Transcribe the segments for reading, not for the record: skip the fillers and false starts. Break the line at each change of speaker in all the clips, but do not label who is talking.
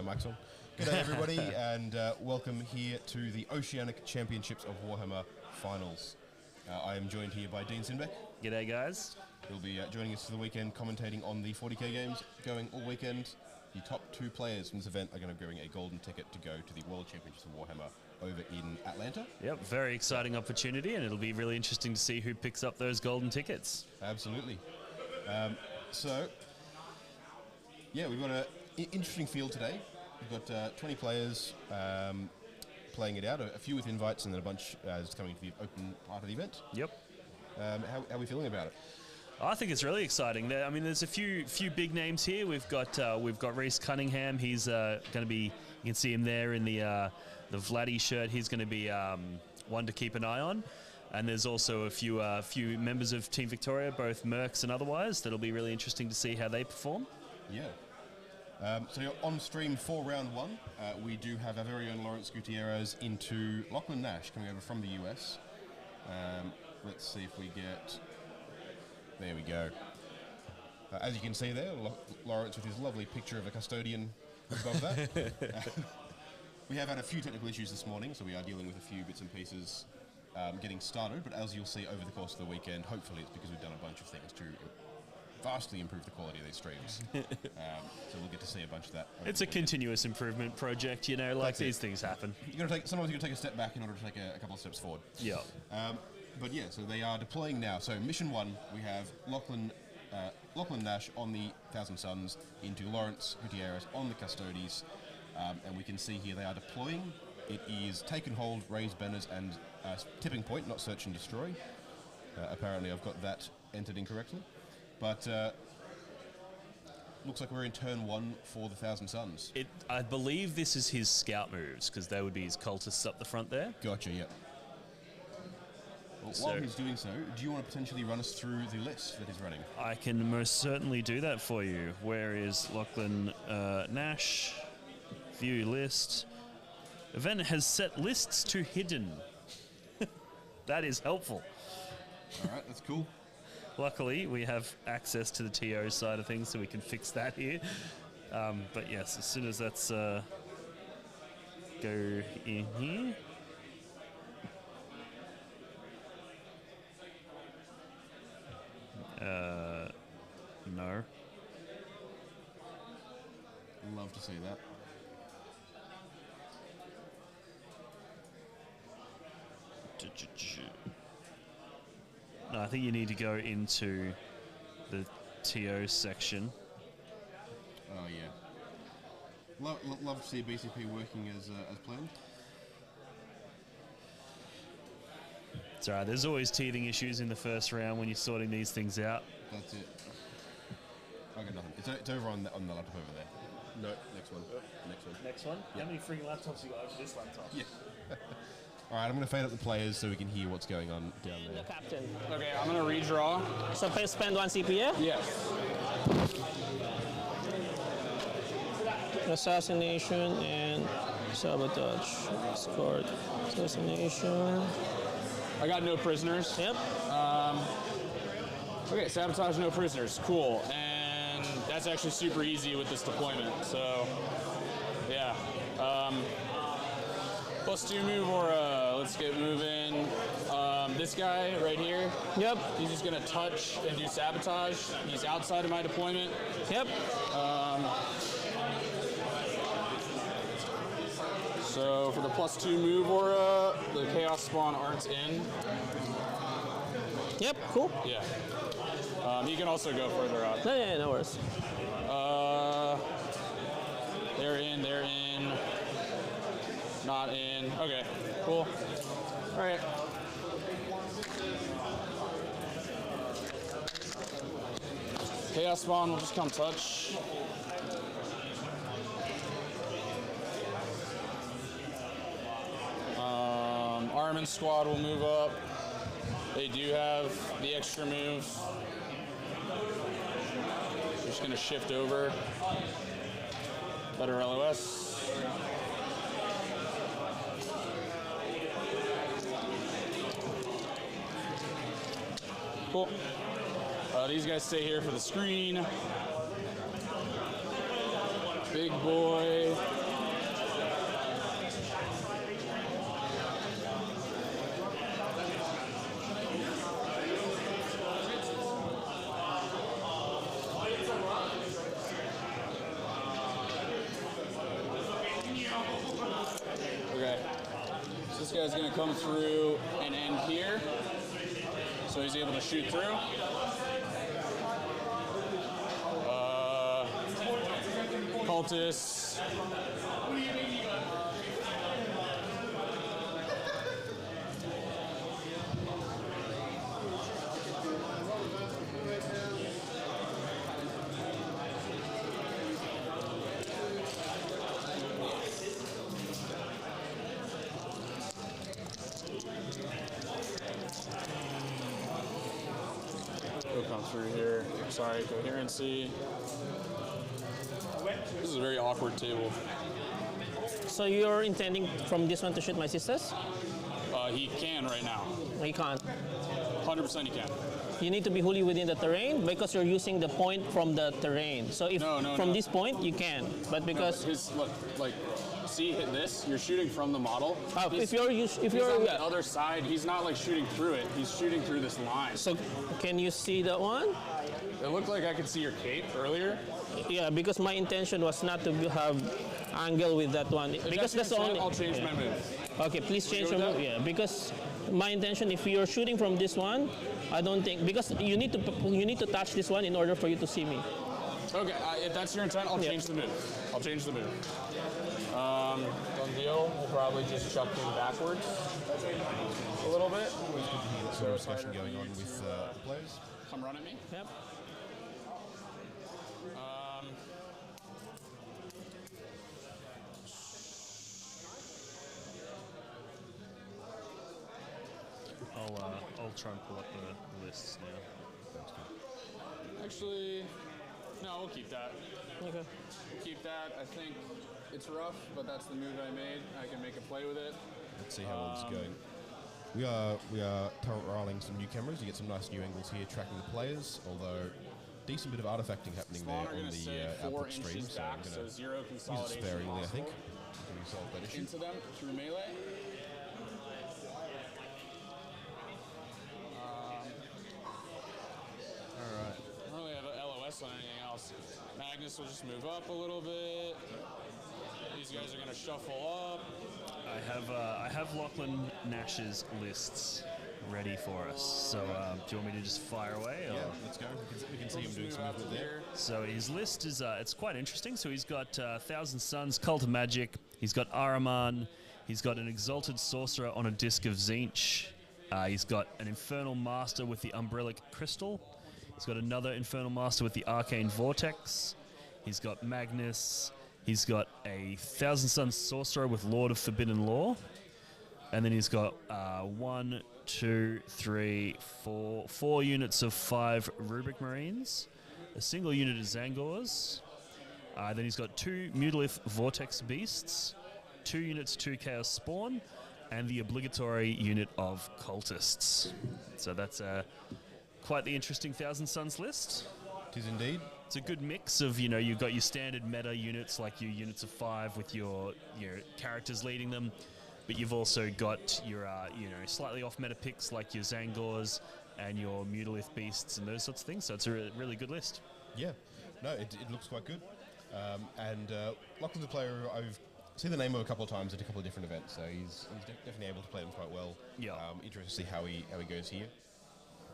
mic's on. Good day, everybody, and welcome here to the Oceanic Championships of Warhammer Finals. I am joined here by Dean Sinbeck.
G'day, guys.
He'll be joining us for the weekend, commentating on the 40k games going all weekend. The top 2 players from this event are going to bring a golden ticket to go to the World Championships of Warhammer over in Atlanta.
Yep, very exciting opportunity, and it'll be really interesting to see who picks up those golden tickets.
Absolutely. So, we've got an interesting field today. We've got 20 players playing it out, a few with invites, and then a bunch just coming to the open part of the event.
Yep.
How are we feeling about it?
I think it's really exciting. I mean, there's a few big names here. We've got Reese Cunningham. He's going to be. You can see him there in the Vladdy shirt. He's going to be one to keep an eye on. And there's also a few members of Team Victoria, both Mercs and otherwise. That'll be really interesting to see how they perform.
Yeah. So you're on stream for round 1. We do have our very own Lawrence Gutierrez into Lachlan Nash coming over from the US. Let's see if we get. There we go. As you can see there, Lawrence with his lovely picture of a custodian above that. We have had a few technical issues this morning, so we are dealing with a few bits and pieces getting started, but as you'll see over the course of the weekend, hopefully it's because we've done a bunch of things to vastly improve the quality of these streams. So we'll get to see a bunch of that.
It's a continuous improvement project, you know, like these things happen.
Sometimes you got to take a step back in order to take a couple of steps forward.
Yeah.
But yeah, so they are deploying now. So mission 1, we have Lachlan Nash on the Thousand Suns into Lawrence Gutierrez on the Custodes, and we can see here they are deploying. It is take and hold, raise banners, and tipping point, not search and destroy. Apparently I've got that entered incorrectly. But looks like we're in turn 1 for the Thousand Suns.
I believe this is his scout moves, because they would be his cultists up the front there.
Gotcha, yep. Well, while he's doing so, do you want to potentially run us through the list that he's running?
I can most certainly do that for you. Where is Lachlan Nash? View list. Event has set lists to hidden. That is helpful.
All right, that's cool.
Luckily, we have access to the TO side of things, so we can fix that here. But yes, as soon as that's go in here. No.
Love to see that.
No, I think you need to go into the TO section.
Oh yeah. Love to see BCP working as planned.
It's alright, there's always teething issues in the first round when you're sorting these things out.
That's it. I got nothing. It's over on the laptop over there. No, next one. Next one.
Next one? How many freaking laptops you got over this laptop?
Yeah. Alright, I'm going to fade up the players so we can hear what's going on down there.
The captain.
Okay, I'm going to redraw.
So spend 1 CP, yeah?
Yes.
Assassination and sabotage. Scored. Assassination.
I got no prisoners.
Yep.
Okay, sabotage, no prisoners. Cool. And that's actually super easy with this deployment. So, yeah. +2 move or let's get moving. This guy right here.
Yep.
He's just going to touch and do sabotage. He's outside of my deployment.
Yep.
So for the +2 move aura, the Chaos Spawn aren't in.
Yep, cool.
Yeah. You can also go further up.
Yeah, no worries.
They're in. Not in. Okay, cool. All right. Chaos Spawn will just come touch. Armin Squad will move up. They do have the extra moves. We're just gonna shift over. Better LOS. Cool. These guys stay here for the screen. big boy. Okay, so this guy's gonna come through and end here, so he's able to shoot through. Cultists. He'll come through here. Sorry, coherency. This is a very awkward table.
So you're intending from this one to shoot my sisters?
He can right now.
He can't.
100% he can.
You need to be wholly within the terrain because you're using the point from the terrain. So if from this point you can, but because
his look, like, see, hit this. You're shooting from the model.
if you're
on the other side, he's not like shooting through it. He's shooting through this line.
So can you see that one?
It looked like I could see your cape earlier.
Yeah, because my intention was not to have angle with that one. Because that's the only.
I'll change my move.
Okay, please change
go
your
with
move.
that?
Yeah, because my intention, if you're shooting from this one, I don't think because you need to touch this one in order for you to see me.
Okay, if that's your intent, I'll change the move. I'll change the move. Done deal. We'll probably just chuck him backwards a little bit.
So discussion going on with the players.
Come run at me.
Yep.
I'll try and pull up the lists now.
Actually, no, we'll keep that.
Okay.
We'll keep that. I think it's rough, but that's the move I made. I can make a play with it.
Let's see how it's going. We are rolling some new cameras. You get some nice new angles here, tracking the players. Although decent bit of artifacting happening there on the output stream. So I'm going to use it sparingly, I think. Can we solve that issue?
Into them through melee.
Alright.
I don't really have an LOS on anything else. Magnus will just move up a little bit. These guys are going to shuffle up.
I have Lachlan Nash's lists ready for us. So do you want me to just fire away? Or?
Yeah, let's go. We can see him doing some movement there.
So his list is it's quite interesting. So he's got Thousand Suns, Cult of Magic. He's got Ahriman. He's got an Exalted Sorcerer on a Disc of Tzeentch. He's got an Infernal Master with the Umbrellic Crystal. He's got another Infernal Master with the Arcane Vortex. He's got Magnus. He's got a Thousand Suns Sorcerer with Lord of Forbidden Law. And then he's got 1, 2, 3, 4 units of 5 Rubric Marines, a single unit of Zangors. Then he's got 2 Mutalith Vortex Beasts, 2 units, 2 Chaos Spawn, and the obligatory unit of Cultists. So that's quite the interesting Thousand Suns list.
It is indeed.
It's a good mix of, you've got your standard meta units, like your units of 5 with your characters leading them, but you've also got your, slightly off meta picks like your Zangors and your Mutalith Beasts and those sorts of things. So it's a really good list.
Yeah. No, it looks quite good. Lachlan's a player I've seen the name of a couple of times at a couple of different events, so he's definitely able to play them quite well.
Yeah.
Interested to see how he goes here.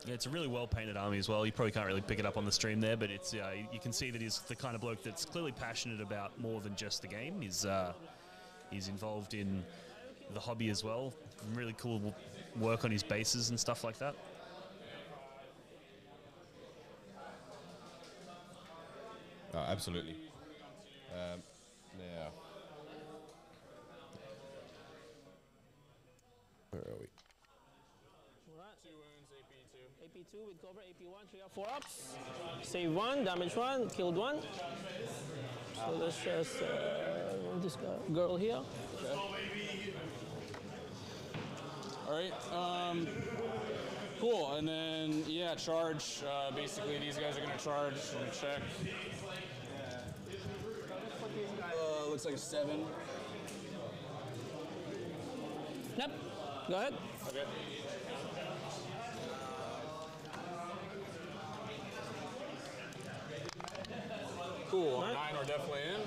Yeah, it's a really well-painted army as well. You probably can't really pick it up on the stream there, but it's you can see that he's the kind of bloke that's clearly passionate about more than just the game. He's involved in the hobby as well. Really cool work on his bases and stuff like that.
Absolutely. Now, where are we?
AP2 with cover, AP1, 3 up, 4 ups. Save 1, damage 1, killed 1. So let's just move this girl here.
Okay. All right. Cool. And then, yeah, charge. Basically, these guys are going to charge. Let me check. looks like a 7.
Yep. Go ahead.
Okay. Cool.
Right.
9 we're definitely in.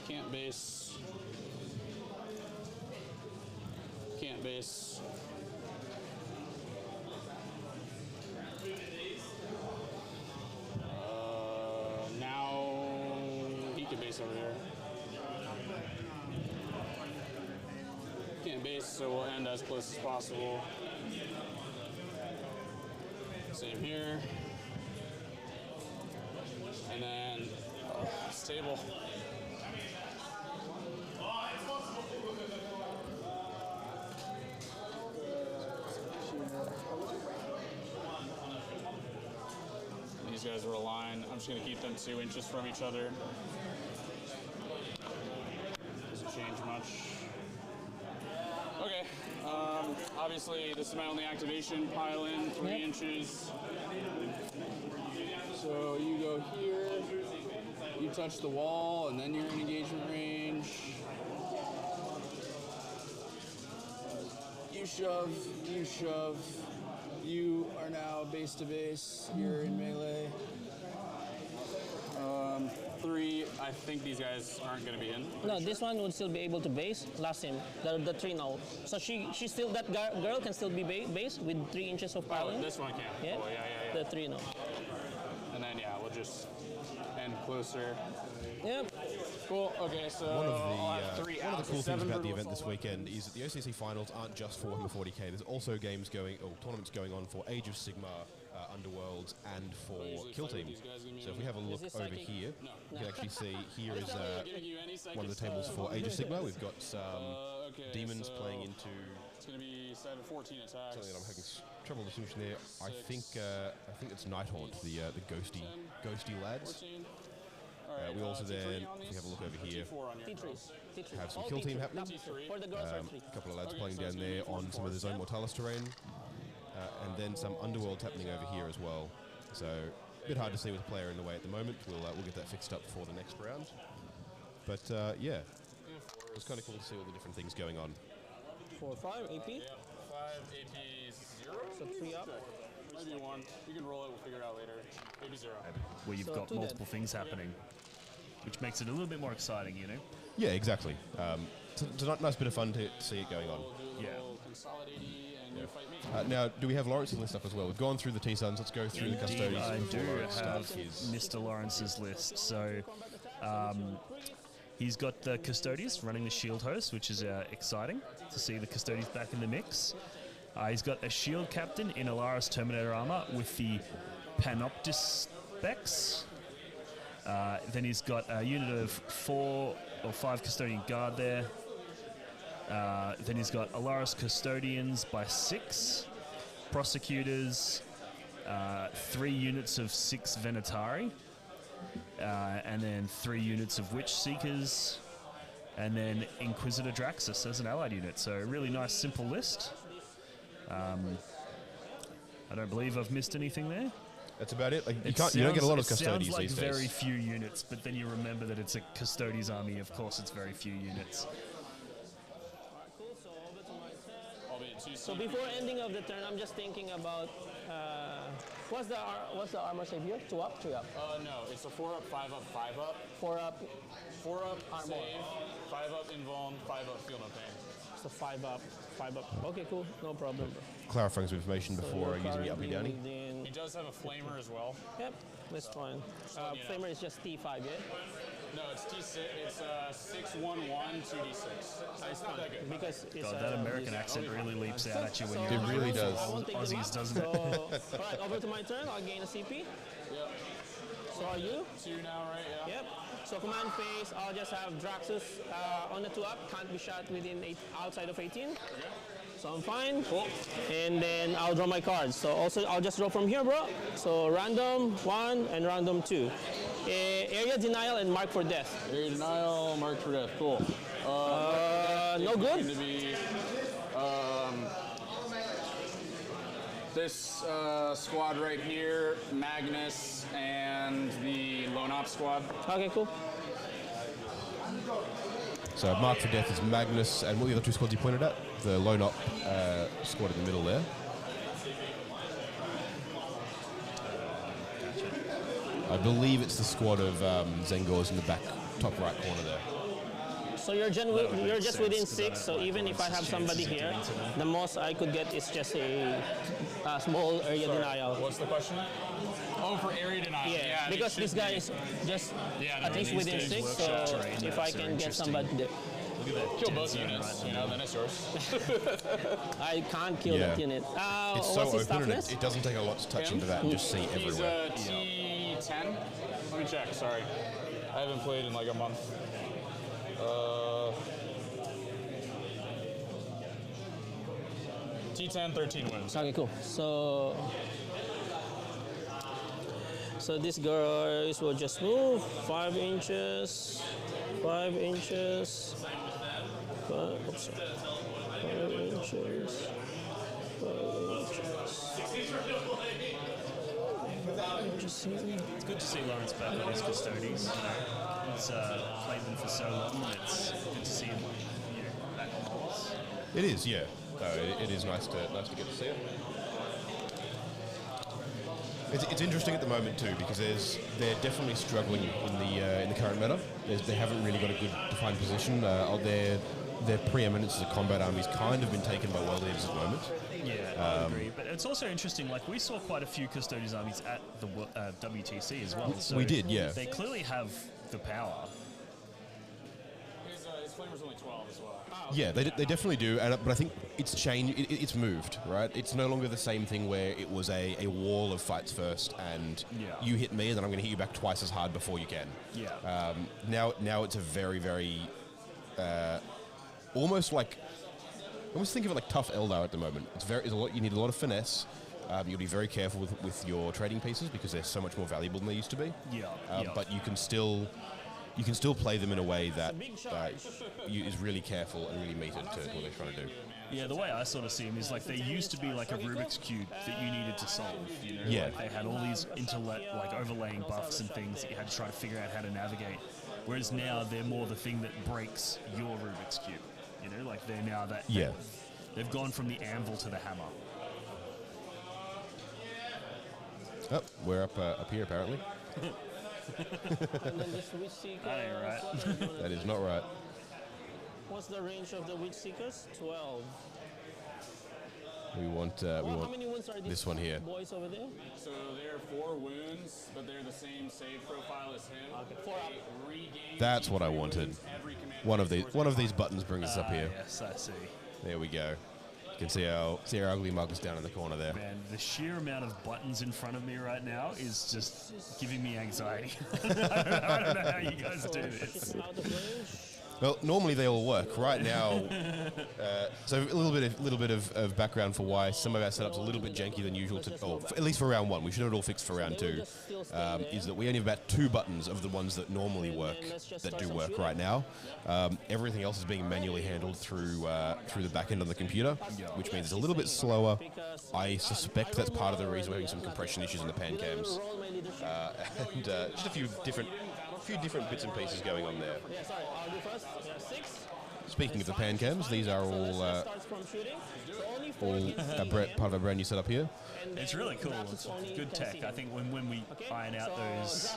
Can't base. Can't base. Now he can base over here. Can't base, so we'll end as close as possible. Same here. And then stable. These guys are aligned. I'm just going to keep them 2 inches from each other. Doesn't change much. Okay. Obviously, this is my only activation. Pile in 3 inches. So you go here. You touch the wall, and then you're in engagement range. You shove. You shove. You are now base to base. You're in melee. 3. I think these guys aren't going to be in.
No, this one would still be able to base. Last him. The 3 now. So she still, that girl can still be base with 3 inches of
Oh,
piling.
this one can.
Yeah.
Oh, yeah.
The 3 now.
And then, yeah, we'll just end closer.
Yep.
Cool. Okay, so
One of
I'll have 3
the
out.
cool things
7
about the
brutal
event this
assault
weekend is that the OCC finals aren't just for Warhammer 40k. There's also games going, or tournaments going on for Age of Sigmar, Underworld, and for Kill Team. So if we have a look
this
over
psychic?
here,
No.
you can actually see here is
Giving you any
one of the
psychic
tables
stuff.
for Age of Sigmar. We've got some
Okay,
demons
so
playing into
It's going to be 7-14 attacks.
something that I'm having trouble distinguishing there. I think it's Nighthaunt, the ghosty lads.
14. All right,
We also
T3
then,
on
if we
these?
have a look over here,
T4 on your
T3s. T3.
have some
All
kill team
T3.
happening.
T3.
For the girls are 3.
A couple of lads
Okay,
playing
so
down
it's gonna be
there on some of the Zone Mortalis terrain. And then some Underworld happening over here as well. So a bit hard to see with the player in the way at the moment. We'll get that fixed up for the next round. But yeah, it's kind of cool to see all the different things going on.
4, 5, AP.
Yeah, 5, AP 0.
So 3 up.
Maybe 1. You can roll it, we'll figure it out later. Maybe 0.
Where you've
So
got
2
multiple things happening, which makes it a little bit more exciting, you know?
Yeah, exactly. It's a nice bit of fun to see it going on.
We'll do a
Yeah.
little consolidate and you fight me.
Now, do we have Lawrence's list up as well? We've gone through the T-Suns. Let's go through the
Indeed,
custodians
I
before
do
Lawrence
have
starts his.
Mr. Lawrence's list. So he's got the Custodies running the Shield Host, which is exciting to see the Custodies back in the mix. He's got a Shield Captain in Alaris Terminator armor with the Panoptis specs. Then he's got a unit of 4 or 5 Custodian Guard there. Then he's got Alaris Custodians by 6, Prosecutors, 3 units of 6 Venatari, and then 3 units of Witch Seekers, and then Inquisitor Draxus as an allied unit. So a really nice, simple list. I don't believe I've missed anything there.
That's about it. Like, you
It
don't get a lot of
sounds- it
custodians
sounds like
these
very
days.
few units, but then you remember that it's a Custodies army. Of course, it's very few units.
Cool. So over to my turn.
I'll be at 2
So before ending of the turn, I'm just thinking about what's the armor save here? 2 up, 3 up,
no, it's a 4 up, 5 up, 5 up.
4 up.
4 up, save, 5 up, invuln, 5 up, feel no pain.
So 5 up, 5 up. Okay, cool. No problem.
Clarifying some information before
So
using the uppy downy.
He does have a flamer as well.
Yep, that's fine.
letting you know.
Flamer is just T5, yeah?
No, it's T6. It's 611 2d6. It's not that good.
Because it's
God, that American accent really leaps out at you when
So
you're
It really
I
does.
won't take them
Aussies,
up.
doesn't it?
So, alright, over to my turn. I'll gain a CP.
Yep.
So are you?
2 now, right? Yeah.
Yep. So command phase, I'll just have Draxus on the 2 up. Can't be shot within outside of 18. So I'm fine.
Cool.
And then I'll draw my cards. So also I'll just draw from here, bro. So random 1 and random 2. Area denial and mark for death.
Area denial, mark for death. Cool.
No
Going
good.
to be This squad right here, Magnus and the Lone Op squad.
Okay, cool.
So marked for death is Magnus, and what were the other two squads you pointed at? The Lone Op squad in the middle there. I believe it's the squad of Zengors in the back top right corner there.
So you're just within 6, so even if I have somebody here, the most I could get is just a small area denial.
What's the question? Oh, for area denial.
Yeah, because this guy is just at least within 6, so if I can get somebody there.
Look at that.
Kill both units, then it's yours.
I can't kill that unit.
It's so
what's his
open, and
toughness?
it doesn't take a lot to touch into that and just see
He's
everywhere.
T10. Let me check, sorry. I haven't played in like a month. T10, 13 wins.
Okay, cool. So these guys will just move 5 inches, 5 inches, 5 inches, 5 inches.
It's good to see Lawrence back on his custodies. He's played them for so long, and it's good to see him back on the horse.
It is, yeah. It is nice to get to see it. It's interesting at the moment too because they're definitely struggling in the current meta. They haven't really got a good defined position. Their preeminence as a combat army's kind of been taken by world leaders at the moment.
Yeah, I agree. But it's also interesting. Like we saw quite a few custodians armies at the WTC as well. So
we did, yeah.
They clearly have the power.
His flamer's only 12 as well.
Yeah, they definitely do, but I think it's changed. It's moved, right? It's no longer the same thing where it was a wall of fights first, and you hit me, and then I'm going to hit you back twice as hard before you can.
Yeah.
Now it's a very, very almost think of it like tough Eldar at the moment. It's a lot. You need a lot of finesse. You'll be very careful with your trading pieces because they're so much more valuable than they used to be. But you can still play them in a way that is really careful and really metered to what they're trying to do.
Yeah, the way I sort of see them is like they used to be like a Rubik's Cube that you needed to solve. You know?
Yeah.
Like they had all these overlaying buffs and things that you had to try to figure out how to navigate. Whereas now they're more the thing that breaks your Rubik's Cube. You know, like they're now that.
Yeah.
They've gone from the anvil to the hammer.
Oh, we're up here apparently.
And then this Witch Seeker.
That ain't right.
what are we gonna
That
do?
is not right.
What's the range of the Witch Seekers? 12.
We want
How many wounds are these
this one here.
boys over there?
So they're 4 wounds, but they're the same save profile as him.
Okay, 4 up.
They regain
That's what I wanted.
every command
One of these buttons brings us up here.
Yes, I see.
There we go. You can see our ugly mugs down in the corner there.
Man, the sheer amount of buttons in front of me right now is just giving me anxiety. I don't know how you guys do this.
Out of range.
Well, normally they all work. Right now, so a little bit of background for why some of our setups are a little bit janky than usual. At least for round 1, we should have it all fixed for round 2. Is that we only have about 2 buttons of the ones that normally work that do work right now. Everything else is being manually handled through the back end of the computer, which means it's a little bit slower. I suspect that's part of the reason we're having some compression issues in the pan cams, and just a few different bits and pieces going on there.
Yeah, sorry, I'll do first. Yeah, 6.
Speaking of the pan cams, these are all
Starts from shooting. So only 4
part of a brand new setup here.
It's really cool. It's good tech. I think when we iron out those,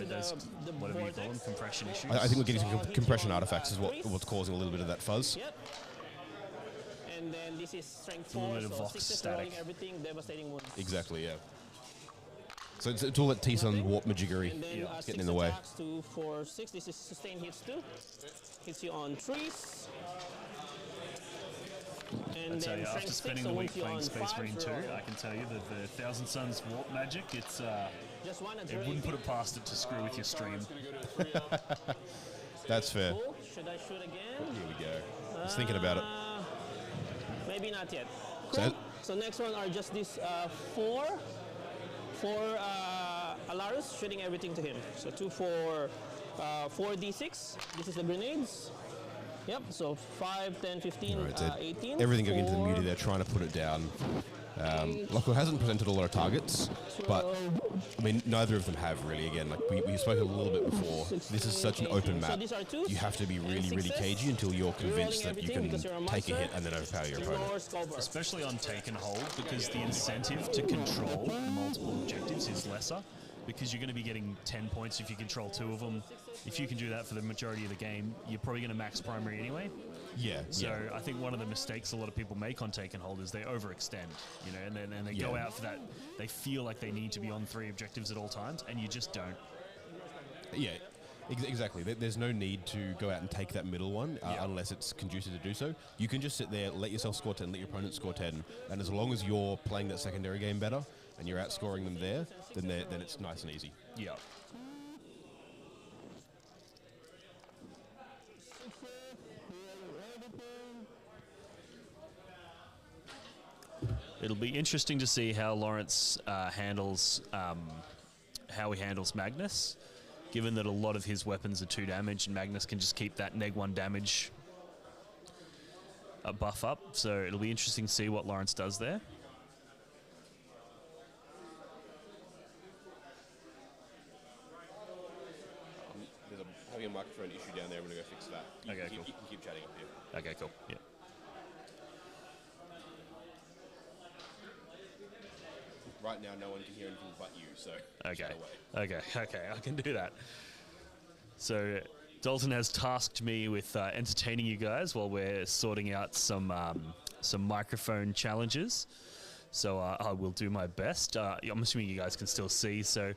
those whatever you call them, compression issues.
I think we're getting some compression artifacts is what's causing a little bit of that fuzz.
Yep. And then this is strength
a little
4,
bit of
so
vox
6 is
static.
rolling everything, devastating wounds.
Exactly, yeah. So it's all that T-Sun warp majiggery
And then
getting
6
in the way.
attacks, 2, 4, 6. This is sustain hits too. Hits you on 3s. And
I tell
then
you, after
strength 6,
spending
so
the
once
week
you're
playing
on
Space
5s,
Marine 2,
roll.
I can tell you that the Thousand Suns warp magic, it's
Just one
it wouldn't put it past it to screw with your stream.
That's fair.
Cool. Should I shoot again?
Here we go. I was thinking about it.
Maybe not yet.
So-
Cool. So next one are just these 4 Alarus shooting everything to him. So 2 for 4d6. This is the grenades. Yep. So 5, 10, 15,
All right, so
18.
everything going into the
4,
muty there, trying to put it down. Lachlan hasn't presented a lot of targets, but I mean, neither of them have really. Again, like we spoke a little bit before, this is such an open map. You have to be really, really cagey until you're convinced that you can take a hit and then overpower your opponent.
Especially on take and hold, because the incentive to control multiple objectives is lesser, because you're going to be getting 10 points if you control 2 of them. If you can do that for the majority of the game, you're probably going to max primary anyway.
Yeah.
So I think one of the mistakes a lot of people make on take and hold is they overextend, you know, and then they go out for that. They feel like they need to be on 3 objectives at all times, and you just don't.
Yeah, exactly. There's no need to go out and take that middle one unless it's conducive to do so. You can just sit there, let yourself score 10, let your opponent score 10, and as long as you're playing that secondary game better and you're outscoring them there, then it's nice and easy.
Yeah. It'll be interesting to see how Lawrence handles how he handles Magnus, given that a lot of his weapons are 2 damage and Magnus can just keep that -1 damage buff up. So it'll be interesting to see what Lawrence does there.
There's having a microphone issue down there. I'm going to go fix that.
Okay, cool.
You can keep chatting up here.
Okay, cool. Yeah.
Right now, no one can hear anything but you, so
Okay, I can do that. So Dalton has tasked me with entertaining you guys while we're sorting out some microphone challenges. So I will do my best. I'm assuming you guys can still see. So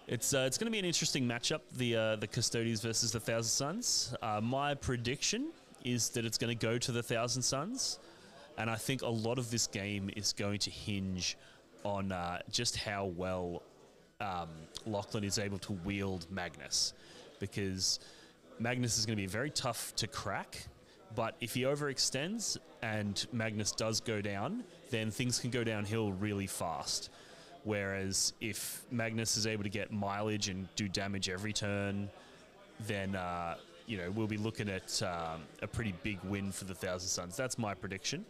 it's going to be an interesting matchup, the Custodies versus the Thousand Suns. My prediction is that it's going to go to the Thousand Suns, and I think a lot of this game is going to hinge on just how well Lachlan is able to wield Magnus, because Magnus is going to be very tough to crack, but if he overextends and Magnus does go down, then things can go downhill really fast. Whereas if Magnus is able to get mileage and do damage every turn, then you know, we'll be looking at a pretty big win for the Thousand Suns. That's my prediction.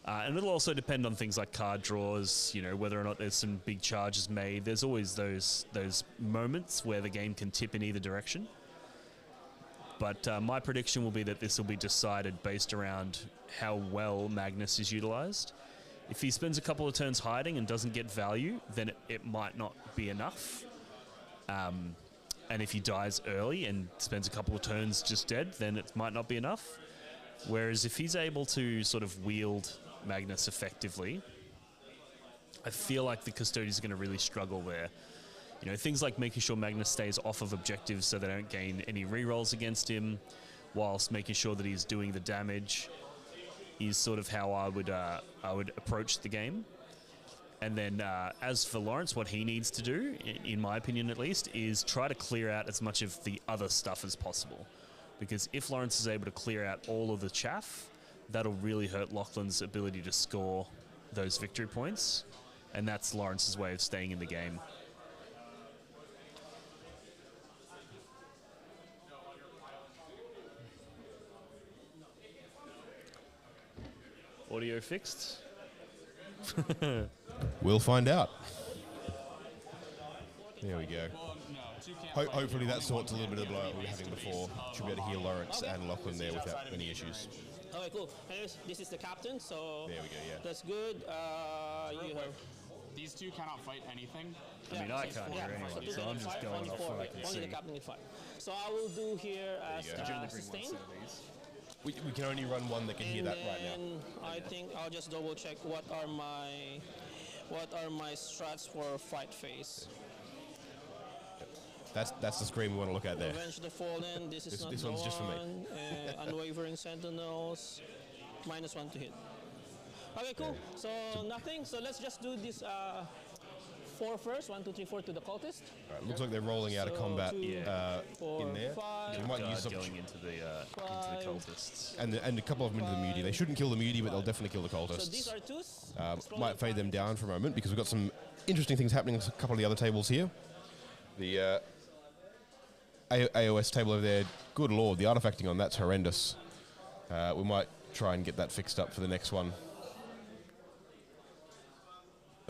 And it'll also depend on things like card draws, you know, whether or not there's some big charges made. There's always those moments where the game can tip in either direction. But my prediction will be that this will be decided based around how well Magnus is utilized. If he spends a couple of turns hiding and doesn't get value, then it might not be enough. And if he dies early and spends a couple of turns just dead, then it might not be enough. Whereas if he's able to sort of wield Magnus effectively, I feel like the Custodians are going to really struggle there. You know, things like making sure Magnus stays off of objectives so they don't gain any rerolls against him, whilst making sure that he's doing the damage, is sort of how I would approach the game. And then as for Lawrence, what he needs to do, in my opinion at least, is try to clear out as much of the other stuff as possible. Because if Lawrence is able to clear out all of the chaff, that'll really hurt Lachlan's ability to score those victory points. And that's Lawrence's way of staying in the game. Audio fixed?
We'll find out. There we go. Hopefully that sorts a little bit of the blowout we were having before. Should be able to hear Lawrence and Lachlan there without any issues.
Okay, cool. Anyways, this is the captain, so
there we go. Yeah,
that's good. You have.
These two cannot fight anything.
I mean, I can't hear anyone, so I'm just going off what I can see.
Only the captain can fight. So I will do here as sustain.
We can only run one that can hear that right now.
I think I'll just double check what are my strats for fight phase.
That's the screen we want to look at there.
Revenge the Fallen. This is not
this
the
one's
one.
just for me.
Unwavering Sentinels. -1 to hit. Okay, cool. So nothing. So let's just do this 4 first. 1, 2, 3, 4 to the cultist.
All right, looks like they're rolling out a combat in there.
Five,
we might use some
going into the cultists.
and a couple of them into the mutie. They shouldn't kill the mutie, but they'll definitely kill the cultists.
So these are twos.
Might fade them down for a moment because we've got some interesting things happening on a couple of the other tables here. The AOS table over there, good lord, the artifacting on that's horrendous. We might try and get that fixed up for the next one.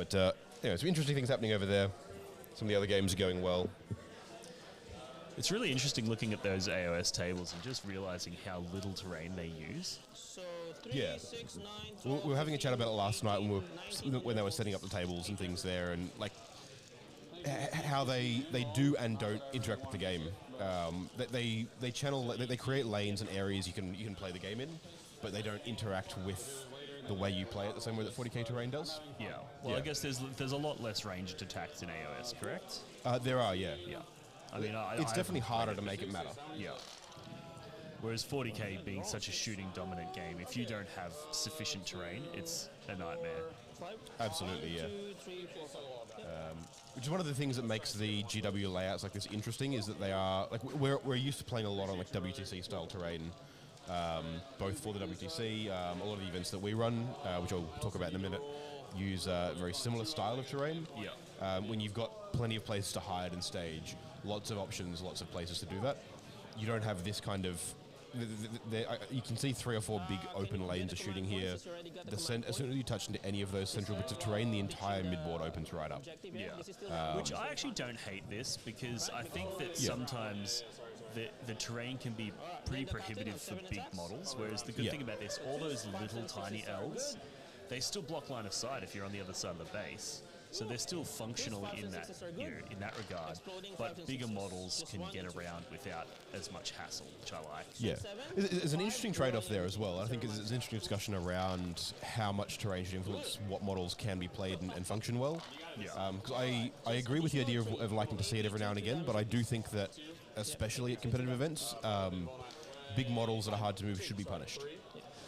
But some interesting things happening over there. Some of the other games are going well.
It's really interesting looking at those AOS tables and just realizing how little terrain they use.
So 3,
Yeah.
6, 9,
We were having a chat about it last night when they were setting up the tables and things there, and like how they do and don't interact with the game. They channel, they create lanes and areas you can play the game in, but they don't interact with the way you play it the same way that 40k terrain does.
Yeah. Well,
Yeah.
I guess there's a lot less ranged attacks in AOS, correct?
There are, yeah.
Yeah. I mean,
It's definitely harder to make it matter.
Yeah. Whereas 40k being such a shooting dominant game, if you don't have sufficient terrain, it's a nightmare.
5,
Absolutely, yeah.
2, 3, 4, 5.
Which is one of the things that makes the GW layouts like this interesting, is that they are like we're used to playing a lot on like WTC style terrain, both for the WTC. A lot of the events that we run, which I'll talk about in a minute, use a very similar style of terrain.
Yeah.
When you've got plenty of places to hide and stage, lots of options, lots of places to do that, you don't have this kind of. You can see 3 or 4 big open lanes of shooting here. As soon as you touch into any of those central bits of terrain, the entire midboard opens right up.
Yeah. Which I actually don't hate this, because I think that sometimes the terrain can be pretty prohibitive for big models, whereas the good thing about this, all those little tiny Ls, they still block line of sight if you're on the other side of the base. So they're still functional in that, in that regard, but bigger models can get around without as much hassle, which I like.
Yeah, there's an interesting trade-off there as well. I think there's an interesting discussion around how much terrain should influence what models can be played and function well.
Yeah.
Because I agree with the idea of liking to see it every now and again, but I do think that, especially at competitive events, big models that are hard to move should be punished.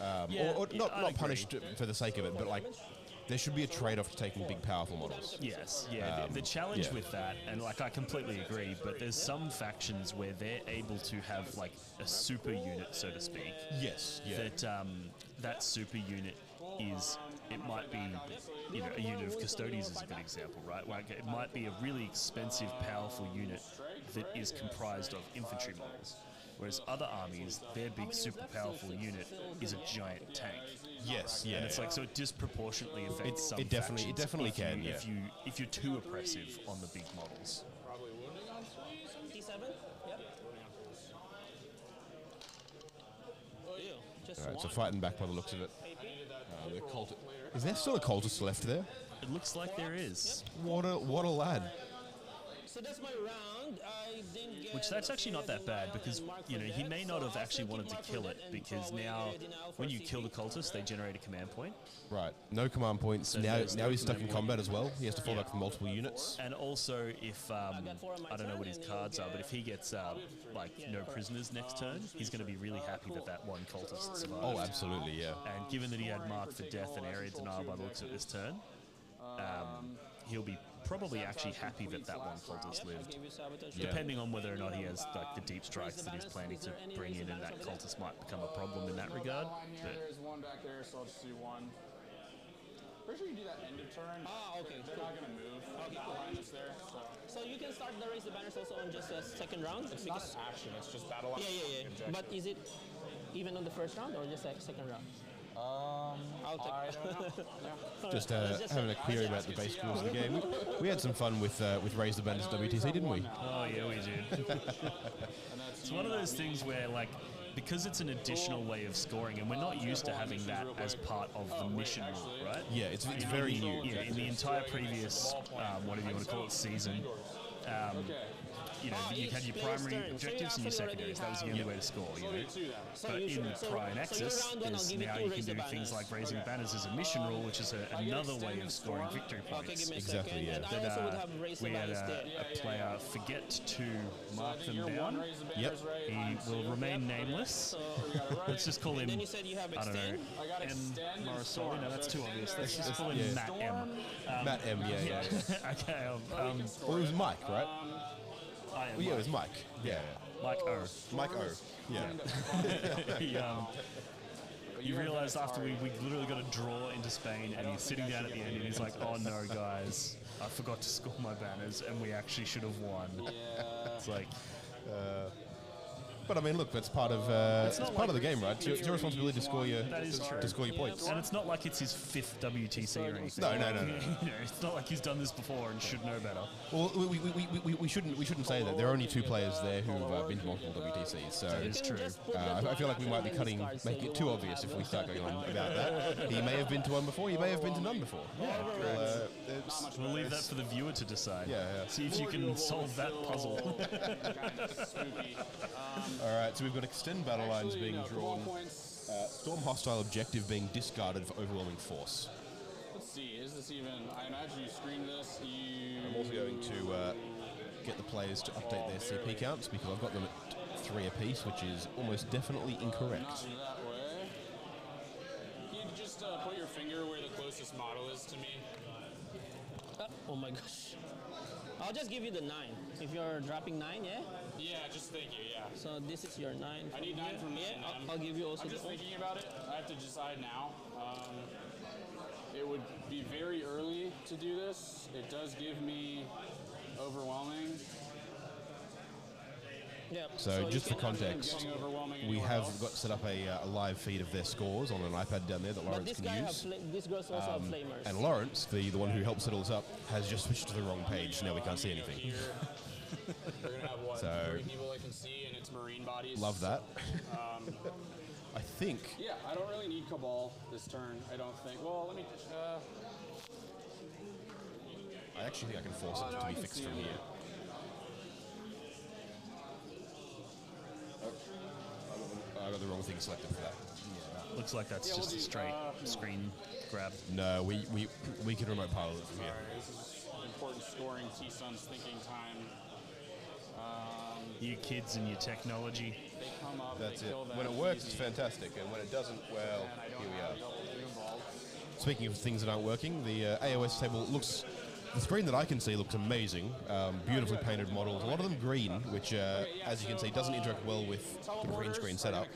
Or not punished for the sake of it, but like, there should be a trade-off to taking big, powerful models.
Yes, yeah. The challenge with that, and like I completely agree, but there's some factions where they're able to have like a super unit, so to speak.
Yes, yeah.
That super unit is, it might be, a unit of custodians is a good example, right? Like it might be a really expensive, powerful unit that is comprised of infantry models. Whereas other armies, their big, super powerful unit is a giant tank.
Yes, yeah.
And it's like, so it disproportionately affects some
it definitely
factions
can,
if you're too oppressive on the big models.
T7? Yep.
All right, so fighting back by the looks of it. Is there still a cultist left there?
It looks like there is.
What a lad.
So that's my round. I didn't get.
Which that's actually not that bad, because he may not have actually wanted to kill it, because now when you kill the cultist, they generate a command point.
Right, no command points.
So
now
there's no
he's stuck in
command
combat as well. He has to fall back with multiple units.
And also, if I don't know what his cards are, but if he gets no prisoners next turn, he's going to be really happy that one cultist survived.
Oh, absolutely, yeah.
And given that he had marked for death and area denial by the looks of this turn, he'll be probably actually happy that one cultist lived. Depending on whether or not he has like the deep strikes that he's planning to bring in, and that cultist might become a problem in that regard. But
There's one back there, so I'll just do one. Pretty sure you do that end of turn.
Okay.
They're not going to move.
Okay,
Not
cool.
behind us there.
So you can start the raise the banners also on just a second round.
It's not an action, it's just battle line.
Yeah. But is it even on the first round or just like second round?
I don't know. Yeah.
Just having a query about the base rules of the game. We had some fun with Raise the Banners WTC, didn't we?
oh yeah, we did. It's one of those things where like, because it's an additional way of scoring, and we're not used to having that as part of the mission rule, right?
Yeah, it's very new.
Yeah, in the entire previous, whatever you want to call it, season, you had your primary objectives and your secondaries. That was the only way to score, But in Prime Access, now you can do things like raising banners as a mission rule, which is another way of scoring victory points.
Exactly, yeah.
That, we had a player forget to mark them down.
Yep.
He will remain nameless. Let's just call him, I don't know, M. Morrisoli. No, that's too obvious. Let's just call him Matt M.
Matt M, yeah.
Okay.
Well, it was Mike, right?
I am
Well, yeah, it was Mike. Yeah.
Mike O.
Mike O. Yeah.
You realise after we literally got a draw into Spain, and he's sitting down at the end and he's like, oh no guys, I forgot to score my banners and we actually should have won. It's like,
But I mean, look, that's part of it's part of the game, right? It's your responsibility to score your points.
And it's not like it's his 5th WTC or anything.
No.
You know, it's not like he's done this before and should know better.
Well, we shouldn't say that. There are only 2 players there who've been to multiple WTCs, so
It's true.
I feel like we might be making it too obvious if we start going on about that. He may have been to one before. He may have been to none before.
We'll leave that for the viewer to decide.
Yeah.
See if you can solve that puzzle.
All right, so we've got extend battle lines being drawn. Storm hostile objective being discarded for overwhelming force.
Let's see, is this even... I imagine you screened this.
I'm also going to get the players to update their CP counts because I've got them at 3 apiece, which is almost definitely incorrect.
Not that way. Can you just put your finger where the closest model is to me?
Oh my gosh. I'll just give you the 9. If you're dropping 9, yeah?
Yeah, just thank you, yeah.
So this is your 9.
I need 9 from this.
Yeah, I'll give you also
I'm just
the
thinking about it. I have to decide now. It would be very early to do this. It does give me overwhelming.
Yeah.
So just for context, we have got set up a live feed of their scores on an iPad down there that
But
Lawrence
this
can
guy
use.
these girls also have flamers.
And Lawrence, the one who helped set all this up, has just switched to the wrong page. Now we can't see anything.
They're going to have what?
So-
3 people I can see, and it's marine bodies.
Love that. I think.
Yeah, I don't really need Cabal this turn, I don't think. Well, let me...
I actually think I can force it to be fixed from here. I got the wrong thing selected for that.
Looks like that's just a straight screen grab.
No, we can remote pilot it from here.
This is important scoring T-Sun's thinking time.
You kids and your technology.
They come up,
That's
they
it.
kill them.
When it works, it's fantastic, and when it doesn't, well, here we are. Speaking of things that aren't working, the AOS table looks. The screen that I can see looks amazing. Beautifully painted models. A lot of them green, which, as you can see, doesn't interact well with the green screen setup.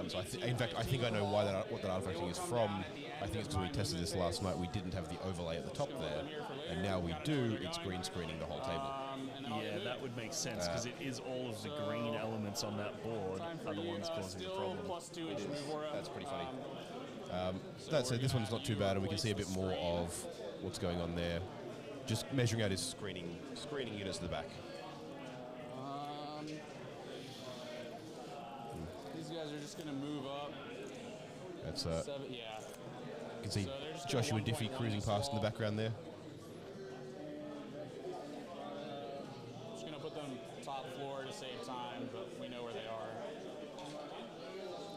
So in fact, I think I know why what that artifacting is from. I think it's because we tested this last night. We didn't have the overlay at the top there, and now we do. It's green screening the whole table.
Yeah, that would make sense because it is all of the green elements on that board are the ones causing the problem.
That's pretty funny. That said, this one's not too bad, and we can see a bit more of what's going on there. Just measuring out his screening units to the back.
These guys are just going to move up.
That's
7, yeah.
you can see Joshua Diffie cruising past in the background there.
Just going to put them top floor to save time, but we know where they are.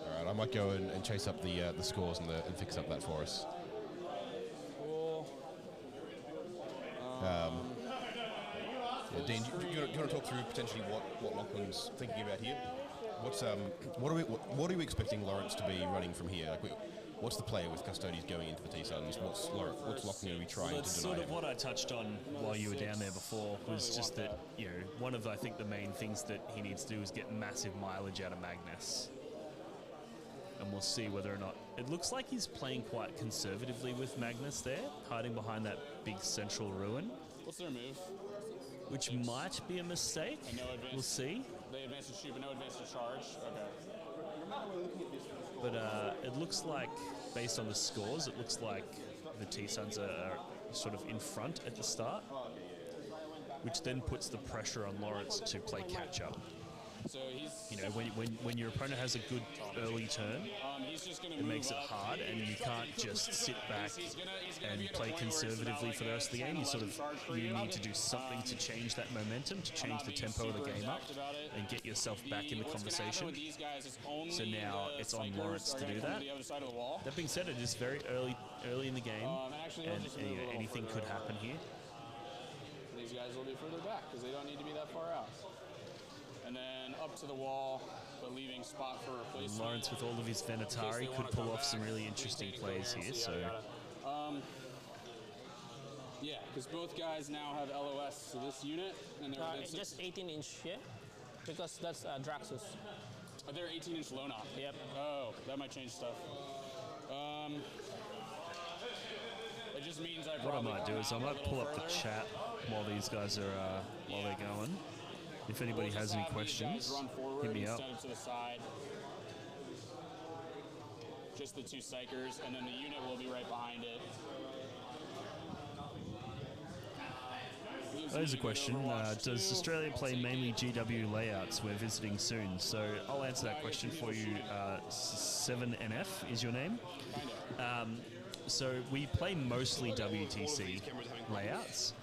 All right, I might go and chase up the scores and fix up that for us.
Cool.
Dean, do you want to talk through potentially what Lachlan's thinking about here? What are we expecting Lawrence to be running from here? Like, what's the player with Custodies going into the T-Suns? What's Lachlan going to be trying to
That's
deny
sort of
him?
what I touched on while you were down there before was just that, you know, one of, I think, the main things that he needs to do is get massive mileage out of Magnus. And we'll see whether or not... It looks like he's playing quite conservatively with Magnus there, hiding behind that big central ruin.
What's their move?
Which might be a mistake.
And no advance.
We'll see.
They advance to shoot, but no advance to charge. Okay.
But it looks like, based on the scores, it looks like the T-Suns are sort of in front at the start, which then puts the pressure on Lawrence to play catch-up.
So he's...
You know, when your opponent has a good early turn,
he's just gonna
it makes it hard, and you can't just sit back and play conservatively for the rest of the game. You need to do something to change that momentum, to change the tempo of the game up, and get yourself back in the conversation. So now it's on Lawrence to do that. That being said, it is very early in the game, and anything could happen here.
These guys will be further back because they don't need to be that far out. And then up to the wall, but leaving spot for replacement.
Lawrence, with all of his Venatari, could pull off some really interesting plays here. So,
yeah, because both guys now have LOS to this unit, and they're
just 18-inch, yeah? Because that's Draxus.
They're 18-inch low knock.
Yep.
Oh, that might change stuff. It just means I
what I might do is I might pull up the chat while these guys are while they're going. If anybody
We'll
has
just
any
have these
questions,
guys run forward
hit me up.
instead of to the side. Just the two psychers, and then the unit will be right behind it.
There's a question. Does Australia play mainly GW layouts? We're visiting soon. So I'll answer that question for you. 7NF is your name. So we play mostly WTC layouts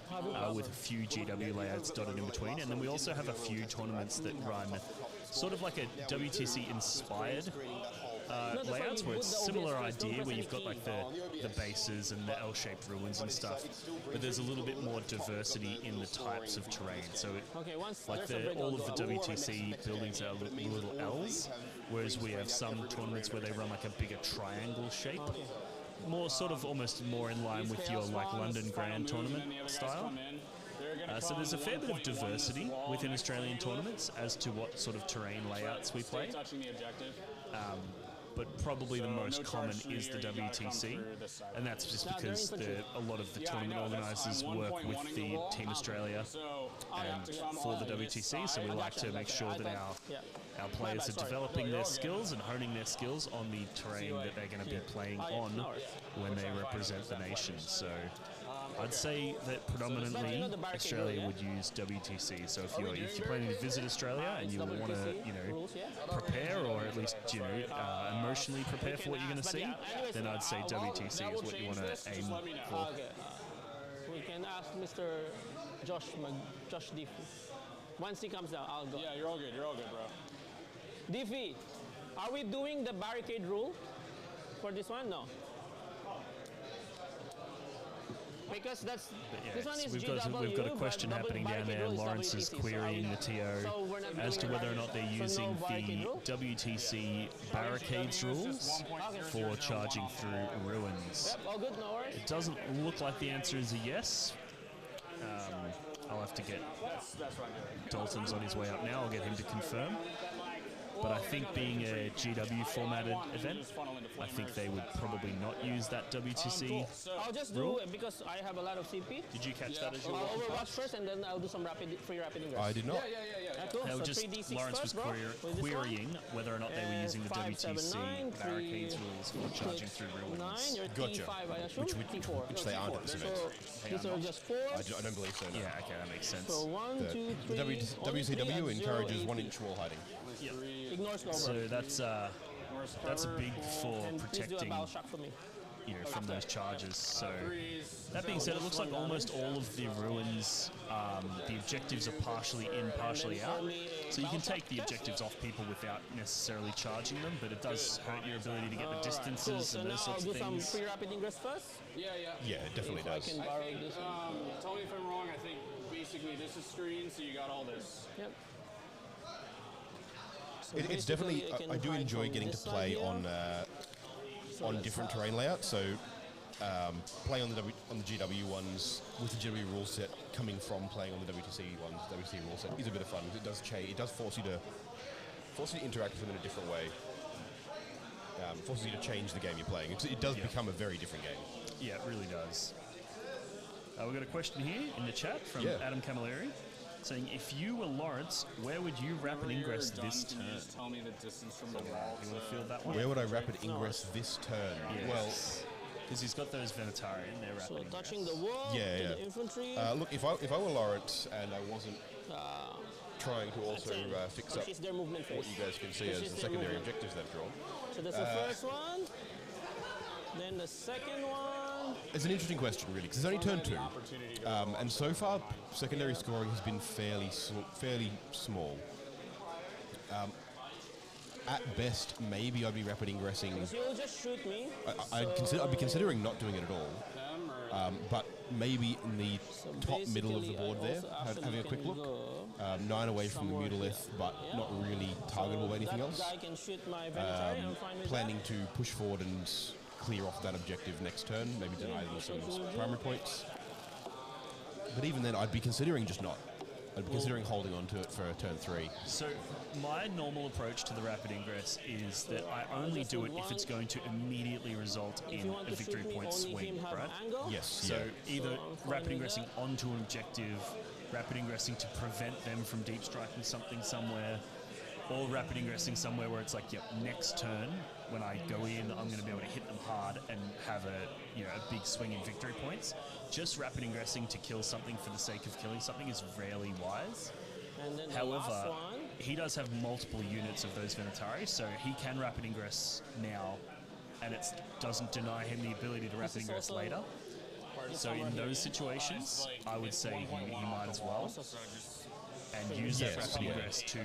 with a few GW layouts dotted in between. And then we also have a few tournaments that run sort of like a WTC inspired layouts where it's a similar idea where you've got like the bases and the L-shaped ruins and stuff, but there's a little bit more diversity in the types of terrain. So all of the WTC buildings are little L's, whereas we have some tournaments where they run like a bigger triangle shape. More sort of almost more in line with your like London Grand Tournament style. So there's a fair bit of diversity within Australian tournaments as to what sort of terrain layouts we play. But probably the most common is the WTC, and that's just because a lot of the tournament organisers work with the Team Australia and for the WTC, so we like to make sure that our players are developing their skills and honing their skills on the terrain that they're going to be playing on when they represent the nation. So I'd say that predominantly Australia would use WTC. So if you're planning to visit Australia and you want to prepare, or at least emotionally prepare for what you're going to see, then I'd say WTC is what you want to aim for.
We can ask Mr. Josh Diffie. Once he comes down, I'll go.
Yeah, you're all good, bro.
Diffie, are we doing the barricade rule for this one? No. Because this one is
we've got a question happening down there. Lawrence is querying the TO as to whether or not they're using the WTC barricades rules for charging through ruins.
Yep, all good, no worries.
It doesn't look like the answer is a yes. I'll have to get Dalton's on his way up now. I'll get him to confirm. But I think being a GW formatted event, I think they would probably not use that WTC
I'll just
rule.
do it because I have a lot of CP.
Did you catch that as well?
I'll overwatch first and then I'll do some free rapid ingress.
I did not.
Cool.
No,
So
just
3d6
Lawrence
first,
was
bro.
querying whether or not they were using the
5, 7,
WTC
9,
barricades rules for charging through
9,
ruins.
you're
Gotcha.
T5, I assume? T4.
Which they aren't at this event.
So these are just 4.
I don't believe so. No.
Yeah, okay, that makes sense.
So 1, 2, 3.
The
only 3
WCW
at
encourages
0,
1-inch wall hiding.
Ignore snowbird.
So that's a big for
And please do a
protecting
battle shock for me.
from those charges. So that being said, it looks like almost all of the ruins, the objectives are partially in, partially out. So you can take the objectives off people without necessarily charging them, but it does hurt your ability to get the distances
So
and
now
those
I'll
sorts
do
of
some
things.
free rapid ingress first.
Yeah.
Yeah, it definitely
I
does.
can borrow this one.
Tell me if I'm wrong. I think basically this is screen, so you got all this.
Yep. So
It's
basically,
definitely.
can
I do
hide
enjoy
from
getting to
this side
play
here.
on
let's
different terrain layouts. So playing on the GW ones with the GW rule set coming from playing on the WTC ones, WTC rule set is a bit of fun. It does change. It does force you to interact with them in a different way. Forces you to change the game you're playing. It does become a very different game.
Yeah, it really does. We've got a question here in the chat from Adam Camilleri saying, if you were Lawrence, where would you rapid ingress this turn?
Just tell me the distance from the wall.
You want to field that one?
Where would I rapid ingress this turn?
Yes.
Well,
because he's got those Venetari in there
So
rapid
touching
ingress.
the wall,
Yeah,
to
yeah.
the infantry.
look, if I were Lawrence and I wasn't trying to also fix up
Which is their movement phase.
what you guys can see
Which
as
is
the
their
secondary
movement.
objectives they've drawn.
So that's the first one. Then the second one.
It's an interesting question, really, because it's only turn 2, and so far secondary scoring has been fairly small. At best, maybe I'd be rapid ingressing.
So you'll just shoot me.
I'd be considering not doing it at all. But maybe in the top middle of the board there, having a quick look. 9 away from the Mutalith, but not really targetable by anything else.
That guy can shoot my Venetari, I'm fine with
Planning to push forward and clear off that objective next turn, maybe deny them some primary points. But even then, I'd be considering just not. I'd be considering holding on to it for turn 3.
So my normal approach to the rapid ingress is that I only do it if it's going to immediately result in a victory point swing, right?
Angle.
Yes,
So either rapid ingressing onto an objective rapid ingressing to prevent them from deep striking something somewhere, or rapid ingressing somewhere where it's like, yep, next turn when I go in, I'm going to be able to hit them hard and have a big swing in victory points. Just rapid ingressing to kill something for the sake of killing something is rarely wise.
And then the
However,
last one.
he does have multiple units of those Venatari, so he can rapid ingress now, and it doesn't deny him the ability to rapid ingress later. So in those situations, I would say he might as well, and use that rapid ingress to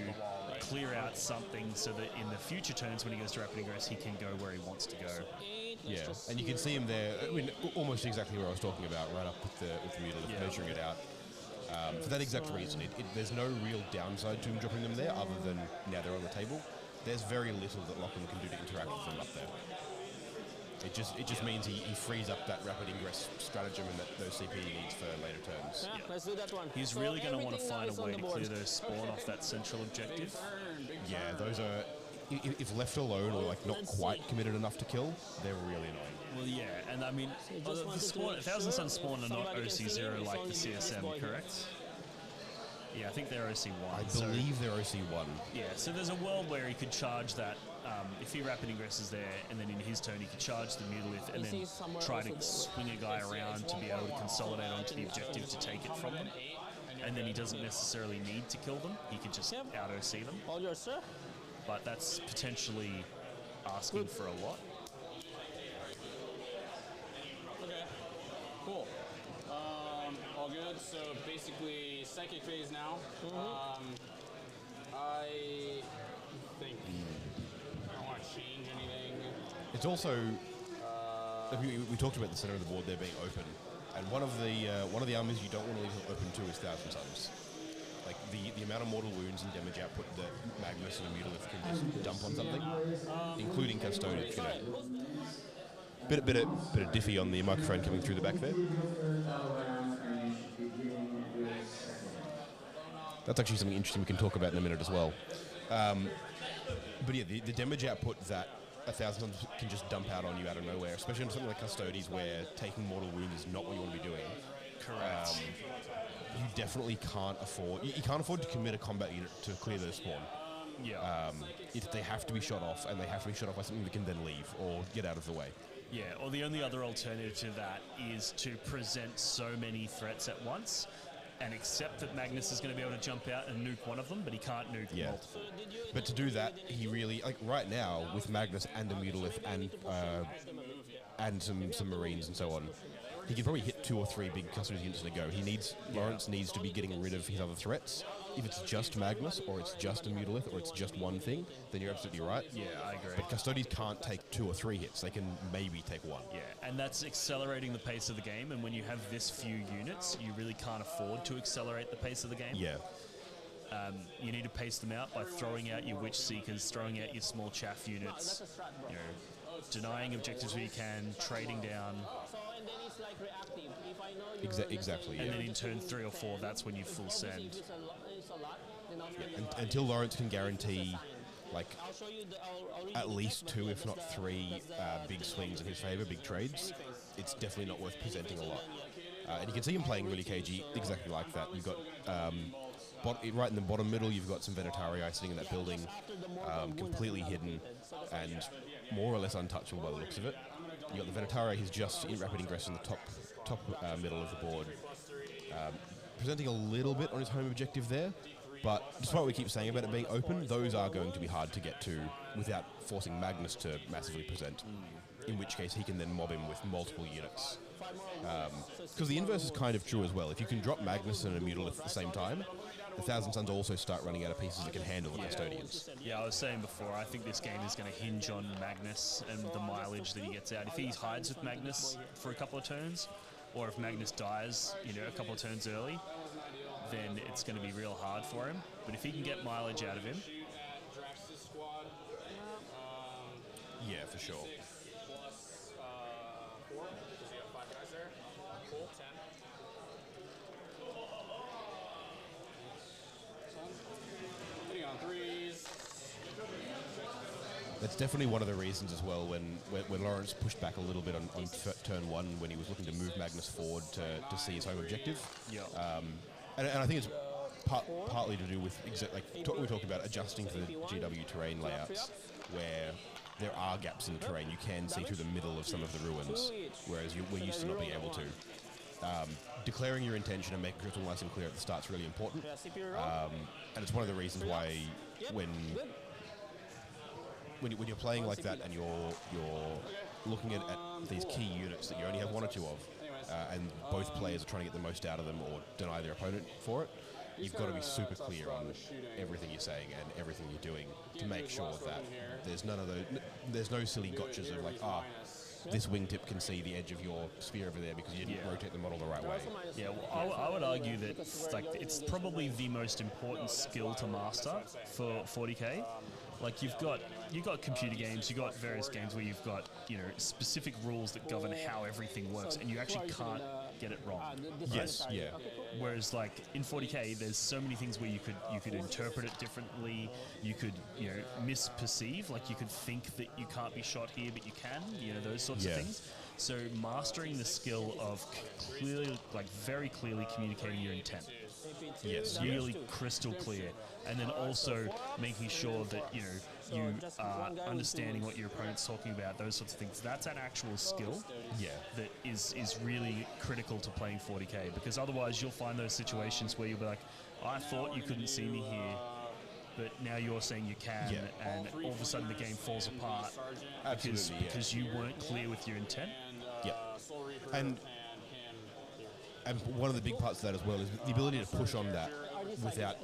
clear out something so that in the future turns when he goes to rapid ingress, he can go where he wants to go.
Yeah, and you can see him there, I mean, almost exactly where I was talking about, right up with the Mutilith, measuring it out. For that exact reason, there's no real downside to him dropping them there, other than now they're on the table. There's very little that Lachlan can do to interact with them up there. It just means he frees up that rapid ingress stratagem and those CP he needs for later turns.
Yeah, let's do that one.
He's
So
really going to want to
everything now
find
is
a
on
way
the
to
board.
clear those spawn off that central objective.
Yeah, those are, if left alone or like not quite committed enough to kill, they're really annoying.
Well, yeah, and I mean,
just
the
wanted to
spawn,
make
Thousand
sure
Sun spawn
if
are not
somebody can see him,
OC0
it's
like
only
the
this
CSM,
boy here.
correct? Yeah, I think they're OC1.
I believe they're OC1.
Yeah, so there's a world where he could charge that, if he rapid ingresses there, and then in his turn he could charge the Mutilith and
Is
then
he somewhere
try
also
to
there?
swing a guy around to be able to consolidate onto the objective to take it from them. And then he doesn't necessarily need to kill them, he could just
Yep.
out-OC them.
All yours, sir.
But that's potentially asking for a lot.
Okay, cool. All good. So basically, psychic phase now. I think I don't want to change anything.
It's also, we talked about the center of the board there being open, and one of the armies you don't want to leave open too is Thousand Suns. Like the amount of mortal wounds and damage output that Magnus and a Mutilith can just dump on something, including Custodian. Bit of diffy on the microphone coming through the back there. That's actually something interesting we can talk about in a minute as well. But yeah, the damage output that a Thousand Suns can just dump out on you out of nowhere, especially on something like Custodies where taking mortal wounds is not what you want to be doing.
Correct.
You definitely can't afford. You can't afford to commit a combat unit to clear their spawn.
Yeah.
They have to be shot off, and they have to be shot off by something that can then leave or get out of the way.
Yeah, or the only other alternative to that is to present so many threats at once and accept that Magnus is going to be able to jump out and nuke one of them, but he can't nuke multiple.
But to do that, he really, like right now, with Magnus and a Mutilith and some Marines and so on, he can probably hit 2 or 3 big custody units in a go. Lawrence needs to be getting rid of his other threats. If it's just Magnus, or it's just a Mutilith, or it's just one thing, then you're absolutely right.
Yeah, I agree.
But Custodies can't take 2 or 3 hits. They can maybe take 1.
Yeah, and that's accelerating the pace of the game, and when you have this few units, you really can't afford to accelerate the pace of the game.
Yeah.
You need to pace them out by throwing out your Witch Seekers, throwing out your small chaff units, denying objectives where you can, trading down.
So, and then it's like reactive. If I know
Exactly,
And
yeah.
then in turn 3 or 4, that's when you full send.
it's a lot, then I'll spend the
Until Lawrence can guarantee, like,
I'll show you I'll read
at
the
least
text,
2,
but
if not
that's
3 big swings in his favour, big trades, it's definitely not worth presenting a lot. And you can see him playing really cagey, exactly like that. You've got, right in the bottom middle, you've got some Venatarii sitting in that building, completely hidden and more or less untouchable by the looks of it. You've got the Venatarii, he's just in rapid ingress in the top middle of the board, presenting a little bit on his home objective there. But despite what we keep saying about it being open, those are going to be hard to get to without forcing Magnus to massively present, in which case he can then mob him with multiple units. Because the inverse is kind of true as well. If you can drop Magnus and a Mutilith at the same time, the Thousand Suns also start running out of pieces that can handle the Custodians.
Yeah, I was saying before, I think this game is going to hinge on Magnus and the mileage that he gets out. If he hides with Magnus for a couple of turns, or if Magnus dies, a couple of turns early, then it's going to be real hard for him. But if he can get mileage out of him,
Yeah, for sure.
Plus 4, because you have 5 guys there. Cool, 10. Hitting on 3s.
That's definitely one of the reasons as well when Lawrence pushed back a little bit on turn 1 when he was looking to move Magnus forward to see his home objective.
yeah,
And I think it's partly to do with we talked about adjusting to the GW terrain layouts, where there are gaps in the terrain. You can see through the middle of some of the ruins, whereas we're used to not being able to. Declaring your intention and making sure it's all nice and clear at the start is really important. And it's one of the reasons why when you're playing like that and you're looking at these key units that you only have one or two of, and both players are trying to get the most out of them or deny their opponent for it, you've got to be super clear on everything you're saying and everything you're doing to make sure that there's no silly gotchas of like, this wingtip can see the edge of your spear over there because you didn't rotate the model the right way.
Yeah, well, I would argue that it's probably the most important skill to master for 40k. Like you've got computer games, you've got various games where you've got specific rules that govern how everything works, and you actually can't get it wrong.
Yes, yeah.
Whereas like in 40k, there's so many things where you could interpret it differently. You could misperceive, like you could think that you can't be shot here, but you can. Those sorts of things. So mastering the skill of clearly, very clearly communicating your intent.
Yes,
really crystal clear, and then also making sure that you are understanding what your opponent's talking about, those sorts of things. That's an actual skill that is really critical to playing 40k, because otherwise you'll find those situations where you'll be like, I thought you couldn't see me here, but now you're saying you can, and all of a sudden the game falls apart because you weren't clear with your intent.
And one of the big parts of that as well is the ability to push on that without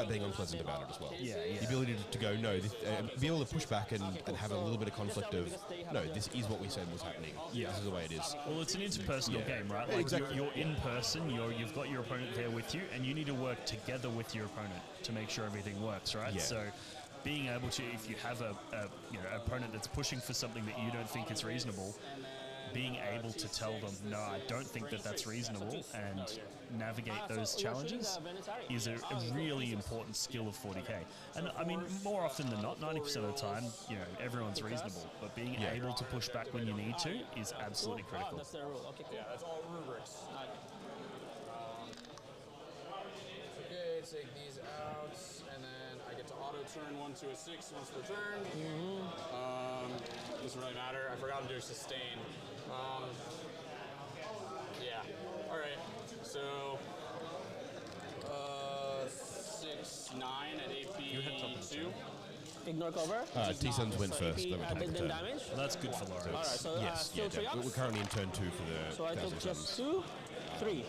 being unpleasant about it as well. The ability to go, no, be able to push back and have a little bit of conflict of, no, this is what we said was happening. This is the way it is.
Well, it's an interpersonal game, right? Like
exactly.
You're in person, you've got your opponent there with you, and you need to work together with your opponent to make sure everything works, right? So being able to, if you have a opponent that's pushing for something that you don't think is reasonable, being able to tell them, no, I don't think that that's reasonable, and navigate those challenges is a really important skill of 40k. And I mean, more often than not, 90% of the time, everyone's reasonable, but being able to push back when you need to is absolutely critical.
That's the rule. Okay, cool.
Yeah, that's all rubrics. Okay, take these out, and then I get to auto turn 1 to a 6 once per turn. Doesn't really matter. I forgot to do sustain. All right. So 6, 9 at AP 2.
Ignore cover.
T-Suns went first. Then we took
Take
the
them
turn.
damage.
Well, that's good for Lawrence.
Alright, so still 3
We're
ups.
currently in turn 2 for the
So I took
1,000
just
Suns.
2, 3.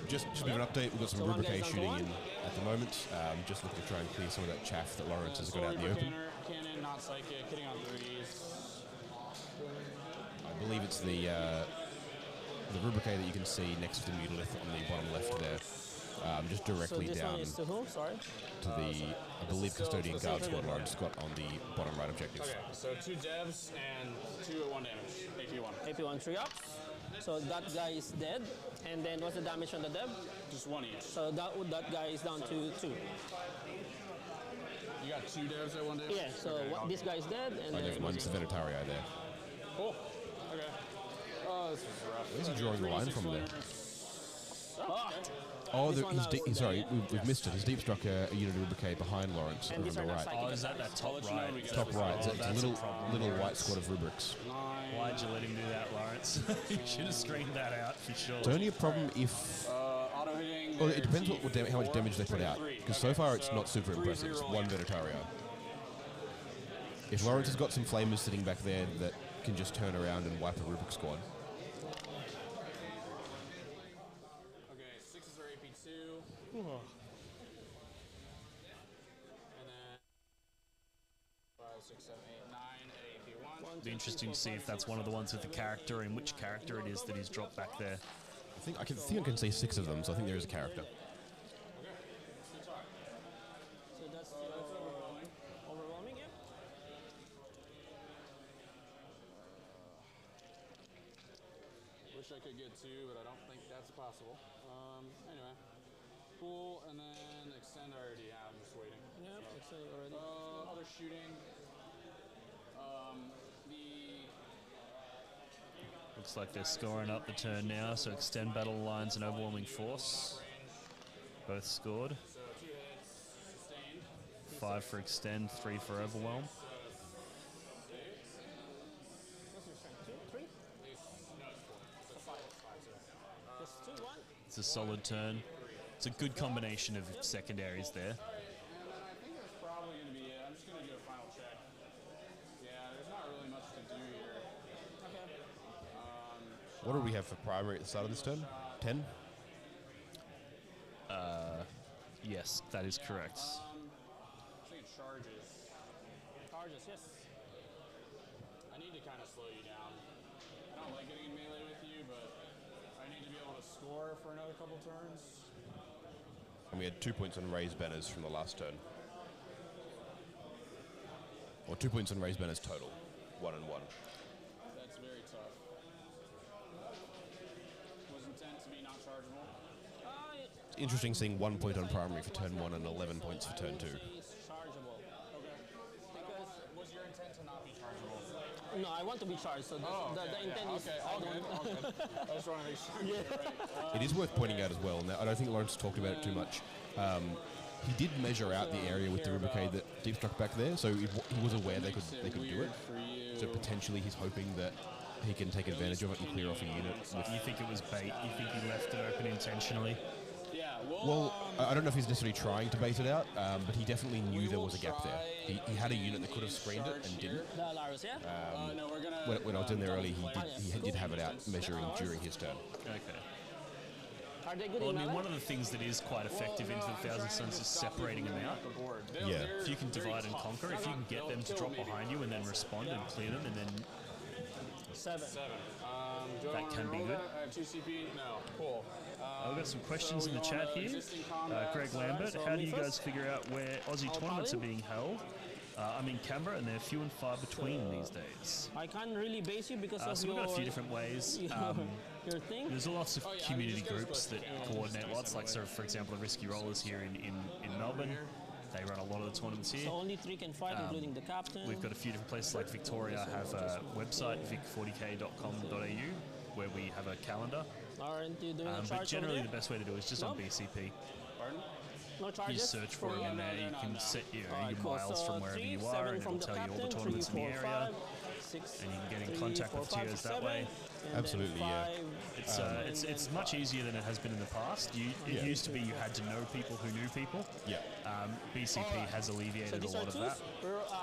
Just a bit of an update. We've got some
So one
rubrique
guy's down to
shooting
one.
in at the moment. Just looking to try and clear some of that chaff that Lawrence has got out in the open.
Cannon, not psychic, hitting on 3s.
I believe it's the rubrique that you can see next to the Mutalith on the bottom left there. Just directly
So this
down
one is to who? Sorry.
to the, I believe, Custodian Guard Squad Lawrence got on the bottom right objective.
Okay, so 2 devs and 2 at 1 damage. AP 1.
AP 1 3 ups. So that guy is dead. And then what's the damage on the dev?
Just 1 each.
So that guy is down to 2.
You got 2 devs at 1 damage?
Yeah, so this guy is dead. And
Oh,
then
never mind, it's the Venetarii there.
Cool. Okay. Oh, this is rough.
Where's he drawing the line from there?
Ah,
Oh,
This one
he's
now is
sorry, we've missed it. He's deep struck a unit of rubrique behind Lawrence
And
on
these
the
are not
right.
psychic
Oh, is that
attacks.
top right?
Top right. It's a
that's
little
a problem,
little white
Lawrence.
squad of rubrics.
Why'd you let him do that, Lawrence? You should have screened that out for sure.
It's only a problem if.
Auto hitting.
Well, it depends how much damage they put out. Because so far it's not super impressive. It's 1 Venetario. If Lawrence has got some flamers sitting back there that can just turn around and wipe a rubric squad.
Okay, 6s are AP 2. And then 5, 6, 7, 8, 9 at AP 1.
It'd be interesting to see if that's one of the ones with the character and which character it is that he's dropped back there.
I think I can see 6 of them, so I think there is a character.
So that's overwhelming. Overwhelming, yeah.
Wish I could get 2, but I don't think that's possible. Anyway. Cool, and then extend I already have, I'm just waiting.
Yeah,
So,
it's already.
other shooting.
Looks like they're scoring up the turn now, so extend battle lines and overwhelming force. Both scored. 5 for extend, 3 for overwhelm. It's a solid turn. It's a good combination of secondaries there.
I think that's probably going to be it. I'm just going to do a final check. Yeah, there's not really much to do here. Okay.
What do we have for primary at the start of this turn? 10?
Yes, that is correct.
I think it charges.
Charges, yes.
I need to kind of slow you down. I don't like getting in melee with you, but I need to be able to score for another couple turns.
And we had 2 points on raised banners from the last turn. Or 2 points on raised banners total. 1 and 1.
That's very tough. Was intent to be not chargeable.
Interesting seeing 1 point on primary for turn 1 and 11 points for turn 2.
It's chargeable.
Because was your intent to not be chargeable?
No, I want to be charged, so the intent is
all good. I just want to make sure. Yeah.
It is worth pointing out as well, now I don't think Lawrence talked about it too much. He did measure out the area with the Rubicade that Deep struck back there, so he was aware they could do it. So potentially he's hoping that he can take advantage of it and clear off a unit.
You think it was bait? You think he left it open intentionally?
Yeah.
Well, I don't know if he's necessarily trying to bait it out, but he definitely knew there was a gap there. He had a unit that could have screened it and didn't.
the Larus, yeah?
No, we're gonna.
When I was in there early, he did have it out measuring during his turn.
Okay.
Are they good
Well,
in
I mean,
melee?
one of the things that is quite effective into the Thousand Suns is separating them out.
Yeah.
If you can divide and conquer, if you can get them to drop behind you and then respond and clear them, and then
7.
that can be good.
I have 2 CP. No. Cool.
I've got some questions in the chat here. Greg Lambert, how do you guys figure out where Aussie tournaments are being held? I'm in Canberra, and they're few and far between these days.
I can't really base you because of
So we've got a few different ways.
your thing.
There's lots of community groups that coordinate lots, like so for example the Risky Rollers here in Melbourne. They run a lot of the tournaments here.
So only 3 can fight, including the captain.
We've got a few different places like Victoria have a website, vic40k.com.au, where we have a calendar.
Aren't you doing a charge
But generally
over
the best way to do it is just on BCP.
Pardon?
No
You
charges?
search for them in there, you can set your
Cool.
miles
So
from wherever
3,
you
7
are, and
from
it'll tell you all the
captain,
tournaments in
3,
the
4,
area,
5, 6,
and you can get in
3,
contact
4,
with
5,
TOs that
7,
way.
and
Absolutely,
then
yeah.
5,
It's much easier than it has been in the past. It used to be you had to know people who knew people.
Yeah.
BCP has alleviated a
these are
lot of
twos?
that.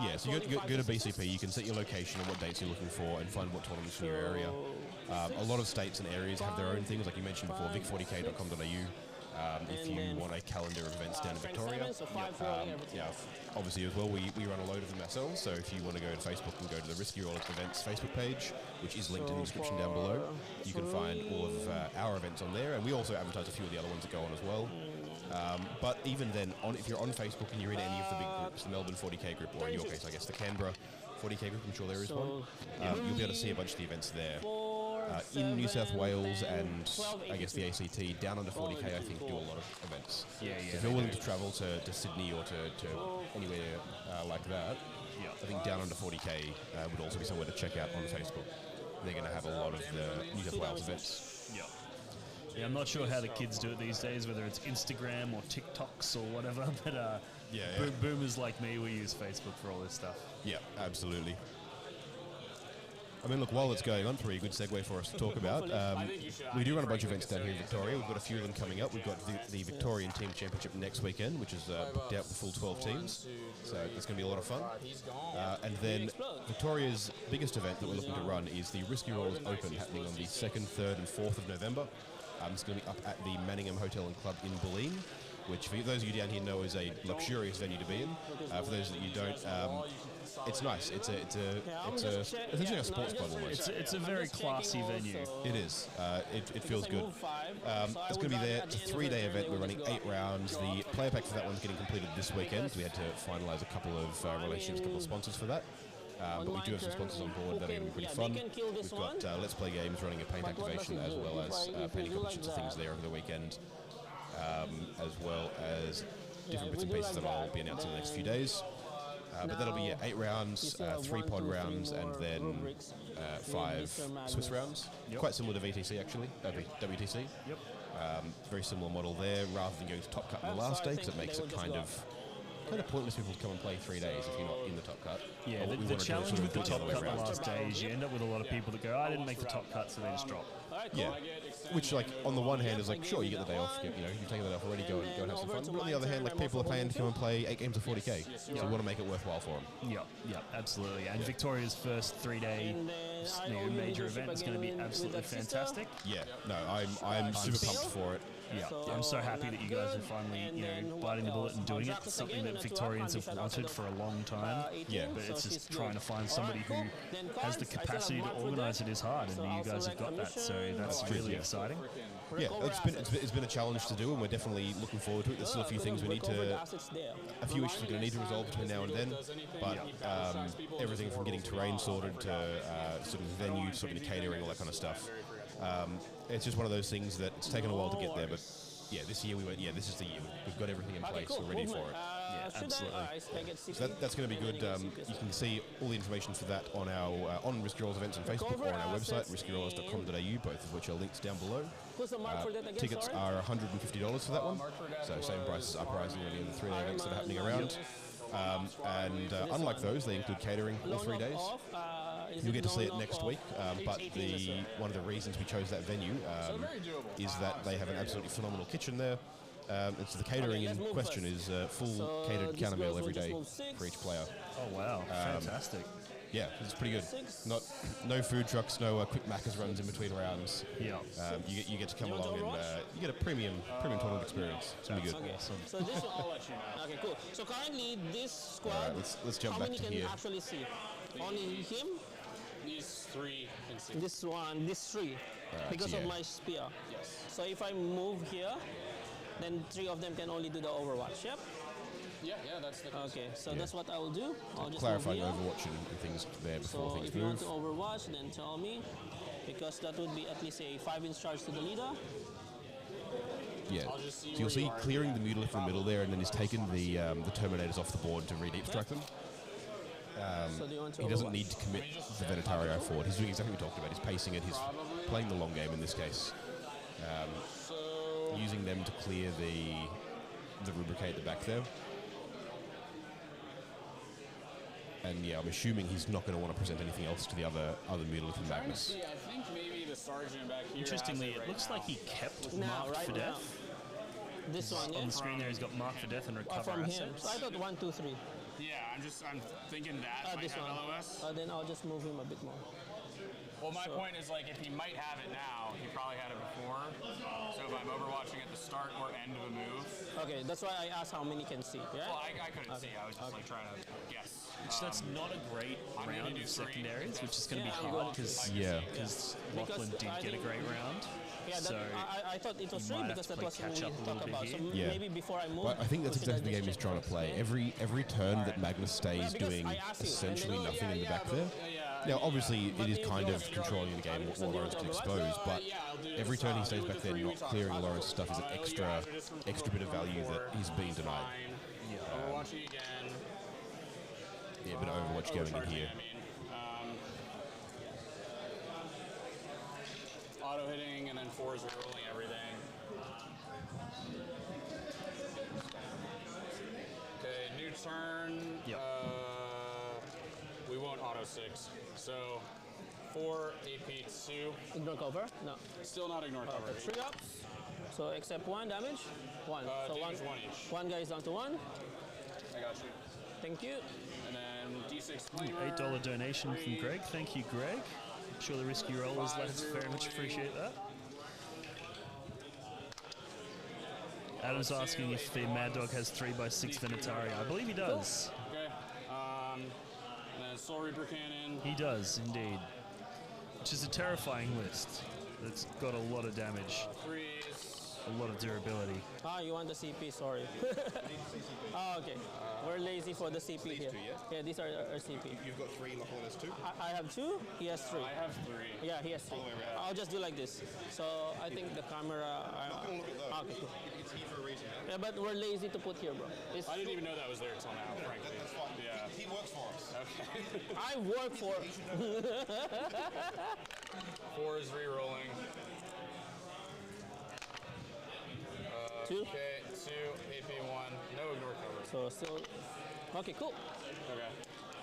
Yeah, so you go to BCP, you can set your location and what dates you're looking for and find what tournaments in your area. A lot of states and areas have their own things, like you mentioned before, vic40k.com.au. If you want a calendar of events down in Victoria. Obviously as well, we run a load of them ourselves, so if you want to go to Facebook and go to the Risky Rollers Events Facebook page, which is linked in the description down below, you can find all of our events on there, and we also advertise a few of the other ones that go on as well. But even then, if you're on Facebook and you're in any of the big groups, the Melbourne 40k group, or in your case, I guess the Canberra 40k group, I'm sure there is one, you'll be able to see a bunch of the events there. In New South Wales and I guess the ACT, down under 40k, I think, do a lot of events.
Yeah.
If you're willing to travel to Sydney or to anywhere like that, I think down under 40k would also be somewhere to check out on Facebook. They're going to have a lot of the New South Wales events.
Yeah, I'm not sure how the kids do it these days, whether it's Instagram or TikToks or whatever, but boomers like me, we use Facebook for all this stuff.
Yeah, absolutely. I mean, look, while it's going on, probably a good segue for us to talk about. We do run a bunch of events down here in Victoria. We've got a few of them coming up. We've got the Victorian Team Championship next weekend, which is booked out with the full 12 teams. So it's going to be a lot of fun. And then Victoria's biggest event that we're looking to run is the Risky Rollers Open, happening on the 2nd, 3rd and 4th of November. It's going to be up at the Manningham Hotel and Club in Bulleen, which for those of you down here know is a luxurious venue to be in. For those that you don't, it's nice. It's essentially a sports club almost.
It's a very classy venue.
It is. It feels good. It's going to be there. It's a 3-day event. We're running 8 rounds. The player pack for that one's getting completed this weekend. So we had to finalise a couple of relationships, a couple of sponsors for that. But we do have some sponsors on board that are going to be pretty fun. We've got Let's Play Games running a paint activation as well as painting competitions and things there over the weekend, as well as different bits and pieces that I'll be announcing in the next few days. But that'll be 8 rounds, 3 pod rounds, and then 5 Swiss rounds.
Yep.
Quite similar to VTC actually, WTC.
Yep.
Very similar model there, rather than going to top cut on the last day, because it makes it kind of pointless for people to come and play 3 days if you're not in the top cut.
Yeah,
What we
the
wanna do is
challenge
sort of
with the
do it
top
other way
cut the
around.
last day is you end up with a lot of people that go, I didn't make the top cut, so they just drop.
Yeah, which like on the one hand is like, sure, you get the day off, you've taken the day off already, go and have some fun. But on the other hand, like people are paying to come and play 8 games of 40k, so we want to make it worthwhile for them.
Yeah, absolutely. And Victoria's first 3-day major event is going to be absolutely fantastic.
Yeah, no, I'm super pumped for it.
Yeah, I'm so happy that you guys are finally, biting the bullet and doing it. It's something that Victorians have wanted for a long time.
Yeah.
But it's just trying to find somebody who has the capacity to organise it is hard, and you guys have got that. So that's really exciting.
Yeah, it's been a challenge to do, and we're definitely looking forward to it. There's still a few things a few issues we're going to need to resolve between now and then. But everything from getting terrain sorted to sort of venue, sort of catering, all that kind of stuff. It's just one of those things that it's taken a while to get there, but yeah, this year we went, this is the year. We've got everything in place. We're ready for it.
Yeah, absolutely.
So that's going to be good. You can see all the information for that on our on Risky Rolls events on Facebook or on our website, riskyrolls.com.au, both of which are linked down below. Tickets are $150 for that one, so same price as Uprising or any of the 3-day events that are happening around. And unlike those, they include catering all 3 days. You'll get to see it next week, but one of the reasons we chose that venue is that they have an absolutely phenomenal kitchen there. And so the catering in question is full catered counter meal every day for each player.
Oh wow, fantastic.
Yeah, it's pretty good. No food trucks, no quick Macca's runs in between rounds.
Yeah.
You get to come along and you get a premium tournament experience. It's gonna be good.
Awesome.
So this one, I'll let you know. Okay, cool. So currently this squad,
All right, let's jump
how
back
many
to
can
here.
actually see? Only him?
These 3 can see.
This one, this 3, because
yeah.
of my spear.
Yes.
So if I move here, then 3 of them can only do the Overwatch. Yep.
Yeah, that's the case.
Okay, so that's what I will do. I'll just
Clarifying
move here.
Overwatch and things there before
So
things
if you want
move.
to Overwatch, then tell me, because that would be at least a 5-inch charge to the leader.
Yeah.
I'll just see
So you'll
where you
see
are
clearing the Mutalisk in the middle there, and then he's taken the Terminators off the board to re-deep strike them.
So do you want to
He doesn't
Overwatch?
need to commit the Venetario forward. He's doing exactly what we talked about. He's pacing it. He's playing the long game in this case. Using them to clear the rubricate at the back there. And yeah, I'm assuming he's not going to want to present anything else to the other Mutalisk and Magnus.
See, I think maybe the sergeant back here.
Interestingly,
has
it
right
looks
now.
like he kept
Now,
Marked
right
for
now.
Death.
This one, yeah?
On the screen there, he's got Marked for Death and Recover
From him.
Assets.
So I thought 1, 2, 3.
Yeah, I'm thinking that might
This
have
one.
LOS.
Then I'll just move him a bit more.
Well, my point is, like, if he might have it now, he probably had it before. So if I'm overwatching at the start or end of a move,
Okay, that's why I asked how many can see. Yeah.
well, I couldn't see. I was just like trying to guess.
Which that's not a great
I'm gonna
round
do
of
3.
secondaries, which is going to be
Yeah, I'm
hard
good.
because
Yeah.
Lachlan did
I
get a
think-
great round.
Yeah,
So
I thought it was
you
3
might have
because
to
that
play
was when we
catch up a little
talked
bit
about. So
here.
Yeah.
maybe before I move.
But I think that's
we should
exactly the
just
game he's
check
trying to
first,
play.
yeah?
Every turn that Magnus stays
because
doing
I asked you, and
essentially
then-
nothing in the back there.
Yeah,
Now, obviously, it is
if
kind
you're
of controlling the game what
So do you
Lawrence
want
can
to
expose,
overwatch?
but
I'll do
every
this,
turn he
do
stays
the
back there
3 we
not
talked
clearing
about.
Lawrence's stuff is an extra bit of value that he's being denied.
Overwatching again.
Yeah, a bit of Overwatch going in
Overcharging,
here.
I mean, auto hitting and then 4s rolling everything. Okay, new turn.
Yep.
We won't auto 6. So 4 AP 2.
Ignore cover? No.
Still not ignore cover.
3 ups. So except 1 damage? 1. So
Damage 1 each.
one guy is down to 1.
I got you.
Thank you.
And then D6 flamer.
$8 donation from Greg. Thank you, Greg. I'm sure the Risky Rollers lads very much appreciate that. Adam's asking if the Mad Dog has 3x6 Venetario. I believe he does.
Okay. And then Soul Reaper Cannon.
He does, indeed. Which is a terrifying list. That's got a lot of damage.
3s.
a lot of durability.
Ah, you want the CP? Sorry. Oh, okay. We're lazy for the CP
these
here.
two, yeah?
Yeah, these are our CP.
You've got 3, Lachlan has 2.
I have 2. He has 3.
I have 3.
Yeah, he has 3.
All the way around.
I'll just do like this. So I think the camera.
Not going to look at those.
Okay, cool.
It's here for a reason.
Yeah, but we're lazy to put here, bro. It's,
I didn't even know that was there until now, frankly.
That's fine.
Yeah.
He works for us.
Okay.
I work for.
4 is re-rolling.
2.
Okay, 2, AP 1, no ignore cover.
So still. Okay, cool.
Okay.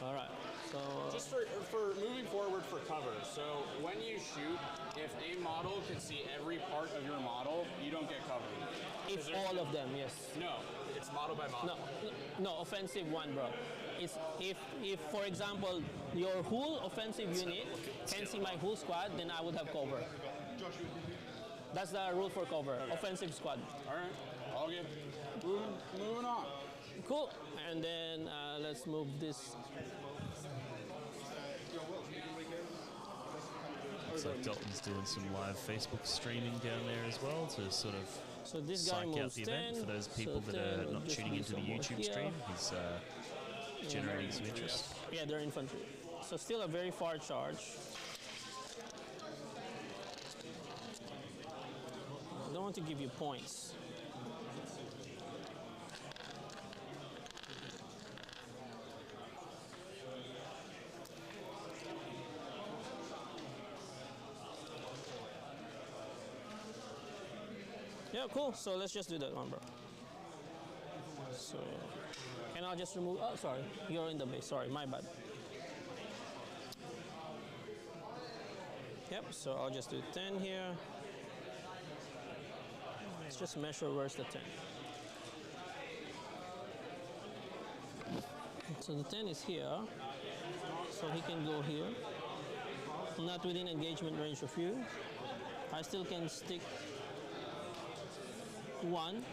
All right. So
Just for moving forward for cover, so when you shoot, if a model can see every part of your model, you don't get covered.
if all of them, yes.
No, it's model by model.
No, offensive one, bro. It's if for example your whole offensive unit can see my whole squad, then I would have cover. That's the rule for cover. Offensive squad.
All right, I'll get moving on.
Cool. And then let's move this.
Looks like Dalton's doing some live Facebook streaming down there as well to sort of
So this guy
psych out
moves
the event
10.
for those people
so
that
10
are
would
not
just
tuning
be
into the
somewhere
YouTube
here.
stream. He's generating some interest.
Yeah, they're infantry. So still a very far charge. I don't want to give you points. Yeah, cool. So let's just do that one, bro. So, and I'll just remove. Oh, sorry, you're in the base. Sorry, my bad. Yep. So I'll just do 10 here. Let's just measure where's the 10. So the 10 is here. So he can go here. Not within engagement range of you. I still can stick 1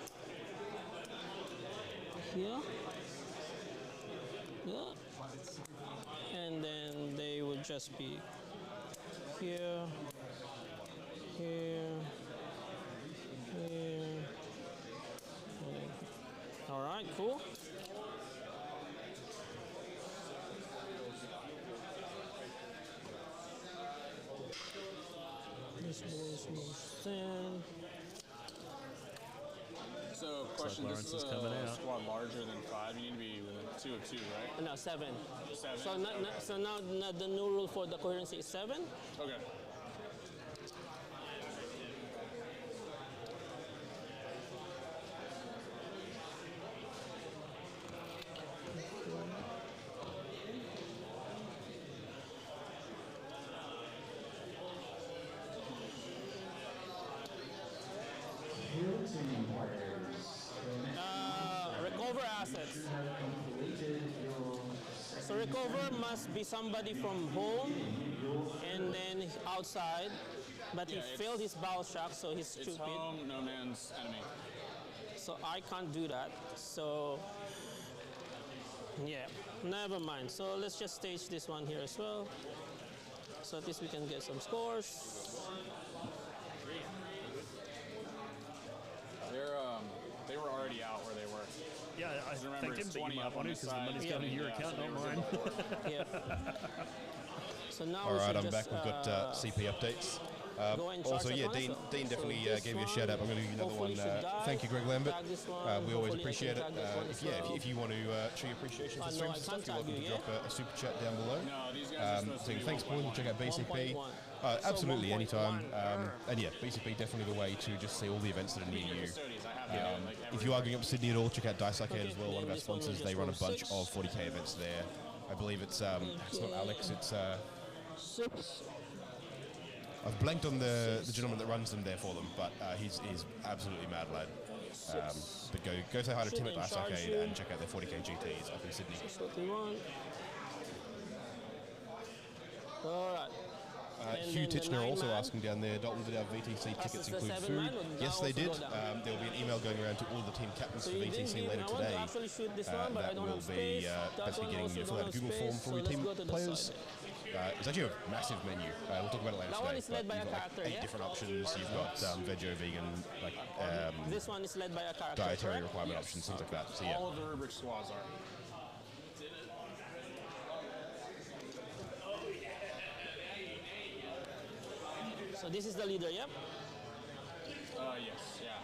here. Yeah. And then they would just be here, here, here. All right, cool. This boy's most thin.
So, question:
Lawrence
this
is
is a
coming out.
squad larger than 5. You need to be within 2 of 2, right?
No, 7.
7.
So now the new rule for the coherency is 7.
Okay.
Recover assets. So recover must be somebody from home and then outside, but
Yeah,
he failed his bow shock, so he's
It's
stupid.
home, no man's enemy.
So I can't do that. So yeah, never mind. So let's just stage this one here as well. So at least we can get some scores.
They were already out where they were.
Yeah, I
Remember,
thanked him
it's
that
20
you might
up
want
on
to
the
because the
side.
money's
Yeah.
going to your
Yeah,
account,
so
not
they were
mine.
Yeah. So now
All
we
right,
should
I'm
just,
back. We've got CP updates.
go and charge
Also,
that
yeah,
one as
Dean
well.
definitely
So this
gave you a
one,
shout out. I'm going to give you another
hopefully
one.
should die.
Thank you, Greg Lambert.
Tag this one.
We always
Hopefully I can
appreciate it.
tag this one as well.
If you want to show your appreciation for
No,
streams
I
and stuff,
can't
you're
tag
welcome
you
to
yet.
drop a super chat down below.
No, these guys are supposed to
Saying
be
thanks, Paul.
1.1.
Check out BCP.
1.1.
Absolutely,
So
anytime.
1.1.
And yeah, BCP definitely the way to just see all the events that are near you.
Custodians, I have them, like,
If you are going up to Sydney at all, check out Dice Arcade
Okay,
as well. One of
then
our
this one will
sponsors.
just
They run a
roll
bunch
6.
of 40k events there. I believe it's not Alex. It's
6.
I've blanked on the gentleman that runs them there for them, but he's absolutely mad lad. But go say hi to Tim at Dice Arcade and check out their 40k GTs up in Sydney.
That's what we want. All right. And
Hugh
then the
Titchener
9
also
man.
asking down there, Dalton, did our VTC tickets
the
include
7
food?
man, or did
Yes,
that
they
also
did.
go down?
There will be an email going around to all the team captains
So
for
you didn't
VTC
give,
later
I want
today.
to actually shoot this one, but I
That
don't
will
have
be
space. That
basically
one
getting
also
you fill
don't
out a
have
Google form
space,
for
so
your
let's
team
go to the
players.
side.
it's actually a massive menu. We'll talk about it later
That
today.
one is led by a
you've got,
character,
like, 8
yeah?
different options. You've got veggie, vegan, like
This one is led by a character.
dietary
correct?
requirement options, things like that. So yeah.
All of the rubric squads are.
So this is the leader, yep?
Yes, yeah.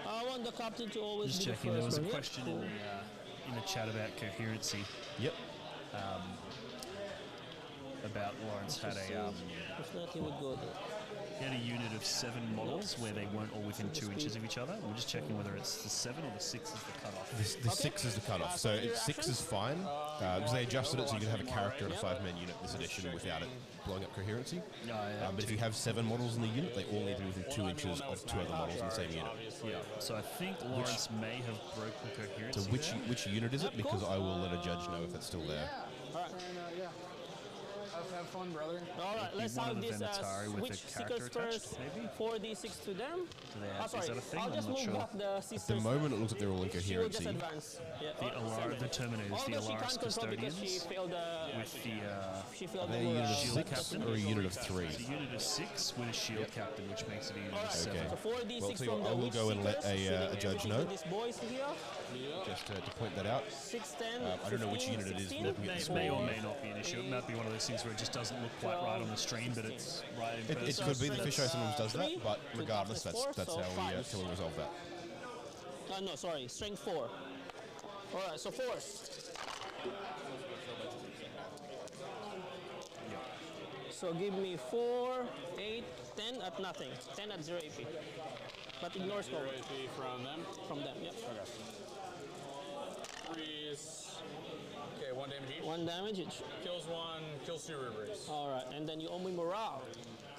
I want the captain to always
Just
be
checking.
the
There
first
was a
one.
question in the chat about coherency.
Yep.
About Lawrence had
If not, he would go there.
he had a unit of 7 models where they weren't all within 2 inches of each other. We're just checking whether it's the 7 or the 6 is the cutoff.
The 6 is the cutoff. So
your
6
actions?
is fine because they adjusted it so you can have a character in a 5-man unit this edition without it blowing up coherency. But if you have 7 models in the unit, they all need to be within 2 inches of 2 other models in the same unit.
Yeah. So I think Lawrence may have broken coherency.
So which unit is it? Because I will let a judge know if it's still there.
All right.
Yeah. Have fun, brother.
All right, let's
one
have
of the
this
Venatari with
switch
a character
stickers
attached,
first.
maybe?
4d6 to them.
they have- is
sorry,
that a thing?
I'll
I'm
just
not
move
sure.
back the sisters.
At the moment, it looks like they're all in
She will just
coherency.
advance. Yeah.
The Alara, the Terminators, the
Although she
Alaris
can't control because she
Custodians
failed the.
with the
She failed
Are they a
the
unit of
shield
6
captain?
or a unit of 3?
it's a unit of 6 with a shield captain, which makes it a unit of 7.
Okay.
So 4d6
Well, tell you
from
what,
the
I will
witch
go and let
seekers,
a
shooting
judge
everything
know.
to these boys here.
Just to point that out.
6, 10,
I don't know which
15,
unit it is
16,
looking at the
May or
screen.
may not be an issue. It might be one of those things where it just doesn't look quite right on the stream, but it's right in
It
person.
could be the fisheye sometimes does that,
3
but
to
regardless,
toughness 4,
that's
so
how
fives.
we resolve that.
No, sorry, strength 4. All right, so 4s. So give me 4, 8, 10 at nothing. 10 at 0 AP. But ignore score
AP from them.
from them, yep.
Freeze. Okay, 1 damage each.
1 damage each.
Kills 1, kills 2 rubrics.
All right, and then you owe me morale.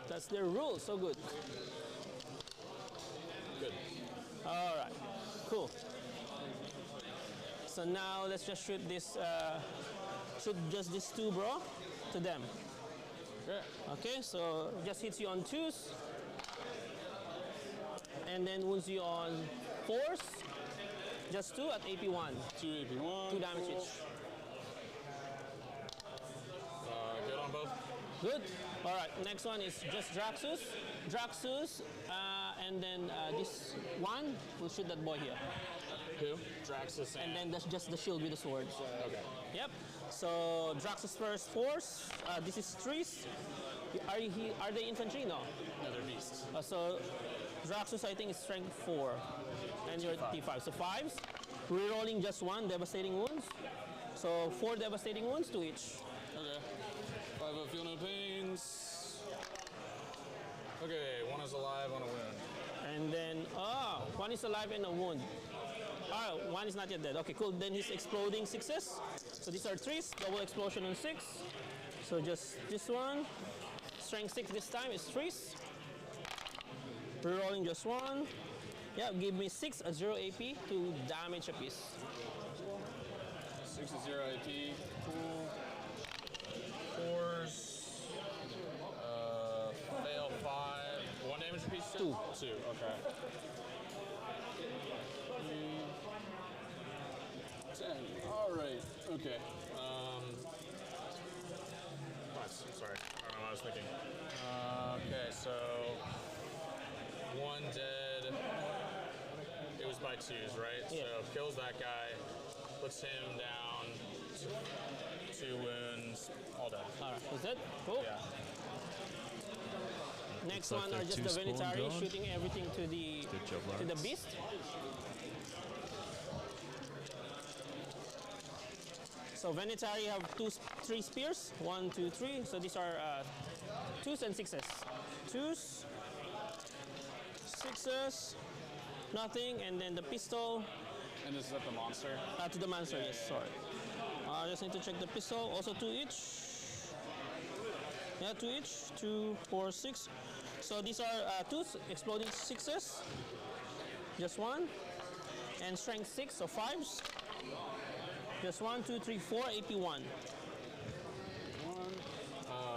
That's their rule, so good.
Good.
All right, cool. So now let's just shoot this, shoot just these 2, bro, to them. Okay, so just hits you on 2s, and then wounds you on 4s, just 2 at AP1,
2 AP1.
2 damage each.
Good on both.
Good. All right, next one is just Draxus. Draxus, and then this one will shoot that boy here.
Who? Draxus
And then that's just the shield with the sword.
Okay.
Yep. So Draxus first force. This is 3s. Are they infantry? No.
No, they're beasts.
So Draxus, I think, is strength 4, and you're at T5. So 5s. Rerolling just 1 devastating wounds. So 4 devastating wounds to each.
Okay. 5 up, feel no pains. Okay, 1 is alive, 1 a wound.
And then, 1 is alive and a wound. 1 is not yet dead. Okay, cool. Then he's exploding 6s. So these are 3s, double explosion on 6. So just this one. Strength 6 this time is 3s. Rerolling just 1. Yeah, give me 6 at 0 AP to damage a piece.
6 is 0 AP. Cool. 4s. Fail 5. 1 damage piece?
2.
2, okay. 10. Alright, okay. Sorry, I don't know what I was thinking. Okay, so 1 dead. It was by 2s, right?
Yeah.
So kills that guy, puts him down, 2 wounds, all dead.
All right, is that cool?
Yeah.
Next
like
one
they're
are just
2
the
spawn
Venatari
gone.
shooting everything to the
Good job,
to the
Lawrence.
beast. So Venatari have 3 spears. 1, 2, 3. So these are 2s and 6s. 2s, 6s, nothing, and then the pistol
And this is at the monster.
to the monster. Yes, sorry. I just need to check the pistol. Also 2 each. Yeah, 2 each. 2, 4, 6. So these are 2s, exploding 6s. Just 1. And strength 6, so 5s. Just 1, 2, 3, 4, AP1.
1.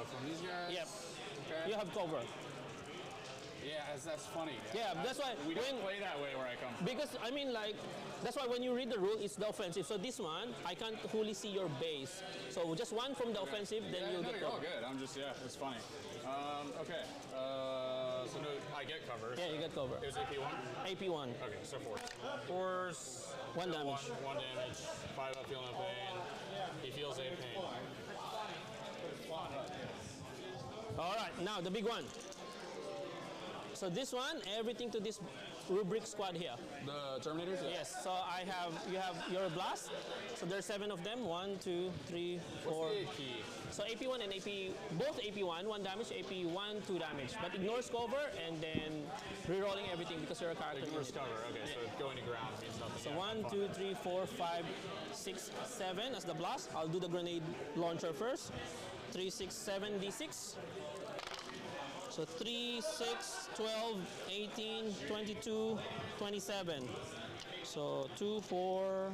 From these guys?
Yep.
Okay.
You have cover.
Yeah, That's funny.
Yeah, that's why
we don't play that way where I come from.
because I mean like that's why when you read the rule, it's the offensive. So this one, I can't fully see your base. So just one from the offensive, then you'll get
you're all
cover.
good. I'm just it's funny. Okay. So no, I get cover.
Yeah, you get cover.
It was AP1.
AP1.
Okay, so force.
One damage.
One damage. 5 up, feel no pain. He feels 8 pain.
All right, now the big one. So this one, everything to this rubric squad here.
The Terminators? Yeah.
Yes. So you have your blast. So there's 7 of them. 1, 2, 3, 4.
What's the AP?
So AP1 and both AP1, 1 damage. AP1, 2 damage. But ignores cover and then rerolling everything because you're a character.
Ignores cover. Okay, so going to ground means nothing.
So 1, 2, 3, 4, 5, 6, 7 as the blast. I'll do the grenade launcher first. 3, 6, 7, D6. So 3, 6, 12, 18, 22, 27. So 2, 4,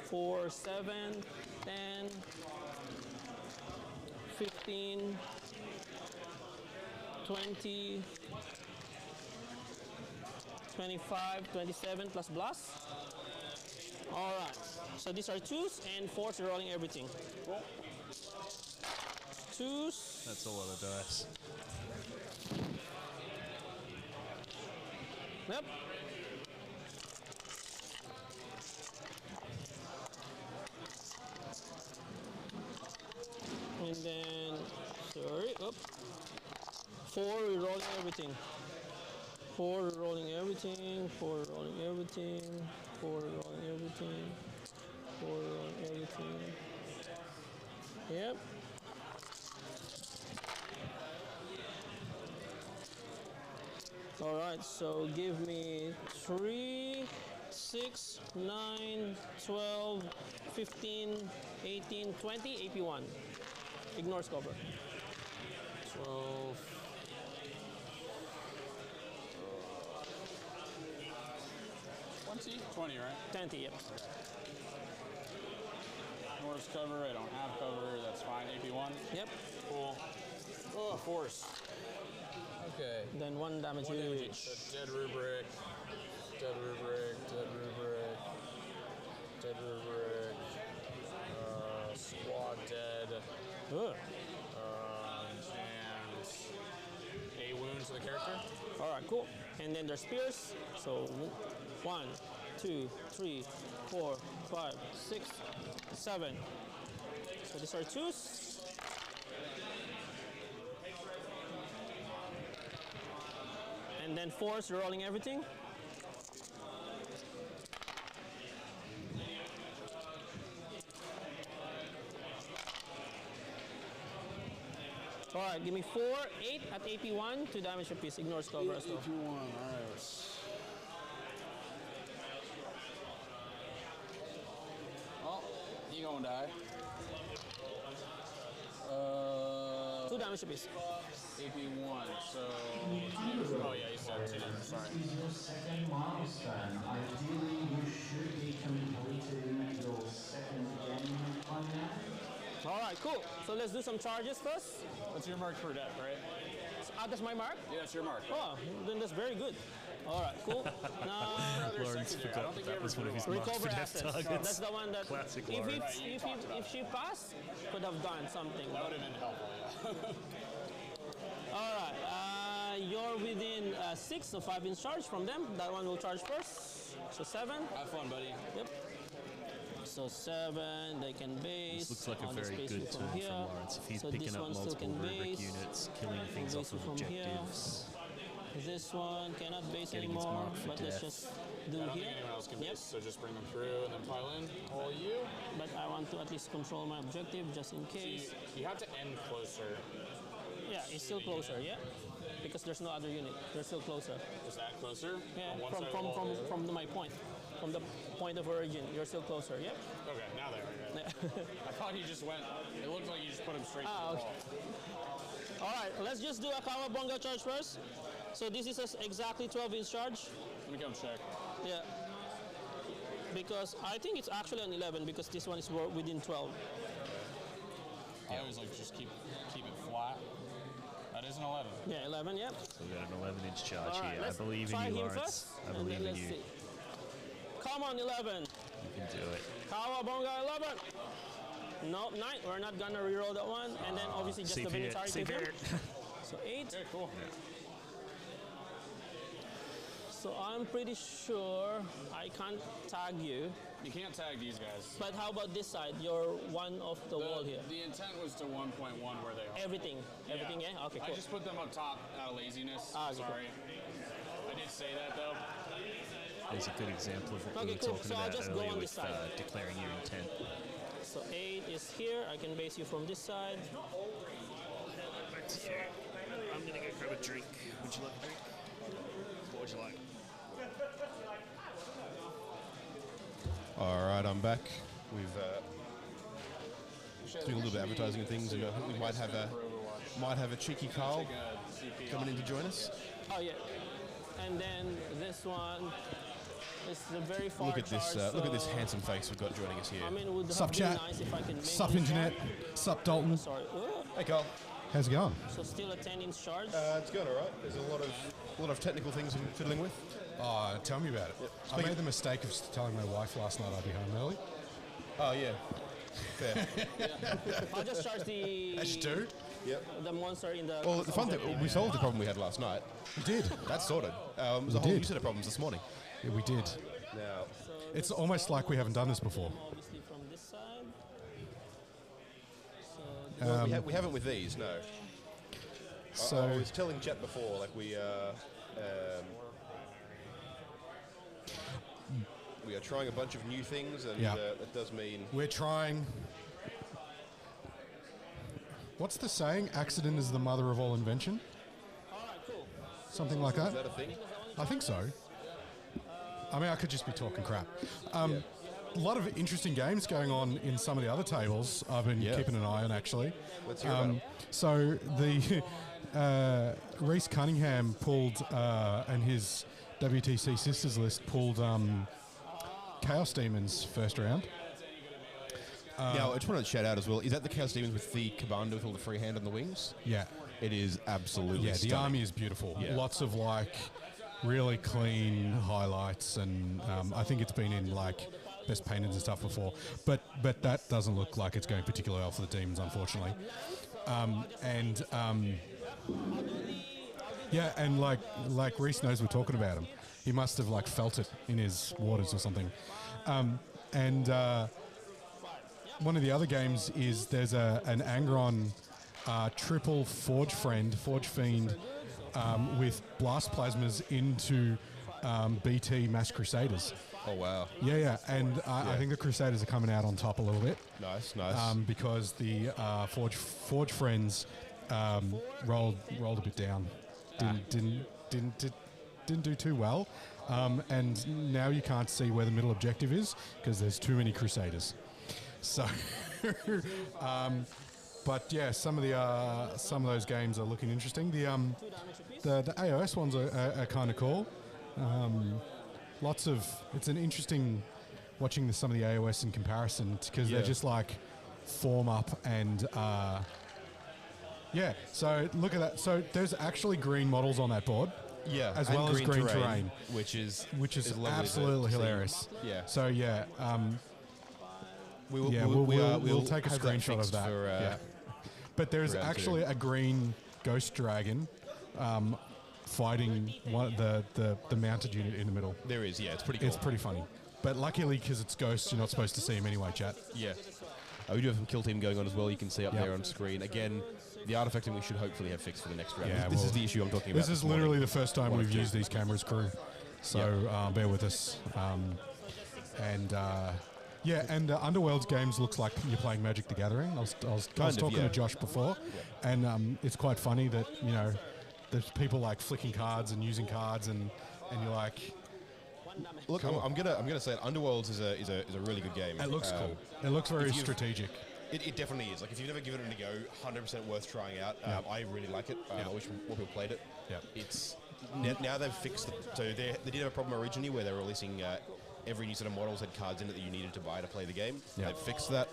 4, 7, 10, 15, 20, 25, 27 plus blast. All right. So these are 2s and 4s rolling everything.
Cool.
2s.
That's a lot of dice.
Yep. And then, sorry, up. 4 rolling everything. 4 rolling everything. 4 rolling everything. 4 rolling everything. 4 rolling everything. Yep. All right, so give me 3, 6, 9, 12, 15, 18, 20, AP1. Ignores cover.
12. 20, right?
20, yep.
Ignores cover. I don't have cover. That's fine. AP1.
Yep.
Cool. Oh, force. Okay.
Then 1 damage
1 damage
each.
each. So dead rubric. Dead rubric. Dead rubric. Dead rubric. Squad dead.
Ugh.
And a wound to the character.
All right, cool. And then there's spears. So 1, 2, 3, 4, 5, 6, 7. So these are 2s. And then 4s rolling everything. All right, give me 4, 8 at AP1, 2 damage apiece. Ignores cover as well.
AP1, alright. Oh, he gonna die.
2 damage apiece.
AP1, so... Oh yeah, you said 2 damage, sorry.
This is your second milestone. Ideally, you should be completing your second game by now.
All right, cool. So let's do some charges first.
That's your mark for death, right?
That's my mark?
Yeah, that's your mark.
Oh, then that's very good. All right, cool. Now,
Lawrence forgot that was one of his marks for
recover
death
assets.
targets.
That's the one that
Classic
if,
Lawrence.
if she passed, could have done something.
That would have been helpful, yeah.
All right, you're within 6, so 5 in charge from them. That one will charge first. So 7.
Have fun, buddy.
Yep. So 7, they can base.
This looks like a
on the
very
space
good
from
turn
here.
from Lawrence. If he's
So
picking
this
up
one still
multiple
can
rubric
base.
units, killing things off of
From here.
objectives.
This one cannot base
Getting its
anymore,
mark for
but let's
death.
just do
I don't
here.
think anyone else can
Yep.
base, so just bring them through and then pile in. All you.
But I want to at least control my objective just in
So
case.
you have to end closer.
Yeah, it's still closer, yeah? Because there's no other unit. They're still closer.
Is that closer?
Yeah,
On one
from
side of the wall or the other?
from my point. From the point of origin, you're still closer, yeah?
Okay, now there we go. I thought he just went. It looked like you just put him straight to the
okay.
wall.
All right, let's just do a Kawabonga charge first. So this is exactly 12 inch charge.
Let me come check.
Yeah. Because I think it's actually an 11 because this one is within 12.
I always like just keep it flat. That That is an 11.
Yeah, 11, yeah.
So we got an 11-inch charge
All right,
here. I
let's
believe in
try
you,
him
Lawrence.
first,
I
and
believe
then
in
let's
you.
see. Come on, 11.
You can do it.
Kawabonga 11. No, 9. We're not gonna reroll that one. And then obviously just the military token. So 8.
Okay, cool.
So I'm pretty sure I can't tag you.
You can't tag these guys.
But how about this side? You're one of the wall here.
The intent was to 1.1 where they are.
Everything, yeah? Okay, cool.
I just put them up top out of laziness.
Ah, okay,
Sorry. I did say that though.
There's a good example of what we
Okay,
were
cool.
talking
So I'll
about
just go
earlier
on this
with
side.
declaring your intent.
So 8 is here. I can base you from this side.
Back to you. I'm going to go grab a drink. Would you like a drink? What would you like?
All right, I'm back. We've doing a little bit of advertising and things, and I think we might have a cheeky Carl coming in to join us.
Oh yeah. And then this one is the very far
Look at this!
charge,
Look at this
so,
handsome face we've got joining us here.
I mean, it would
Sup,
have been
chat?
nice if I can make
Sup,
this
internet?
charge.
Sup, Dalton?
Sorry.
Hey, Carl.
How's it going?
So still a 10-inch charge.
It's going all right. There's a lot of technical things I'm fiddling with.
Oh, tell me about it. I made the mistake of telling my wife last night I'd be home early.
Oh yeah, fair.
I'll just charge the
As you do.
Yep.
the monster in the.
Well, the fun thing, we solved the problem we had last night.
We did.
That's sorted. There's a whole
did.
new set of problems this morning.
Yeah, we did.
Now,
It's almost like we haven't done this before.
Obviously from this side. So
well, we haven't with these, no.
So
I was telling Chet before, like we are trying a bunch of new things, and
Yeah.
that does mean
we're trying. What's the saying? Accident is the mother of all invention?
all right, cool.
Something like that?
is that a thing?
I think so. I mean, I could just be talking crap. A lot of interesting games going on in some of the other tables I've been
Yeah.
keeping an eye on, actually.
Let's hear about it.
So the Reese Cunningham pulled, and his WTC Sisters list pulled Chaos Demons first round.
Now, I just want to shout out as well. Is that the Chaos Demons with the Commander with all the free hand on the wings?
Yeah.
It is absolutely
Yeah, the
stunning.
army is beautiful.
Yeah.
Lots of like really clean highlights, and I think it's been in like best paintings and stuff before. But that doesn't look like it's going particularly well for the demons, unfortunately. Yeah, and like Reese knows we're talking about him. He must have like felt it in his waters or something. One of the other games is there's an Angron triple Forge Fiend with blast plasmas into BT Mass Crusaders.
Oh wow!
Yeah, and I think the Crusaders are coming out on top a little bit.
Nice.
Because the Forge Friends rolled a bit down, didn't do too well, and now you can't see where the middle objective is because there's too many Crusaders. So, but yeah, some of those games are looking interesting. The AOS ones are kind of cool. It's an interesting watching some of the AOS in comparison because they're just like form up and so look at that. So there's actually green models on that board.
Yeah,
as
and
well as green terrain,
which is
lovely absolutely
to see.
hilarious.
Yeah.
So
we'll
we'll take a
have that
screenshot of
fixed
that.
for,
But there's
round
actually a green ghost dragon fighting the mounted unit in the middle.
There is, yeah, it's pretty cool.
It's pretty funny. But luckily, because it's ghosts, you're not supposed to see him anyway, chat.
Yeah. We do have some kill team going on as well. You can see up
Yep.
there on screen. Again, the artifacting we should hopefully have fixed for the next round.
Yeah,
this
well,
is the issue I'm talking about.
This is literally the first time we've used these cameras, crew. So bear with us. And Underworld's games looks like you're playing Magic the Gathering. I was talking to Josh before, and it's quite funny that there's people like flicking cards and using cards, and you're like,
look, I'm gonna say it, Underworlds is a really good game.
it looks cool. It looks very strategic.
It definitely is. Like if you've never given it a go, 100% worth trying out. I really like it. I wish more people played it.
Yeah.
It's now they've fixed. So they did have a problem originally where they were releasing every new set of models had cards in it that you needed to buy to play the game.
Yeah.
They've fixed that.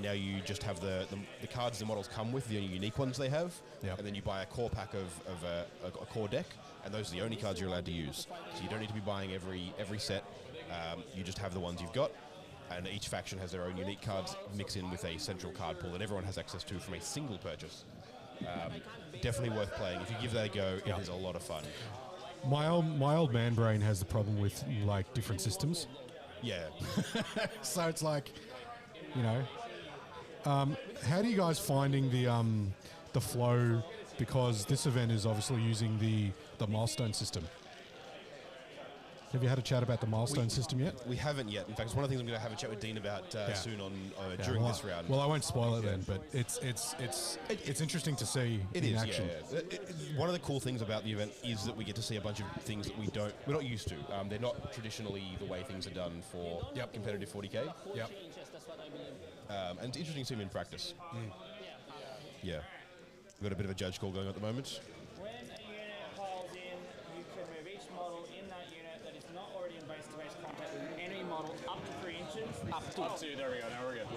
Now you just have the cards the models come with, the only unique ones they have,
Yep.
and then you buy a core pack of a core deck, and those are the only cards you're allowed to use. So you don't need to be buying every set. You just have the ones you've got, and each faction has their own unique cards mix in with a central card pool that everyone has access to from a single purchase. Definitely worth playing. If you give that a go, it is a lot of fun.
My old man brain has the problem with like different systems.
Yeah.
So it's like, you know, how do you guys finding the flow? Because this event is obviously using the milestone system. Have you had a chat about the milestone system yet?
We haven't yet. In fact, it's one of the things I'm going to have a chat with Dean about soon on during
well,
this round.
Well, I won't spoil it then, but it's interesting to see in action.
Yeah. One of the cool things about the event is that we get to see a bunch of things that we're not used to. They're not traditionally the way things are done for competitive 40k.
Yep.
And it's interesting to see them in practice. Yeah. We've got a bit of a judge call going on at the moment.
When a unit piles in, you can move each model in that unit that is not already in base-to-base contact with an enemy model up to 3 inches.
Up to.
There we go. Now we're good.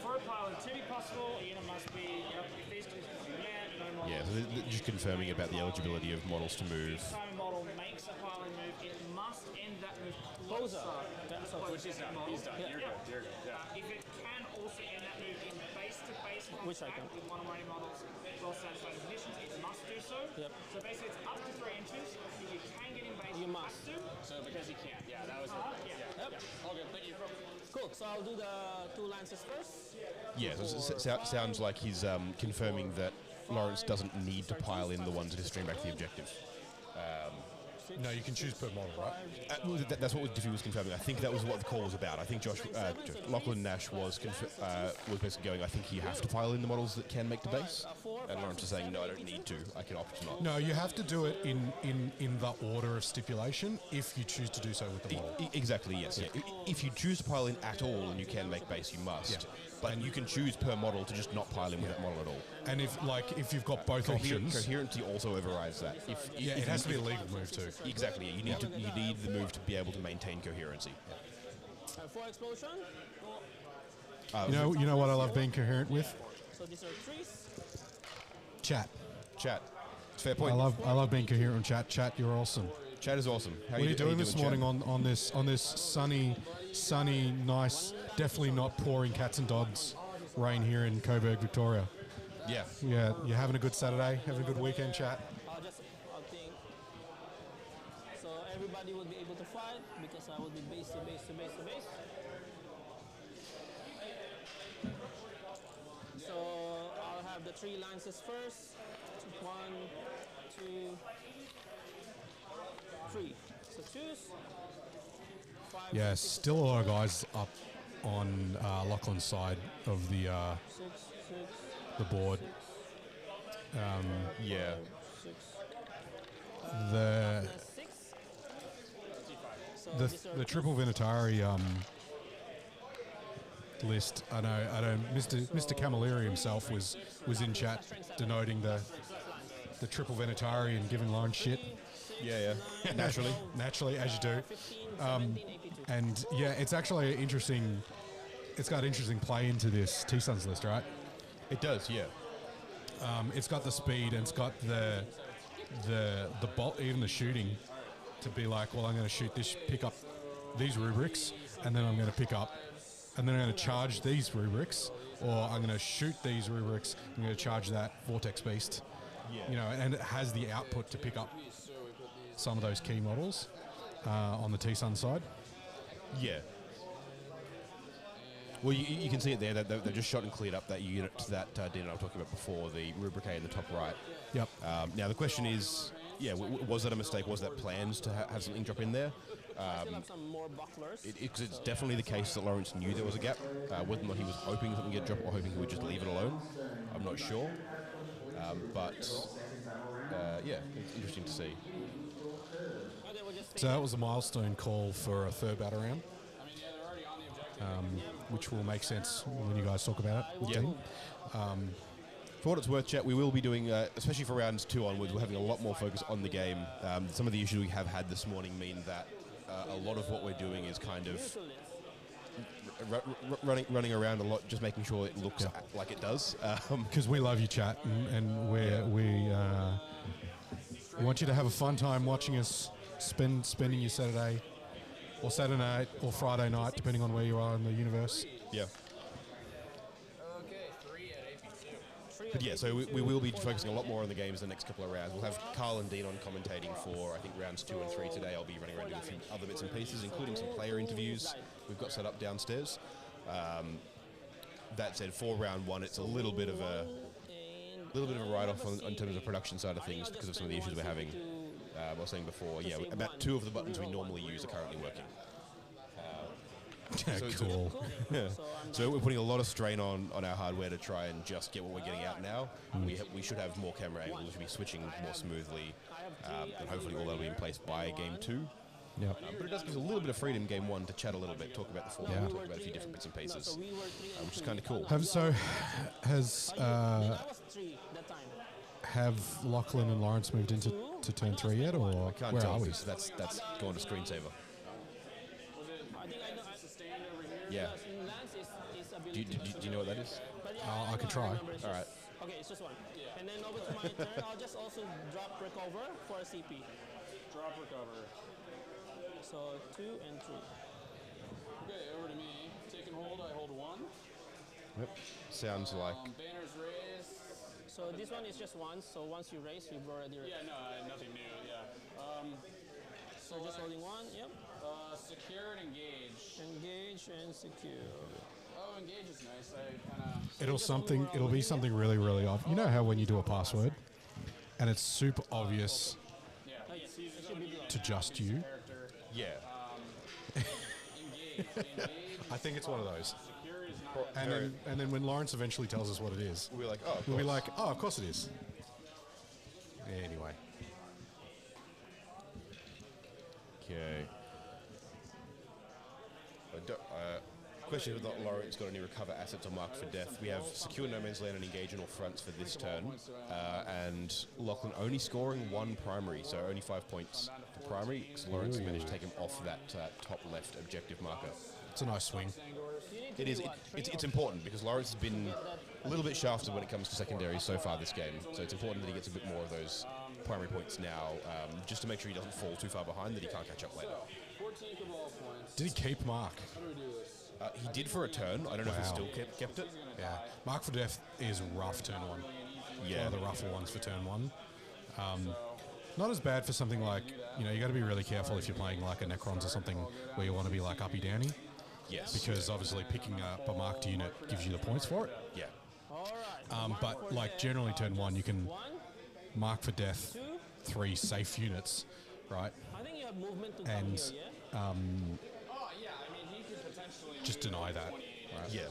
For a pile to be possible, a unit must be, if these conditions are met, no model.
Yeah, so they're just confirming about the eligibility of models to move.
Each time a model makes a piling move, it must end that move closer.
Which is done. He's done. You're good. You're good. Yeah.
If it can also end that move in base-to-base
Which I
contact
can.
with one or more models well satisfied conditions, it must do so.
Yep.
So basically it's up to 3 inches. If you can get in base,
You
you
must.
have to.
So because he can't. Yeah, that was it.
Yep.
All good. Thank you.
Cool. So I'll do the 2 lances first.
Yeah, so it sounds like he's confirming that Lawrence doesn't need to pile in the ones that stream back to the objective.
No, you can choose per model, right?
That's what Diffie was confirming. I think that was what the call was about. I think Lachlan Nash was basically going, I think you have to pile in the models that can make the base. And Lawrence is saying, no, I don't need to. I can opt to not.
No, you have to do it in the order of stipulation if you choose to do so with the model.
Exactly, yes. Yeah. If you choose to pile in at all and you can make base, you must.
Yeah.
But you can choose per model to just not pile in with that model at all.
And if you've got both options,
Coherency also overrides that.
it has to be a legal move too.
Exactly. Yeah. You need the move to be able to maintain coherency.
4 explosion.
You know what I love being coherent with?
So these are 3s.
Chat.
Chat. It's a fair point.
I love being coherent on chat. Chat, you're awesome.
Chat is awesome.
What are you doing this morning on this sunny, nice, definitely not pouring cats and dogs rain here in Coburg, Victoria?
Yeah.
Yeah, you're having a good Saturday, having a good weekend, chat.
I'll think. So everybody will be able to fight because I will be base to base to base to base. So I'll have the 3 lances first. 1, 2, 3. So choose. 5,
Yeah,
6,
still a lot of guys up on Lachlan's side of the
6,
board.
Yeah.
6.
The
6. So these are
the triple Venatari list. I know. Mr. Camilleri himself was in chat denoting the triple Venatari and giving Lawrence shit.
Yeah.
Naturally, as you do.
15, 17, 82.
And yeah, it's actually interesting. It's got interesting play into this T-Suns list, right?
It does, yeah.
It's got the speed and it's got the bolt, even the shooting, to be like, well, I'm going to pick up these rubrics, and then I'm going to pick up, and then I'm going to charge these rubrics, or I'm going to shoot these rubrics. I'm going to charge that Vortex Beast.
Yeah.
You know, and it has the output to pick up some of those key models on the T-Sun side.
Yeah. Well, you can see it there. They've just shot and cleared up that unit that Dean and I were talking about before, the rubric A in the top right.
Yep.
Now, the question is, was that a mistake? Was that plans to have something drop in there?
Still have some more bucklers.
It's definitely the case that Lawrence knew there was a gap. Whether or not he was hoping something would get dropped or hoping he would just leave it alone, I'm not sure. But it's interesting to see.
Okay, we'll just
So that was a milestone call for a third battle round, which will make sense when you guys talk about it.
Yeah. For what it's worth, chat, we will be doing, especially for rounds 2 onwards, we're having a lot more focus on the game. Some of the issues we have had this morning mean that a lot of what we're doing is kind of, running around a lot, just making sure it looks like it does.
Because we love you, chat, and we want you to have a fun time watching us spending your Saturday or Saturday night or Friday night, depending on where you are in the universe.
Yeah. But yeah, so we will be focusing a lot more on the games the next couple of rounds. We'll have Carl and Dean on commentating for, I think, rounds 2 and 3 today. I'll be running around doing a few other bits and pieces, including some player interviews we've got set up downstairs. That said, for round 1, it's a little bit of a write-off in terms of production side of things because of some of the issues we're having. I was saying before, yeah, about 2 of the buttons we normally use are currently working.
Cool.
So we're putting a lot of strain on our hardware to try and just get what we're getting out now. We should have more camera angles, we should be switching more smoothly, and hopefully all that'll be in place by game 2.
Yeah.
But it does give us a little bit of freedom game 1 to chat a little bit, talk about the format, talk about a few different bits and pieces, which is kind of cool.
Have Lachlan and Lawrence moved into turn 3 yet, or
Can't
where
tell
are we?
because that's going to screensaver. Yeah. Do you know what that is?
I could try.
All right.
Okay, it's just one. And then over to my turn, I'll just also drop recover for a CP.
Drop recover.
So 2 and 3.
Okay, over to me. Take and hold, I hold 1.
Yep. Sounds like.
Banners raised.
So this one is just once, so once you raise, you've already raised.
Yeah, no, nothing new, yeah.
So just holding 1, yep.
Secure and engage.
Engage and secure.
Oh, engage is nice. I kind of...
It'll be something really, really obvious. You know how when you do a password, and it's super obvious to just you?
Yeah.
I think it's one of those.
Secure is not...
And then when Lawrence eventually tells us what it is,
We're like, oh,
we'll be like, oh, of course it is. Anyway.
Okay. Question whether Lawrence got any recover assets or marked for death. We have secure no man's land and engage on all fronts for this turn, and Lachlan only scoring 1 primary, so only 5 points for primary, because Lawrence managed to take him off that top left objective marker.
It's a nice swing.
It is. It's important because Lawrence has been a little bit shafted when it comes to secondary so far this game, so it's important that he gets a bit more of those primary points now, just to make sure he doesn't fall too far behind that he can't catch up later.
14 cabal points.
Did he keep Mark?
How do we do this?
He did for a turn. I don't know if he
Wow.
still kept it.
Yeah. Mark for death is rough turn 1.
Yeah.
One of the rougher ones for turn 1. Not as bad for something like, you got to be really careful if you're playing like a Necrons or something where you want to be like uppy downy,
Yes.
because obviously picking up a marked unit gives you the points for it.
Yeah.
But like generally turn 1 you can mark for death 3 safe units, right?
I think you have movement to come
And
here, yeah?
Oh, yeah, I mean, he could potentially...
just deny that. Right?
Yeah.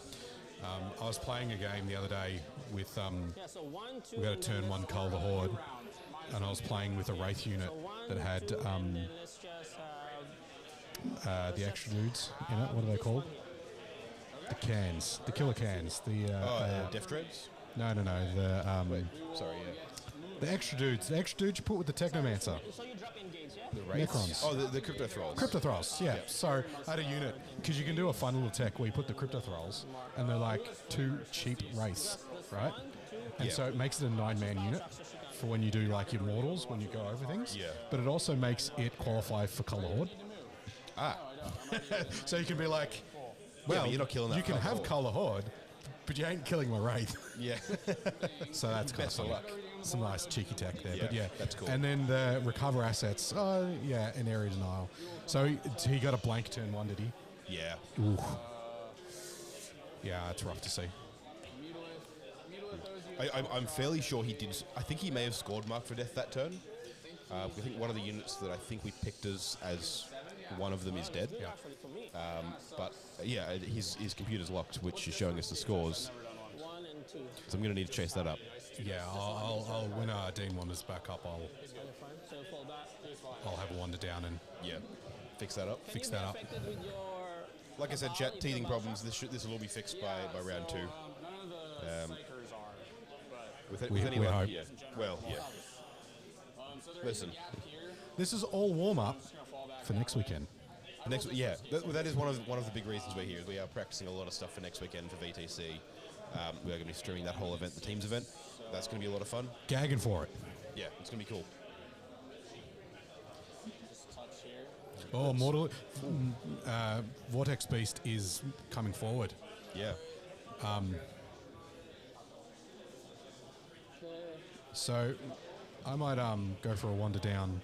I was playing a game the other day with
Yeah, so 1, 2,
we got a
and
turn
then
1
let's
Cull the Horde, and I was playing with a Wraith unit
So 1,
that had
2, and then let's just have
the extra dudes in it. What are they called? The cans, the killer cans. The
Death Dreads?
no, the
Sorry, yeah.
the extra dudes you put with the Technomancer.
So you drop engage, yeah?
The Wraiths?
Necrons.
Oh, the Crypto Thralls.
Cryptothralls, yeah. So I had a unit, because you can do a fun little tech where you put the Cryptothralls, and they're like 2 cheap Wraiths, right? And
Yeah.
so it makes it a 9-man unit for when you do like your mortals, when you go over things.
Yeah.
But it also makes it qualify for Color Horde. So you can be like, well,
but you're not killing that
you can
Color
have
Horde.
Color Horde, but you ain't killing my Wraith.
Yeah.
So that's kind of
Best of
funny.
luck.
Some nice cheeky tech there,
Yeah,
but yeah,
that's cool.
And then the recover assets, an area denial. So he got a blank turn 1, did he?
Yeah.
Ooh. Yeah, it's rough to see.
I'm fairly sure he did. I think he may have scored Mark for Death that turn. I think one of the units that I think we picked as one of them is dead.
Yeah.
But yeah, his computer's locked, which is showing us the scores.
1 and 2.
So I'm going to need to chase that up.
Yeah, I'll when Dean wanders back up,
So fall back.
I'll have a wander down and
Yeah. Fix that up.
fix that up.
Affected with your
Like I said, chat teething problems. This will all be fixed by round 2.
None of the psychers are, but...
With any luck,
hope.
yeah. Well, yeah.
So there is a
Listen.
gap here.
This is all warm up for next weekend.
that is one of the big reasons we're here. Is we are practicing a lot of stuff for next weekend for VTC. We are going to be streaming that whole event, the Teams event. That's going to be a lot of fun.
Gagging for it.
Yeah, it's going to be cool.
Just touch here.
Oh, Mortal Vortex Beast is coming forward.
Yeah.
So I might go for a wander down,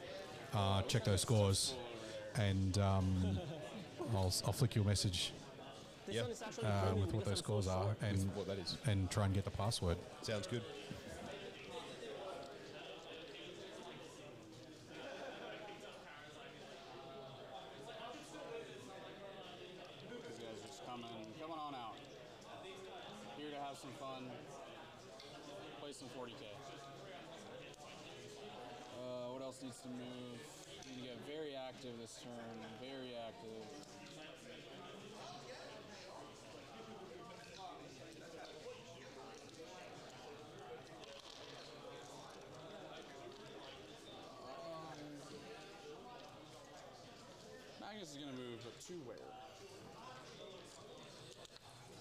check those scores, and I'll flick you a message
This
Yeah.
one is actually
with what those scores are, and
What that is.
and try and get the password.
Sounds good.
These guys are just coming on out. Here to have some fun. Play some 40K. What else needs to move? You get very active this turn. Very active. Magnus is going to move, but to where?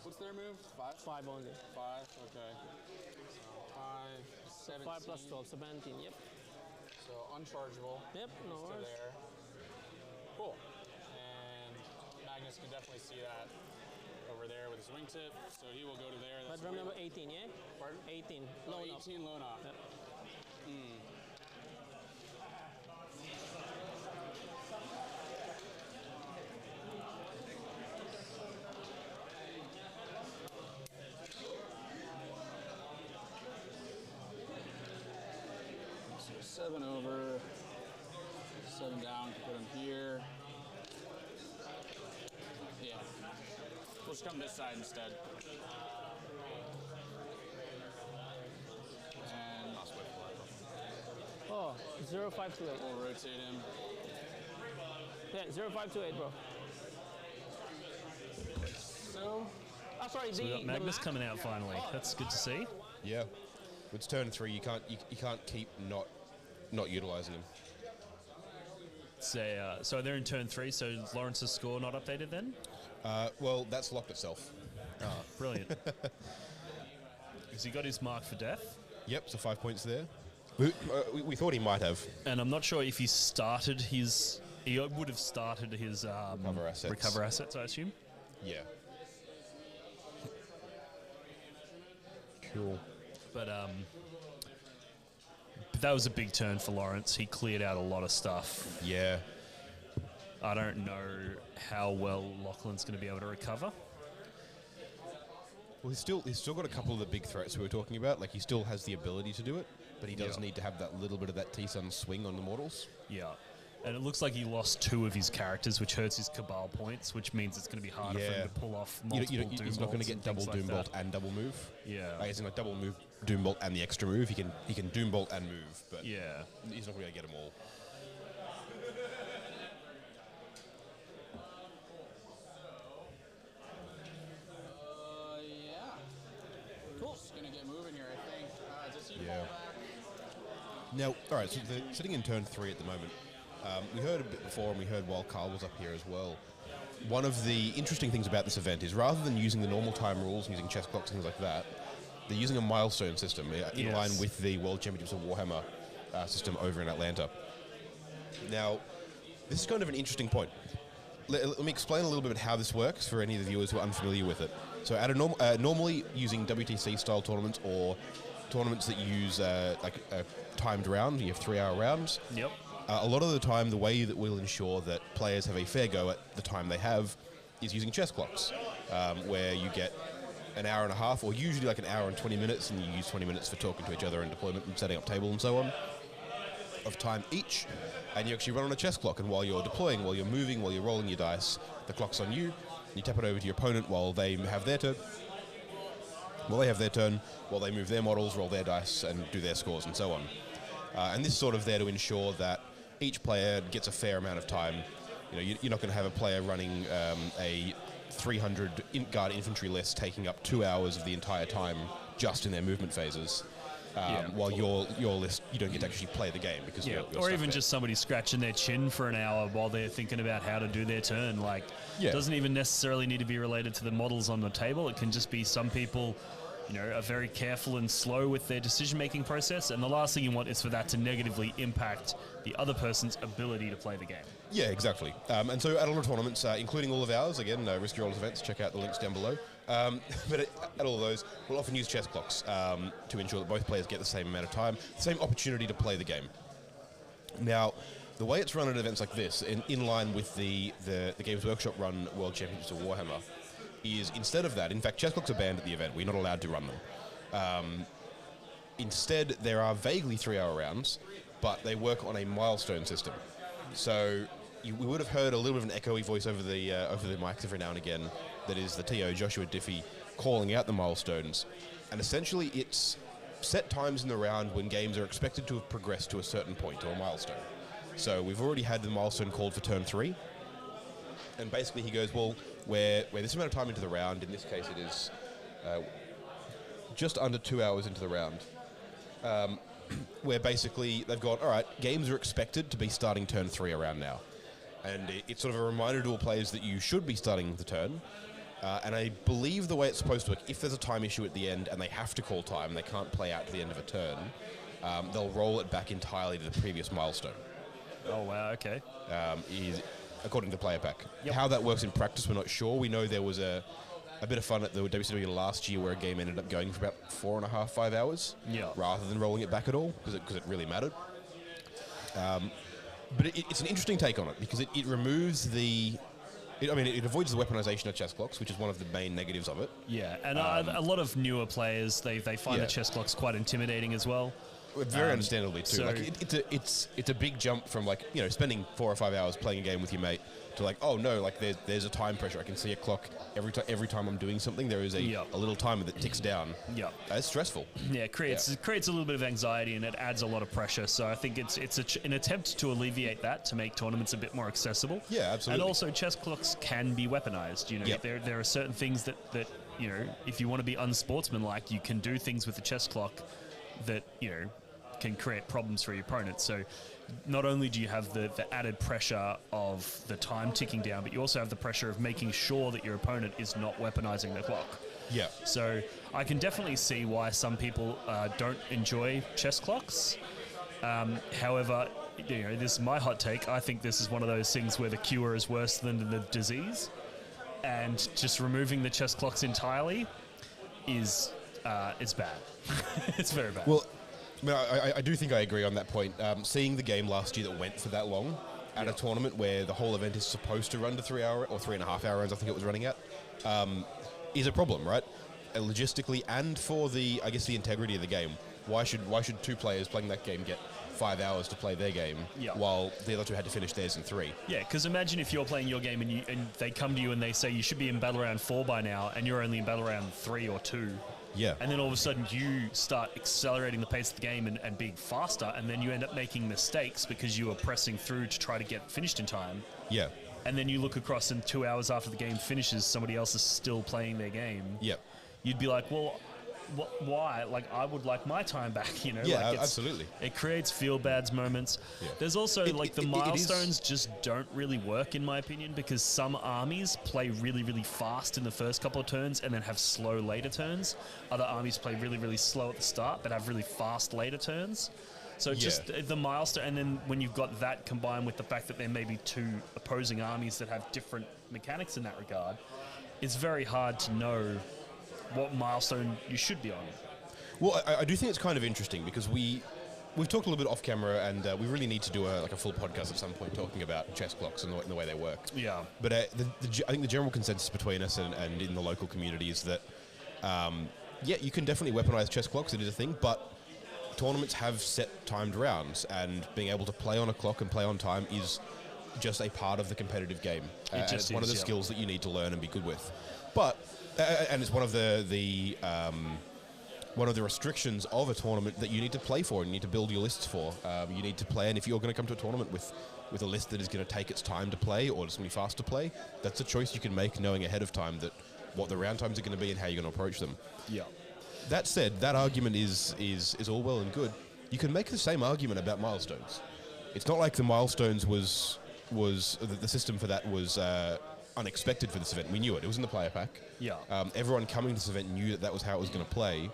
What's their move? 5?
5 only.
5, okay. So 5, 17.
5 plus 12, 17, yep.
So unchargeable.
Yep, no
to
worries.
there. Cool. And Magnus can definitely see that over there with his wingtip. So he will go to there.
But
That's
remember
weird.
18, yeah?
Pardon?
18,
Oh,
low up.
18 loan off.
Yep.
So 7 over, 7 down, put him here. Yeah. We'll just come this side instead. And
Oh, 0528.
we'll rotate him.
Yeah, 0528, bro.
So,
Oh, sorry,
So we got
the
Magnus
map-
coming out finally. That's good to see.
Yeah. It's turn 3. You can't keep not utilizing them.
So they're in turn 3. So Lawrence's score not updated then?
Well, that's locked itself.
Oh, brilliant. Because he got his mark for death,
Yep. So 5 points there. We thought he might have.
and I'm not sure if he started his. He would have started his recover assets, I assume.
Yeah. Cool.
But that was a big turn for Lawrence. He cleared out a lot of stuff.
Yeah.
I don't know how well Lachlan's going to be able to recover.
Well, he's still got a couple of the big threats we were talking about. Like, he still has the ability to do it, but he does
Yeah.
need to have that little bit of that T-Sun swing on the mortals.
Yeah. And it looks like he lost 2 of his characters, which hurts his Cabal points, which means it's going to be harder for him to pull off multiple Doom
he's not going to
bolts
get
and
double
things like
Doom
that.
Bolt and double move.
Yeah.
He's not double move Doom Bolt and the extra move. He can Doom Bolt and move, but
Yeah.
he's not going to get them all.
yeah. Cool. Just going to get moving here, I think. Does he
Yeah.
fall back?
Now, all right, so they're sitting in turn 3 at the moment. We heard a bit before, and we heard while Carl was up here as well. One of the interesting things about this event is rather than using the normal time rules, using chess clocks, things like that, they're using a milestone system in
Yes.
line with the World Championships of Warhammer system over in Atlanta. Now, this is kind of an interesting point. Let me explain a little bit how this works for any of the viewers who are unfamiliar with it. So, at a normally using WTC-style tournaments or tournaments that use like a timed round, you have 3-hour rounds.
Yep.
A lot of the time, the way that we'll ensure that players have a fair go at the time they have is using chess clocks, where you get an hour and a half, or usually like an hour and 20 minutes, and you use 20 minutes for talking to each other and deployment and setting up table and so on, of time each. And you actually run on a chess clock, and while you're deploying, while you're moving, while you're rolling your dice, the clock's on you. You tap it over to your opponent while they have their turn. While they have their turn, while they move their models, roll their dice, and do their scores, and so on. And this is sort of there to ensure that each player gets a fair amount of time. You know, you're not going to have a player running a 300 guard infantry list taking up 2 hours of the entire time just in their movement phases. while your list, you don't get to actually play the game because you're
or
stuck
even
there.
just somebody scratching their chin for an hour while they're thinking about how to do their turn. Like, doesn't even necessarily need to be related to the models on the table. It can just be some people, are very careful and slow with their decision-making process, and the last thing you want is for that to negatively impact the other person's ability to play the game.
Yeah, exactly. And so at a lot of tournaments, including all of ours, again, Risky Rollers events, check out the links down below. But at all of those, we'll often use chess clocks to ensure that both players get the same amount of time, the same opportunity to play the game. Now, the way it's run at events like this, in line with the Games Workshop run World Championships of Warhammer, is instead of that, in fact, chess clocks are banned at the event. We're not allowed to run them. Instead, there are vaguely 3-hour rounds, but they work on a milestone system. So we would have heard a little bit of an echoey voice over the mics every now and again. That is the TO, Joshua Diffie, calling out the milestones. And essentially, it's set times in the round when games are expected to have progressed to a certain point or a milestone. So we've already had the milestone called for turn 3. And basically he goes, well, we're this amount of time into the round. In this case, it is just under 2 hours into the round. Where basically they've gone, all right, games are expected to be starting turn 3 around now. And it's sort of a reminder to all players that you should be starting the turn. And I believe the way it's supposed to work, if there's a time issue at the end and they have to call time, they can't play out to the end of a turn, they'll roll it back entirely to the previous milestone.
Oh, wow, okay.
Is according to the player pack.
Yep.
How that works in practice, we're not sure. We know there was a bit of fun at the WCW last year where a game ended up going for about 4.5, 5 hours, rather than rolling it back at all, because it really mattered. But it's an interesting take on it, because it removes it avoids the weaponization of chess clocks, which is one of the main negatives of it.
Yeah, and a lot of newer players, they find the chess clocks quite intimidating as well.
Very understandably too.
So
it's a big jump from spending 4 or 5 hours playing a game with your mate to oh no, there's a time pressure. I can see a clock every time I'm doing something. There is a little timer that ticks down. Yeah, it's stressful.
Yeah, it creates a little bit of anxiety, and it adds a lot of pressure. So I think it's an attempt to alleviate that, to make tournaments a bit more accessible.
Yeah, absolutely.
And also, chess clocks can be weaponized. There are certain things that if you want to be unsportsmanlike, you can do things with the chess clock that can create problems for your opponent. So not only do you have the added pressure of the time ticking down, but you also have the pressure of making sure that your opponent is not weaponizing the clock.
Yeah.
So I can definitely see why some people don't enjoy chess clocks. However, this is my hot take. I think this is one of those things where the cure is worse than the disease, and just removing the chess clocks entirely is it's bad. It's very bad.
Well, I do think I agree on that point. Seeing the game last year that went for that long at a tournament where the whole event is supposed to run to 3 hour or 3.5 hours, I think it was running at, is a problem, right? Logistically and for the integrity of the game. Why should 2 players playing that game get 5 hours to play their game while the other 2 had to finish theirs in 3? Yeah,
because imagine if you're playing your game and they come to you and they say you should be in battle round 4 by now, and you're only in battle round 3 or 2.
Yeah.
And then all of a sudden you start accelerating the pace of the game and being faster, and then you end up making mistakes because you are pressing through to try to get finished in time.
Yeah.
And then you look across, and 2 hours after the game finishes, somebody else is still playing their game.
Yep.
You'd be like, well, why? I would like my time back,
Yeah, absolutely.
It creates feel-bads moments. Yeah. There's also, the milestones just don't really work, in my opinion, because some armies play really, really fast in the first couple of turns and then have slow later turns. Other armies play really, really slow at the start but have really fast later turns. So just the milestone, and then when you've got that combined with the fact that there may be 2 opposing armies that have different mechanics in that regard, it's very hard to know what milestone you should be on.
Well, I do think it's kind of interesting because we've talked a little bit off camera, and we really need to do a full podcast at some point talking about chess clocks and the way they work.
Yeah.
But I think the general consensus between us and in the local community is that, you can definitely weaponize chess clocks. It is a thing, but tournaments have set timed rounds, and being able to play on a clock and play on time is just a part of the competitive game. It's one of the skills that you need to learn and be good with. But and it's one of the restrictions of a tournament that you need to play for and you need to build your lists for. You need to play, and if you're going to come to a tournament with a list that is going to take its time to play or just going to be fast to play, that's a choice you can make knowing ahead of time that what the round times are going to be and how you're going to approach them.
Yeah.
That said, that argument is all well and good. You can make the same argument about milestones. It's not like the milestones was the system for that was unexpected for this event. We knew it. It was in the player pack.
Yeah.
Everyone coming to this event knew that was how it was going to play,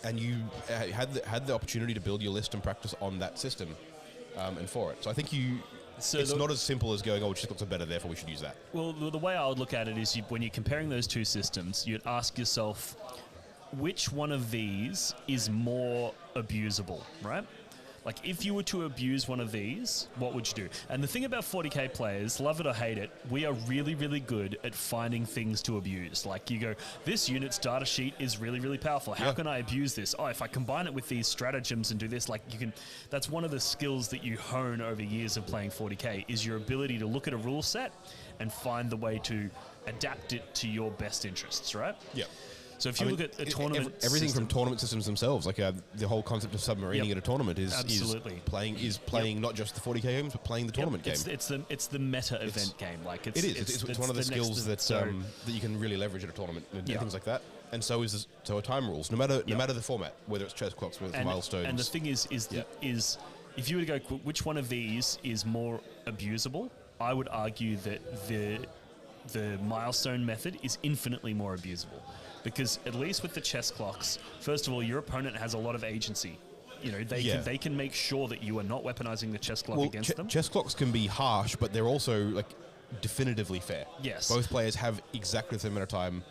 and you had the opportunity to build your list and practice on that system, and for it. So I think it's not as simple as going, chess clocks are better, therefore we should use that.
Well, the way I would look at it is when you're comparing those two systems, you'd ask yourself, which one of these is more abusable, right? Like, if you were to abuse one of these, what would you do? And the thing about 40k players, love it or hate it, we are really, really good at finding things to abuse. Like, you go, this unit's data sheet is really, really powerful. How can I abuse this? Oh, if I combine it with these stratagems and do this, like, you can... That's one of the skills that you hone over years of playing 40k, is your ability to look at a rule set and find the way to adapt it to your best interests, right?
Yeah.
So if you look at a tournament
everything
system,
from tournament systems themselves, like the whole concept of submarining at a tournament is playing not just the 40k games, but playing the tournament game.
It's the meta event game. Like
it's one of the skills that you can really leverage at a tournament and things like that. And so are time rules. No matter the format, whether it's chess clocks, whether it's milestones.
And the thing is if you were to go, which one of these is more abusable? I would argue that the milestone method is infinitely more abusable. Because at least with the chess clocks, first of all, your opponent has a lot of agency. You know, they can make sure that you are not weaponizing the chess clock against them.
Chess clocks can be harsh, but they're also like definitively fair.
Yes.
Both players have exactly the same amount of time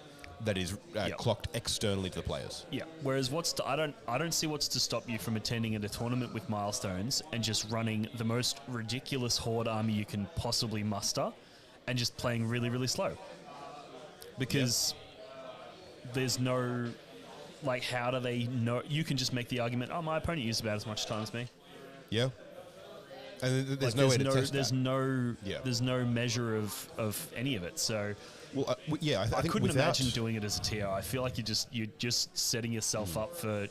that is clocked externally to the players. Yeah.
Whereas I don't see what's to stop you from attending at a tournament with milestones and just running the most ridiculous horde army you can possibly muster and just playing really, really slow. Because there's no, like, how do they know? You can just make the argument, my opponent used about as much time as me.
Yeah. And there's no way to test
there's
that.
There's no measure of any of it. So,
well, I think
couldn't imagine doing it as a TO. I feel like you're just setting yourself up for,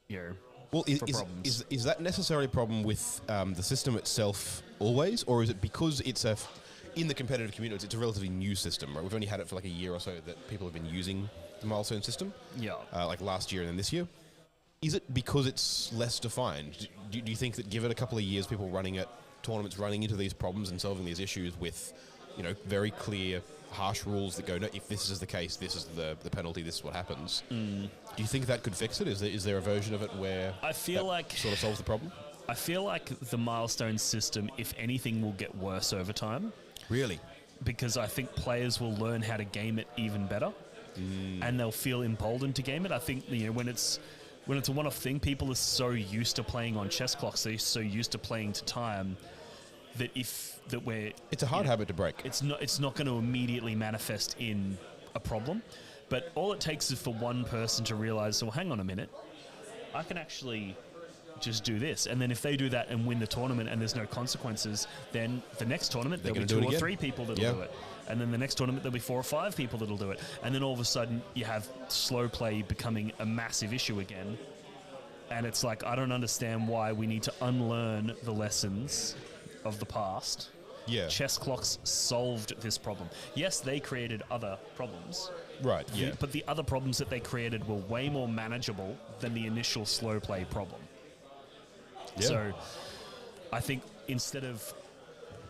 well,
for problems.
Is that necessarily a problem with the system itself always, or is it because it's in the competitive community, it's a relatively new system, right? We've only had it for like a year or so that people have been using the milestone system.
Yeah.
Like last year and then this year. Is it because it's less defined? Do you think that give it a couple of years, people running it, tournaments running into these problems and solving these issues with, very clear, harsh rules that go, no, if this is the case, this is the penalty, this is what happens. Do you think that could fix it? Is there a version of it where
I feel like
sort of solves the problem?
I feel like the milestone system, if anything, will get worse over time.
Really?
Because I think players will learn how to game it even better, and they'll feel emboldened to game it. I think when it's a one-off thing, people are so used to playing on chess clocks, they're so used to playing to time that it's
a hard habit to break.
It's not going to immediately manifest in a problem, but all it takes is for one person to realize, well, hang on a minute, I can actually just do this. And then if they do that and win the tournament and there's no consequences, then the next tournament there'll be 2 or 3 people that'll do it. And then the next tournament there'll be 4 or 5 people that'll do it. And then all of a sudden you have slow play becoming a massive issue again. And it's like, I don't understand why we need to unlearn the lessons of the past.
Yeah.
Chess clocks solved this problem. Yes, they created other problems.
Right, yeah.
But the other problems that they created were way more manageable than the initial slow play problem. Yeah. So I think instead of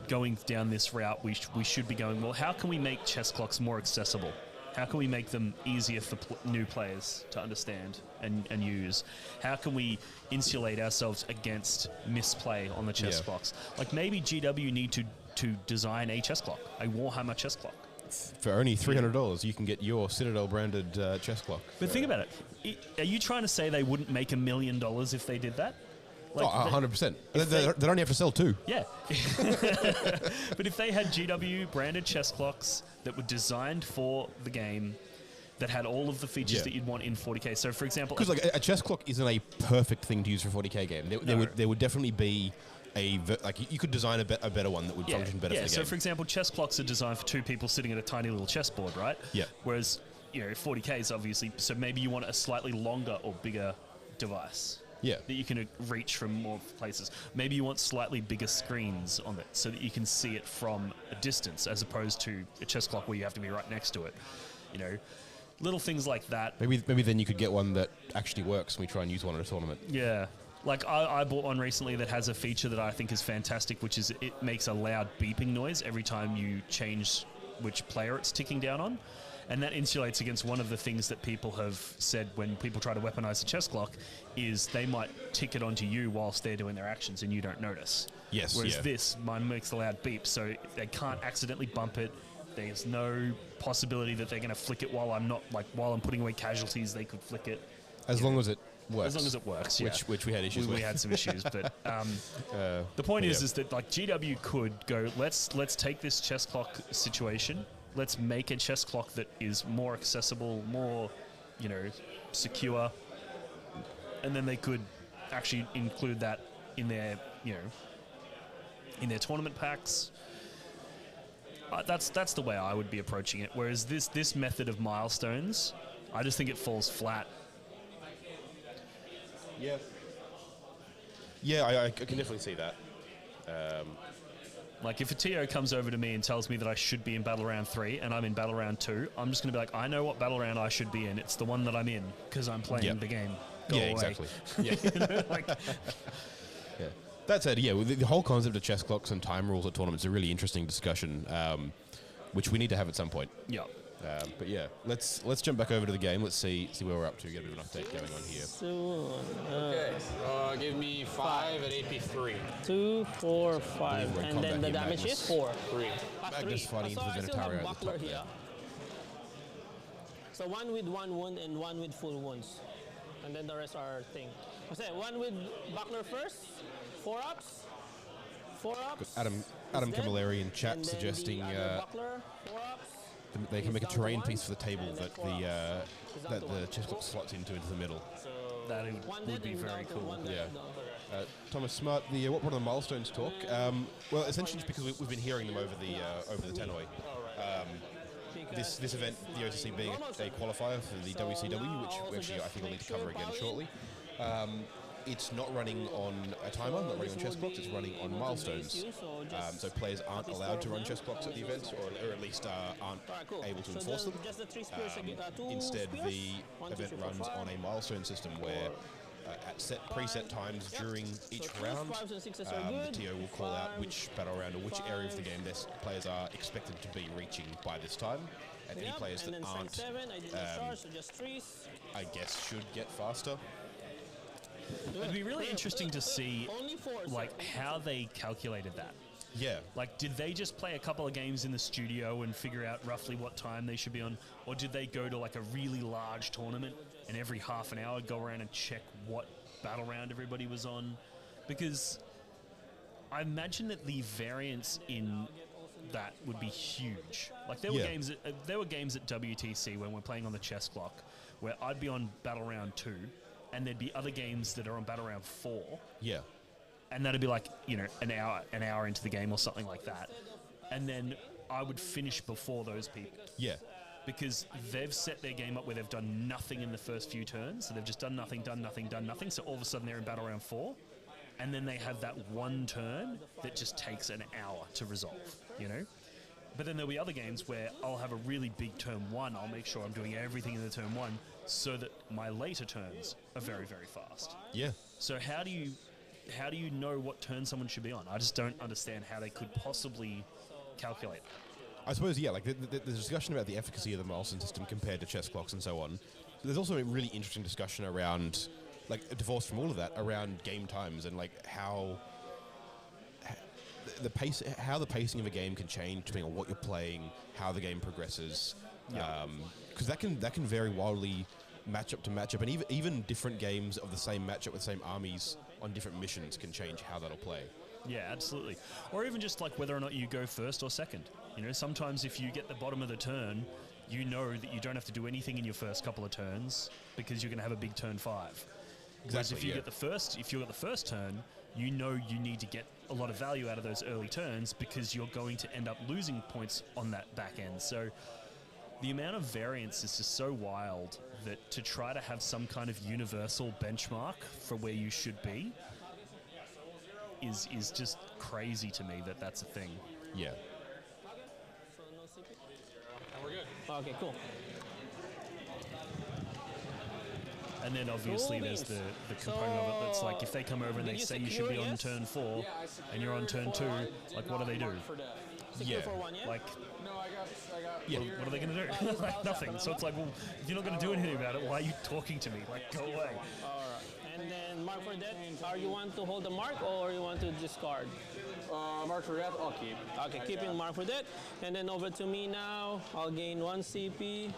going down this route, we should be going, well, how can we make chess clocks more accessible? How can we make them easier for new players to understand and use? How can we insulate ourselves against misplay on the chess clocks? Like maybe GW need to design a chess clock, a Warhammer chess clock.
For only $300, you can get your Citadel branded chess clock.
But think about it. Are you trying to say they wouldn't make $1 million if they did that?
Like 100%. They'd only have to sell 2.
Yeah. But if they had GW branded chess clocks that were designed for the game, that had all of the features that you'd want in 40k. So, for example,
because like a chess clock isn't a perfect thing to use for a 40k game. There would definitely be you could design a better one that would function better for the game.
So, for example, chess clocks are designed for 2 people sitting at a tiny little chessboard, right?
Yeah.
Whereas 40k is obviously, so maybe you want a slightly longer or bigger device.
Yeah.
That you can reach from more places. Maybe you want slightly bigger screens on it so that you can see it from a distance as opposed to a chess clock where you have to be right next to it. little things like that.
Maybe then you could get one that actually works and we try and use one in a tournament.
Yeah. Like I bought one recently that has a feature that I think is fantastic, which is it makes a loud beeping noise every time you change which player it's ticking down on. And that insulates against one of the things that people have said when people try to weaponize the chess clock is they might tick it onto you whilst they're doing their actions and you don't notice.
Yes.
Whereas
yeah.
this, mine makes a loud beep, so they can't accidentally bump it. There's no possibility that they're going to flick it while I'm putting away casualties, they could flick it.
As long as it works.
As long as it works, yeah.
Which we had issues with.
We had some issues, but the point is that like GW could go, let's take this chess clock situation, let's make a chess clock that is more accessible, more, secure, and then they could actually include that in their, in their tournament packs. That's the way I would be approaching it. Whereas this method of milestones, I just think it falls flat.
Yeah. Yeah, I can definitely see that.
Like if a TO comes over to me and tells me that I should be in Battle Round 3 and I'm in Battle Round 2, I'm just going to be like, I know what Battle Round I should be in. It's the one that I'm in because I'm playing the game. Go away.
Exactly. Yeah. Yeah. That said, the whole concept of chess clocks and time rules at tournaments is a really interesting discussion, which we need to have at some point.
Yeah.
But yeah, let's jump back over to the game. Let's see where we're up to. Get a bit of an update going on here.
Okay. Give me 5 at AP3.
2, 4, 5,
We're in
and then
combat
the
here,
damage
Magnus.
is 4.
3.
Magnus fighting
So
into
I
the
still have
Venetario at the
buckler
top
here.
there.
So one with 1 wound and one with full wounds. And then the rest are thing. I said one with buckler first, 4 ups. 4 ups.
Adam
is dead.
Camilleri in chat
And then
suggesting
the other buckler, 4 ups.
they can make a
He's down to
terrain
1,
piece for the table
and then
that
4 ups. He's down
that
to
the
1.
chess clock slots into the middle.
That
One
would
dead
be
and
very
down to
cool.
1 dead,
Yeah.
down to the rest.
Thomas Smart, what part of the milestones talk? Well, essentially, just because we've been hearing them over the Tannoy. This event, the OCC being a qualifier for the WCW, which we actually I think we'll need to cover again shortly. It's not running on a timer, not running on chess clocks. It's running on milestones. So players aren't allowed to run chess clocks at the event, or at least aren't able to enforce them. Instead, the event runs on a milestone system where at preset times during each round, the TO will call out which battle round or which area of the game their players are expected to be reaching by this time. And any players that aren't, I guess, should get faster.
It'd be really interesting to see like how they calculated that.
Yeah.
Like, did they just play a couple of games in the studio and figure out roughly what time they should be on? Or did they go to like a really large tournament and every half an hour go around and check what battle round everybody was on? Because I imagine that the variance in that would be huge. Like there were games at WTC when we're playing on the chess clock where I'd be on battle round 2 and there'd be other games that are on battle round 4.
Yeah.
And that'd be like, an hour into the game or something like that. And then I would finish before those people.
Yeah.
Because they've set their game up where they've done nothing in the first few turns. So they've just done nothing. So all of a sudden they're in battle round 4. And then they have that one turn that just takes an hour to resolve, But then there'll be other games where I'll have a really big turn 1. I'll make sure I'm doing everything in the turn 1 so that my later turns are very, very fast.
Yeah.
So how do you know what turn someone should be on? I just don't understand how they could possibly calculate.
I suppose, like the discussion about the efficacy of the milestone system compared to chess clocks and so on. There's also a really interesting discussion around, like, divorced from all of that, around game times and like how the pacing of a game can change depending on what you're playing, how the game progresses. Because that can vary wildly matchup to matchup, and even different games of the same matchup with the same armies on different missions can change how that'll play.
Yeah, absolutely. Or even just like whether or not you go first or second. Sometimes if you get the bottom of the turn, you know that you don't have to do anything in your first couple of turns because you're going to have a big turn 5. Whereas if you get the first turn, you know you need to get a lot of value out of those early turns because you're going to end up losing points on that back end. So the amount of variance is just so wild that to try to have some kind of universal benchmark for where you should be is just crazy to me that that's a thing.
Yeah.
And we're good.
Okay, cool.
And then obviously
Cool
there's
beans.
the component of it that's like if they come over and
Did
they
you
say you should be
secure,
on
yes?
turn 4
Yeah, I
and you're on turn 2,
secured
like what do they do?
for death.
Secure
Yeah.
for 1, yeah?
Like,
No, I got.
Yeah.
what are they going to do?
this
Like
bounce
nothing.
up,
So it's like, well, if you're not going to do anything about it, why are you talking to me? Like, go away.
Alright. And then mark for death. Are you want to hold the mark or you want to discard?
Mark for death. I'll keep.
Okay, keeping mark for death. And then over to me now. I'll gain 1 CP.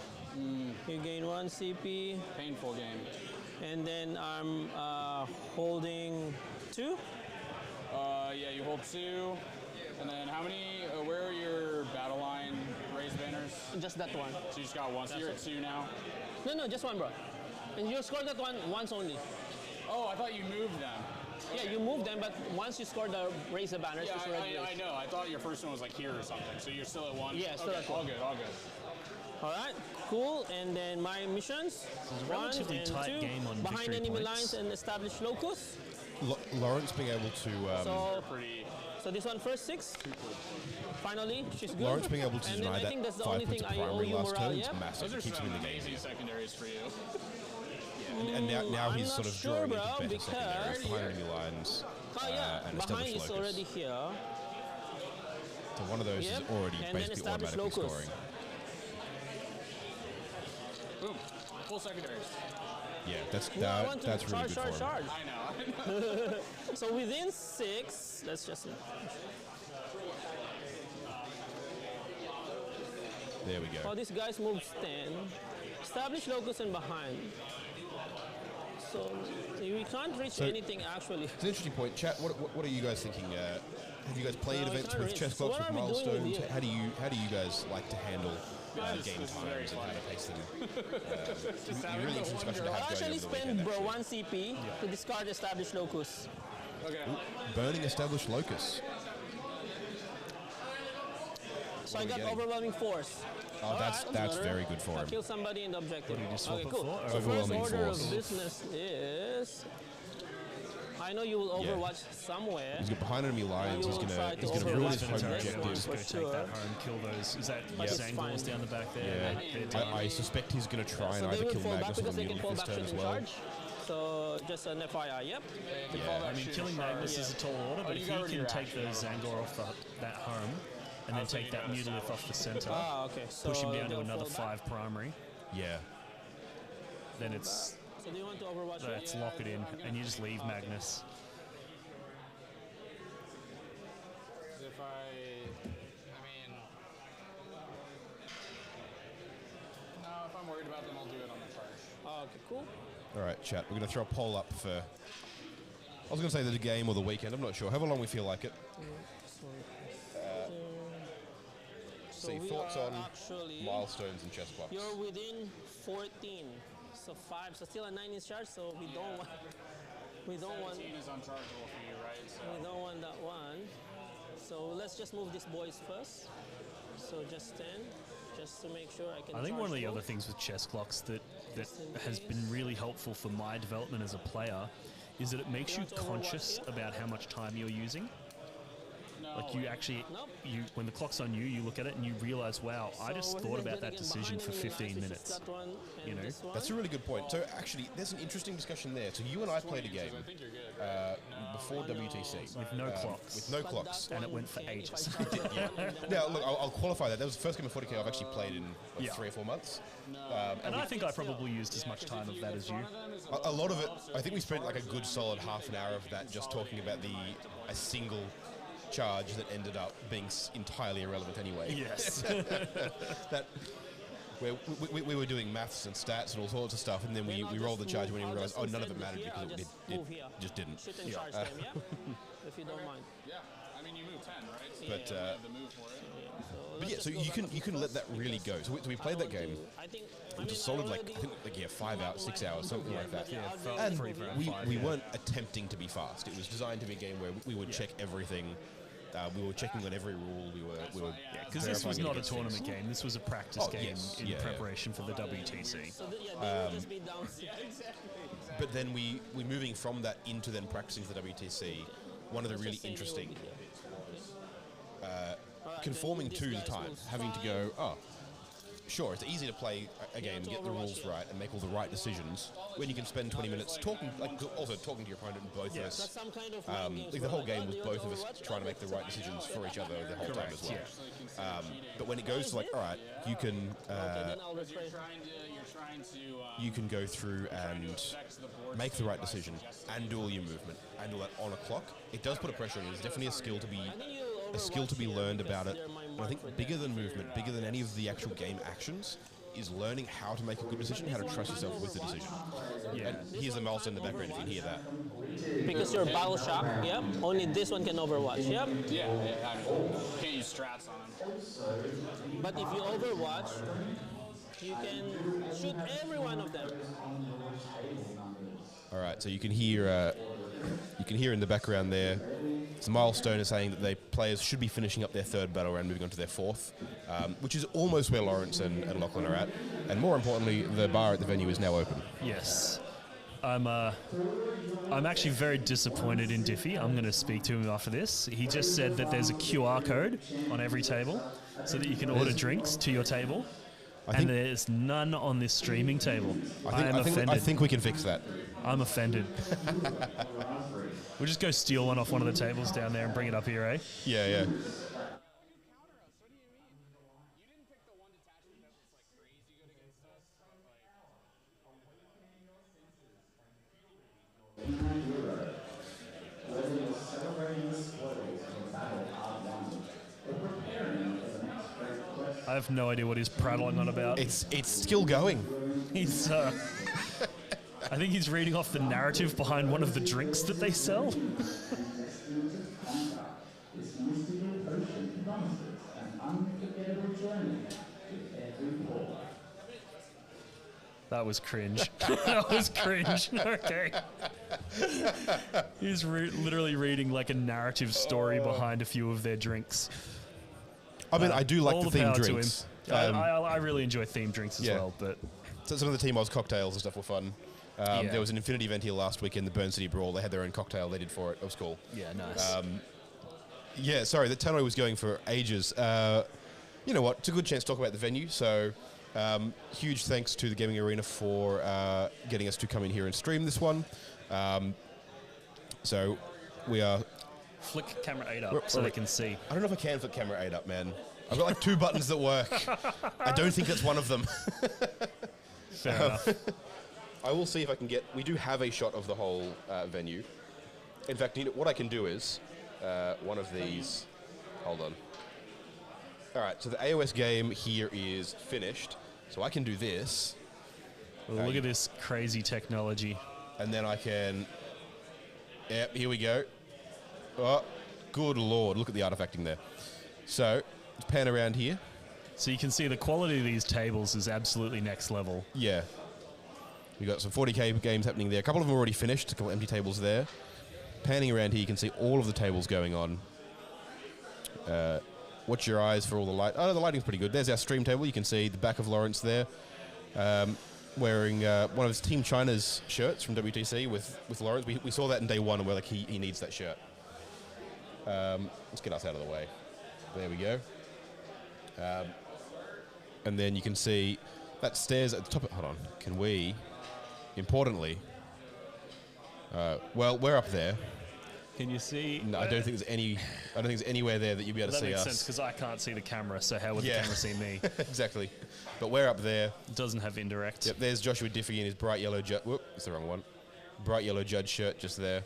You gain 1 CP.
Painful game.
And then I'm holding 2.
Yeah, you hold 2. And then how many? Where are your battle line raised banners?
Just that one.
So you just got one. So you're at 2 now.
No, just one, bro. And you score that one once only.
Oh, I thought you moved them.
Yeah, you move them, but once you score the raise the banners,
Yeah,
it's already
I
raised.
know. I thought your first one was like here or something. So you're still at 1.
Yeah, still
okay,
at
all
1.
good. All good.
All right, cool. And then my missions.
It's a
1
relatively
and
tight
2.
game on
Behind
victory
enemy
points.
lines and establish locus.
Lawrence being able to
So,
Pretty.
so this one first 6. Finally, she's good.
Lawrence being able to
and then
deny
I
that
think that's the
5
only
points
thing
of
I owe
primary
you
last
morale.
turn is
Yep.
massive.
Those are
It keeps
some
him in the game.
amazing secondaries for you.
And now
I'm
he's
not
sort of
sure,
drawing into
bro,
better
because-
secondaries behind enemy lines
Oh yeah,
and
behind
established
is
locus.
already here.
So one of those
Yep.
is already
And then
basically
establish
automatically
locus.
scoring.
Boom. Full secondaries.
Yeah, that's
Ooh, I want to
that's really
charge,
good
charge,
for him.
charge.
I know.
So within 6, let's just.
There we go.
Oh, this guy's moves 10. Establish locus and behind. So we can't reach
So-
anything actually.
It's an interesting point. Chat, what are you guys thinking? Have you guys played
No, we
events
can't
with
reach.
chess
So
clocks
what
with
are we doing with
milestones?
you?
How do you guys like to handle
This
game
is very
times and how
fun.
to pace them?
Just
Be
having
really
the
interesting discussion to
wonder.
I'll
have going
actually
over the weekend,
spend bro
actually.
1 CP to discard establish locus.
Okay.
Burning established locus.
So
What
I
are we
got
getting?
overwhelming force.
Oh,
All
that's
right,
that's
better.
very good for
I'll
him.
kill somebody in the objective.
What did you swap
Okay,
it
cool.
for?
So first
Overwhelming
order
force.
of business is. I know you will
Yeah.
overwatch somewhere.
He's got behind enemy lines.
You
He's
will
gonna
try to
ruin
overwatch
his home
Terraria.
objective.
Just go
For
take
sure.
that home, kill those. Is that
But it's
Zangors
fine.
down the back there?
Yeah,
They're down.
I suspect he's going to try and
So they
either
will
kill
fall back
Magnus or
because
the
they can
Mule
fall
this
back
turn
shooting
as well.
charge. So just an FYI, yep.
Yeah.
I mean, killing Magnus is a tall order, but
you
if
got
he
rid of
can
your
take
action.
those Zangor off that home, and then take that Mutolith off the center,
Ah, okay. So
push him down to
they'll
another
fall back.
5 primary,
Yeah.
then it's
So do you want to overwatch it?
let's lock it in, and you just leave Magnus.
If I mean, no, if I'm worried about them, I'll do it on the charge.
Oh, okay, cool.
All right, chat. We're going to throw a poll up for. I was going to say the game or the weekend. I'm not sure. However long we feel like it.
So
See
we
thoughts
are
on
actually,
milestones and chess clocks.
You're within 14, so 5. So still a 9 in charge. So we don't want. We don't want.
17 is unchargeable for you, right? So
We don't want that one. So let's just move these boys first. So just 10, just to make sure I can.
I think one of the
charge
other
both.
things with chess clocks that
Just in
has
case.
been really helpful for my development as a player is that it makes you
want to overwatch
conscious
here?
about how much time you're using.
no.
Like you actually,
Nope.
when the clock's on you, you look at it and you realize, wow, I
So
just
what
thought
is
about
it
that
again?
decision
Behind
for
enemy lines,
15
which is
minutes.
that one and
You know,
this one.
That's a really good point. So actually, there's an interesting discussion there. So you and I played a game
I think you're good.
before WTC
With no clocks.
with no
But
clocks.
that
And it
one
went for
can, if I
ages.
charge that one, and then
Now, look, I'll qualify that. That was the first game of 40k I've actually played in
Yeah.
3 or 4 months.
And I think I probably used as much time of that as you.
A lot of it, I think we spent like a good solid half an hour of that just talking about a single charge that ended up being entirely irrelevant anyway.
Yes.
That where we were doing maths and stats and all sorts of stuff, and then we
I'll
rolled the
just
charge
move-
when we
I'll
realized,
just
oh, none of it
instead
mattered
here,
because
I'll
it
just move here.
just didn't.
Shoot and charge them, yeah? If you don't mind.
Yeah, I mean you move 10, right? So
But,
you have the move for it.
But yeah,
let's
so
just go
you
back
can
to
let that really go. So we played that game.
I think,
It was a solid like I think like 5 hours, 6 hours, something like that.
Yeah,
I'll
And
just
free
move
for
here.
that.
we
Yeah.
weren't attempting to be fast. It was designed to be a game where we would check everything. We were checking on every rule. We were
Because this was
verifying
not a
against things.
tournament game. This was a practice
Oh,
game
yes.
in
Yeah, yeah.
preparation for the WTC.
So yeah, they will just be down. Yeah, exactly.
But then we moving from that into then practicing for the WTC. One of the really interesting conforming to the time, having to go, sure, it's easy to play a game, get the rules right, and make all the right decisions when you can spend 20 minutes talking, also talking to your opponent and both of us.
That's some kind of mind games,
Like the whole
bro.
game was
You
both of us
Overwatch?
trying to make the right decisions for each other the whole time as well.
yeah.
But when it goes to like, all right, you can
Okay, then I'll refrain.
you can go through and make the right decision and do all your movement and do that on a clock. It does put a pressure on you. There's definitely a skill to be learned about it. And I think bigger than movement, bigger than any of the actual game actions, is learning how to make a good decision, how to trust yourself with the decision. And here's a milestone in the background if you can hear that.
Because you're battle shock, yep. Only this one can Overwatch, yep.
Yeah, I mean, can't use strats on him.
But if you Overwatch, you can shoot every one of them.
All right, so you can hear in the background there. It's a milestone is saying that the players should be finishing up their third battle round, moving on to their fourth, which is almost where Lawrence and Lachlan are at. And more importantly, the bar at the venue is now open.
Yes. I'm actually very disappointed in Diffie. I'm going to speak to him after this. He just said that there's a QR code on every table so that you can order drinks to your table. And there's none on this streaming table.
I think we can fix that.
I'm offended. We'll just go steal one off one of the tables down there and bring it up here, eh?
Yeah.
I have no idea what he's prattling on about.
It's still going.
He's, I think he's reading off the narrative behind one of the drinks that they sell. That was cringe. That was cringe. Okay. He's literally reading like a narrative story behind a few of their drinks.
I mean, I do like
all
the
power
themed
to
drinks.
him. I really enjoy themed drinks as well, but
so some of the Team Oz cocktails and stuff were fun. There was an Infinity event here last weekend, the Burn City Brawl. They had their own cocktail they did for it. It was cool.
yeah, nice.
Yeah, sorry, the Tannoy was going for ages. You know what? It's a good chance to talk about the venue. So, huge thanks to the Gaming Arena for getting us to come in here and stream this one. So, we are...
Flick camera 8 up so they can see.
I don't know if I can flick camera 8 up, man. I've got like 2 buttons that work. I don't think that's one of them.
Fair enough.
I will see if I can get... We do have a shot of the whole venue. In fact, you know, what I can do is one of these... Hold on. All right, so the AOS game here is finished. So I can do this.
Well, look at this crazy technology.
And then I can... Yep, here we go. Oh, good lord. Look at the artifacting there. So, let's pan around here.
So you can see the quality of these tables is absolutely next level.
Yeah. We've got some 40k games happening there. A couple of them already finished. A couple of empty tables there. Panning around here, you can see all of the tables going on. Watch your eyes for all the light. Oh, the lighting's pretty good. There's our stream table. You can see the back of Lawrence there. Wearing one of his Team China's shirts from WTC with Lawrence. We saw that in day one, and we're like, he needs that shirt. Let's get us out of the way. There we go. And then you can see that stairs at the top. Hold on. Can we, importantly, well, we're up there.
Can you see?
No, I don't think there's anywhere there that you'll be able to
That
see
makes
us.
sense because I can't see the camera, so how would the camera see me?
Exactly. But we're up there.
It doesn't have indirect.
Yep, there's Joshua Diffie in his bright yellow whoop, that's the wrong one. Bright yellow Judge shirt just there.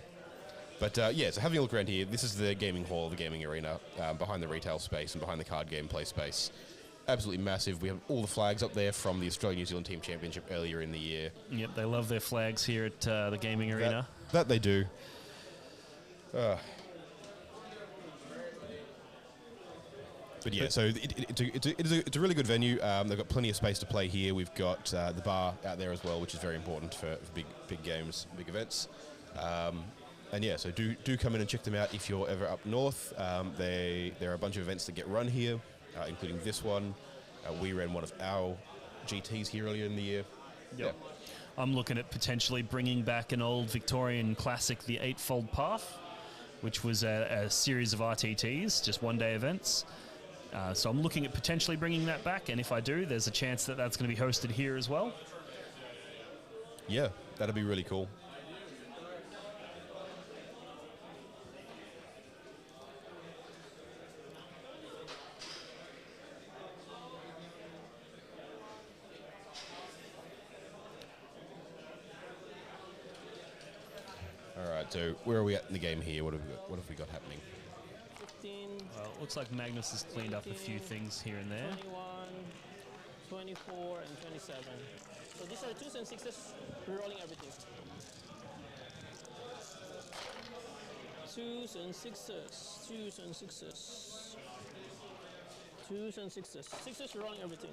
But yeah, so having a look around here, this is the gaming hall, the gaming arena, behind the retail space and behind the card game play space. Absolutely massive. We have all the flags up there from the Australia-New Zealand Team Championship earlier in the year.
Yep, they love their flags here at the gaming arena.
That they do. But yeah, so it's a really good venue. They've got plenty of space to play here. We've got the bar out there as well, which is very important for big games, big events. And yeah, so do come in and check them out if you're ever up north. There are a bunch of events that get run here, including this one. We ran one of our GTs here earlier in the year.
Yep. I'm looking at potentially bringing back an old Victorian classic, the Eightfold Path, which was a series of RTTs, just one-day events. So I'm looking at potentially bringing that back, and if I do, there's a chance that that's going to be hosted here as well.
Yeah, that'd be really cool. All right, so where are we at in the game here? What have we got happening?
15,
Well, it looks like Magnus has cleaned up a few things here and there.
21, 24, and 27. So these are 2s and 6s, rerolling everything. 2s and 6s, 2s and 6s. 2s and 6s. 6s rolling everything.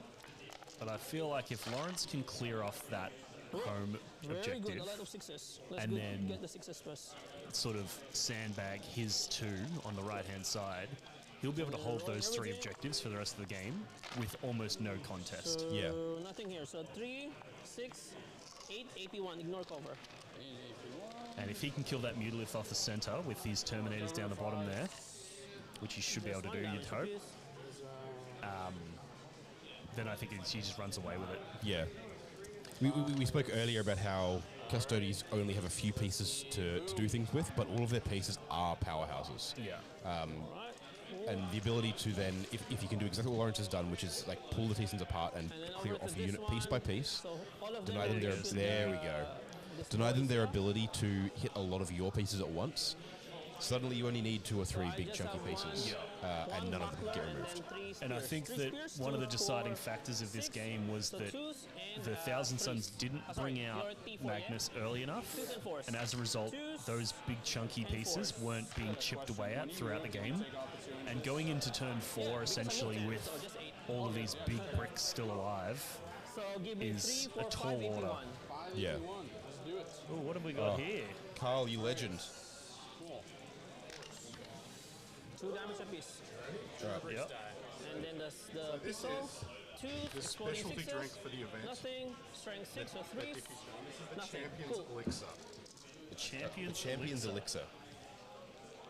But I feel like if Lawrence can clear off that home
Very
objective
good, a lot of 6s. Let's
and
go
then
get the 6s first.
sort of sandbag his 2 on the right-hand side, he'll be able to hold those 3 objectives for the rest of the game with almost no contest.
So
Yeah.
nothing here. So 3, 6, 8, AP1. Ignore cover.
And if he can kill that Mutalith off the center with his Terminators down the bottom there, which he should be able to do, you'd hope, then I think he just runs away with it.
Yeah. We spoke earlier about how Custodies only have a few pieces to do things with, but all of their pieces are powerhouses.
Yeah.
And the ability to then, if you can do exactly what Lawrence has done, which is like pull the Tetons apart and
And then
clear
over
off
to
a
this
unit piece by
one.
piece,
So all of
deny
them
them their,
should,
there we go. Deny them their ability to hit a lot of your pieces at once. Suddenly you only need 2 or 3 big chunky pieces, and none of them get removed.
And I think that one of the deciding factors of this game was that the Thousand Suns didn't bring out Magnus early enough, and as a result, those big chunky pieces weren't being chipped away at throughout the game. And going into turn 4, essentially with all of these big bricks still alive,
So give me
is
3, 4,
a tall
5,
order.
81.
Yeah.
Oh, what have we got here?
Carl, you legend.
2 damage apiece.
Right.
Yep.
And then the pistol, 2,
The specialty
6s,
drink for the event.
nothing, strength 6 or 3, nothing.
Champions
Cool.
Elixir.
The
Champions
Champions Elixir.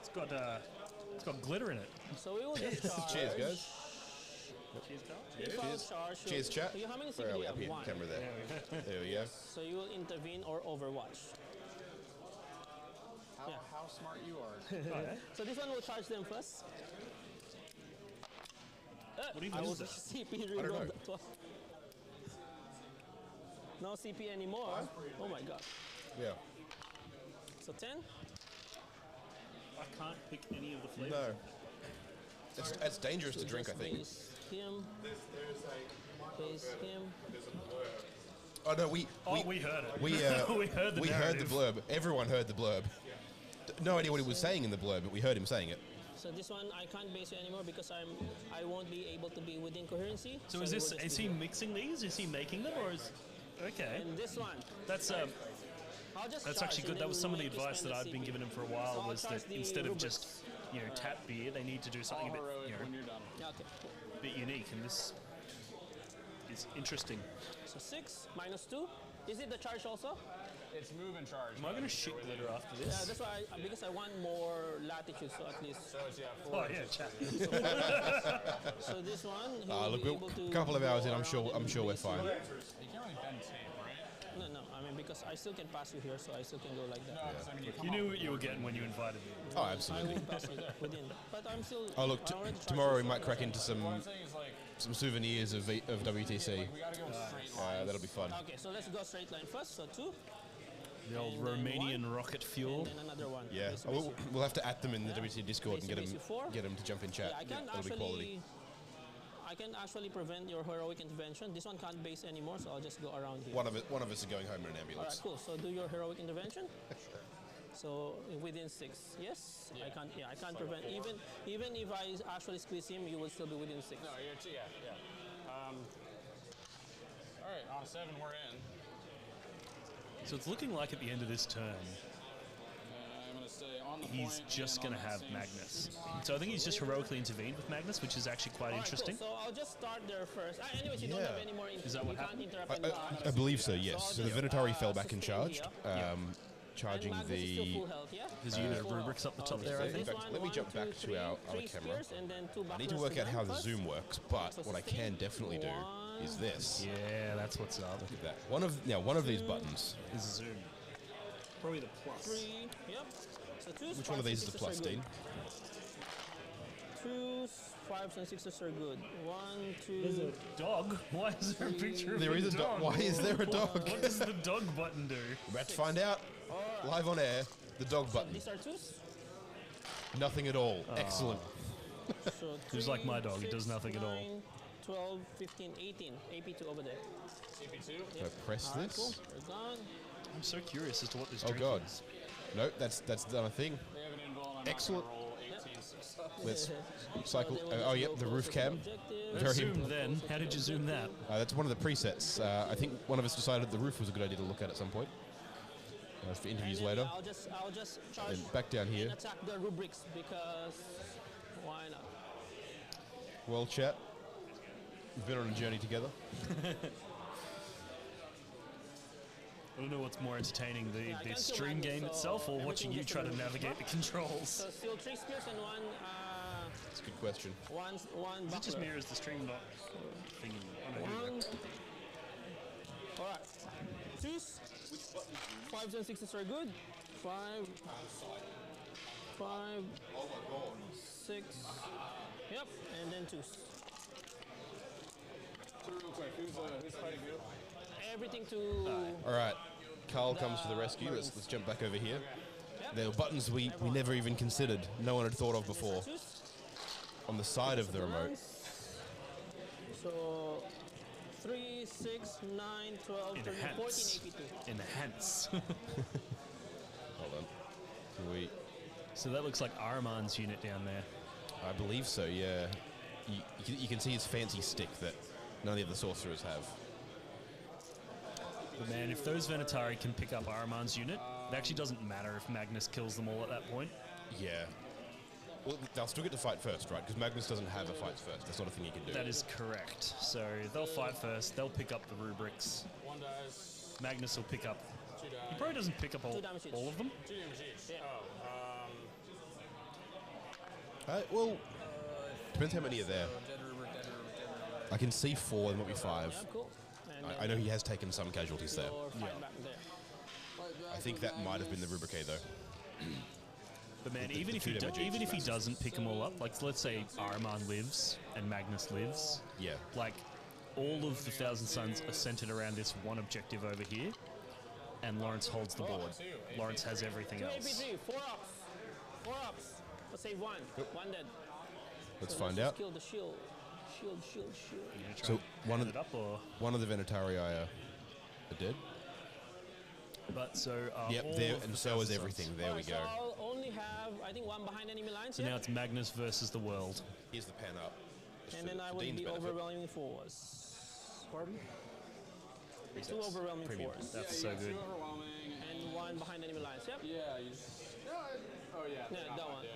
It's got glitter in it.
So we will just charge.
Cheers, guys.
Default charge.
Cheers, chat.
How many
Where are
CP do
we?
you
Up
have?
here,
1.
camera there. There we go.
So you will intervene or overwatch.
How smart you are.
So this one will charge them first.
What even
I
is
will
that?
CP
don't know.
reroll that one. No CP anymore. Oh my god.
Yeah.
So 10.
I can't pick any of the flavors.
No. It's dangerous to drink, I think.
Base him. Base him.
Oh no, we
heard it.
we
We heard the
we heard the
narrative.
blurb. Everyone heard the blurb. No idea what he was saying in the blurb, but we heard him saying it.
So this one I can't base you anymore because I won't be able to be within coherency.
So
it will just
is
be
he
here.
mixing these? Is he making them, or is okay?
And this one,
That's
I'll just
that's
charge
actually
and
good. That
then
was
we
some of
will
the
make you
advice
spend
that
the
I've been
CP.
giving him for a
So
while
I'll
was
charge
that
the
instead of
rubrics.
just tap beer, they need to do something a bit
When you're done.
Yeah, okay.
bit unique, and this is interesting.
So 6 minus 2. Is it the charge also?
It's move and charge.
Am I going to shit glitter after
Yeah,
this?
that's why because I want more latitude, so at least.
So it's 4.
Oh yeah, chat.
So this one, he
Ah,
will
look,
be
we're
able to
a couple of hours
go
in. I'm
around
sure
and
we're
base
fine.
here.
You can't really bend tape, right?
No, I mean because I still can pass you here, so I still can go like that.
No, 'cause I mean, you come
You knew
off
what you were getting when you invited me.
Oh,
I
absolutely.
will pass you within, but I'm still.
Oh look,
I already charged
tomorrow we
you,
might
so-
crack into
What I'm
some
saying is like,
souvenirs of WTC.
we gotta go straight line.
That'll be fun.
Okay, so let's go straight line first. So 2,
The old
And then
Romanian rocket fuel.
and then another one.
Yeah,
Base-
oh,
base
we'll have to add them in the WTC Discord and
Basic 4.
get them to jump in chat.
Yeah, I can
That'll be quality.
I can actually prevent your heroic intervention. This one can't base anymore, so I'll just go around here.
One of us is going home in an
All right,
ambulance.
cool. So do your heroic intervention. So within 6, yes. I can't. Yeah, I can't prevent. Even if I actually squeeze him, you will still be within 6.
No, you're yeah. All right, on 7 we're in.
So it's looking like at the end of this turn,
I'm gonna stay on the
he's
point
just
and
going
on
to
that
have
same
Magnus. So I think he's just heroically intervened with Magnus, which is actually quite
All right,
interesting.
Cool. So I'll just start there first. Anyways, you don't
Yeah.
have any more.
Is that what
you can't
happened?
interrupt.
I believe so, yes. So the Venatari fell back in
sustain
charge.
here.
charging
Magnus is still
the.
full health, yeah?
His unit of rubrics up the top there, I
In
think.
fact, let me jump back to our other camera. I need to work out how the zoom works, but what I can definitely do is this.
Yeah, that's what's up.
Look at that. One of these buttons.
Is zoom. Probably the plus.
3, yep. So 2s,
Which one of these is the plus, Dean?
2s, 5s, and 6s are good. 1, 2.
There's a dog. Why is there a picture of
There is a dog. Why is there a dog?
What does the dog button do?
We're about to find out. Live on air, the dog button.
These are 2s.
Nothing at all. Excellent.
So
Who's like my dog, he
6,
does nothing at all.
9, 12, 15, 18. AP2 over there.
CP2.
So press
Alright,
this.
cool. We're done.
I'm so curious as to what this
Oh
drink
god.
is.
Nope, that's done a thing.
They have an invuln. I'm
Excellent.
Not gonna roll 18 success.
Let's cycle.
They will
Oh,
just
yep,
go
the
closer
roof
to
cam.
objective.
Very
Zoom
important.
then. How did you zoom that?
That's one of the presets. I think one of us decided the roof was a good idea to look at some point. For interviews
And then,
later.
I'll just charge
Then back down here.
and attack the rubrics because why not?
Well, chat. We've been on a journey together.
I don't know what's more entertaining,
I
the
can't kill
stream
Magnus,
game
so
itself or watching
everything
you
gets
try to
removed.
navigate the controls.
So still 3 spears and
That's a good question.
one
Is it just
buckler.
mirrors the stream not thing? Oh, no, here we go.
One. Alright. 2s. 5s and 6s are good. 5. 5. 6. Yep. And then 2s.
So real quick, who's fighting who?
Everything to
All right. Carl comes to the rescue. Let's jump back over here. There were buttons we never even considered. No one had thought of before.
2s.
On the side of the remote.
So 3, 6, 9, 12, 13, 14
Enhance.
AP2.
Enhance.
Hold on. Can we?
So that looks like Arman's unit down there.
I believe so. Yeah. You can see his fancy stick that none of the other sorcerers have.
But man, if those Venatari can pick up Arman's unit, it actually doesn't matter if Magnus kills them all at that point.
Yeah. Well, they'll still get to fight first, right? Because Magnus doesn't have a fight first. That's not a thing he can do.
That is correct. So they'll fight first, they'll pick up the rubrics.
1 dice,
Magnus will pick up...
2 dice.
He probably doesn't pick up all,
2 damage each.
all of them.
2 damage each.
Well, depends how many are there. I can see 4. There might be 5.
Yeah, cool. And
I know he has taken some casualties there.
or fight back there.
I think that might have been the Rubrique, though.
But man,
The
even if
two
he
damage
even
each.
if he doesn't pick them all up, like let's say Arman lives and Magnus lives,
Yeah.
like all of the Thousand Suns are centered around this one objective over here, and Lawrence holds the board. Lawrence has everything
2
else.
AP3, 4 ups. 4 ups. Let's save 1. 1 dead.
Let's
So
find
just
out.
Kill the shield. Shield.
You gonna try
So
and
one
hand
of
it up or
One of the Venatarii are dead.
but so
Yep,
all
there,
of
and
the
so
Thousand
is
Suns.
everything. There we
Alright,
go.
So I'll only have, I think, 1 behind enemy lines.
So now it's Magnus versus the world.
Here's the pen up. Just
And
for-
then I
for
would
Dean's
be
benefit.
overwhelming force. Pardon? 2
That's
overwhelming
premium.
force.
That's so good.
Overwhelming.
And 1 behind enemy lines. Yep.
Yeah, you just. Oh, yeah.
Yeah, that one.
Yeah.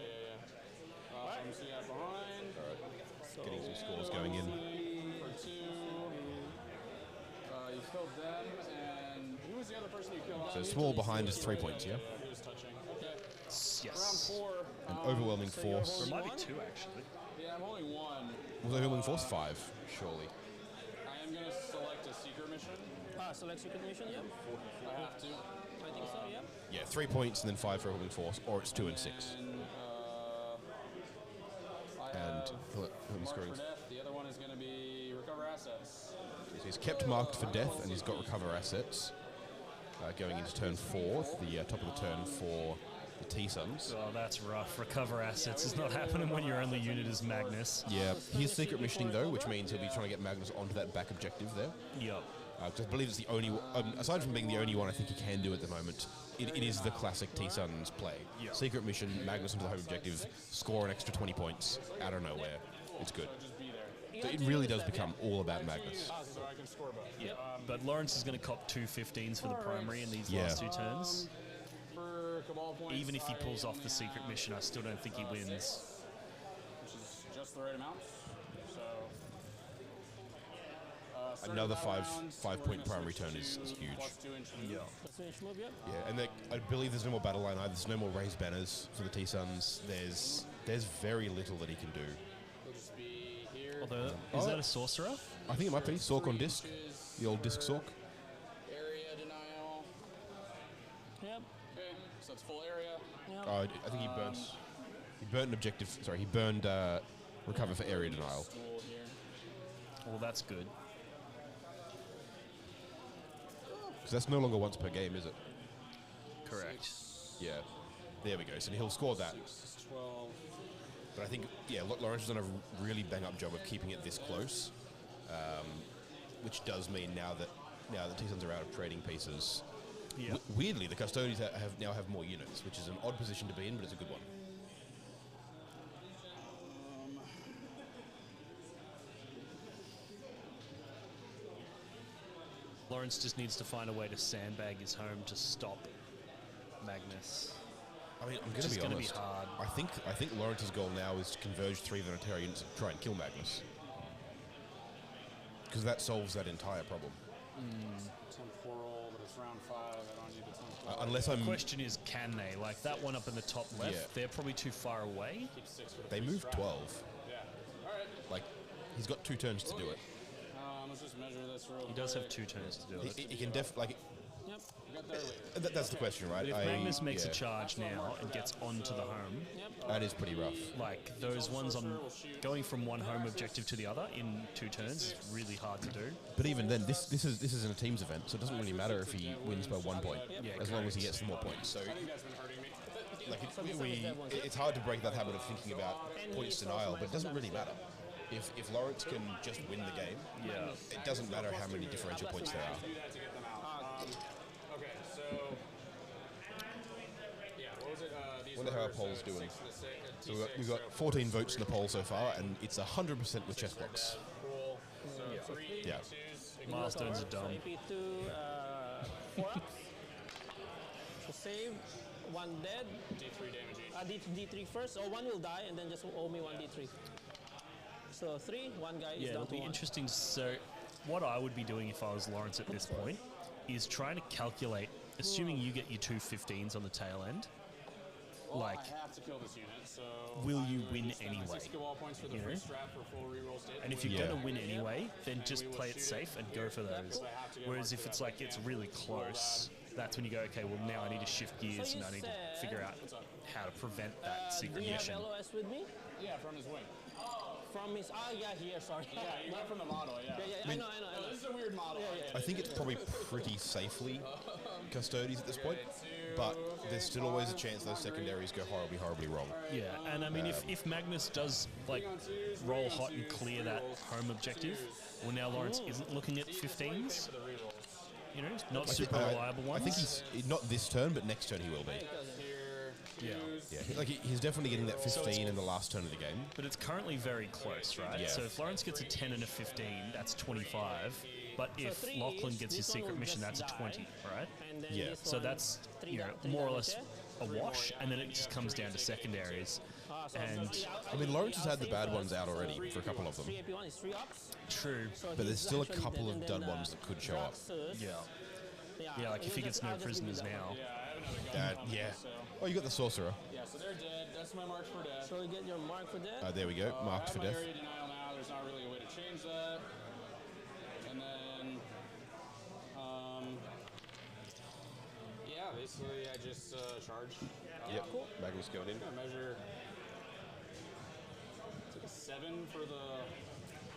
So you have behind.
So
Getting some scores going in.
For 2. You killed them, and who was the other person you killed?
So small behind is 3 points, yeah?
Who was touching? Okay.
Yes.
Round 4.
An overwhelming
so you're
force.
There might be
One?
2 actually.
Yeah, I'm holding 1.
Was overwhelming force 5? Surely.
I am going to select a secret mission.
select secret mission. Yep.
I have to.
I think so. Yep.
Yeah, 3 points and then 5 for overwhelming force, or it's 2 and 6.
I
And
have
let me
Mark
scoring.
for death. The other one is going to be recover assets.
So he's kept marked for death, and he's got recover assets. Going into turn 4, the top of the turn for the T-Suns.
Oh, that's rough. Recover assets is not happening when your only unit is Magnus.
Yeah, he's secret missioning though, which means he'll be trying to get Magnus onto that back objective there.
Yup.
'Cause I believe it's the only, aside from being the only one I think he can do at the moment, it is the classic T-Suns play.
Yeah.
Secret mission, Magnus onto the home objective, score an extra 20 points out of nowhere. It's good. So it really does become all about Magnus.
So I can score both.
Yeah. But Lawrence is going to cop 2 15s for the primary in these
Yeah.
last 2 turns.
For Cabal points,
Even if he
I
pulls off
only
the secret
have,
mission, I still don't think he wins.
which is just the right amount. So
another
35
5
rounds,
5
we're
point
gonna
primary
switch
turn is
to
huge.
plus 2 inch move.
Plus 2 inch move, yep.
Yeah, and I believe there's no more battle line either. There's no more raised banners for the T-Suns. There's very little that he can do.
He'll just be here.
Although, is that a sorcerer?
I think it might be Sork on disc, the old disc Sork.
Area denial.
Yep.
Okay, so that's full area.
Yep.
I think he burnt an objective. Sorry, he burned recover for area denial.
Stool here.
Well, that's good.
Because that's no longer once per game, is it?
Correct.
Yeah. There we go. So he'll score that.
6 to 12.
But I think, yeah, Lawrence has done a really bang-up job of keeping it this close, which does mean now that T-Suns are out of trading pieces,
Yeah.
weirdly, the Custodians now have more units, which is an odd position to be in, but it's a good one.
Lawrence just needs to find a way to sandbag his home to stop Magnus.
I mean, I'm going
It's
to
just
be
gonna be
honest.
hard.
I think Lawrence's goal now is to converge 3 Venetary units and try and kill Magnus. Because that solves that entire problem.
Temporal, but it's round 5. I don't need the temporal.
Unless I'm...
The question is, can they? Like that one up in the top left,
Yeah.
they're probably too far away.
Keep 6 for the
They
free
moved
strat.
12.
Yeah. All right.
Like, he's got 2 turns to do it.
Let's just measure this real
He does have 2 turns to do it.
He can like...
Yep.
We got there later.
That's the question, right?
But if Magnus makes
yeah,
a charge now and gets onto the home,
that is pretty rough.
like those ones on going from one home objective to the other in 2 turns is really hard to do.
But even then, this isn't a teams event, so it doesn't really matter if he wins by 1 point,
Yeah,
as long as he gets the more points. So,
I think that's been hurting me.
like, it's hard to break that habit of thinking about points denial, but it doesn't really matter. If Lawrence can just win the game,
Yeah.
it doesn't matter how many differential points there are.
Do that to get them out. Okay, so yeah, what was it? These
Wonder how our
were,
poll's
so
doing.
6 to the six,
So
T6,
we've got 14 votes in the poll so far, and it's 100% with chessbox.
Cool. So 3
Yeah.
twos.
Milestones are dumb.
So AP2, 4 ups. So save, 1 dead.
D3 damage each.
D3 first, or 1 will die, and then just owe me 1 D3. So 3, 1 guy is
Yeah,
down
it'll
to
be
1.
interesting. So, what I would be doing if I was Lawrence at this point is trying to calculate, assuming you get your 2 15s on the tail end,
Well,
like,
I have to kill this unit, so
will
I'm
you
gonna
win
spend my
anyway?
6 wall points for the
You
free
know?
strat for full reroll state.
and if you're
Yeah.
going to win anyway, then just
we will
play it
shoot
safe and go for those.
I have to get
Whereas
marked
if
for
it's
that,
like
I
it's
can't
really
roll
close, that's when you go, okay, well now I need to shift gears
you
and I need to
said-
figure out how to prevent that
Do
secret
you have
mission.
LOS with me?
Yeah, from his wing.
From his, yeah, here, sorry.
Yeah, you got from the model, yeah.
Yeah, I know.
Oh, this is a weird model.
I think it's probably pretty safely Custodies at this point, but there's still always a chance those secondaries go horribly, horribly wrong.
Yeah, and I mean, if Magnus does like roll hot and clear that home objective, well now Lawrence isn't looking at 15s. You know, not super reliable ones.
I think he's not this turn, but next turn he will be.
Yeah.
Yeah, he's definitely getting that 15 in the last turn of the game.
But it's currently very close, right?
Yeah.
So if Lawrence gets a 10 and a 15, that's 25. But if
three
Lachlan
is-
gets his
this one
secret
will
mission,
just
that's a
die.
20, right?
And then
Yeah.
this
So
one,
that's,
three
you know,
three
more or
damage,
less
yeah?
a wash, and then it just comes down to secondaries.
So
And
I mean, Lawrence has had the bad ones out already for a couple of them,
3 AP1 is 3 ups.
true.
So
but there's
he's
still a
actually
couple
dead,
of
and
dud
then,
ones that could show up.
Draxus,
Yeah. Yeah, like if he gets no
I'll just give you
prisoners
that
now.
one.
Yeah, I have another gun.
Yeah.
So,
Oh, you got the sorcerer.
yeah, so they're dead. That's my mark for death.
So you get your mark for that.
There we go, marked
I
for
have my
death.
area denial now. There's not really a way to change that. And then, yeah, basically I just charge.
Yep, Magnus going in.
I'm gonna measure. It's like a 7 for the.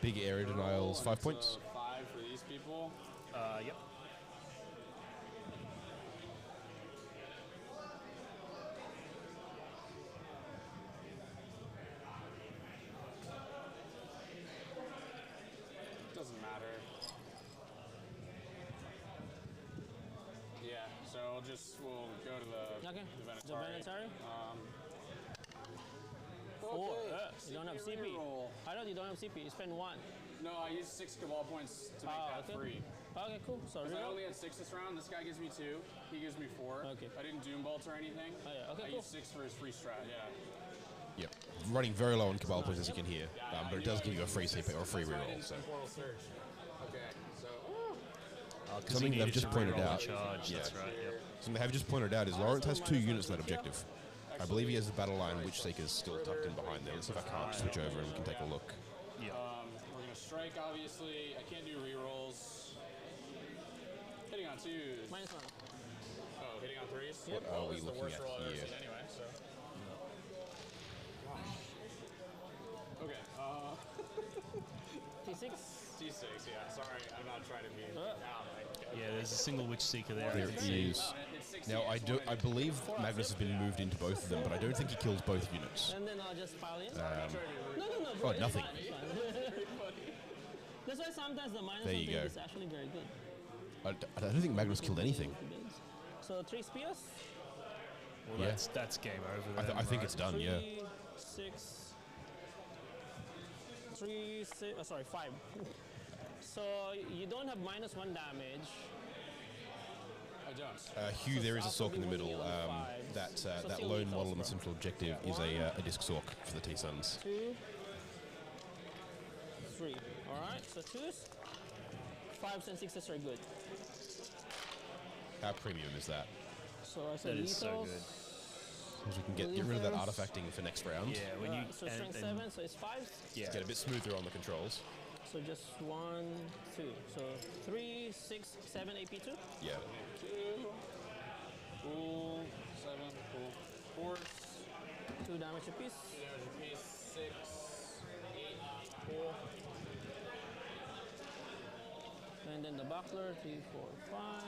Big area denials,
and
5
it's
points.
a 5 for these people.
Yep.
Doesn't matter. Yeah, so we'll go to the
Okay.
the
The
Venetari.
Venetari.
Okay,
You don't have CP.
reroll.
I know you don't have CP. You spend 1.
No, I used 6 cabal points to make that
okay.
free.
Okay, cool. So
Because I
reroll.
only had 6 this round. This guy gives me 2. He gives me 4.
Okay.
I didn't doom bolt or anything.
Oh, yeah. Okay,
I
cool.
used 6 for his free strat. Yeah.
Yep, running very low on Cabal points as you can hear, but it does give you a free CP or a free reroll. So
Temporal search. Okay, so
Something they've just pointed out.
Charge.
Yeah.
That's right. Yep.
Something they have just pointed out is Lawrence has 2 units on that objective. I believe he has the battle line Witch Seekers still tucked in behind there. Let's see if I can't switch over and we can take a look.
Yeah.
we're gonna strike. Obviously, I can't do rerolls. Hitting on 2s.
-1.
Oh, hitting on 3s.
What are we
That's the
looking
worst
at
roll I've ever
here?
seen anyway. So. Okay.
T6.
T6. Yeah. Sorry, I'm not trying to be.
Yeah, there's a single Witch Seeker there.
There is. Now I believe Magnus has been moved into both of them, but I don't think he kills both units.
And then I'll just pile in. No.
Oh,
it's
nothing.
fine, it's fine. That's why sometimes the minus
There
one
you
thing
go.
is actually very good.
I don't think Magnus killed anything.
So 3 spears.
Well,
Yeah.
that's game over. Then,
I think
right?
it's done. Yeah.
3, 6, 3, 6. Oh, sorry, 5. So you don't have -1 damage.
I don't.
Hugh, there is a Sork in the middle. That lone model on the central objective is a disc Sork for the T-Suns.
2, 3. All right. So 2s, 5s, and 6s are good.
How premium is that?
So I said
That is so
lethals.
good.
Because we can get rid of that artifacting for next round.
Yeah, when you
So strength 7, so it's 5s.
yeah,
Get a bit smoother on the controls.
So just 1, 2. So 3, 6, 7 AP2.
Yeah.
2. Cool. 7. Cool. 4s.
2 damage apiece.
2 damage apiece. 6. 8. Cool.
And then the buckler, 3, 4, 5.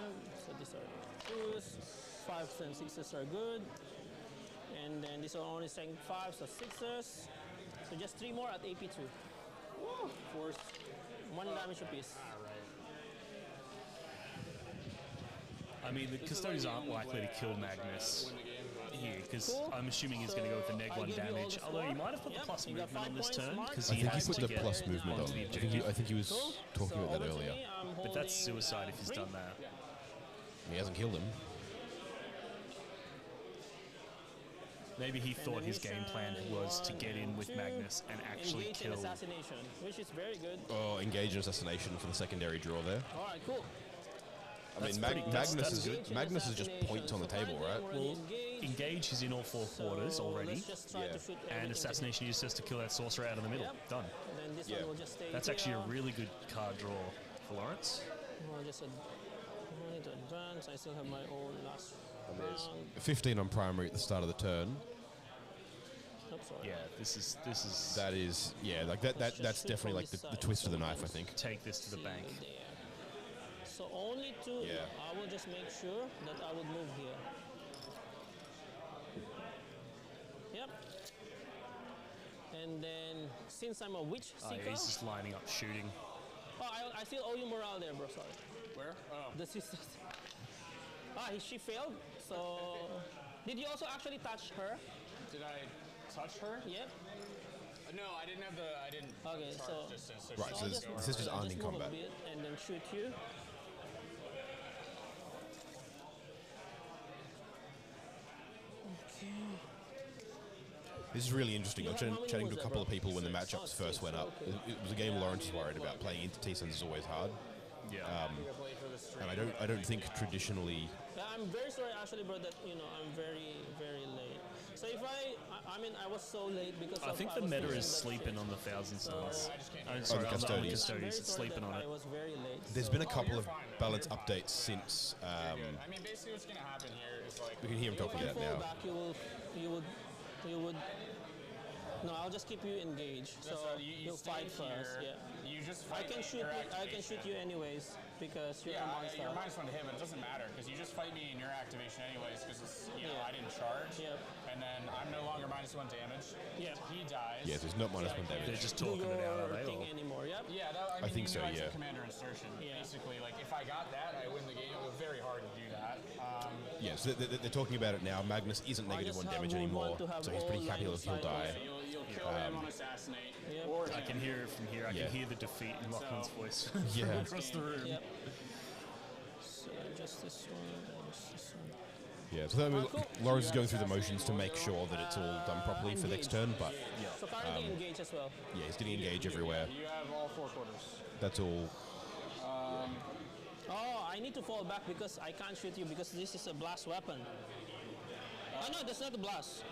So these are 2s. 5s and 6s are good. And then these are only strength 5, so 6s. So just 3 more at AP2.
4s.
1 damage apiece.
I mean, the custodians aren't likely to kill Magnus
Win the game, but
here because
Cool.
I'm assuming he's going to go with the neg
So, I
1
give you all
damage.
the
Although he
score.
might have put
Yep,
the plus
you got
movement
5
on this
points
turn
marked.
because
I
he
think he
has
put
to
the
get
plus movement on.
onto the
I
objective.
think he was
Cool.
talking
So
about that
over to
earlier.
me, I'm
But that's
holding,
suicide if he's
3.
done that.
He hasn't killed him.
Maybe he thought his game plan was to get in with
2,
Magnus and actually
engage in
kill.
assassination, which is very good.
Oh, engage in assassination for the secondary draw there.
All right, cool.
I mean,
pretty- that's
Magnus
good.
Magnus is just points on the table, right?
Well, engage is in all 4 quarters already,
Let's just try
Yeah.
to shoot
and
everything
assassination is just to kill that sorcerer out of the middle.
Yep.
Done.
And then this
Yeah.
one will just stay
That's
here.
actually a really good card draw for Lawrence.
Well, just I need to advance. I still have my own last round.
15 on primary at the start of the turn.
Oops, sorry.
Yeah, this is
That is, yeah, like that's
shoot
definitely
from
like
this
the
side.
twist of the knife, I think.
take this to the
See
bank.
there. So only 2.
Yeah.
I will just make sure that I would move here. Yep. And then since I'm a witch
Oh,
seeker,
yeah, he's just lining up shooting.
I still owe you morale there, bro. Sorry.
where? Oh.
The sisters. She failed. So did you also actually touch her?
Did I touch her?
Yep.
No, I didn't have the. I didn't.
Okay,
charge
so-
distance, so
Right,
she
so
I'll
this-
just-
the sisters
I'll
aren't
just
in
move a
combat.
bit and then shoot you.
This is really interesting. I was
How many
chatting
was
to a
that,
couple
bro?
of people when the
6.
matchups first went up. It was a game Lawrence was worried about. Playing into T-Suns is always hard,
Yeah.
and I don't think traditionally.
Yeah, I'm very sorry actually, bro, that I'm very, very late. So if I mean I was so late because
I think the
was
meta
using
is
that
sleeping
shit.
on the Thousand Suns. I'm
the
sorry, on the
custodians.
I'm very
custodians. It's
sorry
sleeping
that
on
I
it.
was very late.
There's
so-
been a couple of
fine, man.
balance
You're
updates since.
I mean, basically, what's gonna happen here is like.
We can hear him talking
If
about
you
it
fall
now.
back, you would. No, I'll just keep you engaged. So
you
you'll
stay
fight first.
here,
Yeah.
You just
I
fight.
can shoot.
your
I can
activation.
shoot you anyways because you're
Yeah,
a monster.
you're -1 to hit, but it doesn't matter because you just fight me in your activation anyways because it's
Yeah.
I didn't charge.
Yep.
And then I'm no longer -1 damage.
Yeah.
He dies.
Yeah, there's not -1
They're
damage.
just
Do
talking it out,
your
are they?
thing
Or-
anymore. Yep.
Yeah, that, I mean,
think
you
so,
guys
yeah.
have commander insertion.
Yeah.
Basically, like if I got that, I win the game. It was very hard to do that.
Yeah, so they're talking about it now. Magnus isn't
I
-1
just
damage
would
anymore,
want to have
so he's pretty
all
happy
line
if
of
he'll
sight
die.
on
You'll kill him on assassinate.
Yep.
Or
I can hear it from here. I
Yeah.
can hear the defeat in Lachlan's voice
Yeah.
from across the room.
Yep. So just this one and just this one.
Yeah, so that
cool.
Lawrence is going through the motions to make sure that it's all done properly for next turn, but
So currently engage as well.
yeah, he's getting engage everywhere.
You have all 4 quarters.
That's all
Oh, I need to fall back because I can't shoot you because this is a blast weapon. Oh no, that's not a blast.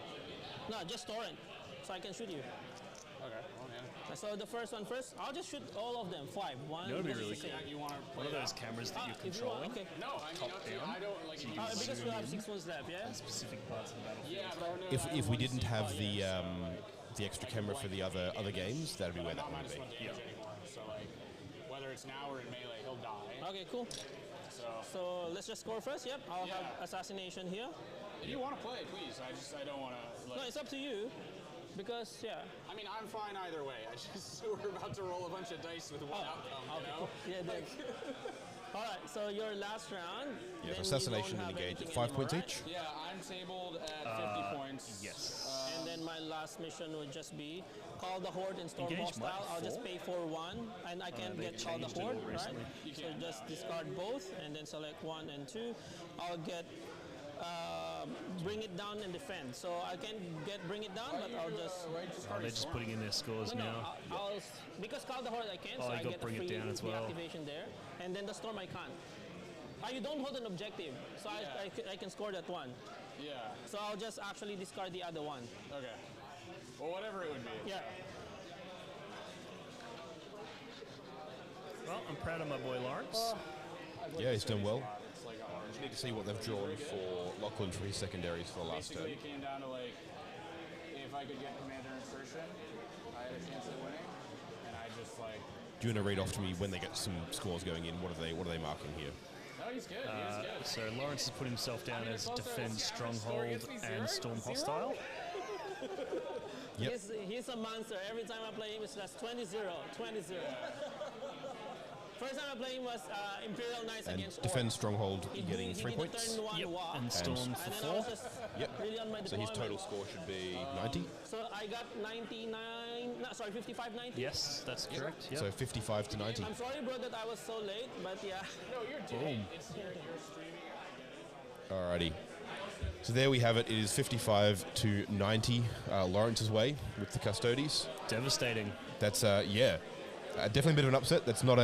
No, just torrent, so I can shoot you.
Okay. Well, yeah.
So the first one first. I'll just shoot all of them. 5. 1.
That would be
this is
really
the
cool.
same.
You want to
One of those cameras that you're
If you want,
controlling.
okay.
No, I mean, okay,
down.
I don't like.
Because we have 6 ones left, yeah.
Specific parts of the battlefield.
Yeah, bro. No,
If we didn't have the extra camera for the other games, that'd be where that would be.
Yeah. So like, whether it's now or in melee, he'll die.
Okay, cool. So let's just score first. Yep, I'll have assassination here.
If you want to play, please. I don't want to.
No, it's up to you. Because
I mean, I'm fine either way. I just we're about to roll a bunch of dice with one outcome. You know?
yeah. Then. All right. So your last round.
Yeah,
then
for
you
assassination
don't
and
have
engage at
anything
5 points
anymore,
each.
Yeah, I'm tabled at 50 points.
Yes.
And then my last mission would just be call the horde and storm
Engage
hostile.
might
I'll just
fall.
pay for 1, and I can
they
get call the
changed it
horde,
all
right?
recently.
So just discard both, and then select 1 and 2. I'll get bring it down and defend. So I can get bring it down, but I'll just.
Oh, they're just putting in their scores
No,
now.
I'll because call the horde I can,
Oh,
so
you
I
got
get a
bring it
free
down as well.
deactivation there, and then the storm I can't. You don't hold an objective, so I can score that one.
Yeah.
So I'll just actually discard the other one.
Okay. Well, whatever it would be.
Yeah.
Well, I'm proud of my boy Lawrence.
Yeah, he's done well.
It's like a hard.
Need to see what they've drawn for Lachlan for his secondaries for the last turn.
Basically, it came down to like if I could get commander insertion, I had a chance at winning, and I just like.
Do you want to read off to me when they get some scores going in? What are they marking here?
No, he's good. He's good.
So Lawrence has put himself down as
also-
defend
yeah,
stronghold
gets me zero,
and storm
zero.
hostile.
Yep.
He's a monster. Every time I play him, it's just 20-0, 20-0. First time I played him was Imperial Knights
And
against
defend
Orc.
stronghold,
He
you're getting
did
3
the
points.
turn 1
Yep.
walk.
And storm
And
for
then I was
4.
just
Yep.
really on my
So his
deployment.
total score should be 90.
So I got 99, no, sorry, 55-90.
Yes, that's correct. Yep.
So 55 to 90.
I'm sorry, bro, that I was so late, but yeah.
No, you're
Boom.
It's you're streaming.
Alrighty. So there we have it. It is 55 to 90 Lawrence's way with the Custodes.
Devastating.
That's definitely a bit of an upset. That's not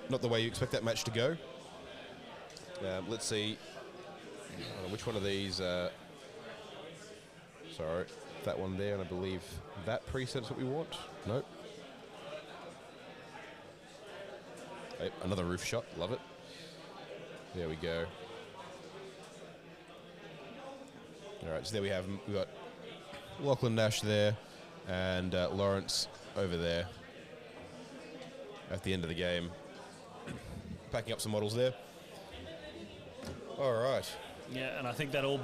not the way you expect that match to go. Let's see which one of these. Sorry, that one there, and I believe that preset's what we want. Nope. Hey, another roof shot. Love it. There we go. All right, so there we have 'em. We've got Lachlan Nash there and Lawrence over there at the end of the game. Packing up some models there. All right.
Yeah, and I think that all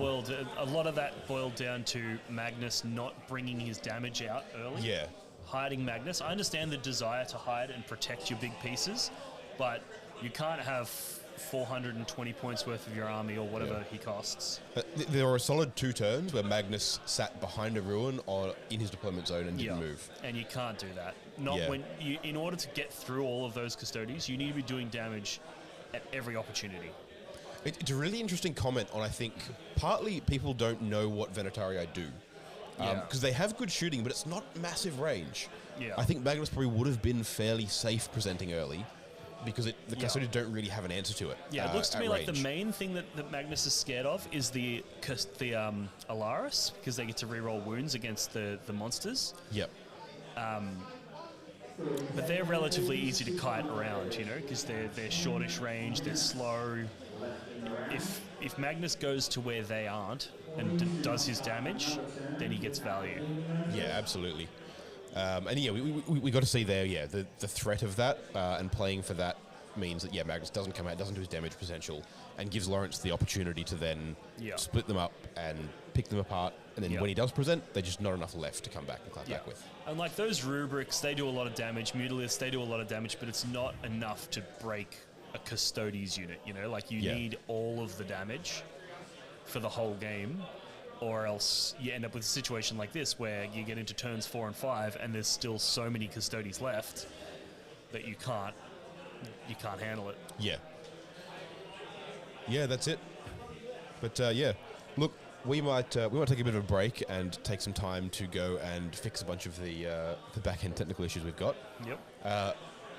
a lot of that boiled down to Magnus not bringing his damage out early.
Yeah.
Hiding Magnus. I understand the desire to hide and protect your big pieces, but you can't have 420 points worth of your army or whatever he costs.
There were a solid 2 turns where Magnus sat behind a ruin in his deployment zone and didn't move.
And you can't do that. Not
Yeah.
when you. In order to get through all of those custodies, you need to be doing damage at every opportunity.
It's a really interesting comment on, I think, partly people don't know what Venetarii do. Because they have good shooting, but it's not massive range.
Yeah.
I think Magnus probably would have been fairly safe presenting early because the Custodians don't really have an answer to it.
Yeah, it looks to
at
me like the
range.
main thing that Magnus is scared of is the Alaris, because they get to reroll wounds against the monsters.
Yep.
But they're relatively easy to kite around, you know, because they're shortish range, they're slow. If Magnus goes to where they aren't and does his damage, then he gets value.
Yeah, absolutely. And yeah, we got to see there, the threat of that and playing for that means that, Magnus doesn't come out, doesn't do his damage potential, and gives Lawrence the opportunity to then split them up and pick them apart. And then when he does present, there's just not enough left to come back and clap back with.
And like those rubrics, they do a lot of damage. Mutiliths, they do a lot of damage, but it's not enough to break a Custodes unit, you know? Like you need all of the damage for the whole game, or else you end up with a situation like this where you get into turns 4 and 5 and there's still so many Custodes left that you can't handle it.
Yeah, that's it. But look, we might take a bit of a break and take some time to go and fix a bunch of the back end technical issues we've got.
Yep.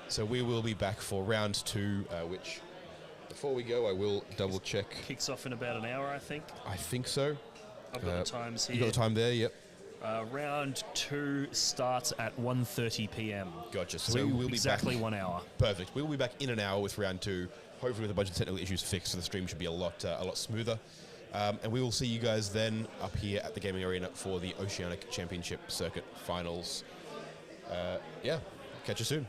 So we will be back for round 2, which, before we go, I will double check.
Kicks off in about an hour, I think.
I think so.
I've got the times here.
You got the time there, yep.
Round 2 starts at 1:30 p.m.
Gotcha. So
So
we will be
exactly
back.
1 hour.
Perfect. We will be back in an hour with round 2, hopefully with a bunch of technical issues fixed, so the stream should be a lot smoother. And we will see you guys then up here at the gaming arena for the Oceanic Championship Circuit Finals. Yeah, catch you soon.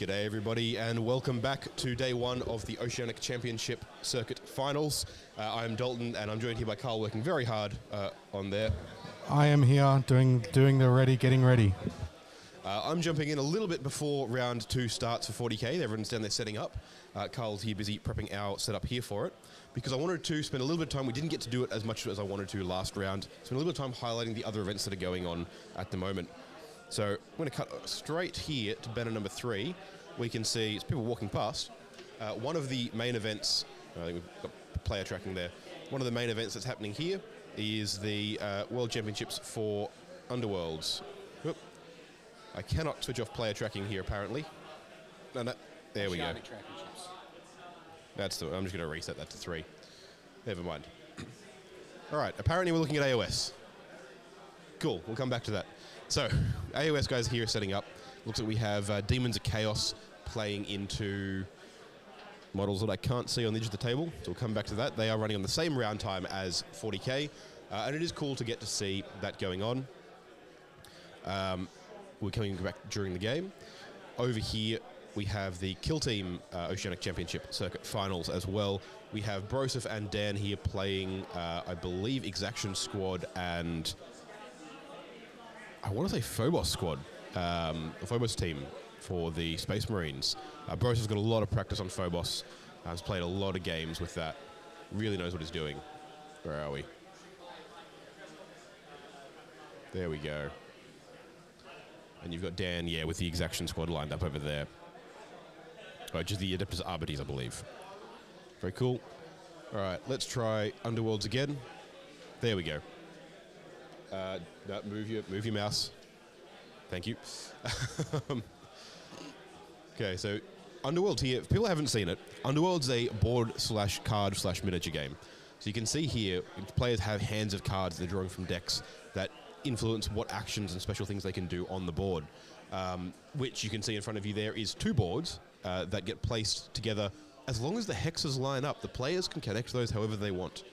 G'day everybody, and welcome back to day one of the Oceanic Championship Circuit Finals. I'm Dalton, and I'm joined here by Carl, working very hard on there.
I am here doing the getting ready.
I'm jumping in a little bit before round 2 starts for 40k. Everyone's down there setting up. Carl's here busy prepping our setup here for it, because I wanted to spend a little bit of time. We didn't get to do it as much as I wanted to last round. Spend a little bit of time highlighting the other events that are going on at the moment. So I'm going to cut straight here to banner number 3. We can see it's people walking past. One of the main events, I think we've got player tracking there. One of the main events that's happening here is the World Championships for Underworlds. Whoop. I cannot switch off player tracking here, apparently. No, there we go. That's I'm just going to reset that to 3. Never mind. All right, apparently we're looking at AOS. Cool, we'll come back to that. So, AOS guys here are setting up. Looks like we have Demons of Chaos playing into models that I can't see on the edge of the table, so we'll come back to that. They are running on the same round time as 40k, and it is cool to get to see that going on. We're coming back during the game. Over here, we have the Kill Team Oceanic Championship Circuit Finals as well. We have Broseph and Dan here playing, I believe, Exaction Squad and I want to say Phobos Squad, the Phobos team for the Space Marines. Broseph's got a lot of practice on Phobos. Has played a lot of games with that. Really knows what he's doing. Where are we? There we go. And you've got Dan, yeah, with the Exaction Squad lined up over there. Which is the Adeptus Arbites, I believe. Very cool. All right, let's try Underworlds again. There we go. No, move your mouse. Thank you. Okay, so Underworld here. If people haven't seen it, Underworld's a board/card/miniature game. So you can see here, players have hands of cards they're drawing from decks that influence what actions and special things they can do on the board. Which you can see in front of you there is 2 boards that get placed together. As long as the hexes line up, the players can connect those however they want.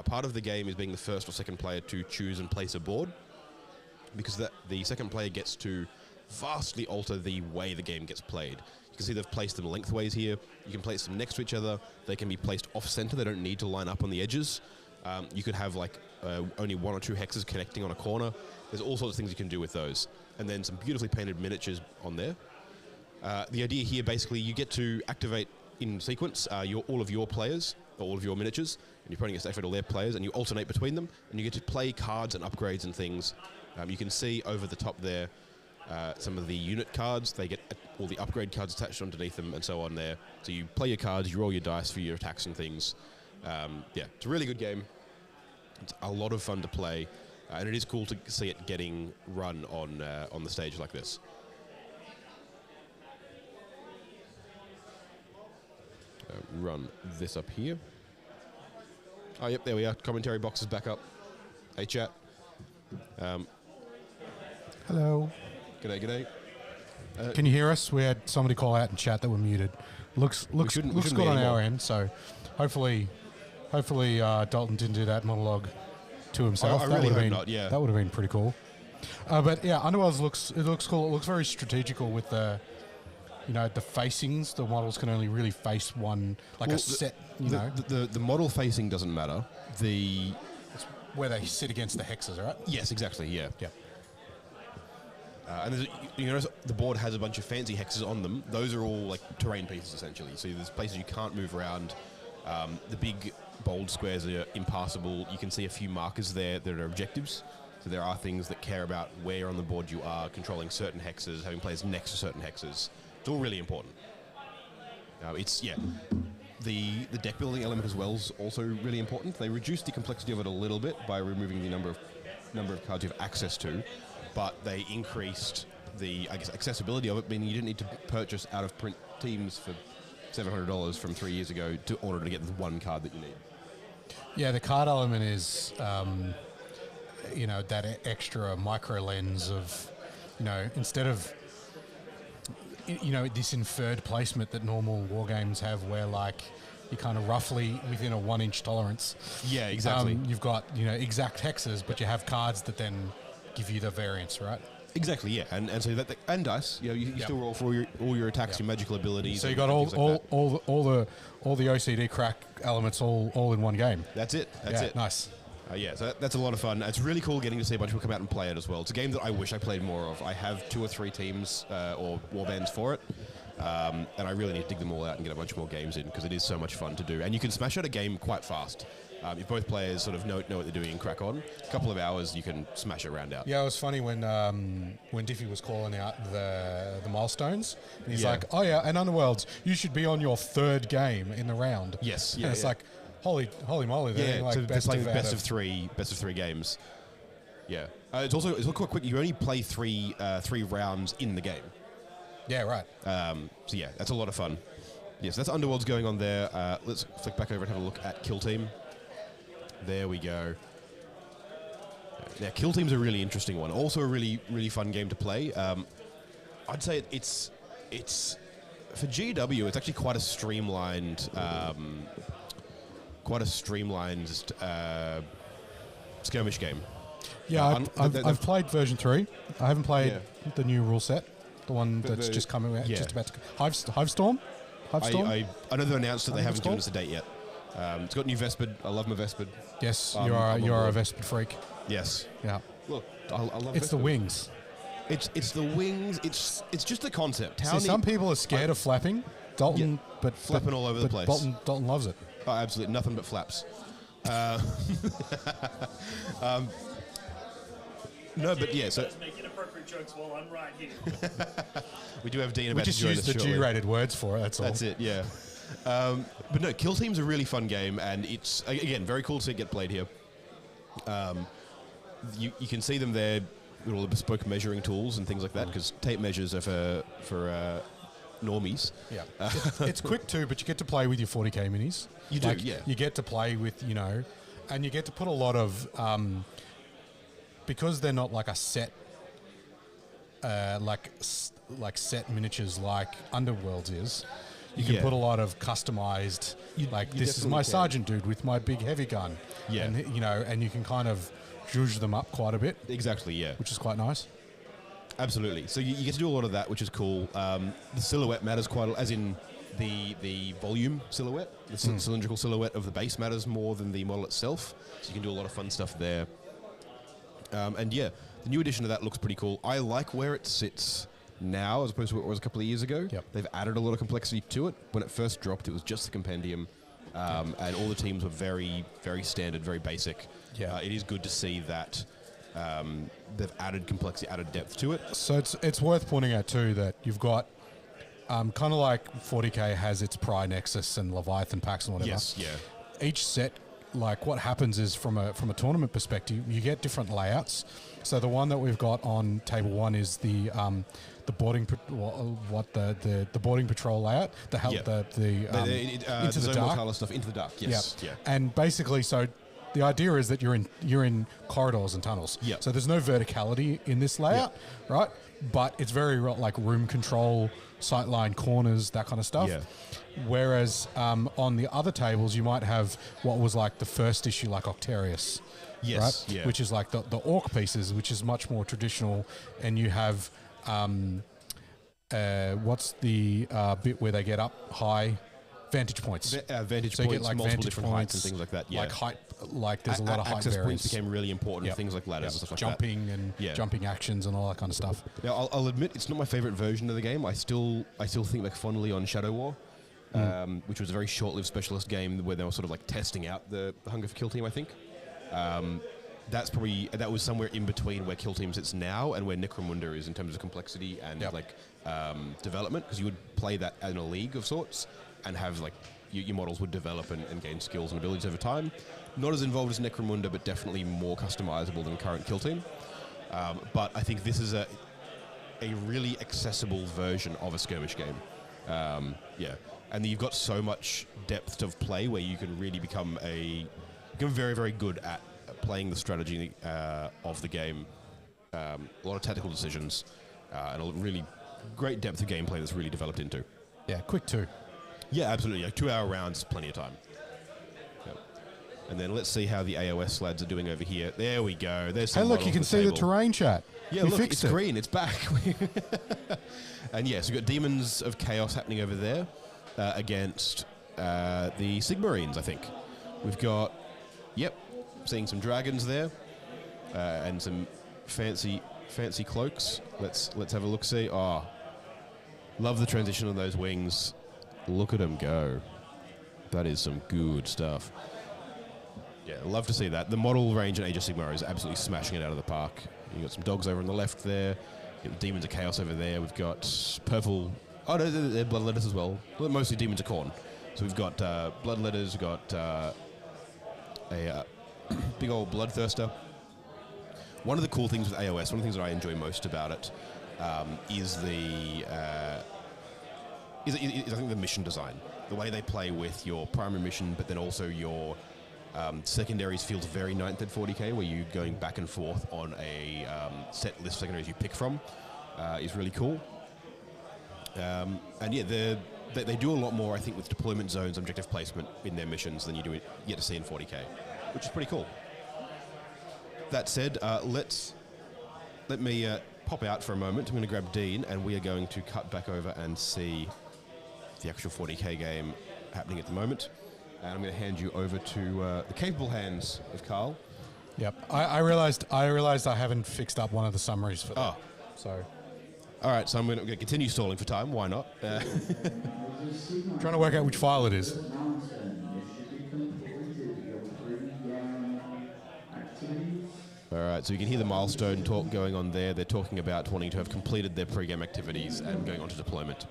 Part of the game is being the first or second player to choose and place a board, because the second player gets to vastly alter the way the game gets played. You can see they've placed them lengthways here. You can place them next to each other. They can be placed off-center. They don't need to line up on the edges. You could have like only 1 or 2 hexes connecting on a corner. There's all sorts of things you can do with those. And then some beautifully painted miniatures on there. The idea here, basically, you get to activate in sequence all of your players, or all of your miniatures, and you're putting a activate all their players, and you alternate between them, and you get to play cards and upgrades and things. You can see over the top there some of the unit cards. They get all the upgrade cards attached underneath them and so on there. So you play your cards, you roll your dice for your attacks and things. Yeah, it's a really good game. It's a lot of fun to play, and it is cool to see it getting run on the stage like this. Run this up here. Oh, yep, there we are. Commentary box is back up. Hey, chat.
Hello.
G'day.
Can you hear us? We had somebody call out in chat that we're muted. Looks good on our end. So hopefully Dalton didn't do that monologue to himself.
I really hope not. Yeah,
that would have been pretty cool. But yeah, Underworlds looks cool. It looks very strategical with the facings. The models can only really face one, like a set.
The model facing doesn't matter.
It's where they sit against the hexes, right?
Yes, exactly. Yeah.
Yeah.
And you notice the board has a bunch of fancy hexes on them. Those are all like terrain pieces essentially. So there's places you can't move around. The big bold squares are impassable. You can see a few markers there that are objectives. So there are things that care about where on the board you are, controlling certain hexes, having players next to certain hexes. It's all really important. The deck building element as well is also really important. They reduced the complexity of it a little bit by removing the number of cards you have access to, but they increased the accessibility of it, meaning you didn't need to purchase out of print teams for $700 from 3 years ago in order to get the one card that you need.
Yeah, the card element is that extra micro lens of instead of this inferred placement that normal war games have, where like you're kind of roughly within a 1-inch tolerance.
Yeah, exactly.
You've got exact hexes, but you have cards that then give you the variance, right?
Exactly, yeah, and so that and dice, you know, you still roll for all your attacks, your magical abilities.
So you
and
got
things like that.
all the OCD crack elements all in one game.
That's it. That's it.
Nice.
Yeah, so that's a lot of fun. It's really cool getting to see a bunch of people come out and play it as well. It's a game that I wish I played more of. I have 2 or 3 teams or warbands for it, and I really need to dig them all out and get a bunch more games in because it is so much fun to do. And you can smash out a game quite fast. If both players sort of know what they're doing and crack on, a couple of hours you can smash a round out.
Yeah, it was funny when Diffie was calling out the milestones. And he's like, "Oh yeah, and Underworlds, you should be on your 3rd game in the round."
Yes,
and it's like, holy moly, they're like
so
best
playing
of
best of 3 it's also quite quick. You only play 3 rounds in the game.
Yeah, right.
So yeah, that's a lot of fun. Yes, that's Underworld's going on there. Let's flick back over and have a look at Kill Team. There we go. Now, Kill Team's a really interesting one. Also a really, really fun game to play. I'd say it's for GW. It's actually quite a streamlined, skirmish game.
Yeah, I've played version 3. I haven't played the new rule set, the one that's just coming out, just about to Hivestorm.
I know they've announced that they haven't given us a date yet. It's got new Vespid. I love my Vespid.
Yes, you are a Vespid freak.
Yes.
Yeah.
Look, I love
It's
Vespid.
the wings.
It's the wings. It's just the concept.
See, some people are scared of flapping. Dalton, but
flapping all over the place.
Dalton loves it.
Oh, absolutely, nothing but flaps. No, but yeah. So
make inappropriate jokes while I'm right here.
we do have Dean
We
about
just
to join
use
us
the
shortly.
G-rated words for it. That's all.
That's it. Yeah. But no, Kill Team's a really fun game, and it's again very cool to see it get played here. You can see them there with all the bespoke measuring tools and things like that, because tape measures are for normies.
Yeah. It's quick too, but you get to play with your 40k minis.
You do, yeah.
You get to play with, and you get to put a lot of, because they're not like a set, like set miniatures like Underworlds is. You can put a lot of customized, this is my sergeant dude with my big heavy gun.
Yeah.
And, and you can kind of zhuzh them up quite a bit.
Exactly, yeah.
Which is quite nice.
Absolutely. So you get to do a lot of that, which is cool. The silhouette matters quite, as in the volume silhouette. The cylindrical silhouette of the base matters more than the model itself. So you can do a lot of fun stuff there. And yeah, the new edition of that looks pretty cool. I like where it sits now as opposed to what it was a couple of years ago.
Yep.
They've added a lot of complexity to it. When it first dropped, it was just the compendium, and all the teams were very, very standard, very basic.
Yeah.
It is good to see that they've added complexity, added depth to it.
So it's worth pointing out too that you've got kind of like 40k has its Pry Nexus and Leviathan packs and whatever.
Yes, yeah.
Each set, like what happens is from a tournament perspective, you get different layouts. So the one that we've got on table 1 is the boarding the boarding patrol layout. Into the dark
Mortalis stuff, into the dark. Yes, yeah.
And basically, so the idea is that you're in corridors and tunnels.
Yeah.
So there's no verticality in this layout, right? But it's very like room control, sightline corners, that kind of stuff.
Yeah.
Whereas on the other tables, you might have what was like the first issue, like Octarius.
Yes,
right?
yeah.
Which is like the orc pieces, which is much more traditional, and you have what's the bit where they get up high? Vantage points.
Vantage
So you
points,
get like
multiple
vantage
different heights and
points,
things like that. Yeah.
like height, like there's a lot of height
access
variance.
points became really important.
Yep.
Things like ladders and stuff like
jumping
that.
and
Yeah.
jumping actions and all that kind of stuff.
Now, I'll admit it's not my favorite version of the game. I still think like fondly on Shadow War, which was a very short-lived specialist game where they were sort of like testing out the Hunger for Kill Team. I think that was somewhere in between where Kill Team sits now and where Necromunda is in terms of complexity and development, because you would play that in a league of sorts and have like your models would develop and gain skills and abilities over time. Not as involved as Necromunda, but definitely more customizable than current Kill Team. But I think this is a really accessible version of a skirmish game. And you've got so much depth of play where you can really become very, very good at playing the strategy of the game. A lot of tactical decisions and a really great depth of gameplay that's really developed into.
Yeah, quick too.
Yeah, absolutely. Like 2 hour rounds, plenty of time. Yep. And then let's see how the AOS lads are doing over here. There we go. There's some
Hey, look,
models
you can
on
see the
table.
terrain chat.
Yeah,
You
look,
fixed
it's
it.
green. It's back. And yes, we've got Demons of Chaos happening over there against the Sigmarines, I think. We've got, seeing some dragons there and some fancy cloaks. Let's have a look. See, love the transition of those wings. Look at them go. That is some good stuff. Yeah, love to see that. The model range in Age of Sigmar is absolutely smashing it out of the park. You've got some dogs over on the left there. You've got the Demons of Chaos over there. We've got purple... Oh, no, they're Bloodletters as well. Well, mostly Demons of Khorne. So we've got Bloodletters, we've got a big old Bloodthirster. One of the cool things with AOS, one of the things that I enjoy most about it is I think the mission design. The way they play with your primary mission, but then also your secondaries feels very 9th and 40k, where you're going back and forth on a set list of secondaries you pick from, is really cool. And yeah, they do a lot more, I think, with deployment zones, objective placement in their missions than you do get to see in 40k, which is pretty cool. That said, let me pop out for a moment. I'm going to grab Dean, and we are going to cut back over and see the actual 40k game happening at the moment. And I'm going to hand you over to the capable hands of Carl.
Yep. I realized I haven't fixed up one of the summaries for that. So,
all right, so I'm going to continue stalling for time. Why not?
trying to work out which file it is.
All right, so you can hear the milestone talk going on there. They're talking about wanting to have completed their pre-game activities and going on to deployment,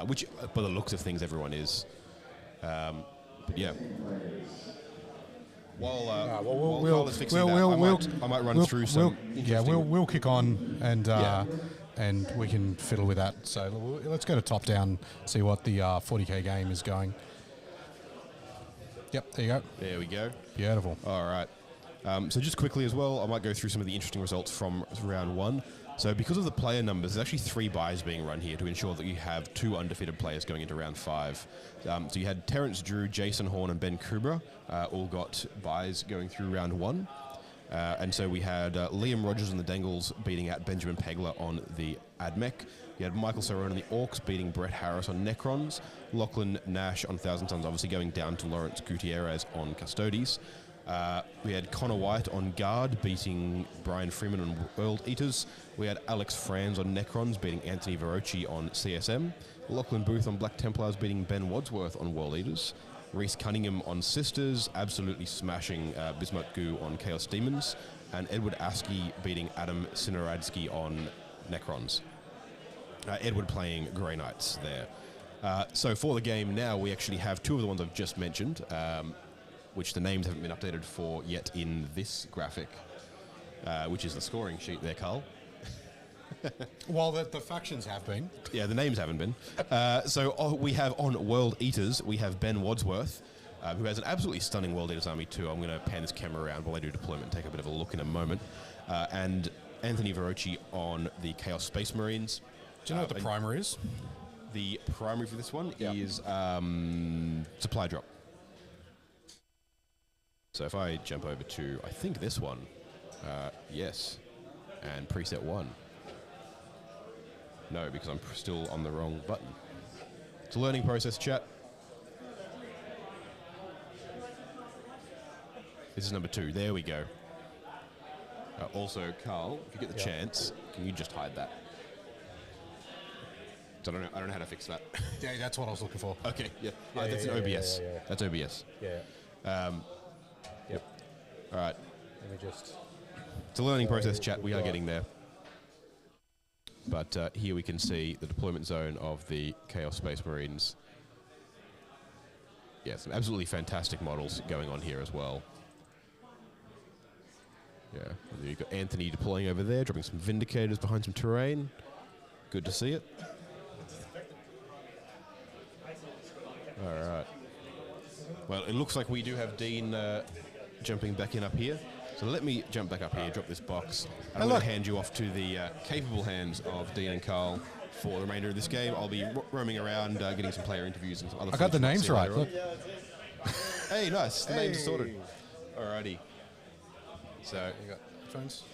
which, by the looks of things, everyone is. But yeah. While Carl is fixing that, I might run through some.
We'll kick on and we can fiddle with that. So let's go to top down, see what the 40k game is going. Yep, there you go.
There we go.
Beautiful.
All right. So just quickly as well, I might go through some of the interesting results from round one. So because of the player numbers, there's actually 3 buys being run here to ensure that you have 2 undefeated players going into round 5. So you had Terrence Drew, Jason Horn, and Ben Kubra all got buys going through round 1. And so we had Liam Rogers and the Dangles beating out Benjamin Pegler on the Admech. You had Michael Cerrone and the Orcs beating Brett Harris on Necrons. Lachlan Nash on Thousand Suns, obviously going down to Lawrence Gutierrez on Custodes. We had Connor White on Guard beating Brian Freeman on World Eaters. We had Alex Franz on Necrons beating Anthony Verocci on CSM. Lachlan Booth on Black Templars beating Ben Wadsworth on World Eaters. Reese Cunningham on Sisters, absolutely smashing Bismuth Goo on Chaos Demons. And Edward Askey beating Adam Sinaradsky on Necrons. Edward playing Grey Knights there. So for the game now, we actually have 2 of the ones I've just mentioned, which the names haven't been updated for yet in this graphic, which is the scoring sheet there, Carl.
Well, the factions have been.
Yeah, the names haven't been. So we have on World Eaters, we have Ben Wadsworth, who has an absolutely stunning World Eaters army too. I'm going to pan this camera around while I do deployment and take a bit of a look in a moment. And Anthony Verocci on the Chaos Space Marines.
Do you know what the primary is?
The primary for this one is Supply Drop. So if I jump over to, I think this one, yes, and preset 1. No, because I'm still on the wrong button. It's a learning process, chat. This is number 2. There we go. Also, Carl, if you get the chance, can you just hide that? So I don't know how to fix that.
Yeah, that's what I was looking for.
Okay, yeah. That's an OBS.
Yeah.
That's OBS.
Yeah.
Yep. All right.
Let me just...
It's a learning process, chat. We are getting there. But here we can see the deployment zone of the Chaos Space Marines. Yeah, some absolutely fantastic models going on here as well. Yeah, you've got Anthony deploying over there, dropping some Vindicators behind some terrain. Good to see it. All right. Well, it looks like we do have Dean jumping back in up here. So let me jump back up here, drop this box, and I'm going to hand you off to the capable hands of Dean and Carl for the remainder of this game. I'll be roaming around, getting some player interviews and some other.
I got the names right. Look.
Hey, nice. The names are sorted. Alrighty. So you got
Phones.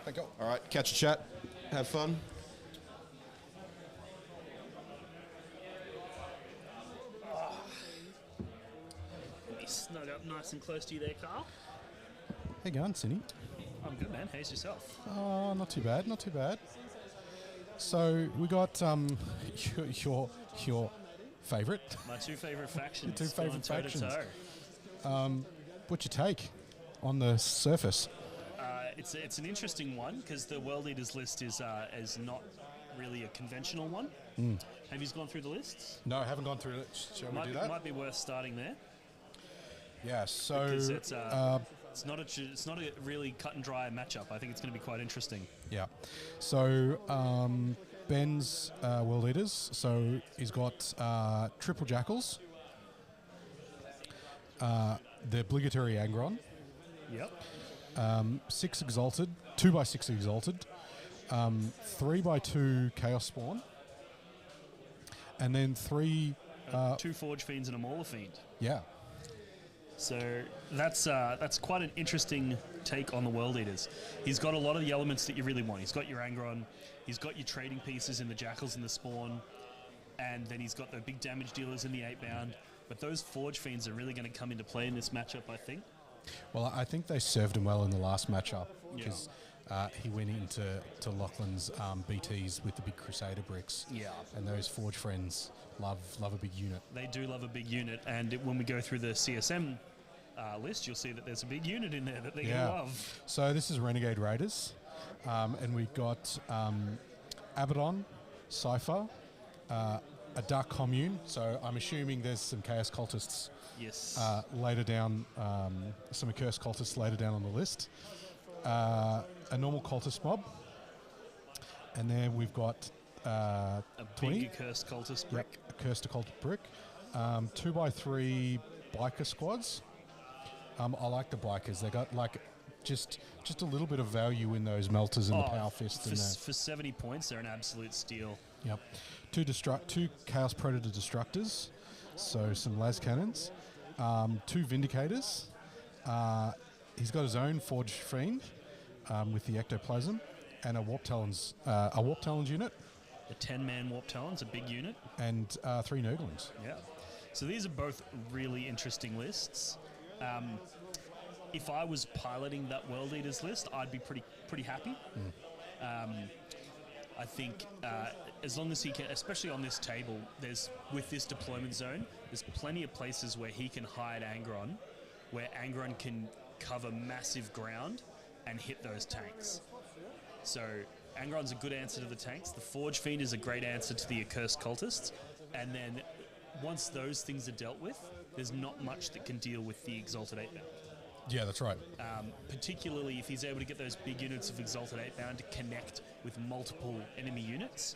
thank you. All right, catch a chat, have fun.
Let me snug up nice and close to you there, Carl.
How you going, Cindy?
I'm good, man. How's yourself?
Oh, not too bad, not too bad. So we got your favourite.
My two favourite factions.
Your two favourite
going
factions.
toe-to-toe.
What's your take on the surface?
It's an interesting one because the World Eaters list is not really a conventional one. Have you gone through the lists?
No, I haven't gone through it. Shall we do that?
Might be worth starting there.
Yeah. So
Because it's not a really cut and dry matchup. I think it's going to be quite interesting.
yeah. So Ben's World Eaters. So he's got triple jackals, the obligatory Angron,
Yep.
6 exalted, 2x6 exalted, 3x2 chaos spawn, and then 3.
2 Forge Fiends and a Mauler Fiend.
Yeah.
So that's quite an interesting take on the World Eaters. He's got a lot of the elements that you really want. He's got your Angron, he's got your trading pieces in the Jackals and the Spawn, and then he's got the big damage dealers in the 8-bound. But those Forge Fiends are really going to come into play in this matchup, I think.
Well, I think they served him well in the last matchup because he went into Lachlan's BTs with the big Crusader bricks.
Yeah.
And those Forge friends love a big unit.
They do love a big unit, and when we go through the CSM list, you'll see that there's a big unit in there that they're going to love.
So this is Renegade Raiders, and we've got Abaddon, Cypher, a Dark Commune. So I'm assuming there's some Chaos Cultists
Yes.
later down, some Accursed Cultists later down on the list. A normal Cultist mob. And then we've got
a
20.
big Accursed Cultist brick.
Yep, Accursed Occulted brick. 2x3 biker squads. I like the bikers. They got like just a little bit of value in those melters and the power fist.
For 70 points, they're an absolute steal.
Yep. 2 Chaos Predator Destructors. So some las cannons. 2 Vindicators. He's got his own Forge Fiend with the Ectoplasm, and a Warp Talons unit,
The 10-man Warp Talon's a big unit.
and 3 Nurglings.
Yeah. So these are both really interesting lists. If I was piloting that World Eaters list, I'd be pretty happy. I think as long as he can, especially on this table, with this deployment zone, there's plenty of places where he can hide Angron, where Angron can cover massive ground and hit those tanks. So Angron's a good answer to the tanks. The Forge Fiend is a great answer to the Accursed Cultists. And then once those things are dealt with, there's not much that can deal with the Exalted 8-bound.
Yeah, that's right.
Particularly if he's able to get those big units of Exalted 8-bound to connect with multiple enemy units,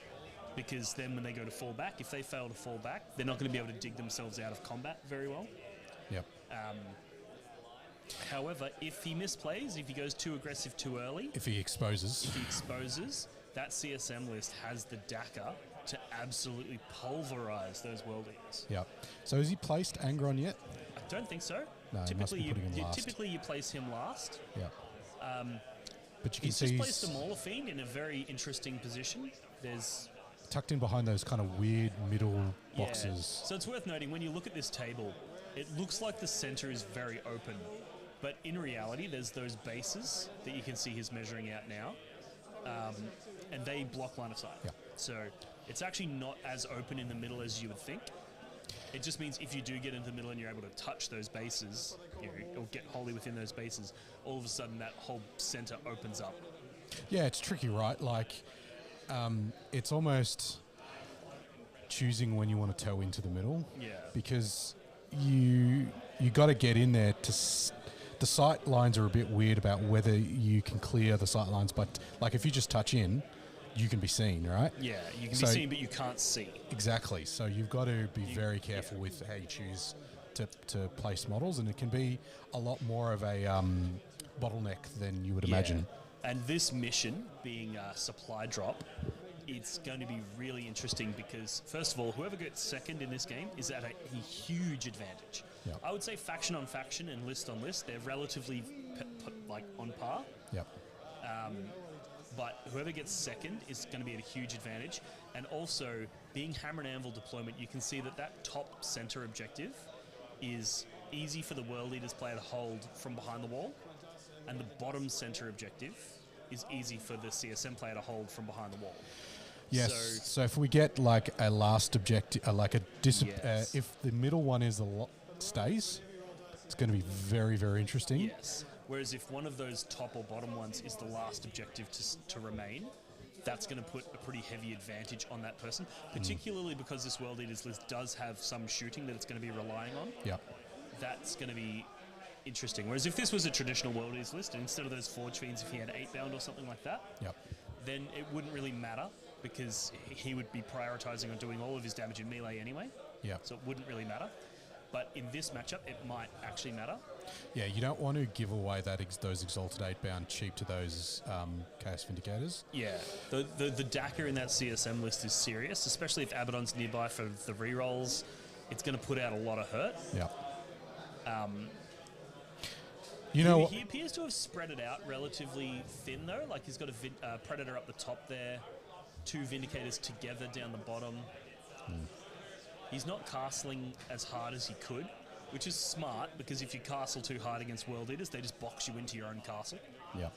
because then when they go to fall back, if they fail to fall back, they're not going to be able to dig themselves out of combat very well.
Yep.
However, if he misplays, if he goes too aggressive too early,
If he exposes.
that CSM list has the DACA to absolutely pulverize those World Eaters.
Yep. So has he placed Angron yet?
I don't think so.
No, he must be putting him last.
Typically you place him last.
Yep. But you can
He's
see
just placed the Mauler Fiend in a very interesting position. There's
tucked in behind those kind of weird middle boxes.
So it's worth noting, when you look at this table, it looks like the center is very open. But in reality, there's those bases that you can see he's measuring out now. And they block line of sight.
Yeah.
So it's actually not as open in the middle as you would think. It just means if you do get into the middle and you're able to touch those bases, or get wholly within those bases, all of a sudden that whole center opens up.
Yeah, it's tricky, right? Like, it's almost choosing when you want to toe into the middle.
Yeah.
Because you got to get in there to. The sight lines are a bit weird about whether you can clear the sight lines, but like if you just touch in, you can be seen, right?
Yeah, you can be seen, but you can't see.
Exactly. So you've got to be very careful with how you choose to place models, and it can be a lot more of a bottleneck than you would imagine.
And this mission, being a supply drop, it's going to be really interesting because, first of all, whoever gets second in this game is at a huge advantage.
Yep.
I would say faction on faction and list on list, they're relatively like on par.
Yep.
But whoever gets second is going to be at a huge advantage. And also, being hammer and anvil deployment, you can see that top center objective is easy for the World Eaters player to hold from behind the wall, and the bottom center objective is easy for the CSM player to hold from behind the wall.
Yes. So if we get like a last objective, like a
Yes.
if the middle one is stays, it's going to be very, very interesting.
Yes. Whereas if one of those top or bottom ones is the last objective to remain, that's going to put a pretty heavy advantage on that person, particularly because this World Eaters list does have some shooting that it's going to be relying on.
Yep.
That's going to be interesting. Whereas if this was a traditional World Eaters list, and instead of those Forge Fiends, if he had 8-bound or something like that,
Yep.
then it wouldn't really matter because he would be prioritizing on doing all of his damage in melee anyway.
Yeah.
So it wouldn't really matter. But in this matchup, it might actually matter.
Yeah, you don't want to give away those Exalted 8-bound cheap to those Chaos Vindicators.
Yeah, the Dacker in that CSM list is serious, especially if Abaddon's nearby for the rerolls. It's going to put out a lot of hurt.
Yeah.
He appears to have spread it out relatively thin, though. Like, he's got a Predator up the top there, 2 Vindicators together down the bottom. He's not castling as hard as he could, which is smart, because if you castle too hard against World Eaters, they just box you into your own castle.
Yeah.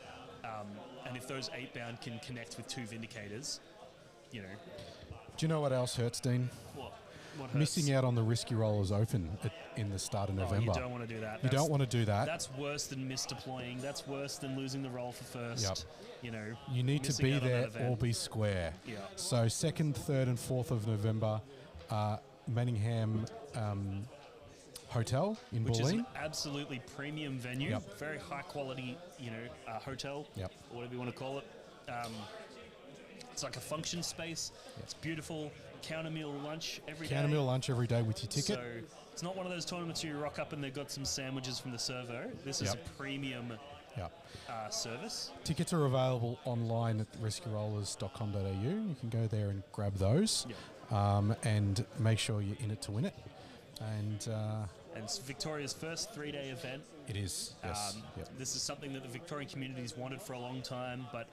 And if those 8-bound can connect with 2 Vindicators, you know...
Do you know what else hurts, Dean?
What hurts?
Missing out on the Risky Rollers Open in the start of November.
You don't want to do that.
You don't want to do that.
That's worse than misdeploying. That's worse than losing the roll for first.
Yep.
You know,
you need to be there or be square.
Yeah.
So 2nd, 3rd and 4th of November, Manningham Hotel in
Which
Bulleen.
is an absolutely premium venue.
Yep.
Very high quality, hotel.
Yep.
Or whatever you want to call it. It's like a function space.
Yep.
It's beautiful. Counter meal lunch every day.
Counter meal lunch every day with your ticket.
So it's not one of those tournaments where you rock up and they've got some sandwiches from the servo. This is a premium service.
Tickets are available online at rescuerollers.com.au. You can go there and grab those.
Yep.
And make sure you're in it to win it. And
it's Victoria's first 3-day event.
It is, yes.
This is something that the Victorian community's wanted for a long time, but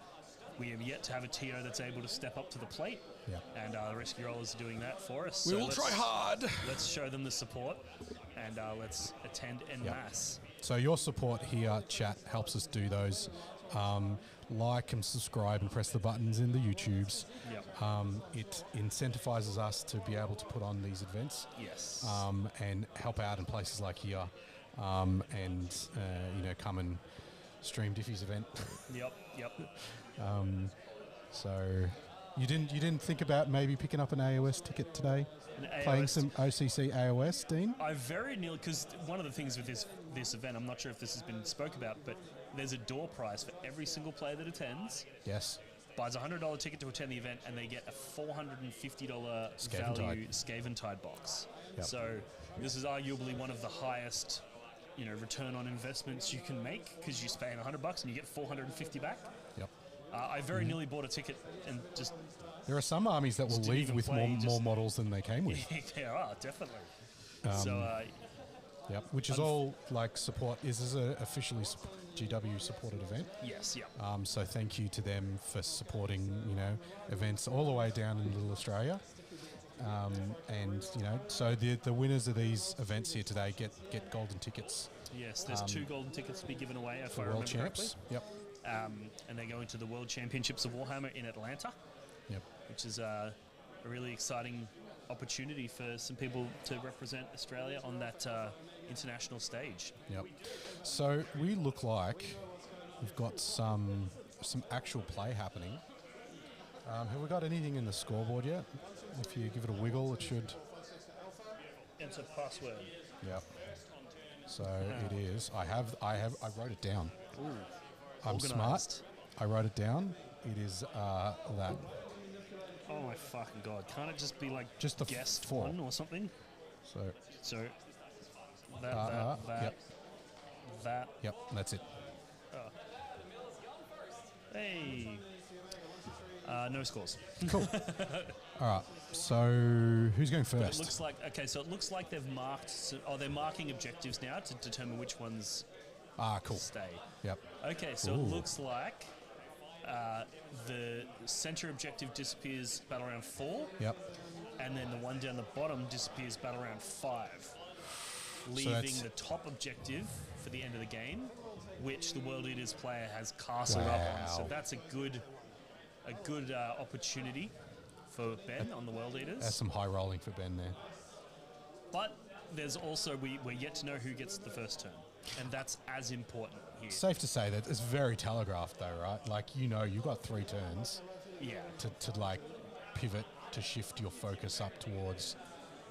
we have yet to have a TO that's able to step up to the plate.
Yeah.
And the Rescue Rollers are doing that for us.
We will try hard.
Let's show them the support, and let's attend en masse.
So your support here, chat, helps us do those. Like and subscribe and press the buttons in the YouTubes.
Yep.
It incentivizes us to be able to put on these events.
Yes.
And help out in places like here. And come and stream Diffie's event.
Yep.
So you didn't think about maybe picking up an AOS ticket today? Playing some OCC AOS, Dean?
I very nearly, because one of the things with this event, I'm not sure if this has been spoke about, but there's a door prize for every single player that attends.
Yes.
Buys a $100 ticket to attend the event, and they get a $450 value Scaventide box.
Yep.
So this is arguably one of the highest, return on investments you can make, because you're paying $100 and you get $450 back.
Yep.
I very nearly bought a ticket and just...
There are some armies that will leave with more models than they came with.
There are, definitely.
Yep, which is all like support. This is an officially GW supported event.
Yes, yep.
So thank you to them for supporting, events all the way down in Little Australia. So the winners of these events here today get golden tickets.
Yes, there's 2 golden tickets to be given away if I
for
remember
World Champs.
correctly.
Yep.
And they're going to the World Championships of Warhammer in Atlanta.
Yep.
Which is a really exciting opportunity for some people to represent Australia on that international stage.
Yep. So we look like we've got some actual play happening. Have we got anything in the scoreboard yet? If you give it a wiggle, it should.
Enter password.
Yep. So it is. I wrote it down.
Ooh.
I'm
Organised.
smart. I wrote it down. It is that.
Oh my fucking god! Can't it just be like
just the
guest
4
one or something?
So
that.
Yep, that's it.
Oh. Hey. No scores.
Cool. All right. So who's going
But
first?
it looks like so it looks like they've marked. They're marking objectives now to determine which ones
Cool.
stay.
Yep.
Okay, so it looks like the center objective disappears battle round 4.
Yep.
And then the one down the bottom disappears battle round 5, leaving
that's-
the top objective for the end of the game, which the World Eaters player has castled up on. So
Wow.
that's a good opportunity for Ben on the World Eaters.
That's some high rolling for Ben there.
But there's also we're yet to know who gets the first turn, and that's as important here.
Safe to say that it's very telegraphed though, right? Like, you know, you've got 3 turns
Yeah.
to like pivot, to shift your focus up towards,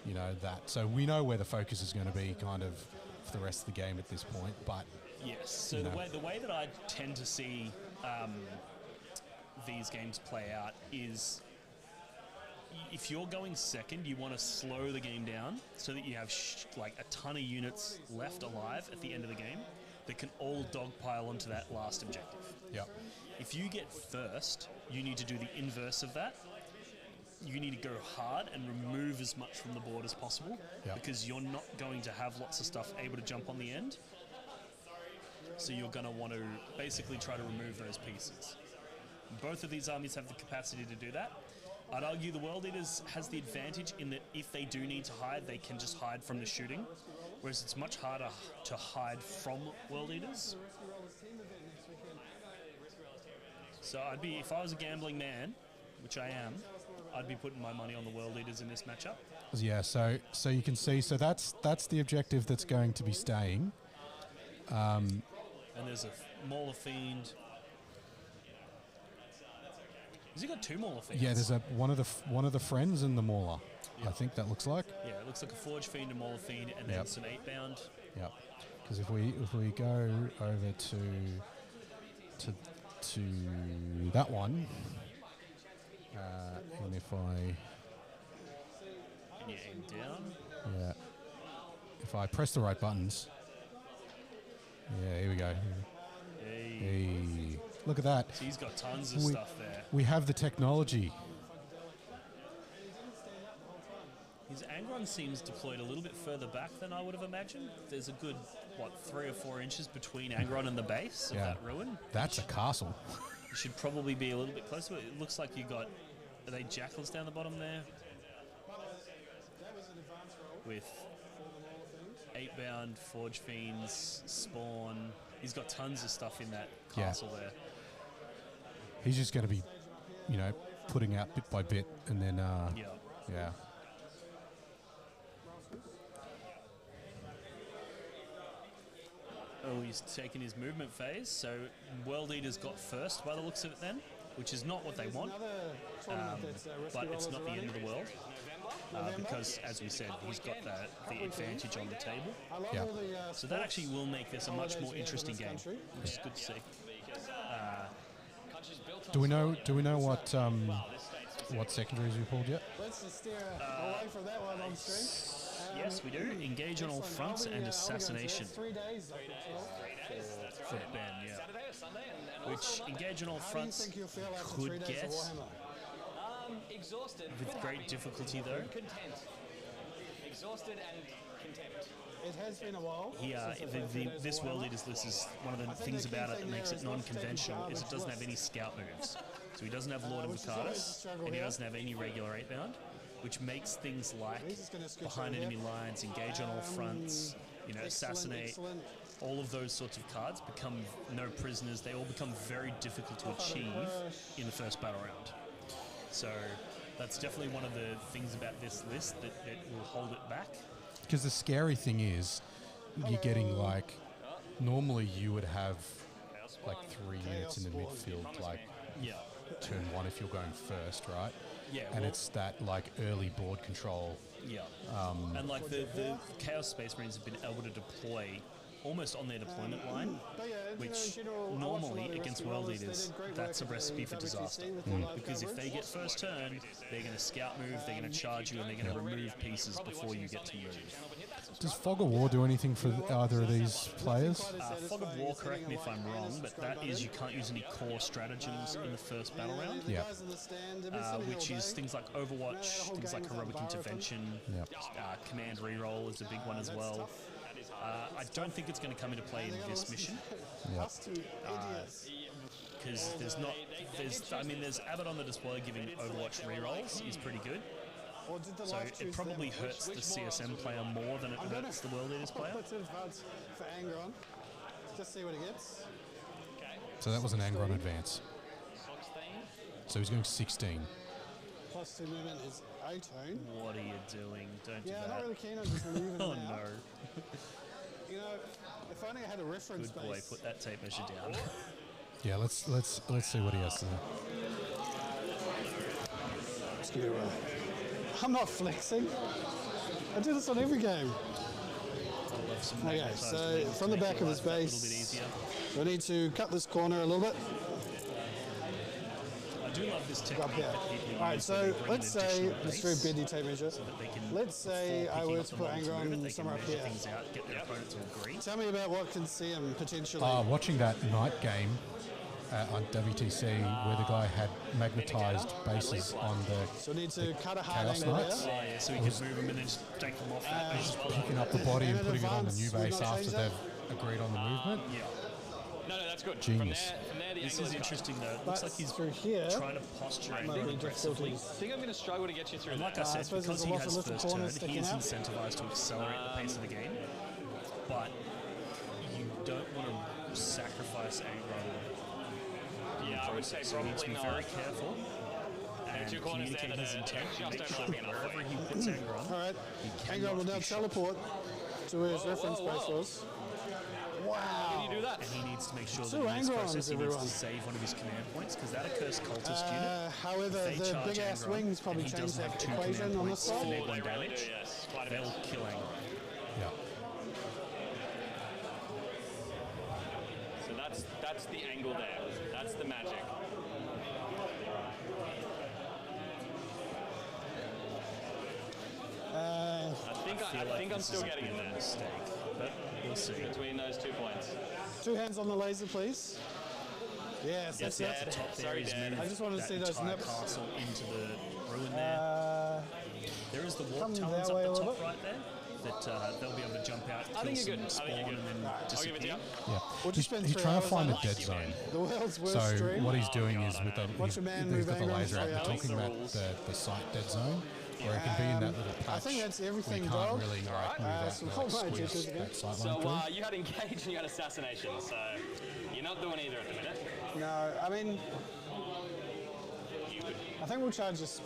you know, that. So we know where the focus is going to be kind of for the rest of the game at this point, but
Yes. So
You
the
know.
way that I tend to see these games play out is, if you're going second, you want to slow the game down so that you have like a ton of units left alive at the end of the game that can all dogpile onto that last objective.
yep.
If you get first, you need to do the inverse of that. You need to go hard and remove as much from the board as possible,
Yep.
because you're not going to have lots of stuff able to jump on the end. So you're going to want to basically try to remove those pieces. Both of these armies have the capacity to do that. I'd argue the World Eaters has the advantage in that if they do need to hide, they can just hide from the shooting, whereas it's much harder to hide from World Eaters. So if I was a gambling man, which I am, I'd be putting my money on the World Eaters in this matchup.
Yeah, so you can see, so that's the objective that's going to be staying.
And there's a Mauler Fiend. Has he got 2 Mauler Fiends?
Yeah, there's one of the friends in the Mauler. I think that looks like.
Yeah, it looks like a Forge Fiend, a Mauler Fiend, and then
Yep.
some 8-bound.
Yep. Because if we go over to that one, and if
And you aim down.
if I press the right buttons, here we go.
Hey.
Hey, look at that.
So he's got tons of
We-
stuff there.
We have the technology.
His Angron seems deployed a little bit further back than I would have imagined. There's a good, 3 or 4 inches between Angron and the base of
Yeah.
that ruin.
That's a castle.
You should probably be a little bit closer. It looks like you got, are they jackals down the bottom there? With 8-bound, Forge Fiends, Spawn. He's got tons of stuff in that
Yeah.
castle there.
He's just going to be, putting out bit by bit, and then
Yeah.
yeah.
Oh, he's taken his movement phase, so World Eaters got first by the looks of it then, which is not what they want, but it's not the end of the world, because, as we said, he's got the advantage on the table.
Yeah.
So that actually will make this a much more interesting game, which is good to see.
Do we know what secondaries we pulled yet?
Let's just steer away from that one on stream.
Yes, we do. Engage on all fronts and assassination
3 days
for Ben, yeah. Which engage on all
How do you
fronts
think you'll feel after
could
3 days
get
of Warhammer?
Exhausted.
with great difficulty though.
Content. Exhausted and content.
It has been a while.
This World Eaters list is one of the things about it that makes it non-conventional is it doesn't have any scout moves. So he doesn't have Lord of Vacardus, and he doesn't have any regular 8-bound, which makes things like behind enemy lines, engage on all fronts, assassinate, all of those sorts of cards become no prisoners. They all become very difficult to achieve in the first battle round. So that's definitely one of the things about this list that will hold it back.
Because the scary thing is, you're getting normally you would have 3 units in the midfield,
Yeah.
turn 1 if you're going first, right?
Yeah.
And
well,
it's that early board control.
Yeah. And the Chaos Space Marines have been able to deploy almost on their deployment line,
But yeah, in
which
general, I watched a lot
normally
of
against
rescue
World
rollers. They
Eaters,
did great
that's a
work at
recipe
the
for
WTC
disaster.
with the live
Because if
coverage.
they get first turn, they're going to scout move, they're going to charge you, and they're going to remove pieces before you get to move.
Does Fog of War do anything for either of these players?
Fog of War, correct me if I'm wrong, but that is you can't use any core stratagems in the first battle round.
Yeah.
Which is things like Overwatch, things like Heroic Intervention,
Yep.
Command Reroll is a big one as well. I don't think it's going to come into play in this mission
Yep.
because there's Abbott on the Despoiler giving Overwatch rerolls is pretty good. So it probably hurts the CSM player more than it hurts the World Eaters player.
Let's advance for Angron. Just see what he gets.
So that was an Angron advance. So he's going 16.
Plus 2 movement is 18.
What are you doing? Don't do
Yeah,
that.
not really keen on just moving
Oh
now.
no.
You know, if only I had a reference
Good boy,
base.
put that tape measure down.
Yeah, let's see what he has to do.
Let's give it a run. I'm not flexing. I do this on every game. Okay, so from the back of his base, we need to cut this corner a little bit.
I do love this technique
Up here.
that people use
Alright,
where
so
they bring
let's
an
say,
additional
let's do a
base
bendy tape measure.
so that they can,
Let's say
before
I
picking
were
up
to
the
put
model to move it,
Angron
they
somewhere
can
up
measure
here.
things out, get their opponents to agree.
Tell me about what can see him potentially.
Watching that night game on WTC where the guy had magnetized bases on
So we need to cut a hard
Chaos
angle
Knights.
there.
Oh, yeah, so we can move them and then just take them off that base.
picking up the body and
And
putting it on the new
advance, we've
base
not
after
changed that?
they've agreed on the movement.
Yeah.
No, that's good.
Genius.
From there the
This
angle
is
cut.
interesting though. It
But
looks like he's
through here,
trying to posture
might
Angron
be
aggressively.
difficulties.
I think I'm going to struggle to get you through
And like
that.
I said,
suppose
because
there's a
he
lot of
has
little
first turn,
corners
he
sticking
is
out.
incentivized to accelerate the pace of the game. But you don't want to sacrifice Angron.
Yeah, I would say
So he needs to be
probably
very
not.
careful and
two corners there
communicate
that
his
are
intent
just
and make
overlapping
sure
enough.
wherever he puts Angron,
All right,
he
Angron
cannot
will now
be shot.
teleport to where his reference
whoa,
base
whoa.
was.
How can you do that?
And he needs to make sure
Two
that in this
Angrons,
process he needs
everyone.
to save one of his command points because that occurs cultist unit.
However,
If they
the
charge
big ass
Angron
wings
and
probably
he
changed
doesn't have
that
two
equation
command
on this
points to
side.
make one
They really do,
damage,
yes. Quite a bit.
they'll kill Angron.
Yeah.
So that's the angle there. That's the magic. I think I'm
This
still
is a
getting
bit of a
there.
mistake, but we'll see.
Between those 2 points.
2 hands on the laser, please. Yes, that's
At
it.
the top there
Sorry,
is
Dad.
moved
I just wanted to
that
see those
entire
nips.
castle into the ruin there. There is the warp
come
talons
that way
up
a
the
little
top
bit.
right there that they'll be able to jump out,
I think
kill
you're good.
some
I think
spawn,
you're
and
good.
then
I'll give it to you.
disappear.
Yeah.
We'll just spend
He's
3
trying to
hours
find
on
a dead zone.
the world's worst
So
stream.
what he's doing is with the
Watch a man
he's
move
got the
Angron
laser out,
for
they're
hours.
talking about the site dead zone, where it can be in that little patch.
I think that's everything,
we can't
dog.
really move out
so
and
hold my
squeeze
juices again.
that sight
So
line through.
you had engage and you had assassination. So you're not doing either at the minute.
No, I mean, I think we'll charge this.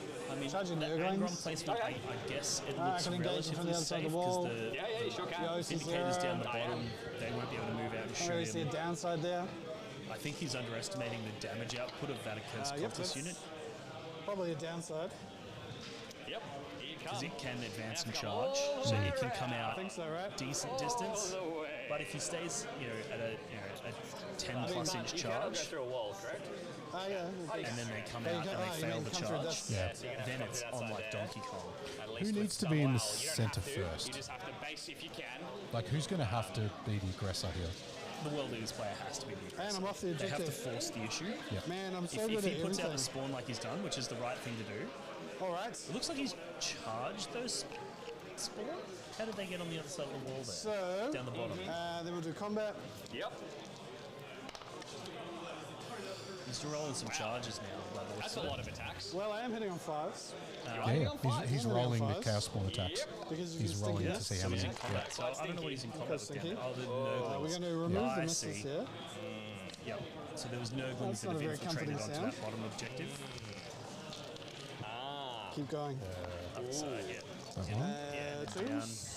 Charge your
The
Nurglings.
Angron placement, I guess it
I
looks
can engage them from
relatively
the other side
safe
of the
because
wall.
the
Yeah, you sure can.
Yost is
indicators
there.
down the bottom, they won't be able to move out and
I don't really
shoot
see a
him.
downside there.
I think he's underestimating the damage output of that accursed
Yep,
cultist
that's
unit
probably a downside.
Yep. Here you
because
come.
it can advance and charge, so it can come
I
out
think so, right?
decent distance.
All the way.
But if he stays, at a 10 plus inch
You cannot go
charge,
through a wall, correct?
Oh, yeah.
and then they come
Oh, you
out
can-
and
oh,
they
you
fail
mean
the
come through
charge,
this-
Yeah.
So you're gonna
then
have to
it's
do that
on
side
like
there.
Donkey Kong.
At least
Who
with
needs to
stuff.
be in the
Well, you don't
centre
have to.
first?
You just have to base if you can.
Like, who's going to have to be the aggressor here?
The World Eaters player has to be the
And
aggressor.
I'm off the
They have to
objective.
force the issue.
Man, I'm so
If
good
he
at
puts out
everything.
the spawn like he's done, which is the right thing to do,
All right.
it looks like he's charged those spawn. How did they get on the other side of the wall there?
So,
Down the bottom.
then we'll do combat.
Yep.
He's rolling some charges now. By the looks
That's a
of it.
lot of attacks.
Well, I am hitting on 5s
Yeah, he's
Only on
rolling the
5s.
chaos spawn attacks.
because you
He's
can
rolling
stick
to
it.
see how
So he's
many.
in combat. So I don't know what he's in combat with
Stinky.
down there. Oh, the
We're
Nurglings.
going to remove
Yeah,
the
I
missiles
see.
here.
Yep. So there was Nurglings
That's
that
not
have
a very
infiltrated
comforting
onto
sound.
that bottom objective.
Keep going.
Other side, yeah.
Uh,
down.
twos.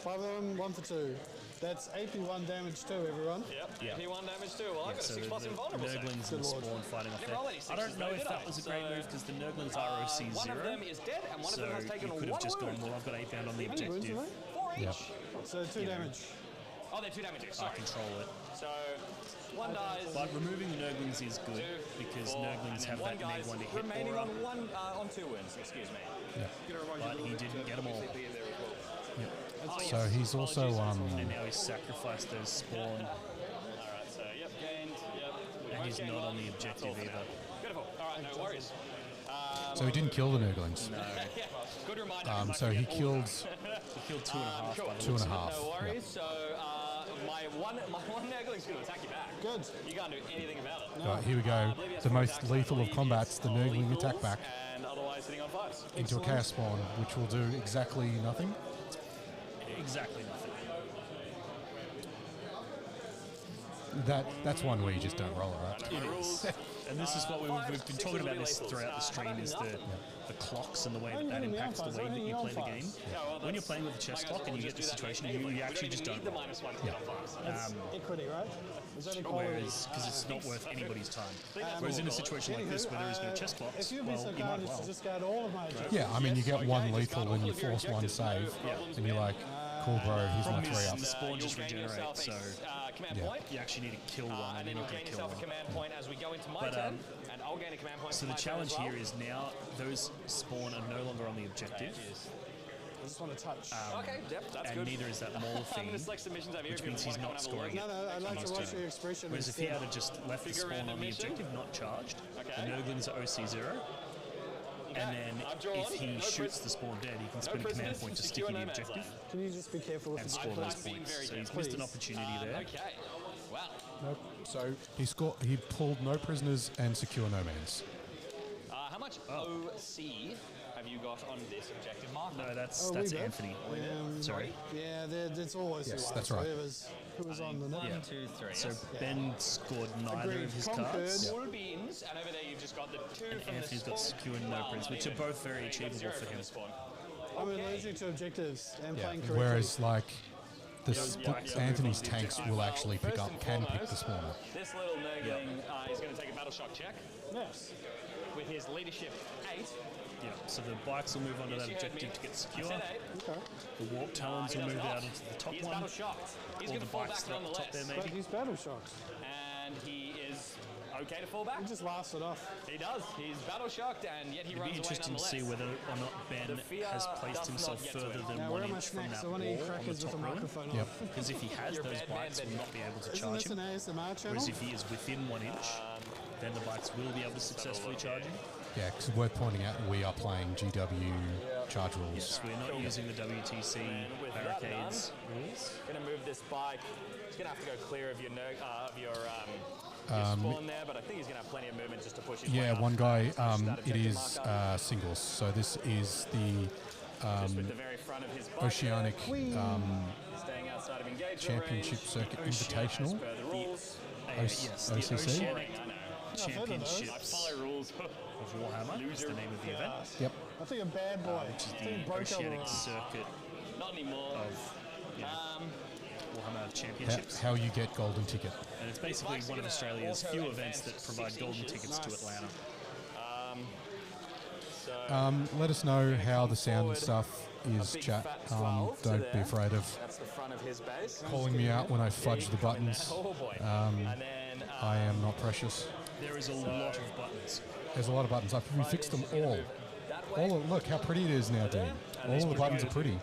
5 of them, 1 for 2. That's 81 damage too, everyone.
Yep.
Yeah.
AP1 damage too. Well, I got a
So
6 plus
the
invulnerable set.
Nurglings and
Good lord.
Spawn fighting off
Didn't roll any
there. I don't
sixes
know
though,
if
did
that
I?
was a great
So,
move because the Nurglings are OC 0.
one of them is dead and one
So
of them has taken
you could have
one
just
wound.
gone, well, I've got 8 bound on the
How many wounds
objective.
are they?
4 each.
Yep.
So 2 damage.
Oh, they're 2 damage. Sorry.
control it.
So 1 dies.
But removing the Nurglings is good because Nurglings have that
guy's
-1 to hit
remaining
aura.
on 2 wounds. Excuse me.
But he didn't get them all.
So he's also
And now he's sacrificed those spawn.
All right. So gained. Yep.
And he's not on the objective either.
Beautiful. All right. No worries.
so he didn't kill the Nurglings.
No.
Good reminder.
So he killed
He killed 2.5 by the
2.5.
No worries. So my one Nurgling's going to attack you back.
Good.
You can't do anything about it.
Right, here we go. The most lethal of combats, the Nurgling attack back
And otherwise sitting on 5s.
into a chaos spawn, which will do exactly nothing.
Exactly nothing.
That's one where you just don't roll it, right?
It is. And this is what we've been talking about this throughout the stream, is the clocks and the way that impacts the way that you play the game. When you're playing with a chess clock and you get the situation, you actually just don't roll.
Equity, right? Is that equality?
Whereas, because it's not worth anybody's time. Whereas in a situation like this, where there is no chess clocks,
If you'd be
well,
so
you
kind
might
as to
roll.
discard all of my objectives.
Yeah, I mean, you get one lethal when you force one save, and you're like, cool, bro, here's my
Problem
3
is,
up.
the spawn just regenerates, so
command
Yeah.
point.
you actually need to kill one,
And
and
then
you're
you'll
not going
gain
to kill
yourself a
one.
command point as we go into my
But,
turn, and I'll gain a command point.
So
for
the
my turn
challenge
as well.
here is now those spawn are no longer on the objective,
I just want to touch.
Okay, yep, that's
and
good.
neither is that Maul
I'm
thing,
going to select submissions over here.
which
if you
means
wanna
he's
come
not
and have a look.
scoring
No,
it.
I'd like to
Next
watch
turn.
your expression.
Whereas if he
instead.
had just left the
Figure
spawn
around
on
a
the
mission.
objective, not charged,
Okay.
the Nurglings are OC0, and then
I've drawn.
if he
No
shoots the spawn dead, he can spend a command
prisoners,
point to
secure
stick in the
no man's
objective
land.
Can you just be careful with
and
the
score those
I've been
points.
very
So he's
careful.
missed an opportunity there.
Okay. Wow.
Nope. So he pulled no prisoners and secure no mans.
How much OC have you got on this objective marker?
No, that's
Oh, we did?
Anthony. Sorry.
Yeah, it's always
Yes,
the
that's
one.
right.
Who was on the net.
1, 2, 3.
So Ben scored neither
Agreed.
of his
Conquered.
cards.
All beans, and over there you've just got the 2
And
from
Anthony's
the
got
spawn.
secure and no prints, which are both very achievable for him.
I'm allergic to objectives and playing correctly.
Whereas, like, Anthony's tanks will actually pick up the spawner.
This little Nurgling is going to take a battle shock check
Yes.
with his leadership 8.
Yeah, so the bikes will move onto that objective to get
I
secure.
said 8.
Okay.
The warp talons will move out into the top
He is
one.
battle shocked. He's
All
going
the
to fall
bikes
back
are at the top there,
nonetheless.
But
maybe.
he's battle shocked.
And he is okay to fall back.
He just laughs it off.
He does. He's battle shocked, and yet he
It'd
runs
be
away
interesting to
nonetheless.
see whether or not Ben
The fear
has placed
does
himself
not get to
further
him.
than
Now,
1
where are my
inch from
snacks?
that
I want to eat
wall on the
crackers with
top
the
room.
microphone
Yep.
off.
Because if he has
You're
those
bad,
bikes,
bad,
will
bad.
not be able to
Isn't
charge
this an
him.
ASMR channel?
Whereas if he is within 1 inch, then the bikes will be able to successfully charge him.
Yeah, because it's worth pointing out we are playing GW charge rules.
Yes, we're not using the WTC
with that
barricades rules.
Going to move this bike. He's going to have to go clear of your spawn there, but I think he's going to have plenty of movement just to push his way
Yeah,
up.
one guy,
Push that
it
objective
is
marker.
singles. So this is the
Just with the very front of his bike
Oceanic
there, staying outside of engagement
Championship
range.
Circuit
As
Invitational.
per the rules.
Yes, the
OCC?
Oceanic
I know.
Championships
I follow rules.
of Warhammer is the name of the event,
Yep.
I think a bad boy.
which is
I think
the
broke over
Oceanic
us.
Circuit
Not anymore.
of Warhammer
How,
Championships.
how you get golden ticket.
And it's basically one of Australia's few events that provide golden tickets to Atlanta.
Let us know how the sound and stuff is,
Big
chat.
fat 12 to
Don't be
there.
afraid of
That's the front of his base.
calling me out when I fudge the buttons.
Oh boy. And then
I am not precious.
There is a lot of buttons.
There's a lot of buttons. We fixed them all.
that way.
All of, look how pretty it is now, dude. All of the buttons are pretty.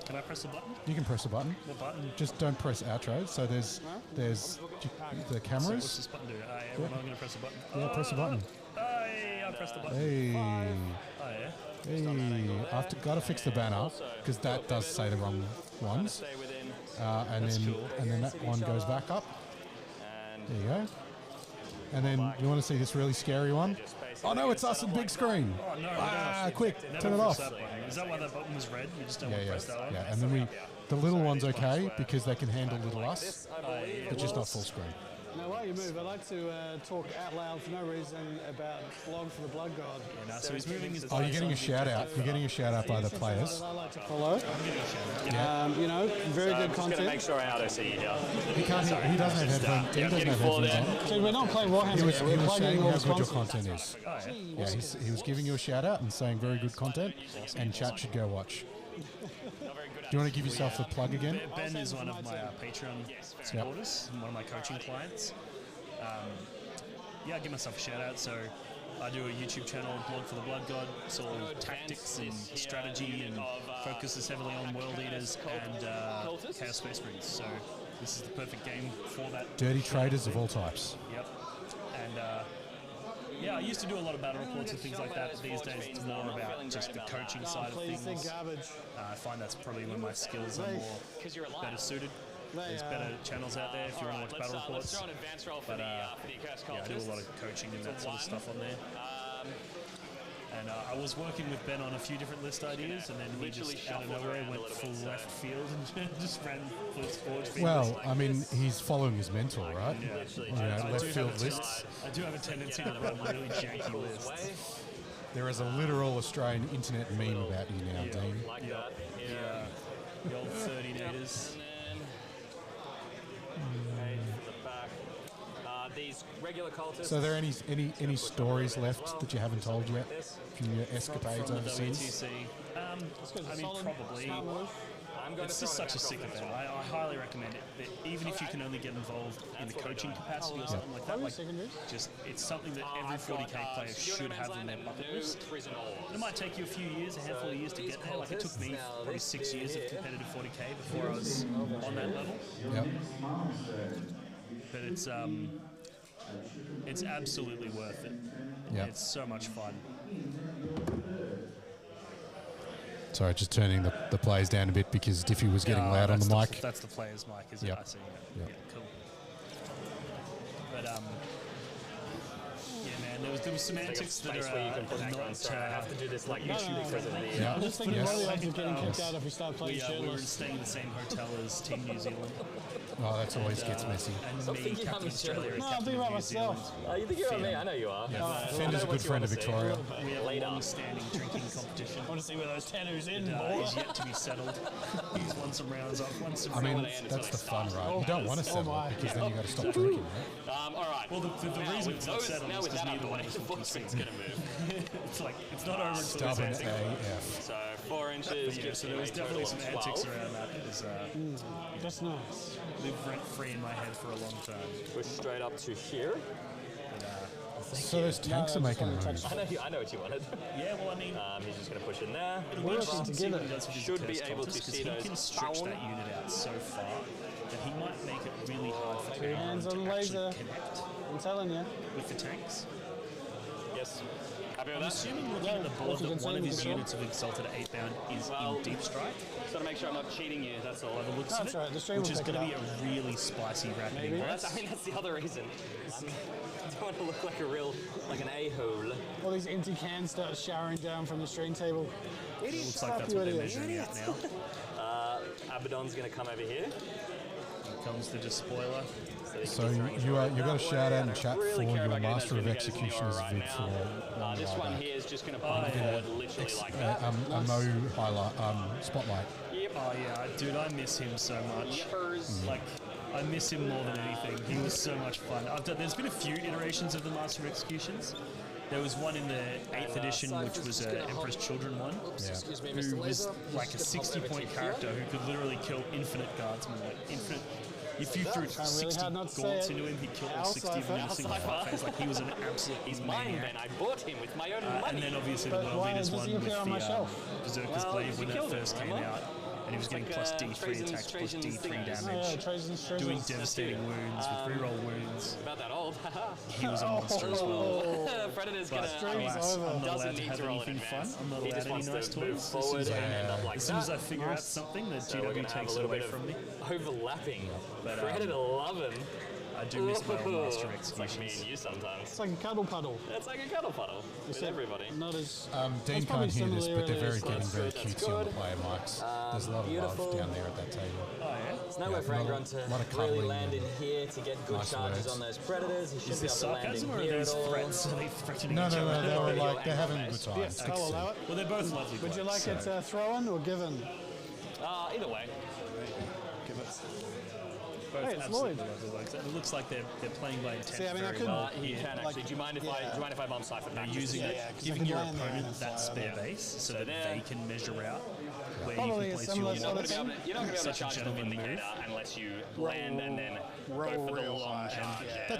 Can I press a button?
You can press a button.
What button?
Just don't press outro. So there's the
So what's
cameras.
this button do? Am I going to press a button?
Yeah, press the button.
Hey, I pressed the button.
Hey,
Oh, yeah.
hey. I've got to fix the banner because that does say the wrong ones.
Stay within.
And then that one goes back up.
And
There you go. And then you want to see this really scary one? Oh no, it's us in big screen.
Oh, no.
Ah, quick,
Never
turn it
press
off.
that button. Is that why that button was red? You just don't
Yeah,
want to
yeah,
press that one?
yeah. And then the little one's okay because they can handle little us, but just not full screen.
Now, while you move, I'd like to talk out loud for no reason about Blog for the Blood God.
Yeah, no, so he's moving his
Oh, you're
dice
getting
on
a
the
shout out. You're getting a shout out by the players.
That I like to follow.
Yeah.
You know, very good
I'm just going to make
content.
sure I auto see you here.
He can't. He doesn't have headphones. He doesn't have headphones on.
See, we're not playing Warhammer
He was,
here.
he
We're
was
plugging
saying
all
how
the
good your
sponsors.
content is. Yeah, he was giving you a shout out and saying very good content, and chat should go watch.
very good at
Do you want to give yourself the plug again?
Ben is one of my Patreon supporters, and one of my coaching clients. Yeah, I give myself a shout out. So I do a YouTube channel, Blog for the Blood God. It's all tactics and strategy, and focuses heavily on World Eaters and Chaos Space Marines. So this is the perfect game for that.
Dirty traders of all types.
Yep. And yeah, I used to do a lot of battle reports and things like that, but these days it's more about just the coaching side of things. I find that's probably when my skills are more better suited. There's better channels out there if you want to watch battle reports. But yeah, I do a lot of coaching and that sort of stuff on there. And I was working with Ben on a few different list ideas, and then he just out of nowhere went full left field and just ran full forward field.
Well, I mean, he's following his mentor, right?
Yeah.
Left field lists.
I do have a tendency to run really janky lists.
There is a literal Australian internet meme about you now, Dean.
The old 30 naters.
These regular cultists.
So are there any stories left that you haven't told yet from your escapades
From the
overseas?
WTC? I mean, probably. It's just such a sick event. I highly recommend it. That even if you can only get involved in the coaching capacity or something like that, just it's something that every 40k player should have on their bucket list. It might take you a few years, a handful of years to get there. Like it took me probably 6 years of competitive 40k before I was on that level.
Yep.
But it's absolutely worth it.
Yep.
It's so much fun.
Sorry, just turning the plays down a bit because Diffie was getting loud on the mic.
That's the player's mic, is it?
Yep.
I see.
Yep.
Yeah, cool. But yeah, man, there was some antics that are not.
I have to do this like
YouTube
because of the.
Yeah.
I'm just thinking, what are the odds of getting kicked out if we start playing
we were
shirtless?
staying in the same hotel as Team New Zealand.
Oh, that always gets messy.
And me, Captain Australia, and
No, I'm
Captain
thinking about
New Zealand.
myself.
You think you're on me? I know you are.
Fender's a good friend of Victoria.
We have a long-standing drinking competition.
I want to see where those tattoos in,
Is yet to be settled. He's won some rounds. I've won some
I mean,
rounds.
that's the fun, right? You don't want to settle it because then you got to stop drinking, right?
All right.
Well, the reason it's not settled
now
is
with
because
that
neither one of us
the
can see.
it's going to move.
It's like, it's not over until
Stubborn
it's
AF.
So 4 inches.
yeah, so there was definitely some antics around that. It was
That's nice.
lived rent-free in my head for a long time.
Push straight up to here.
So those tanks are making a move.
I know what you wanted.
Yeah, well, I mean,
He's just going to push in there.
it'll be interesting to see what he
together.
does with his
Should be
cursed
able to
cultists, 'cause
see
he
those
can stretch
spawn.
that unit out so far that he might make it really hard for anyone
hands on
to
laser.
actually connect
I'm telling you.
with the tanks.
Yes. Happy with
I'm
that?
assuming looking at the board that one of his units of Exalted 8 bound is in deep strike.
Just want to make sure I'm not cheating you. That's all.
By the looks
That's
of it,
right, the stream
which
will
is
pick
going
it
to be
up.
a really spicy rapid ingress.
That's the other reason. I don't want to look like an a-hole.
All these empty cans start showering down from the stream table.
It looks like that's what they're measuring out now.
Abaddon's going to come over here.
Here comes the despoiler.
So you got a shout out in chat for your Master of Executioners vid for
This one here is just going to pump forward literally like that.
a Mo highlight spotlight.
Oh yeah, dude, I miss him so much. Like, I miss him more than anything. He was so much fun. There's been a few iterations of the Master of Executions. There was one in the 8th edition, which was an Emperor's Children one, who was like a 60-point character who could literally kill infinite guardsmen, like infinite. If you threw 60 gaunts into him, he'd kill all 60 of them in a single fight phase. Like, he was an absolute
Mine then. I bought him with my own money.
and then obviously the World Leaders one with the Berserker's Glaive when that first came out. And he was getting plus D3 attacks, plus D3 damage, doing devastating wounds with reroll wounds.
About that old.
He was a monster as well.
Predator's
But
going
alas, I'm not allowed
doesn't
to
need
have
to roll in
anything fun.
advance.
I'm not
He
allowed
just
any
wants
nice
to move
toys.
forward and end up like
As soon as I
that.
figure out something, the
So we're
GW
gonna have
takes
a
it
little
away
bit
from me.
overlapping.
But,
Predator loving.
I do miss my old Master of
It's like me
Executions.
and you sometimes.
It's like a cuddle puddle.
It's like a cuddle puddle with everybody.
Not as.
Dean
probably
can't hear this, but they're
similarly
getting very
that's
cutesy on the
good.
player mics. There's a lot of
beautiful.
love down there at that table.
Oh yeah?
There's nowhere for
a
Angron
lot of
to really
cuddling
land in
and
here to get good
nice
charges
words.
on those predators. He should
Is
be
this
able to land
sarcasm
in
or are
here
these
at all.
threats? Are they threatening
No,
each other?
they're
Video
like they're having a
angle
good time.
Yes, I'll allow it.
Well, they're both lovely
Would you
blokes,
like
so-
it thrown or given?
Either way.
Give it.
both
Hey, it's
absolutely
Lloyd.
lovely works. It looks like they're playing by intent
See, I mean, I
very
couldn't-
well
You
here.
can actually. Do you mind if I bomb Cypher back?
Using
Yeah,
it,
yeah, 'cause I
giving
can
your
land there and
opponent
then
that
fly
spare
over.
base so that
there-
they can measure out where
Probably
you
a
can place
similar
your
sort of
unit.
thing.
You're not going to be able to
Such a
charge the
gentleman
Vindicator
move.
unless you land and then
roll
go for the
real
long
high.
charge.
Yeah.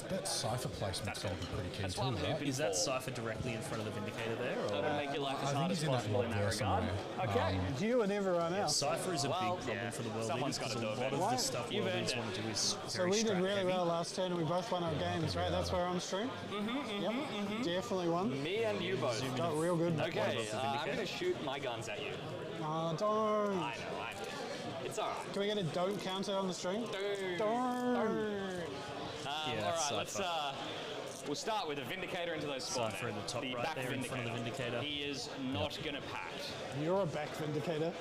That cipher placement's got to be pretty key
That's
too,
what I'm
right?
hoping
Is that
for.
Cipher directly in front of the Vindicator there?
That
Or?
would make your life as
I
hard
think
as
he's in that
possible in
log
that
there
regard.
somewhere.
Okay.
You and everyone else.
Cipher is a
Well,
big problem for the world
someone's
leaders
gotta
because a
do it,
lot of
man.
the stuff
You've
world
earned
leaders
it.
want to do is
So
very
we did
strat
really
heavy.
well last turn and we both won our games, right? That's where I'm stream. Yep. Definitely won.
Me and you both.
Got real good.
Okay, I'm going to shoot my guns at you.
Oh, don't.
I know. It's alright.
Can we get a don't counter on the stream? Don't.
Yeah,
Alright,
Cipher.
let's we'll start with a Vindicator into those spawn.
Cipher in the top right
back
there in front of the Vindicator.
He is not going to pack.
You're a back vindicator.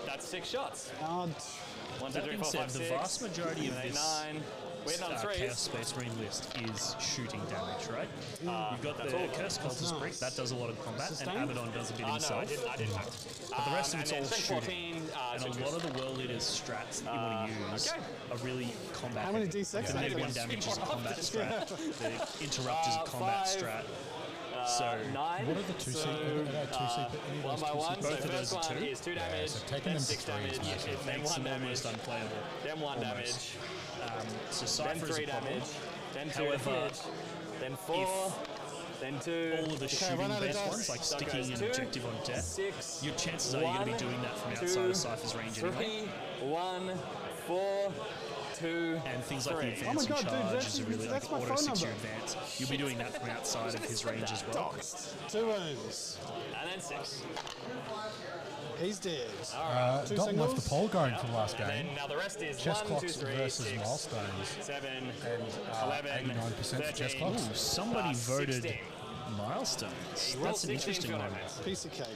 That's 6 shots.
Oh,
1, 2,
That
3,
being
4,
said,
5,
the
6,
vast majority of
7, 8,
this
9. We're hitting on
Chaos
3s.
Space Marine list is shooting damage, right? You've got
that's
the
all.
Curse Cultist brick, that does a lot of combat,
Sustain?
and Abaddon does a bit
No,
himself.
I didn't.
But the rest of it's
and
all
then
shooting.
14,
And a lot of the world leaders' strats that you want to use
okay.
are really combat
How many
heavy.
D6
The
are
negative
there?
1 damage is a combat strat. The interrupt is a combat
5,
strat. So
9.
What are the two-seat? Any of
One
those
by one.
two-seat-
So
Both of
first
those are
one
two.
is 2 damage,
so taking
then
them
6
to three is
damage,
massive.
then
makes
1
them
damage,
almost unplayable.
then 1 damage,
So
then
Cypher is
3
a problem.
damage, then 2
However,
damage, then 4, then 2.
All of the
run
shooting
out of
based
dice.
ones, like
So it
sticking
goes
an
2,
objective on death,
6,
your chances are you're going to be doing that from outside of Cypher's range anyway.
3, 1, 4, 2,
And things like the
3.
advance
God,
and
dude,
charge
that's-
is a really
that's
like
my
auto
phone
6-year
number.
advance. You'll be doing that from outside of his range as well.
2 wounds.
And then 6.
He's dead. Two
Dalton left
singles.
the poll going from last
And
game.
then now the rest is
Chess
1, 2,
clocks
3,
versus
6,
milestones.
7,
And
11,
89% for chess
13,
clocks.
Ooh, somebody voted
16.
milestones.
You roll
That's an
16
interesting
for your
one.
dice.
Piece of cake.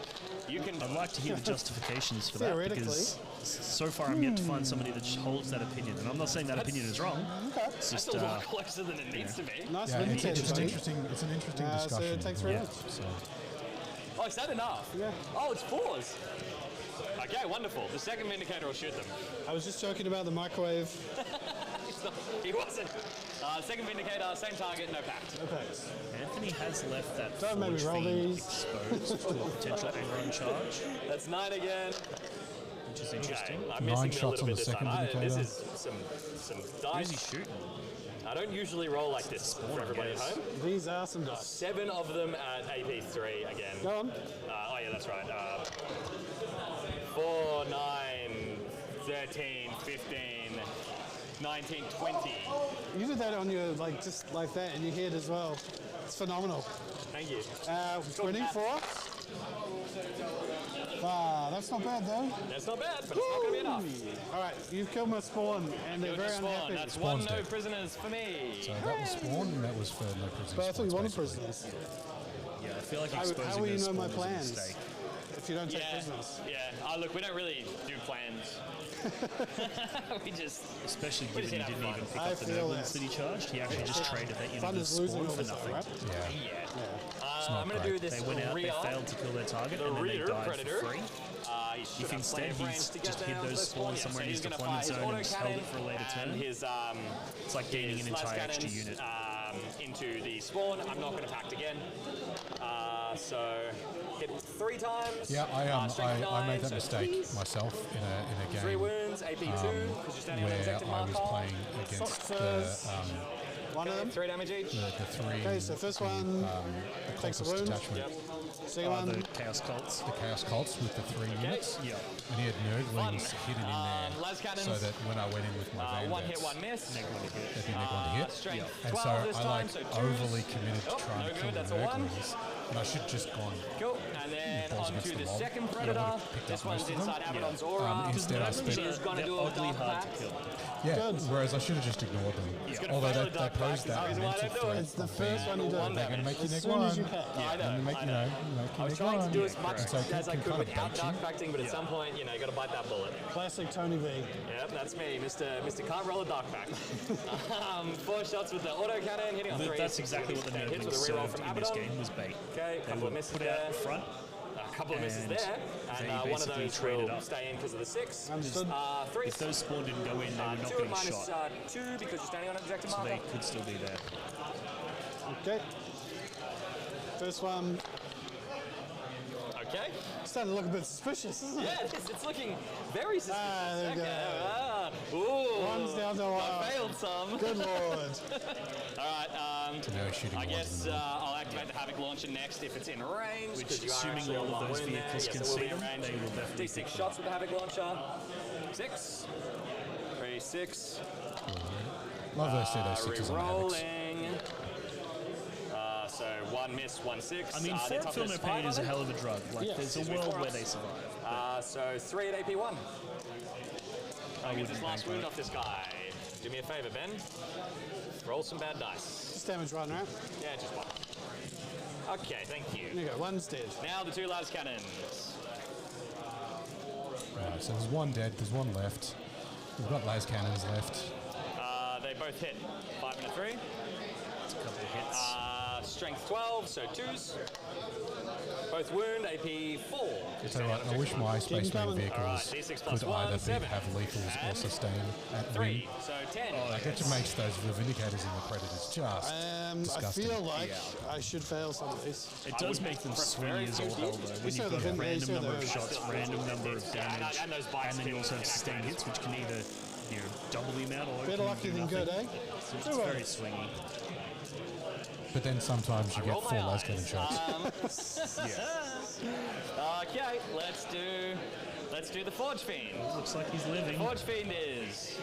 You can
I'd like to hear the justifications for that
Theoretically.
because so far I'm yet to find somebody that holds that opinion. And I'm not saying that opinion is wrong. It's
That's
just
a lot closer than it needs to be.
Nice
Yeah,
vindicator,
it's an
buddy.
interesting. It's an interesting
So
discussion.
it takes 3
yeah.
minutes.
So,
Oh, is that enough?
Yeah.
Oh, it's 4s. Okay, wonderful. The second Vindicator will shoot them.
I was just joking about the microwave.
He wasn't. Second Vindicator, same target, no pact.
Okay.
Anthony has left that
Don't make me
Forge
roll
Fiend
these.
exposed to a potential anger charge,
That's 9 again.
which is
Okay,
interesting.
I'm
9
missing a
shots
little
on
bit
the
this
second
time. This
Vindicator.
is some
Who's he
dice.
shooting?
I don't usually roll like this for everybody at
guess.
home.
These are some dice.
7 of them at AP3 again.
Go on.
Oh yeah, that's right. 4, 9, 13, 15, 19, 20.
You did that on your, like, just like that, and you hit as well. It's phenomenal.
Thank you.
24. That's not bad, though.
That's not bad, but it's not going to be enough.
All right, you've killed my spawn, and they're
Good
very
spawn.
unhappy.
That's
Spawn's
1 no
dead.
prisoners for me.
so that was spawn, and that was for no prisoners.
But I thought you wanted
basically.
prisoners.
Yeah, I feel like
How
exposing
will you
those
know my
spawn is a
plans
mistake.
if you don't take
Yeah,
prisoners?
yeah. Look, we don't really do plans. we just
Especially
We
given
just
he
need to
didn't
have
even pick
fun.
up the
I feel
nobles
that.
that he charged. He actually just traded that unit
Fun
of
is losing
spawn
all
for
this stuff,
nothing.
right?
Yeah.
I'm going to do
great.
this
They went out, they
rear.
failed to kill their target,
The
and then they
rear
died
predator.
for free. If instead he's just hid those spawns somewhere in his deployment zone and held it for a later turn,
His,
it's like gaining an
his
entire
las
extra
cannons,
unit.
into the spawn. I'm not going to pact again. So hit 3 times.
Yeah,
strength
I
9,
made that
so
mistake
please.
myself in a game
3 wounds, AP2, because you're standing on the
where
objective
I was
marker.
playing against the,
One of them.
3 damage each.
the 3
Okay, so first one takes a
cultist
wound.
detachment.
Yep.
Second
The
one,
Chaos Cults.
The Chaos Cults with the 3 units.
Yeah.
And he had Nurglings hidden in there.
las cannons.
So that when I went in with my
1 hit,
Vandals,
1 miss.
they'd be neg one to hit.
Strength
And
12
so
this
I
time,
like
so 2s.
overly committed to
Oh,
trying
no
to
good,
kill the
that's a 1.
Nurglings. And I should have just gone.
Cool. And then
balls
on
against
to
the
the
wall.
second
Yeah, I
predator.
would've picked
This
up
one's
most of them.
inside Abaddon's aura.
Instead I spent.
He's going to
They're
do a
ugly
dark
hard to
pact.
kill.
Yeah, whereas I should have just ignored them.
gonna
Although
fail
they
a dark
posed
pact,
that
is the reason why I
mental
don't do it.
threat.
it's the
of
first
being,
one you do.
One
they're going to make you
As
neg
soon as
one.
you can.
I know,
And make
I
you
know.
know, make you
I was
neg
trying to
one.
do as much
And so it
as I
can
could
kind of
without
bait you.
dark pacting, but at some point, you got to bite that bullet.
Classic Tony V.
Yep, that's me, Mr. Can't roll a dark pact. 4 shots with the auto cannon, hitting on 3.
That's exactly what the
hits
Nurglings
with a reroll
served
from
in this
Abaddon.
game was bait.
Okay,
They
couple
were
of misses
put out
there.
front,
couple of misses
And
there,
they
and one of
basically
those
traded
will
up.
stay in because of the 6.
Understood.
3.
If those spawn didn't go in, they were not
2
getting
minus
shot.
2 because you're standing on an objective
So
marker.
they could still be there.
Okay. First one.
Okay.
Starting to look a bit suspicious, isn't it?
Yeah, it's looking very suspicious.
There we
okay.
go.
Ooh.
One's down to one.
I failed some.
Good lord.
All right.
No shooting
I
ones
guess
in the middle.
I'll activate the Havoc Launcher next if it's in range.
Which,
'cause you are
assuming
actually
all
on
of
one
those
wound there.
vehicles
Yes,
can
it will be
see
in
them,
range.
they will definitely
D6
pick them
shots with the Havoc Launcher. 6. 3, 6.
Love those sixes on Havocs.
Rerolling. So 1 miss, 1 6.
I mean,
their
Fort
toughness
Film Pain is a
5,
hell of a drug. Like, there's a world where they survive.
So 3 at AP 1. I'll get
wouldn't
this last
bank on
wound
it.
off this guy. Do me a favor, Ben. Roll some bad dice.
Just damage one, right?
Yeah, just 1. Okay, thank you.
There you go. One's dead.
Now the 2 lattice cannons.
Right, so there's one dead, there's one left. We've got las cannons left.
They both hit. 5 and a 3.
It's a couple of hits.
Strength 12, so 2s. Both wound, AP 4.
So I wish my Space Marine
coming.
vehicles
Alright, D6 plus
could
1,
either
7.
have lethals or
And
sustain at
3,
win.
so 10.
Like, it just makes those Vindicators and the Predators just
I
disgusting.
feel like I should fail some of these.
It does make them swingy as all hell, though. When
saw
you've
the
got a
Vin-
random
saw
number
the-
of shots, random number of damage,
and those bites
and then you
can
also have
enact
sustained hits, which can either, double the amount or it
Better
can
lucky
do
than
nothing.
good, eh?
It's
Do
very
it.
swingy.
But then sometimes you get
roll
4
my
las
eyes.
cannon shots.
Okay, let's do the Forge Fiend.
Looks like he's living.
Forge Fiend is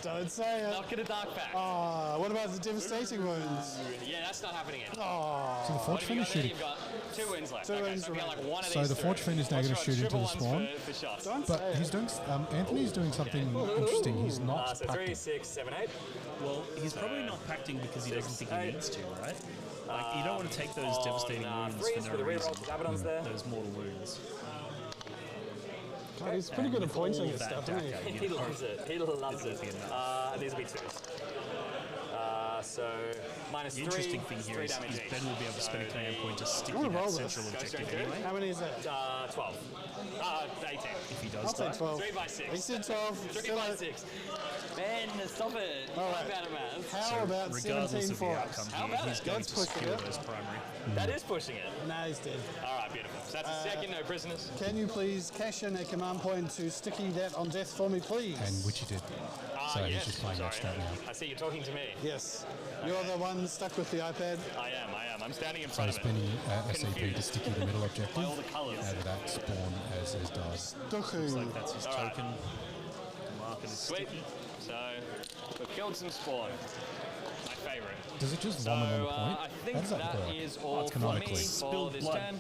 Don't say it.
not gonna dark pack.
Oh, what about the devastating wounds?
Yeah, that's not happening yet.
Oh,
So the
What
Forge
have you
Fiend is
got there?
shooting.
You've got 2 wounds left.
Two
Okay,
wounds
so we got like
remaining.
one of
So
these
the
through.
Forge Fiend is now
Let's
going to
try
shoot into
triple
the
ones
spawn.
for shots.
don't
But
say
he's
it.
doing, Anthony's doing something interesting. He's not
So 3,
packing.
6, 7, 8.
Well, he's probably not pacting because he doesn't think he needs to, right? Like, you don't want to take those devastating wounds
Threes
for
for
no
the
reason.
rerolls with Abaddon's there.
Those mortal wounds.
God, he's pretty good at
With all
pointing
of
at
that
stuff, isn't
DACA,
he?
He loves it. He loves
It'll be
it.
enough.
These will be 2s. So minus
The
3.
interesting thing here
3
is
damage each.
Ben will be able to spend a command point to stick
I'm
in
gonna
that
roll this.
central
Go
objective
straight through.
anyway.
How many is that?
12. 18.
If he
I'll
does
take
die.
12.
3 by 6.
He said 12.
3
Still
by
at-
6. Ben, stop it.
All
You're
right.
bad at maths.
How about
Regardless
17
of the
for
outcome
us?
How
here,
about
he's
it?
going
Let's
to
push
secure
it.
those primary.
That is pushing it.
Nah, he's dead.
All right, beautiful. So that's a second, no prisoners.
Can you please cash in a command point to sticky that on death for me, please?
And which he did. So
yes.
he's just playing
Sorry.
extra now.
I see you're talking to me.
Yes. You're the one stuck with the iPad.
I am. I'm standing in
So
front
he's
of it.
spending SCP to stick in the middle objective.
By all the colours.
Out of that spawn as does.
Duku.
Like that's his
All right.
token. Mark it as
Sweet.
sticky.
So we've killed some spawn. My favourite.
Does it just
So
run on one point?
I
How
think
does that
that
work?
is all for me
canonically.
for
Spilled
this
blood.
turn.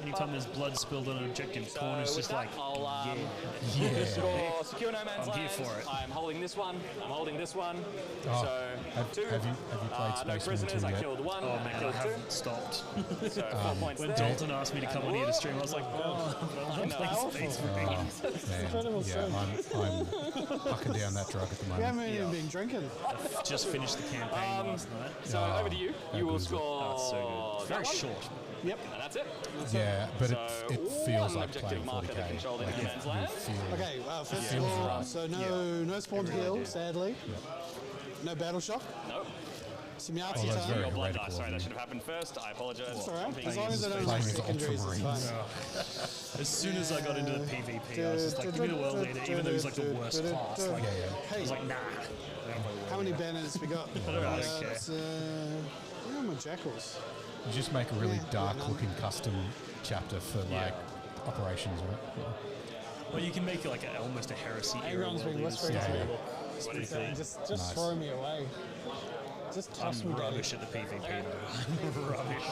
Anytime there's blood spilled on an objective,
So
Corn is
with
just
that,
like,
I'll
Yeah.
score secure no man's
I'm here
land.
for it.
I'm holding this one. I'm holding this one.
Oh,
So
have
2.
you played
No
Space Marine
prisoners.
2
I
yet?
killed 1.
oh
I
man, I
killed 2.
haven't stopped.
So 4 points
When
there.
Dalton asked me to come on here to stream, I was like, oh, I'm playing Space Marine.
Man,
Incredible
yeah,
stuff.
I'm hucking down that drug at the
We
moment.
haven't even been drinking.
Just finished the campaign last night.
So over to you. You will
good is it?
score.
Oh, it's so good. Very
that one.
short.
Yep.
And that's it.
Yeah, but
So
it feels
one
like
objective
playing
marker
40k.
that controlled
Like
in
you
man's land.
feel
Okay, first of
feels
all,
right.
so no spawn kill, sadly. No battle shock.
No.
Simiati
Oh, that's
time.
very
Your blood
heretical
dice. Sorry,
of
that
me.
should have happened first. I apologize.
It's alright. As long as I don't
Playing
have
as
secondaries, it's
Ultramarines.
fine.
As soon as I got into the PvP, I was just like, give me the world leader, even though he's like the worst class. Like, I was like, nah.
How many banners we got?
don't care.
Where are my jackals?
You just make a really
Yeah,
dark-looking custom chapter for like operations, right? Yeah.
Well, you can make it like almost a heresy era
Angron's
world
been
leader
whispering
style.
to me.
It's pretty cool.
Just
Nice.
throw me away. Just toss me
I'm
down.
rubbish at the PvP though. I'm rubbish.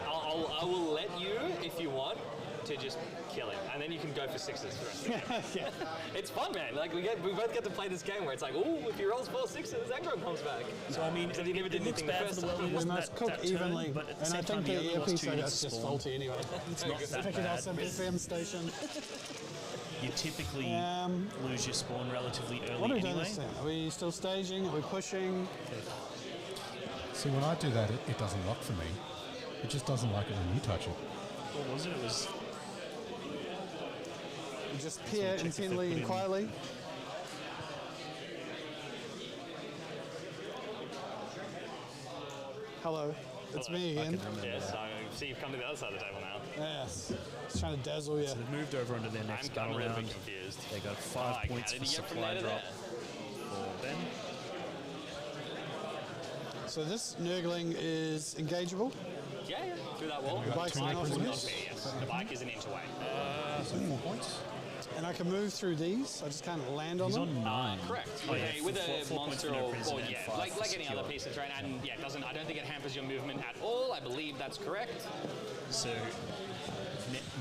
I will let you, if you want, to just kill him, and then you can go for 6s for the rest of the game. It's fun, man. Like we both get to play this game where it's like, ooh, if he rolls 4 6s, Angron comes back.
So I mean,
So you never did
it looks
anything the
bad
first
for the world
time.
We
leaders in
must
that,
cook
that turn,
evenly.
but at the
And I
same time,
think
the
the
other lost
earpiece
2
I got
units
is just
spawn.
faulty anyway.
It's not that
Pick it up
bad.
some FM station.
You typically lose your spawn relatively early
What are we doing
anyway.
this time? Are we still staging? Are we pushing?
See, when I do that, it doesn't lock for me. It just doesn't like it when you touch it.
What was it? It was
You just peer
check if they
intently
put
and
in-
quietly. Hello, it's me
I
again.
can remember
Yes,
that.
I see you've come to the other side of the table now.
Yes, just trying to dazzle you.
So they've moved over onto their next
I'm
battle
a little bit
round.
confused.
They got
Oh,
5
how
points
did
for
you get from
supply
there to
drop
there?
for Ben.
So this Nurgling is engageable.
Yeah, yeah, through that wall.
The bike's
two
not
nipples
off
in
this.
Okay, yes. The bike is an inch away.
So 4 points.
And I can move through these. I just can't land on
He's
them.
on 9.
Correct.
Oh, yeah,
with a
four points
monster
for no
or
prison and
yeah,
5
like
for
any other
secure.
piece of terrain, and yeah, it doesn't. I don't think it hampers your movement at all. I believe that's correct.
So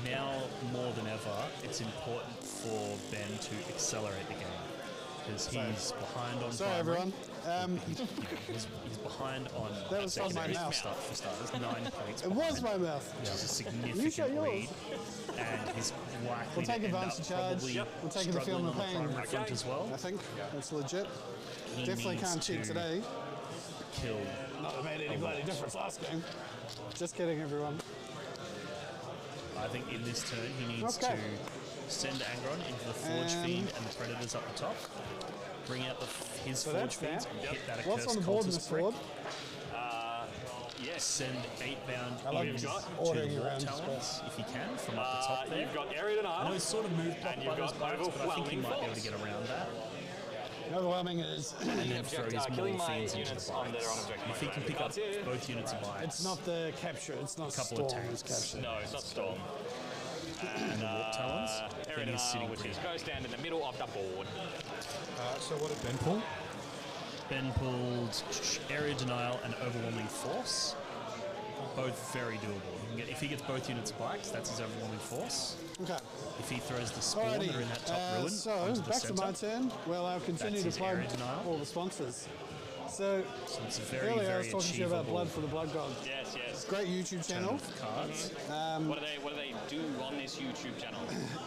now more than ever, it's important for Ben to accelerate the game because he's behind on
Sorry,
primary.
everyone.
He's behind on
That was on my
secondary
mouth.
stuff for starters. 9 points.
It was my mouth.
Which is a
You
significant
shut yours.
lead, and he's likely
We'll take
to end up
advantage charge.
probably
Yep. We're taking the
struggling
film of
on the
pain.
primary front as well.
I think that's legit.
He
Definitely
needs
can't cheat
to
today.
Kill.
Not that it made any bloody difference last game. Just kidding, everyone.
I think in this turn he needs
Okay.
to send Angron into the Forge Fiend and the Predators up the top. Bring out his
So
Forge
that's
Fiends
that.
and hit that
What's
accursed
on the board,
cultist
Miss
brick.
Ford?
Yes.
Send 8-bound
I like
ears
just
to
ordering
the Warp
around
Talons if you can from up the top there.
You've got area
I know
denial.
he's sort of moved up
And
by
you've
those
got
bikes, but I think he
overwhelming
might be able to
force.
get around that
Overwhelming is.
and then throw his
killing
Maul
my
Fiends into
units
the
on that are on
bikes.
objective.
If he can pick up both units of bikes,
It's not the capture. It's not
Couple of
Storm.
tanks.
It's capture.
No, it's not Storm.
and the Warp Talons,
Area
then he's sitting
denial, which
pretty
is
high.
go stand in the middle of the board.
So what did Ben pull?
Ben pulled Area Denial and Overwhelming Force. Both very doable. If he gets both units of bikes, that's his overwhelming force.
Okay.
If he throws the spawn that are in that top ruin
So
onto the
back to my
center,
turn. Well, I'll continue
That's
to
his
plug
area denial.
all the sponsors. So
so it's a very,
earlier I
very
was talking to you about
achievable
Blood for the Blood God.
Yes, yes.
Great YouTube
turn
channel.
of cards.
What do they do on this YouTube channel?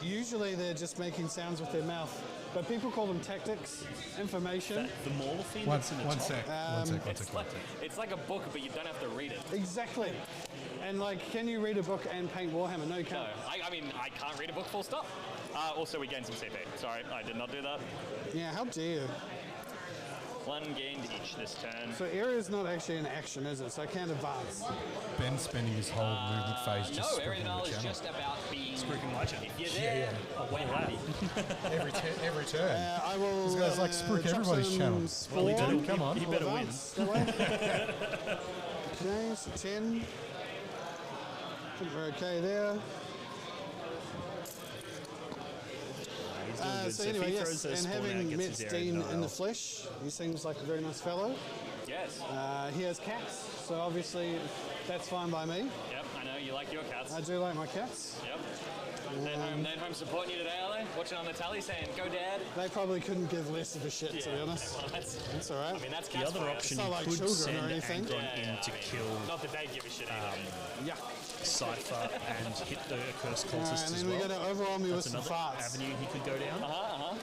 Usually they're just making sounds with their mouth, but people call them tactics, information.
The Mauler Fiend
One,
that's in the
one
top.
sec.
It's like a book, but you don't have to read it.
Exactly. And like, can you read a book and paint Warhammer? No, you
No,
can't.
I mean, I can't read a book full stop. Also, we gained some CP. Sorry, I did not do that.
Yeah, how dare you?
1 gained each this turn.
So area is not actually an action, is it? So I can't advance.
Ben spending his whole movement phase just
No, area
spruiking
denial
the
is
channel.
just about being.
Spruiking my channel.
If you're there, we're happy.
Every turn.
I will.
This guy's like spruik
chuck
everybody's
some
channel.
Spawn.
Well, he
Come on.
He better win.
Advance that way. Okay, so 10. I think we're okay there.
He's doing good.
So
if
anyway,
he
yes,
throws those
and
spawn out,
having
gets
met
his area
Dean in
denial.
the flesh, he seems like a very nice fellow.
Yes.
He has cats, so obviously that's fine by me.
Yep, I know you like your cats.
I do like my cats.
Yep. They're home supporting you today, are they? Watching on the tally saying, go dad.
They probably couldn't give less of a shit, to be honest.
Well, that's
all right.
I mean, that's
The
cats
other
for you.
option,
It's not
he
like
could
children or
send
anything.
Angron in to
I mean,
kill
Not that they give a shit either.
Yeah.
Cypher and hit the accursed
And
cultist as
then
well.
we're going to overwhelm me with
That's
some
another
farts.
avenue he could go down.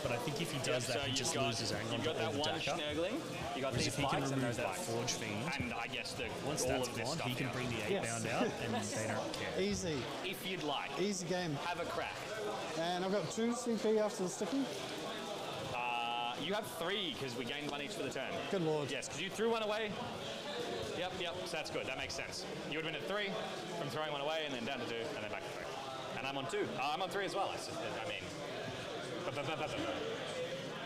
But I think if he does that, he just loses Angron
You've
to
got that
all the
one
Daka.
Snurgling. You got
Whereas
these
if he can
bikes and
remove
those
that
bikes.
Forge Fiend,
And I guess
once
all
that's
of this
gone,
stuff
he can
down.
bring the 8-bound
Yes.
out and they don't care.
Easy.
If you'd like,
Easy game.
have a crack.
And I've got 2 CP after the sticky.
You have 3 because we gained 1 each for the turn.
Good lord.
Yes, because you threw 1 away. Yep, so that's good. That makes sense. You would have been at 3 from throwing 1 away and then down to 2 and then back to 3. And I'm on 2. I'm on 3 as well. I mean.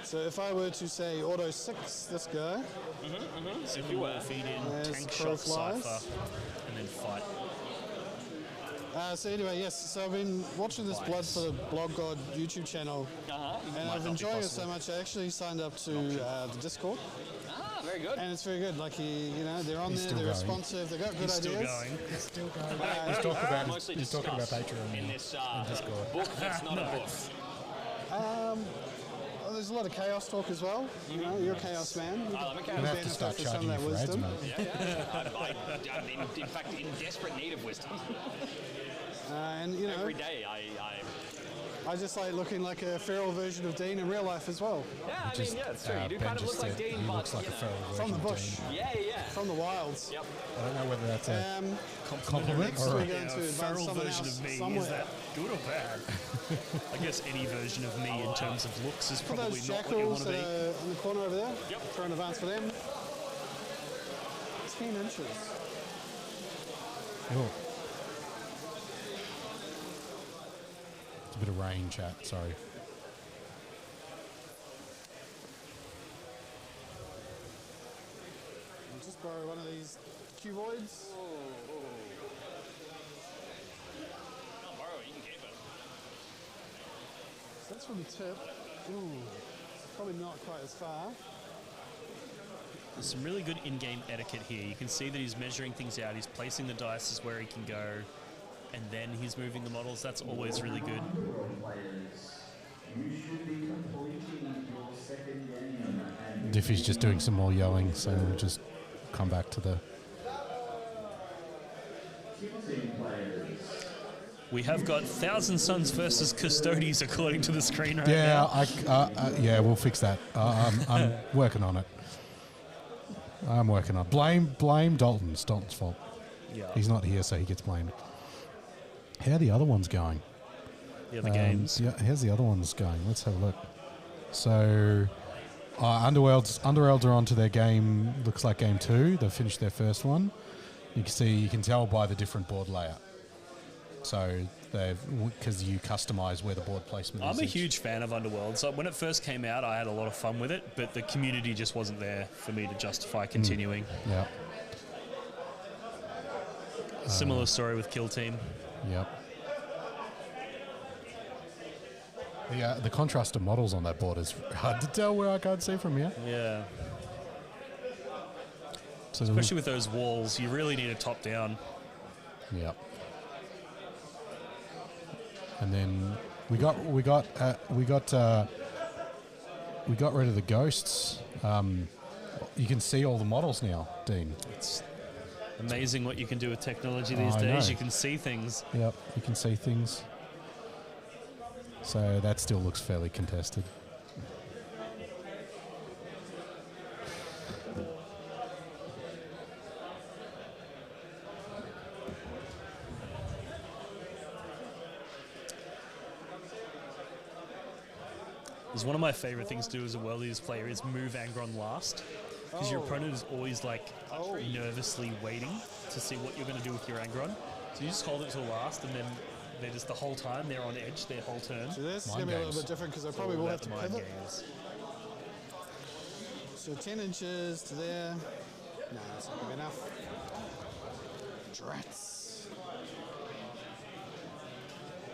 So if I were to say auto 6 this guy,
If you were feed in,
There's
tank
crow
shot
flies.
Cypher, and then fight.
so anyway, yes, so I've been watching this Blood for the Blog God YouTube channel, and I've
not be
enjoyed it so
possible.
much. I actually signed up to the Discord,
Very good.
and it's very good. Like they're on
He's
there,
still
they're
going.
responsive, they've got good
He's still
ideas.
going.
He's talking about
Mostly
he's talking about
discussed
Patreon.
in this
Discord.
book that's not a book.
Oh, there's a lot of chaos talk as well. You know, you're a chaos man. You
I'm a
I'm
chaos
gonna have to
benefit
start
from some
charging
of
you
that
for ads,
wisdom.
mate.
I'm in fact in desperate need of wisdom.
And you know,
Every day I
I just like looking like a feral version of Dean in real life as well.
Yeah, I mean, yeah, it's true. You do
Ben
kind of
just
look like
said
Dean,
he
but
looks like a feral version
From the
of
bush.
Dean.
yeah.
From the wilds.
Yep.
I don't know whether that's a compliment
So
or
we're
a...
going to advance
feral
someone
version
else
of me,
somewhere.
is that good or bad? I guess any version of me in terms of looks is
Put
probably
those
not what you want
jackals
to
that
be.
are in the corner over there.
Yep.
Try and advance for them. 10 inches.
Oh. It's a bit of rain, chat, sorry.
I'll just borrow one of these cuboids.
Not borrow it, you can keep it.
So that's from the tip. Ooh, it's probably not quite as far.
There's some really good in-game etiquette here. You can see that he's measuring things out. He's placing the dice where he can go, and then he's moving the models. That's always really good.
Diffy's just doing some more yelling, so we'll just come back to the...
We have got Thousand Sons versus Custodes according to the screen right
Yeah,
now.
yeah, we'll fix that. I'm working on it. I'm working on it. Blame Dalton's fault.
Yeah.
He's not here, so he gets blamed. How are the other ones going?
The other games.
Yeah, how's the other ones going? Let's have a look. So, Underworlds are on to their game. Looks like game 2. They've finished their first one. You can tell by the different board layout. So because you customize where the board placement is.
I'm a huge fan of Underworld. So when it first came out, I had a lot of fun with it, but the community just wasn't there for me to justify continuing.
Yep.
Similar story with Kill Team.
Yep. The contrast of models on that board is hard to tell where I can't see from here.
Yeah.
So
Especially with those walls, you really need a top down.
Yep. And then we got rid of the ghosts. You can see all the models now, Dean.
It's amazing what you can do with technology these
I
days.
know.
You can see things.
Yep, you can see things. So that still looks fairly contested.
It's one of my favorite things to do as a World Leaders player is move Angron last. Because your opponent is always like nervously waiting to see what you're going to do with your Angron. So you just hold it till last, and then they're just the whole time they're on edge their whole turn.
So this is going to be a little bit different because I probably will have to
Mind
pivot.
games.
So 10 inches to there. No, that's not going to be enough. Drats.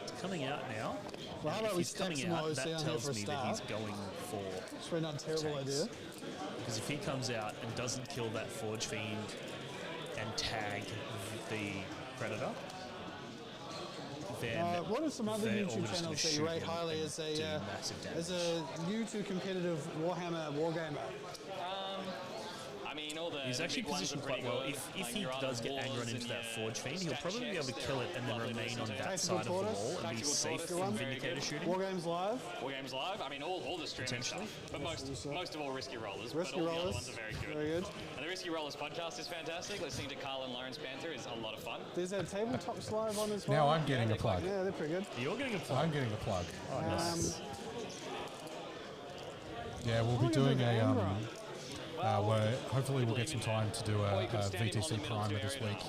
It's coming out now.
Well, how
And
about
if
we
he's
stack
coming
some
out,
OC
that
on here
tells
for a
me that he's
start?
going for
It's probably not a terrible
tanks.
idea.
Because if he comes out and doesn't kill that Forge Fiend and tag the Predator, then
What are some other
they're
YouTube
almost gonna
channels that you
shoot
rate
him
highly
and
as
do massive damage.
a new to competitive Warhammer wargamer?
I mean, all the
He's
the
actually
big ones
positioned
are
quite
pretty
well.
good.
If
Like
he
your
does get
Walls
Angron
and
into that
your
Forge Fiend, he'll
stat
probably be able to
checks,
kill it and then
they're
remain on
lovely
that
Tactical
side of the
tortoise,
wall and be
tactical
safe
tortoise,
from
very
Vindicator
good.
shooting.
Wargames Live.
Wargames Live, I mean, all the streaming stuff, but most of all Risky Rollers,
Risky
but all the other
Rollers.
ones are very good.
Very good.
And the Risky Rollers podcast is fantastic. Listening to Carl and Lawrence Panther is a lot of fun.
There's a tabletop live on as well.
Now I'm getting a plug.
Yeah, they're pretty good.
You're getting a plug.
I'm getting a plug.
Oh, nice.
Yeah, we'll be doing where hopefully we'll get some time to do a VTC primer this week.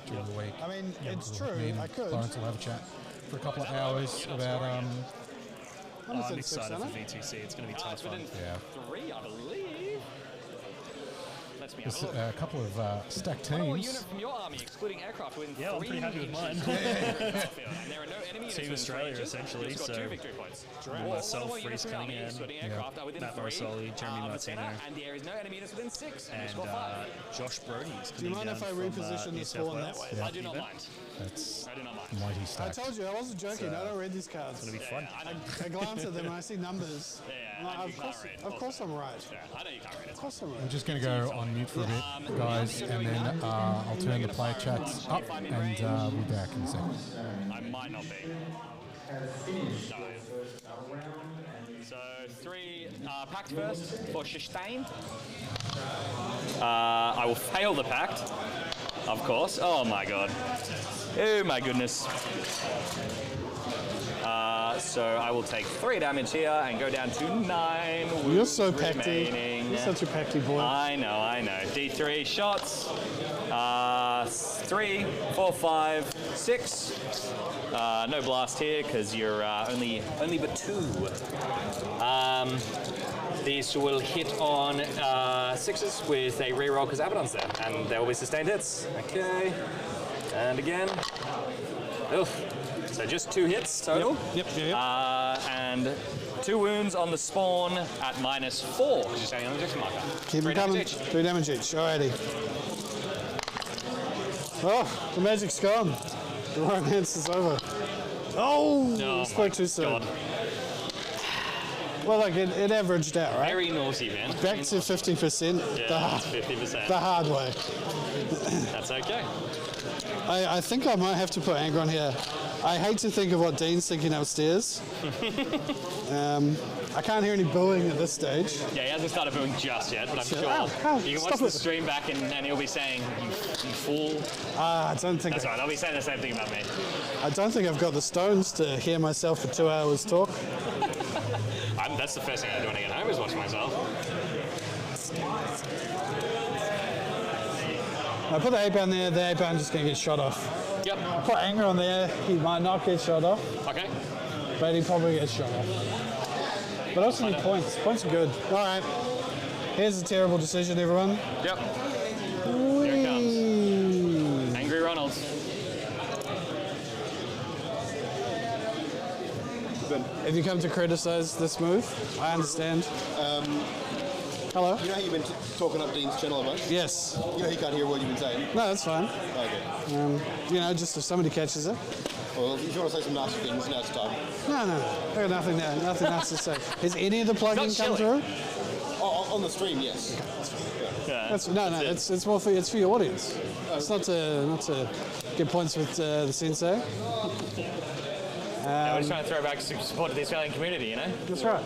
During the week.
I mean, it's
Me
true.
and
I could.
Clarence will have a chat for a couple of hours about
I'm
I'm excited for VTC. It's going to be tons
It's
of fun.
within
yeah.
3, I believe. Let's me have
There's
a look.
a couple of stacked
One more
teams.
unit from your army, excluding aircraft, within
Yeah, I'm
3
pretty happy with mine.
inches of the battlefield. And there are no enemy units
Team
within
Australia,
3 inches.
essentially,
You've got
so
2 victory points.
myself,
One more unit
Reese
from your army,
Cunningham,
excluding aircraft, are within
Matt
3.
Morrisoli, Jeremy
the
Martino,
center, and there is no enemy units within 6. And, you
and
score 5.
Josh Brody's
Do you mind if I reposition
New
this
South
one that
Wales.
way?
I do not mind.
That's
I do not mind.
mighty
I
stacked.
told you, I wasn't joking. I don't read these cards.
It's going to be fun.
I know.
I glance at them and I see numbers.
Yeah,
I'm like,
and you can't read.
of course I'm right.
Yeah, I know you can't read it.
Of course I'm
We're
right.
just going to go on mute for a bit, guys, and then I'll turn the player chats up and we'll be back in a second.
I might not be.
have finished your first battle round.
So 3 pact first for sustain. I will fail the pact, of course. Oh my god. Oh my goodness. So I will take 3 damage here and go down to 9 wounds
You're so pacty.
remaining.
You're such a pacty boy.
I know. D3 shots. 3, 4, 5, 6. No blast here because you're only but 2. These will hit on 6s with a reroll because Abaddon's there, and there will be sustained hits. Okay, and again. Oof. So just 2 hits total.
Yep.
And 2 wounds on the spawn at -4 because you're standing on the objection marker.
Keep
3
them coming.
damage each.
3 damage each. Alrighty. Oh, the magic's gone. The romance is over. Oh, spoke too soon.
God.
Well, like it averaged out, right?
Very naughty, man.
Back to 50%.
Yeah, it's 50%.
The hard way.
That's okay.
I think I might have to put anger on here. I hate to think of what Dean's thinking upstairs. I can't hear any booing at this stage.
Yeah, he hasn't started booing just yet, but I'm sure
Ow,
you can
stop
watch the
it.
stream back and he'll be saying, you fool.
I don't think.
That's right, they'll be saying the same thing about me.
I don't think I've got the stones to hear myself for 2 hours talk.
That's the first thing I do when I get home is watch myself.
I put the 8-pound there, the 8-pound just going to get shot off.
Yep.
Put anger on there, he might not get shot off,
Okay.
but he probably gets shot off. But I also need points. Points are good. All right. Here's a terrible decision, everyone.
Yep. Here it comes. Angry Ronalds.
If you come to criticize this move, I understand. Hello?
You know how you've been talking up Dean's channel a bunch?
Yes.
You know he can't hear what you've been saying?
No, that's fine.
Okay.
Just if somebody catches it.
Well, if you want to say some nasty things, now it's time.
No. I got nothing there. Nothing else to say. Has any of the plugin come through?
Oh, on the stream, yes.
Yeah.
It's more for it's for your audience. It's not to get points with the sensei.
We're just trying to throw back support to the Australian community, you know?
That's right.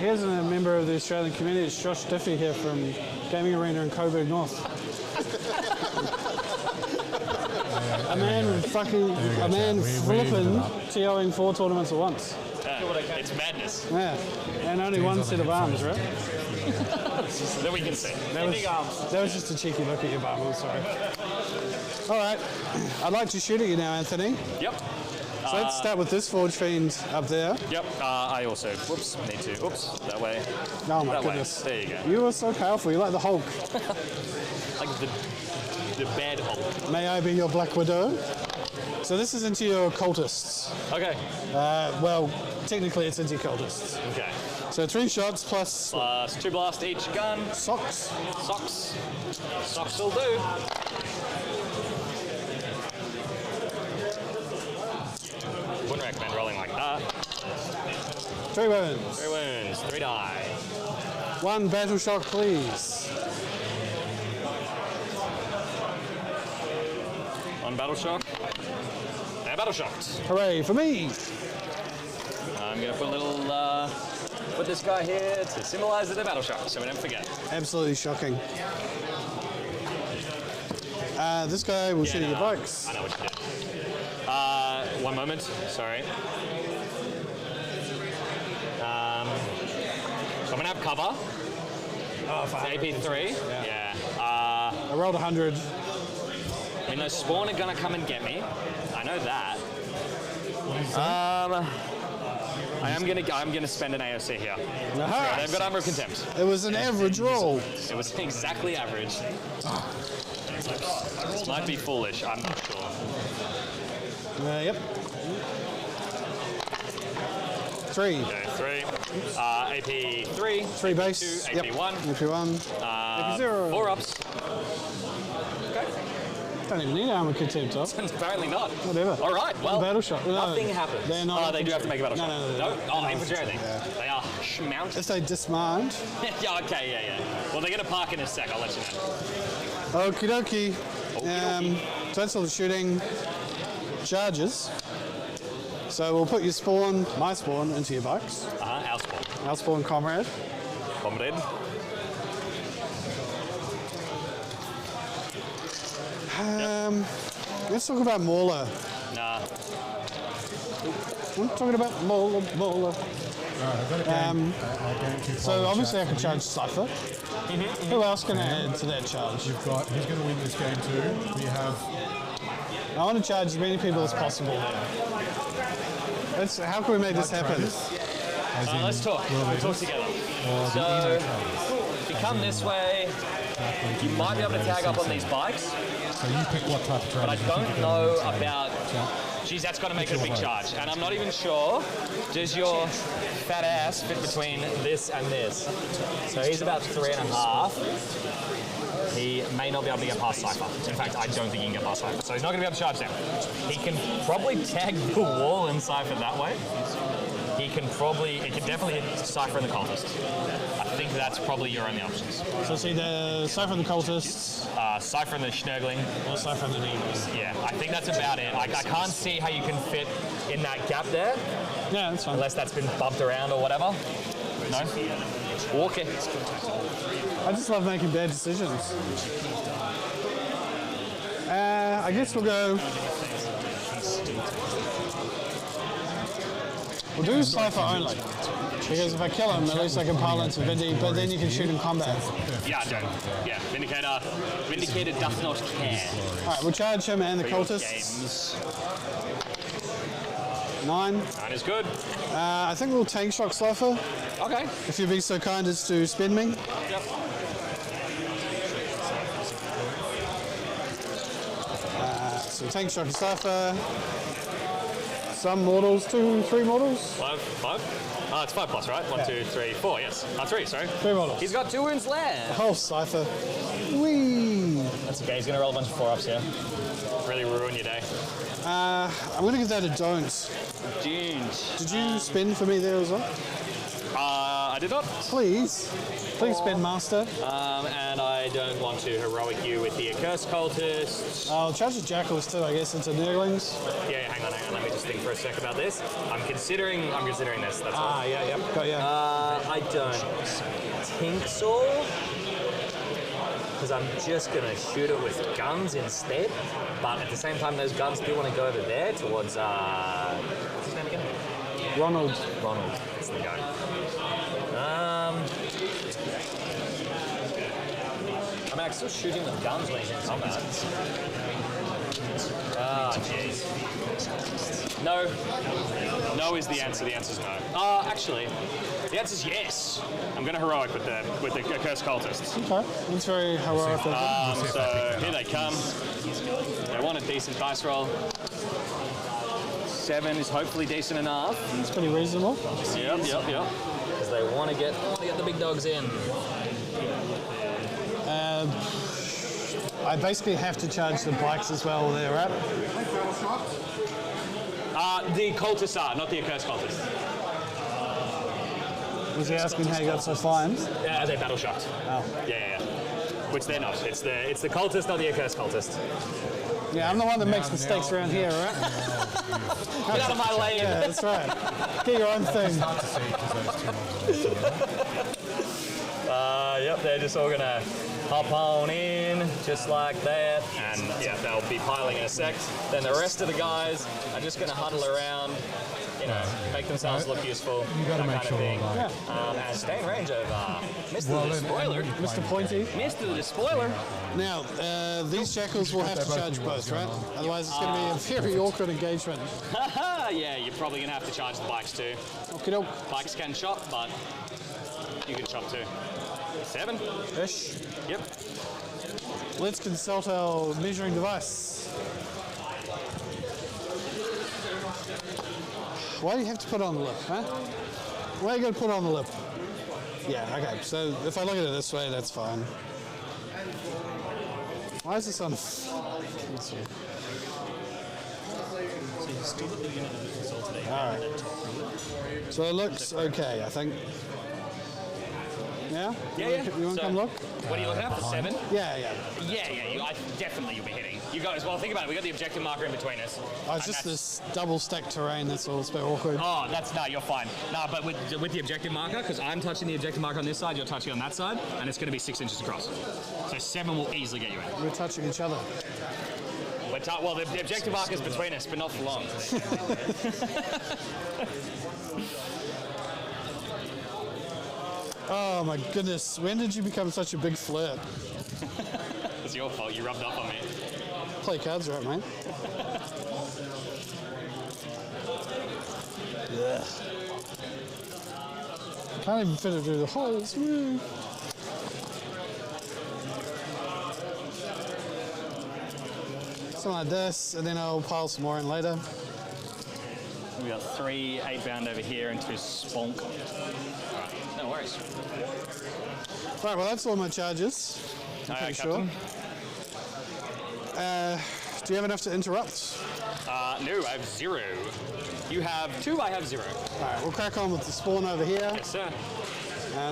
Here's a member of the Australian community. It's Josh Diffie here from Gaming Arena in Coburg North. A man flipping TOing 4 tournaments at once.
It's madness.
Yeah, and only one set of arms, right?
That we can see.
That was just a cheeky look at your bum. I'm sorry. All right, I'd like to shoot at you now, Anthony.
Yep.
So let's start with this Forge Fiend up there.
Yep. I also, need to, that way.
Oh my
That way.
goodness.
There you go.
You are so powerful. You're like the Hulk.
Like the bad Hulk.
May I be your Black Widow? So this is into your cultists.
Okay.
Well, technically it's into your cultists.
Okay.
So 3 shots plus...
Plus 2 blast each gun.
Socks.
Socks will do. Wouldn't recommend rolling like that.
3 wounds.
3 wounds, 3 die.
1 battle shock, please.
On battle shock. And battle shocked.
Hooray for me.
I'm gonna put a little, put this guy here to symbolize that they're battle shocked, so we don't forget.
Absolutely shocking. This guy will shoot at your bikes.
I know what you did. 1 moment, sorry. So I'm gonna have cover.
Oh,
It's AP3. Yeah.
I rolled 100.
I mean, those spawn are gonna come and get me. I know that. I'm gonna spend an AOC here.
Aha.
They've got Armor of Contempt.
It was an average roll.
It was exactly average. This might be foolish, I'm not sure.
Yep. 3.
Okay, 3. AP3.
3 base.
2,
Yep.
AP1.
AP1. AP0.
4 ups. Okay.
Don't even need armor contempt off.
Apparently not.
Whatever.
All right, well,
battle shot. No,
nothing happens.
They're not
they do have to make a battle shot.
No.
Oh, infantry only. They are mounted.
If they dismount.
Yeah, okay, yeah. Well, they're going to park in a sec, I'll let you know.
Okie dokie. So that's all the shooting. Charges. So we'll put your spawn, my spawn, into your box.
Our spawn.
Our spawn comrade.
Comrade.
Let's talk about Mauler.
Nah.
I'm talking about Mauler.
I've got a game.
So obviously I can charge Cypher. Who else can I add to that charge?
You've got. Who's going to win this game too? We have.
I want to charge as many people as possible there. How can we make this happen?
Let's talk. We'll talk together. So, if you come this way, you might be able to tag up on these bikes.
So you pick what type of
But I
charge.
don't know about. Geez, that's got to make it a big charge. And I'm not even sure, does your fat ass fit between this and this? So he's about 3.5. He may not be able to get past Cypher. In fact, I don't think he can get past Cypher. So he's not going to be able to charge down. He can probably tag the wall in Cypher that way. He can definitely hit Cypher and the Cultist. I think that's probably your only options.
So see the Cypher and the Cultists.
Cypher and the Schnurgling.
Or Cypher and the Demons.
Yeah, I think that's about it. I can't see how you can fit in that gap there.
Yeah, that's fine.
Unless that's been bumped around or whatever. No? Okay.
I just love making bad decisions. I guess we'll go. We'll do Cypher only. Because if I kill him, at least I can pile into Vindy, but then you can shoot in combat.
Yeah, I don't. Yeah, Vindicator does not care.
Alright, we'll charge him and the Cultists. 9.
9 is good.
I think we'll tank shock Cypher.
Okay.
If you'd be so kind as to spin me.
Yep.
So tank shock Cypher. Some mortals, 2, 3 mortals.
5? It's 5 plus, right? 1, 2, 3, 4, yes. 3, sorry.
3 mortals.
He's got 2 wounds left.
Oh, Cypher. Whee!
That's okay, he's going to roll a bunch of 4-ups here. Really ruin your day.
I'm going to give that a don't.
Dunes.
Did you spin for me there as well?
I did not.
Please. Please spin, Master.
And I don't want to heroic you with the Accursed Cultists.
I'll charge the Jackals too, I guess, into Nurglings.
Yeah, hang on. Let me just think for a sec about this. I'm considering this. That's all.
Yeah. Got ya.
I don't think so. Because I'm just going to shoot it with guns instead. But at the same time, those guns do want to go over there towards, what's his name again?
Ronald.
That's the guy. I'm still shooting with guns when he's in combat. Jeez. No. No is the answer. The answer's no. Actually, the answer's yes. I'm going to heroic with the Accursed Cultists.
Okay. That's very heroic.
So here they come. They want a decent dice roll. 7 is hopefully decent enough.
It's pretty reasonable.
Yep. Because they want to get the big dogs in.
I basically have to charge the bikes as well where they're at.
The cultists are, not the Accursed Cultists.
Was he asking how you got so fine?
Yeah, they battle shocked.
Oh.
Yeah. Which they're not. It's the cultist, not the Accursed Cultist.
Yeah, I'm the one that makes mistakes around here, right?
Get out of my lane.
Yeah, that's right. Get your own thing.
Yep, they're just all gonna hop on in, just like that, and yeah, they'll be piling in a sec. Then the rest of the guys are just gonna huddle around, make themselves look useful, that kind of thing. And stay in range of Mr. the Spoiler.
Mr. Pointy.
Mr. the Spoiler.
Now, these Jackals will have to charge both, right? Otherwise, it's going to be a very awkward engagement.
Yeah, you're probably gonna have to charge the bikes too.
Okie doke.
Bikes can chop, but you can chop too. 7?
Ish.
Yep.
Let's consult our measuring device. Why do you have to put it on the lip, huh? Why are you going to put it on the lip? Yeah, okay. So if I look at it this way, that's fine. Why is this on? Let's see. All right. So it looks okay, I think. Yeah?
Yeah.
You want to
So,
come look?
What are you looking at? For 7?
Yeah.
Yeah. Definitely you'll be hitting. You guys, well, think about it. We got the objective marker in between us.
Oh, it's
and
just
that's-
this double stacked terrain, that's all. It's a bit awkward.
Oh, you're fine. No, but with the objective marker, because I'm touching the objective marker on this side, you're touching on that side, and it's going to be 6 inches across. So 7 will easily get you in.
We're touching each other.
Well, the objective marker is between us, but not for long.
Oh my goodness, when did you become such a big flirt?
It's your fault. You rubbed off on me.
Play cards right, mate. Yeah. Can't even fit it through the holes. Woo. Something like this, and then I'll pile some more in later.
We got 3 8-bound over here and 2 spunk. Alright, no worries.
Right, well that's all my charges. I'm pretty sure. Do you have enough to interrupt?
No, I have 0. You have 2, I have 0.
Alright, we'll crack on with the spawn over here.
Yes, sir.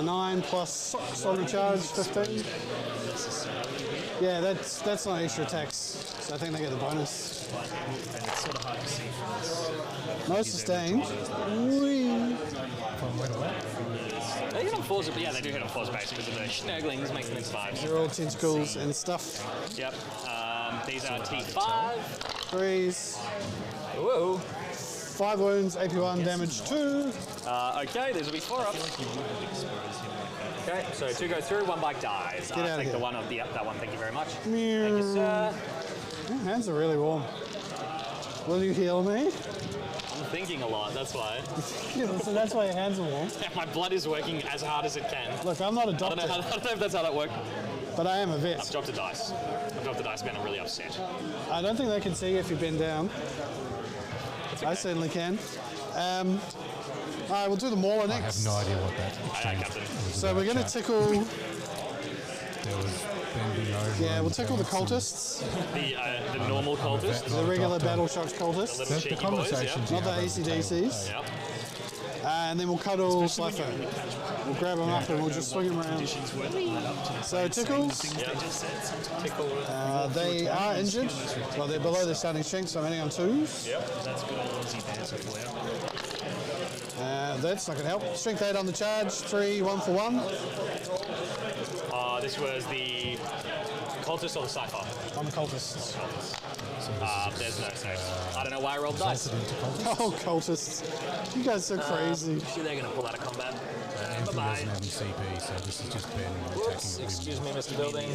9 plus 6 on the charge, 15. Yeah, that's not extra attacks, so I think they get the bonus.
And it's sort of hard to see from this.
No sustained. Whee.
They hit on 4s, but yeah, they do hit on 4s base because of the snurglings, makes them into 5s.
They're all tentacles and stuff.
Yep. These are T5.
3s.
Whoa.
5 wounds, AP1, damage 2.
Okay, these will be 4 up. Okay, so 2 go through, 1 bike dies.
Get out of
take
here.
the one of the that one, thank you very much.
Meow.
Thank you, sir.
My hands are really warm. Will you heal me?
I'm thinking a lot, that's why.
So that's why your hands are warm.
My blood is working as hard as it can.
Look, I'm not a
I don't
doctor,
know if that's how that works.
but I am a
I've
vet.
dropped a dice. I've dropped a dice, man. I'm really upset.
I don't think they can see if you bend down. I certainly can. All right, we'll do the mauler
I have
next.
no idea what that
Aye,
exchange
Captain.
was
So
about,
we're going to
chat.
tickle.
There was bending over.
Yeah, we'll
and
tickle the
bouncing.
cultists,
The normal cultists.
the regular
Doctor.
battle shock cultists,
Little
The
cheeky boys,
conversations.
not the
you have
ACDCs.
Yep.
And then we'll cuddle Cypher. We'll grab him up and we'll just swing him around. So tickles, they are injured. Well, they're below their starting strength, so I'm ending on 2s.
Yep.
That's good old Aussie banter for you.
That's not going to help. Strength 8 on the charge, 3, 1 for 1.
This was the cultist or the cypher.
On the cultists.
There's no safe. I don't know why I rolled dice.
Oh, cultists. You guys are so crazy.
Sure, they're going to pull out of combat.
Anthony
Bye-bye.
doesn't have any CP, so this is just Ben
Whoops,
attacking
excuse me, Mr. Building.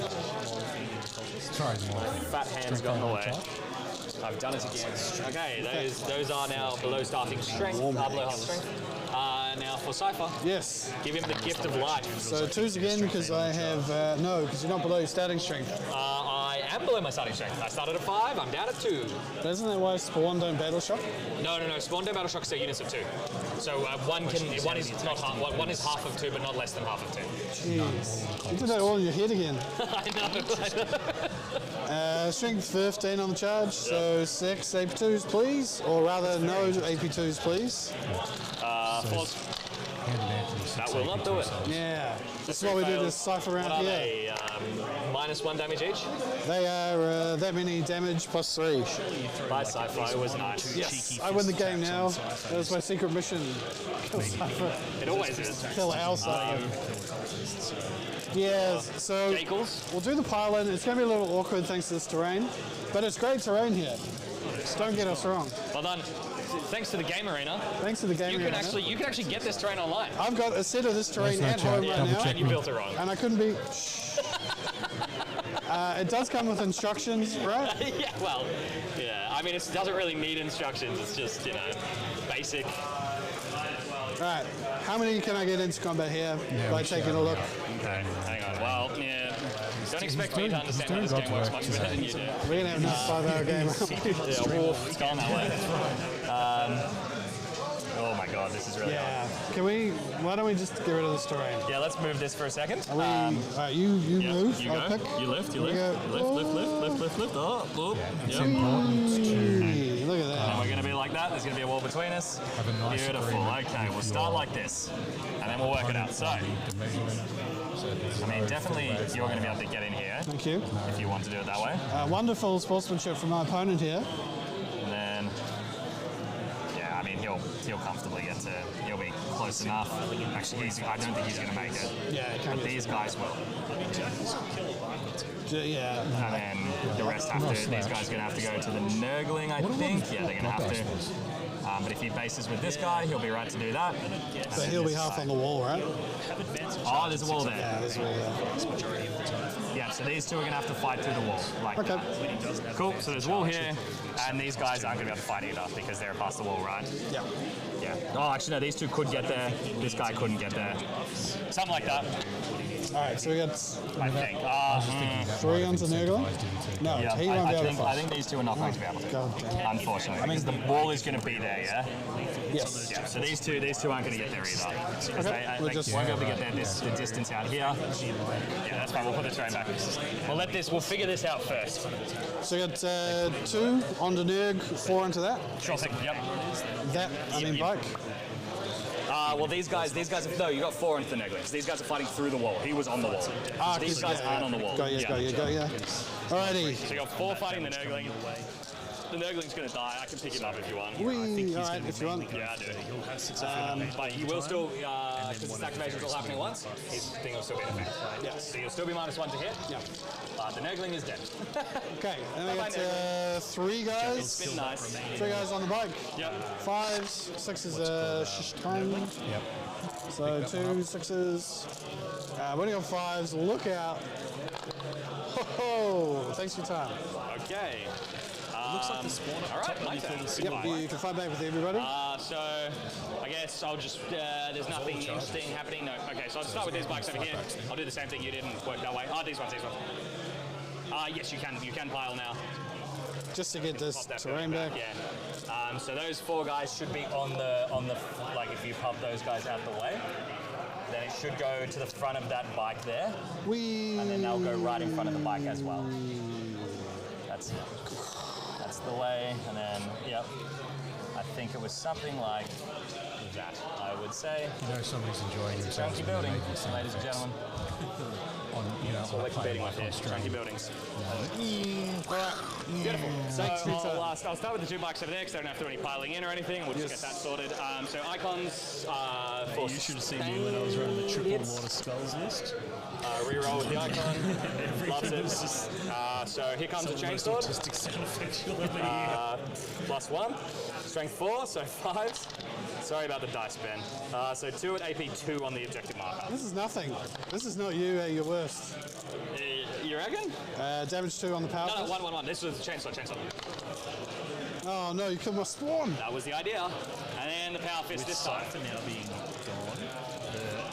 Try more.
Fat hands got in the way. I've done it again. Okay, those are now below starting strength, below half strength. Now for Cypher,
Yes.
give him the gift of life.
So 2s again because I have, no, because you're not below your starting strength.
I am below my starting strength. I started at 5, I'm down at 2.
But isn't that why Spawn don't battle shock?
No. Spawn down battle shocks are units of 2. So one is half of 2, but not less than half of 2.
Jeez. You did that all in your head again.
I know.
Strength 15 on the charge, so 6 AP2s please, or rather no AP2s please.
Force.
Handed Anthony 6
That will not do it.
Yeah, this is what we do this Cypher
What
around
are
here.
they? -1 damage each?
They are that many damage plus 3.
By Cypher, it was 9.
Yes, I win the game now. That was my secret mission. Kill Cypher.
It always is.
Kill our Cypher. Yeah, so
Jackals?
we'll do the pile-in. It's going to be a little awkward thanks to this terrain, but it's great terrain here. Don't get us wrong.
Well done. Thanks to the game arena,
Thanks to the game.
you can
arena.
actually get this terrain online.
I've got a set of this terrain
no
at
chat.
home right
Double
now,
check.
You built it wrong.
and I couldn't be. It does come with instructions, right?
Yeah, well, yeah. I mean, it doesn't really need instructions. It's just, basic.
Right. How many can I get into combat here by taking a look?
Okay, hang on. Well, yeah. Don't expect me to understand how this game works much better than you do.
We're going to have another 5-hour game.
Yeah, wolf, it's gone that way. Oh my god, this is really hard.
Yeah. Why don't we just get rid of this terrain?
Yeah, let's move this for a second.
All right, you move.
You
I'll
go.
pick.
You lift.
We go.
Lift. Oh,
It's
yep.
important to
Look at that.
And we're going to be like that. There's going to be a wall between us.
Have a nice
Beautiful.
agreement
Okay,
with
we'll start
your
like this, and then we'll work it out. So, I mean, definitely you're going to be able to get in here
Thank you.
if you want to do it that way.
Wonderful sportsmanship from my opponent here.
And then, yeah, I mean, he'll comfortably get to, he'll be close enough. Actually, I don't think he's going to make it.
Yeah,
But these guys will.
Yeah.
And then the rest have to, these guys are going to have to go to the Nurgling, I think. Yeah, they're going to have to. But if he bases with this guy, he'll be right to do that.
So he'll be half on the wall, right?
Oh, there's a wall there.
Yeah, there's a wall there.
Yeah, so these two are going to have to fight through the wall. Like
Okay.
that. Cool, so there's a wall here, and these guys aren't going to be able to fight either because they're past the wall, right?
Yeah.
Yeah. Oh, actually, no, these two could get there. This guy couldn't get there. Something like that,
All right, so we got
I think.
3 on the Nurgle. No,
Yeah,
he won't be able to
I
fight.
think these two are not going to be able to.
God damn.
Unfortunately, because the wall is going to be there, yeah?
Yes.
Yeah, so these two aren't going to get there either. Because
Okay,
they
we'll
won't
just-
be able to get there the distance out here. Yeah, that's fine, we'll put the train back. We'll figure this out first.
So we got 2 on the Nurg, 4 into that.
Sure thing, yep.
That, I mean, bike.
Well, these guys, no, you got 4 into the Neglings. These guys are fighting through the wall. He was on the wall. These guys aren't on the wall.
Got you. Alrighty.
So you got 4 fighting the Nurgling. The Nurgling's going to die. I can pick him up if you want.
Alright, if you want.
Yeah, I do. But he will still, because his activation's all happening at once, his thing will still be in effect.
Yeah.
So you'll still be -1 to hit.
Yeah.
The Nurgling is dead.
Okay, and we got 3 guys.
It's been nice.
3 guys on the bike.
Yep.
5s, 6s, shish time.
Yep.
So 2 6s. When you got 5s, look out. Ho! Thanks for your time.
Okay.
Looks like the spawner.
All right, my turn.
Yep, you can fight back with everybody.
So I guess I'll just, there's nothing interesting happening. No. Okay, so I'll start with these bikes over here. I'll do the same thing you did and work that way. These ones. Yes, you can pile now.
Just to get this
Pop that
terrain
building
back.
Yeah. So those 4 guys should be on the like if you pop those guys out the way, then it should go to the front of that bike there, and then they'll go right in front of the bike as well. That's the way, and then yep. I think it was something like that. I would say.
You know somebody's enjoying themselves.
Chunky
when
building,
they make this
ladies and gentlemen.
On,
That's what we're competing with here. Chunky buildings. Beautiful. So I'll start with the 2 bikes over there because they don't have to do any piling in or anything. We'll just get that sorted. So icons for
You should have seen me when I was running the triple water skulls list.
Reroll with the icon. Loves it. So here comes a chain sword.
Autistic sound effects you'll ever hear.
+1. Strength 4, so 5. Sorry about the dice, Ben. So 2 at AP 2 on the objective marker.
This is nothing. This is not you at your worst.
You reckon?
Damage 2 on the power.
No, 1. This was the chain sword.
Oh no, you killed my spawn.
That was the idea. And then the power fist this time.
Cypher now being gone.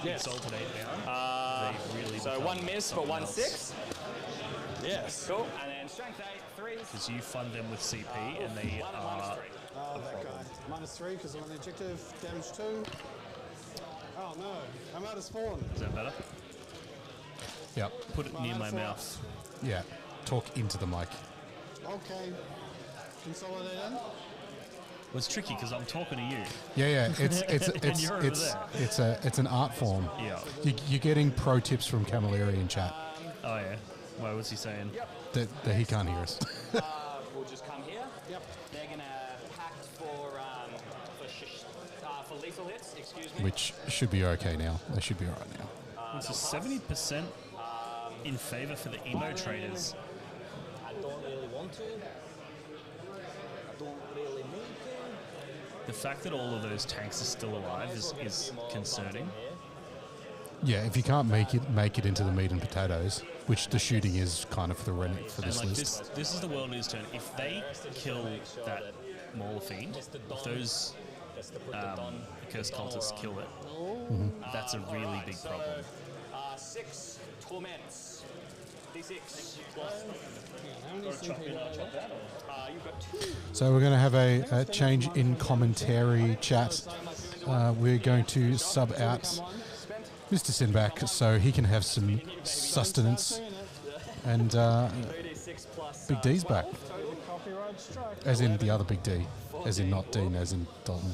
Yes.
Exalted 8 now. They really
So 1 miss, but 1 6.
Yes.
Cool. And then strength 8, 3.
Because you fund them with CP and they
One
are.
-3.
Oh, that guy. -3 because I'm on the objective. Damage 2. Oh no, I'm out of spawn.
Is that better?
Yep.
Put it near my mouth.
Yeah. Talk into the mic.
Okay. Consolidate in.
Well, it's tricky because I'm talking to you.
Yeah. It's
you're over
it's an art form.
Yeah.
You're getting pro tips from Camilleri in chat
Oh, yeah. Why was he saying?
that he can't hear us.
We'll just come here.
Yep.
They're gonna pact for lethal hits. Excuse me.
Which should be okay now. They should be all right now.
It's a 70% in favor for the emo traders.
I don't really want to. I don't really need to.
The fact that all of those tanks are still alive is concerning.
Yeah, if you can't make it into the meat and potatoes, which the shooting is kind of for
And
this
like
list.
this is the World News turn. If they kill that Mauler Fiend, if those cursed cultists kill it, that's a really big problem.
6 torments. D6. You've got 2.
So we're going to have a change in commentary chat. We're going to sub out Mr. Sinback so he can have some sustenance. And Big D's back.
Copyright strike.
As in the other big D. As in not Dean, as in Dalton.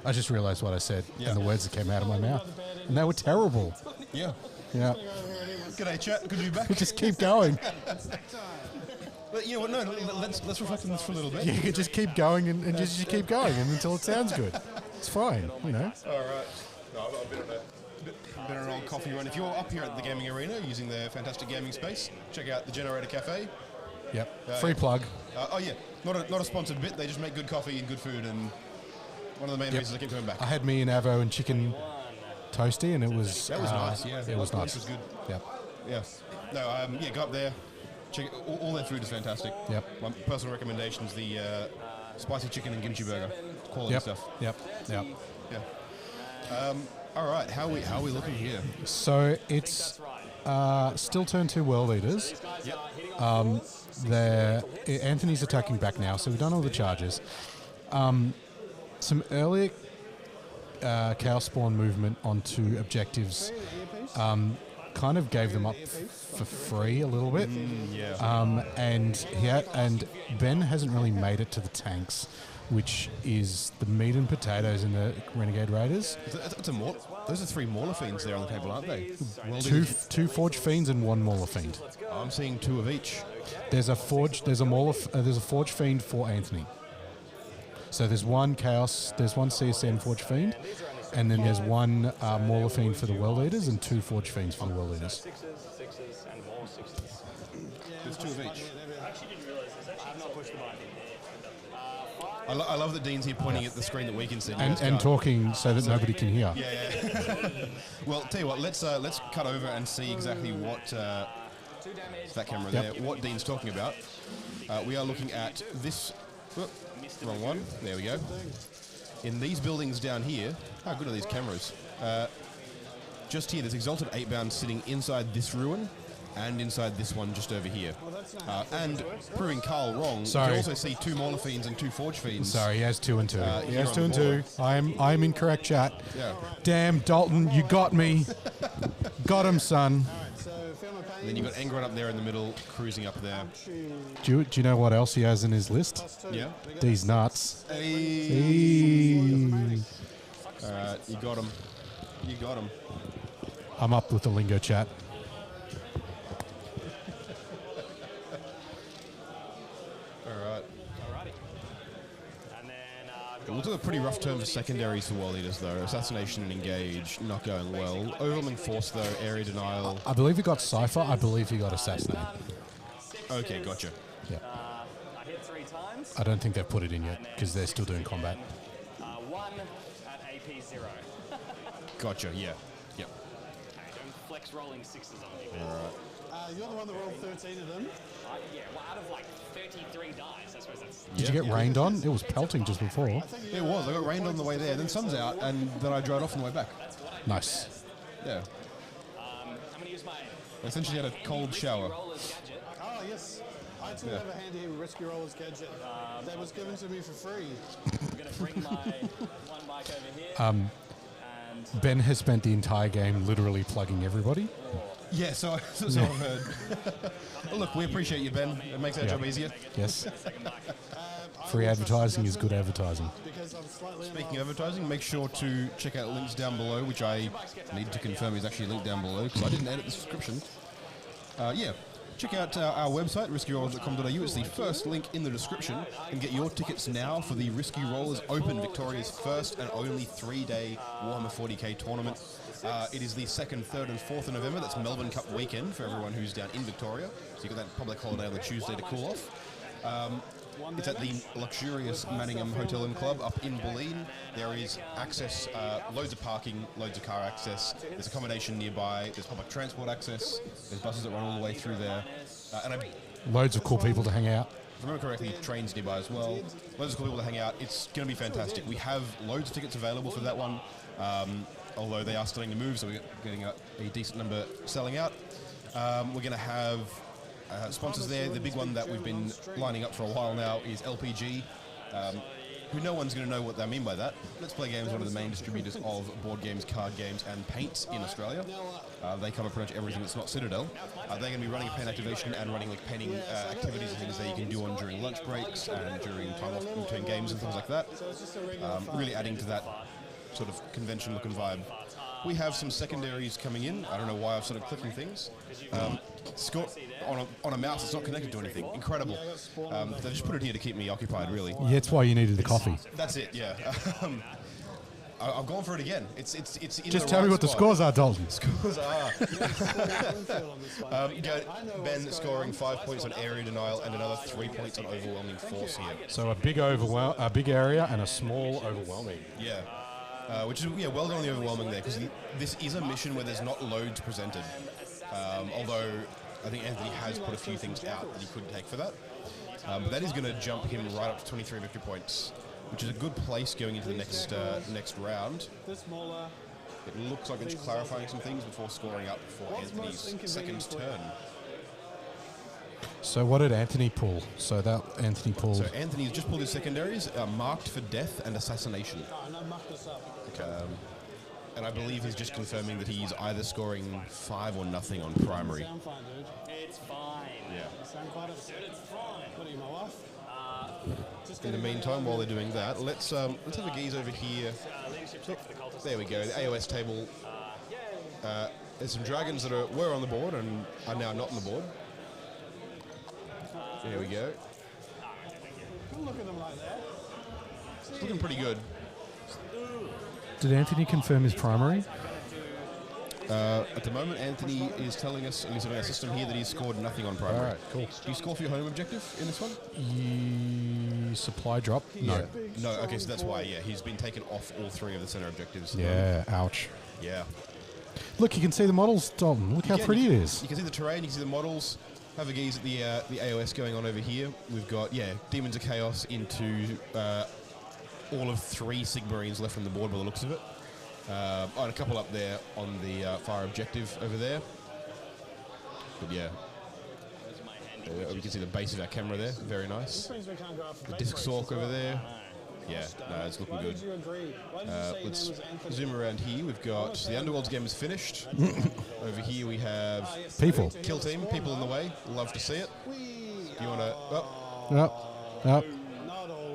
I just realised what I said and the words that came out of my mouth. And they were terrible.
Yeah.
Yeah.
G'day, chat. Good to be back.
Just keep going.
But you know what? No, let's reflect on this for a little bit.
You could just keep going and just keep going until it sounds good. It's fine, you know.
All right. No, I've been on an old coffee run. If you're up here at the gaming arena using their fantastic gaming space, check out the Generator Cafe.
Yep. Free plug.
Oh yeah, not a sponsored bit. They just make good coffee and good food, and one of the main reasons I keep coming back.
I had me an avo and chicken toasty, and it was
nice. Yeah,
it was nice.
It was good.
Yep.
Yeah. No. Go up there. Check all their food is fantastic.
Yep.
My personal recommendation is the spicy chicken and kimchi burger. Quality stuff.
Yep.
Yeah. All right. How are we looking here?
So it's still turn 2 world leaders.
Yep.
Anthony's attacking back now, so we've done all the charges. Some early Chaos Spawn movement onto objectives kind of gave them up for free a little bit. And Ben hasn't really made it to the tanks, which is the meat and potatoes in the Renegade Raiders.
Those are 3 Mauler Fiends there on the table, aren't they?
Two Forge Fiends and 1 Mauler Fiend.
I'm seeing 2 of each.
There's a Forge Fiend for Anthony. So there's 1 Chaos, there's 1 CSN Forge Fiend, and then there's 1 Mauler Fiend for the World Leaders and 2 Forge Fiends for the World Leaders.
Sixes, and more sixes.
There's 2 of each.
I actually didn't realise this. I have not pushed the button.
I love that Dean's here pointing at the screen that we can see.
And talking so that nobody can hear.
Yeah. Well, tell you what, let's cut over and see exactly what that camera there, what Dean's talking about. We are looking at this. Wrong one. There we go. In these buildings down here, how good are these cameras? Just here, there's Exalted 8-bound sitting inside this ruin and inside this one just over here. And proving Carl wrong, you also see 2 Mauler Fiends and 2 Forge Fiends.
Sorry, he has 2 and 2. He has 2 and 2. I'm incorrect, chat.
Yeah.
Damn, Dalton, you got me. Got him, son.
And then you've got Engraved up there in the middle, cruising up there.
Do you know what else he has in his list?
Yeah.
These nuts.
Hey. Alright, you got him. You got him.
I'm up with the lingo, chat.
It looks like a pretty rough term for secondaries for World Leaders, though. Assassination and Engage, not going well. Overwhelming Force, though, Area Denial.
I believe he got Cypher. I believe he got Assassinate.
Okay, gotcha.
Yeah.
I hit 3 times.
I don't think they've put it in yet, because they're still doing combat.
1 at AP 0.
Gotcha, yeah. Yep.
Hey, don't flex rolling 6s on me, man.
You're the one that rolled 13 of them.
Out of like 33 dice, I suppose that's...
Did you get rained on? It was pelting just before.
It was. I got rained on the way there, then sun's out, and then I dried off on the way back.
Nice.
Yeah.
I'm going to use my...
I essentially had a cold shower.
Oh, yes. I too have a handy Rescue Rollers gadget that was given to me for free.
I'm going to bring my one bike over here.
And Ben has spent the entire game literally plugging everybody.
Yeah, so I've heard. Well, look, we appreciate you, Ben. It makes our job easier.
Yes. Free advertising is good advertising.
Speaking of advertising, make sure to check out links down below, which I need to confirm is actually linked down below because I didn't edit the description. Check out our website, riskyrollers.com.au. It's the first link in the description. And get your tickets now for the Risky Rollers Open, Victoria's first and only 3-day Warhammer 40k tournament. It is the 2nd, 3rd and 4th of November. That's Melbourne Cup weekend for everyone who's down in Victoria. So you've got that public holiday on the Tuesday to cool off. It's at the luxurious Manningham Hotel and Club up in Bulleen. There is access, loads of parking, loads of car access. There's accommodation nearby. There's public transport access. There's buses that run all the way through there.
Loads of cool people to hang out.
If I remember correctly, trains nearby as well. Loads of cool people to hang out. It's going to be fantastic. We have loads of tickets available for that one, although they are starting to move, so we're getting a decent number selling out. We're going to have sponsors there. The big one that we've been lining up for a while now is LPG. who no one's going to know what they mean by that. Let's Play Games is one of the main distributors of board games, card games, and paints in Australia. They cover pretty much everything that's not Citadel. They're going to be running a paint activation and running like painting activities and things that you can do on during lunch breaks and during time off between games and things like that. Really adding to that sort of convention-looking vibe. We have some secondaries coming in. I don't know why I've started clicking things. On a mouse, it's not connected to anything. Incredible. They just put it here to keep me occupied, really.
Yeah, that's why you needed the coffee.
That's it, yeah. I've gone for it again. It's in
Just
the
tell
right
me what the
spot.
scores are, Dalton.
Scores are. You got Ben scoring 5 points on area denial and another 3 points on overwhelming force here.
So a big area and a small overwhelming.
Yeah. Which is well done on the overwhelming there, because this is a mission where there's not loads presented. Although I think Anthony has put a few things out that he could take for that. But that is going to jump him right up to 23 victory points, which is a good place going into the next round. It looks like it's clarifying some things before scoring up for Anthony's second turn.
So what did Anthony pull? So
Anthony's just pulled his secondaries, marked for death and assassination. And I believe he's just confirming that he's either scoring 5 or nothing on primary.
It's fine.
Yeah.
It's fine.
What are you, my wife?
In the meantime, while they're doing that, let's have a gaze over here. There we go. The AOS table. There's some dragons that were on the board and are now not on the board. There we go.
Don't look at them like that.
It's looking pretty good.
Did Anthony confirm his primary?
At the moment, Anthony is telling us, at least on our system here, that he's scored nothing on primary.
All right, cool.
Do you score for your home objective in this one?
Supply drop? No.
Yeah. No, okay, so that's why, he's been taken off all 3 of the center objectives.
Yeah, ouch.
Yeah.
Look, you can see the models, Dalton. Look how pretty it is.
You can see the terrain, you can see the models. Have a gaze at the AOS going on over here. We've got, Demons of Chaos into all of 3 Sigmarines left on the board by the looks of it. And a couple up there on the fire objective over there. But you can see the base of our camera there. Very nice. The disc sork over there. Yeah, no, it's looking good. Let's zoom around here. We've got the Underworld's game is finished. Over here we have
people.
Kill team, people in the way. Love to see it. Do you want to?
Yep.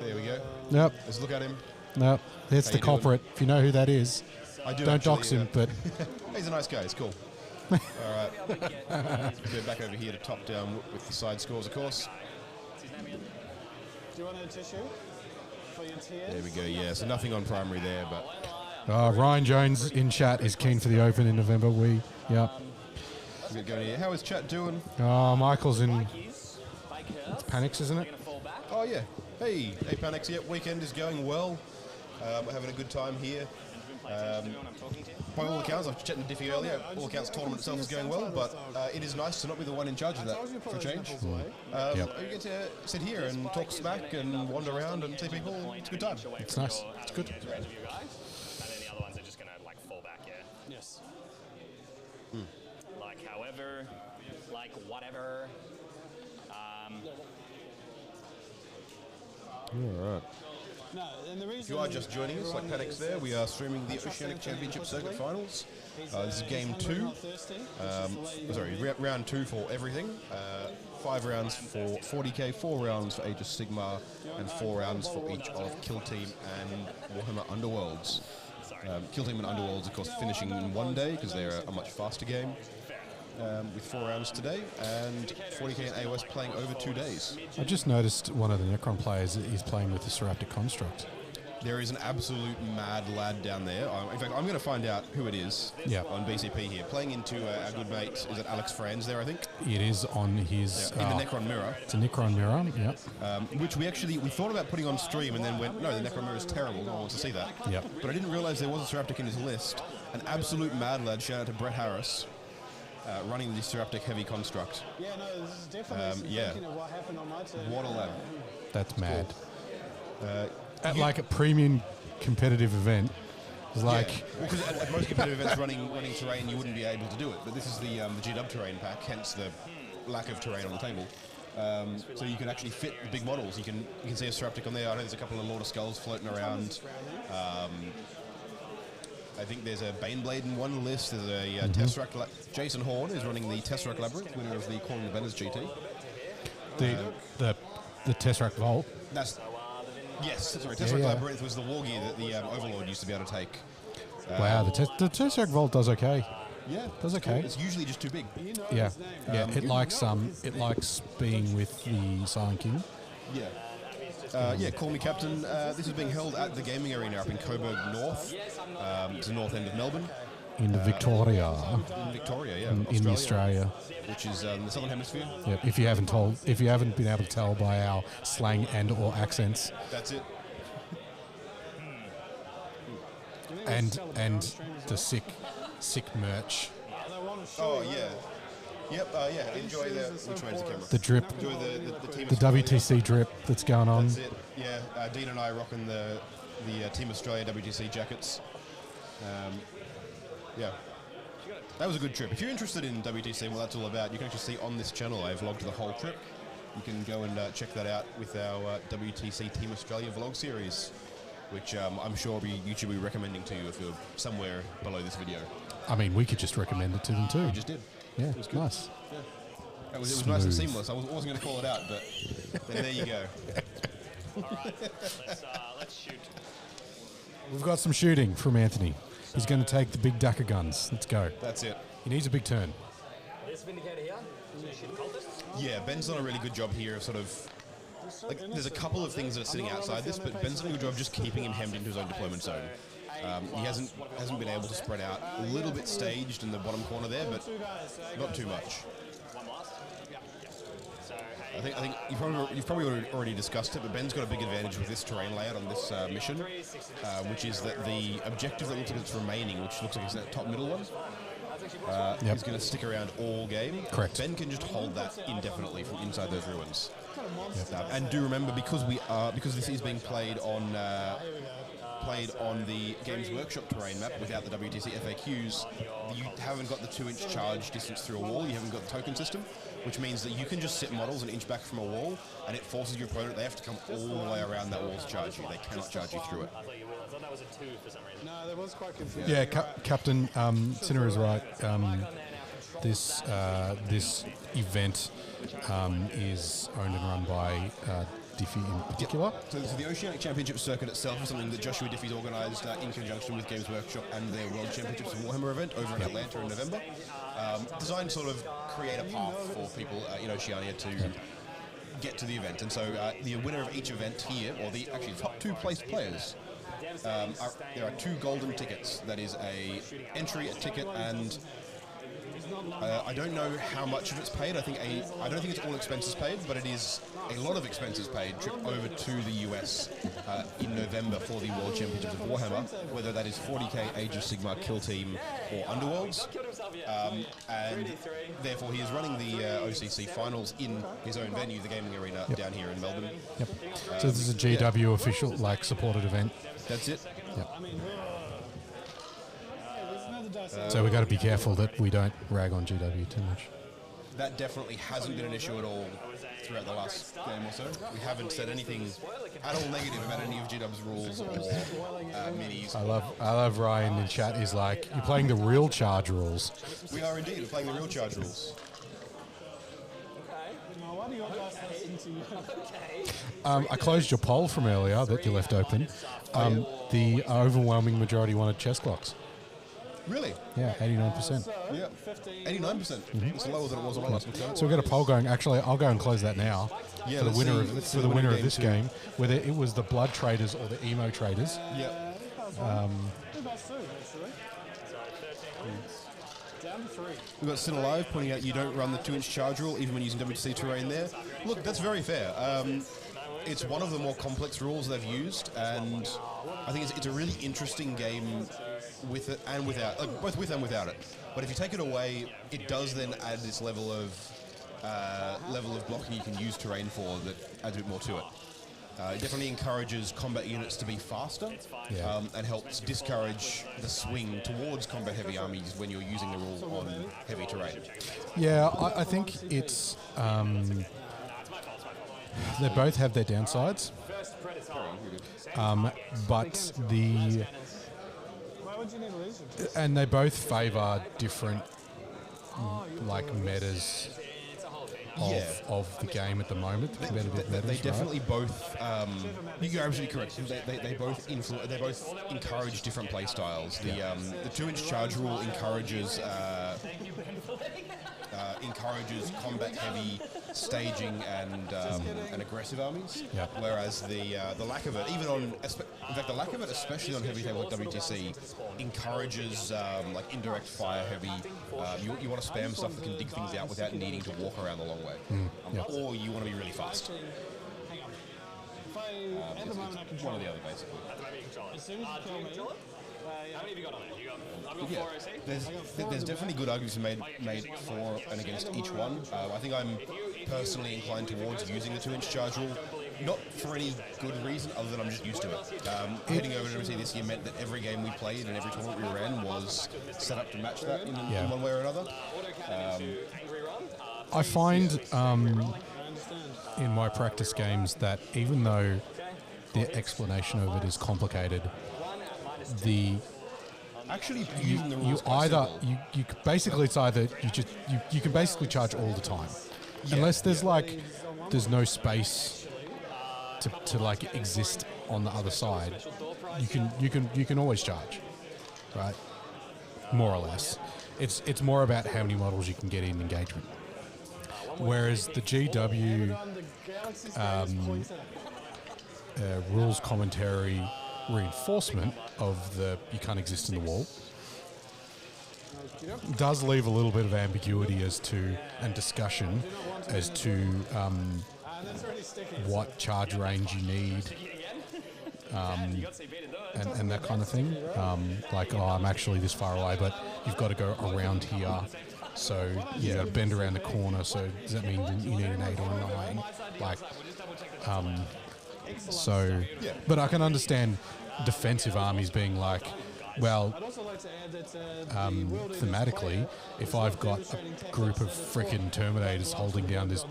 There we go.
Yep.
Let's look at him.
Yep. That's the culprit. If you know who that is,
I do.
Don't dox him, but
he's a nice guy. He's cool. All right. We're back over here to top down with the side scores, of course.
Do you want a tissue?
There we go, yeah. So nothing on primary there, but...
Ryan Jones in chat is keen for the Open in November.
Get going here. How is chat doing?
Michael's in... It's Panics, isn't it?
Oh, yeah. Hey, Panics. Yep, weekend is going well. We're having a good time here. By all accounts, I was chatting to Diffie earlier, all accounts tournament itself is going well, but it is nice to not be the one in charge of that for a change. You get to sit here and talk smack and wander around and see people. It's a good time.
It's nice. It's good.
And then the other ones are just going to fall back,
Yes.
Like however, like whatever.
All right.
No, and the reason
If you are just joining us, like Panics there, we are streaming the Oceanic Championship Circuit Finals. This is game 2. Round 2 for everything. 5 rounds for 40k, 4 rounds for Age of Sigmar, and 4 rounds for each of Kill Team and Warhammer Underworlds. Kill Team and Underworlds, of course, finishing in 1 day because they're a much faster game. With 4 rounds today, and 40k and AOS playing over 2 days.
I just noticed one of the Necron players is playing with the Seraptic Construct.
There is an absolute mad lad down there. In fact, I'm going to find out who it is on BCP here. Playing into our good mate, is it Alex Franz there, I think?
It is on his...
in the Necron Mirror.
It's a Necron Mirror, yep.
Which we thought about putting on stream and then went, no, the Necron Mirror is terrible, no one wants to see that.
Yep.
But I didn't realise there was a Seraptic in his list. An absolute mad lad, shout out to Brett Harris. Running the Seraptic Heavy Construct.
Yeah, no, this is definitely thinking of what happened on my turn.
What a lad.
That's mad.
Cool.
At like a premium competitive event, it's like...
because at most competitive events running terrain, you wouldn't be able to do it. But this is the G-Dub terrain pack, hence the lack of terrain on the table. So you can actually fit the big models. You can see a Straptic on there. I know there's a couple of Lord of Skulls floating around. I think there's a Baneblade in one list. There's a Tesseract. Jason Horn is running the Tesseract Labyrinth, winner of the Calling the Banners GT.
The Tesseract Vault.
That's sorry. Tesseract Labyrinth was the war gear that the Overlord used to be able to take.
Wow, the Tesseract Vault does okay.
Yeah,
does okay.
It's usually just too big.
Yeah, it likes being with the Silent King.
Yeah. Call me Captain. This is being held at the gaming arena up in Coburg North. It's the north end of Melbourne.
In Victoria.
In Victoria, yeah.
In Australia.
Which is the Southern Hemisphere.
Yeah, if you haven't been able to tell by our slang and or accents.
That's it.
And the sick merch.
Oh yeah. Yep. Enjoy which way is the camera?
The drip.
Enjoy
the WTC drip that's going on.
That's it. Yeah. Dean and I rocking the Team Australia WTC jackets. Yeah. That was a good trip. If you're interested in WTC and what that's all about, you can actually see on this channel I vlogged the whole trip. You can go and check that out with our WTC Team Australia vlog series, which I'm sure YouTube will be recommending to you if you're somewhere below this video.
I mean, we could just recommend it to them too.
We just did.
Yeah, it was good. Nice.
Yeah. It was nice and seamless. I wasn't going to call it out, but then there you go.
All right, let's shoot.
We've got some shooting from Anthony. He's going to take the big Dakar guns. Let's go.
That's it.
He needs a big turn.
This Vindicator here, shoot cultists?
Yeah, Ben's done a really good job here of sort of... there's a couple of things that are sitting outside this, but Ben's done a good job of just keeping him hemmed into his own deployment zone. He hasn't been able to spread out. A little bit staged in the bottom corner there, but not too much.
One last? Yeah. So,
I think you've probably already discussed it, but Ben's got a big advantage with this terrain layout on this mission, which is that the objective that looks like it's remaining, which looks like it's that top middle one, is going to stick around all game.
Correct.
Ben can just hold that indefinitely from inside those ruins. And do remember, because this is being played on the Games Workshop terrain map without the WTC FAQs, you haven't got the 2-inch charge distance through a wall, you haven't got the token system, which means that you can just sit models an inch back from a wall, and it forces your opponent, they have to come all the way around that wall to charge you. They cannot charge you through it.
I thought you will. I thought that was a 2 for some reason.
No, that was quite confusing.
Yeah, Captain Sinner is right. This event is owned and run by Diffie in particular.
So the Oceanic Championship circuit itself is something that Joshua Diffie's organised in conjunction with Games Workshop and their World Championships of Warhammer event over in Atlanta in November. Designed to sort of create a path for people in Oceania to get to the event. And so the winner of each event here, or the actually top 2 placed players, there are 2 golden tickets. That is a ticket, and I don't know how much of it's paid. I don't think it's all expenses paid, but it is a lot of expenses paid. Trip over to the US in November for the World Championships of Warhammer, whether that is 40k Age of Sigmar Kill Team or Underworlds, and therefore he is running the OCC finals in his own venue, the gaming arena down here in Melbourne.
Yep. So this is a GW official supported event.
That's it.
Yep. So we've got to be careful that we don't rag on GW too much.
That definitely hasn't been an issue at all throughout the last game or so. We haven't said anything at all negative about any of GW's rules or minis.
I love Ryan in chat. He's like, you're playing the real charge rules.
We are indeed. We're playing the real charge rules.
I closed your poll from earlier that you left open. The overwhelming majority wanted chest clocks.
Really?
Yeah, 89%.
Yeah, 89%. It's lower than it was on the last one.
So we've got a poll going. Actually, I'll go and close that now.
Yeah,
for the winner of this game, whether it was the blood traders or the emo traders.
Yeah.
Down to 3.
We've got Sin Alive pointing out you don't run the 2-inch charge rule even when using WTC terrain there. Look, that's very fair. It's one of the more complex rules they've used, and I think it's a really interesting game with it and without, both with and without it. But if you take it away, it does then add this level of blocking you can use terrain for that adds a bit more to it. It definitely encourages combat units to be faster, and helps discourage the swing towards combat-heavy armies when you're using the rule on heavy terrain.
Yeah, I think it's They both have their downsides, but
Why would you need a laser?
and they both favour different like metas of the game at the moment. The competitive metas,
They
right?
definitely both. You're absolutely correct. They both they both encourage different play styles. The 2-inch charge rule encourages combat heavy staging and aggressive armies.
Yeah.
Whereas the lack of it, the lack of it, especially on heavy table like WTC, encourages like indirect fire heavy. You want to spam stuff that can dig things out without needing to walk around the long way, or you want to be really fast.
Hang on. If I, at the moment I control
One or the other, basically.
as soon as you kill me,
How many have you got on it? I've got
Yeah,
4 OC.
there's definitely good arguments made for and against each one. I think I'm personally inclined towards using the 2-inch charge rule, not for any good reason other than I'm just used to it. Heading over to WC this year meant that every game we played and every tournament we ran was set up to match that in one way or another.
I find in my practice games that even though the explanation of it is complicated,
Actually, using the
you
rules quite
either
simple.
you basically it's either you can basically charge all the time, unless there's there's no space to like exist on the other side. You can always charge, right? More or less. It's more about how many models you can get in engagement. Whereas the GW rules commentary reinforcement of the you can't exist in the wall does leave a little bit of ambiguity as to and discussion as to what charge range you need and that kind of thing. Like, oh, I'm actually this far away, but you've got to go around here. So you got to bend around the corner. So does that mean you need an 8 or a 9? Like, so, but I can understand defensive armies being like, well, thematically, if I've got a group of frickin' Terminators holding down this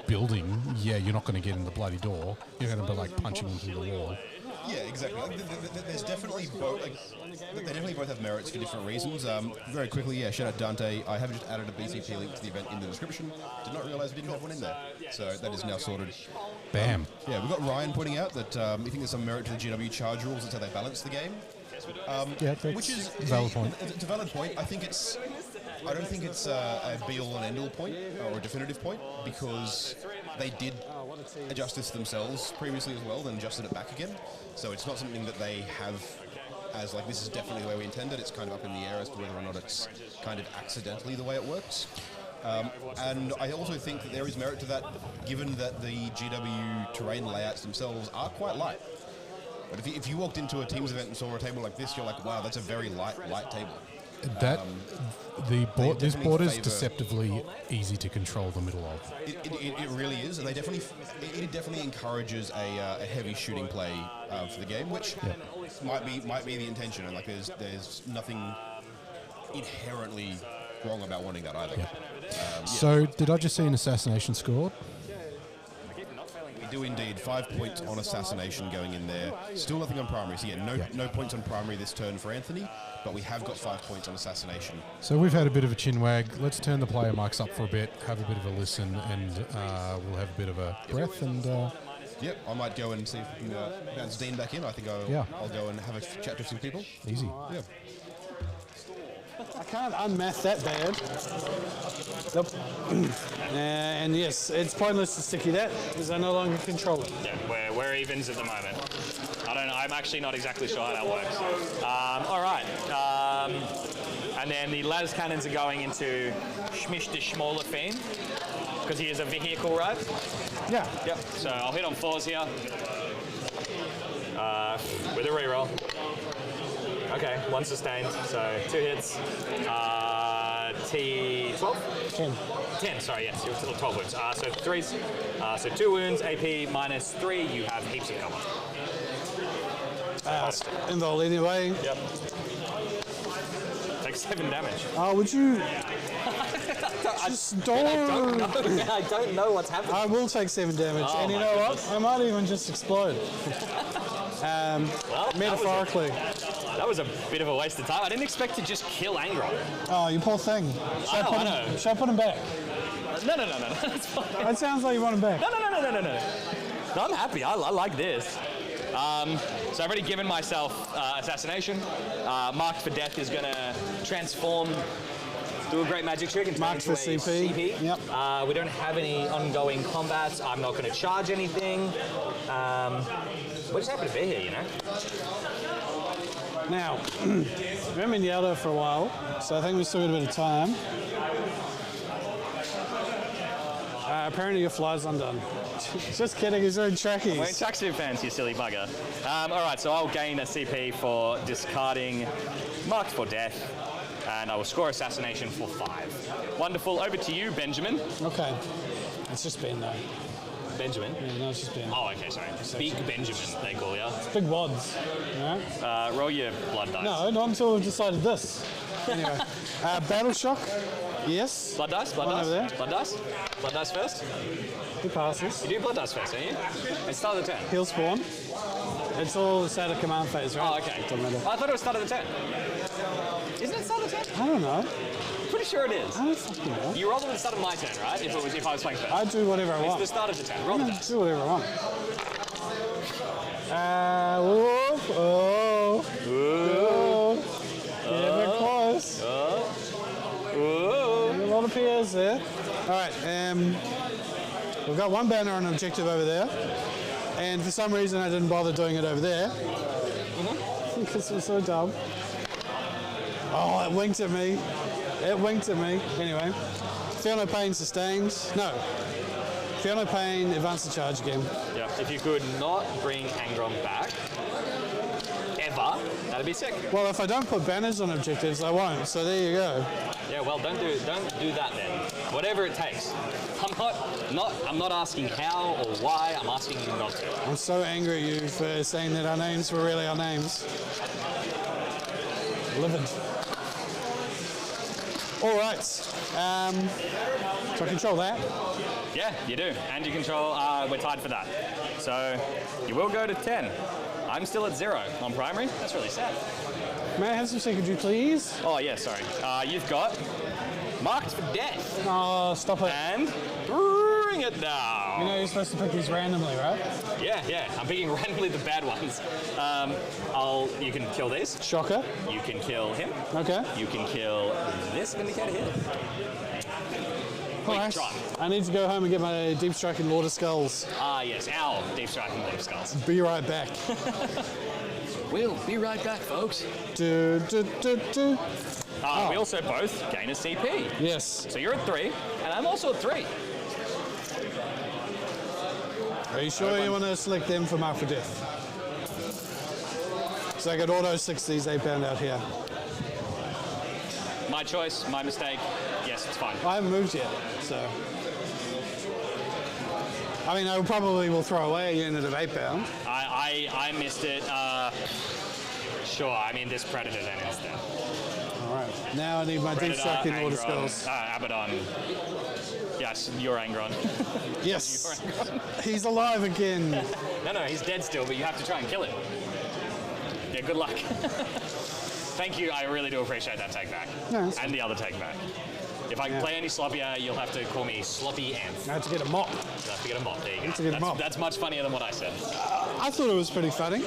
building, yeah, you're not going to get in the bloody door. You're going to be like punching them through the wall.
Yeah, exactly. There's definitely both. They definitely both have merits for different reasons. Very quickly, shout out Dante. I have just added a BCP link to the event in the description. Did not realise we didn't have one in there, so that is now sorted.
Bam.
We've got Ryan pointing out that you think there's some merit to the GW charge rules. That's how they balance the game.
That's
Which is
a valid point.
It's a valid point. I don't think it's a be-all and end-all point or a definitive point, because they did adjust this themselves previously as well, then adjusted it back again. So it's not something that they have as like, this is definitely the way we intended. It's kind of up in the air as to whether or not it's kind of accidentally the way it works. And I also think that there is merit to that, given that the GW terrain layouts themselves are quite light. But if you walked into a Teams event and saw a table like this, you're like, wow, that's a very light table.
This board is deceptively easy to control the middle of.
It really is, and it definitely encourages a heavy shooting play for the game, which might be the intention. And like, there's nothing inherently wrong about wanting that either.
Yeah. So, did I just see an assassination scored?
We do indeed. 5 points on assassination going in there. Still nothing on primary. So no points on primary this turn for Anthony, but we have got 5 points on assassination.
So we've had a bit of a chin wag. Let's turn the player mics up for a bit, have a bit of a listen, and we'll have a bit of a breath. And
yep, I might go and see if we can bounce Dean back in. I think I'll go and have a chat to some people.
Easy.
Yeah.
I can't unmath that bad. Nope. And yes, it's pointless to sticky that because I no longer control it.
Yeah, we're evens at the moment. I don't know. I'm actually not exactly sure how that works. All right. And then the lattice cannons are going into Schmish the Schmoller Fiend because he is a vehicle, right?
Yeah.
Yep. So I'll hit on 4s here with a reroll. Okay, 1 sustained, so 2 hits. T12? 10, sorry, yes, you're 12 wounds. So 3s, so 2 wounds, AP minus 3, you have heaps of cover.
Involved anyway.
Yep. Take 7 damage.
Would you... Just don't.
I don't know what's happening.
I will take 7 damage,
Oh
and you
my
know
goodness.
what? I might even just explode.
Well,
Metaphorically.
that was a bit of a waste of time. I didn't expect to just kill Angron.
Oh, you poor thing.
I know.
Should I put him back?
No, that's fine.
That sounds like you want him back.
No. No, I'm happy. I like this. So I've already given myself assassination. Marked for death is going to transform, do a great magic trick and turn
Marked
into
for
a
CP. Yep.
We don't have any ongoing combats. I'm not going to charge anything. We just happen to be here, you know.
Now, we've been in yellow for a while, so I think we've still got a bit of time. Apparently your fly's undone. Just kidding, he's wearing trackies.
Wearing tracksuit pants, you silly bugger. All right, so I'll gain a CP for discarding Marked for Death, and I will score assassination for 5. Wonderful. Over to you, Benjamin.
Okay. It's just Ben though.
Benjamin?
Yeah, no, it's just Ben.
Oh, okay, sorry. Big Benjamin, they call you.
Big wads. Yeah?
Roll your blood dice.
No, not until we've decided this. Anyway, Battle Shock. Yes.
Blood dice? Blood
One
dice?
over there.
Blood dice? Blood dice first?
He passes.
You do blood dice first, don't you? It's start of the turn.
He'll spawn. It's all start of command phase, right?
Oh, okay.
Doesn't matter.
I thought it was start of the turn. Isn't it start of the turn?
I don't know.
Pretty sure it is.
I don't fucking know.
You rolled it at the start of my turn, right? If I was playing first.
I do whatever I
It's
want.
the start of the turn. Roll the
I
dice.
do whatever I want. Whoop. Oh. Oh. Yeah, we're close. A lot of POs there. All right. We've got one banner on objective over there. And for some reason, I didn't bother doing it over there. Because it was so dumb. Oh, it winked at me. It winked at me. Anyway. Feel no pain, sustained. No. Feel no pain, advance the charge again.
Yeah. If you could not bring Angron back, ever, that'd be sick.
Well, if I don't put banners on objectives, I won't. So there you go.
Yeah, well, don't do that then. Whatever it takes. I'm not asking how or why. I'm asking you not to.
I'm so angry at you for saying that our names were really our names. Livid. All right. So I control that.
Yeah, you do. And you control, we're tied for that. So you will go to 10. I'm still at 0 on primary. That's really sad.
May I have some secondary, please?
Oh, yeah, sorry. You've got Marked for Death.
Oh, stop it.
And bring it down.
You know you're supposed to pick these randomly, right?
Yeah. I'm picking randomly the bad ones. You can kill these.
Shocker.
You can kill him.
Okay.
You can kill this Vindicator here.
All right.
Try.
I need to go home and get my Deep Striking Lord of Skulls.
Yes, our Deep Striking Lord of Skulls.
Be right back.
We'll be right back, folks.
Do.
We also both gain a CP.
Yes.
So you're at 3, and I'm also at 3.
Are you sure you want to select them for Mark for Death? So I could auto 6 these 8-pound out here.
My choice, my mistake. Yes, it's fine.
I haven't moved yet, so. I mean, I probably will throw away a unit of 8-pound.
I missed it. Sure, I mean, this Predator then instead.
All right. Now I need my Deep Striking Lord of Skulls.
Abaddon. Yes, you're Angron.
Yes. He's alive again.
No, he's dead still, but you have to try and kill him. Yeah, good luck. Thank you, I really do appreciate that take back.
No,
and the other take back. If I play any sloppier, you'll have to call me Sloppy Ant.
I have to get a mop.
You'll have to get a mop, there you
Have to
go.
get a mop.
That's much funnier than what I said.
I thought it was pretty funny.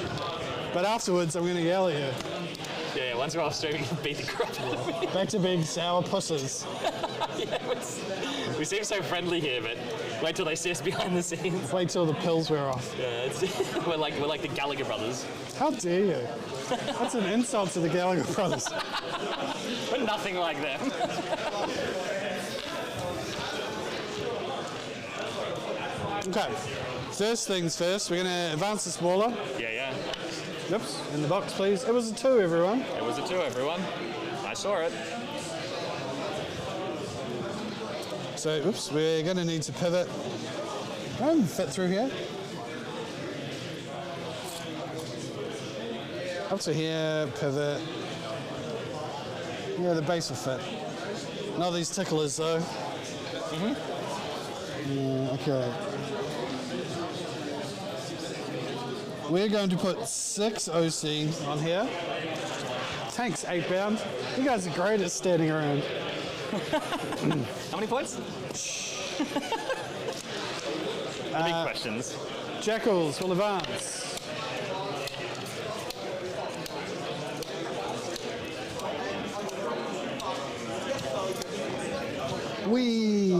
But afterwards, I'm going to yell at you.
Yeah, once we're off stream, you can beat the crap out of me.
Back to being sour pusses.
Yeah, we seem so friendly here, but wait till they see us behind the scenes.
Wait till the pills wear off.
Yeah, we're like the Gallagher brothers.
How dare you? That's an insult to the Gallagher brothers.
We're nothing like them.
Okay. First things first, we're going to advance the smaller.
Yeah.
Oops, in the box, please. It was a 2, everyone.
It was a 2, everyone. I saw it.
So, oops, we're going to need to pivot. I don't fit through here. Up to here, pivot. Yeah, the base will fit. Not these ticklers though. Okay. We're going to put 6 OC on here. Tank's 8 pound. You guys are great at standing around.
How many points? The big questions.
Jackals will advance. Wee.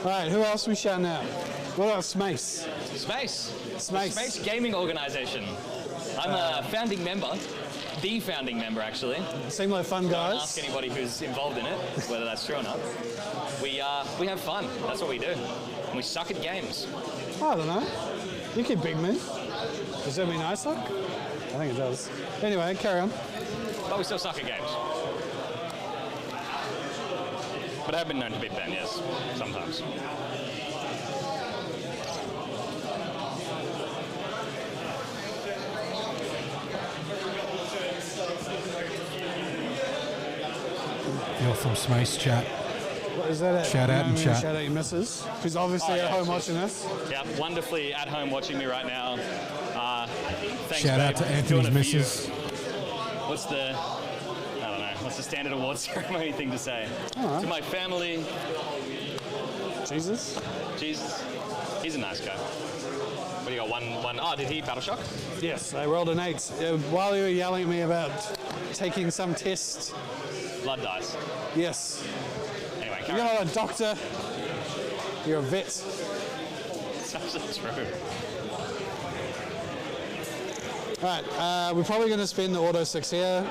Alright, who else we shouting out? What else? Smace.
Space.
Smace.
Space Gaming Organization. I'm a founding member. The founding member, actually.
Seem like fun
Don't
guys.
ask anybody who's involved in it, whether that's true or not. We have fun. That's what we do. And we suck at games.
I don't know. You keep beating me. Does that mean I suck? I think it does. Anyway, carry on.
But we still suck at games. But I have been known to beat Ben, yes. Sometimes.
You're from Smace chat.
What is that at?
Shout out and chat.
Shout out your missus, who's obviously at home watching this.
Yeah, wonderfully at home watching me right now. Thanks,
Shout out
babe.
to Anthony's
Doing it for
missus.
you. What's the standard awards ceremony thing to say? To my family.
Jesus.
Jesus. He's a nice guy. What do you got? One. Oh, did he battle shock?
Yes, I rolled an 8. While you were yelling at me about taking some test.
Blood dice.
Yes.
Anyway,
You're
carry on.
not a doctor. You're a vet.
It's actually true.
Alright, we're probably going to spend the auto 6 here.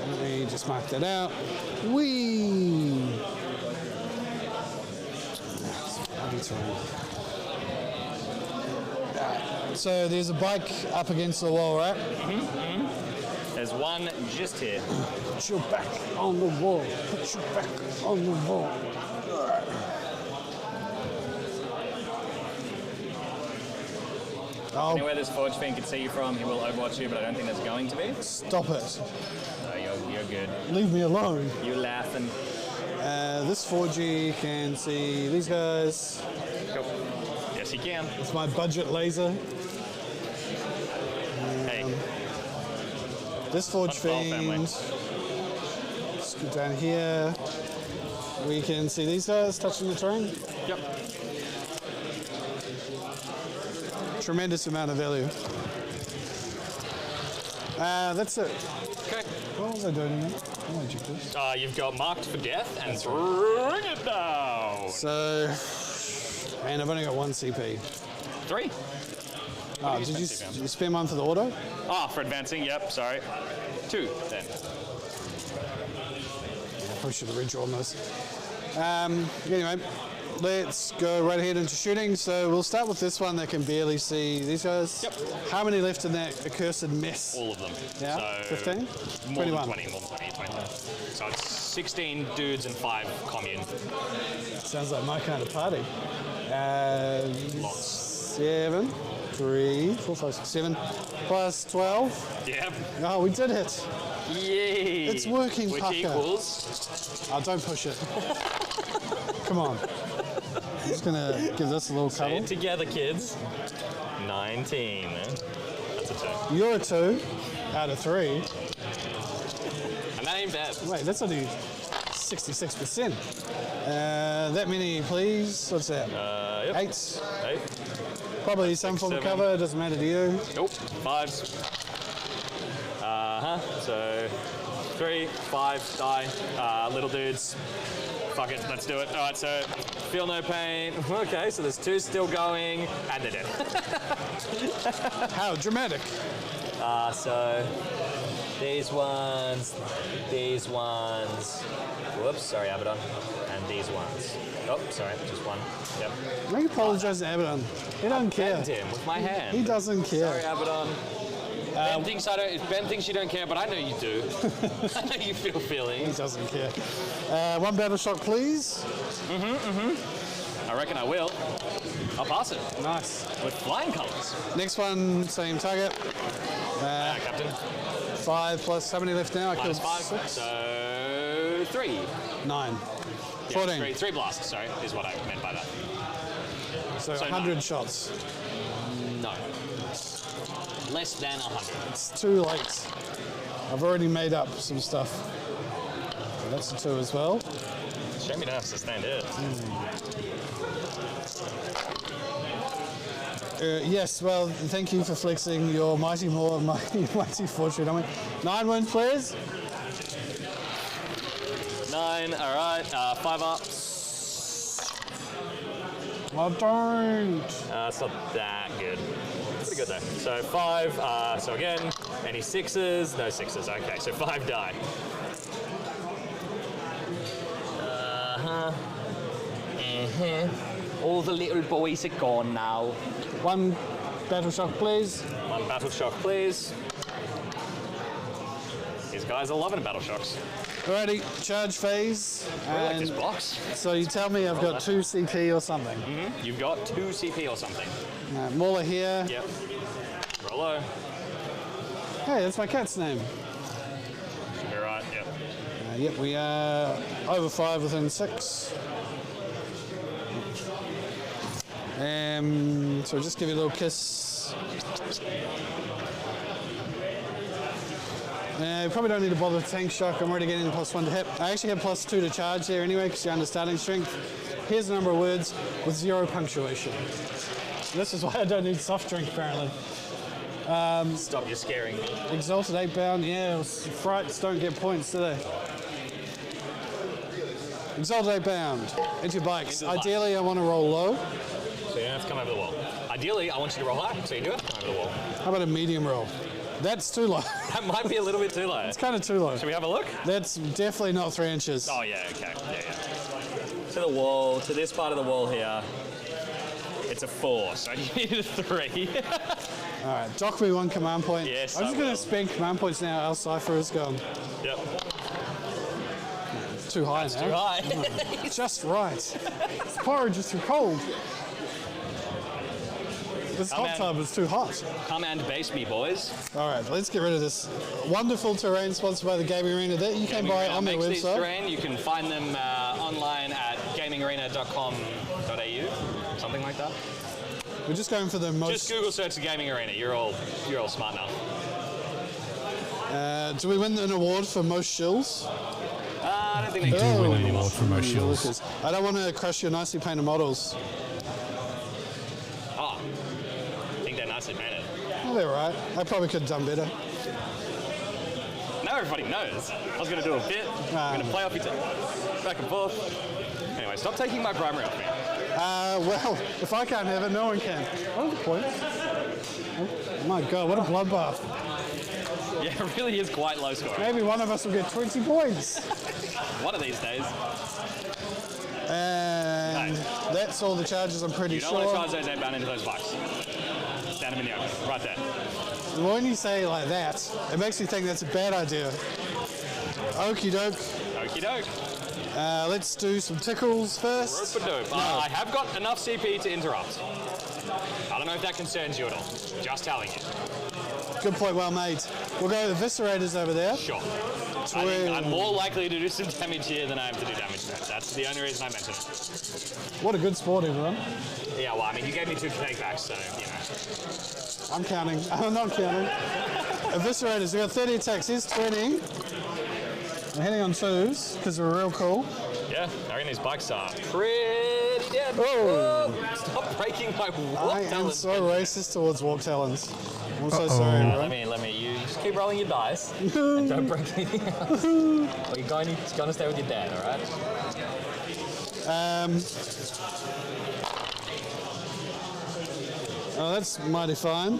Let me just mark that out. Whee! So there's a bike up against the wall, right?
There's one just here.
Put your back on the wall. Put your back on the wall. Oh,
Anywhere this Forge Fiend can see you from, he will overwatch you, but I don't think there's going to be.
stop it.
So you're good.
Leave me alone.
You laughing.
This 4G can see these guys.
Cool. Yes, you can.
It's my budget laser.
Hey,
This Forge
Fun family.
Fiend. Let's go down here. We can see these guys touching the terrain.
yep.
Tremendous amount of value. That's it.
Okay.
What was I doing here? Oh, objectives.
You've got marked for death and bring it down.
So, and I've only got 1 CP.
3.
Oh,
do
did
you spend CP on?
you spend one for the auto?
Ah, for advancing. Yep. Sorry. 2 then.
I probably should have redrawn this. Anyway, let's go right ahead into shooting. So we'll start with this one that can barely see these guys.
Yep.
How many left in that accursed mess?
All of them.
Yeah,
So
15?
More
21.
than 20. More than 20. 20. So it's 16 dudes and 5 commune.
Sounds like my kind of party.
Lots.
7, 3, 4, 5, 6, 7, plus 12.
Yep.
Oh, we did it.
Yay.
It's working,
Which
Pucker.
equals.
Oh, don't push it. Come on. I'm just going to give this a little
Say
cuddle.
it together, kids. 19. That's a 2.
You're a 2 out of 3.
And that ain't bad.
Wait, that's only 66%. That many, please. What's that?
Yep.
8.
8.
Probably some form of
7.
cover. Doesn't matter to you.
Nope. 5s. So 3, 5, die. Little dudes. Fuck it, let's do it. All right, so feel no pain. Okay, so there's 2 still going, and they're dead.
How dramatic.
So these ones. Whoops, sorry, Abaddon. And these ones. Oh, sorry, just one. Yep.
Why you apologize to Abaddon? He doesn't care.
Bend him with my hand.
He doesn't care.
Sorry, Abaddon. Ben thinks you don't care, but I know you do. I know you feel
He
feelings.
doesn't care. 1 battle shot, please.
I reckon I will. I'll pass it
Nice.
with flying colours.
Next one, same target.
Captain.
5 plus, how many left now? I
Minus
killed
5,
6.
so 3.
9.
Yeah,
14.
three blasts, sorry, is what I meant by that.
So
So
100 shots.
No. Less than 100.
It's too late. I've already made up some stuff. So that's a 2 as well.
Shame you don't have sustained hit.
Yes, well, thank you for flexing your mighty fortune on me. 9 wounds, please.
9, alright, 5 ups.
I don't.
It's not that good. Pretty good though. So 5, so again, any 6s? No 6s, okay, so 5 die. All the little boys are gone now.
1 battle shock, please.
1 battle shock, please. These guys are loving battle shocks.
Alrighty, charge phase.
I like
And
this box.
so you tell me I've got 2 CP or something.
You've got 2 CP or something.
Mauler here.
Yep. Roll low.
Hey, that's my cat's name.
Should be right, yep.
Yep, we are over 5 within 6. So just give you a little kiss. Probably don't need to bother with tank shock. I'm already getting +1 to hit. I actually have +2 to charge here anyway because you're under starting strength. Here's the number of words with 0 punctuation. This is why I don't need soft drink apparently.
Stop, you're scaring me.
Exalted 8 bound, yeah, frights don't get points, do they? Exalted 8 bound, into your bikes.
Into the
Ideally, I want to roll low.
So you don't have to come over the wall. Ideally, I want you to roll high, so you do have to come over the wall.
How about a medium roll? That's too low.
That might be a little bit too low.
It's kind of too low.
Should we have a look?
That's definitely not 3 inches.
Oh yeah, okay, yeah. To the wall, to this part of the wall here. It's a 4, so you need a 3.
All right, dock me 1 command point.
Yes,
I'm just
I
going
will.
to spend command points now. Our cipher is gone.
Yep.
It's too high
That's
now.
too high.
Just right. This porridge is too cold. This
Oh,
hot
man.
tub is too hot.
Come and base me, boys.
All right, let's get rid of this wonderful terrain sponsored by the Gaming Arena that you can buy on their
Makes these
website.
terrain. You can find them online at gamingarena.com.au, something like that.
We're just going for the most.
Just Google search the Gaming Arena. You're all smart enough.
Do we win an award for most shills?
I don't think
You
they
do
can
win
win
an
anymore.
award for most shields.
Delicious. I don't want to crush your nicely painted models.
Oh, I think they're nicely painted.
Oh, they're right. I probably could have done better.
Now everybody knows. I was going to do a bit. I'm going to play off each other. Back and forth. Anyway, stop taking my primary off me.
Well, if I can't have it, no one can. What are the points? Oh my god, what a bloodbath.
Yeah, it really is quite low scoring.
Maybe one of us will get 20 points.
One of these days.
And that's all the charges, I'm pretty
You don't
sure.
want to charge those 8 bound into those bikes. Stand them in the open. Right there.
When you say it like that, it makes me think that's a bad idea. Okie doke.
Okie doke.
Let's do some tickles first.
Rope-a-dope. I have got enough CP to interrupt. I don't know if that concerns you at all. Just telling you.
Good point, well made. We'll go with the eviscerators over there.
Sure. I think I'm more likely to do some damage here than I am to do damage there. That's the only reason I mentioned it.
What a good sport, everyone.
Yeah, well, I mean, you gave me 2 take backs, so, you know.
I'm counting. I'm not counting. Eviscerators, we've got 30 attacks. Here's 20. We're heading on 2s because we're real cool.
Yeah, I reckon these bikes are pretty dead.
Oh.
Stop breaking my walk
I am
talons.
so racist towards walk talons. I'm so sorry, everyone.
Let me, you just keep rolling your dice and don't break anything else. Well, you're going to stay with your dad, alright?
Oh, that's mighty fine.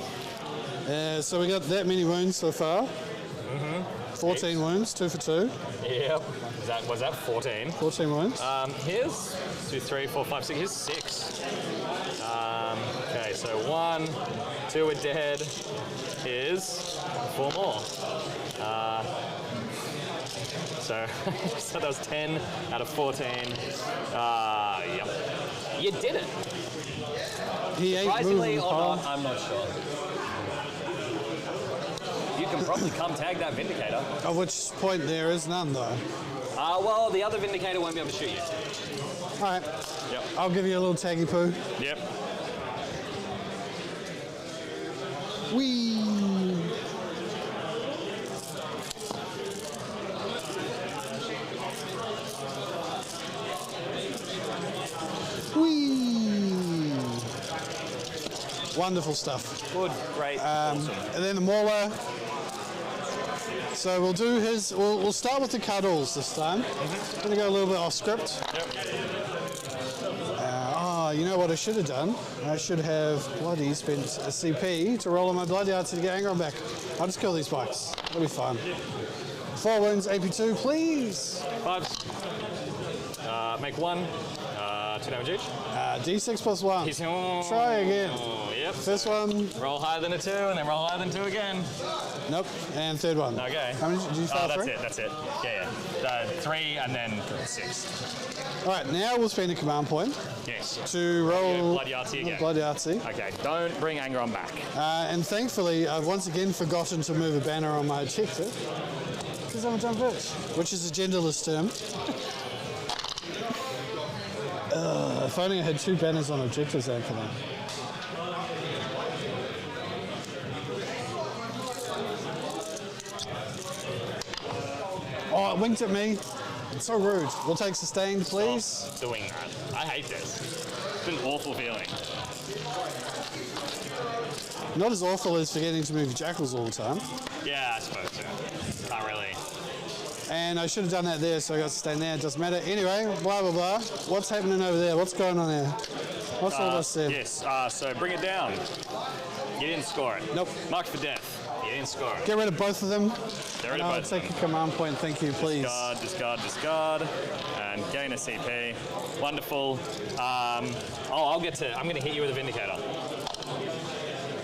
So we got that many wounds so far. 14 wounds, 2 for 2.
Yep. Was that 14?
14 wounds.
Here's 2, 3, 4, 5, 6. Here's 6. Okay, so 1, 2 are dead. Here's 4 more. So that was 10 out of 14. Yep. You did it.
He ate
Surprisingly
moving
or
pile.
not, I'm not sure. you can probably come tag that Vindicator.
At which point there is none, though.
Well, the other Vindicator won't be able to shoot you.
All right.
Yep.
I'll give you a little taggy poo.
Yep.
Whee! Whee! Wonderful stuff.
Good, great, awesome.
And then the Mauler. So we'll do his. We'll start with the cuddles this time. I'm gonna go a little bit off script.
Yep.
You know what I should have done? I should have bloody spent a CP to roll on my bloody arts to get Angron back. I'll just kill these bikes. It'll be fun. 4 wounds, AP2, please.
5s. Make 1. 2 damage each.
D6 plus 1. Try again.
Yep.
First one.
Roll higher than a 2, and then roll higher than 2 again.
Nope. And third one.
Okay.
How many did you fail?
That's it. Yeah. 3 and then 6.
All right. Now we'll spend a command point.
Yes.
To roll.
Bloody artsy again.
Bloody artsy.
Okay. Don't bring Angron back.
And thankfully, I've once again forgotten to move a banner on my objective because I'm a dumb bitch, which is a genderless term. If only I had 2 banners on objectives there for them. Oh, it winked at me. It's so rude. We'll take sustained, please.
Stop doing that. I hate this. It's an awful feeling.
Not as awful as forgetting to move your jackals all the time.
Yeah, I suppose so. Not really.
And I should have done that there, so I got sustained there. It doesn't matter. Anyway, blah, blah, blah. What's happening over there? What's going on there? What's all this said?
Yes, so bring it down. You didn't score it.
Nope.
Marked for death. You didn't score it.
Get rid of both of them.
Get rid of both.
Take a command point, thank you, please.
Discard, and gain a CP. Wonderful. I'm going to hit you with a Vindicator.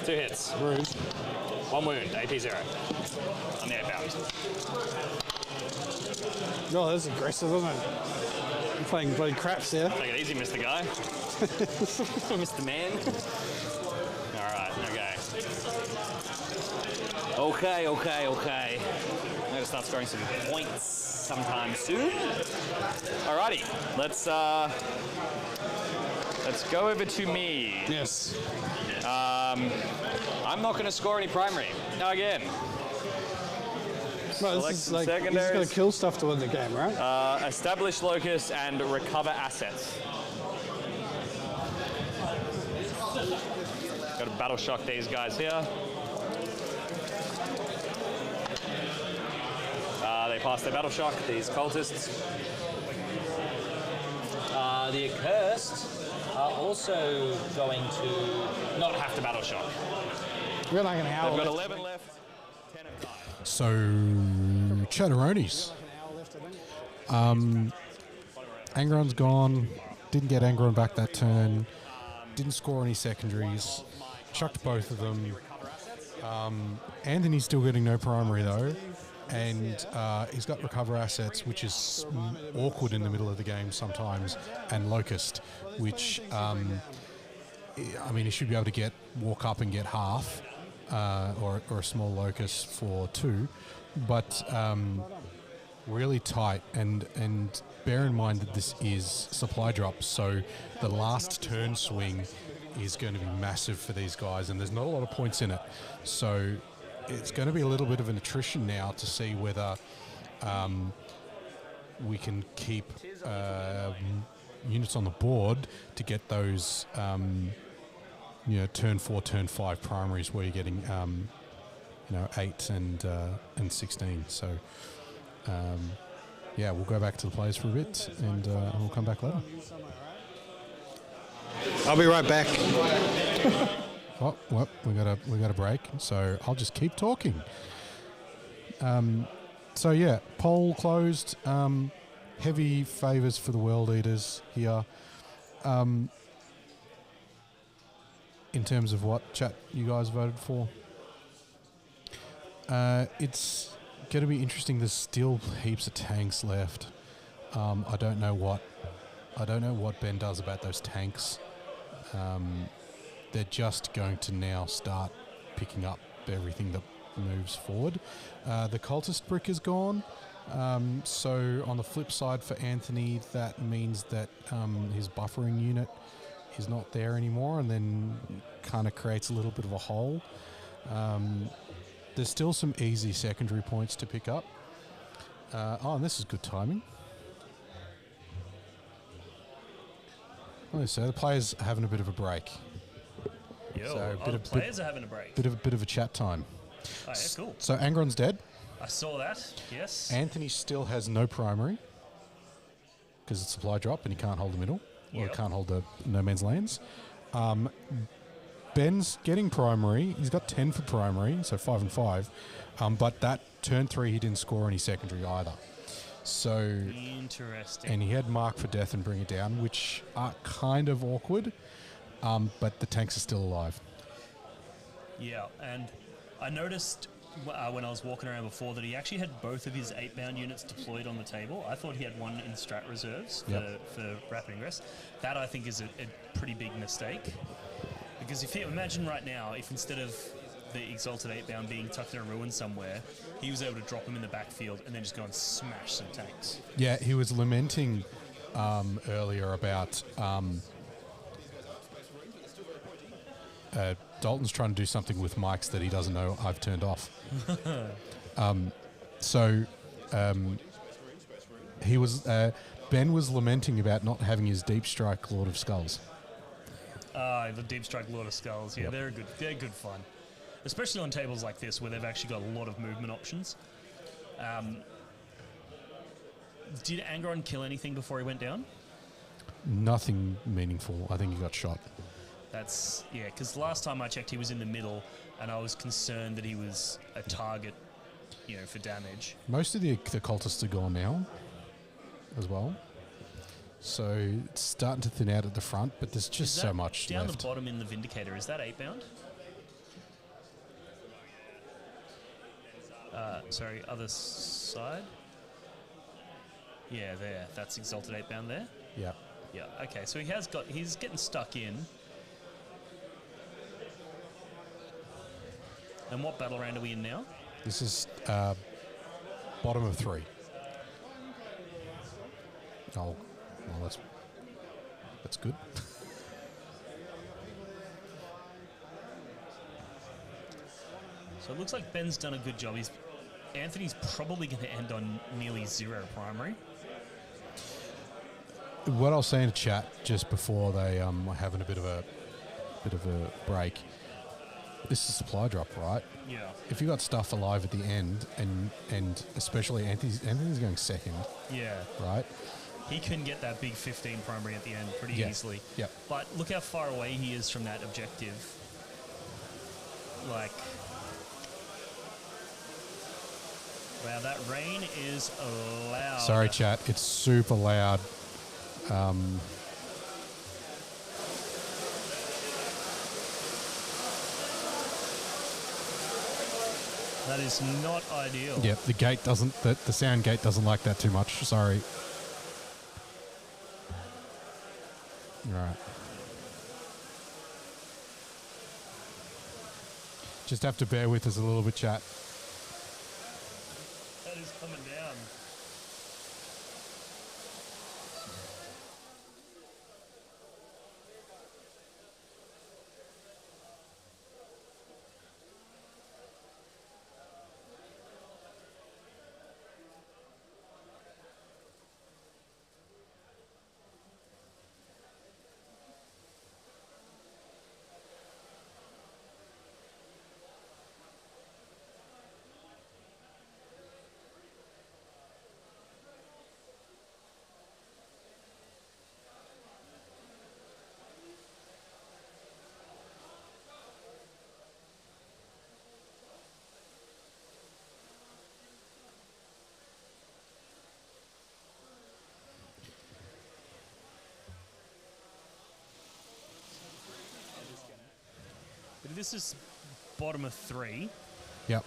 2 hits.
Rude.
1 wound, AP 0. On the 8 pound.
No, that's aggressive, isn't it? I'm playing bloody craps here.
Take it easy, Mr. Guy. Mr. Man. Alright, okay. I'm going to start scoring some points sometime soon. Alrighty, let's go over to me.
Yes.
I'm not going to score any primary. Now again.
No, this is like, you just got to kill stuff to win the game, right?
Establish locus and recover assets. Got to battle shock these guys here. They pass their battle shock, these cultists. The accursed are also going to not have to battle shock.
We're not going to howl.
They've got 11 left. 10 have died.
So, Chatteronis. Angron's gone. Didn't get Angron back that turn. Didn't score any secondaries. Chucked both of them. Anthony's still getting no primary though. And he's got recover assets, which is awkward in the middle of the game sometimes, and locust, which he should be able to walk up and get half, or a small locust for 2, but really tight. And bear in mind that this is supply drop, so the last turn swing is going to be massive for these guys, and there's not a lot of points in it. So it's going to be a little bit of an attrition now to see whether we can keep units on the board to get those turn 4, turn 5 primaries where you're getting 8 and 16. So we'll go back to the players for a bit, and we'll come back later.
I'll be right back.
Oh, well, we got a break, so I'll just keep talking. Poll closed. Heavy favours for the World Eaters here. In terms of what chat you guys voted for, it's going to be interesting. There's still heaps of tanks left. I don't know what Ben does about those tanks. They're just going to now start picking up everything that moves forward. The cultist brick is gone. So on the flip side for Anthony, that means that his buffering unit is not there anymore, and then kind of creates a little bit of a hole. There's still some easy secondary points to pick up. And this is good timing. So the players are having a bit of a break.
Players are having a break.
Bit of a chat time.
Oh, yeah, cool.
So Angron's dead.
I saw that, yes.
Anthony still has no primary because it's supply drop and he can't hold the middle. Or he can't hold the no man's lands. Ben's getting primary. He's got 10 for primary, so 5 and 5. But that turn 3 he didn't score any secondary either. So
interesting.
And he had mark for death and bring it down, which are kind of awkward. But the tanks are still alive.
Yeah, and I noticed when I was walking around before that he actually had both of his 8-bound units deployed on the table. I thought he had one in strat reserves for rapid ingress. That I think is a pretty big mistake. Because if you imagine right now, if instead of the Exalted 8-bound being tucked in a ruin somewhere, he was able to drop them in the backfield and then just go and smash some tanks.
Yeah, he was lamenting earlier about Dalton's trying to do something with mics that he doesn't know I've turned off. He was Ben was lamenting about not having his Deep Strike Lord of Skulls.
The Deep Strike Lord of Skulls, yeah, they're good fun. Especially on tables like this where they've actually got a lot of movement options. Did Angron kill anything before he went down?
Nothing meaningful. I think he got shot.
That's, yeah, because last time I checked he was in the middle and I was concerned that he was a target, for damage.
Most of the cultists are gone now as well. So it's starting to thin out at the front, but there's just so much
down
left.
The bottom in the Vindicator, is that 8-bound? Sorry, other side? Yeah, there. That's Exalted 8-bound there?
Yeah.
Yeah, okay, so he's getting stuck in. And what battle round are we in now?
This is bottom of 3. Oh, well, that's good.
So it looks like Ben's done a good job. Anthony's probably going to end on nearly 0 primary.
What I was saying to chat just before they were having a bit of a break. This is supply drop, right?
Yeah.
If you got stuff alive at the end, and especially Anthony's going second.
Yeah.
Right.
He can get that big 15 primary at the end pretty easily.
Yeah.
But look how far away he is from that objective. Like, wow, that rain is loud.
Sorry, chat. It's super loud.
That is not ideal.
Yeah, the sound gate doesn't like that too much. Sorry. Right. Just have to bear with us a little bit, chat.
That is coming down. This is bottom of 3.
Yep.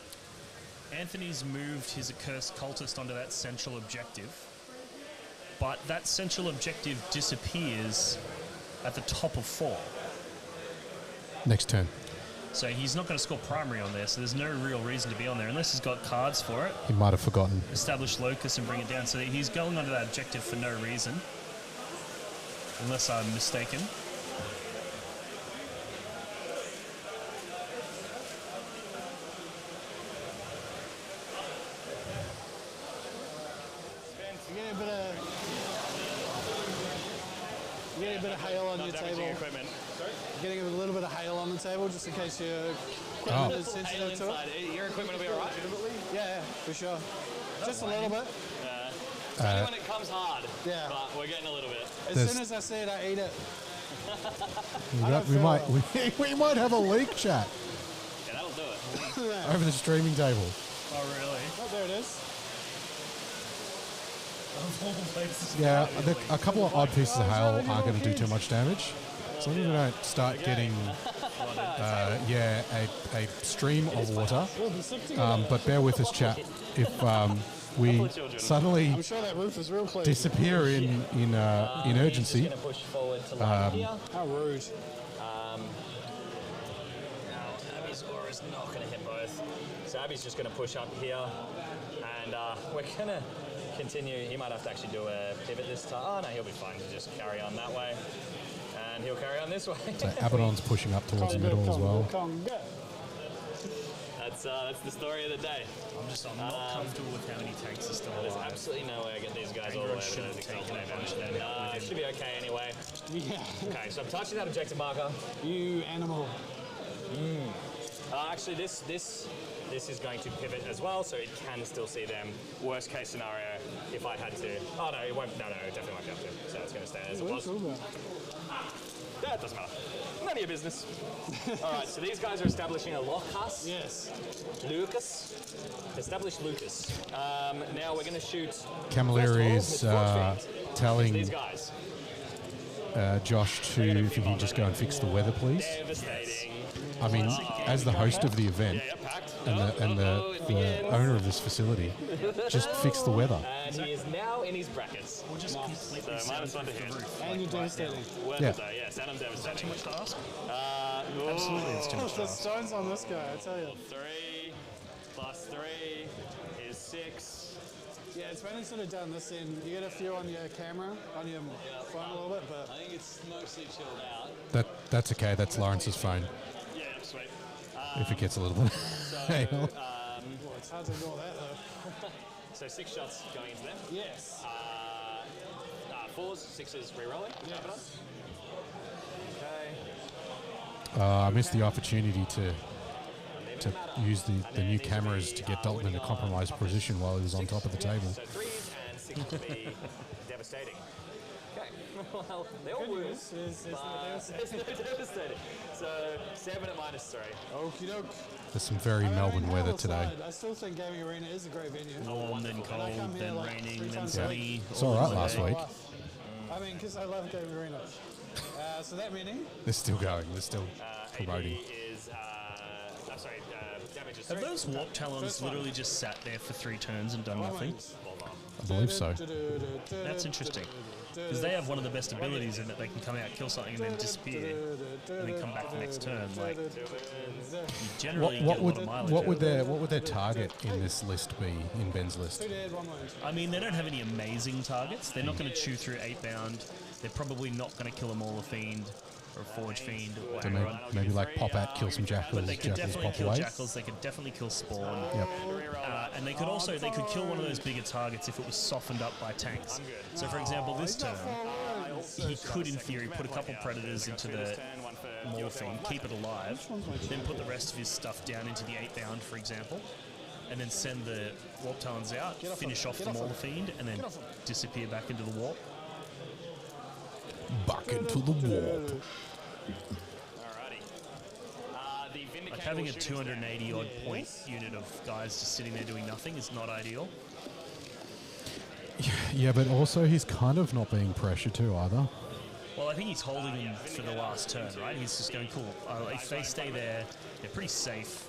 Anthony's moved his accursed cultist onto that central objective, but that central objective disappears at the top of 4.
Next turn.
So he's not going to score primary on there, so there's no real reason to be on there unless he's got cards for it.
He might have forgotten.
Establish locus and bring it down. So he's going onto that objective for no reason. Unless I'm mistaken.
You're getting a bit of hail on your table.
Equipment.
Getting a little bit of hail on the table just in case your equipment is sensitive to it.
Your equipment will be alright.
Yeah, for sure. Just a little bit.
It's only when it comes hard.
Yeah.
But we're getting a little bit.
As soon as I see it, I eat it.
We might have a leak, chat,
Yeah, that'll do it.
over the streaming table.
Oh, really?
Oh, there it is.
Yeah, a couple of odd pieces of hail aren't going to do too much damage. So long as we don't start getting, a stream of water. But bear with us, chat. If we suddenly
I'm sure that roof is real clean.
disappear in urgency,
Just going to push forward to like here.
How rude.
Abby's aura is not going to hit both. So Abby's just going to push up here. And we're going to continue. He might have to actually do a pivot this time. Oh, no, he'll be fine to just carry on that way. And he'll carry on this way.
so Abaddon's pushing up towards the middle as well.
That's the story of the day.
I'm not comfortable with how many tanks are still
There's
alive.
absolutely no way I get these guys all the way to
shouldn't
the
take
exalted
a bunch
event.
of them
It should be okay anyway.
Yeah.
Okay, so I'm touching that objective marker.
You animal.
Actually, this is going to pivot as well, so it can still see them. Worst case scenario, if I had to. Oh no, it won't. No, it definitely won't have to. So it's going to stay as it was. That doesn't matter. None of your business. All right, so these guys are establishing a locus.
Yes.
Lucas. Establish Lucas. Now we're going to shoot.
Camilleri is telling
These guys.
Josh to, if he can just go and fix the weather, please.
Devastating.
I mean, as the host of the event and the owner of this facility, just fix the weather.
And he is now in his brackets.
We'll just completely
So minus one to hit.
And you're devastating.
Worth
Yeah.
it though, yes, and I'm devastating.
Too much to ask? Absolutely, it's too much to
The
ask.
stones on this guy, I tell you.
3 plus 3 is 6.
Yeah, it's when it's sort of done this end. You get a few on your camera, on your phone a little bit, but
I think it's mostly chilled out.
That's okay. That's Lawrence's phone.
Yeah, sweet.
If it gets a little bit. hail.
well, it's hard to ignore that though.
So 6 shots going into them.
Yes.
4s, 6s re-rolling.
Yes.
Okay.
I missed the opportunity to use the new cameras to get Dalton in a compromised position while he was on top of the table.
So 3s and 6 will be devastating. Okay. Well, they all wound.
There's no
There's no devastating. So 7 at minus 3.
Okie doke.
There's some very Melbourne weather today.
I still think Gaming Arena is a great venue.
Warm, then cold, then raining, then sunny.
It's all right last week.
I mean, because I love Gaming Arena. So that meaning?
They're still going. They're still promoting.
Is, I'm sorry, damage is
Have
3.
those warp talons literally just sat there for 3 turns and done nothing?
I believe so.
That's interesting. Because they have one of the best abilities in that they can come out, kill something, and then disappear, and then come back the next turn. Like, you generally get a lot of mileage.
What would their target in this list be, in Ben's list?
2 dead, 1 wound.
I mean, they don't have any amazing targets. They're not going to chew through 8-bound. They're probably not going to kill a Mauler Fiend or a Forge Fiend or
So
whatever.
maybe like pop out, kill some jackals,
But they could
jackals
definitely
pop
kill
away.
jackals. They could definitely kill spawn.
Yep.
And they could also kill one of those bigger targets if it was softened up by tanks. So, for example, this turn, he could, in theory, put a couple predators into the Mauler Fiend, keep it alive, then put the rest of his stuff down into the 8-bound, for example, and then send the Warp Talons out, finish off the Mauler Fiend, and then disappear back into the Warp.
Back into the warp.
Alrighty. The Vindicator
Like having a
will shoot us down.
280-odd point unit of guys just sitting there doing nothing is not ideal.
Yeah, but also he's kind of not being pressured too either.
Well, I think he's holding them for the last turn, right? He's just going, cool. If they stay there, they're pretty safe.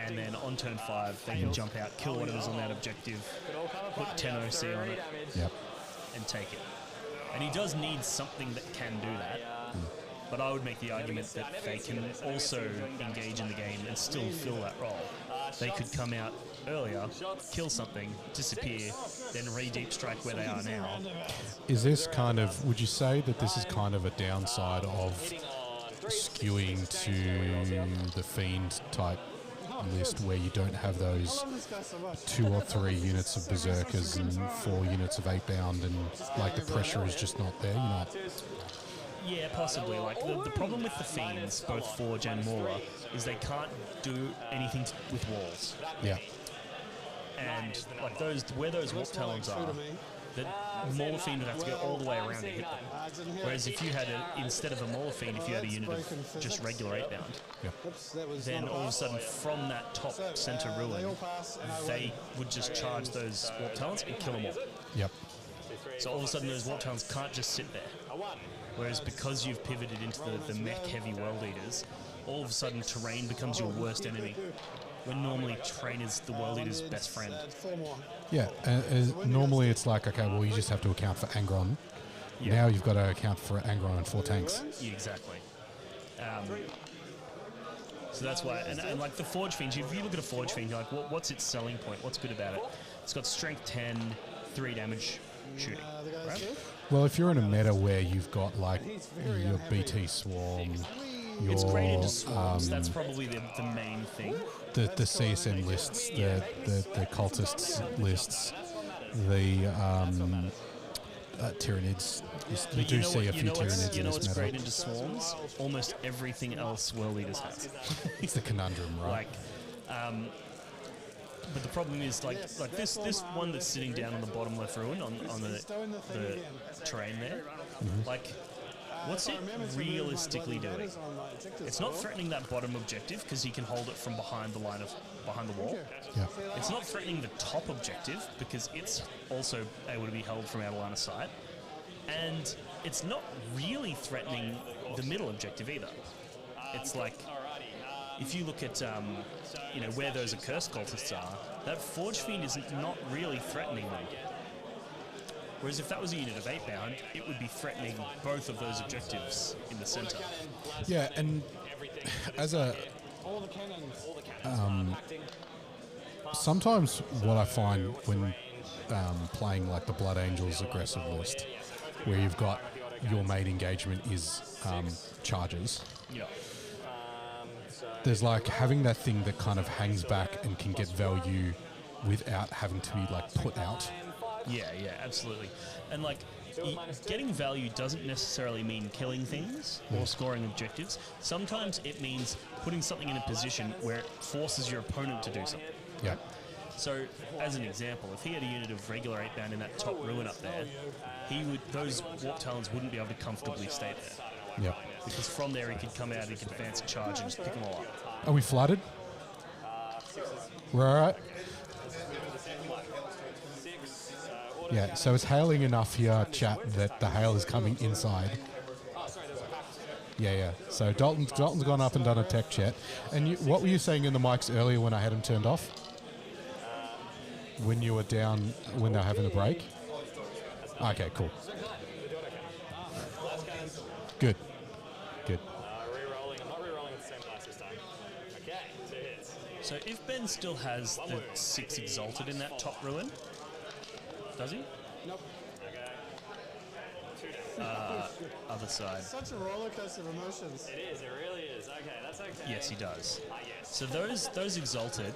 And then on turn 5, they can jump out, kill whatever's on that objective, put 10 OC on it,
Yep.
and take it. And he does need something that can do that. But I would make the argument that they can also engage in the game and still fill that role. They could come out earlier, kill something, disappear, then re-deep strike where they are now.
Is this kind of, would you say that this is kind of a downside of skewing to the Fiend type list where you don't have those 2 or 3 units of Berserkers and 4 units of 8-bound and like the pressure is just not there? You're not.
Yeah, possibly. Like the problem with the Fiends, both Forge and Mauler, is they can't do anything with walls.
Yeah.
And like those where those Warp Talons are, the Mauler Fiend would have to go all the way around to hit them. Whereas if you had instead of a Mauler Fiend, if you had a unit of just regular 8-bound, then all of a sudden from that top center ruin, they would just charge those Warp Talons and kill them all.
Yep.
So all of a sudden those Warp Talons can't just sit there. Whereas because you've pivoted into the mech-heavy World Eaters, all of a sudden terrain becomes your worst enemy. When normally terrain is the World Eater's best friend.
Yeah, normally it's like, okay, well, you just have to account for Angron. Yeah. Now you've got to account for Angron and 4 tanks.
Yeah, exactly. So that's why, and like the Forge Fiend, if you look at a Forge Fiend, you're like, what's its selling point? What's good about it? It's got strength 10, 3 damage shooting, right?
Well, if you're in a meta where you've got like your BT Swarm,
it's great into swarms. That's probably the main thing.
The CSM lists, the cultists lists, the Tyranids. You do see a few Tyranids in this meta.
What's great into swarms? Almost everything else World Eaters has.
It's the conundrum, right?
Like, but the problem is like this one that's sitting down on the bottom left ruin on the terrain there, like. What's it realistically doing? It's not threatening that bottom objective because he can hold it from behind the wall.
Yeah.
It's not threatening the top objective because it's also able to be held from out of line of sight. And it's not really threatening the middle objective either. It's like, if you look at where those accursed cultists are, that Forge Fiend is not really threatening them. Whereas if that was a unit of 8-bound, it would be threatening both of those objectives in the center.
Yeah, and as a... sometimes what I find when playing like the Blood Angels aggressive list, where you've got your main engagement is charges.
Yeah.
There's like having that thing that kind of hangs back and can get value without having to be like put out.
Yeah, absolutely. And like, getting value doesn't necessarily mean killing things or scoring objectives. Sometimes it means putting something in a position where it forces your opponent to do something.
Yeah.
So, as an example, if he had a unit of regular 8-bound in that top ruin up there, those Warp Talons wouldn't be able to comfortably stay there.
Yeah.
Because from there he could come out, he could advance a charge and just pick them all up.
Are we flooded? We're all right? Yeah, so it's hailing enough here, chat, that the hail is coming inside. Yeah. So Dalton's gone up and done a tech chat. And what were you saying in the mics earlier when I had them turned off? When you were down, when they were having a break? Okay, cool. Good.
Rerolling. I'm not rerolling at the same dice this time. Okay, 2 hits.
So if Ben still has the 6 Exalted in that top ruin, does he?
Nope.
Okay. 2 down.
Other side.
Such a roller coaster of emotions.
It is, it really is. Okay, that's okay.
Yes, he does.
Yes.
So those Exalted,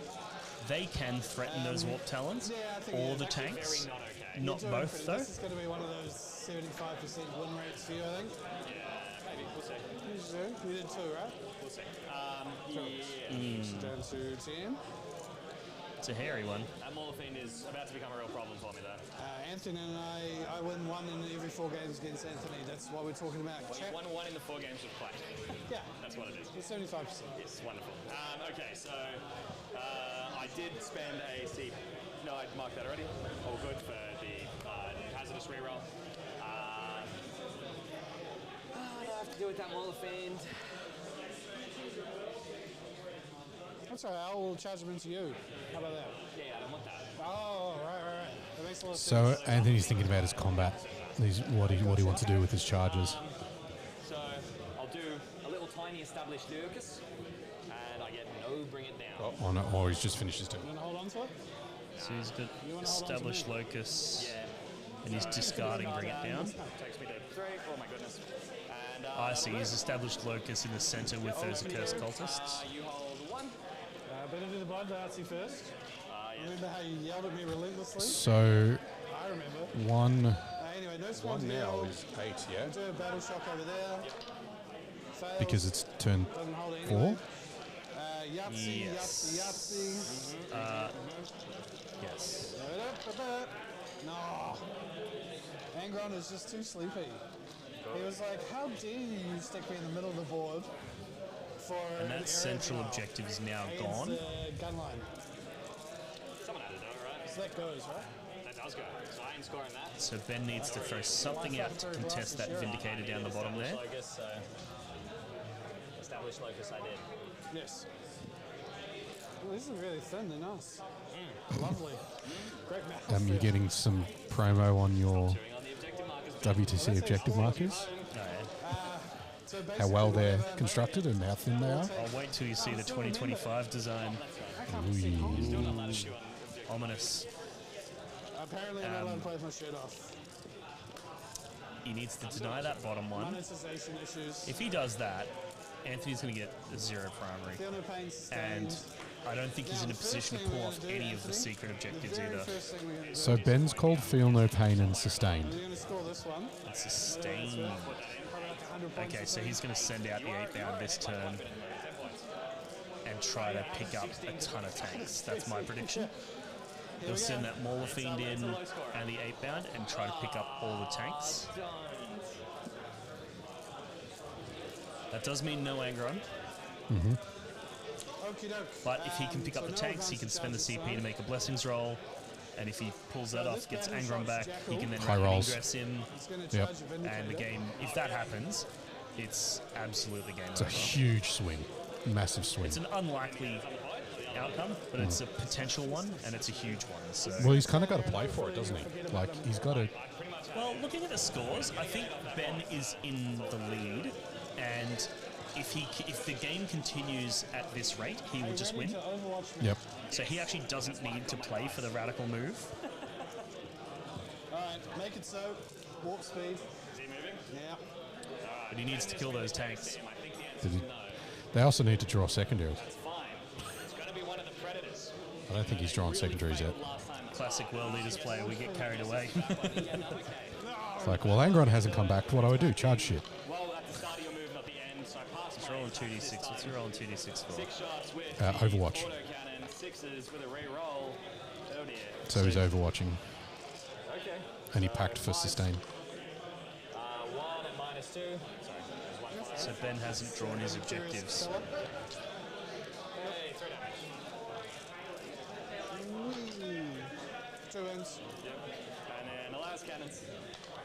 they can threaten those Warp Talons or the tanks. Not both, though.
This is going to be one of those 75% win rates for you, I think.
Yeah, maybe. We'll see.
You did 2, right?
We'll see.
Down to 10.
It's a hairy one.
That Mauler Fiend is about to become a real problem for me, though.
Anthony and I win 1 in every 4 games against Anthony. That's what we're talking about.
Well, you won 1 in the 4 games we've played.
Yeah.
That's what it is.
It's 75%.
Yes, wonderful. Okay, so I did spend a C. No, I marked that already. All good for the hazardous reroll. What do I have to do with that Mauler Fiend?
That's all right. I will charge them into you. How about that?
Yeah, I don't want that.
Oh, right. That makes a lot of
So
sense.
Anthony's thinking about his combat. What he wants to do with his charges.
So I'll do tiny established locus, and I get no bring it down.
Oh, no, or he's just finished his turn.
You want to hold on to it?
So he's got
You wanna hold on to
established
me?
locus,
Yeah.
and he's discarding bring it down.
Takes me to 3. Oh my goodness. And
I see. He's established locus in the center with those accursed cultists.
you hold 1.
Better do the blood artsy first. Remember how you yelled at me relentlessly?
So
I remember.
one
Anyway, no
one
sponge
now
heal.
is 8, yeah?
Do a battle shock over there. Fails.
Because it's turn
Doesn't hold it
4.
anyway. Yahtzee,
Yes.
Yahtzee.
Yes.
No. Angron is just too sleepy. He was like, how dare you stick me in the middle of the board for
And
an
that
area
central
of
objective is now
against
gone.
the gun line.
Someone had it though, right?
So that goes, right?
That does go. So I ain't scoring that.
So Ben needs to throw something out to contest that Vindicator down the bottom there.
Locus, so established locus I did.
Yes. Well, this is really thin and nice. Lovely. Great mouth.
You're getting some promo on your
Chewing on the objective markers.
WTC objective markers.
So
How
basically
well they're
whatever
constructed and how thin they are.
I'll wait till you see the 2025 design. Ominous.
Apparently I'm not allowed to play with my shirt off.
He needs to deny that bottom one.
Monetization issues.
If he does that, Anthony's going to get a 0 primary.
Feel no pain
And
sustained.
I don't think he's in a position to pull off any of the secret objectives
The very
either.
first thing we're going to do.
So Ben's called Feel No Pain and Sustained.
We're going to score this one.
Sustained.
Probably like 100 points
Okay,
or
so
something.
he's going to send out the 8-bound this turn and try to pick up a ton of tanks. That's my prediction. He'll send that Mauler Fiend in and the 8-bound and try to pick up all the tanks. That does mean no Angron,
Okie doke.
but if he can pick up
So
the
no
tanks, he can
advances
spend the
down
CP to make a Blessings roll. And if he pulls that off, gets
battle
Angron back,
shot's
he can then
High
rapid
rolls.
ingress him.
It's going to
Yep.
charge a Vindicator.
And the game, if that happens, it's absolutely game
It's a
over.
huge swing. Massive swing.
It's an unlikely outcome, but it's a potential one, and it's a huge one. So,
Well, he's kind of got to play for it, doesn't he? Like, he's got to...
well, looking at the scores, I think Ben is in the lead, and if the game continues at this rate, he will just win.
To Overwatch me.
Yep.
So he actually doesn't need to play for the radical move.
All right, make it so. Warp speed.
Is he moving?
Yeah.
But he needs to kill those tanks.
I think the answer
Did
is
he-
no.
They also need to draw secondaries.
It's fine. It's going to be one of the predators.
I don't think he's drawn secondaries yet.
Last time.
Classic World Leaders player, we get carried away.
It's like, well, Angron hasn't come back. What do I do? Charge shit.
Well, at the start of your move, not the end. So I passed
Let's
my
roll 2d6. What's your roll 2d6 for?
6 shots with
Overwatch.
autocannon, 6s with a re-roll. Oh dear.
So he's overwatching.
Okay.
And he packed for sustain.
1 and -2. Sorry, there's 1 fire.
So Ben hasn't drawn his objectives.
Hey, 3 damage.
Two ends.
Yep. And then the last cannons.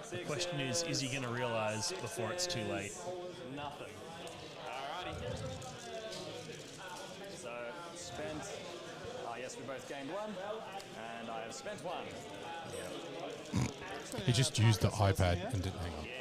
The question is he going to realise before it's too late?
Nothing. Alrighty. So, spent. Yes, we both gained 1. And I have spent 1.
He just used the iPad and didn't hang on.
Yeah.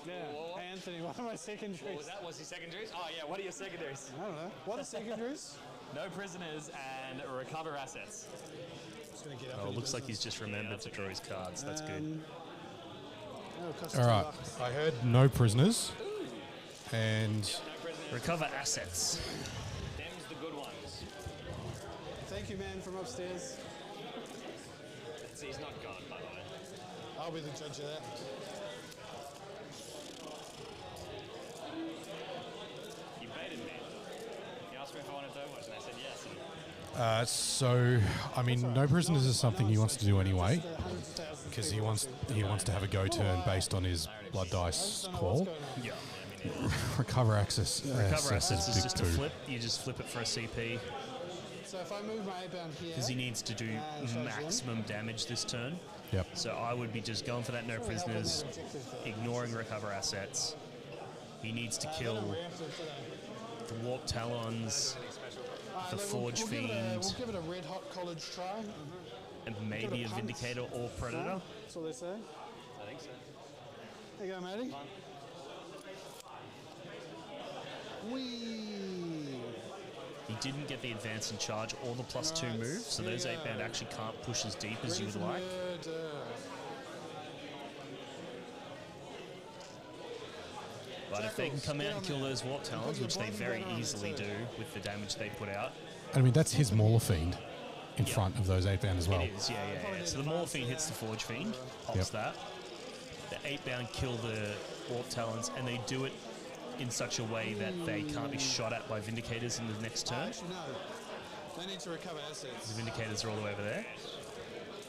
Yeah. Hey, Anthony, what are my secondaries?
What was that? What's your secondaries? Oh, yeah, what are your secondaries?
I don't know. What are secondaries?
No prisoners and recover assets.
Just gonna get up
Oh, it
into
looks like he's
business.
just remembered to draw his cards. That's good.
Oh, it costs
All right.
$2.
I heard no prisoners. And
No prisoners.
Recover assets.
Them's the good ones.
Thank you, man, from upstairs.
He's not gone, by the way.
I'll be the judge of that.
You baited me. You asked me if I wanted to Overwatch, and I said yes.
so, I mean, no prisoners is something he wants to do anyway. Because he wants to have a go turn based on his blood dice call.
Yeah.
Recover access.
Recover assets is
big
just a
two.
flip. You just flip it for a CP.
So if I move my A-bound here...
Because he needs to do
charge one.
maximum damage this turn.
Yep.
So I would be just going for that no prisoners, ignoring recover assets. He needs to kill the Warp Talons, the Forge Fiend,
we'll give it a red hot college try.
and maybe a Vindicator or Predator.
That's what they say.
I think so.
There you go, matey. Whee!
He didn't get the advance and charge or the +2 move, so those 8-band actually can't push as deep as you would like. But if they can come out and kill those Warp Talons, which they very easily do with the damage they put out.
I mean, that's his Mauler Fiend in front of those 8-band as well.
It is, yeah. So the Mauler Fiend hits the Forge Fiend, pops that. The 8-band kill the Warp Talons, and they do it in such a way that they can't be shot at by Vindicators in the next turn.
Actually, no. They need to recover assets.
The Vindicators are all the way over there.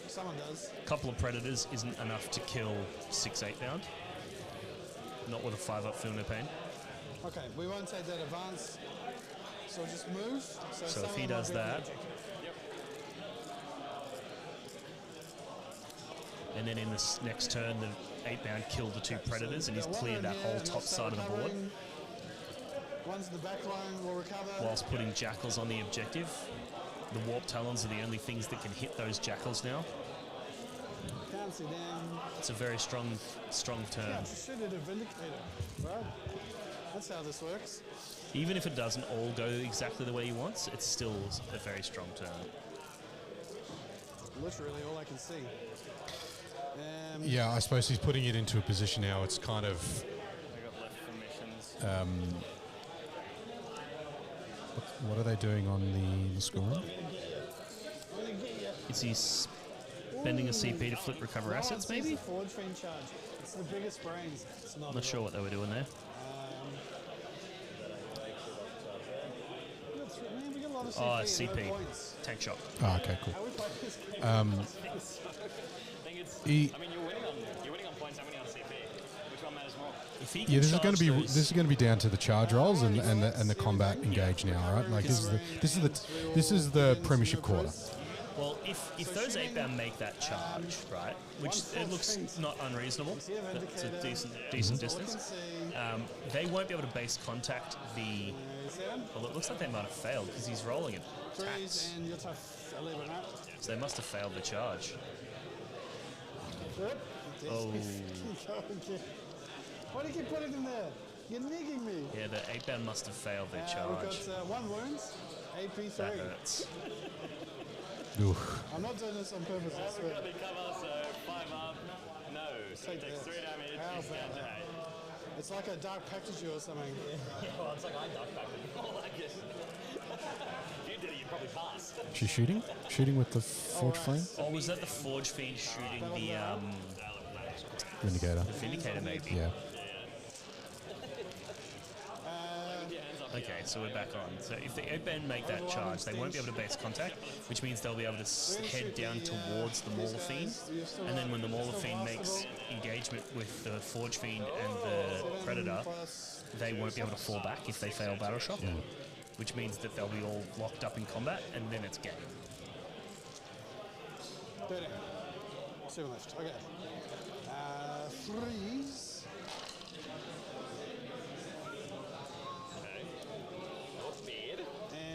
Someone does.
A couple of Predators isn't enough to kill 6 8-bound. Not with a 5-up Feel No Pain.
Okay, we won't take that advance. So we'll just move.
So if he does that, and then in this next turn, the 8-bound killed the 2 Predators, and he's cleared that whole top side of the board.
One's in the back line, will recover.
Whilst putting Jackals on the objective. The Warp Talons are the only things that can hit those Jackals now.
Can't see them.
It's a very strong turn.
Yeah, just shoot at a Vindicator, right? That's how this works.
Even if it doesn't all go exactly the way he wants, it's still a very strong turn.
Literally all I can see.
Yeah, I suppose he's putting it into a position now. It's kind of.
I got left for missions.
What are they doing on the scoring?
Is he spending a CP to flip recover assets, maybe?
Forge Fiend charge. It's the biggest brains. It's not.
I'm not sure what they were doing there.
We got a lot of
Oh,
CP.
CP.
No points.
Tank shot.
Oh, okay, cool.
How we play this game?
I think it's. I mean, you're winning on points. I'm winning on CP. Which one matters more?
If he can
Yeah, this is
charge
going to be
those-
this is going to be down to the charge rolls and the combat engage now, right? Like this is the Premiership quarter.
Well, if those 8-bound make that charge, right, which it looks not unreasonable, it's a decent distance, they won't be able to base contact the. Well, it looks like they might have failed because he's rolling it.
Threes and you're tough. 11, right?
So they must have failed the charge.
Good.
Oh.
Why do you keep putting them there? You're nigging me.
Yeah, the 8-bound must have failed their
We've
charge.
got 1 wound, AP 3.
That hurts.
Oof.
I'm not doing this on purpose, I swear.
Got the cover, so 5 up. No, so it takes 3 damage.
How's
It's down
that?
to 8.
It's like a dark package or something.
Yeah, well, it's like I ducked back with the ball, I guess. If you did it, you'd probably pass.
She's shooting? Shooting with the Forge Flame?
Oh, was that the Forge Fiend shooting the
Vindicator.
Vindicator, maybe?
Yeah.
Okay, so we're back on. So if the 8-band make that charge, they won't be able to base contact, which means they'll be able to head down towards the Mauler Fiend. And then when the Mauler Fiend makes engagement with the Forge Fiend and the Predator, they won't be able to fall back if they fail Battle Shock, which means that they'll be all locked up in combat, and then it's game.
13. 7 left. Okay. Threes.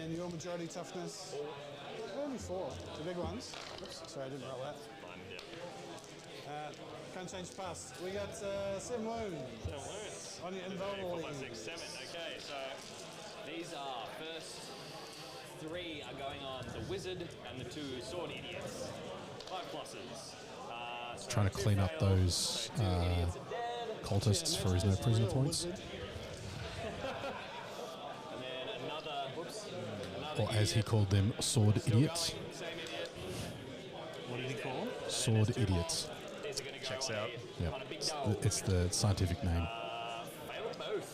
And your majority toughness. Only 4. The big ones. Oops, sorry, I didn't roll that. Can't change past. We got 7 wounds.
7 wounds.
On your
4,
invulnerable.
5, 6, 7. Okay, so these are first 3 are going on the wizard and the 2 sword idiots. 5 pluses. So
Trying to
2
clean up
fail,
those
so 2 idiots are dead.
cultists for his no prisoner points.
And then another,
Or as he called them, sword idiots.
same idiot.
What did he call them?
Sword idiots.
These are going to go
Checks
on
out.
a
Yep.
kind of big
It's
dog.
it's the scientific name.
Fail both.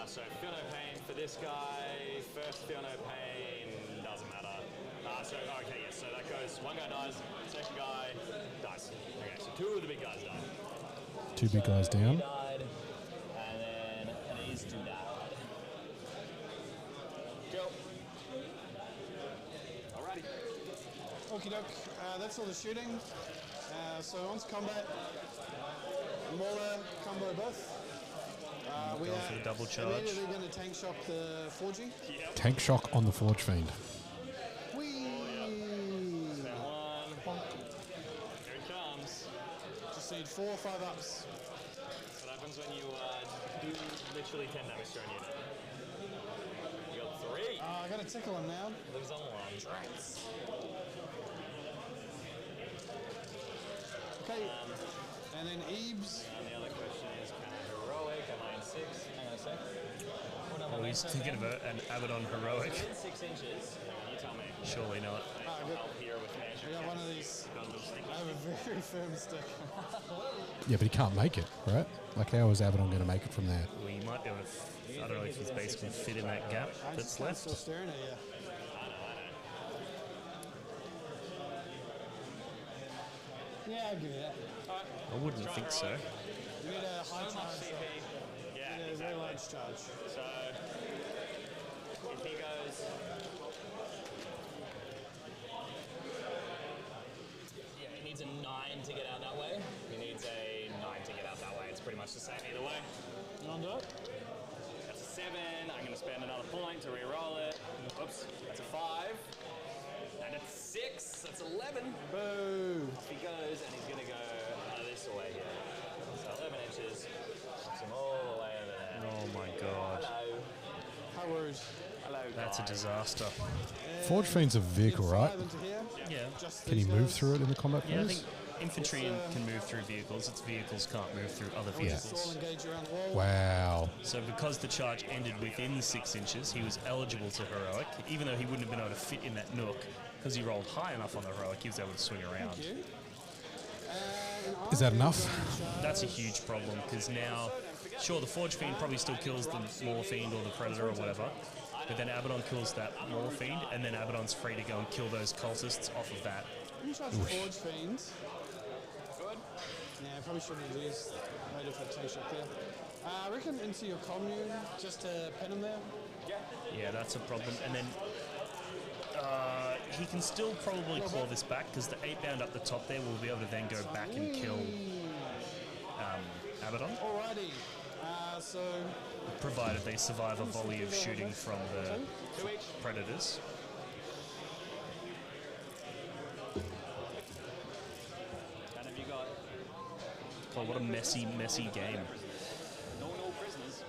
So feel no pain for this guy. First feel no pain doesn't matter. So okay, yes. So that goes. One guy dies. Second guy dies. Okay, so 2 of the big guys died.
2 big guys down.
Died, and then these 2 died. Go. Alrighty.
Okie doke. That's all the shooting. So onto combat, Mauler, combo both. We
Going
are
for the double charge.
immediately going to tank shock the 4G.
Tank shock on the Forge Fiend.
Whee!
Spend one. Here it comes.
Just need 4 or 5 ups.
What happens when you do literally 10 damage to an unit? You got 3.
I got to tickle him now.
Lives on 1.
Okay. And then Ebes.
And the other question is, can I heroic? Am I in 6? Hang on a sec. What am I
Oh, he's
in?
thinking of an Abaddon heroic.
Within 6 inches. You tell me.
Surely not.
Good.
Help here with
I
measure.
got one of these. I have a very firm stick.
Yeah, but he can't make it, right? Like, how is Abaddon going to make it from there?
Well, you might be able to. I don't know if he's basically fit in that gap
I
that's
just can't
left.
stop staring at you. Yeah, I'll give you that.
I wouldn't think so.
You need a high charge.
CP. Yeah,
You need a very large charge.
So, if he goes... Yeah, he needs a 9 to get out that way. He needs a 9 to get out that way. It's pretty much the same either way.
You want to do it?
That's a 7. I'm going to spend another point to re-roll it. Oops, that's a 5. And it's 6. That's 11.
Boo!
If he goes, and he's going to go this way here. So 11 inches. Puts him all the way over there.
Oh my god.
Hello.
How rude.
Hello,
That's a
guys.
disaster.
Forge Fiend's a vehicle, right?
5 into here.
Yeah.
Just
Can he
these
move
guys.
through it in the combat
Yeah, I
phase?
think infantry can move through vehicles. Its vehicles can't move through other
Swirl
vehicles.
engage around the wall.
Wow.
So because the charge ended within 6 inches, he was eligible to heroic, even though he wouldn't have been able to fit in that nook. Because he rolled high enough on the heroic, he was able to swing around.
Thank you.
Is that enough?
That's a huge problem, because now, sure, the Forge Fiend probably still kills the Maw Fiend or the Predator or whatever, but then Abaddon kills that Maw Fiend, and then Abaddon's free to go and kill those cultists off of that.
You charge the Forge Fiends. Good. Yeah, I probably shouldn't have used later for tank shock there. I reckon into your commune, just to pin him there.
Yeah, that's a problem. And then he can still probably claw this back, because the 8-bound up the top there will be able to then go back and kill Abaddon,
Alrighty. So
provided they survive a volley of shooting from the Predators.
And have you got
Oh, what a messy, messy game.
no prisoners?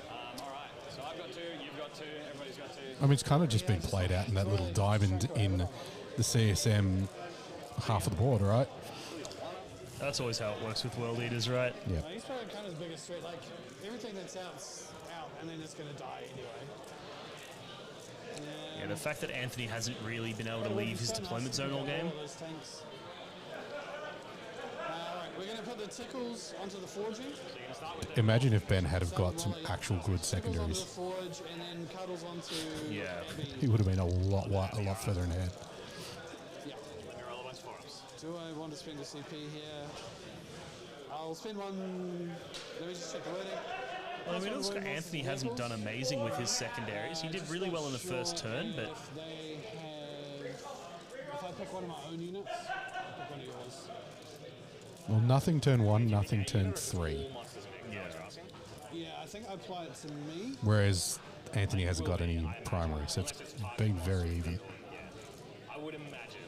Alright, so I've got 2, you've got 2, everybody's got 2.
I mean, it's kind of just been played out in that little diamond in the CSM half of the board, right?
That's always how it works with World Eaters, right?
Yeah.
he's probably kind of the biggest threat. Like everything that's out's out, and then it's going to die anyway.
Yeah, the fact that Anthony hasn't really been able to leave his deployment zone all game.
All those tanks. Alright, we're going to put the tickles onto the forging.
Imagine if Ben had have got some
Tickles
actual good
onto the
secondaries.
forge, and then cuddles onto
Yeah.
He would have been a lot further in hand.
Yeah.
Let me roll a bunch of 4-ups.
Do I want to spend a CP here? I'll spend one. Let me just check the wording.
Well, I mean, it looks like Anthony hasn't done amazing with his secondaries. He did really well in the first turn, but
If they have. If I pick one of my own units, I'll pick one of yours.
Well, nothing turn 1, nothing turn 3.
yeah.
Yeah, I think I apply it to me.
Whereas Anthony hasn't got any primary, so it's been very even.
I would imagine.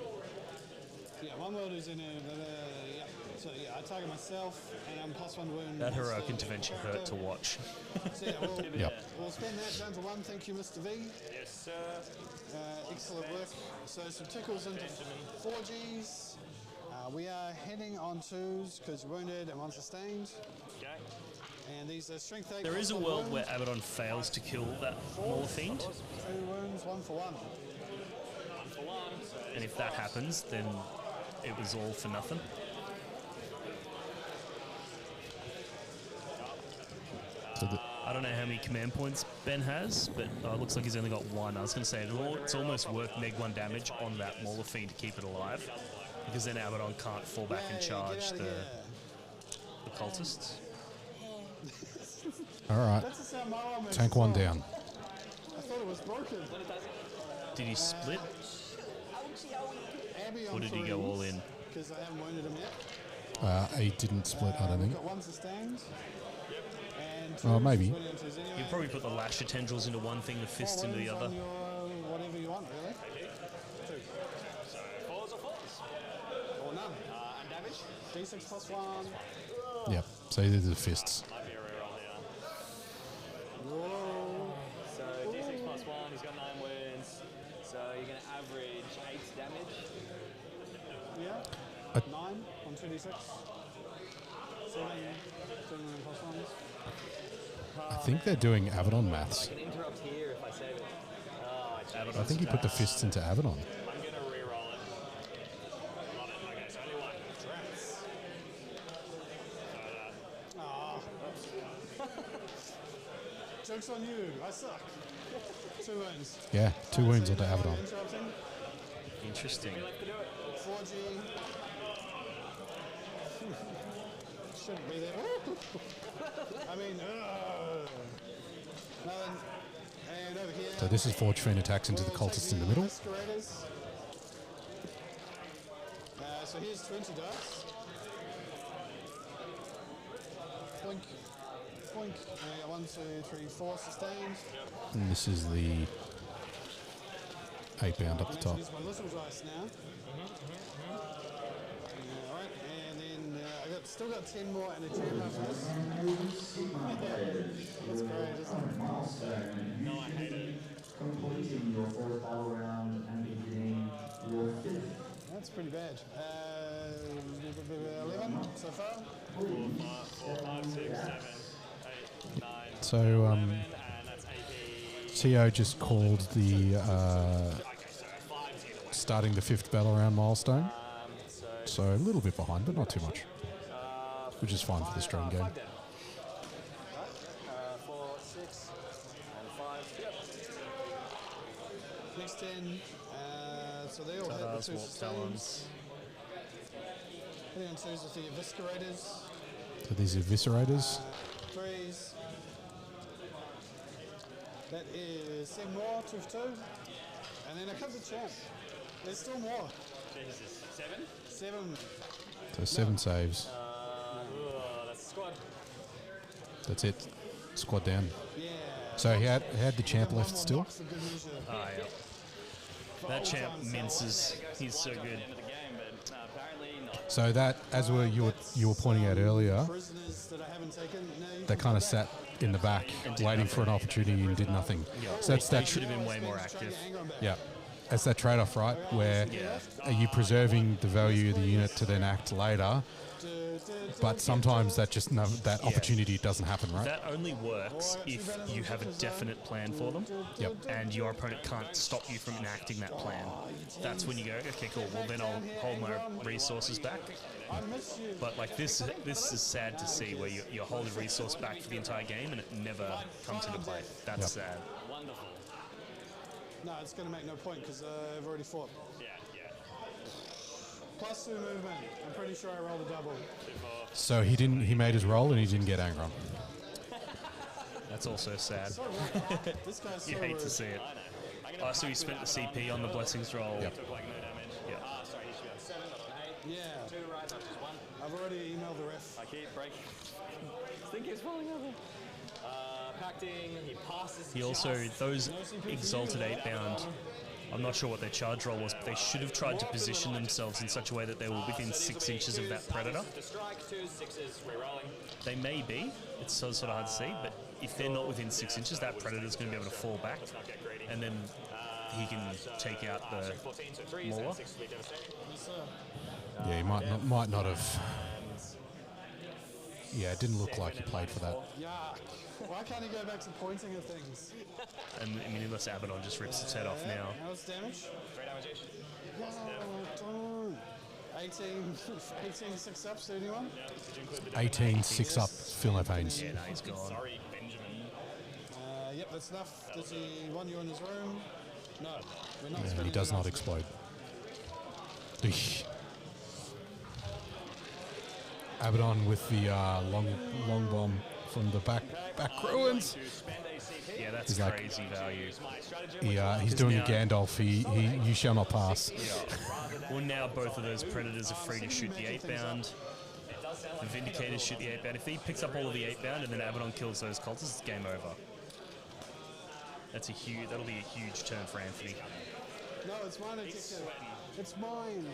Yeah, one world is in a. Yeah. So yeah, I target myself, and I'm +1 wound.
That heroic
monster.
intervention hurt to watch.
So yeah, we'll,
Yep.
we'll spend that down to 1. Thank you, Mr. V.
Yes, sir.
Excellent work. So some tickles into 4Gs. We are heading on 2s because you're wounded and 1 sustained.
Okay.
And these are strength 8.
There is a
+1
world where
wound.
Abaddon fails to kill that Maw Fiend,
2 wounds, 1 for 1.
1 for 1. So
and if that happens, then it was all for nothing.
So the,
I don't know how many command points Ben has, but it looks like he's only got 1. I was going to say it's almost worth -1 damage on that Mauler Fiend to keep it alive, because then Abaddon can't fall back and
Yay,
charge
get out of
the
here.
cultists.
all right,
That's the sound my arm makes
tank
as
1
well.
down.
I thought it was broken.
Did he split,
Abby
or
on
did he go all in?
because I haven't wounded him yet.
He didn't split, I don't
We've
think.
got one sustained. And
Oh, maybe.
two anyway.
You'd probably put the lasher tendrils into one thing, the fists into the
wounds
other.
on your whatever you want, really. Two.
So fours or fours?
Or none.
And damage?
D6 plus 1.
Yep. So these are the fists.
Might be a reroll here.
Whoa.
So D6 plus 1, he's got 9 wounds. So you're going to average 8 damage.
Yeah. 9 on 2d6. 7 plus 1s.
I think they're doing Abaddon maths.
I can interrupt here if I save it. Oh,
I think he put the fists into Abaddon.
I'm going to reroll it. Love it. Okay, so only one.
Joke's on you. I suck. 2 wounds.
Yeah, 2 wounds onto Abaddon.
Interrupting.
Interesting.
4G. Shouldn't be there. I mean, nothing. And over here.
So this is Forge Fiend attacks into the cultist in the middle.
Masqueraders. So here's 20 dice. Blink. Blink. 1, 2, 3, 4 sustained.
And this is the 8 bound up the top.
Use my little dice now. Alright, and then still got 10 more and a jam after this. That's great, isn't it?
No, I hate it. Completing your 4th battle round and beginning your 5th.
That's pretty bad. 11 so far.
4, 5, 6, 7, 8, 9.
So,
11, and that's AP.
TO just called the starting the 5th battle round milestone. So a little bit behind, but not too much. Which is fine for the stream game.
4, 6, and 5. Yep.
Next 10. So they all had the 2
Warp
sustains.
talons.
Hitting on 2s with the eviscerators.
So these are Eviscerators.
3s. That is 7 more, 2 for 2. And then I cut the champ. There's still more.
Jesus. 7?
7.
So 7 saves.
That's the squad.
That's it. Squad down.
Yeah.
So he had the champ left still.
For good measure.
Oh, yeah. That champ minces. He's so good.
End of the game, but apparently not.
So that, as you were pointing out earlier,
Prisoners that I haven't taken. No, you
they
can
kind of
come back.
sat in the back, waiting for an opportunity and did nothing. So that's
They
that.
should have been way more active.
Yeah, that's that trade-off, right? Where are you preserving the value of the unit to then act later? But sometimes that opportunity doesn't happen, right?
That only works if you have a definite plan for them.
Yep.
And your opponent can't stop you from enacting that plan. That's when you go, okay, cool. Well, then I'll hold my resources back.
I miss you.
But like this is sad to see where you hold a resource back for the entire game and it never comes into play. That's sad.
Wonderful.
No, it's going to make no point because I've already fought.
Yeah.
Plus 2 movement. I'm pretty sure I rolled a double.
So he made his roll and he didn't get Angron.
That's also sad.
So rude. This guy's so
You hate
rude.
to see it. Oh, so he spent the CP on the blessings roll.
Yep.
Took like no damage.
Yeah.
Sorry, he should be on 7, not on 8.
Yeah.
2 rise up, just 1.
I've already emailed the ref.
I keep breaking. I think he's falling over. Pacting, he passes.
He also, those exalted 8 bound, I'm not sure what their charge roll was, but they should have tried to position themselves in such a way that they were within 6 inches of that predator.
To strike, 2s, 6s, rerolling.
They may be, it's sort of hard to see, but if they're not within 6 inches, that predator's going to be able to fall back, and then he can take out the
14, so 3s,
mauler.
and 6 will be devastating.
Yeah, he might not have. Yeah, it didn't look like he played for that.
Yeah. Why can't he go back to pointing at things?
And I mean, unless Abaddon just rips its head off now.
How's damage?
3 damage each.
Oh, 18 6 ups to anyone?
18, 6 up, feel no pains.
Yeah, no, he's gone.
Sorry, Benjamin.
Yep, that's enough. Does he want you in his room? No. We're not
Yeah, he
spending
does not
enough.
explode. Eesh. Abaddon with the long bomb from the back ruins.
To spend a CP.
Yeah, that's
He's like-
crazy value.
He's doing a
now-
Gandalf. You shall not pass.
Well, now both of those predators are free to shoot the 8-bound. The Vindicators shoot the 8-bound. If he picks up all of the 8-bound and then Abaddon kills those cultists, it's game over. That'll be a huge turn for Anthony.
No, it's mine, objective. It's mine.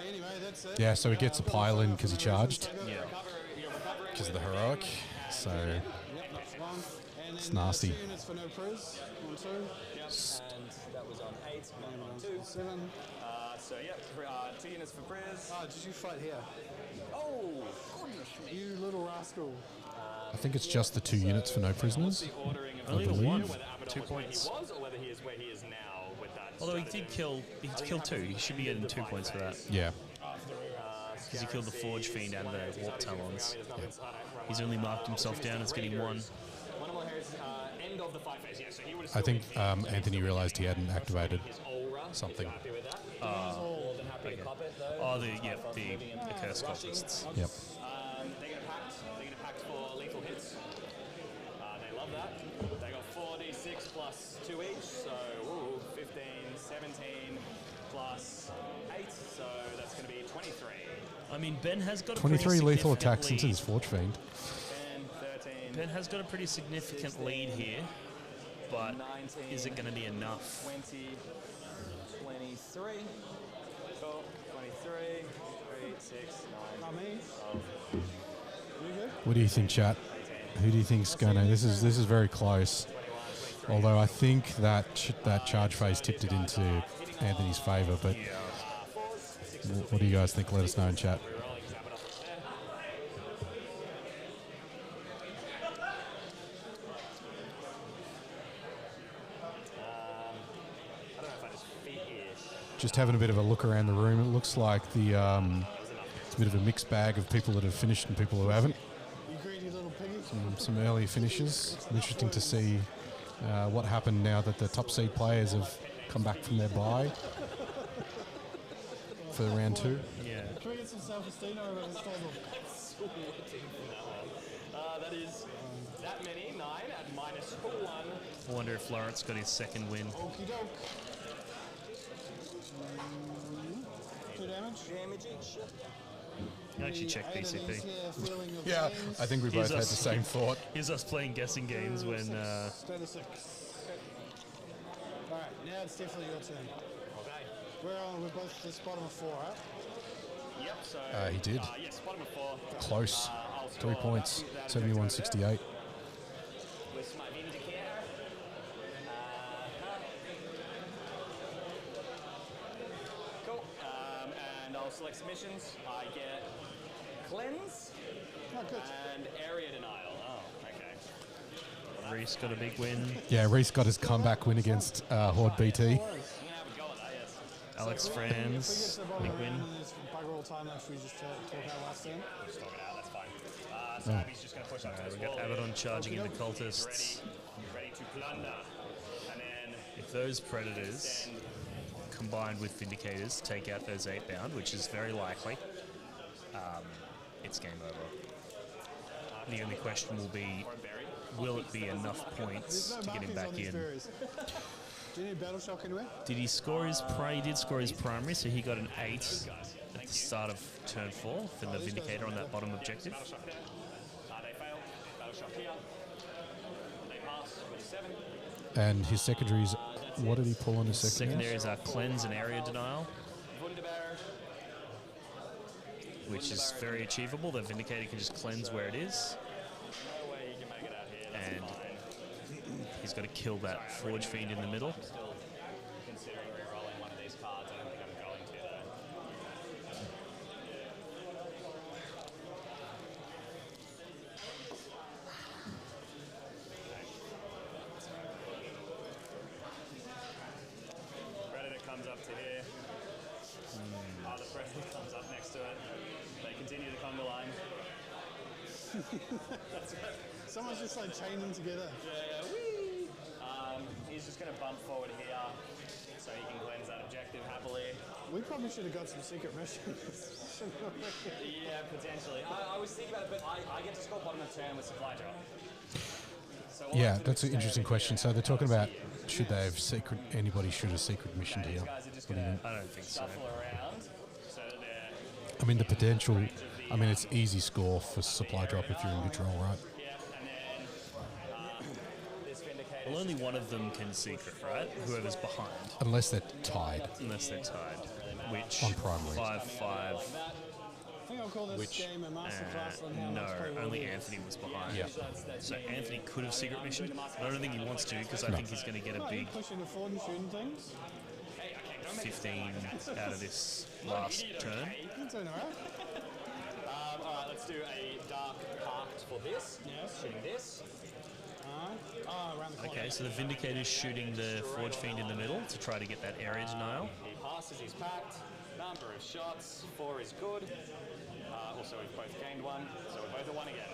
Anyway, that's it.
Yeah, so he gets a pile in because he charged.
Yeah.
Because of the heroic. So
Yep, that's one. And
It's
then,
nasty.
2 units for no priz. 1, 2.
And that was on 8, mine on 2.
7.
So, yeah, 2 units for Priz.
Oh, did you fight here?
Oh, goodness me.
You little rascal.
I think it's just the 2 units for no prisoners.
Ordering of
Only the
believe.
one.
whether Abaddon
2
was where
points.
he was or whether he is where he is now with that.
Although he
strategy.
did kill 2. He should be getting 2 points for that.
Yeah.
Because he killed the Forge Fiend and the Warp Talons. He's only marked himself down as getting 1.
One of my hairs, end of the 5 phase, yeah, so he would have
I
still
think
been
Anthony realized he hadn't activated
his aura.
something.
Happy with that? More than happy to cop it, though.
Oh, the Curse Cultists.
Yep.
They're going to pact for lethal hits. They love that. They got 4d6 plus 2 each, so 15, 17 plus 8, so that's going to be 23.
I mean, Ben has got a
23
pretty
lethal
significant
attacks into
lead.
his Forge Fiend.
10, 13,
Ben has got a pretty significant lead here, but
19,
is it going to be enough?
20, 23. Cool. 23, 3, 6, 9,
Not me.
12.
You good?
What do you think, chat? Who do you think's gonna? This is very close. Although I think that that charge phase tipped it into Anthony's favour. But what do you guys think? Let us know in chat. Just having a bit of a look around the room. It looks like it's a bit of a mixed bag of people that have finished and people who haven't.
You greedy little piggy.
Some early finishes. Interesting to see what happened now that the top seed players have come back from their bye for round 2.
Yeah.
Can we get some self-esteem over this table?
That is that many, 9 at -1.
I wonder if Lawrence got his second win.
Okie doke. 2 damage.
Damage each.
You actually check BCP.
Yeah, I think we both had the same thought.
Here's us playing guessing games when.
Status 6. Alright, now it's definitely your turn.
Okay.
We're both this bottom of 4, right?
Yep, so.
He did.
Yes, bottom of 4.
Close.
I'll
3
score
points.
that
71-68.
with my Vindicator. Cool. And I'll select submissions. I get Cleanse
Oh, good.
and Area Denial. Oh, okay.
Reese got a big win.
Yeah, Reese got his comeback win against Horde BT.
I'm going to have a go at that, yes.
Alex
If we get
Franz,
to the bottom
big
of the
win.
round and there's bugger all time left, we just talk out last turn.
Just talk it out, that's fine. So Abby's just going to push up to this
We got
wall.
Abaddon charging in the cultists.
Ready to plunder. And then
If those predators combined with Vindicators take out those 8-bound, which is very likely, it's game over. The only question will be, will it be enough points
There's
to
no
get him
markings on
back
these
in?
berries. Do you need battle shock anywhere?
Did he score his he did score his primary, so he got an 8 at the start of turn 4 for the Vindicator on that bottom objective.
they fail. Battle shock here. They pass with a 7.
And his secondaries, what did he pull on his secondaries?
Secondaries are Cleanse and Area Denial,
Wunderbear.
which is very achievable. The Vindicator can just cleanse where it is,
No way you can make it out here. That's
and
fine.
he's got to kill that Forge Fiend in the middle.
Still considering re-rolling one of these cards. I don't think I'm going to, though. Predator comes up to here. The Predator comes up next to it. They continue the conga line.
Someone's just like chained them together.
Yeah, whee! He's just going to bump forward here so he can cleanse that objective happily.
We probably should have got some secret missions.
Yeah, potentially. I was thinking about it, but I get to score bottom of turn with supply drop.
Yeah, that's an interesting question. So they're talking about should they have anybody shoot a secret mission here? What do you think?
I don't think so.
I mean, the potential. I mean, it's easy score for supply drop if you're in control, right?
Well, only one of them can secret, right? Whoever's behind.
Unless they're tied.
Unless they're tied. Which
On primary.
5-5.
I think I'll call this
Which
game a masterclass on how
no,
much play
only
will be.
Anthony was behind.
Yeah.
So Anthony could have secret mission. But I don't think he wants to because I think he's going to get a big
Pushing the forward and shooting things.
15 out of this last turn.
You're doing all right.
Alright, let's do a dark parked for this.
Yes.
Shooting this.
Around the corner.
Okay, so the Vindicator's shooting the Forge Fiend in the middle to try to get that area denial.
He passes, he's packed. Number of shots, 4 is good. Also, we've both gained 1, so we're both at 1 again.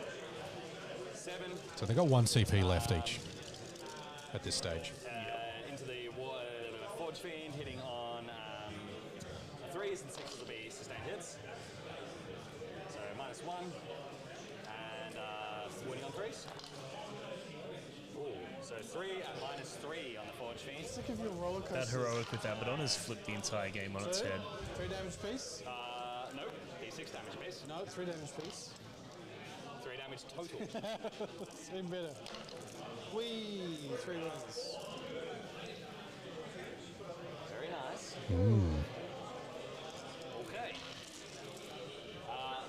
7.
So they got 1 CP left each at this stage.
Into the Forge Fiend, hitting on 3s and 6s will be sustained hits. So -1. And wounding on 3s. Ooh, so 3 at -3 on the Forge Fiend.
Sick of your roller
That
coaster.
heroic with Abaddon has flipped the entire game on its head.
3 damage piece.
Nope, he's 6 damage piece.
No, 3 damage piece.
3 damage total.
Even better. Wee, 3 wins.
Very nice. Okay.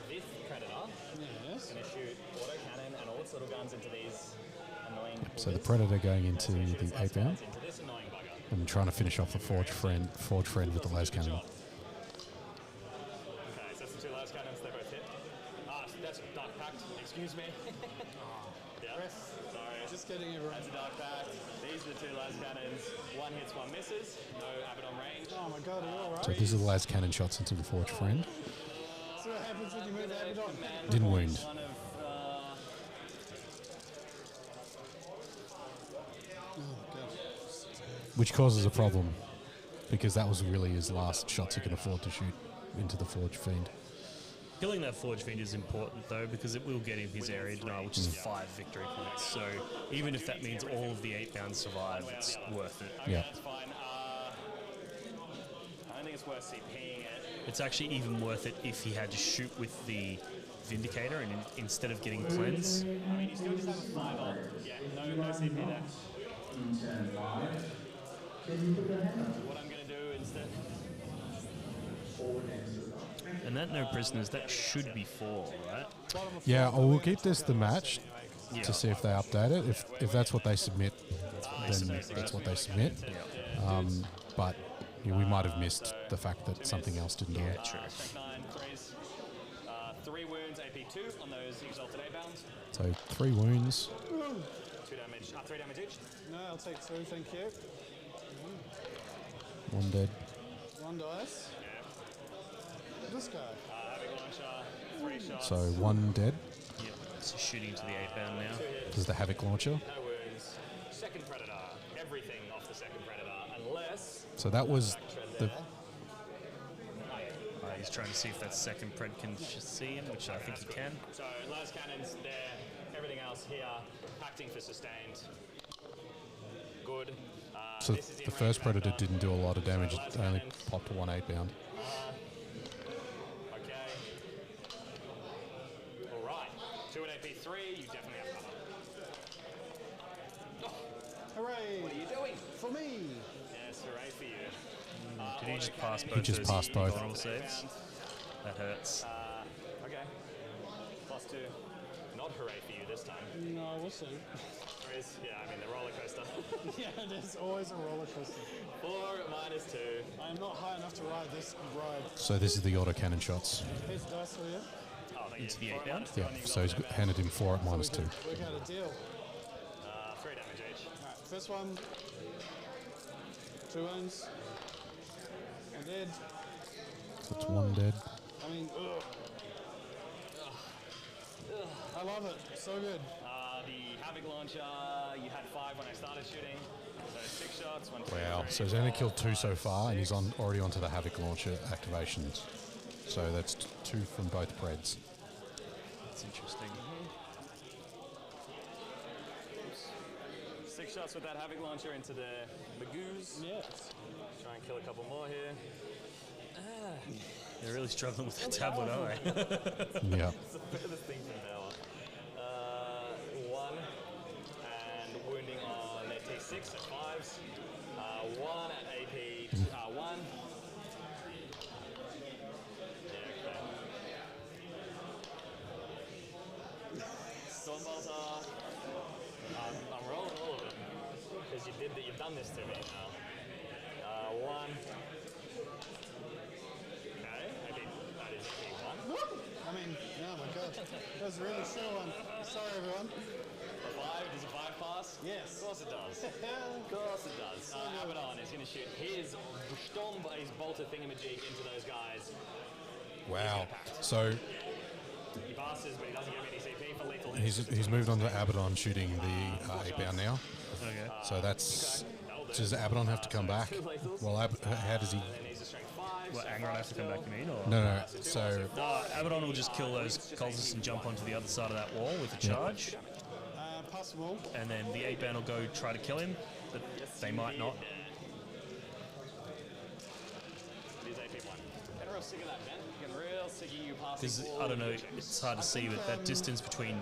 This Predator
Yes.
is going to shoot autocannon and all its little guns into these annoying
So the
buggers.
Predator going into
Also shoots
the
last
8 bound
guns into this annoying bugger.
and trying to finish off the Forge Friend with the las cannon.
Okay, so that's the 2 last cannons, they both hit. That's a dark pact, excuse me. Yeah, sorry.
Just getting it right.
That's a dark pact. These are the 2 last cannons. 1 hits, 1 misses. No Abaddon range.
Oh my god, are you alright?
So these are the las cannon shots into the Forge Friend.
See what happens when you move Abaddon.
Didn't wound.
One of,
Which causes a problem because that was really his last shots he can afford to shoot into the Forge Fiend.
Killing that Forge Fiend is important though because it will get him his area denial, which is 5 victory points. So even if that means all of the 8 bounds survive, it's worth it.
Yeah.
that's fine. I don't think it's worth CPing it.
It's actually even worth it if he had to shoot with the Vindicator and instead of getting cleanse.
I mean, you still just have a 5 on. Yeah, no CP there. What I'm going to do instead.
And that no prisoners, that should be 4, right?
Yeah, we'll keep this the match
Yeah.
to see if they update it. If that's what they submit, then that's what they submit. But yeah, we might have missed the fact that something else didn't do it.
Strength 9, 3s. 3 wounds, AP2 on those exalted 8 bounds.
So 3 wounds.
2 damage, 3 damage each.
No, I'll take 2, thank you.
1 dead.
1 dice. This guy.
Havoc launcher, 3 shots.
So 1 dead.
Yep. So shooting to the 8 bound now.
There's the Havoc launcher.
No wounds. Second Predator. Everything off the second Predator, unless
So that was the.
He's trying to see if that second pred can see him, which I think he can.
So las cannons there. Everything else here. Pacting for sustained. Good.
So
This is
the
in
first
range
Predator
factor.
didn't do a lot of damage.
So
It only popped 1 8 bound.
Okay. All right. 2 and AP3. You definitely have cover.
Hooray!
What are you doing?
For me!
Yes, hooray for you.
Did he just pass both
He just
those
passed both.
normal saves? That hurts.
Okay. +2. Not hooray for you this time.
No, we'll see.
Whereas, yeah, I mean the roller coaster.
Yeah, there's always a roller coaster.
4 -2.
I'm not high enough to ride this ride.
So this is the autocannon shots.
Here's the dice for you.
Oh, thank
Into
you.
the 8 bound?
Yeah, so he's handed him 4 at -2.
Work out a deal.
3 damage each.
Alright, first one. 2 wounds. 1 dead.
That's 1 dead.
I mean, ugh. I love it. So good.
The Havoc launcher, you had 5 when I started shooting. So 6 shots, 1, 2,
Wow.
3,
So he's only
4,
killed 2 so
5,
far, and he's
6.
already onto the Havoc launcher activations. So that's 2 from both Preds.
That's interesting.
6 shots with that Havoc launcher into the goose.
Yes.
Try and kill a couple more here.
They're really struggling with the tablet, aren't they?
Yeah.
It's the furthest thing from power. 1 and wounding on their T6 at 5s. 1 at AP 1. Stormbolter. I'm rolling all of them because you've done this to me now. 1. Okay, maybe that is AP 1.
I mean, oh my god. That was a really short one. Sorry, everyone.
A 5? Does a 5 pass?
Yes.
Of course it does. Of course it does. Abaddon is going to shoot his bolter thingamajig into those guys.
Wow. So
He passes, but he doesn't get any CP for lethal.
he's moved on to Abaddon shooting the 8-bound now.
Okay.
So that's... Does Abaddon have to come back? Well, how does he...
And he's a strength 5.
What, Angron has to come back, you mean? Or?
No. So
Abaddon will just kill those cultists and jump onto the other side of that wall with a charge.
Possible.
And then the 8-bound will go try to kill him, but they might not.
It is AP 1. Getting real sick of that, Ben. Getting real sick of you passing.
Because, I don't know, it's hard to see, but that distance between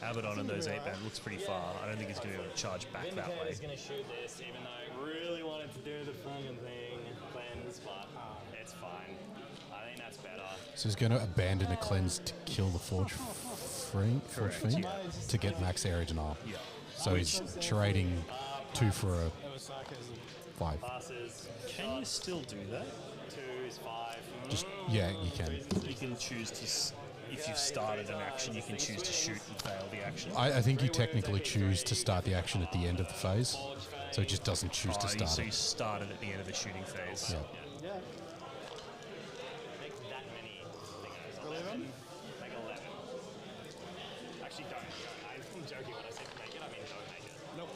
Abaddon and those 8-bound looks pretty far. I don't think he's going to be able to charge back that way.
Vindicator's going to shoot this, even though I really wanted to do the fucking thing. Cleanse, but it's fine. I think that's better.
he's going to abandon a cleanse to kill the Forge Fiend to get max area denial.
Yeah.
So he's trading 2 for a 5.
Passes.
Can you still do that?
2 is 5.
Yeah, you can.
You can choose to, if you've started an action, you can choose to shoot and fail the action.
I think you technically choose to start the action at the end of the phase, so it just doesn't choose to start
So
it.
you started at the end of the shooting phase.
Yeah.
Yeah.
Make that many thingos.
11.
Make 11. Actually, don't. I'm joking when I said make it. I mean, don't make it.
Nope.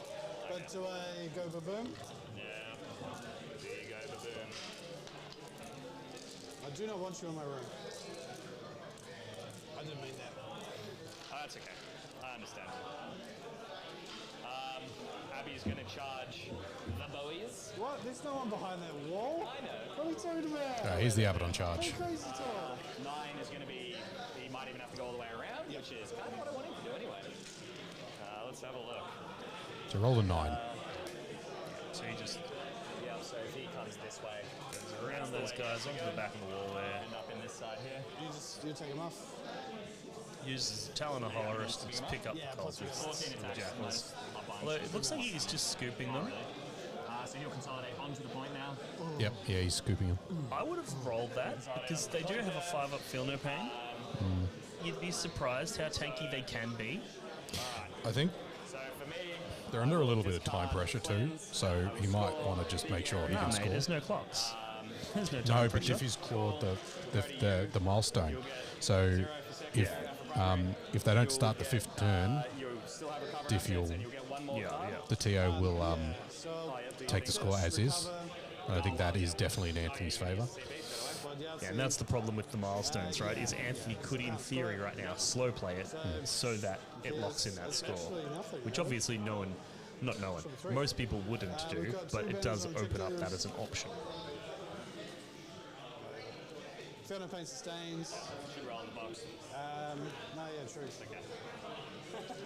But do I go baboom?
Yeah. There you go, baboon.
I do not want you in my room. I didn't mean that.
Oh, that's okay. I understand. Abby's going to charge the bowies.
What? There's no one behind that wall?
I know.
What are you talking about?
Here's the Abaddon charge.
What crazy talk?
9 is going to be, he might even have to go all the way around, which is kind of what I want him to do anyway. Let's have a look.
So roll a 9.
So you just
Yeah, so if he comes this way,
goes around those guys onto the back of the wall there.
end up in this side here.
You take him off.
Uses Talon of Horus to just pick up the cultists and the jackals. Although it looks like he's just scooping them.
So he'll consolidate onto the point now.
Yep, yeah, he's scooping him.
I would have rolled that because they do have a 5-up feel no pain. You'd be surprised how tanky they can be.
I think
So for me,
they're under a little bit of time pressure too, so he might want to just make sure he
No,
can
mate,
score.
there's no clocks. There's no
No,
time
but
pressure.
Diffy's clawed the milestone. So if they don't start the 5th turn,
you'll still have recovery
Diffy will,
assets and you'll get one more
Yeah,
card.
yeah.
the TO will take the score as is. And I think that is definitely in Anthony's favour.
Yeah, and that's the problem with the milestones, right? Is Anthony could, in theory, right now, slow play it so that it locks in that score, which obviously most people wouldn't do, but it does open up that as an option.
Feel no pain sustains.
Should roll in the box.
No, yeah, true.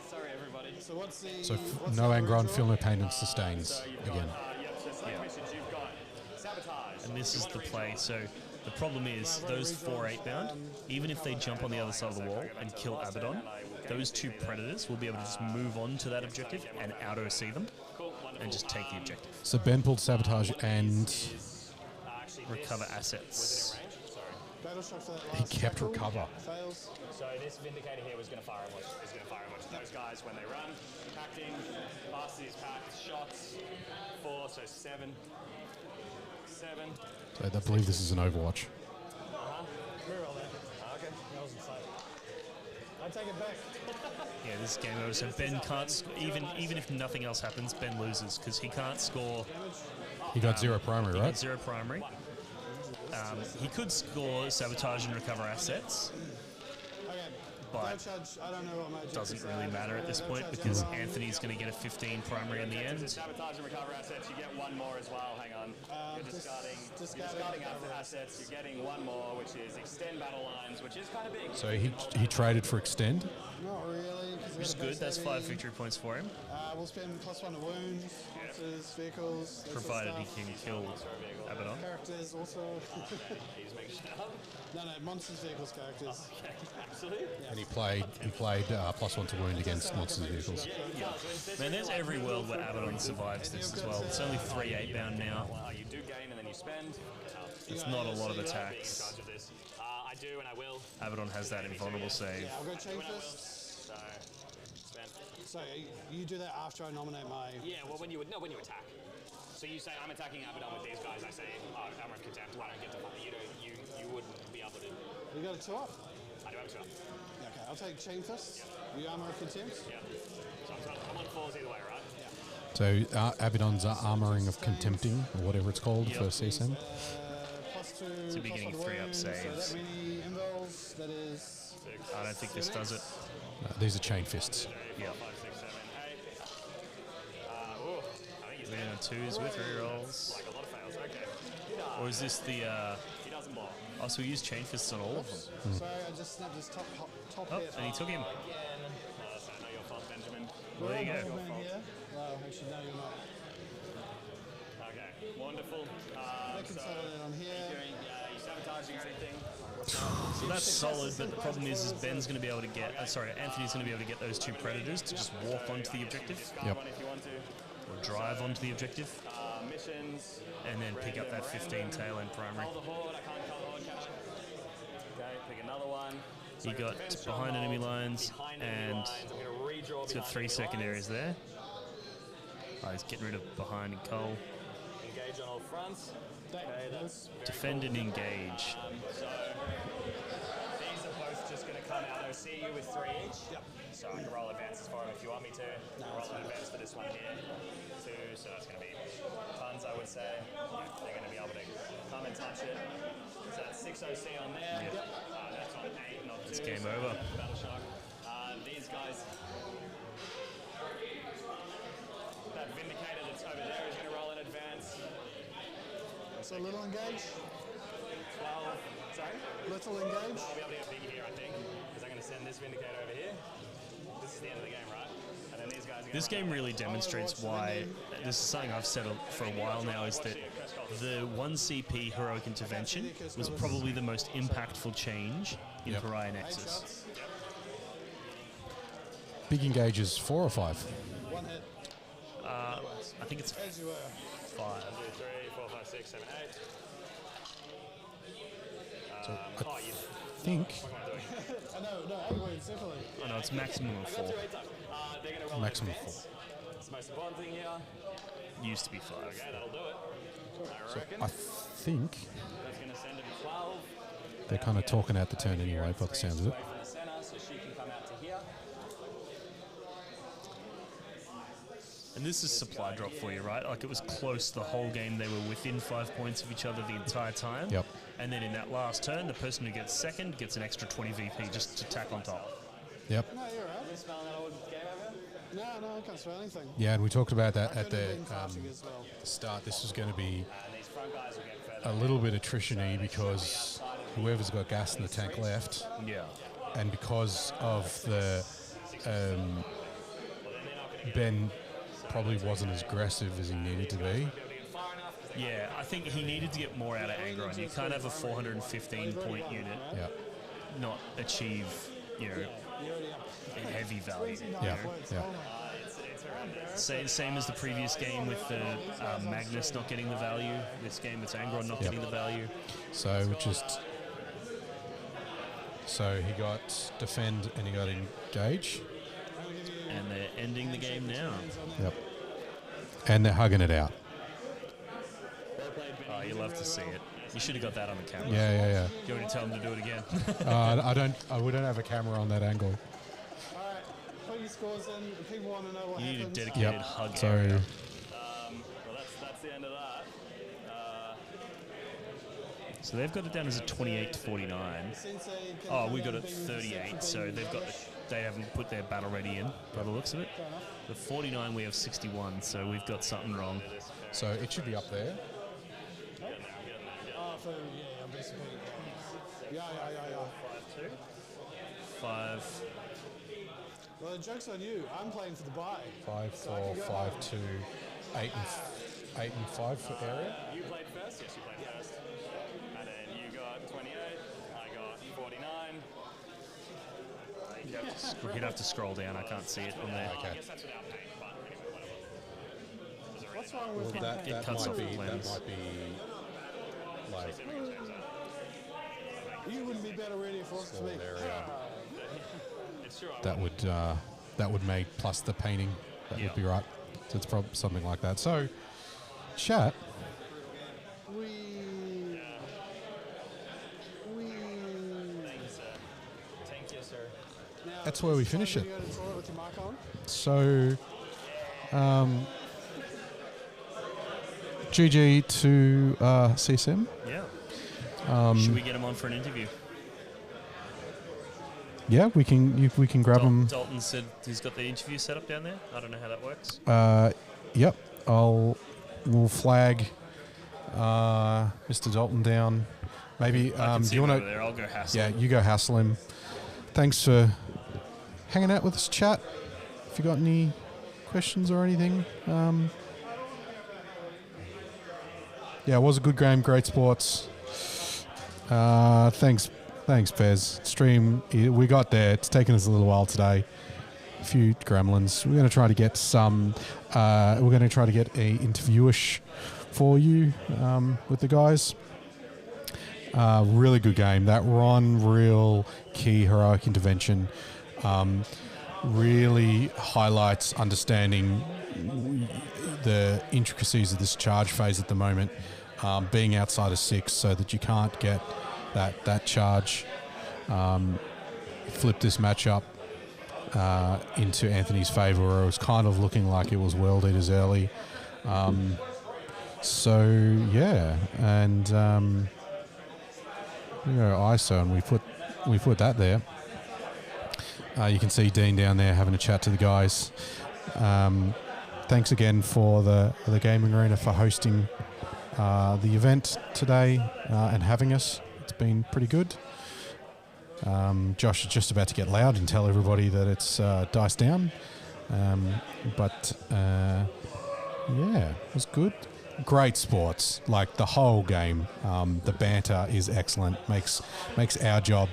Sorry, everybody.
So what's the...
So
what's
no
the
Angron,
original?
feel no pain and sustains again.
So select missions, you've got sabotage.
And this is the play. So the problem is those 4 8-bound, even if they jump on the other side of the wall and kill Abaddon, those 2 predators will be able to just move on to that objective and auto-see them and just take the objective.
So Ben pulled sabotage and
Recover assets.
Battle shock for that
he
last
kept
tackle.
recover.
Fails.
So this Vindicator here was going to fire a bunch. Is going to fire a bunch of those guys when they run. Packed in. Past these packed shots. 4, so 7. 7.
So I believe this is an Overwatch.
Reroll that.
Okay.
That was insane. I take it back.
Yeah, this is game over. So Ben can't, even if nothing else happens, Ben loses because he can't score.
He got 0 primary,
He
right?
got 0 primary. He could score sabotage and recover assets, but
judge. I don't know what my
doesn't
objectives
really
are.
matter at this
Don't
point
judge
because
anyone.
Anthony's going to get a 15 primary in the
To
end.
sabotage and recover assets, you get one more as well. Hang on. You're discarding assets. You're getting one more, which is extend battle lines, which is kind of big.
So he traded for extend.
Not really. 'cause
Which is
we've got a
good. That's
base
5
heavy.
victory points for him,
We'll spend +1 to wounds, monsters, vehicles. that sort of
provided he
stuff.
can kill Abaddon.
Characters also.
He's making shit up.
No, monsters, vehicles, characters.
Okay, absolutely.
And he played +1 to wound against monsters vehicles.
Man, there's every world where Abaddon survives this as well. It's only 3 8-bound now.
You do gain and then you spend.
It's not a lot of attacks.
I do and I will.
Abaddon has that invulnerable save.
Yeah, I'll go chain fist.
So, spend.
So you do that after I nominate my.
Yeah, well, when you attack. So you say, I'm attacking Abaddon with these guys. I say, oh, I'm of contempt. I don't get to fight. You wouldn't be able to.
You got a 2 up?
I do have 2 up.
Yeah, okay, I'll take chain fist. You armor of contempt.
Yeah. So I'm on 4s either way, right?
So Abaddon's armoring of contempting, or whatever it's called for CSM.
+2.
To be getting
+1 to
3 up
wounds,
saves.
So that many invuls. That is.
I don't think this does it.
These are chain fists.
Yeah.
5, 6, 7, 8. I think he's
We're on 2s with rerolls.
like a lot of fails. Okay.
Or is this the...
He doesn't block.
Oh, so we use chain fists on all of them.
Sorry, I just snapped his top
Oh,
hit.
and he took him.
That's not your fault, Benjamin.
Well, there you go.
Wargaming here. Well, actually, no, you're not.
Okay, wonderful.
I can settle it on here.
You sabotaging or anything?
So that's solid, but the problem is Ben's going to be able to get... Anthony's going to be able to get those 2 predators to just walk onto the objective.
Yep.
One if you want to.
Or drive onto the objective.
Missions.
And then pick up that 15 tail end primary.
Hold the horde. I can't call the horde catch. Okay, pick another one.
He got behind enemy lines, and he's got 3 secondaries there. Oh, he's getting rid of behind and coal.
Engage on all fronts. Okay, that's very
Defend and engage.
So these are both just going to come out. They'll see you with 3 each. Yep. So I can roll advances for them if you want me to. Roll an advance for this one here. 2, so that's going to be tons, I would say. They're going to be able to come and touch it. So that's 6 OC on there.
Yep.
That's on 8, not 2.
It's game over.
Battle shock. These guys. That Vindicator that's over there is going to roll an advance.
So little engage.
12. Sorry?
Little engage.
I'll be able to get big here, I think, because I'm going to send this Vindicator over here. This is the end of the game, right? And then these guys are
This game really demonstrates why, this is something I've said for a while now, is that the 1 CP heroic intervention was probably the most impactful change in Pariah Nexus.
Big engage is 4 or 5?
1 hit.
I think it's
As you were.
5.
1, 2, 3, 4, 5, 6, 7, 8.
I think
No, 8 wounds, definitely.
Oh no, it's maximum of 4.
They're going to roll
maximum
an advance. That's the most important thing here.
Used to be 5.
Okay, that'll do it. I reckon.
I think
That's going to send him 12.
they're kind of talking out the turn anyway, by the sounds of it.
Away from the center, so she can come out to here.
And this is supply drop for you, right? Like it was close the whole game. They were within 5 points of each other the entire time.
Yep.
And then in that last turn, the person who gets second gets an extra 20 VP just to tack on top.
Yep.
No, you're right.
Smelling that old game over?
No, I can't smell anything.
Yeah, and we talked about that
I
at
could have
the
been farting as well.
start. This was going to be
And these front guys will get further.
a little bit attrition-y because whoever's got gas in the tank left,
Yeah.
and because of the Ben probably wasn't as aggressive as he needed to be.
Yeah, I think he needed to get more out of Angron. You can't have a 415 point unit
Yeah,
not achieve, a heavy value.
yeah, yeah.
Same as the previous game with the Magnus not getting the value. This game it's Angron not getting the value.
So he got defend and he got engage.
And they're ending the game now.
Yep. And they're hugging it out.
Oh, you love to see it. You should have got that on the camera.
Yeah.
Do you want me to tell them to do it again?
We don't have a camera on that angle.
All right, put your scores in. If people want to know what
You need a
happens.
dedicated
Yep.
hug
So
area.
Well, that's the end of that.
So they've got it down as a 28 to 49. Oh, we got it 38. So they've got they haven't put their battle ready in by the looks of it. The 49 we have 61. So we've got something wrong.
So it should be up there.
Yeah.
5.
Well, the joke's on you. I'm playing for the buy.
5, 4, 5, 2, 8 and 5 for area.
You played first? Yes, you played first. And then you got 28, I got 49.
You'd have to scroll down. I can't see it on there.
Okay.
I guess that's without paint, but anyway, whatever.
What's wrong with
It cuts off the
that
lens.
might be like
You wouldn't be better ready for it to
full
me.
area.
It's true.
That would make plus the painting. That
Yeah.
would be right. So it's probably something like that. So, chat.
Thank you, sir.
That's where we finish it.
You go to the toilet with your mic on?
So, GG to CSM.
Yeah. Should we get him on for an interview?
Yeah, we can grab him.
Dalton said he's got the interview set up down there. I don't know how that works.
Yep. We'll flag Mr. Dalton down. Maybe
I can
do
see
you
him
want
over there. I'll go hassle.
Yeah, you go hassle him. Thanks for hanging out with us, chat. If you got any questions or anything, yeah, it was a good game. Great sports. Thanks, Pez. Stream, we got there. It's taken us a little while today. A few gremlins. We're going to try to get some. We're going to try to get a interviewish for you with the guys. Really good game. That Ron real key heroic intervention really highlights understanding the intricacies of this charge phase at the moment, being outside of 6 so that you can't get that charge. Flip this matchup into Anthony's favour, where it was kind of looking like it was World Eaters early. So yeah, and we go ISO, and we put that there. You can see Dean down there having a chat to the guys. Thanks again for the Gaming Arena for hosting the event today and having us. It's been pretty good. Josh is just about to get loud and tell everybody that it's dice down. But yeah, it was good. Great sports, like the whole game. The banter is excellent. Makes our job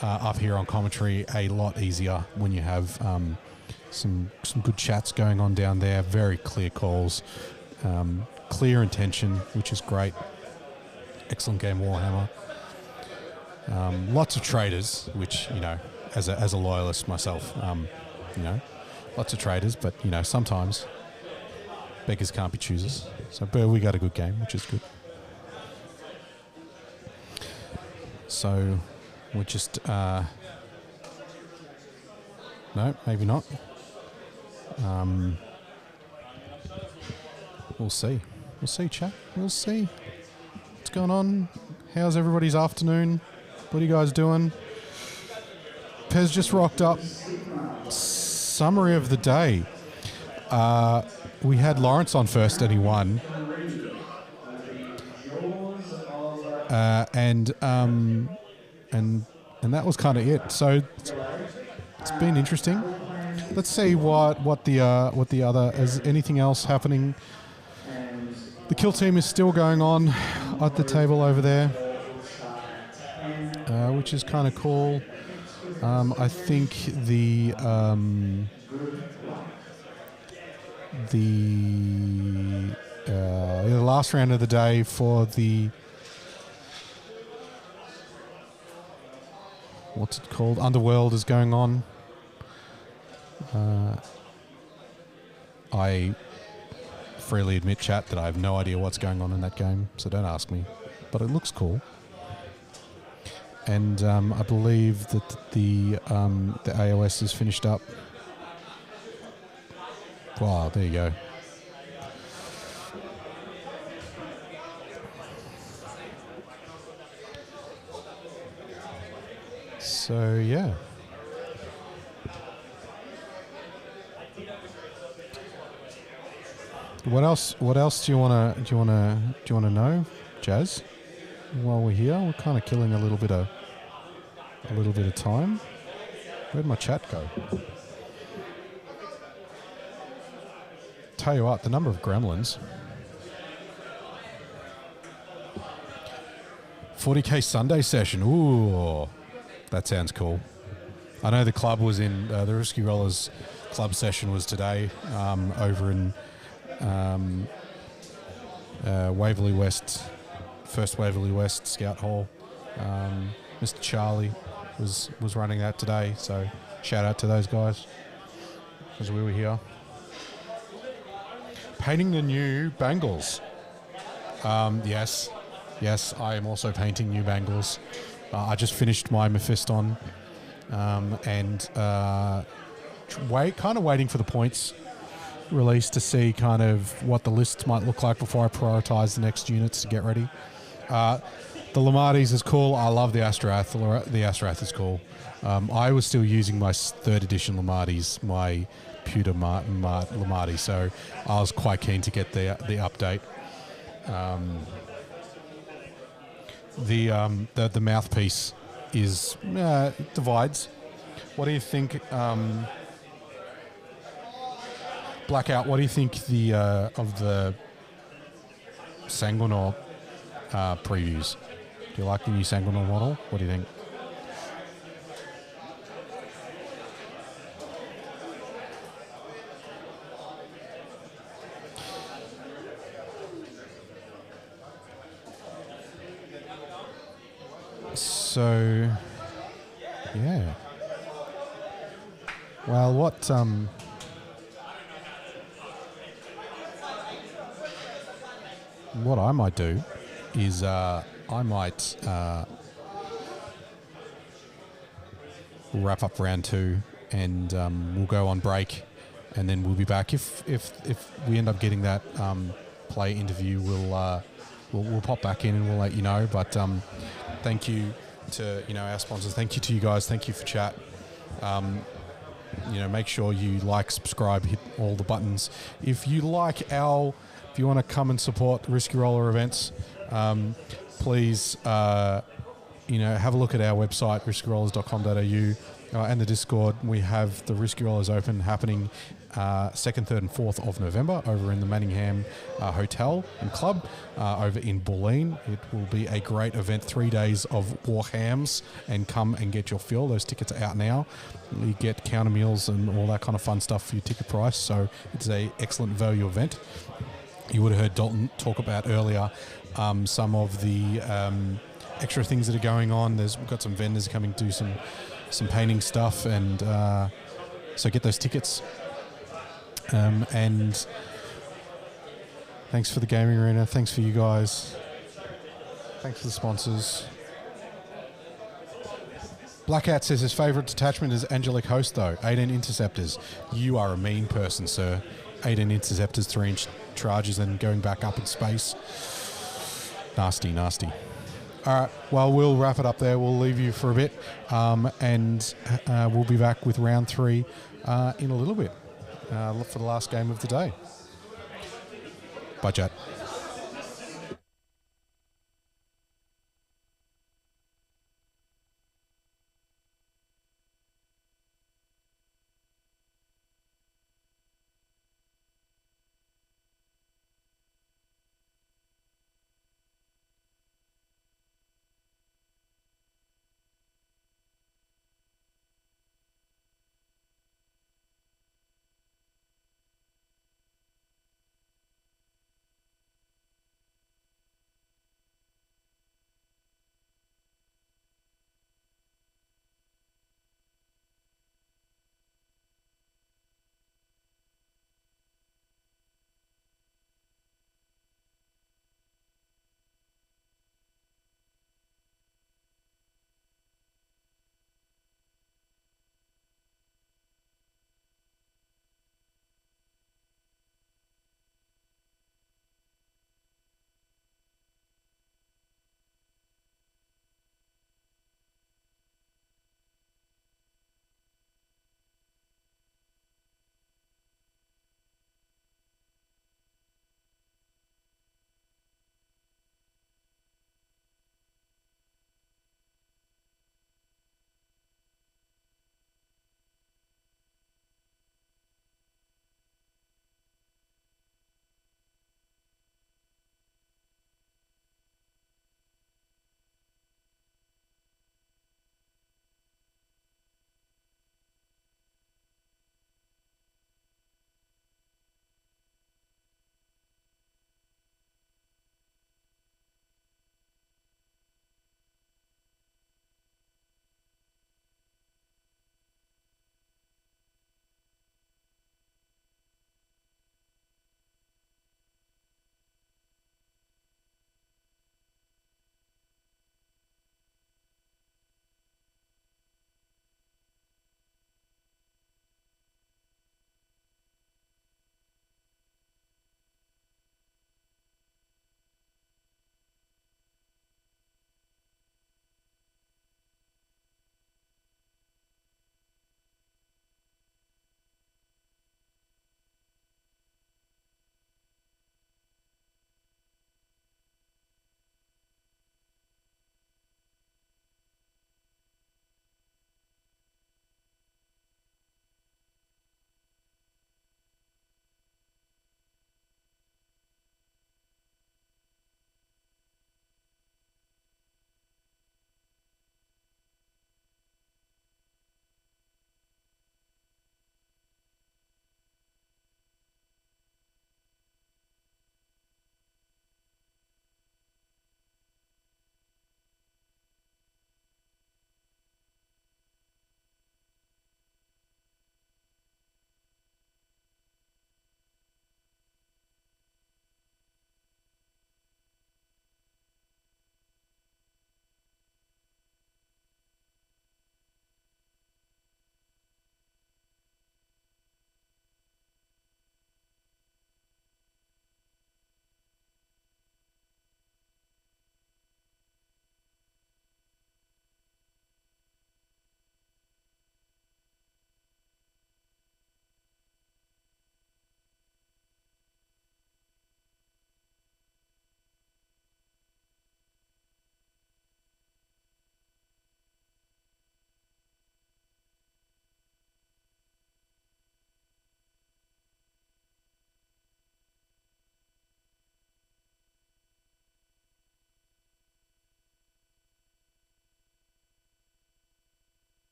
up here on commentary a lot easier when you have some good chats going on down there. Very clear calls, clear intention, which is great. Excellent game, Warhammer. Lots of traders, which, you know, as a loyalist myself, you know, lots of traders, but you know, sometimes beggars can't be choosers. So, but we got a good game, which is good. So, we're just no, maybe not. We'll see. We'll see, chat. We'll see. What's going on? How's everybody's afternoon? What are you guys doing? Pez just rocked up. Summary of the day. We had Lawrence on first and he won. And that was kind of it. So it's been interesting. Let's see what the other, is anything else happening. The kill team is still going on at the table over there, which is kind of cool. I think the last round of the day for the, what's it called? Underworld is going on. I freely admit, chat, that I have no idea what's going on in that game, so don't ask me. But it looks cool. And I believe that the AOS is finished up. Wow, there you go. So yeah. What else? What else do you wanna know, Jazz? While we're here, we're kind of killing a little bit of time. Where'd my chat go? Tell you what, the number of gremlins. 40k Sunday session. Ooh, that sounds cool. I know the club was in the Risky Rollers club session was today over in Waverley West, first Waverley West Scout Hall. Mr. Charlie was running that today, so shout out to those guys because we were here. Painting the new bangles. Yes, I am also painting new bangles. I just finished my Mephiston and waiting for the points release to see kind of what the list might look like before I prioritise the next units to get ready. The Lamatis is cool. I love the Astrath. The Astrath is cool. I was still using my 3rd edition Lamatis, my pewter Lamati, so I was quite keen to get the update. The mouthpiece is divides. What do you think, Blackout? What do you think of the Sanguinor previews? Do you like the new Sanguinor model? What do you think? So, yeah. Well, what I might do is I might wrap up round 2 and we'll go on break, and then we'll be back. If we end up getting that play interview, we'll pop back in and we'll let you know. But thank you to our sponsors. Thank you to you guys. Thank you for chat. Make sure you like, subscribe, hit all the buttons. If you want to come and support Risky Roller events, please have a look at our website, riskyrollers.com.au, and the Discord. We have the Risky Rollers Open happening 2nd, 3rd and 4th of November over in the Manningham Hotel and Club over in Bulleen. It will be a great event, 3 days of Warhams, and come and get your fill. Those tickets are out now. You get counter meals and all that kind of fun stuff for your ticket price, so it's a excellent value event. You would have heard Dalton talk about earlier some of the extra things that are going on. We've got some vendors coming to do some painting stuff, and so get those tickets. And thanks for the gaming arena. Thanks for you guys. Thanks for the sponsors. Blackout says his favourite detachment is Angelic Host, though. 18 Interceptors. You are a mean person, sir. 18 Interceptors, 3-inch charges, and going back up in space. Nasty, nasty. All right, well, we'll wrap it up there. We'll leave you for a bit, and we'll be back with round 3 in a little bit for the last game of the day. Bye, chat.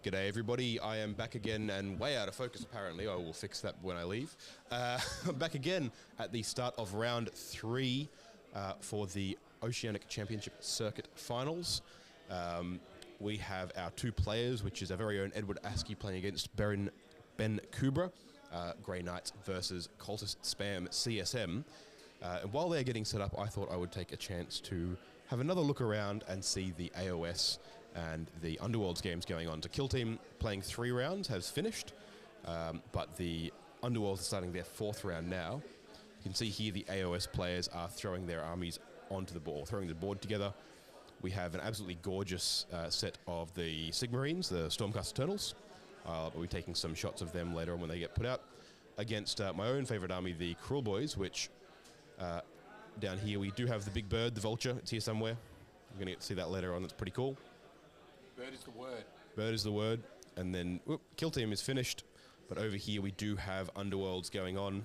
G'day everybody, I am back again and way out of focus apparently. I will fix that when I leave. I'm back again at the start of round 3 for the Oceanic Championship Circuit Finals. We have our 2 players, which is our very own Edward Askey playing against Ben Kubra, Grey Knights versus Cultist Spam CSM. And while they're getting set up, I thought I would take a chance to have another look around and see the AOS and the Underworlds games going on. So Kill Team playing 3 rounds has finished, but the Underworlds are starting their 4th round now. You can see here the AOS players are throwing their armies onto the board, throwing the board together. We have an absolutely gorgeous set of the Sigmarines, the Stormcast Eternals. I'll be taking some shots of them later on when they get put out. Against my own favourite army, the Cruel Boys, which down here we do have the big bird, the vulture. It's here somewhere. You're going to get to see that later on. It's pretty cool.
Bird is the word.
Bird is the word. And then Kill Team is finished. But over here we do have Underworlds going on.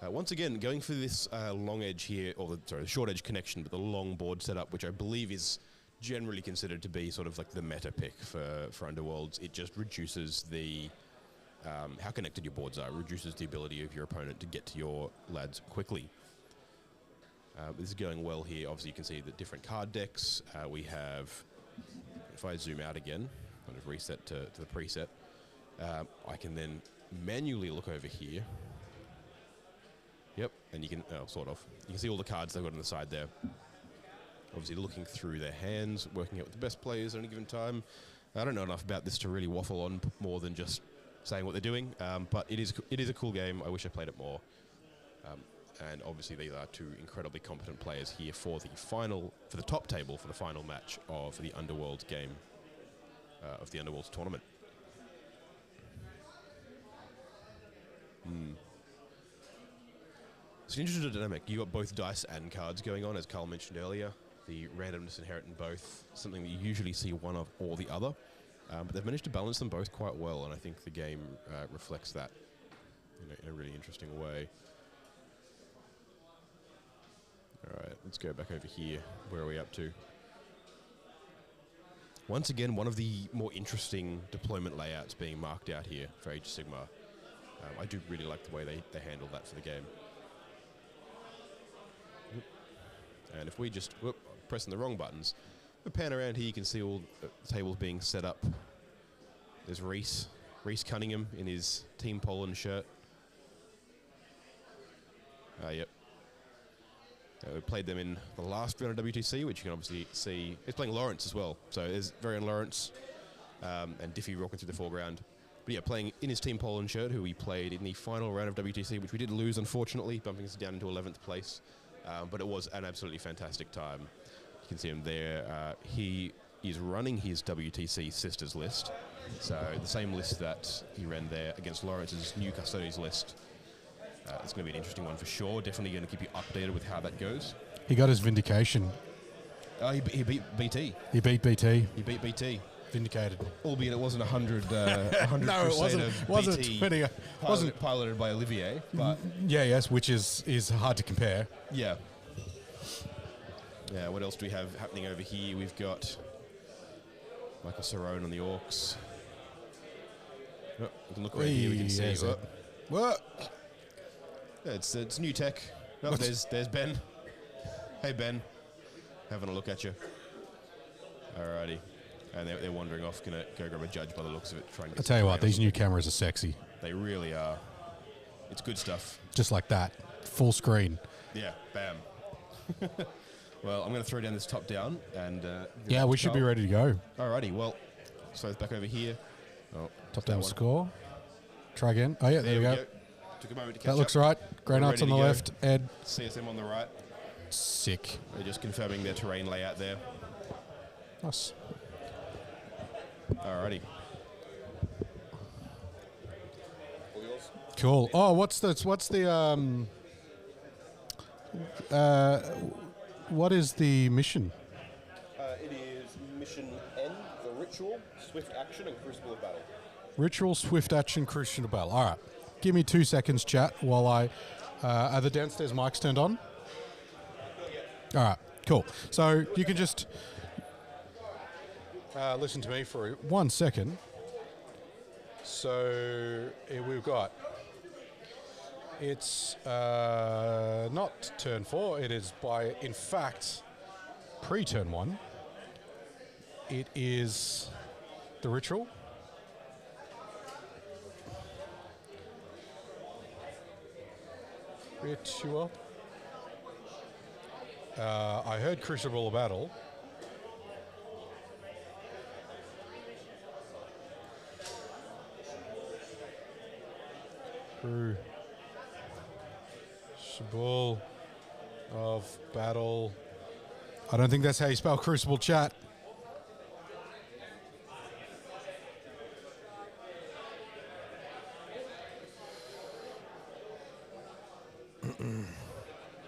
Once again, going for this long edge here, or the short edge connection, but the long board setup, which I believe is generally considered to be sort of like the meta pick for Underworlds. It just reduces the how connected your boards are, reduces the ability of your opponent to get to your lads quickly. This is going well here. Obviously, you can see the different card decks. We have, if I zoom out again, kind of reset to the preset, I can then manually look over here. Yep, and you can, sort of. You can see all the cards they've got on the side there. Obviously looking through their hands, working out with the best players at any given time. I don't know enough about this to really waffle on more than just saying what they're doing, but it is a cool game. I wish I played it more. And obviously these are 2 incredibly competent players here for the top table for the final match of the Underworld game, of the Underworld tournament. It's an interesting dynamic. You got both dice and cards going on, as Carl mentioned earlier. The randomness inherent in both, something that you usually see one of or the other. But they've managed to balance them both quite well, and I think the game reflects that in a really interesting way. All right, let's go back over here. Where are we up to? Once again, one of the more interesting deployment layouts being marked out here for Age of Sigmar. I do really like the way they handle that for the game. And if we just, pressing the wrong buttons, we pan around here, you can see all the tables being set up. There's Reese Cunningham in his Team Poland shirt. Yep. We played them in the last round of WTC, which you can obviously see. It's playing Lawrence as well, so there's very own Lawrence and Diffie rocking through the foreground. But yeah, playing in his Team Poland shirt, who we played in the final round of WTC, which we did lose, unfortunately, bumping us down into 11th place. But it was an absolutely fantastic time. You can see him there. He is running his WTC Sisters list. So the same list that he ran there against Lawrence's new Custodies list. It's going to be an interesting one for sure. Definitely going to keep you updated with how that goes.
He got his vindication.
He beat BT.
He beat BT.
He beat BT.
Vindicated.
Albeit it wasn't 100%.
No, it wasn't.
BT wasn't piloted by Olivier, but
yes, which is hard to compare.
Yeah. Yeah. What else do we have happening over here? We've got Michael Cerrone on the Orcs. Oh, we can look right here. We can see. What? Yeah, it's new tech. Oh, there's Ben. Hey Ben, having a look at you. Alrighty. And they're wandering off. Gonna go grab a judge by the looks of it. Trying to.
I tell you what, these new cameras are sexy.
They really are. It's good stuff.
Just like that, full screen.
Yeah, bam. Well, I'm going to throw down this top down and.
Yeah, we should be ready to go.
Alrighty. Well, so it's back over here. Oh,
top down score. Try again. Oh yeah, there we go.
Took a moment to catch
that looks
up.
right. Grey Knights on the left. Ed.
CSM on the right.
Sick.
They're just confirming their terrain layout there.
Nice.
Alrighty.
Cool. Oh, what's the what is the mission?
It is Mission N, the Ritual, Swift Action, and Crucible of Battle.
Ritual, Swift Action, Crucible of Battle. All right. Give me 2 seconds, chat, while I... are the downstairs mics turned on? All right. Cool. So you can just... Listen to me for 1 second. So we've got, it's not turn 4, it is in fact, pre-turn 1. It is the ritual. Ritual. I heard Crucible of Battle. Crucible of Battle. I don't think that's how you spell Crucible, chat.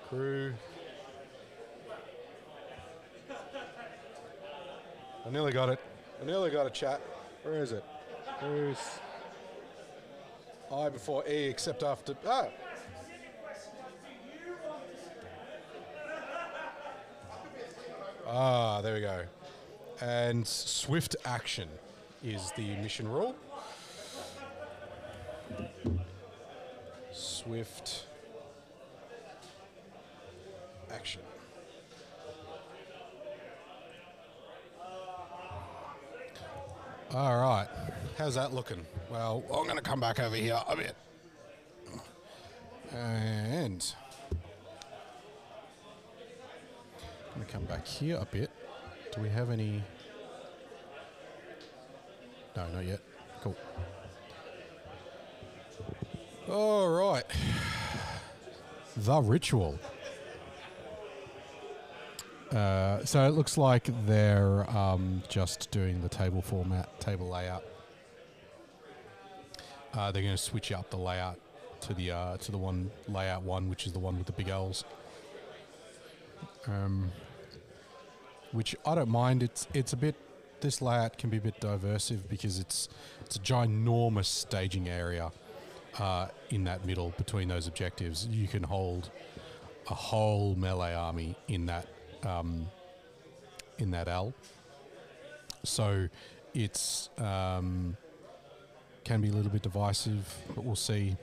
Crew. I nearly got it. I nearly got it, chat. Where is it? Where's I before E except after... Ah! Ah, there we go. And swift action is the mission rule. Swift action. All right. How's that looking? Well, I'm going to come back over here a bit. And I'm going to come back here a bit. Do we have any? No, not yet. Cool. All right. The ritual. So it looks like they're just doing the table format, table layout. They're going to switch up the layout to the one layout one, which is the one with the big L's. Which I don't mind. It's a bit. This layout can be a bit diversive because it's a ginormous staging area in that middle between those objectives. You can hold a whole melee army in that L. So it's can be a little bit divisive, but we'll see.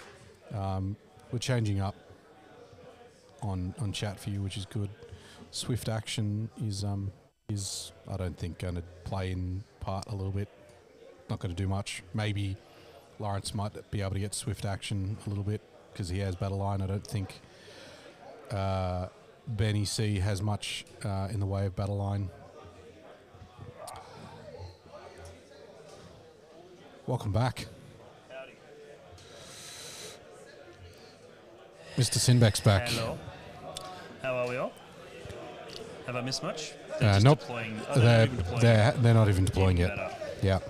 We're changing up on chat for you, which is good. Swift action is I don't think going to play in part a little bit. Not going to do much. Maybe Lawrence might be able to get swift action a little bit because he has battle line. I don't think Benny C has much in the way of battle line. Welcome back.
Howdy.
Mr. Sinbeck's back.
Hello. How are we all? Have I missed much?
Nope.
Deploying.
They're not even deploying yet. Yeah.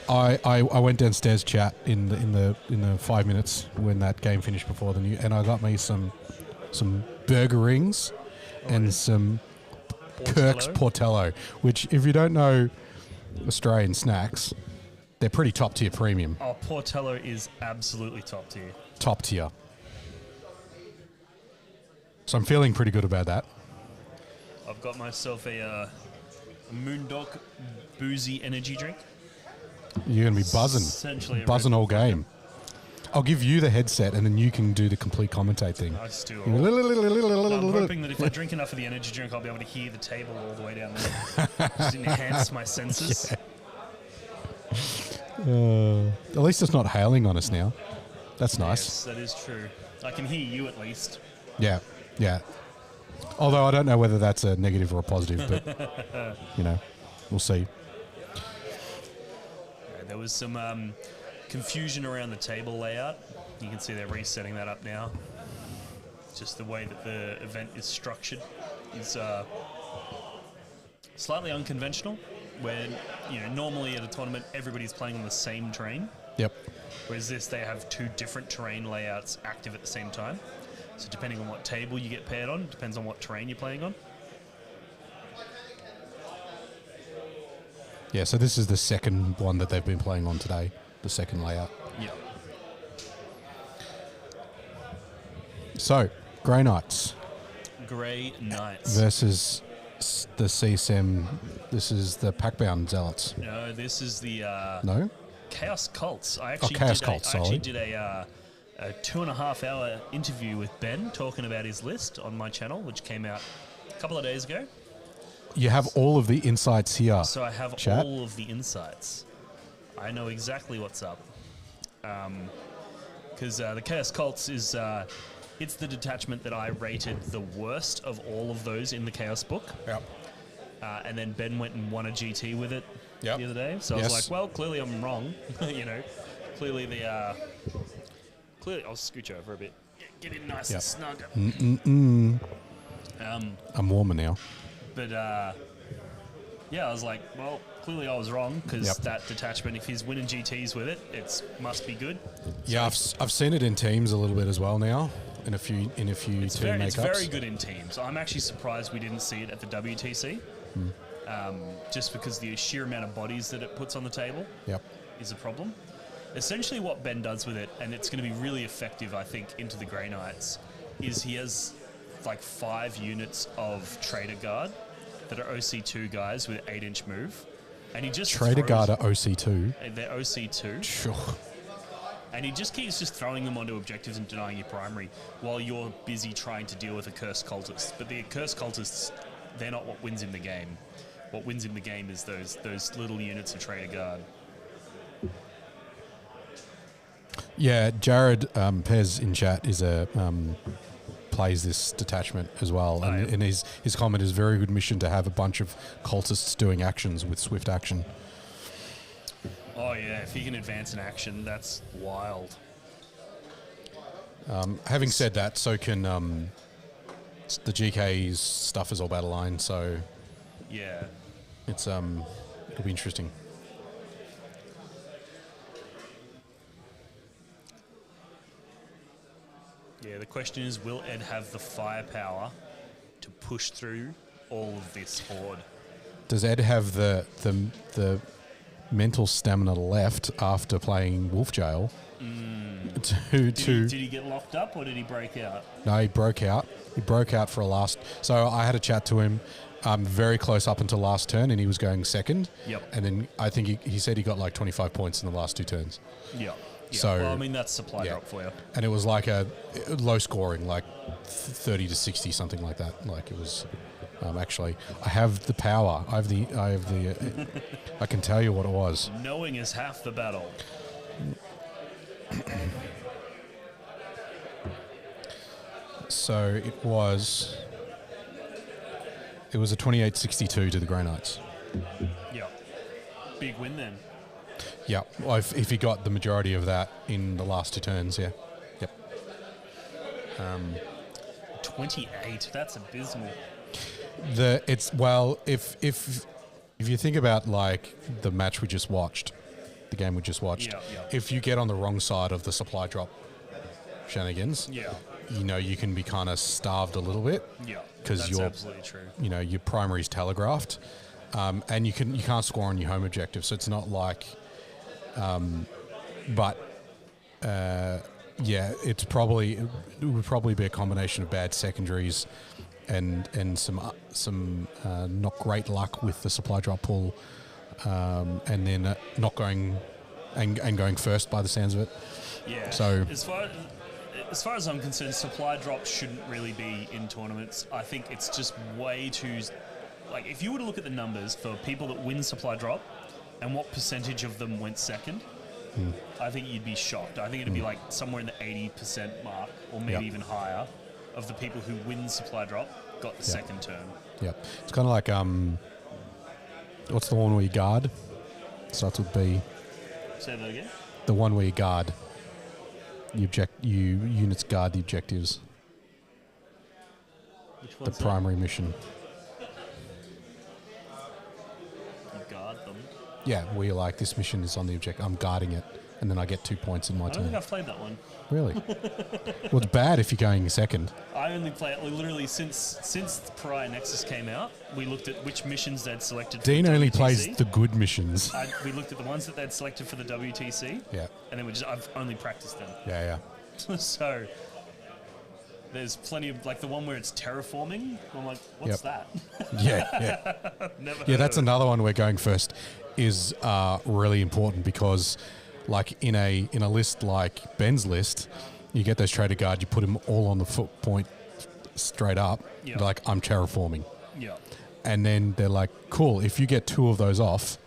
I went downstairs, chat, in the 5 minutes when that game finished before the new, and I got me some burger rings and some Kirk's Portello, which, if you don't know Australian snacks, they're pretty top tier premium.
Oh, Portello is absolutely top tier.
Top tier. So I'm feeling pretty good about that.
I've got myself a Moondog boozy energy drink.
You're going to be buzzing all game. I'll give you the headset, and then you can do the complete commentate thing.
I still. I'm hoping that if I drink enough of the energy drink, I'll be able to hear the table all the way down there. Just enhance my senses.
Yeah. At least it's not hailing on us now. That's nice.
Yes, that is true. I can hear you at least.
Yeah, yeah. Although I don't know whether that's a negative or a positive, but, we'll see.
There was some confusion around the table layout. You can see they're resetting that up now. Just the way that the event is structured is slightly unconventional. Where normally at a tournament everybody's playing on the same terrain.
Yep.
Whereas this, they have two different terrain layouts active at the same time. So depending on what table you get paired on, depends on what terrain you're playing on.
Yeah, so this is the second one that they've been playing on today, the second layout.
Yeah.
So, Grey Knights.
Grey Knights.
Versus the CSM. This is the Packbound Zealots.
No, this is the
No?
Chaos Cults. I actually
Chaos
did
Cults,
I actually
sorry.
did a 2.5 hour interview with Ben talking about his list on my channel, which came out a couple of days ago.
You have all of the insights here.
So I have
Chat.
all of the insights. I know exactly what's up. Because the Chaos Cults is it's the detachment that I rated the worst of all of those in the Chaos book.
Yep.
And then Ben went and won a GT with it
Yep.
the other day. So I
Yes.
was like, well, clearly I'm wrong. You know, clearly I'll scooch over a bit. Get in nice
Yep.
and snug.
I'm warmer now.
But yeah, I was like, well, clearly I was wrong because
Yep.
that detachment, if he's winning GTs with it, it must be good.
Yeah, I've seen it in teams a little bit as well now. In a few team
It's
makeups.
very good in teams. I'm actually surprised we didn't see it at the WTC, just because the sheer amount of bodies that it puts on the table
Yep.
is a problem. Essentially what Ben does with it, and it's going to be really effective, I think, into the Grey Knights, is he has like 5 units of Trader Guard that are OC2 guys with 8-inch move. And he just
Trader
throws-
Guard are OC2.
They're OC2.
Sure.
And he just keeps just throwing them onto objectives and denying your primary while you're busy trying to deal with a cursed cultist. But the cursed cultists, they're not what wins in the game. What wins in the game is those little units of Trader Guard.
Yeah, Jared Pez in chat is a plays this detachment as well, and his comment is very good mission to have a bunch of cultists doing actions with swift action.
Oh yeah, if he can advance in action, that's wild.
Having said that, so can the GK's stuff is all battle line, so
Yeah.
it's it'll be interesting.
Yeah, the question is, will Ed have the firepower to push through all of this horde?
Does Ed have the mental stamina left after playing Wolf Jail?
Did he get locked up or did he break out?
No, he broke out. He broke out for a last. So I had a chat to him very close up until last turn, and he was going second.
Yep.
And then I think he said he got like 25 points in the last 2 turns.
Yeah.
So-
well, I mean, that's supply
yeah.
drop for you.
And it was like a low scoring, like 30 to 60, something like that. Like it was actually, I have the power. I have the, I can tell you what it was.
Knowing is half the battle.
So it was a 28-62 to the Grey Knights.
Yeah. Big win then.
Yeah, well, if he got the majority of that in the last 2 turns, yeah. Yep.
28. That's abysmal.
If you think about like the match we just watched, the game we just watched,
Yeah.
if you get on the wrong side of the supply drop shenanigans,
Yeah.
you know you can be kind of starved a little bit.
Yeah.
Because
that's
you're
absolutely true.
you know your primary's telegraphed, and you can't score on your home objective, so it's not like yeah, it would probably be a combination of bad secondaries and some not great luck with the supply drop pull, and then not going and going first by the sounds of it.
Yeah.
So
as far as I'm concerned, supply drops shouldn't really be in tournaments. I think it's just way too. Like, if you were to look at the numbers for people that win supply drop and what percentage of them went second, I think you'd be shocked. I think it'd be like somewhere in the 80% mark, or maybe even higher, of the people who win supply drop got the second turn.
Yeah, it's kind of like what's the one where you guard? Starts with B.
Say that again.
The one where you guard. Units guard the objectives.
Which
The
one's that?
primary mission.
You guard them.
Yeah, where you're like, this mission is on the objective. I'm guarding it, and then I get 2 points in my
I don't think
turn.
I've played that one.
Really? Well, it's bad if you're going second.
I only play it literally since Pariah Nexus came out. We looked at which missions they'd selected. For
Dean
the
only
WTC.
plays the good missions.
We looked at the ones that they'd selected for the WTC,
Yeah,
and then I've only practiced them.
yeah.
So There's plenty of, like the one where it's terraforming. I'm like, what's that?
Yeah.
Never
Yeah,
heard
that's
of it.
another one where going first is really important because, like in a list like Ben's list, you get those trader guard, you put them all on the foot point straight up.
Yeah.
They're like, I'm terraforming,
Yeah.
and then they're like, cool. If you get 2 of those off,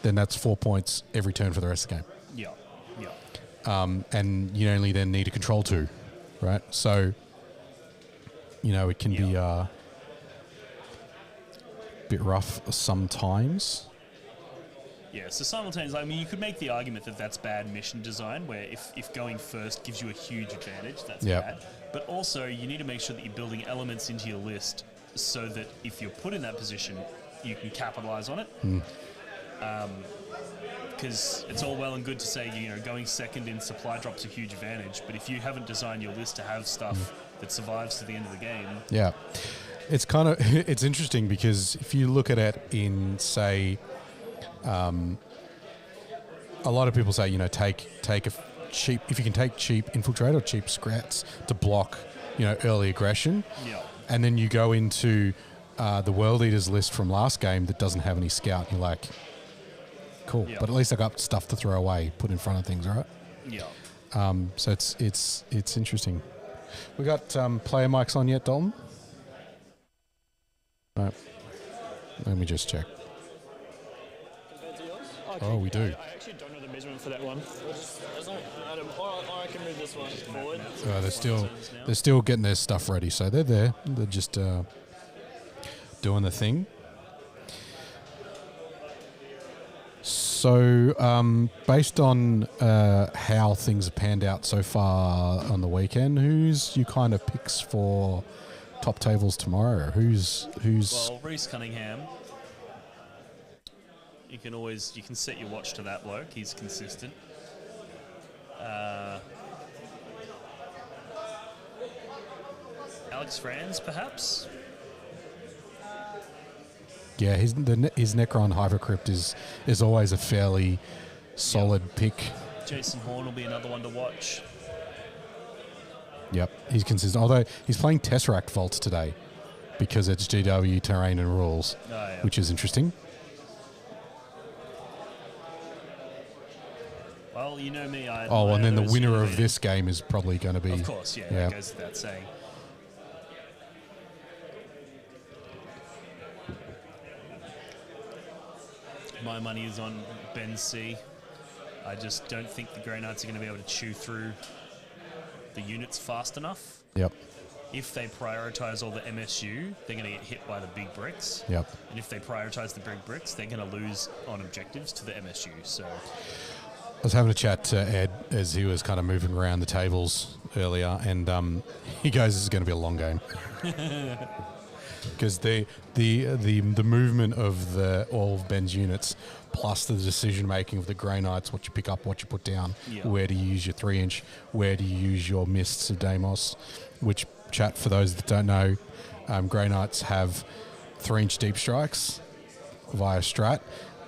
then that's 4 points every turn for the rest of the game.
Yeah. Yeah.
And you only then need to control 2, right? So, it can be a bit rough sometimes.
Yeah, so simultaneously, I mean, you could make the argument that that's bad mission design, where if going first gives you a huge advantage, that's
Yep.
bad. But also, you need to make sure that you're building elements into your list so that if you're put in that position, you can capitalize on it. Because it's all well and good to say, going second in supply drop's a huge advantage, but if you haven't designed your list to have stuff that survives to the end of the game,
Yeah. It's kind of, it's interesting because if you look at it in, say, a lot of people say, take a cheap, if you can take cheap infiltrate or cheap scrats to block, early aggression.
yeah,
And then you go into the World Eaters list from last game that doesn't have any scout. You're like, cool,
Yeah.
but at least I got stuff to throw away, put in front of things, right?
yeah.
So it's interesting. We got player mics on yet, Dalton? No. Let me just check. Oh, we do.
I actually don't know the measurement for that one. Or I can move this one forward.
They're still getting their stuff ready, so they're there. They're just doing the thing. So, based on how things have panned out so far on the weekend, who's you kind of picks for top tables tomorrow? Who's?
Well, Reese Cunningham. You can set your watch to that bloke. He's consistent. Alex Franz, perhaps.
Yeah, his Necron Hypercrypt is always a fairly solid pick.
Jason Horn will be another one to watch.
Yep, he's consistent. Although he's playing Tesseract Vaults today because it's GW terrain and rules,
Oh, yeah.
which is interesting.
Well, you know me.
And then the winner of this game is probably going to be...
Of course, yeah, that goes without saying. My money is on Ben C. I just don't think the Grey Knights are going to be able to chew through the units fast enough.
Yep,
If they prioritize all the MSU, they're going to get hit by the big bricks.
yep.
And if they prioritize the big bricks, they're going to lose on objectives to the MSU. So,
I was having a chat to Ed as he was kind of moving around the tables earlier, and he goes, "This is going to be a long game." Because the movement of all of Ben's units, plus the decision making of the Grey Knights, what you pick up, what you put down, where do you use your 3-inch, where do you use your Mists of Deimos, which, chat, for those that don't know, Grey Knights have 3-inch deep strikes via strat.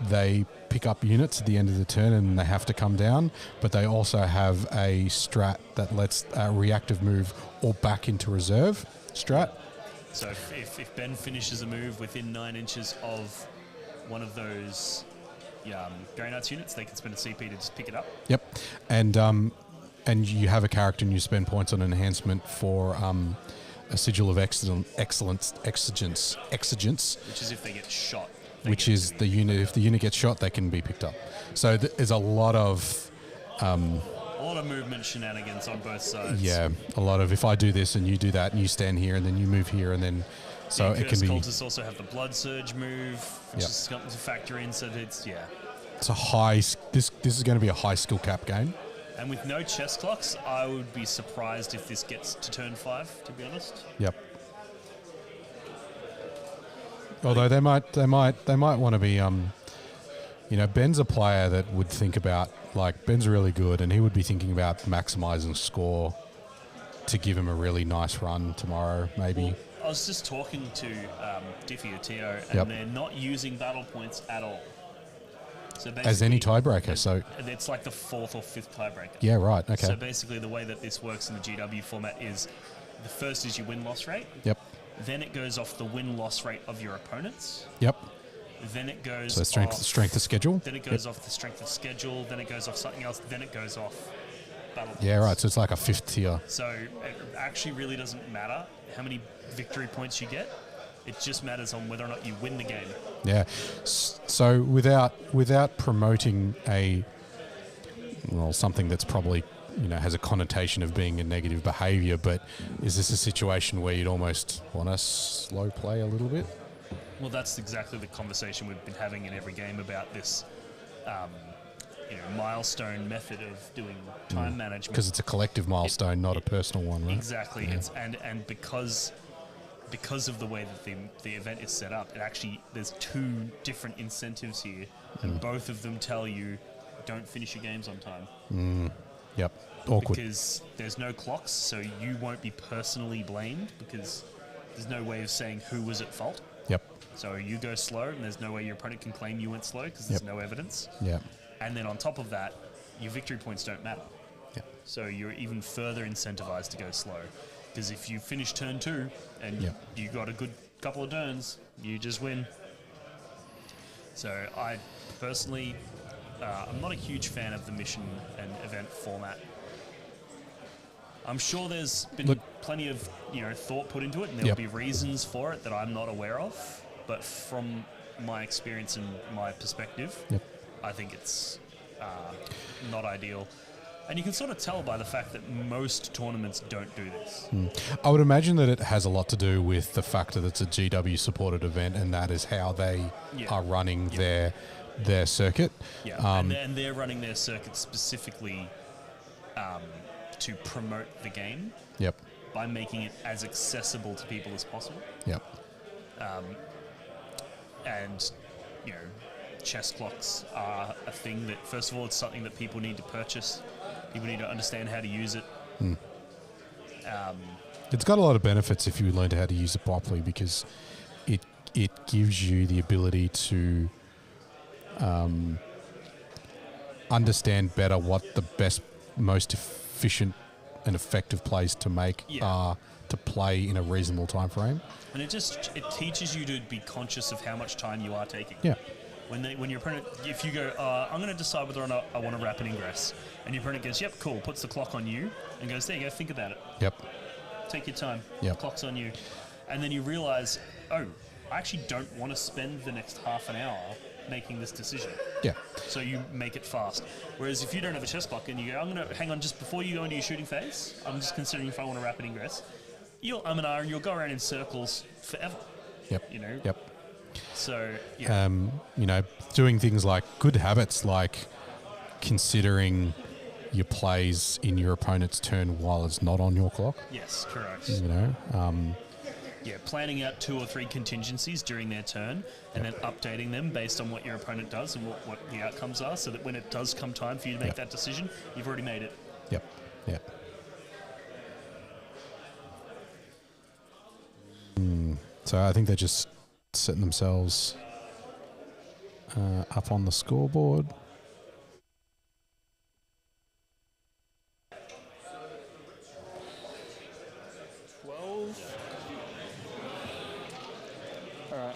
They pick up units at the end of the turn and they have to come down, but they also have a strat that lets a reactive move or back into reserve strat.
so if Ben finishes a move within 9 inches of one of those Grey Knights units, they can spend a CP to just pick it up.
Yep, and you have a character and you spend points on enhancement for a sigil of exigence,
Which is if they get shot.
which is the unit. If the unit gets shot, they can be picked up. So there's a lot of
A lot of movement shenanigans on both sides.
a lot of if I do this and you do that and you stand here and then you move here and then so it can be.
Cultists also have the Blood Surge move, which is something to factor in. So it's
It's a high. This is going to be a high skill cap game.
And with no chess clocks, I would be surprised if this gets to turn 5. To be honest.
Yep. Although they might want to be. Ben's a player that would think about, like, Ben's really good and he would be thinking about maximising score to give him a really nice run tomorrow, maybe.
Well, I was just talking to Diffie or Tio, and they're not using battle points at all. So
as any tiebreaker, so
it's like the 4th or 5th tiebreaker.
yeah, right, okay.
So basically, the way that this works in the GW format is the first is your win-loss rate.
Yep.
Then it goes off the win-loss rate of your opponents.
Yep.
Then it goes
So strength of schedule.
Then it goes off the strength of schedule. Then it goes off something else. Then it goes off battle points.
Yeah, right. So it's like a 5th tier.
So it actually really doesn't matter how many victory points you get. It just matters on whether or not you win the game.
Yeah. So without promoting something that's probably has a connotation of being a negative behaviour, but is this a situation where you'd almost want to slow play a little bit?
Well, that's exactly the conversation we've been having in every game about this, milestone method of doing time management.
Because it's a collective milestone, not a personal one, right?
Exactly. Yeah. And because of the way that the event is set up, there's 2 different incentives here, and both of them tell you don't finish your games on time.
Yep. Awkward.
Because there's no clocks, so you won't be personally blamed because there's no way of saying who was at fault.
Yep.
So you go slow, and there's no way your opponent can claim you went slow because there's no evidence.
Yep.
And then on top of that, your victory points don't matter.
Yep.
So you're even further incentivized to go slow. Because if you finish turn 2 and you got a good couple of turns, you just win. So I personally, I'm not a huge fan of the mission and event format. I'm sure there's been plenty of thought put into it, and there'll be reasons for it that I'm not aware of. But from my experience and my perspective, I think it's not ideal. And you can sort of tell by the fact that most tournaments don't do this.
I would imagine that it has a lot to do with the fact that it's a GW-supported event, and that is how they are running their circuit.
Yeah, and they're running their circuit specifically to promote the game.
Yep.
By making it as accessible to people as possible.
Yep.
And chess clocks are a thing that, first of all, it's something that people need to purchase. People need to understand how to use it.
It's got a lot of benefits if you learn how to use it properly, because it gives you the ability to understand better what the best, most efficient and effective plays to make are to play in a reasonable time frame.
And it teaches you to be conscious of how much time you are taking.
Yeah.
When your opponent, if you go, I'm going to decide whether or not I want to rapid ingress, and your opponent goes, yep, cool, puts the clock on you, and goes, there you go, think about it.
Yep.
Take your time.
Yep.
The clock's on you. And then you realise, I actually don't want to spend the next half an hour making this decision.
Yeah.
So you make it fast. Whereas if you don't have a chess clock and you go, I'm going to hang on just before you go into your shooting phase, I'm just considering if I want to rapid ingress, you'll and you'll go around in circles forever.
Yep.
Yep. So,
doing things like good habits, like considering your plays in your opponent's turn while it's not on your clock.
Yes, correct. Planning out 2 or 3 contingencies during their turn, and then updating them based on what your opponent does and what the outcomes are, so that when it does come time for you to make that decision, you've already made it.
Yep. Yep. So I think they're just setting themselves up on the scoreboard.
Alright.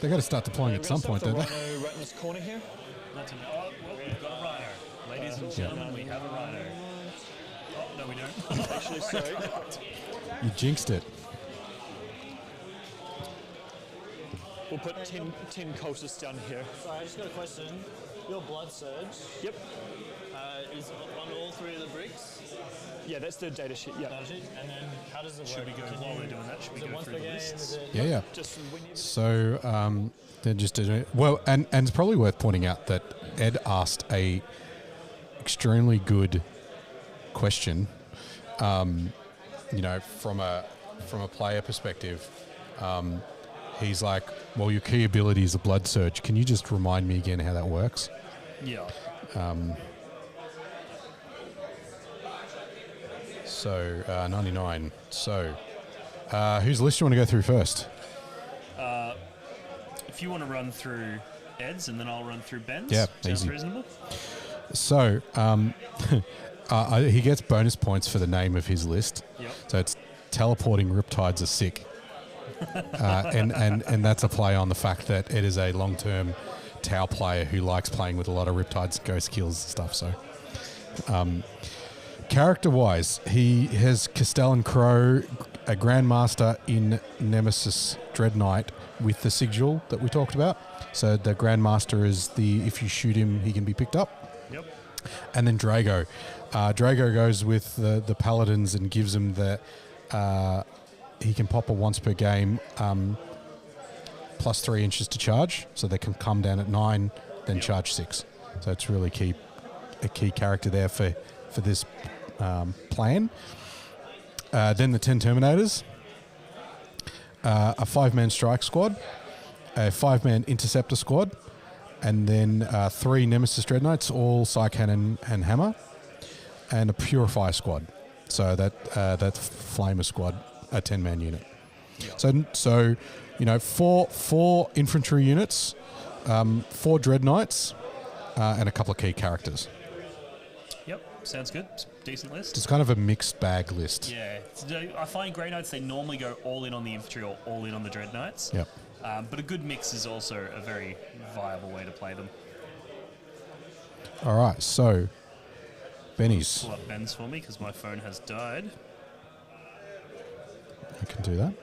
They got to start deploying at some point, don't they?
Rhino right in this corner here.
We've got a rhino. Ladies and gentlemen, we have a rhino. Oh, no, we don't.
Actually, sorry.
You jinxed it.
We'll put 10 cultists down here.
Sorry, I just got a question. Your blood surge.
Yep.
Is on all 3 of the bricks.
Yeah, that's the data sheet. Yeah.
Data sheet. And then how does it work?
Should we go while we're doing that? Should we go through the lists?
Yeah.
Just when you
So they're just doing it. Well, and it's probably worth pointing out that Ed asked a extremely good question. From a player perspective, he's like, well, your key ability is a blood surge. Can you just remind me again how that works?
Yeah.
So 99. So whose list do you want to go through first?
If you want to run through Ed's and then I'll run through Ben's.
Yeah,
sounds
easy.
reasonable.
So he gets bonus points for the name of his list.
Yep.
So it's teleporting riptides are sick. And that's a play on the fact that it is a long-term Tau player who likes playing with a lot of riptides, ghost kills and stuff. So, character-wise, he has Castellan Crow, a Grandmaster in Nemesis Dreadknight with the sigil that we talked about. So the Grandmaster is if you shoot him, he can be picked up.
Yep.
And then Drago. Drago goes with the Paladins and gives him the... he can pop a once per game, plus 3 inches to charge, so they can come down at 9, then charge 6. So it's really a key character there for this plan. Then the 10 Terminators, a 5-man strike squad, a 5-man interceptor squad, and then 3 Nemesis Dreadknights, all Psy Cannon and Hammer, and a Purifier squad. So that's Flamer squad, a 10-man unit. Yep. So you know, four infantry units, 4 Dreadknights, and a couple of key characters.
Yep, sounds good. Decent list.
It's kind of a mixed bag list.
Yeah, I find Grey Knights, they normally go all in on the infantry or all in on the Dreadknights.
Yep.
But a good mix is also a very viable way to play them.
All right, so Benny's.
Pull up Ben's for me because my phone has died.
I can do that.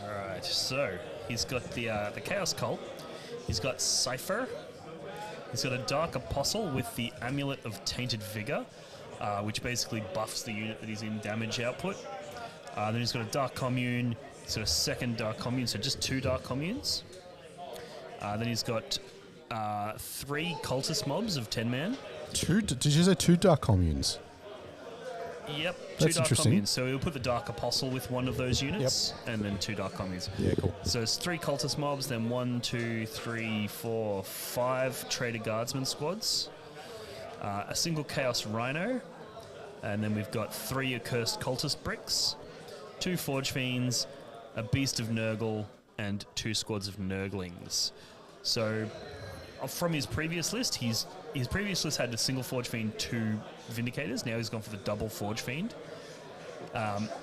Alright, so he's got the Chaos Cult. He's got Cypher. He's got a Dark Apostle with the Amulet of Tainted Vigor, which basically buffs the unit that he's in damage output. Then he's got a Dark Commune. He's got a second Dark Commune, so just 2 Dark Communes. Then he's got 3 Cultist mobs of 10-man.
Did you say 2 Dark Communes?
Yep,
That's
2 Dark
interesting.
Communes. So he'll put the Dark Apostle with one of those units, and then 2 Dark Communes.
Yeah, cool.
So it's 3 Cultist mobs, then 1, 2, 3, 4, 5 Trader Guardsman squads, a single Chaos Rhino, and then we've got 3 Accursed Cultist bricks, 2 Forge Fiends, a Beast of Nurgle, and 2 squads of Nurglings. So from his previous list, his previous list had a single Forge Fiend, 2 Vindicators. Now he's gone for the double Forge Fiend.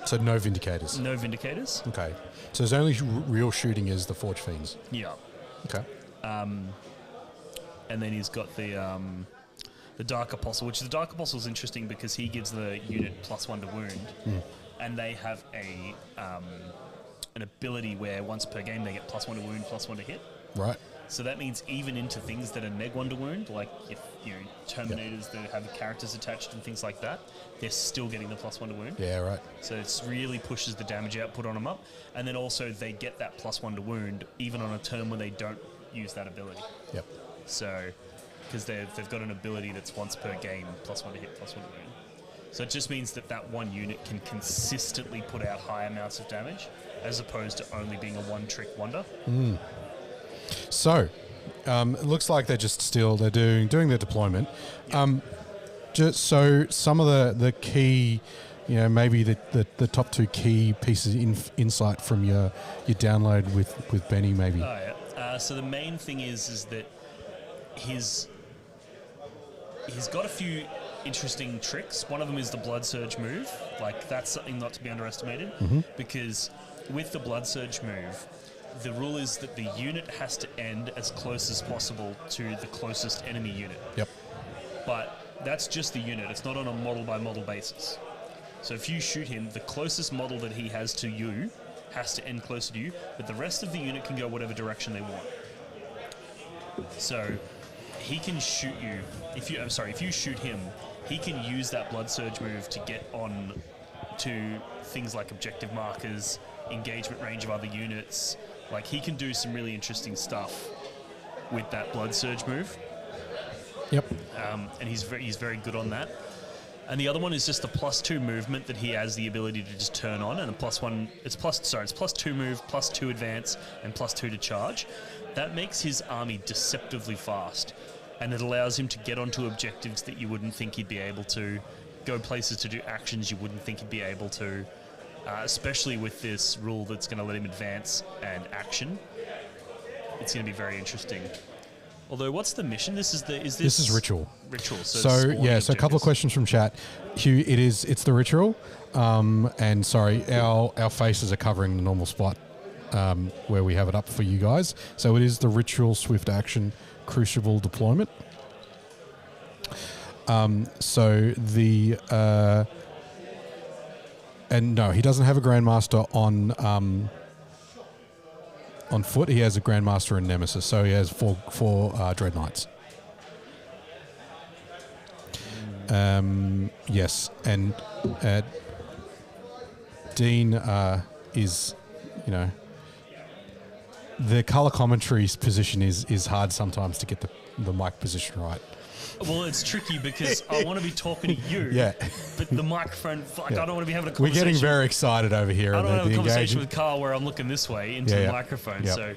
So no Vindicators?
No Vindicators.
Okay. So his only real shooting is the Forge Fiends?
Yeah.
Okay.
And then he's got the Dark Apostle, which the Dark Apostle is interesting because he gives the unit +1 to wound, and they have an ability where once per game they get +1 to wound, +1 to hit.
Right.
So that means even into things that are neg-1 to wound, like if Terminators that have characters attached and things like that, they're still getting the +1 to wound.
Yeah, right.
So it really pushes the damage output on them up, and then also they get that +1 to wound even on a turn when they don't use that ability.
Yep.
So because they've got an ability that's once per game, +1 to hit, +1 to wound. So it just means that one unit can consistently put out high amounts of damage, as opposed to only being a one-trick wonder.
So, it looks like they're doing their deployment. So some of the key, maybe the top 2 key pieces of insight from your download with Benny, maybe.
Oh yeah. So the main thing is that he's got a few interesting tricks. One of them is the Blood Surge move. Like, that's something not to be underestimated, because with the Blood Surge move, the rule is that the unit has to end as close as possible to the closest enemy unit.
Yep.
But that's just the unit. It's not on a model-by-model basis. So if you shoot him, the closest model that he has to you has to end closer to you, but the rest of the unit can go whatever direction they want. So he can shoot you. If you shoot him, he can use that Blood Surge move to get on to things like objective markers, engagement range of other units. Like, he can do some really interesting stuff with that Blood Surge move.
Yep.
And he's very good on that. And the other one is just the +2 movement that he has the ability to just turn on, and a +1. It's +2 move, +2 advance, and +2 to charge. That makes his army deceptively fast, and it allows him to get onto objectives that you wouldn't think he'd be able to, go places to do actions you wouldn't think he'd be able to. Especially with this rule that's going to let him advance and action. It's going to be very interesting. Although, what's the mission? This
is ritual.
Ritual.
So yeah, so a couple of questions from chat. Hugh, it's the ritual, and sorry, our faces are covering the normal spot where we have it up for you guys. So it is the ritual swift action crucible deployment. So the and no, he doesn't have a Grandmaster on foot. He has a Grandmaster and Nemesis, so he has four Dread Knights. Yes, and Dean is, you know, the color commentary's position is hard sometimes to get the mic position right.
Well, it's tricky because I want to be talking to you,
yeah,
but the microphone, like,
yeah.
I don't want to be having a
conversation. We're getting very excited over here.
I don't want to have a conversation
engagement
with Carl where I'm looking this way into the microphone, so...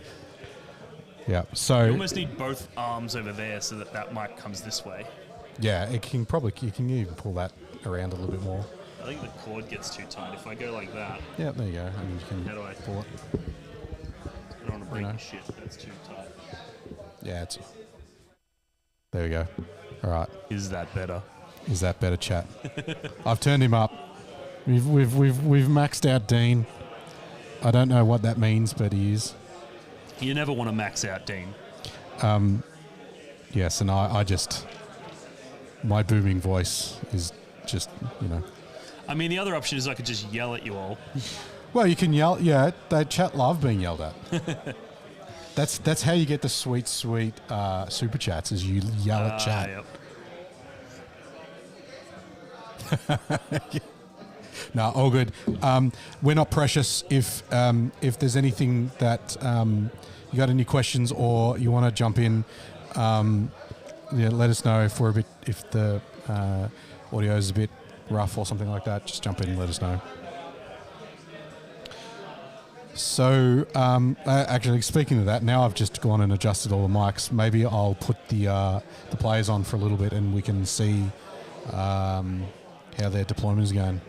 Yeah, so...
You almost need both arms over there so that mic comes this way.
Yeah, you can even pull that around a little bit more.
I think the cord gets too tight. If I go like that...
Yeah, there you go. And you can
how do I
pull it?
I don't want to break the shit. That's too tight.
Yeah, there we go. All right.
Is that better?
Is that better, chat? I've turned him up. We've maxed out Dean. I don't know what that means, but he is.
You never want to max out Dean.
Yes, and I just... My booming voice is just, you know...
I mean, the other option is I could just yell at you all.
Well, you can yell... Yeah, they chat love being yelled at. That's how you get the sweet super chats, is you yell at chat.
Yep.
No, all good. We're not precious. If there's anything that you got any questions or you want to jump in, let us know if the audio is a bit rough or something like that. Just jump in and let us know. So, actually, speaking of that, now I've just gone and adjusted all the mics. Maybe I'll put the players on for a little bit and we can see how their deployment is going.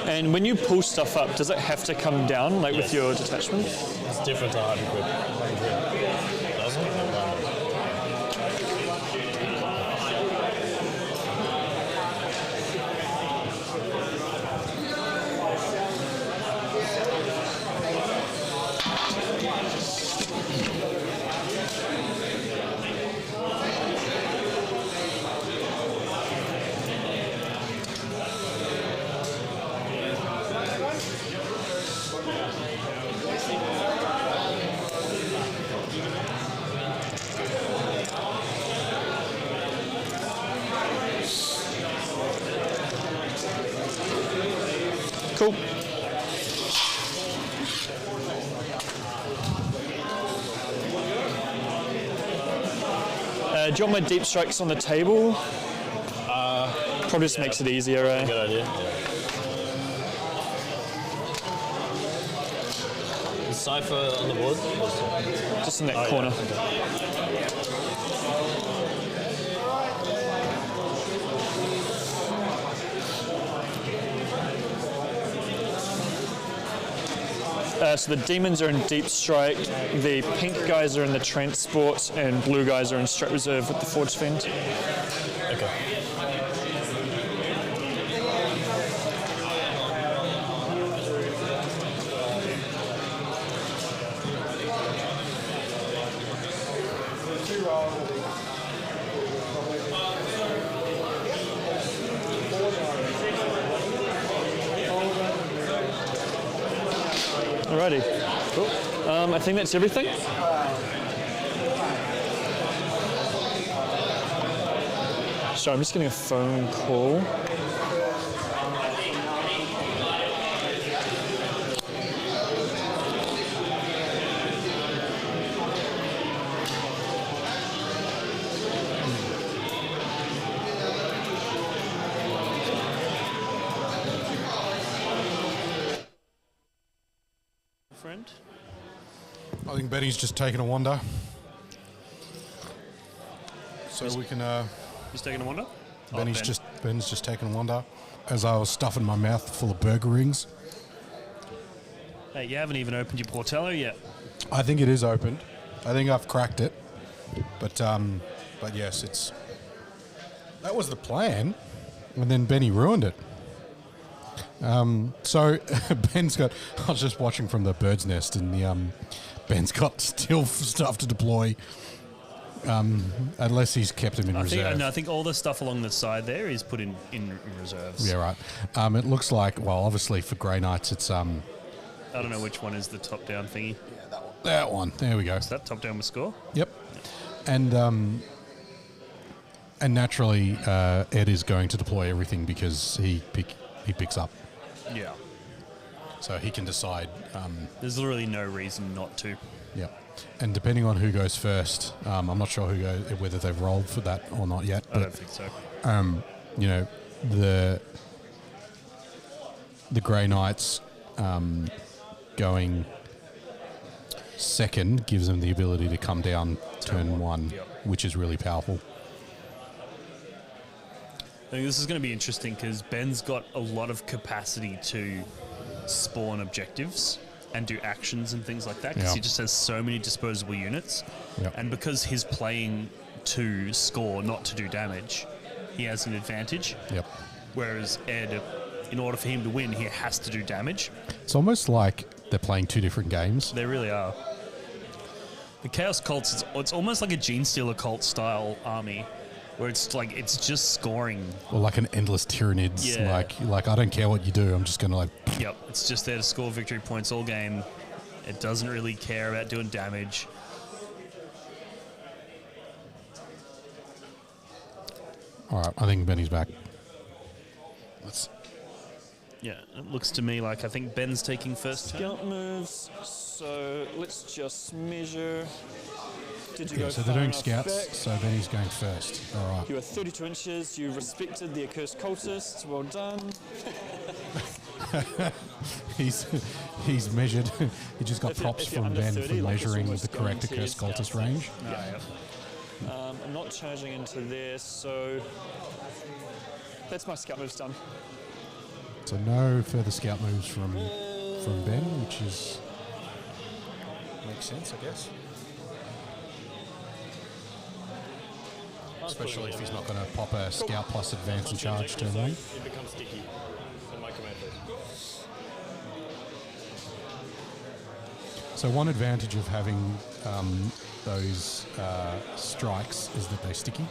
And when you pull stuff up, does it have to come down, like with your detachment?
It's different to hard equip. Doesn't it?
Cool. Do you want my deep strikes on the table? Probably just makes it easier, right?
Good idea. Is Cypher on the board?
Just in that corner.
Yeah. Okay.
So the demons are in deep strike, the pink guys are in the transport, and blue guys are in strat reserve with the forge fiend.
Okay.
Alrighty. Cool. I think that's everything. Sorry, I'm just getting a phone call.
friend?
I think Benny's just taking a wander. So we can.
He's taking a wander?
Ben's just taking a wander as I was stuffing my mouth full of burger rings.
Hey, you haven't even opened your Portello yet.
I think it is opened. I think I've cracked it. But yes, that was the plan, and then Benny ruined it. So Ben's got. I was just watching from the bird's nest, and Ben's got still stuff to deploy. Unless he's kept them in reserve.
I think all the stuff along the side there is put in reserves.
Yeah, right. It looks like, well, obviously for Grey Knights, it's
I don't know which one is the top-down thingy.
Yeah, that one. There we go.
Is that top-down with score?
Yep. And naturally, Ed is going to deploy everything because he picks up.
Yeah.
So he can decide.
There's literally no reason not to.
Yeah. And depending on who goes first, I'm not sure whether they've rolled for that or not yet.
I don't think so.
The Grey Knights going second gives them the ability to come down turn one,
yep.
which is really powerful.
I think this is going to be interesting because Ben's got a lot of capacity to spawn objectives and do actions and things like that because he just has so many disposable units.
Yep.
And because he's playing to score, not to do damage, he has an advantage.
Yep.
Whereas Ed, in order for him to win, he has to do damage.
It's almost like they're playing two different games.
They really are. The Chaos Cults, it's almost like a Gene Stealer cult style army, where it's like it's just scoring.
Or like an endless Tyranids.
Yeah.
Like I don't care what you do. I'm just going to
Yep, it's just there to score victory points all game. It doesn't really care about doing damage.
All right, I think Benny's back.
Yeah, it looks to me like I think Ben's taking first turn.
Scout moves. So let's just measure. Did you go
So they're
far
doing
enough
scouts,
back?
so Benny's going first. All right.
You were 32 inches. You respected the accursed cultists. Well done.
He's measured. He just got props
if you're
from
under
Ben
30,
for
like, it's
measuring
almost
the correct
guaranteed
accursed
scouts.
cultist range.
I'm not charging into there, so that's my scout moves done.
So no further scout moves from Ben, which is makes sense, I guess. Especially if he's not going to pop a scout plus advance and charge turn one.
It becomes sticky in my command phase.
So one advantage of having those strikes is that they're sticky.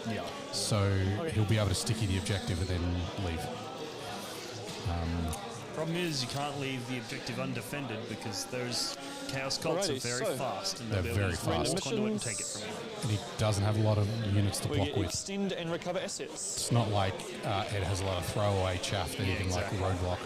Yeah.
So he'll be able to sticky the objective and then leave.
Problem is you can't leave the objective undefended because those Chaos Cults are very fast and they'll
They're
be able
very
to run
fast.
conduit and take it from him.
And he doesn't have a lot of units to
We
block
get
with.
extend and recover assets.
It's not like Ed has a lot of throwaway chaff that he can
exactly.
like roadblock.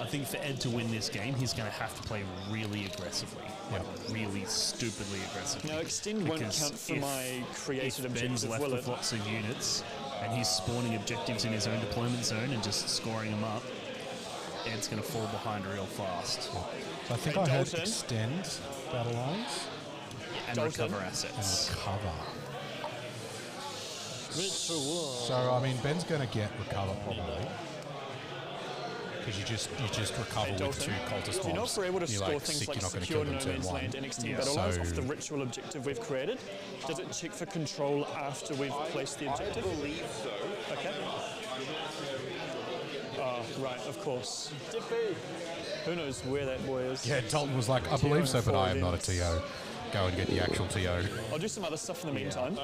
I think for Ed to win this game, he's going to have to play really aggressively. Like really stupidly aggressively.
Now, extend won't
Because
count for
if-
my created
if Ben's
objective,
left
will
with
it?
lots of units and he's spawning objectives in his own deployment zone and just scoring them up, Ed's going to fall behind real fast.
So I think I heard extend battle lines
And recover assets.
and recover. So I mean, Ben's going to get recover probably. Because you just recover with two cultist
If you're not
mobs.
able to
You're
score
like
things
sick,
like
you're not going to
secure
kill
no
them turn
man's
one.
land and extend battle lines off the ritual objective we've created, does it check for control after we've placed the objective?
I believe so.
Okay. Oh, right, of course. Who knows where that boy is?
Yeah, Dalton was like, I believe so, but I am not a TO. Go and get the actual TO.
I'll do some other stuff in the meantime.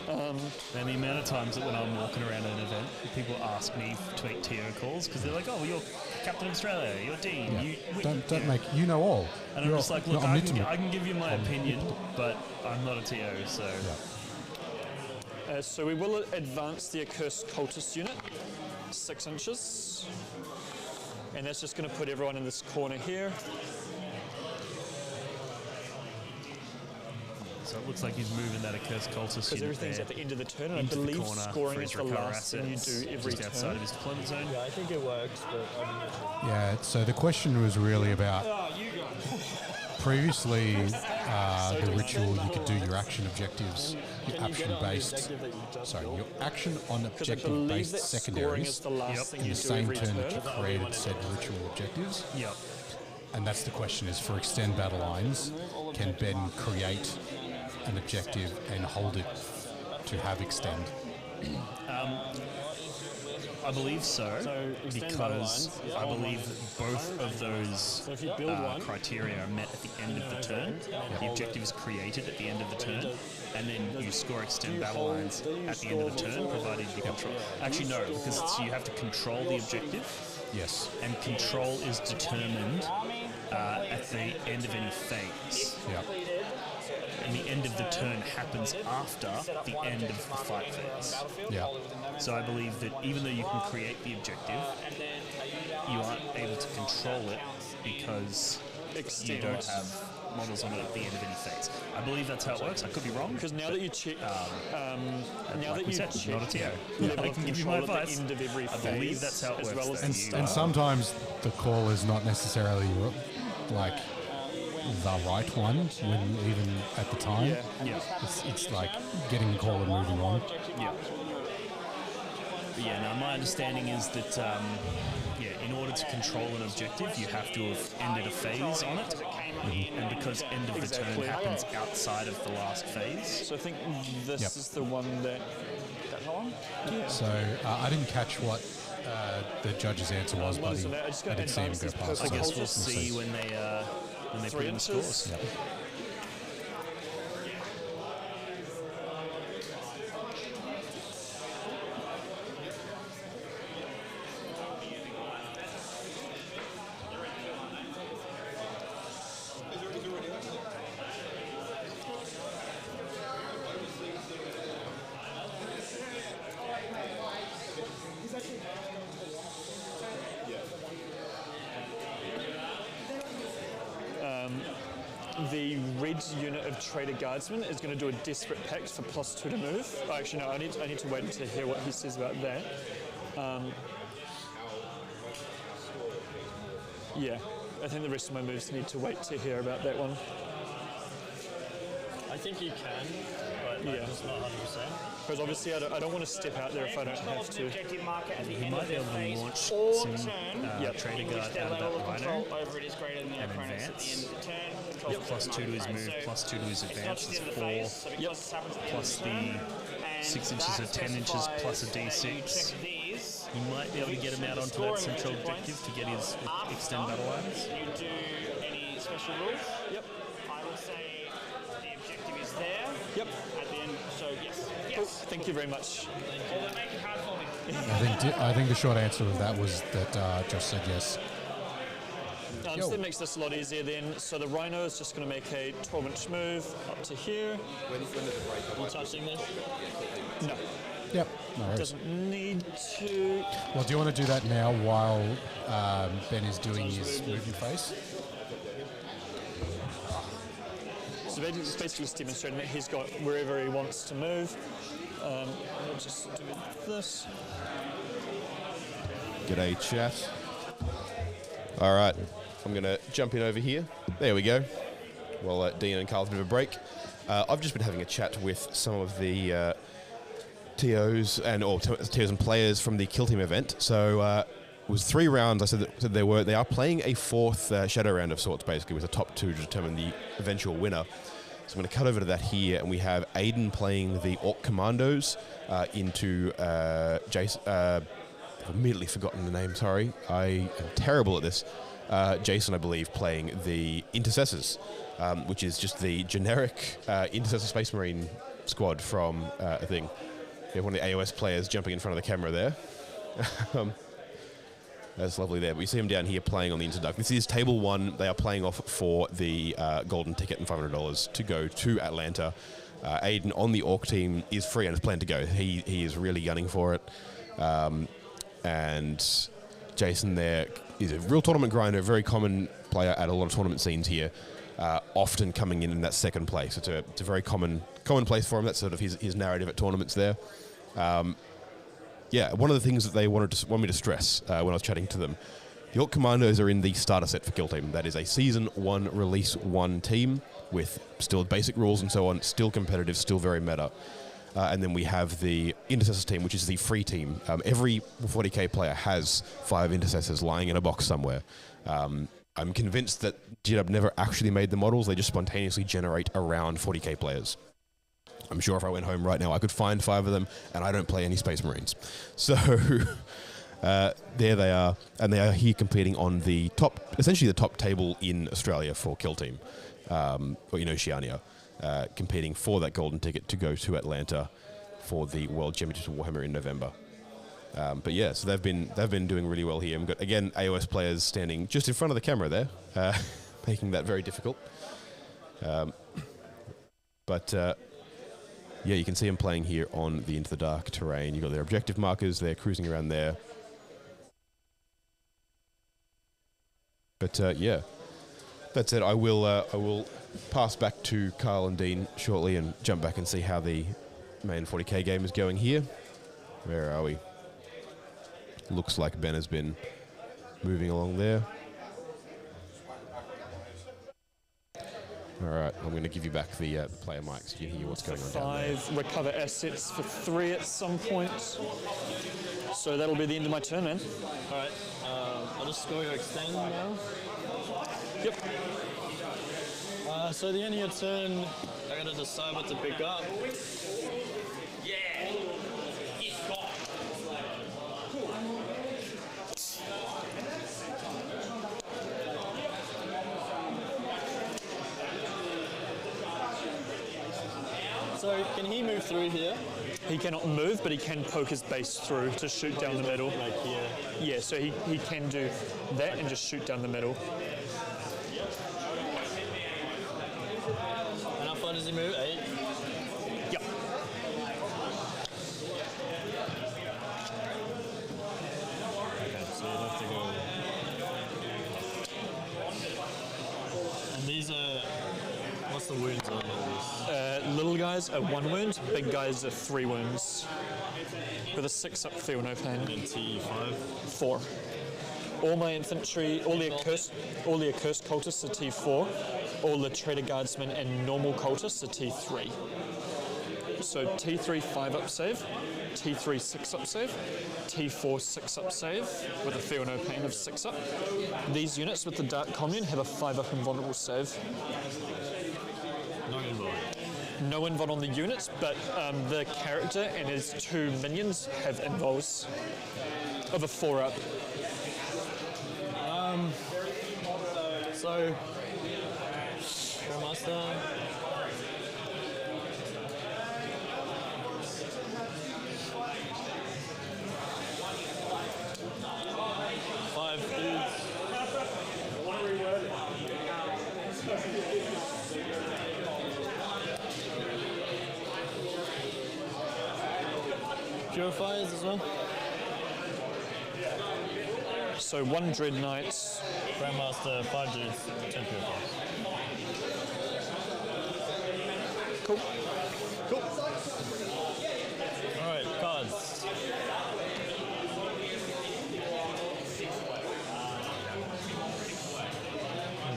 And the amount of times that when I'm walking around an event, people ask me to make TO calls because they're like, "Oh, well, you're Captain Australia, you're Dean."
Yeah. Don't make you know all.
And I'm just like, look,
you're
I
omnipotent.
can give you my opinion, but I'm not a TO, so.
So we will advance the accursed cultist unit 6 inches. And that's just going to put everyone in this corner here.
So it looks like he's moving that accursed cultist
Because
unit
everything's
there
at the end of the turn, and I
into the
believe
corner
scoring
for
is
his
the
recover
last thing you
assets,
do every
just outside
turn.
of his deployment zone.
Yeah, I think it works, but
Yeah, so the question was really about previously the ritual, you could do your action objectives, your action-based, sorry, your action on objective-based secondaries
the last thing
in
you
the
do
same
every
turn that
turn.
you created said ritual objectives.
Yep.
And that's the question is for extend battle lines, can Ben create an objective and hold it to have extend?
I believe so,
extend battle
because
lines, yeah.
I believe that both of those
if you build one,
criteria are met at the end of the turn. The objective is created at the end of the turn, and then you score extend battle lines at the end of the turn, provided you control. Actually, no, because you have to control the objective.
Yes.
And control is determined at the end of any phase.
Yeah.
And the end of the turn happens after the end of the fight phase.
Yeah.
So I believe that even though you can create the objective, you aren't able to control it because you don't have models on it at the end of any phase. I believe that's how it works. I could be wrong.
Because now that you check, now
like
that you
said,
check
not a TO.
level
I
of
can give you
control
my
at
advice.
the end of every
I
phase,
believe that's how it
as
works.
well as
then
the
you-
start.
And sometimes the call is not necessarily like the right one when even at the time.
Yeah.
It's like getting the call and moving on.
Yeah. But yeah, now my understanding is that in order to control an objective, you have to have ended a phase on it, and because end of the turn happens outside of the last phase.
So I think this is the one that one. Yeah.
So I didn't catch what the judge's answer was, but I did see him go past.
I
so
guess we'll see when they put in the scores.
Yep.
The red unit of Trader Guardsmen is going to do a Desperate Pact for +2 to move. Oh, actually, no, I need to wait to hear what he says about that. Yeah, I think the rest of my moves need to wait to hear about that one.
I think you can, but
Yeah.
just not 100%.
Because obviously I don't want to step out there if I don't have to.
Objective marker at the
He
end
might
of
be
their
able to
phase
launch
or
some
turn
Trader
in which
Guard
their
out of
level
that
of control
rhino.
over it is greater than their
and
opponent's at the
advance.
end of the turn.
Yep. +2 to his move, +2 to his advance is 4. Plus the 6 inches or 10 inches plus a D6. He might be able to get him out onto that central objective to get his extend battle lines.
You do any special rules?
Yep.
I would say the objective is there.
Yep.
At the end, so yes.
Cool. Thank you very much.
Well, they make it hard for me.
I think the short answer of that was that Josh said yes.
So that makes this a lot easier then. So the Rhino is just going to make a 12-inch move up to here.
When does it break?
Are you touching this?
No,
Yep. No worries.
doesn't need to.
Well, do you want to do that now while Ben is doing his moving face?
So basically just demonstrating that he's got wherever he wants to move. I'll just do this.
G'day, chat. All right, I'm going to jump in over here. There we go. Well, Dean and Carl's a bit of a break. I've just been having a chat with some of the TOs and players from the Kill Team event. So it was 3 rounds. I said that they are playing a 4th shadow round of sorts, basically, with the top 2 to determine the eventual winner. So I'm going to cut over to that here, and we have Aiden playing the Orc Commandos into Jason. I've immediately forgotten the name, sorry. I am terrible at this. Jason, I believe, playing the Intercessors, which is just the generic Intercessor Space Marine squad from a thing. We have one of the AOS players jumping in front of the camera there. That's lovely there. But we see him down here playing on the Interduct. This is Table 1. They are playing off for the golden ticket and $500 to go to Atlanta. Aiden on the Orc team is free and has planned to go. He is really gunning for it. And Jason there is a real tournament grinder, very common player at a lot of tournament scenes here. often coming in that second place. It's a very common place for him. That's sort of his narrative at tournaments there. Yeah, one of the things that they want me to stress when I was chatting to them, the Orc Commandos are in the starter set for Kill Team. That is a Season 1, Release 1 team with still basic rules and so on, still competitive, still very meta. And then we have the Intercessors team, which is the free team. Every 40k player has 5 Intercessors lying in a box somewhere. I'm convinced that GW never actually made the models. They just spontaneously generate around 40k players. I'm sure if I went home right now, I could find 5 of them, and I don't play any Space Marines. So there they are, and they are here competing on the top, essentially the top table in Australia for Kill Team, or in Oceania, competing for that golden ticket to go to Atlanta for the World Championships of Warhammer in November. But yeah, so they've been doing really well here. We've got, again, AOS players standing just in front of the camera there, making that very difficult. Yeah, you can see them playing here on the Into the Dark terrain. You've got their objective markers. They're cruising around there. But yeah, that said, I will pass back to Kyle and Dean shortly and jump back and see how the main 40k game is going here. Where are we? Looks like Ben has been moving along there. All right, I'm going to give you back the player mic so you can hear what's going on down there.
5, recover assets for 3 at some point. So that'll be the end of my turn, man.
All right, I'll just go extend now.
Yep.
So the end of your turn, I gotta decide what to pick up. So can he move through here?
He cannot move, but he can poke his base through to shoot down the middle.
Like here?
Yeah, so he can do that and just shoot down the middle.
And how far does he move? 8?
Yep.
Okay, so you'd have to go. And these are... What's the wounds on all these?
Little guys are 1 wound, big guys are 3 wounds. With a 6 up, feel no pain.
And T5?
4. All my infantry, all the accursed cultists are T4. All the traitor guardsmen and normal cultists are T3. So T3 5 up save, T3 6 up save, T4 6 up save with a feel no pain of 6 up. These units with the Dark Commune have a 5 up invulnerable save.
No invuln.
No invuln on the units, but the character and his 2 minions have invuls of a 4 up.
So, Master. Purifiers as well.
So 1 Dread Knights.
Grandmaster, 5 dudes, 10 purifiers.
Cool.
Cool. Alright, cards.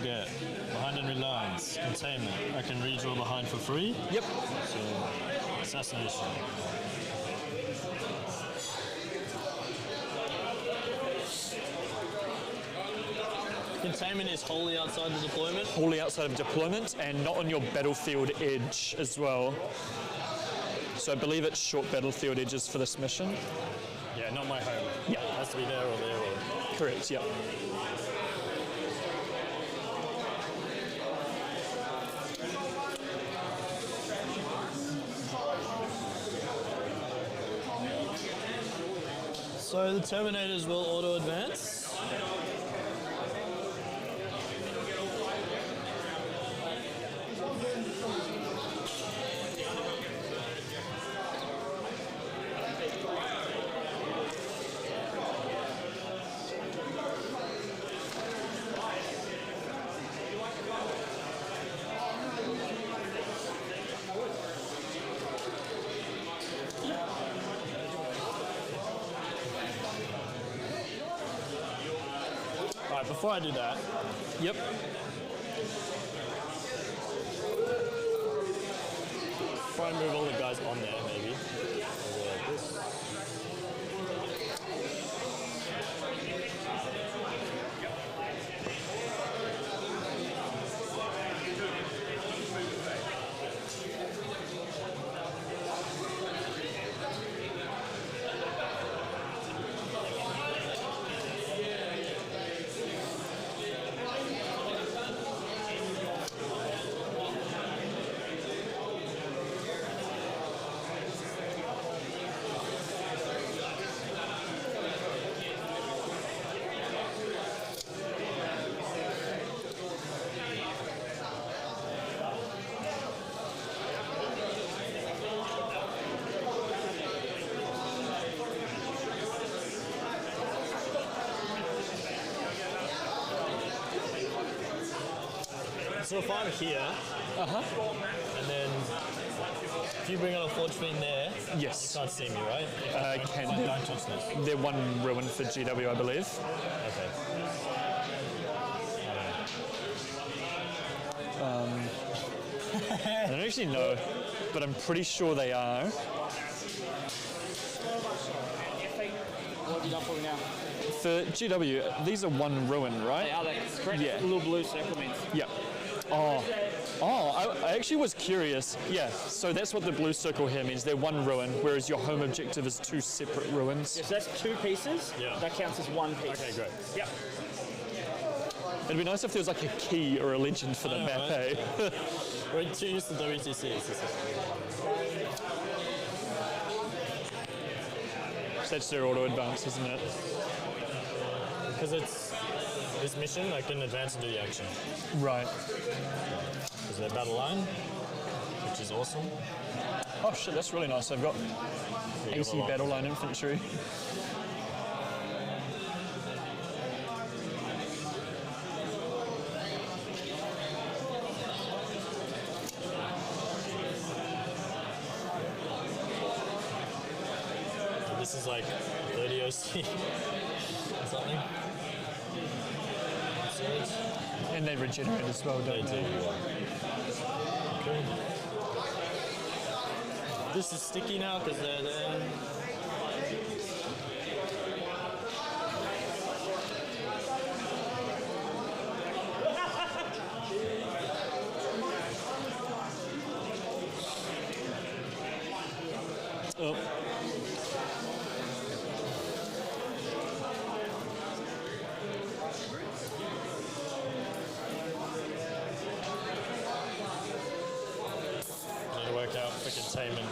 Okay. Behind enemy lines. Containment. I can redraw behind for free.
Yep.
So, assassination. Containment is wholly outside the deployment?
Wholly outside of deployment and not on your battlefield edge as well. So I believe it's short battlefield edges for this mission.
Yeah, not my home.
Yeah.
It has to be there or there or...
Correct, yeah.
So the Terminators will auto-advance. Alright, before I do that,
Yep.
before I move all the guys on there, maybe. I'll go like this. So if I'm here, and then if you bring on a forge beam there,
Yes.
you can't see me, right?
Can
Don't touch this.
They're one ruin for GW, I believe.
Okay.
I don't actually know, but I'm pretty sure they are.
What have you got for me now?
For GW, these are one ruin, right?
They are, that's correct.
Yeah.
Little blue circle means.
Yeah. I actually was curious. Yeah, so that's what the blue circle here means. They're one ruin, whereas your home objective is two separate ruins.
Yes, that's 2 pieces.
Yeah.
That counts as 1 piece.
Okay, great.
Yep.
It'd be nice if there was like a key or a legend for the
know,
map,
right?
eh?
We're too used to WTC.
That's their auto advance, isn't it?
Because it's this mission, I can advance and do the action.
Right.
There's their battle line, which is awesome.
Oh shit, that's really nice. I've got 80 battle line infantry.
This is like 30 OC or something.
And they regenerate as well, don't they?
Okay. This is sticky now because they're there.
Oh.
Need to work out for containment.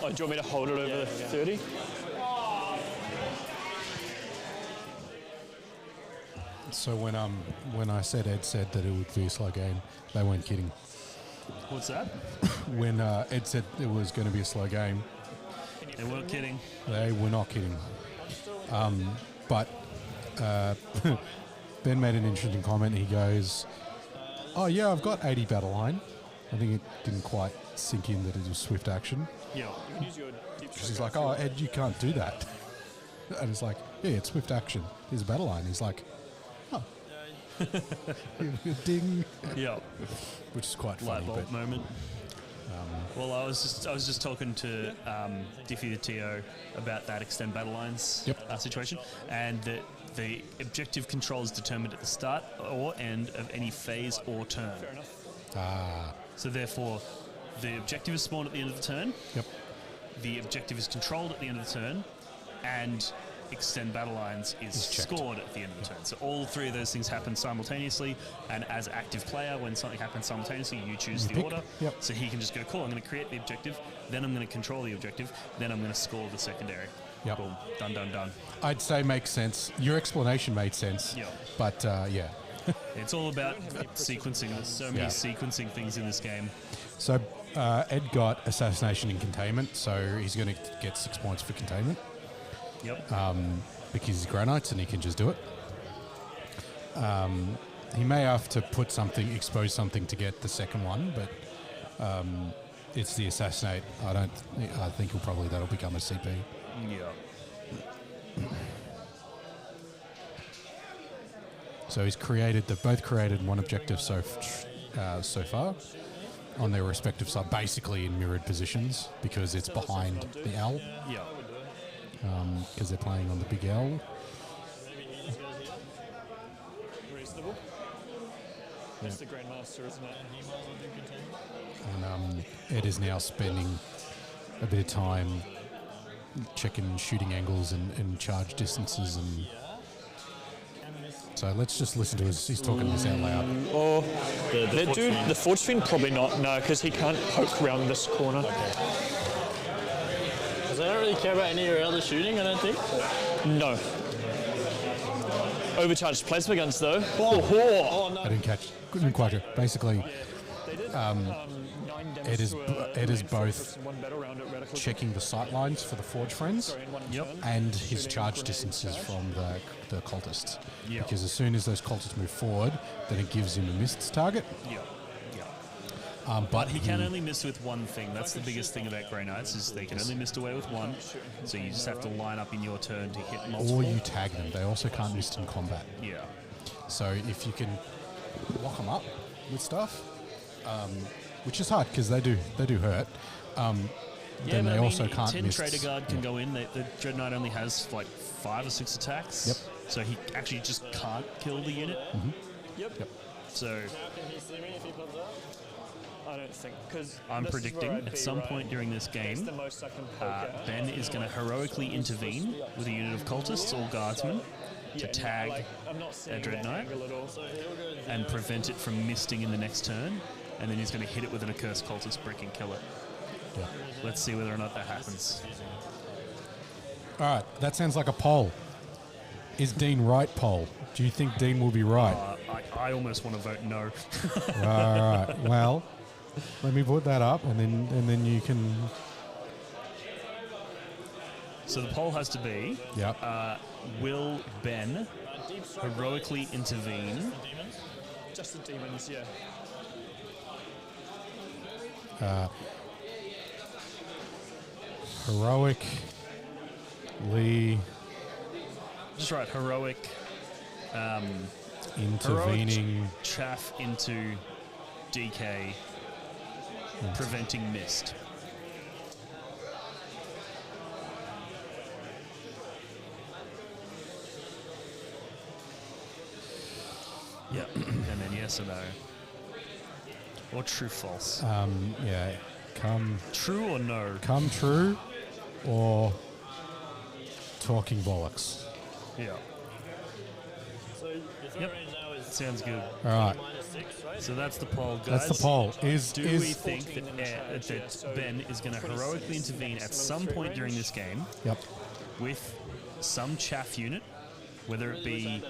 Oh, do you want me to hold it over 30?
So when I said Ed said that it would be a slow game, they weren't kidding.
What's that?
When Ed said it was going to be a slow game,
They weren't kidding.
they were not kidding. But Ben made an interesting comment. He goes, "Oh yeah, I've got 80 battle line." I think it didn't quite sink in that it was swift action.
Yeah.
He's like, "Oh Ed, you can't do that." And it's like, "Yeah, it's swift action. There's a battle line." He's like, "Oh, ding."
Yeah.
Which is quite
Light
funny.
bulb
But
moment. Well, I was just talking to Diffie the TO about that extend battle lines situation, and that the objective control is determined at the start or end of any phase or turn.
Fair enough.
So therefore, the objective is spawned at the end of the turn.
Yep.
The objective is controlled at the end of the turn, and extend battle lines is
checked.
scored at the end of the turn. So all three of those things happen simultaneously, and as active player, when something happens simultaneously, you choose the
pick.
order.
Yep.
So he can just go, cool, I'm going to create the objective, then I'm going to control the objective, then I'm going to score the secondary.
Yep.
Boom, done, done, done.
I'd say makes sense. Your explanation made sense.
Yeah.
But yeah.
It's all about sequencing. There's so many sequencing things in this game.
So Ed got assassination and containment, so he's going to get 6 points for containment.
Yep.
Because he's granites and he can just do it. He may have to put something, expose something to get the second one, but it's the assassinate. I think that'll become a CP.
Yeah.
So they've both created one objective so far on their respective side, basically in mirrored positions because it's behind the L.
Yeah.
Because they're playing on the big L.
Reasonable. That's the Grandmaster, isn't it?
And Ed is now spending a bit of time checking shooting angles and charge distances, and so let's just listen to he's talking this out loud.
Or the Forge Fiend probably not, no, because he can't poke around this corner.
Because I don't really care about any of your other shooting, I don't think.
No. Overcharged plasma guns though.
Oh, no.
I couldn't quite hear. Basically, Ed is both checking the sight lines for the Forge Friends and his charge distances from the cultists.
Yep.
Because as soon as those cultists move forward, then it gives him a missed target.
But he can only miss with one thing. That's the biggest thing about Grey Knights is they can only miss away with one. So you just have to line up in your turn to hit multiple.
Or you tag them. They also can't miss in combat.
Yeah.
So if you can lock them up with stuff, which is hard because they do hurt. Then they also can't
10
miss.
Trader Guard can go in. The Dread Knight only has like 5 or 6 attacks.
Yep.
So he actually just can't kill the unit.
Mm-hmm.
Yep.
So
How can he see me if he comes up?
I don't think, because
I'm predicting at some point during this game,
the most I can poke out.
Ben is going to heroically intervene with a unit of cultists or guardsmen to tag a Dread Knight and prevent it from misting in the next turn, and then he's going to hit it with an accursed cultist brick and kill it.
Yeah.
Let's see whether or not that happens.
All right, that sounds like a poll. Is Dean right, poll? Do you think Dean will be right?
I almost want to vote no.
All right. Well, let me put that up, and then you can.
So the poll has to be: will Ben heroically intervene?
Just the demons, yeah.
Heroically.
Just right, heroic.
Intervening.
Heroic chaff into DK, preventing mist. Yeah, and then yes or no. Or true, false.
Yeah. Come.
True or no?
Come true, or talking bollocks.
Yeah.
So your throw range now is
Sounds good.
All right.
-6, right?
So that's the poll, guys.
That's the poll.
Do we think that Ben is going to heroically intervene at some point during this game?
Yep.
With some chaff unit, whether it be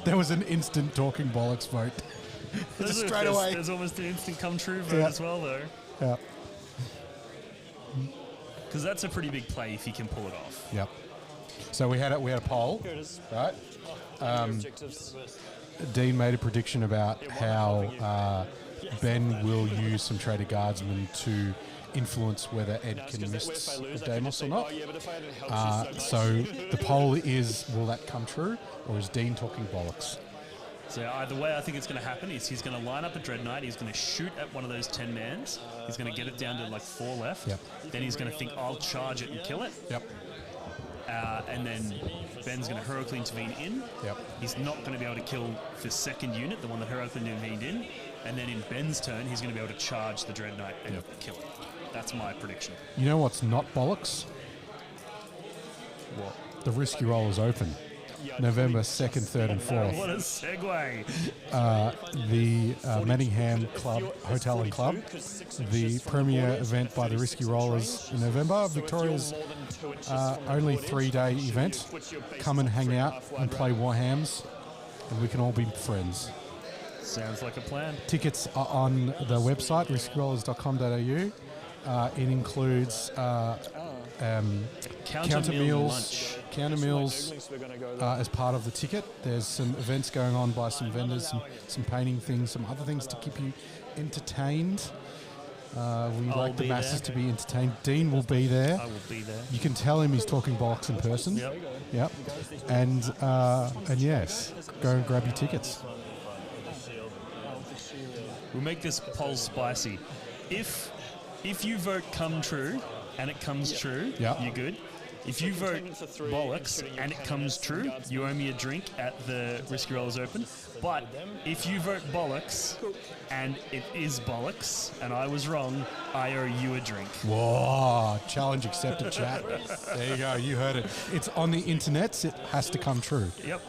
There was an instant talking bollocks vote. Just straight away.
There's almost an instant come true vote as well, though.
Yeah.
Because that's a pretty big play if he can pull it off.
Yep. So we had a poll, right? Dean made a prediction about how Ben will use some Trader Guardsmen to influence whether Ed can miss Deimos or not. So the poll is, will that come true, or is Dean talking bollocks?
So either way, I think it's going to happen is he's going to line up a Dread Knight, he's going to shoot at one of those 10 mans, he's going to get it down to like 4 left,
Yep.
then he's going to think, I'll charge it and kill it.
Yep.
And then Ben's going to heroically intervene in.
Yep.
He's not going to be able to kill the second unit, the one that heroically intervened in. And then in Ben's turn, he's going to be able to charge the Dread Knight and kill it. That's my prediction.
You know what's not bollocks?
What?
The Risky Roll is open. November 2nd, 3rd and 4th.
What a segue.
The Manningham Club, Hotel and Club, the premier event by the Risky Rollers in November. Victoria's only 3-day event. Come and hang out and play Warhams, and we can all be friends.
Sounds like a plan.
Tickets are on the website, riskyrollers.com.au. It includes counter meals as part of the ticket. There's some events going on by some vendors, some painting things, some other things to keep you entertained. We
I'll
like the
be
masses
there.
to be entertained. Dean will be there.
I will be there.
You can tell him he's talking bollocks in person.
Yep.
Yep. And yes, go and grab your tickets.
We'll make this poll spicy. If you vote come true and it comes true,
Yep.
you're good. If you vote bollocks and it comes true, you owe me a drink at the Risky Rollers Open. But if you vote bollocks and it is bollocks and I was wrong, I owe you a drink.
Whoa, challenge accepted, chat. There you go, you heard it. It's on the internet, it has to come true.
Yep.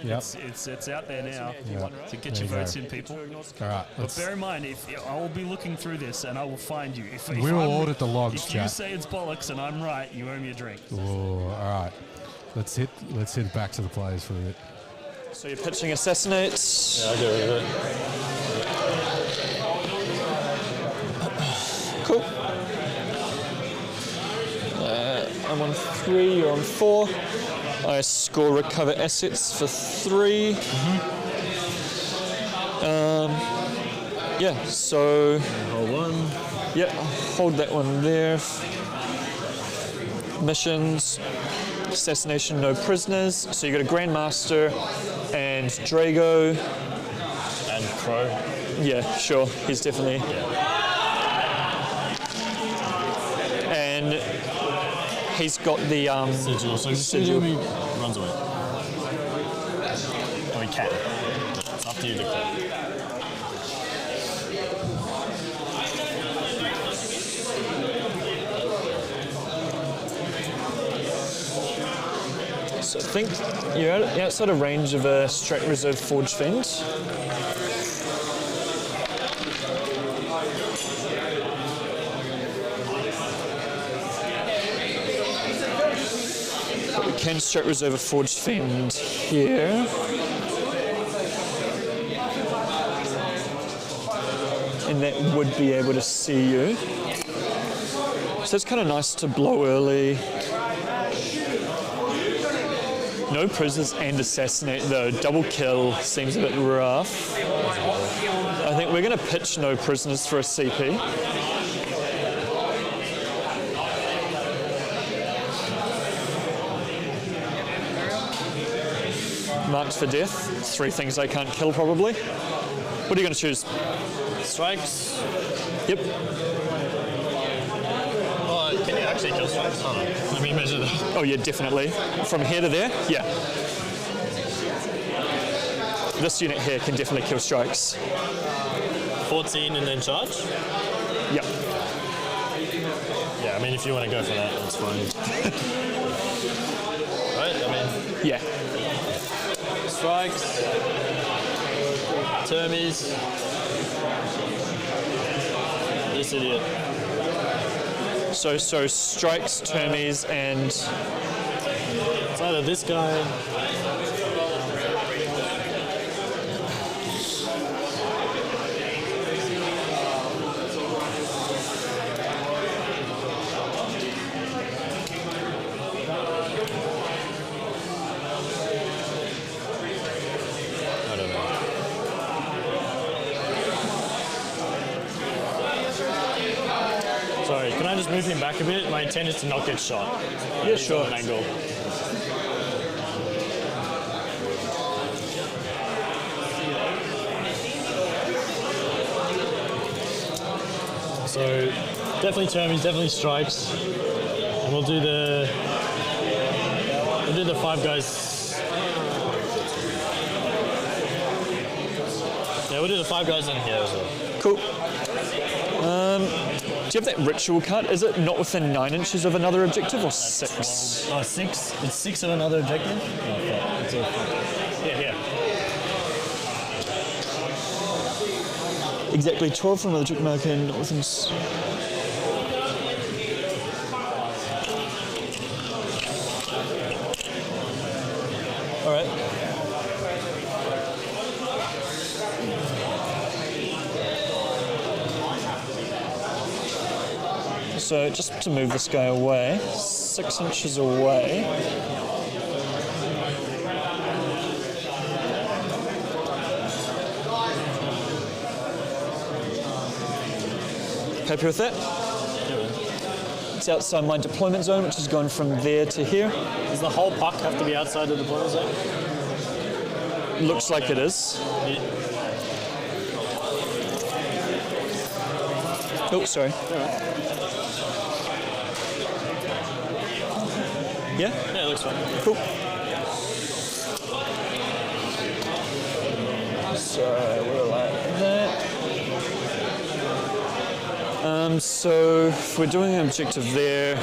Yep.
It's out there now.
Yeah.
So get
There
your
you
votes
go.
in, people.
All right,
But bear in mind, if I will be looking through this and I will find you. If
We will
I'm-
audit the logs,
If you
chat.
say it's bollocks and I'm right, you owe me a drink.
All right. Let's hit back to the players for a bit.
So you're pitching assassinates.
Yeah, I'll get rid of it.
Cool. I'm on 3, you're on 4. I score recover assets for 3. Yeah, so...
Hold one.
Yep, hold that one there. Missions. Assassination, no prisoners. So you got a Grandmaster and Drago.
And Crow.
Yeah, sure. He's definitely... And he's got the...
Sigil. So
Sigil.
Sigil runs away. Or he can. It's up to you to call.
So I think you're outside of range of a Strat Reserve Forge Fiend. We can Strat Reserve a Forged Fiend here. And that would be able to see you. So it's kind of nice to blow early. No prisoners and assassinate though. Double kill seems a bit rough. I think we're going to pitch no prisoners for a CP. Marked for death. 3 things I can't kill probably. What are you going to choose?
Strikes.
Yep.
Oh, can you actually kill strikes? Hold on. Let me measure that.
Oh yeah, definitely. From here to there? Yeah. This unit here can definitely kill strikes.
14 and then charge?
Yep.
Yeah, I mean, if you want to go for that, that's fine. Right? I mean,
Yeah.
strikes, termies, this idiot.
So strikes, termies, and
It's either this guy. I don't know. Sorry, can I just move him back a bit? My intent is to not get shot.
yeah, sure.
An angle. So definitely termies, definitely strikes, and we'll do the 5 guys. Yeah, we'll do the 5 guys in here as well.
Cool. Do you have that ritual card? Is it not within 9 inches of another objective or 6?
Oh, 6. It's 6 of another objective. Oh, it's yeah, yeah.
Exactly 12 from another objective marker, not within. All right. So just to move this guy away, 6 inches away. Happy with that? It's outside my deployment zone, which is going from there to here.
Does the whole puck have to be outside the deployment zone?
Looks like it is. Oh, sorry. Yeah?
Yeah, it looks fine.
Cool. So we're like that. So if we're doing an objective there,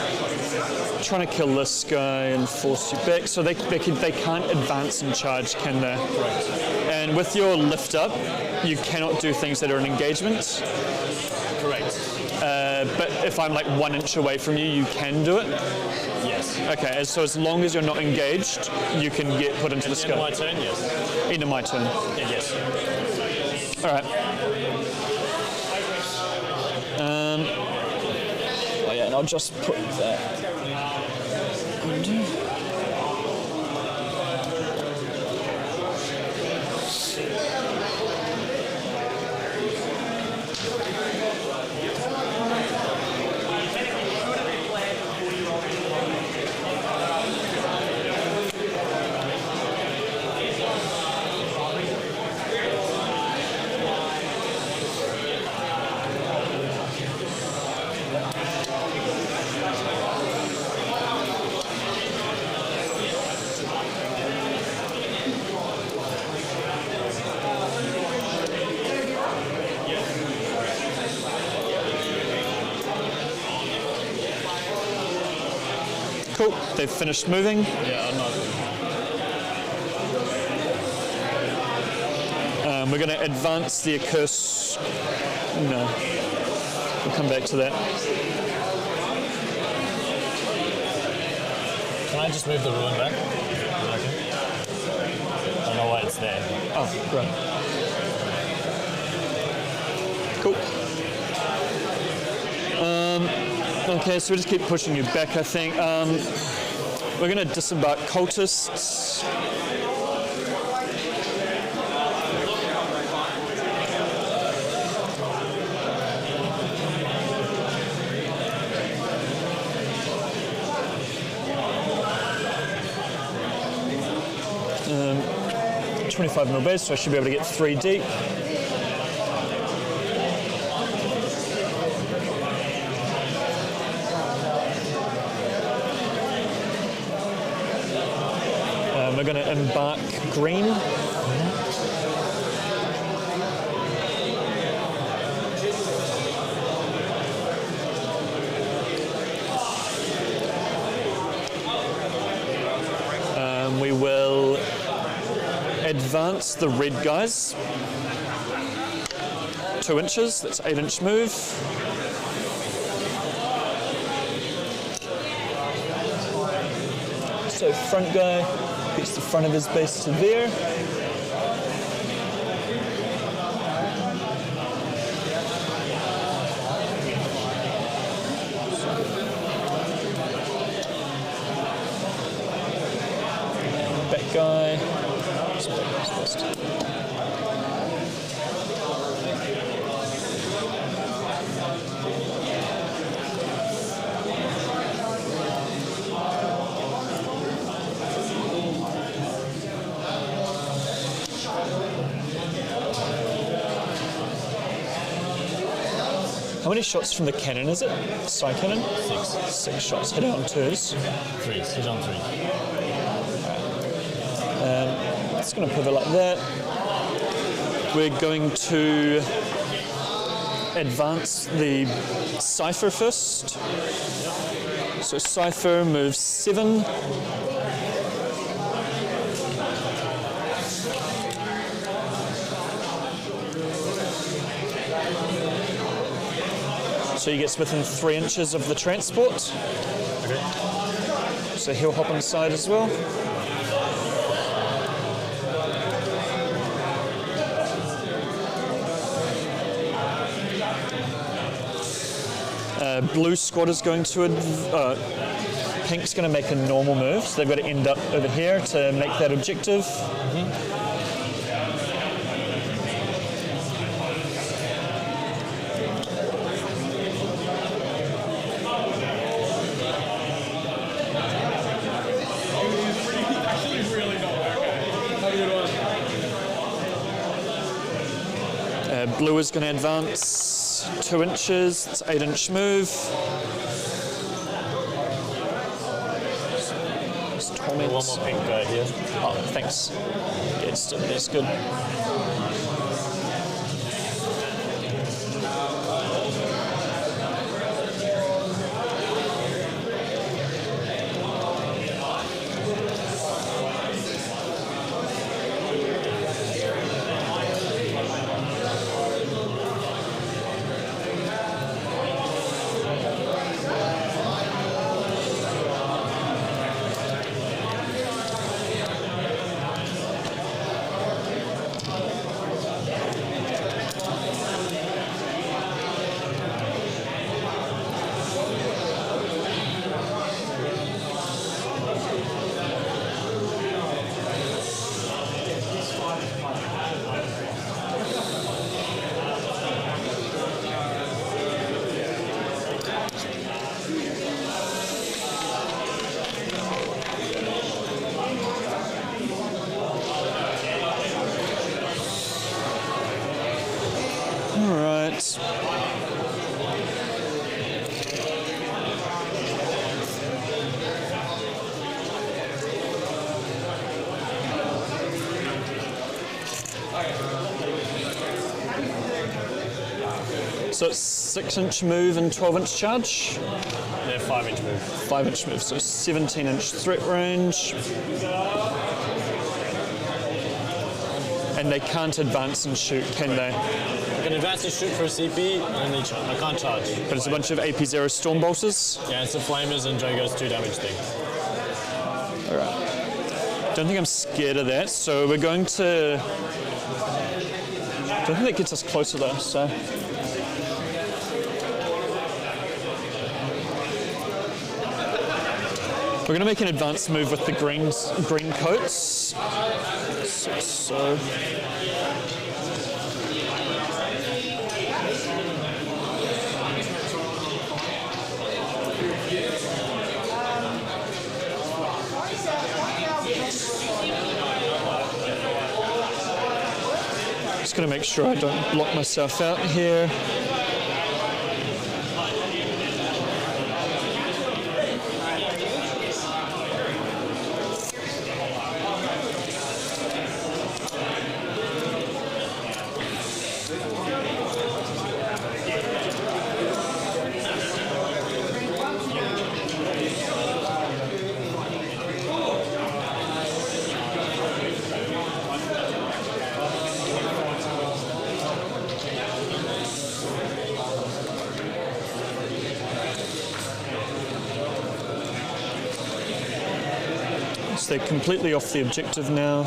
trying to kill this guy and force you back, so they can't advance and charge, can they?
Correct.
And with your lift up, you cannot do things that are an engagement.
Correct.
But if I'm like 1 inch away from you, you can do it.
Yes.
Okay, so as long as you're not engaged, you can get put into the scope.
End of my turn, yes.
End of my turn.
Yeah, yes.
All right. Oh yeah, and I'll just put that. Cool, they've finished moving.
Yeah, I'm not.
We're going to advance the accursed. No, we'll come back to that.
Can I just move the ruin back? Okay. I don't know why it's there.
Oh, right. Cool. Okay, so we just keep pushing you back, I think. We're going to disembark cultists. Um, 25 mil base, so I should be able to get 3 deep. We're going to embark green. We will advance the red guys 2 inches, that's 8-inch move. So front guy gets the front of his base to there. Back guy. How many shots from the cannon is it? Side cannon?
6.
6 shots. Hit it on 2s.
3. Hit on 3.
It's going to pivot like that. We're going to advance the Cypher first. So Cypher moves 7. So he gets within 3 inches of the transport.
Okay.
So he'll hop on the side as well. Blue squad is going to, Pink's going to make a normal move, so they've got to end up over here to make that objective. Blue is going to advance 2 inches. It's 8-inch move.
One more pink here.
Oh, thanks. Yeah, it's good. So it's 6-inch move and 12-inch charge.
Yeah, 5-inch move.
5-inch move, so 17-inch threat range. And they can't advance and shoot, can they?
I can advance and shoot for a CP, and I can't charge.
But it's a bunch of AP0 Stormbolters.
Yeah, it's the Flamers and Drago's 2 damage thing.
Alright. Don't think I'm scared of that, so we're going to... Don't think that gets us closer though, so... We're going to make an advanced move with the green coats. So. Just going to make sure I don't block myself out here. They're completely off the objective now.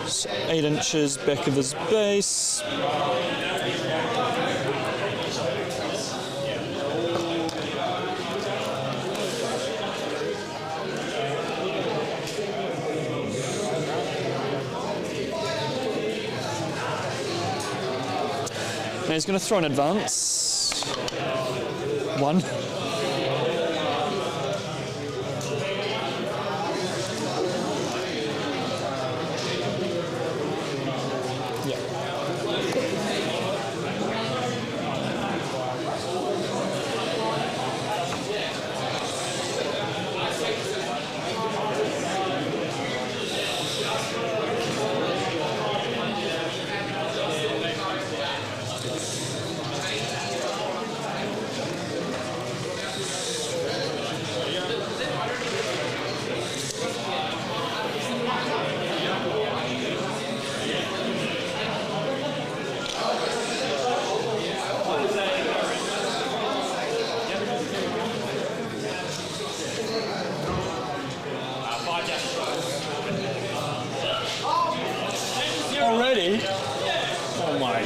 So 8 inches back of his base. Now he's going to throw an advance. 1.
Already? Oh my.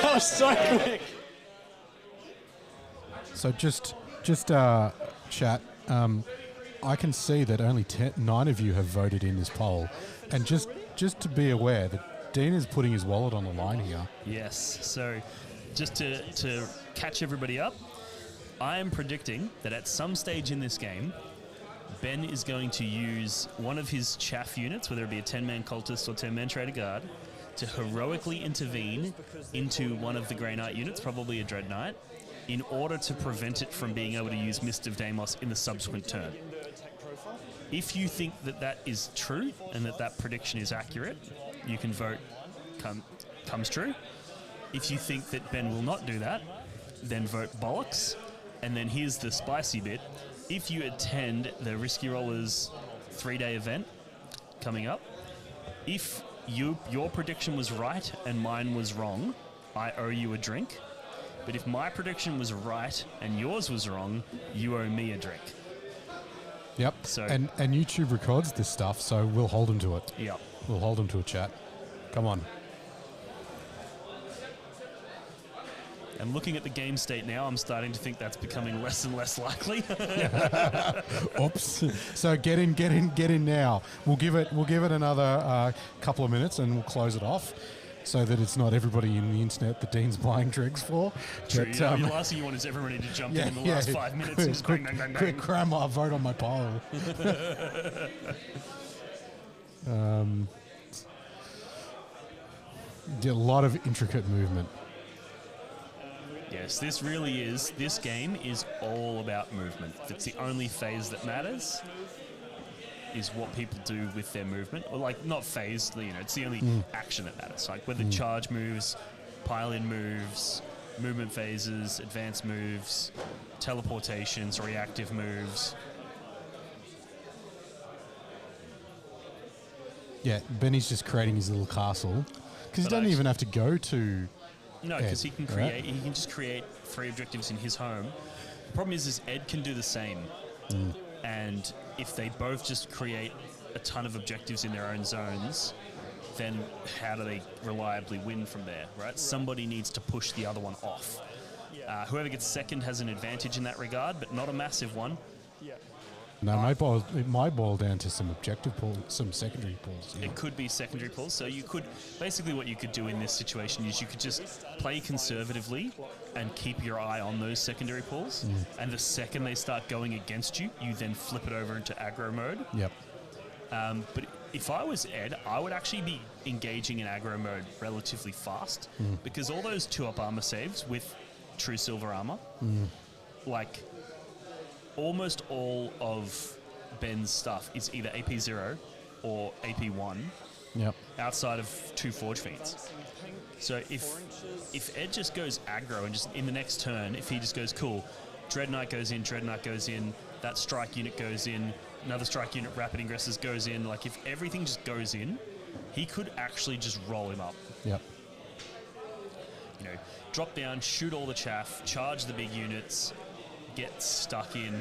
That was so quick.
So just Just chat. I can see that only 9 of you have voted in this poll, and just to be aware that Dean is putting his wallet on the line here.
Yes. So, just to catch everybody up, I am predicting that at some stage in this game, Ben is going to use one of his chaff units, whether it be a 10-man cultist or 10-man trader guard, to heroically intervene into one of the Grey Knight units, probably a Dread Knight, in order to prevent it from being able to use Mist of Deimos in the subsequent turn. If you think that that is true and that prediction is accurate, you can vote comes true. If you think that Ben will not do that, then vote bollocks. And then here's the spicy bit. If you attend the Risky Rollers 3-day event coming up, if your prediction was right and mine was wrong, I owe you a drink. But if my prediction was right and yours was wrong, you owe me a drink.
Yep.
So
and YouTube records this stuff, so we'll hold him to it.
Yep.
We'll hold him to a chat. Come on.
And looking at the game state now, I'm starting to think that's becoming less and less likely.
Oops. So get in now. We'll give it another couple of minutes, and we'll close it off, so that it's not everybody in the internet that Dean's buying dregs for.
True. The last thing you want is everybody to jump in the last 5 minutes and just
quick,
bang, bang, bang,
quick,
bang.
grandma, vote on my poll. A lot of intricate movement.
Yes, this game is all about movement. It's the only phase that matters, is what people do with their movement. Or like, not phase, it's the only action that matters. Like whether charge moves, pile-in moves, movement phases, advanced moves, teleportations, reactive moves.
Yeah, Benny's just creating his little castle. Because he doesn't even have to go to...
No, because he can create. Right? He can just create 3 objectives in his home. The problem is Ed can do the same, and if they both just create a ton of objectives in their own zones, then how do they reliably win from there? Right? Somebody needs to push the other one off. Whoever gets second has an advantage in that regard, but not a massive one.
No, it might boil down to some objective pulls, some secondary pulls. Yeah.
It could be secondary pulls. So you could, basically what you could do in this situation is you could just play conservatively and keep your eye on those secondary pulls. And the second they start going against you, you then flip it over into aggro mode.
Yep.
But if I was Ed, I would actually be engaging in aggro mode relatively fast, because all those 2-up armor saves with true silver armor, like... almost all of Ben's stuff is either AP 0 or AP 1.
Yep. Outside
of 2 Forge Fiends. So if Ed just goes aggro and just in the next turn, if he just goes, cool, Dread Knight goes in, that strike unit goes in, another strike unit, rapid ingresses goes in, like if everything just goes in, he could actually just roll him up.
Yep.
Drop down, shoot all the chaff, charge the big units, get stuck in,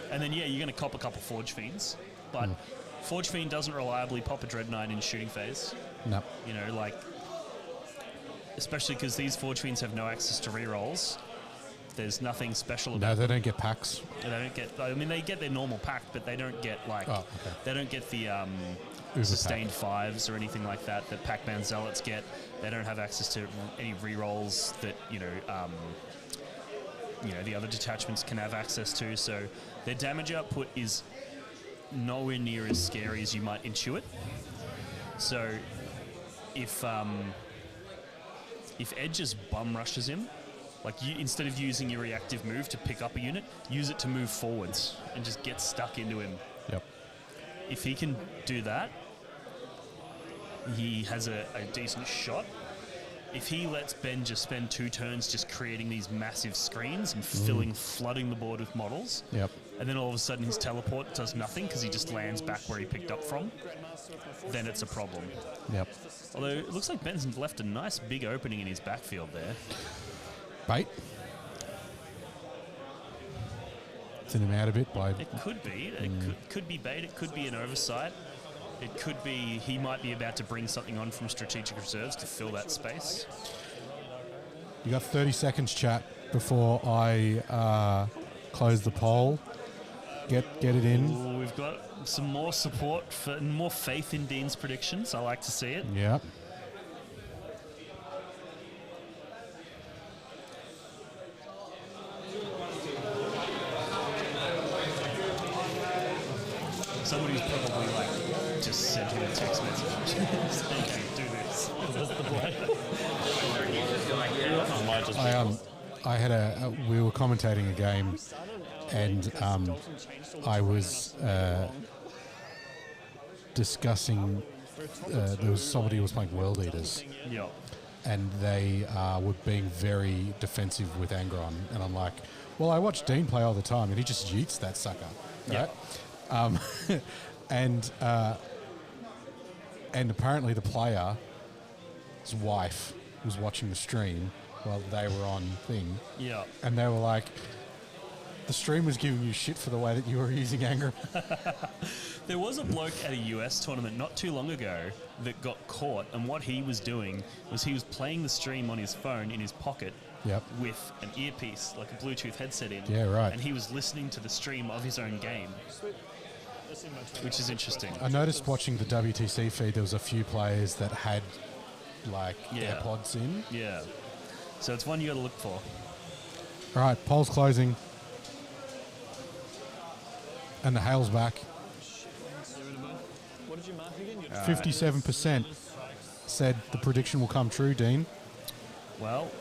and then you're going to cop a couple Forge Fiends, but Forge Fiend doesn't reliably pop a Dread Knight in shooting phase.
No.
Especially because these Forge Fiends have no access to rerolls. There's nothing special about
them. No, they don't get packs.
They get their normal pack, but they don't get they don't get the sustained 5s or anything like that Pac-Man Zealots get. They don't have access to any rerolls that the other detachments can have access to, so their damage output is nowhere near as scary as you might intuit. So if Ed just bum rushes him, instead of using your reactive move to pick up a unit, use it to move forwards and just get stuck into him.
Yep.
If he can do that, he has a decent shot. If he lets Ben just spend 2 turns just creating these massive screens and flooding the board with models, and then all of a sudden his teleport does nothing because he just lands back where he picked up from, then it's a problem.
Yep.
Although it looks like Ben's left a nice big opening in his backfield there.
Bait? Thin him out a bit by...
It could be. It could be bait. It could be an oversight. It could be he might be about to bring something on from strategic reserves to fill that space.
You got 30 seconds, chat, before I close the poll. Get it in.
Ooh, we've got some more support for more faith in Dean's predictions. I like to see it.
Yeah.
Somebody's probably like just sent him a text message. Thank you, do this.
That's the play.
We were commentating a game, and I was discussing. There was somebody who was playing World Eaters,
Yeah.
and they were being very defensive with Angron, and I'm like, well, I watch Dean play all the time, and he just yeets that sucker, right? And apparently the player's wife was watching the stream while they were on thing.
Yeah.
And they were like, the stream was giving you shit for the way that you were using anger.
There was a bloke at a US tournament not too long ago that got caught, and what he was doing was he was playing the stream on his phone in his pocket.
Yep.
With an earpiece, like a Bluetooth headset in.
Yeah, right.
And he was listening to the stream of his own game, which is interesting.
I noticed watching the WTC feed, there was a few players that had like AirPods in.
Yeah. So it's one you got to look for.
All right, poll's closing. And the hail's back.
What did you mark again?
57% said the prediction will come true, Dean.
Well,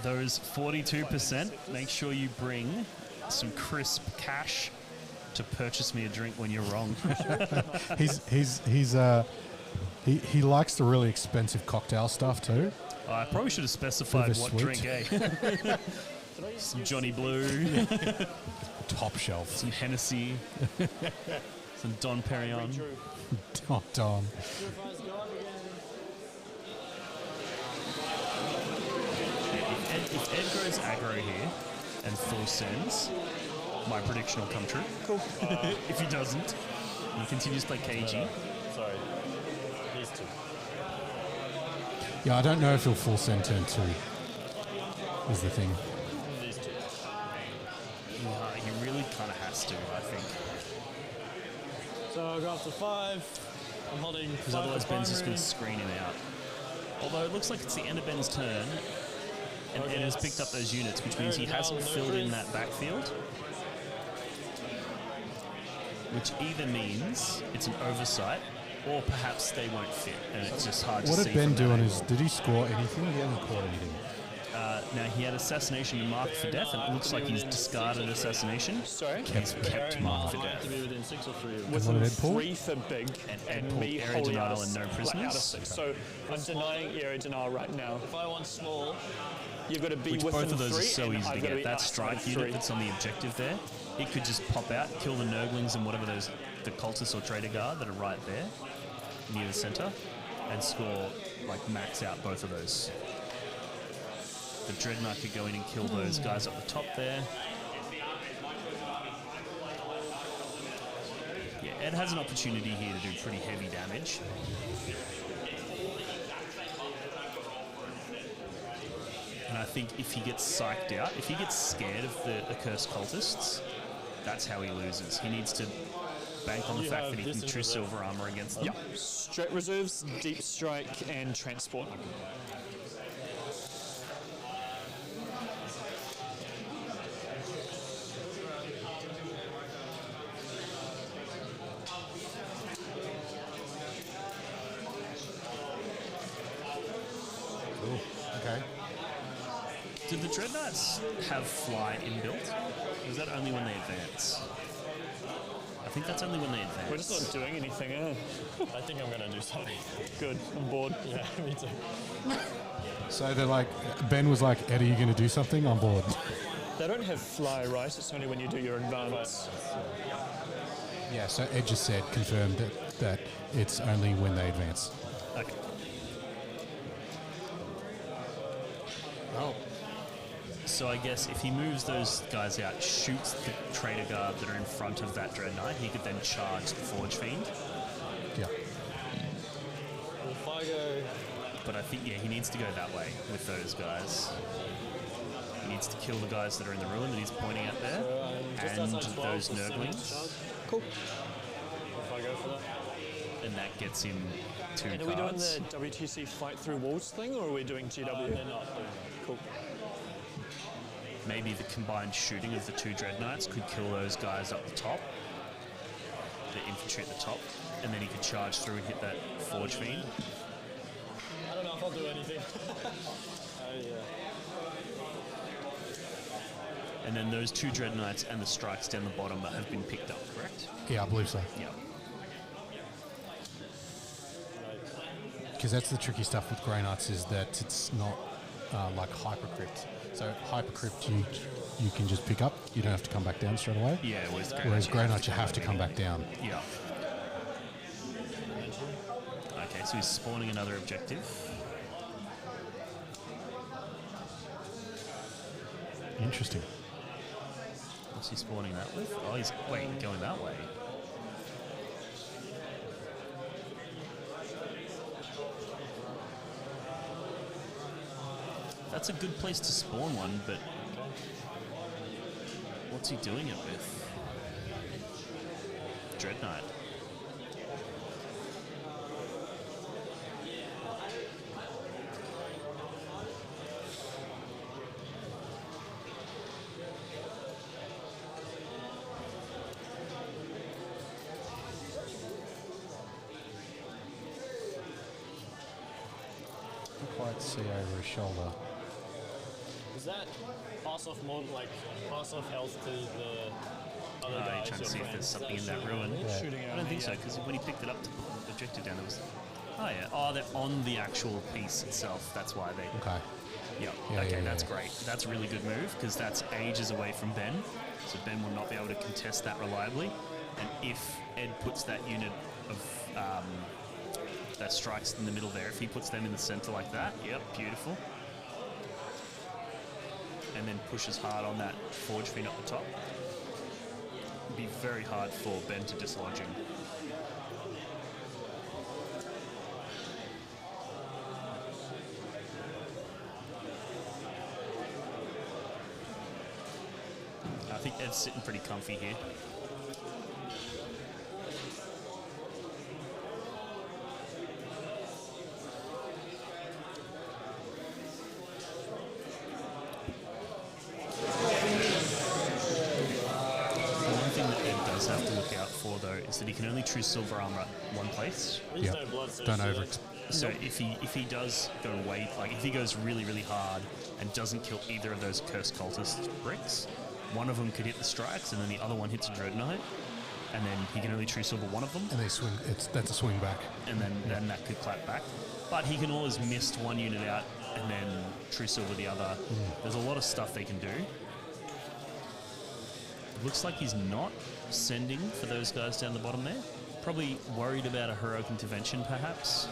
those 42%, make sure you bring some crisp cash to purchase me a drink when you're wrong.
He likes the really expensive cocktail stuff too.
I probably should have specified what drink, eh? Some Johnny Blue.
Top shelf.
Some Hennessy. Some Don Perignon.
Don.
If Ed goes aggro here and full sends, my prediction will come true.
Cool.
If he doesn't, he continues to play KG.
Sorry. These two.
Yeah, I don't know if he'll full send turn 2. Is the thing.
These two.
He really kind of has to, I think.
So I'll go up to 5. I'm holding 5.
Because otherwise Ben's just going to screen him out. Although it looks like it's the end of Ben's turn, and Ed has picked up those units, which means he hasn't filled in that backfield. Which either means it's an oversight, or perhaps they won't fit, and it's just hard to see.
What did Ben
from
do
that
on
angle.
his... Did he score anything? He hasn't scored anything.
Now he had assassination and mark for death, and it looks like he's discarded assassination.
Sorry?
He's kept mark for
I have
death.
to be within 6 or 3 of them.
Within
Within
Deadpool?
3 for big, and
Deadpool,
me
area
holding
denial
out
and no
out of
prisoners?
6. So I'm denying area denial right now.
If I want small,
You've got to be
Which
within
both of those
3,
are so
and
easy to
I've got
get.
be
That
outside
strike
of
unit
3.
that's on the objective there, it could just pop out, kill the Nurglings and whatever those, the cultists or trader guard that are right there, near the center, and score, like max out both of those. The Dreadnought could go in and kill those guys up the top there. Yeah, Ed has an opportunity here to do pretty heavy damage. And I think if he gets psyched out, if he gets scared of the accursed cultists, that's how he loses. He needs to bank on the fact that he can true silver armor against them.
Yeah. Straight reserves, deep strike, and transport.
Okay.
Did the Dreadnoughts have fly inbuilt? Or is that only when they advance? I think that's only when they advance.
We're just not doing anything, eh?
I think I'm going to do something.
Good, I'm bored.
Yeah, me too.
So they're like... Ben was like, Ed, are you going to do something? I'm bored.
They don't have fly, right? It's only when you do your advance.
Yeah, so Ed just said, confirmed that it's only when they advance.
Okay.
Oh.
So I guess if he moves those guys out, shoots the trader guard that are in front of that Dreadnought, he could then charge the Forge Fiend.
Yeah.
Well, if I go
But I think, yeah, he needs to go that way with those guys. He needs to kill the guys that are in the ruin that he's pointing at there, and those Nurglings.
Cool. If I go for that.
And that gets him 2
And
cards.
are we doing the WTC fight through walls thing, or are we doing GW?
They're not.
Cool.
Maybe the combined shooting of the 2 Dread Knights could kill those guys up the top, the infantry at the top, and then he could charge through and hit that Forge Fiend.
I don't know if I'll do anything.
And then those 2 Dread Knights and the strikes down the bottom have been picked up, correct?
Yeah, I believe so.
Yeah.
Because that's the tricky stuff with Grey Knights, is that it's not like Hypercrypt. So Hypercrypt you can just pick up. You don't have to come back down straight away.
Yeah,
whereas Grey Knights you have to come back down.
Yeah. Okay, so he's spawning another objective.
Interesting.
What's he spawning that with? Oh, he's going that way. That's a good place to spawn one, but what's he doing it with? Dread Knight.
Can't quite see over his shoulder.
Does that pass off more like pass off health to the other
You're
guys?
trying to see if there's something in that ruin. I don't think so, because when he picked it up to put the objective down, there was... Oh, yeah. Oh, they're on the actual piece itself. That's why they...
Okay.
Yep.
Yeah,
okay,
yeah,
that's
yeah.
great. That's a really good move, because that's ages away from Ben. So Ben will not be able to contest that reliably. And if Ed puts that unit of... that strikes in the middle there, if he puts them in the center like that, yep, beautiful. And then pushes hard on that Forge Fiend up the top. It'd be very hard for Ben to dislodge him. I think Ed's sitting pretty comfy here. Have to look out for though is that he can only choose silver armor at one place.
Yeah. Don't over.
So if he does go way, like if he goes really hard and doesn't kill either of those cursed cultist bricks, one of them could hit the strikes and then the other one hits a Dread Knight, and then he can only true silver one of them.
And they swing. That's a swing back.
And then that could clap back. But he can always mist one unit out and then true silver the other. There's a lot of stuff they can do. Looks like he's not sending for those guys down the bottom there. Probably worried about a heroic intervention, perhaps.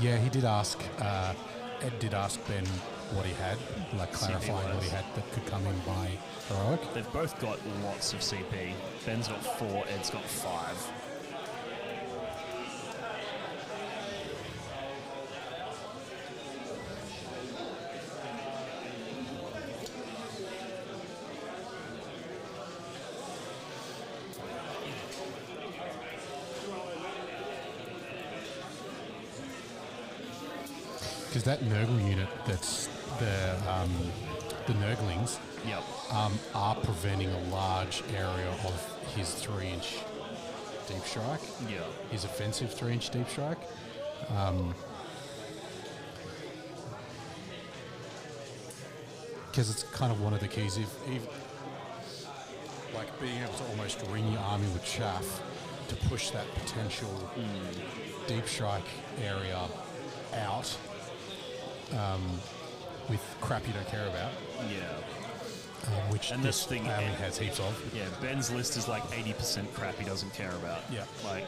Yeah, he did ask. Ed did ask Ben what he had, like clarifying what he had that could come in by heroic.
They've both got lots of CP. Ben's got 4, Ed's got 5.
Because that Nurgle unit, that's the Nurglings,
yep.
Are preventing a large area of his 3-inch deep strike.
Yeah.
His offensive 3-inch deep strike. Because it's kind of one of the keys. If like being able to almost ring your army with chaff to push that potential deep strike area out. With crap you don't care about.
Yeah.
Which
and this thing
army has heaps of.
Yeah, Ben's list is like 80% crap he doesn't care about.
Yeah.
Like...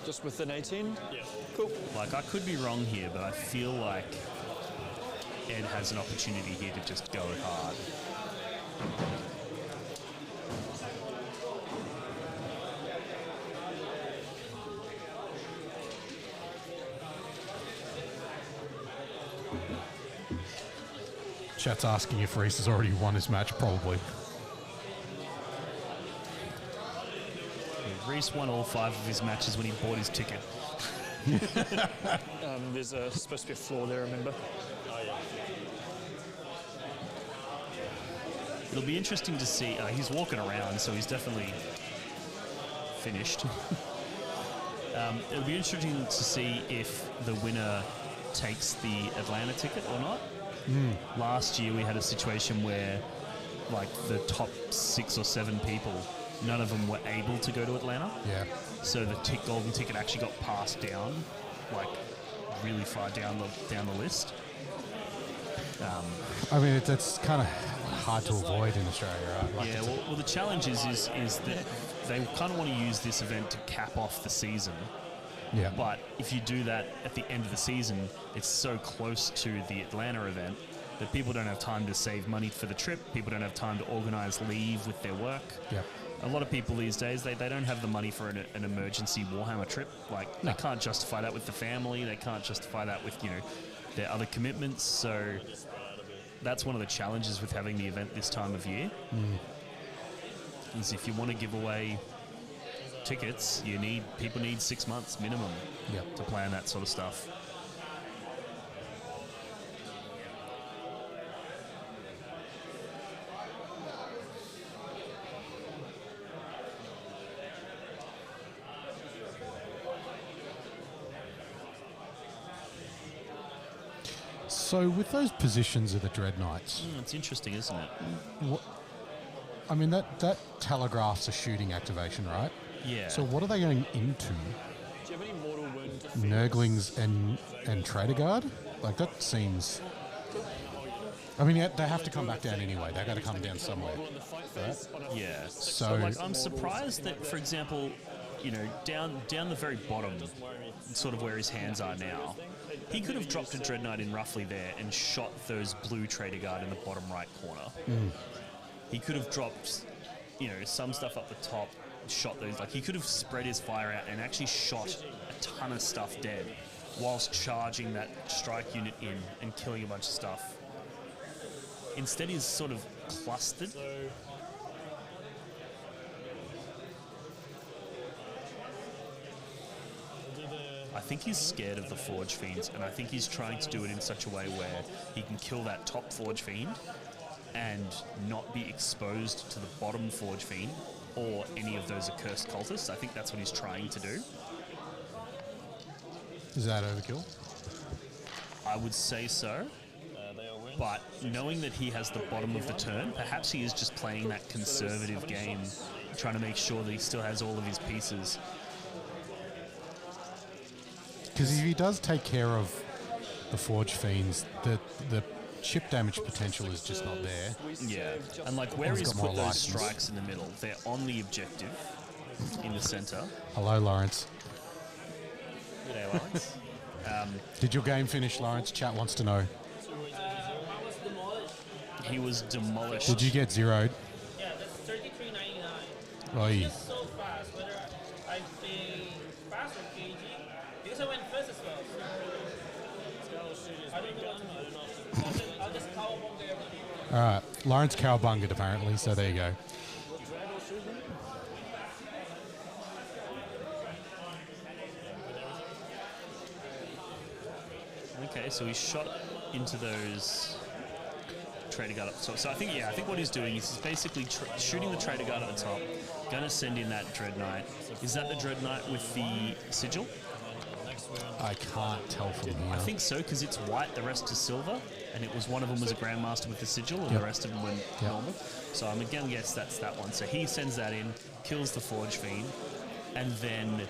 Just within 18?
Yeah.
Cool.
Like, I could be wrong here, but I feel like Ed has an opportunity here to just go hard.
Chat's asking if Reese has already won his match. Probably.
Reese won all 5 of his matches when he bought his ticket.
There's supposed to be a floor there, remember?
Oh, yeah.
It'll be interesting to see. He's walking around, so he's definitely finished. It'll be interesting to see if the winner takes the Atlanta ticket or not. Last year we had a situation where, like, the top 6 or 7 people, none of them were able to go to Atlanta.
Yeah.
So the golden ticket actually got passed down, like, really far down the list.
I mean, it's kind of hard to avoid in Australia, right? Like,
Yeah, well, the challenge is that they kind of want to use this event to cap off the season.
yeah.
But if you do that at the end of the season, it's so close to the Atlanta event that people don't have time to save money for the trip. People don't have time to organise leave with their work.
Yeah.
A lot of people these days, they don't have the money for an emergency Warhammer trip. Like, they can't justify that with the family. They can't justify that with, their other commitments. So that's one of the challenges with having the event this time of year. Is if you want to give away tickets, people need 6 months minimum to plan that sort of stuff.
So with those positions of the Dreadnoughts,
It's interesting, isn't it?
I mean, that telegraphs a shooting activation, right?
Yeah.
So what are they going into?
Do you have any mortal wound?
Nurglings and Trader Guard? Like, that seems... I mean, they have to come back down anyway. They've got to come down somewhere. Right?
Yeah.
So,
like, I'm surprised that, for example, down the very bottom, sort of where his hands are now, he could have dropped a Dreadnought in roughly there and shot those blue Trader Guard in the bottom right corner. He could have dropped, some stuff up the top, shot those. Like, he could have spread his fire out and actually shot a ton of stuff dead whilst charging that strike unit in and killing a bunch of stuff. Instead, he's sort of clustered. I think he's scared of the Forge Fiends, and I think he's trying to do it in such a way where he can kill that top Forge Fiend and not be exposed to the bottom Forge Fiend or any of those accursed cultists. I think that's what he's trying to do.
is that overkill?
I would say so. But knowing that he has the bottom of the turn, perhaps he is just playing that conservative game, trying to make sure that he still has all of his pieces.
Because if he does take care of the Forge Fiends, the chip damage potential is just not there.
Yeah, and like where
He's
he's
got more
put those
license.
strikes in the middle, they're on the objective in the centre.
Hello, Lawrence.
Good day, Lawrence.
Did your game finish, Lawrence? Chat wants to know.
He was demolished.
Did you get zeroed?
Yeah, that's $33.99.
Oi.
It's just so fast. Whether I pay fast or KG, because I went first as well. So I don't know. I'll just cowabunga everything.
All right. Lawrence cowbunged, apparently, so there you go.
Okay, so he shot into those Trader Guard up the top. So I think what he's doing is he's basically shooting the Trader Guard at the top, going to send in that Dread Knight. Is that the Dread Knight with the sigil?
I can't tell from here.
I think so, because it's white, the rest is silver, and it was one of them was a Grandmaster with the sigil, and the rest of them were normal. So I'm going to guess that's that one. So he sends that in, kills the Forge Fiend, and then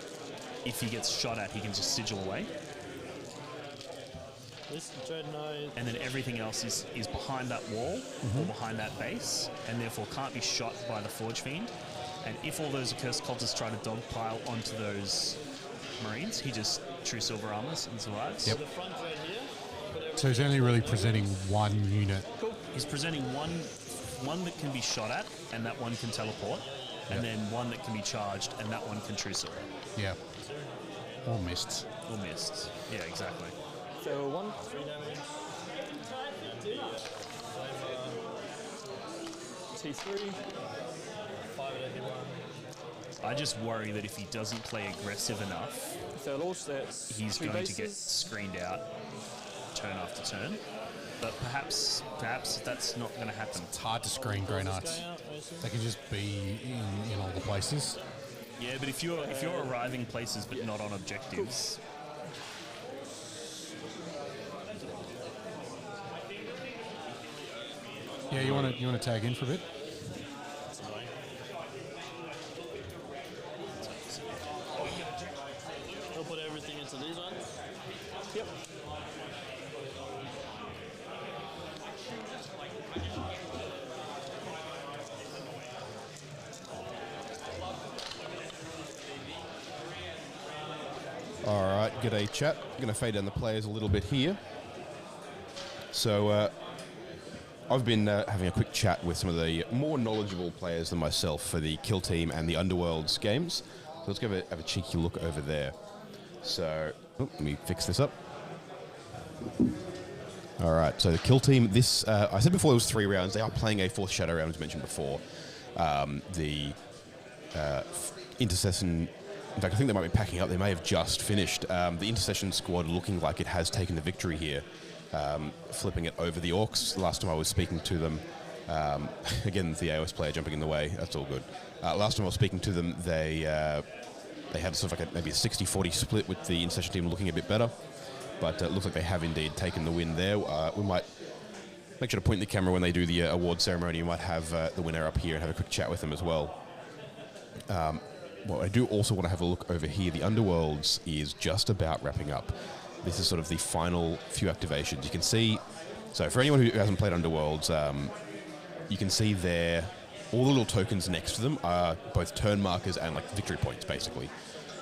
if he gets shot at, he can just sigil away.
This Dread Knight.
And then everything else is behind that wall or behind that base, and therefore can't be shot by the Forge Fiend. And if all those accursed cultists try to dogpile onto those Marines. He just true silver armors and survives.
Yep.
The front right here. Put everything
So he's only really presenting one unit.
He's presenting one that can be shot at, and that one can teleport, and then one that can be charged, and that one can true silver.
Yeah. Or mists.
Or mists. Yeah, exactly.
So 1.
3 damage.
T3.
5 at everyone.
I just worry that if he doesn't play aggressive enough,
Third launch, that's
he's
3
going
bases.
to get screened out turn after turn. But perhaps that's not going to happen.
It's hard to screen Grey Knights. They can just be in all the places.
Yeah, but if you're arriving places but not on objectives,
Yeah, you want to tag in for a bit?
We'll put everything into these ones.
Yep.
All right, g'day chat. I'm going to fade down the players a little bit here. So I've been having a quick chat with some of the more knowledgeable players than myself for the Kill Team and the Underworlds games. So let's go have a cheeky look over there. So let me fix this up. All right, so the Kill Team, this, I said before it was 3 rounds. They are playing a 4th Shadow round, as mentioned before. The Intercession, in fact, I think they might be packing up. They may have just finished. The Intercession squad looking like it has taken the victory here, flipping it over the Orcs. Last time I was speaking to them, again, the AOS player jumping in the way, that's all good. Last time I was speaking to them, they had sort of like maybe a 60-40 split with the Intercession team looking a bit better. But it looks like they have indeed taken the win there. We might make sure to point the camera when they do the award ceremony. We might have the winner up here and have a quick chat with them as well. Well, I do also want to have a look over here. The Underworlds is just about wrapping up. This is sort of the final few activations. You can see, so for anyone who hasn't played Underworlds, you can see there, all the little tokens next to them are both turn markers and like victory points, basically.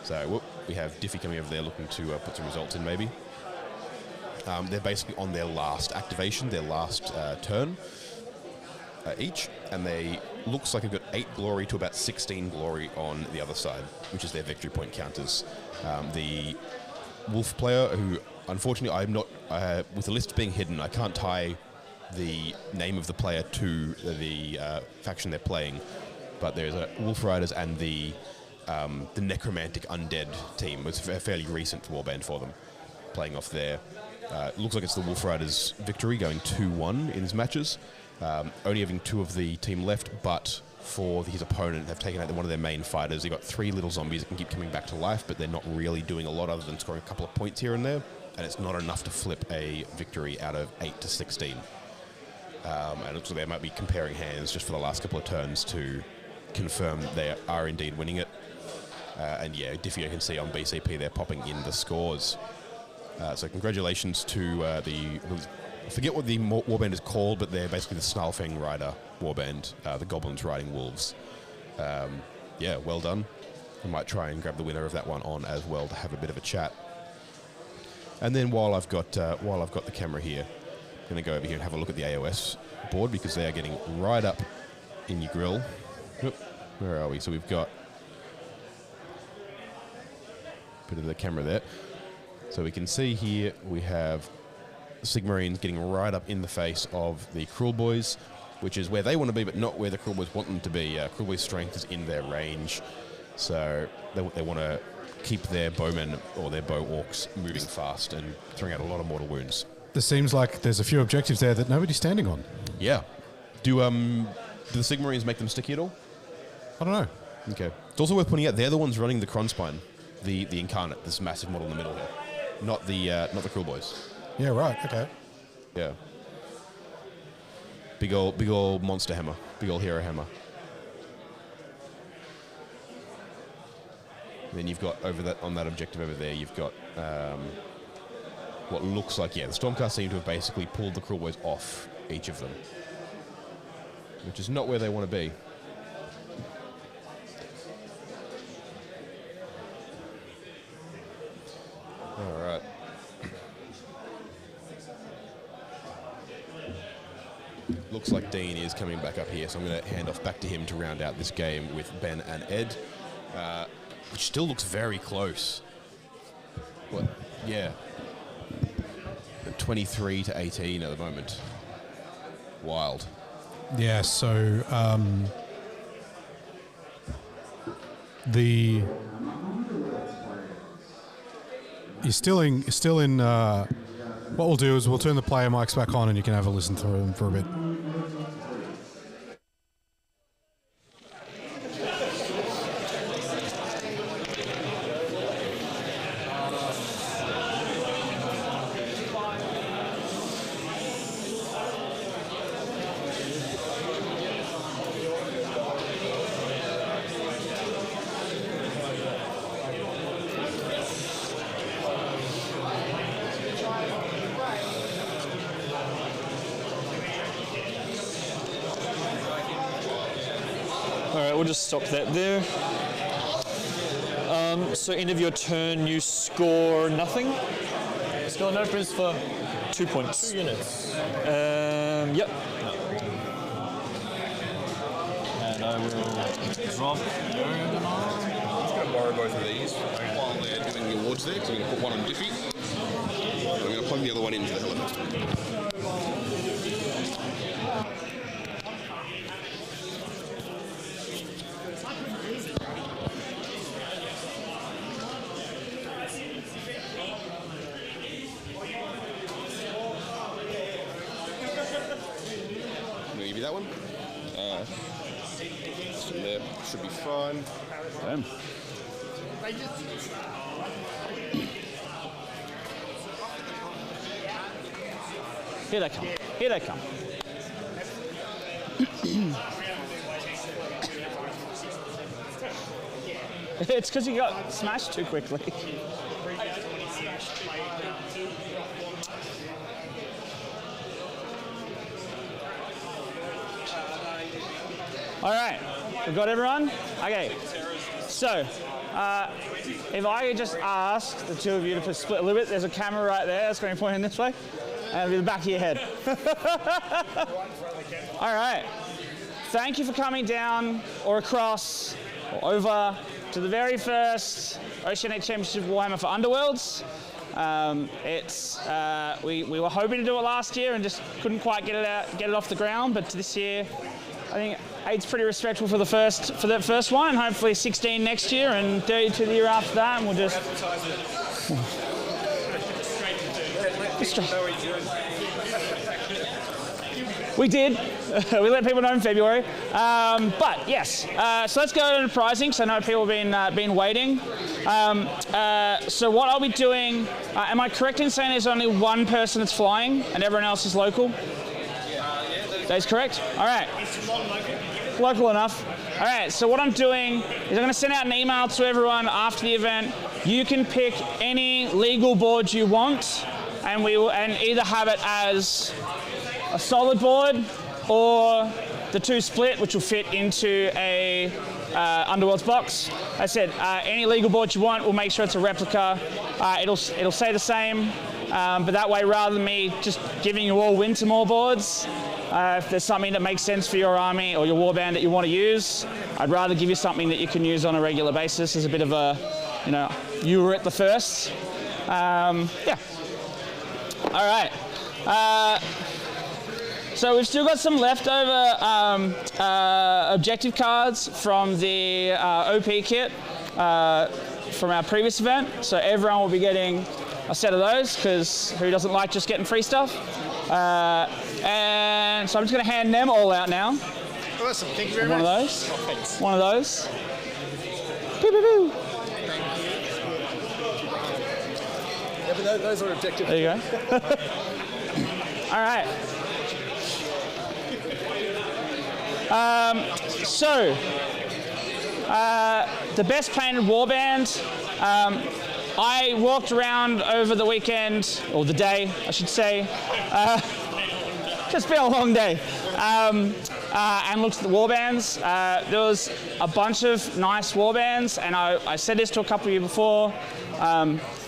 So we have Diffie coming over there looking to put some results in, maybe. They're basically on their last activation, their last turn each, and they looks like they've got 8 glory to about 16 glory on the other side, which is their victory point counters. The Wolf player, who unfortunately I'm not, with the list being hidden, I can't tie the name of the player to the faction they're playing, but there's a Wolf Riders and the Necromantic Undead team. It's a fairly recent warband for them, playing off there. Looks like it's the Wolf Riders' victory, going 2-1 in his matches. Only having 2 of the team left, but for his opponent, they've taken out one of their main fighters. They've got 3 little zombies that can keep coming back to life, but they're not really doing a lot other than scoring a couple of points here and there, and it's not enough to flip a victory out of 8 to 16. And it looks like they might be comparing hands just for the last couple of turns to confirm they are indeed winning it. And yeah, Diffie, you can see on BCP, they're popping in the scores. So congratulations to I forget what the warband is called, but they're basically the Snarlfang Rider warband, the Goblins riding wolves. Yeah, well done. I might try and grab the winner of that one on as well to have a bit of a chat. And then while I've got the camera here, I'm going to go over here and have a look at the AOS board because they are getting right up in your grill. Oop, where are we? So we've got a bit of the camera there. So we can see here we have Sigmarines getting right up in the face of the Cruel Boys, which is where they want to be, but not where the Cruel Boys want them to be. Cruel Boys' strength is in their range, so they want to keep their bowmen or their bow orcs moving fast and throwing out a lot of mortal wounds.
There seems like there's a few objectives there that nobody's standing on.
Yeah. Do the Sigmarines make them sticky at all?
I don't know.
Okay. It's also worth pointing out they're the ones running the Kronspine, the Incarnate, this massive model in the middle here, not the Cruel Boys.
Yeah, right. Okay.
Yeah. Big old monster hammer. Big old hero hammer. And then you've got on that objective over there, you've got what looks like, the Stormcast seem to have basically pulled the Cruel Boys off each of them, which is not where they want to be. All right. Looks like Dean is coming back up here, so I'm going to hand off back to him to round out this game with Ben and Ed, which still looks very close. What? Yeah. 23 to 18 at the moment. Wild.
Yeah, so the you're still in what we'll do is we'll turn the player mics back on and you can have a listen through them for a bit.
We'll just stop that there. So end of your turn, you score nothing.
Score no prints for
2 points.
2 units.
Yep.
And I will drop your
I'm just going to borrow both of these while they're doing the awards there, because I'm going to put one on Diffie. I'm going to plug the other one into the helmet. That one. There should be fine.
Damn.
Here they come. Here they come. It's because you got smashed too quickly. All right, we've got everyone? Okay, so if I could just ask the two of you to split a little bit, there's a camera right there that's going to be pointing this way, and it'll be the back of your head. All right, thank you for coming down or across or over to the very first Oceanic Championship of Warhammer for Underworlds. We were hoping to do it last year and just couldn't quite get it off the ground, but this year I think 8's pretty respectful for that first one, and hopefully 16 next year and 32 the year after that, and we'll just. We did. We let people know in February. But yes, so let's go to pricing, because I know people have been waiting. So what I'll be doing, am I correct in saying there's only one person that's flying and everyone else is local? That is correct? All right. Local enough. All right, so what I'm doing is I'm going to send out an email to everyone after the event. You can pick any legal board you want, and we will either have it as a solid board or the 2 split, which will fit into a Underworld's box. As I said, any legal board you want, we'll make sure it's a replica. It'll say the same, but that way, rather than me just giving you all winter more boards, if there's something that makes sense for your army or your warband that you want to use, I'd rather give you something that you can use on a regular basis as a bit of a, you were at the first. Yeah. All right. So we've still got some leftover objective cards from the OP kit from our previous event. So everyone will be getting a set of those, because who doesn't like just getting free stuff? And so I'm just going to hand them all out now.
Awesome, thank you very much.
One of those.
Oh, thanks.
One of those. Pew, pew, pew.
Yeah, but those are objective.
There you go. All right. So, the best painted warband. I walked around over the weekend, or the day, I should say. Just been a long day. And looked at the warbands. There was a bunch of nice warbands, and I said this to a couple of you before.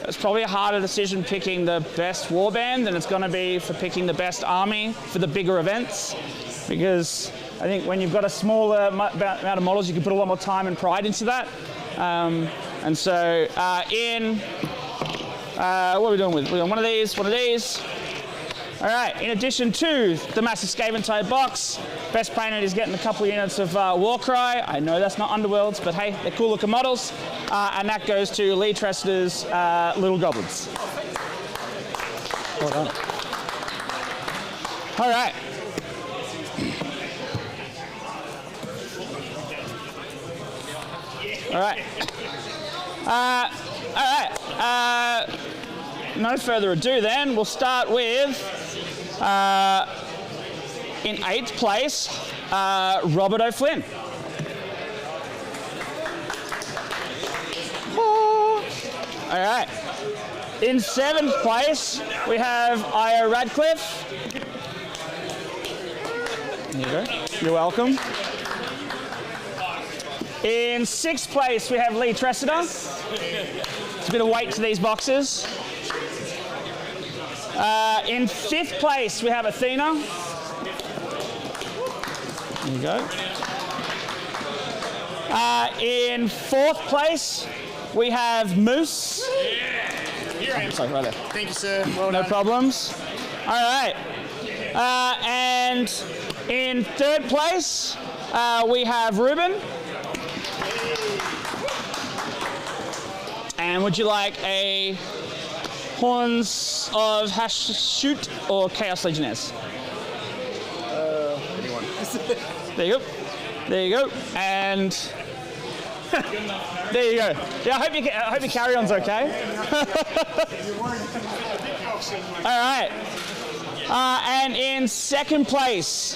it's probably a harder decision picking the best warband than it's going to be for picking the best army for the bigger events, because I think when you've got a smaller amount of models, you can put a lot more time and pride into that. And so what are we doing with? We're doing one of these. All right, in addition to the massive Skaven-type box, best planet is getting a couple units of Warcry. I know that's not Underworlds, but hey, they're cool looking models. And that goes to Lee Tressiter's Little Goblins. Well done. All right. All right. No further ado then, we'll start with, in 8th place, Robert O'Flynn. All right. In 7th place, we have Io Radcliffe. There you go. You're welcome. In 6th place, we have Lee Tressiter. It's a bit of weight to these boxes. In 5th place, we have Athena. There you go. In 4th place, we have Moose.
Here I am.
Sorry, right there.
Thank you, sir. Well
No
done.
problems. All right. And in 3rd place, we have Ruben. And would you like a Horns of Hashut or Chaos Legionnaires?
Anyone.
There you go. There you go. And there you go. Yeah, I hope your carry-on's okay. All right. And in 2nd place,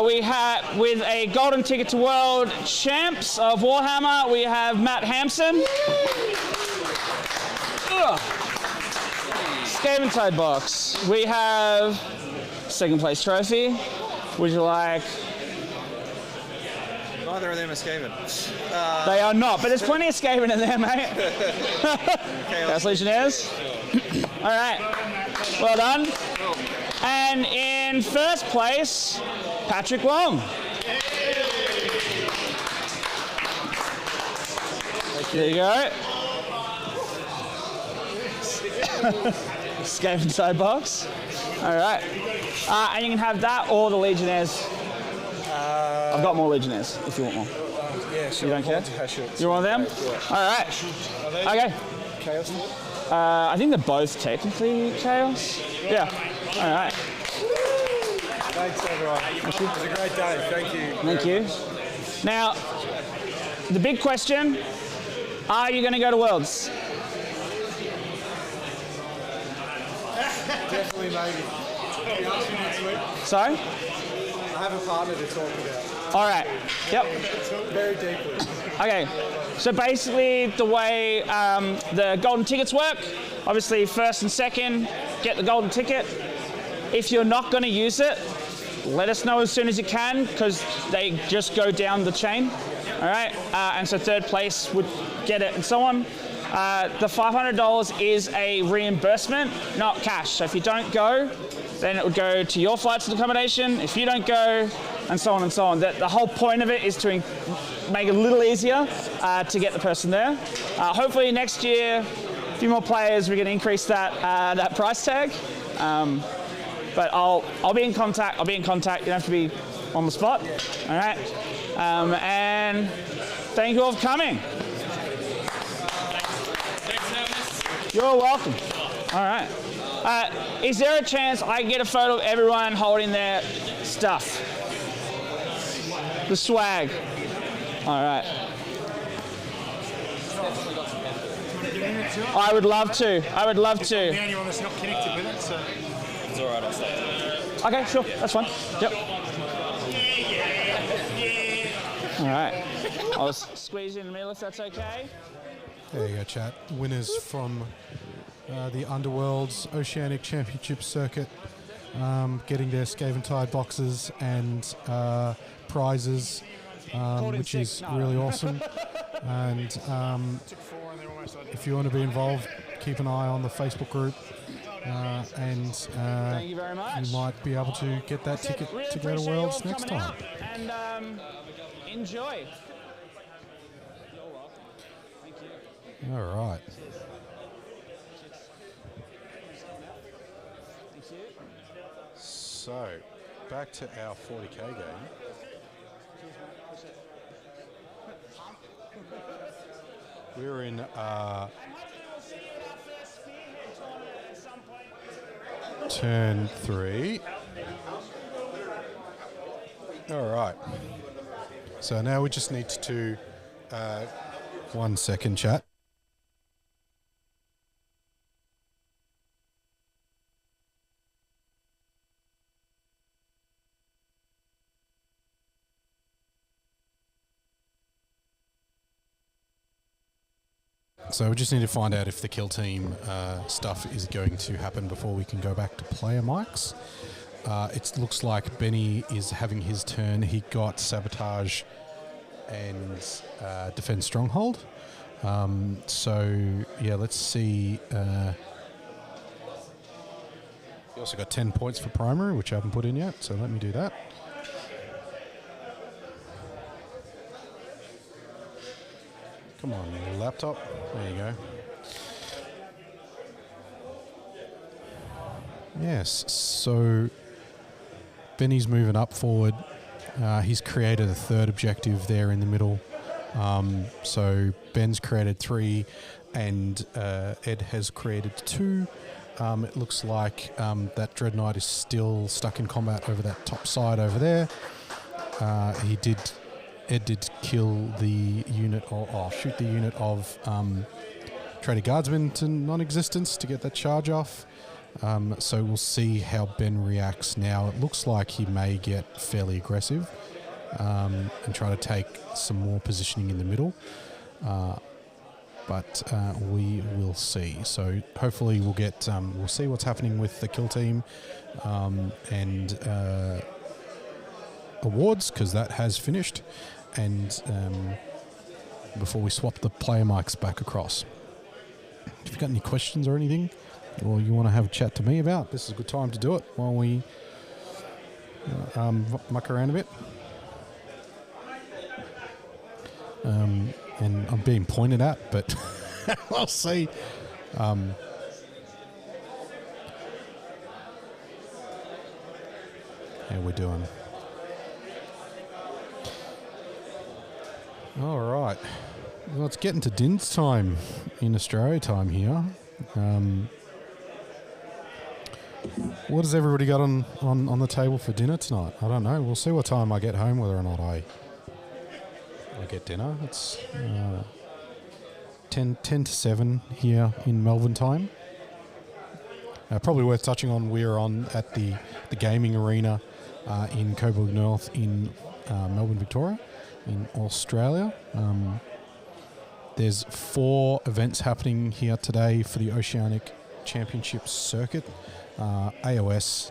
we have, with a golden ticket to World Champs of Warhammer, we have Matt Hampson. Skaven-type box. We have 2nd place trophy. Would you like?
Neither of them are Skaven.
They are not, but there's plenty of Skaven in there, mate. Chaos Legionnaires. All right. Well done. And in 1st place, Patrick Long. There you go. Skaven side box. All right. And you can have that or the Legionnaires. I've got more Legionnaires if you want more.
Yeah, sure.
You don't care? You want them?
Yeah.
All right. Okay.
Chaos?
I think they're both technically Chaos. Yeah. All right.
Thanks, everyone. It was a great day. Thank you.
Thank you. Now, the big question, are you going to go to Worlds?
Definitely, maybe.
Sorry?
I have a partner to talk about.
All right. Yep.
Very deeply.
Okay. So basically, the way the golden tickets work, obviously 1st and 2nd, get the golden ticket. If you're not going to use it, let us know as soon as you can, because they just go down the chain. All right. And so 3rd place would get it, and so on. The $500 is a reimbursement, not cash. So if you don't go, then it would go to your flights and accommodation. If you don't go, and so on and so on. The whole point of it is to make it a little easier to get the person there. Hopefully next year, a few more players, we're going to increase that price tag. But I'll be in contact. You don't have to be on the spot. All right. And thank you all for coming. You're welcome. All right. Is there a chance I can get a photo of everyone holding their stuff? The swag. All right. I would love to.
I'm the only one that's not connected with it, so.
It's all right, I'll stay.
Okay, sure. That's fine. Yep. All right. I'll squeeze you in the middle if that's okay.
There you go, chat. Winners from the Underworld's Oceanic Championship circuit, getting their Skaven-tied boxes and prizes, which is really awesome. And if you want to be involved, keep an eye on the Facebook group, and
Thank you very much.
you might be able to get that ticket
Really
to go to
appreciate you
Worlds
all
next
coming
time.
out and enjoy.
All right. So, back to our 40k game. We're in turn 3. All right. So now we just need to 1 second, chat. So we just need to find out if the kill team stuff is going to happen before we can go back to player mics. It looks like Benny is having his turn. He got Sabotage and Defend Stronghold. So, yeah, let's see. He also got 10 points for primary, which I haven't put in yet, so let me do that. Come on, your laptop. There you go. Yes, so Benny's moving up forward. He's created a third objective there in the middle. So Ben's created 3 and Ed has created 2. It looks like that Dreadnought is still stuck in combat over that top side over there. Ed did kill the unit, or shoot the unit of Trader Guardsmen to non-existence to get that charge off. So we'll see how Ben reacts now. It looks like he may get fairly aggressive and try to take some more positioning in the middle. But we will see. So hopefully we'll get we'll see what's happening with the kill team and awards, because that has finished. And before we swap the player mics back across. If you've got any questions or anything, or you want to have a chat to me about, this is a good time to do it while we muck around a bit. And I'm being pointed at, but I'll see. How we're doing. All right. Well, it's getting to dinner time in Australia time here. What has everybody got on the table for dinner tonight? I don't know. We'll see what time I get home, whether or not I get dinner. It's 10 to 7 here in Melbourne time. Probably worth touching on, we're on at the gaming arena in Coburg North in Melbourne, Victoria, in Australia. There's 4 events happening here today for the Oceanic Championship circuit. AOS,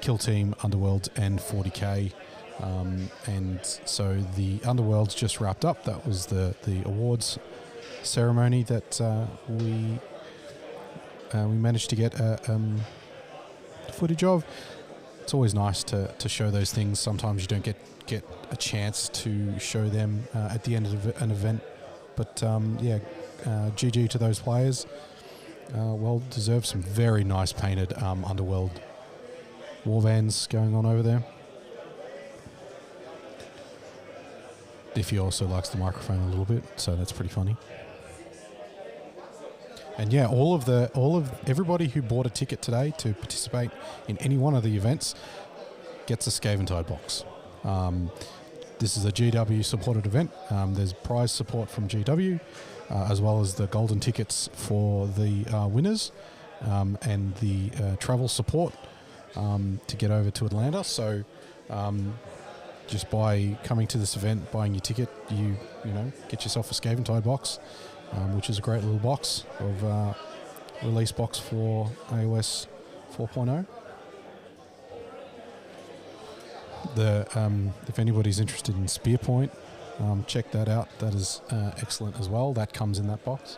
Kill Team, Underworld, and 40k. And so the Underworld's just wrapped up. That was the awards ceremony that we managed to get footage of. It's always nice to show those things. Sometimes you don't get a chance to show them at the end of an event. But GG to those players. Well deserved. Some very nice painted Underworld war vans going on over there. Diffie also likes the microphone a little bit, so that's pretty funny. And yeah, all of everybody who bought a ticket today to participate in any one of the events gets a Scaventide box. This is a GW supported event. There's prize support from GW, as well as the golden tickets for the winners, and the travel support to get over to Atlanta. So just by coming to this event, buying your ticket, you get yourself a Scaventide box, which is a great little box of release box for AOS 4.0. If anybody's interested in Spearpoint, check that out. That is excellent as well. That comes in that box.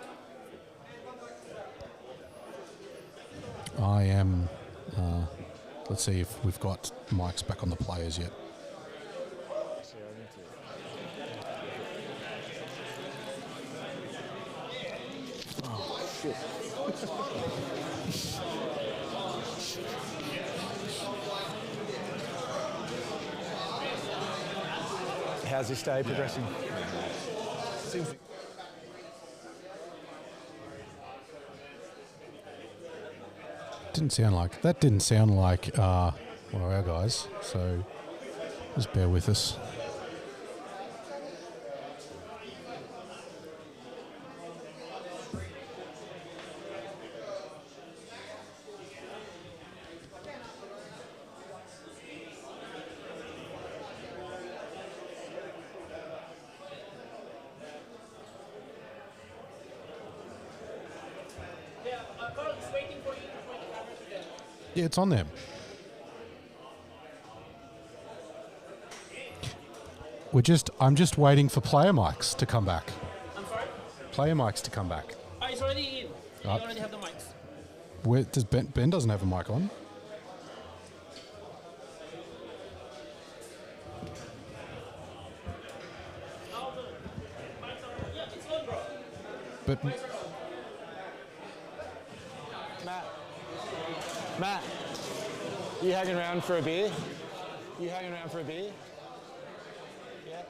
I am. Let's see if we've got mics back on the players yet.
Oh, shit. How's this day progressing? Seems
Didn't sound like that. Didn't sound like one of our guys. So just bear with us. Yeah, it's on them. I'm just waiting for player mics to come back.
I'm sorry?
Player mics to come back.
Oh, it's already in. You already have the mics.
Where does Ben doesn't have a mic on? But
Matt, you hanging around for a beer? You hanging around for a beer? Yeah.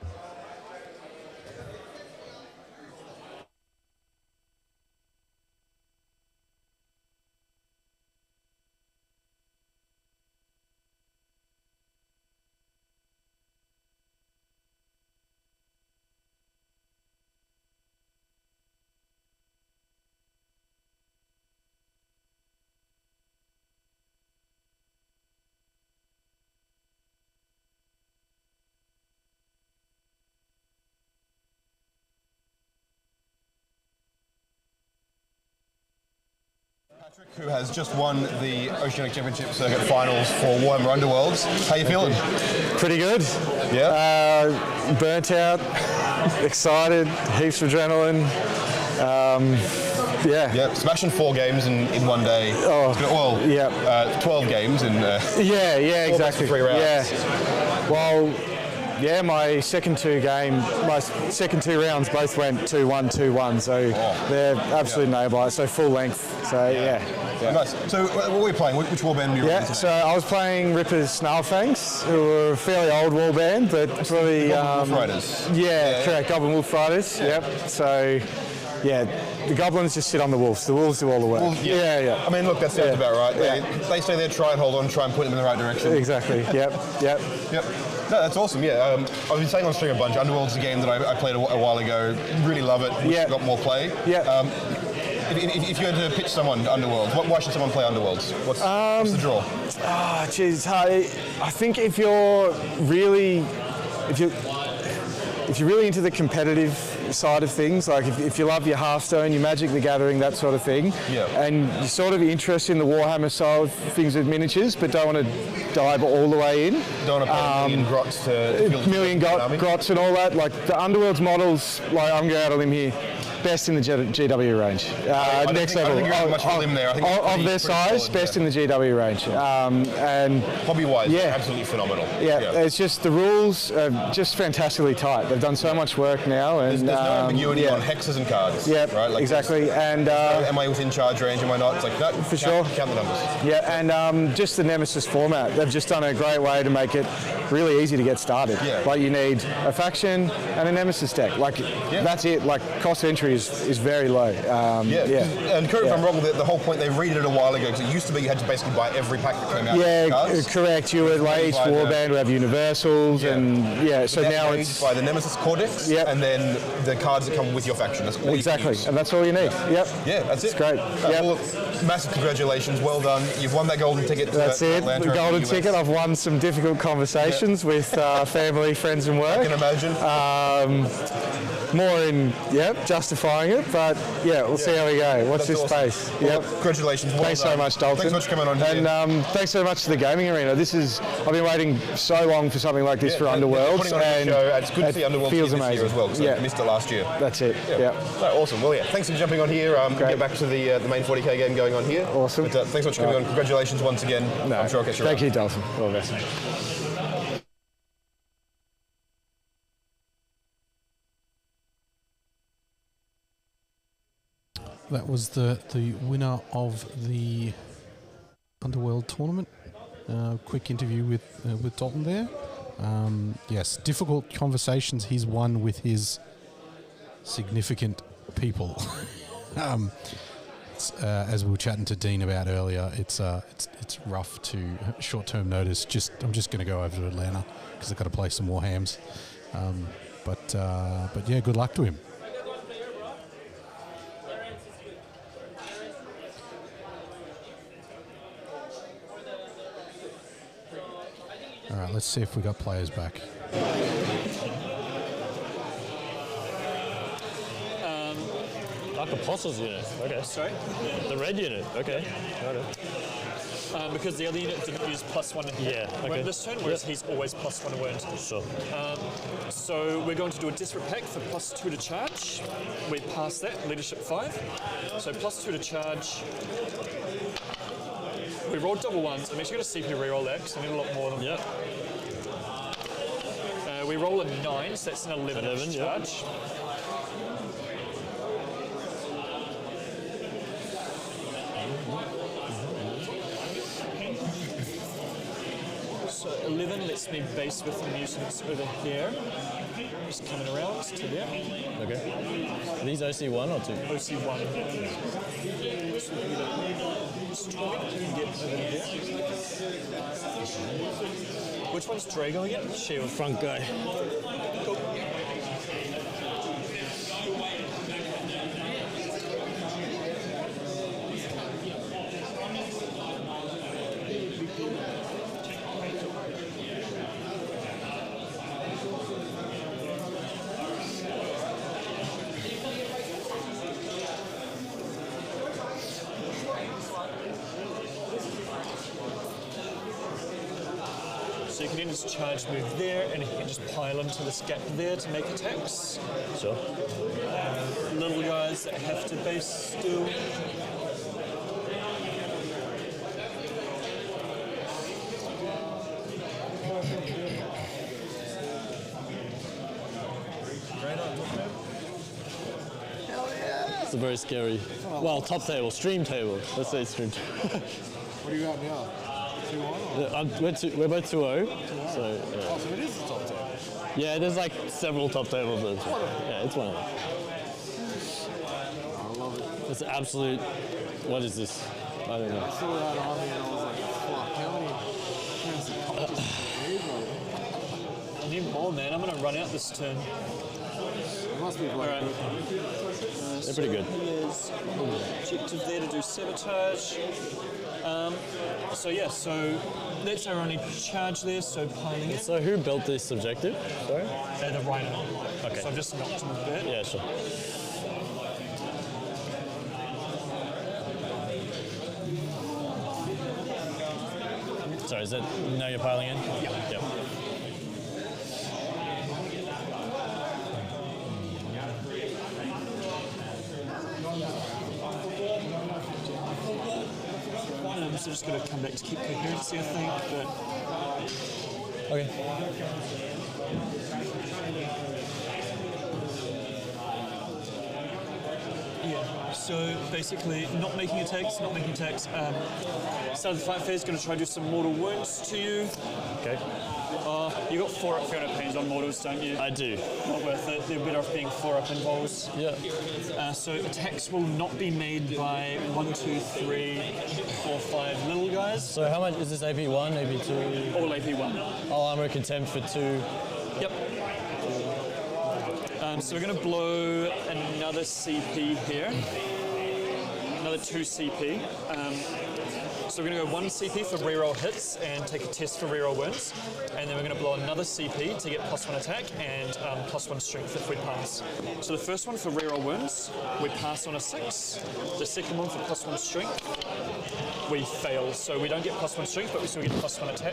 Patrick, who has just won the Oceanic Championship Circuit Finals for Warhammer Underworlds. How you feeling?
Pretty good.
Yeah?
Burnt out, excited, heaps of adrenaline. Yeah.
Yeah, smashing 4 games in one day.
Oh,
well,
yeah.
12 games in
yeah, exactly.
3 rounds.
Yeah. Well, yeah, my second 2 rounds both went 2-1, 2-1, so they're absolute nail-biters, so full length. So yeah.
Nice. So what were you playing? Which warband were you
running? So I was playing Ripper's Snarlfangs, who were a fairly old warband, but probably
Goblin Wolf Riders.
Yeah, correct. Goblin Wolf Riders. Yep. So yeah, the goblins just sit on the wolves. The wolves do all the work.
Well,
yeah.
I mean, look, that sounds about right. They stay there, try and hold on, try and point them in the right direction.
Exactly. Yep.
No, that's awesome. Yeah, I've been saying on stream a bunch. Underworld's a game that I played a while ago. Really love it. Got more play.
Yeah.
If you had to pitch someone to Underworlds, why should someone play Underworlds? What's the draw?
It's hard. I think if you're really into the competitive side of things, like if you love your Hearthstone, your Magic the Gathering, that sort of thing, and you're sort of interested in the Warhammer side of things with miniatures, but don't want to dive all the way in.
Don't want to pay a million grots to build
grots and all that. Like the Underworld's models, like I'm going out on a limb here, best in the GW range. Next level.
I think much of them there. I think
of their size, solid, best in the GW range. And
hobby-wise, absolutely phenomenal.
It's just the rules are just fantastically tight. They've done so much work now, and
there's no ambiguity on hexes and cards.
Yeah,
right. Like
exactly. And
am I within charge range? Am I not? It's like that.
For sure.
Count the numbers.
Yeah, and just the Nemesis format. They've just done a great way to make it really easy to get started.
Yeah.
Like you need a faction and a Nemesis deck. Like that's it. Like cost of entry is very low.
And correct if I'm wrong, the whole point, they redid it a while ago, because it used to be you had to basically buy every pack that came out.
Yeah, correct. You would like each warband would have universals, and so now it's
by the Nemesis Codex, and then the cards that come with your faction. That's all
exactly,
you can use.
and that's all you need. Yep.
Yeah, that's it.
It's great.
Well, massive congratulations. Well done. You've won that golden ticket.
That's it.
Atlanta
the golden ticket. I've won some difficult conversations with family, friends, and work.
I can imagine.
more in justifying it, but we'll see how we go. Watch this space.
Well, congratulations. Well
thanks so much, Dalton.
Thanks so much for coming on here.
And thanks so much to the gaming arena. I've been waiting so long for something like this for Underworld,
and it's good to see Underworld
feels
this
amazing
year as well, because I missed it last year.
That's it. Yeah.
No, awesome. Well, thanks for jumping on here. We'll get back to the main 40k game going on here.
Awesome.
But, thanks so much for coming on. Congratulations once again.
No,
I'm sure I'll catch you
Thank
around.
you, Dalton. All the best.
That was the winner of the Underworld tournament. Quick interview with Dalton there. Yes, difficult conversations he's won with his significant people. As we were chatting to Dean about earlier, it's rough to short-term notice. I'm just going to go over to Atlanta because I've got to play some Warhams. But yeah, good luck to him. All right, let's see if we got players back.
Like Apostles unit. Okay.
Sorry?
The red unit. Okay. Got it. Because the other unit didn't use +1 okay.
this turn, whereas he's always +1 wound.
Sure.
So we're going to do a desperate pact for +2 to charge. We pass that, leadership 5. So +2 to charge. We rolled double ones. I'm actually going to CP reroll that because I need a lot more than
Yep.
we roll a 9, so that's an 11 charge. So 11 lets me base with the mutants over here. Just coming around to there.
Okay. Are these OC1 or 2?
OC1. Get over here. Which one's Drago again? Shield.
Front guy.
Cool. So you can then just charge move there, and you can just pile into this gap there to make attacks.
Sure.
Little guys that have to base still.
It's a very scary. Well, top table, stream table. Let's say stream table.
What do you got now? 2-1?
We're both 2-0. So, yeah.
Oh, so it is the top table.
Yeah, there's like several top tables. Yeah, it's one of them.
I love it.
It's absolute. What is this? I don't know.
I saw that army and I was like, fuck, how many fancy cultists
I need more, man. I'm going to run out this turn.
It must be like good.
They're pretty good.
There's objective there to do sabotage. So yeah, so that's our only charge there, so piling in.
So who built this objective? Sorry?
The Rhino.
Okay.
So I've just knocked him a bit.
Yeah, sure. Sorry, is that now you're piling in?
Yeah.
Yep.
So just going to come back to keep coherency, I think, but...
Okay.
Yeah, so basically not making attacks. Start of the fight phase, going to try to do some mortal wounds to you.
Okay.
You got 4 up Fiona Pains on mortals, don't you?
I do.
Not worth it. They're better off being 4 up involves.
Yeah.
So attacks will not be made by 1, 2, 3, 4, 5 little guys.
So how much is this AP1, AP2?
All AP1.
All armor contempt for 2.
Yep. So we're going to blow another CP here. Another 2 CP.
So we're going to go 1 CP for reroll hits and take a test for reroll wounds, and then we're going to blow another CP to get +1 attack and +1 strength if we pass. So the first one for reroll wounds, we pass on a 6. The second one for +1 strength, we fail. So we don't get +1 strength, but we still get +1 attack.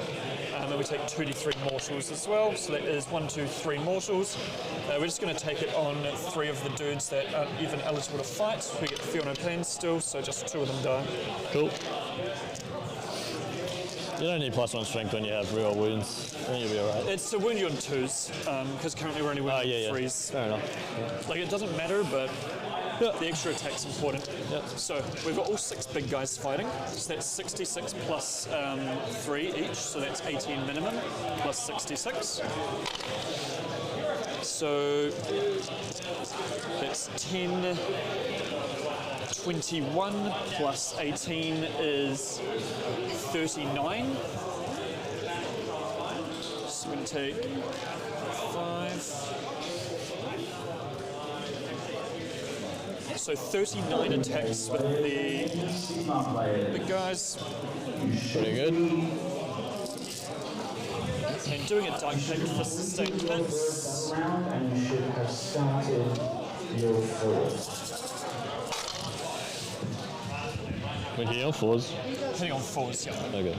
And we take 2d3 mortals as well. So that is 1, 2, 3 mortals. We're just going to take it on 3 of the dudes that aren't even eligible to fight. We get feel no pain still, so just 2 of them die.
Cool. You don't need +1 strength when you have real wounds. Then you'll be alright.
It's to wound you on 2s, because currently we're only wounding on 3s.
Fair enough.
Like, it doesn't matter, but the extra attack's important. So we've got all 6 big guys fighting. So that's 66 plus 3 each, so that's 18 minimum, plus 66. So that's 10, 21 plus 18 is 39. So we're going to take 5. So 39 attacks with the big guys.
Pretty good.
And doing a die pick for sustained hits.
And you should have started your 4.
We're hitting on 4s?
Hitting on 4s, yeah.
Okay.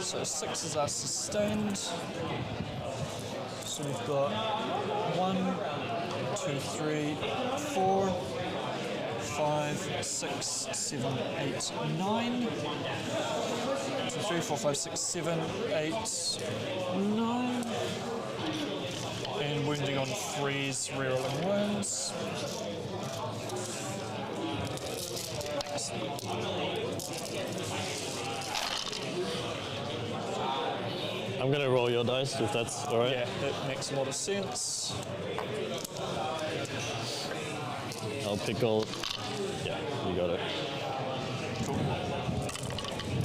So 6s are sustained. So we've got 1, 2, 3, 4, 5, 6, 7, 8, 9. 2, 3, 4, 5, 6, 7, 8, 9. And wounding on 3s, rerolling wounds.
I'm going to roll your dice if that's alright.
Yeah, that makes a lot of sense.
I'll pick all. Yeah, you got it.
Cool.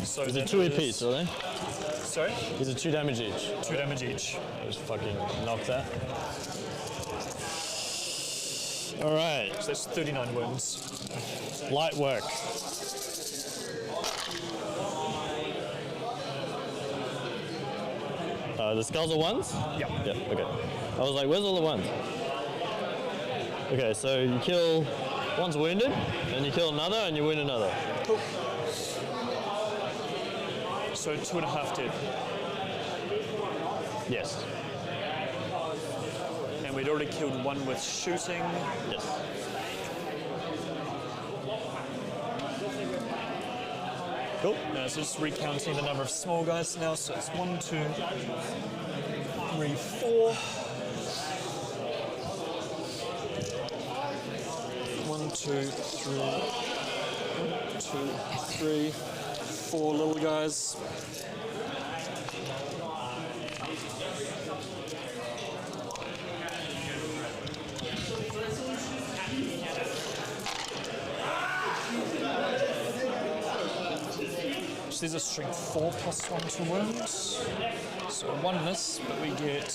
So
is it 2 apiece, are they?
Sorry?
Is it 2 damage each?
2 damage each.
Just fucking knock that. Alright.
So that's 39 wounds.
Light work. The skulls are 1s?
Yeah.
Yeah, okay. I was like, where's all the 1s? Okay, so you kill, one's wounded, and you kill another, and you wound another.
Cool. So 2.5 dead.
Yes.
And we'd already killed 1 with shooting.
Yes. Cool.
So just recounting the number of small guys now. So it's 1, 2, 3, 4. 1, 2, 3. 1, 2, 3. 4 little guys. So there's a strength 4 plus 1 to wounds. So 1 miss, but we get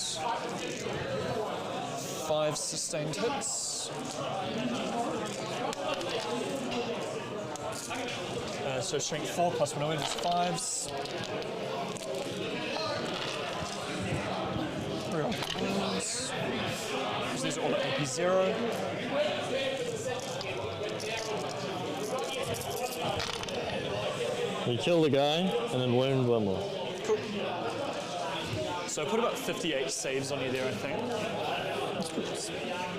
5 sustained hits. So strength 4 plus 1 wound is 5s. Wounds. So these are all at AP 0.
You kill the guy and then wound 1 more.
Cool. So I put about 58 saves on you there, I think.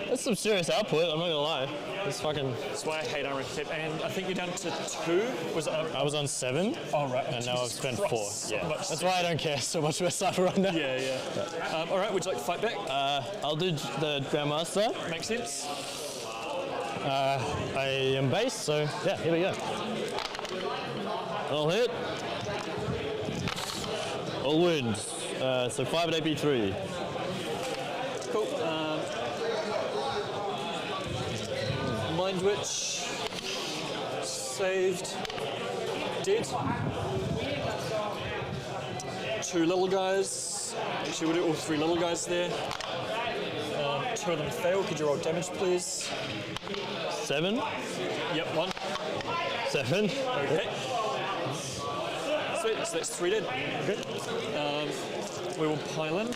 That's some serious output, I'm not gonna lie. It's fucking.
That's why I hate armor kit. And I think you're down to 2. Was it?
I was on 7.
Oh, right.
And now I've spent 4.
So
Yeah.
much.
That's why I don't care so much about Cypher right now.
Yeah, yeah. All right, would you like to fight back?
I'll do the Grandmaster.
Makes sense.
I am base, so yeah, here we go. I'll hit. All wounds. So 5 at AP 3.
Cool. Mind Witch. Saved. Dead. 2 little guys. guys. Actually, we'll do all 3 little guys there. 2 of them failed. Could you roll damage, please?
7.
Yep, 1.
7.
Okay. Sweet, so that's 3 dead. Okay. We will pile in.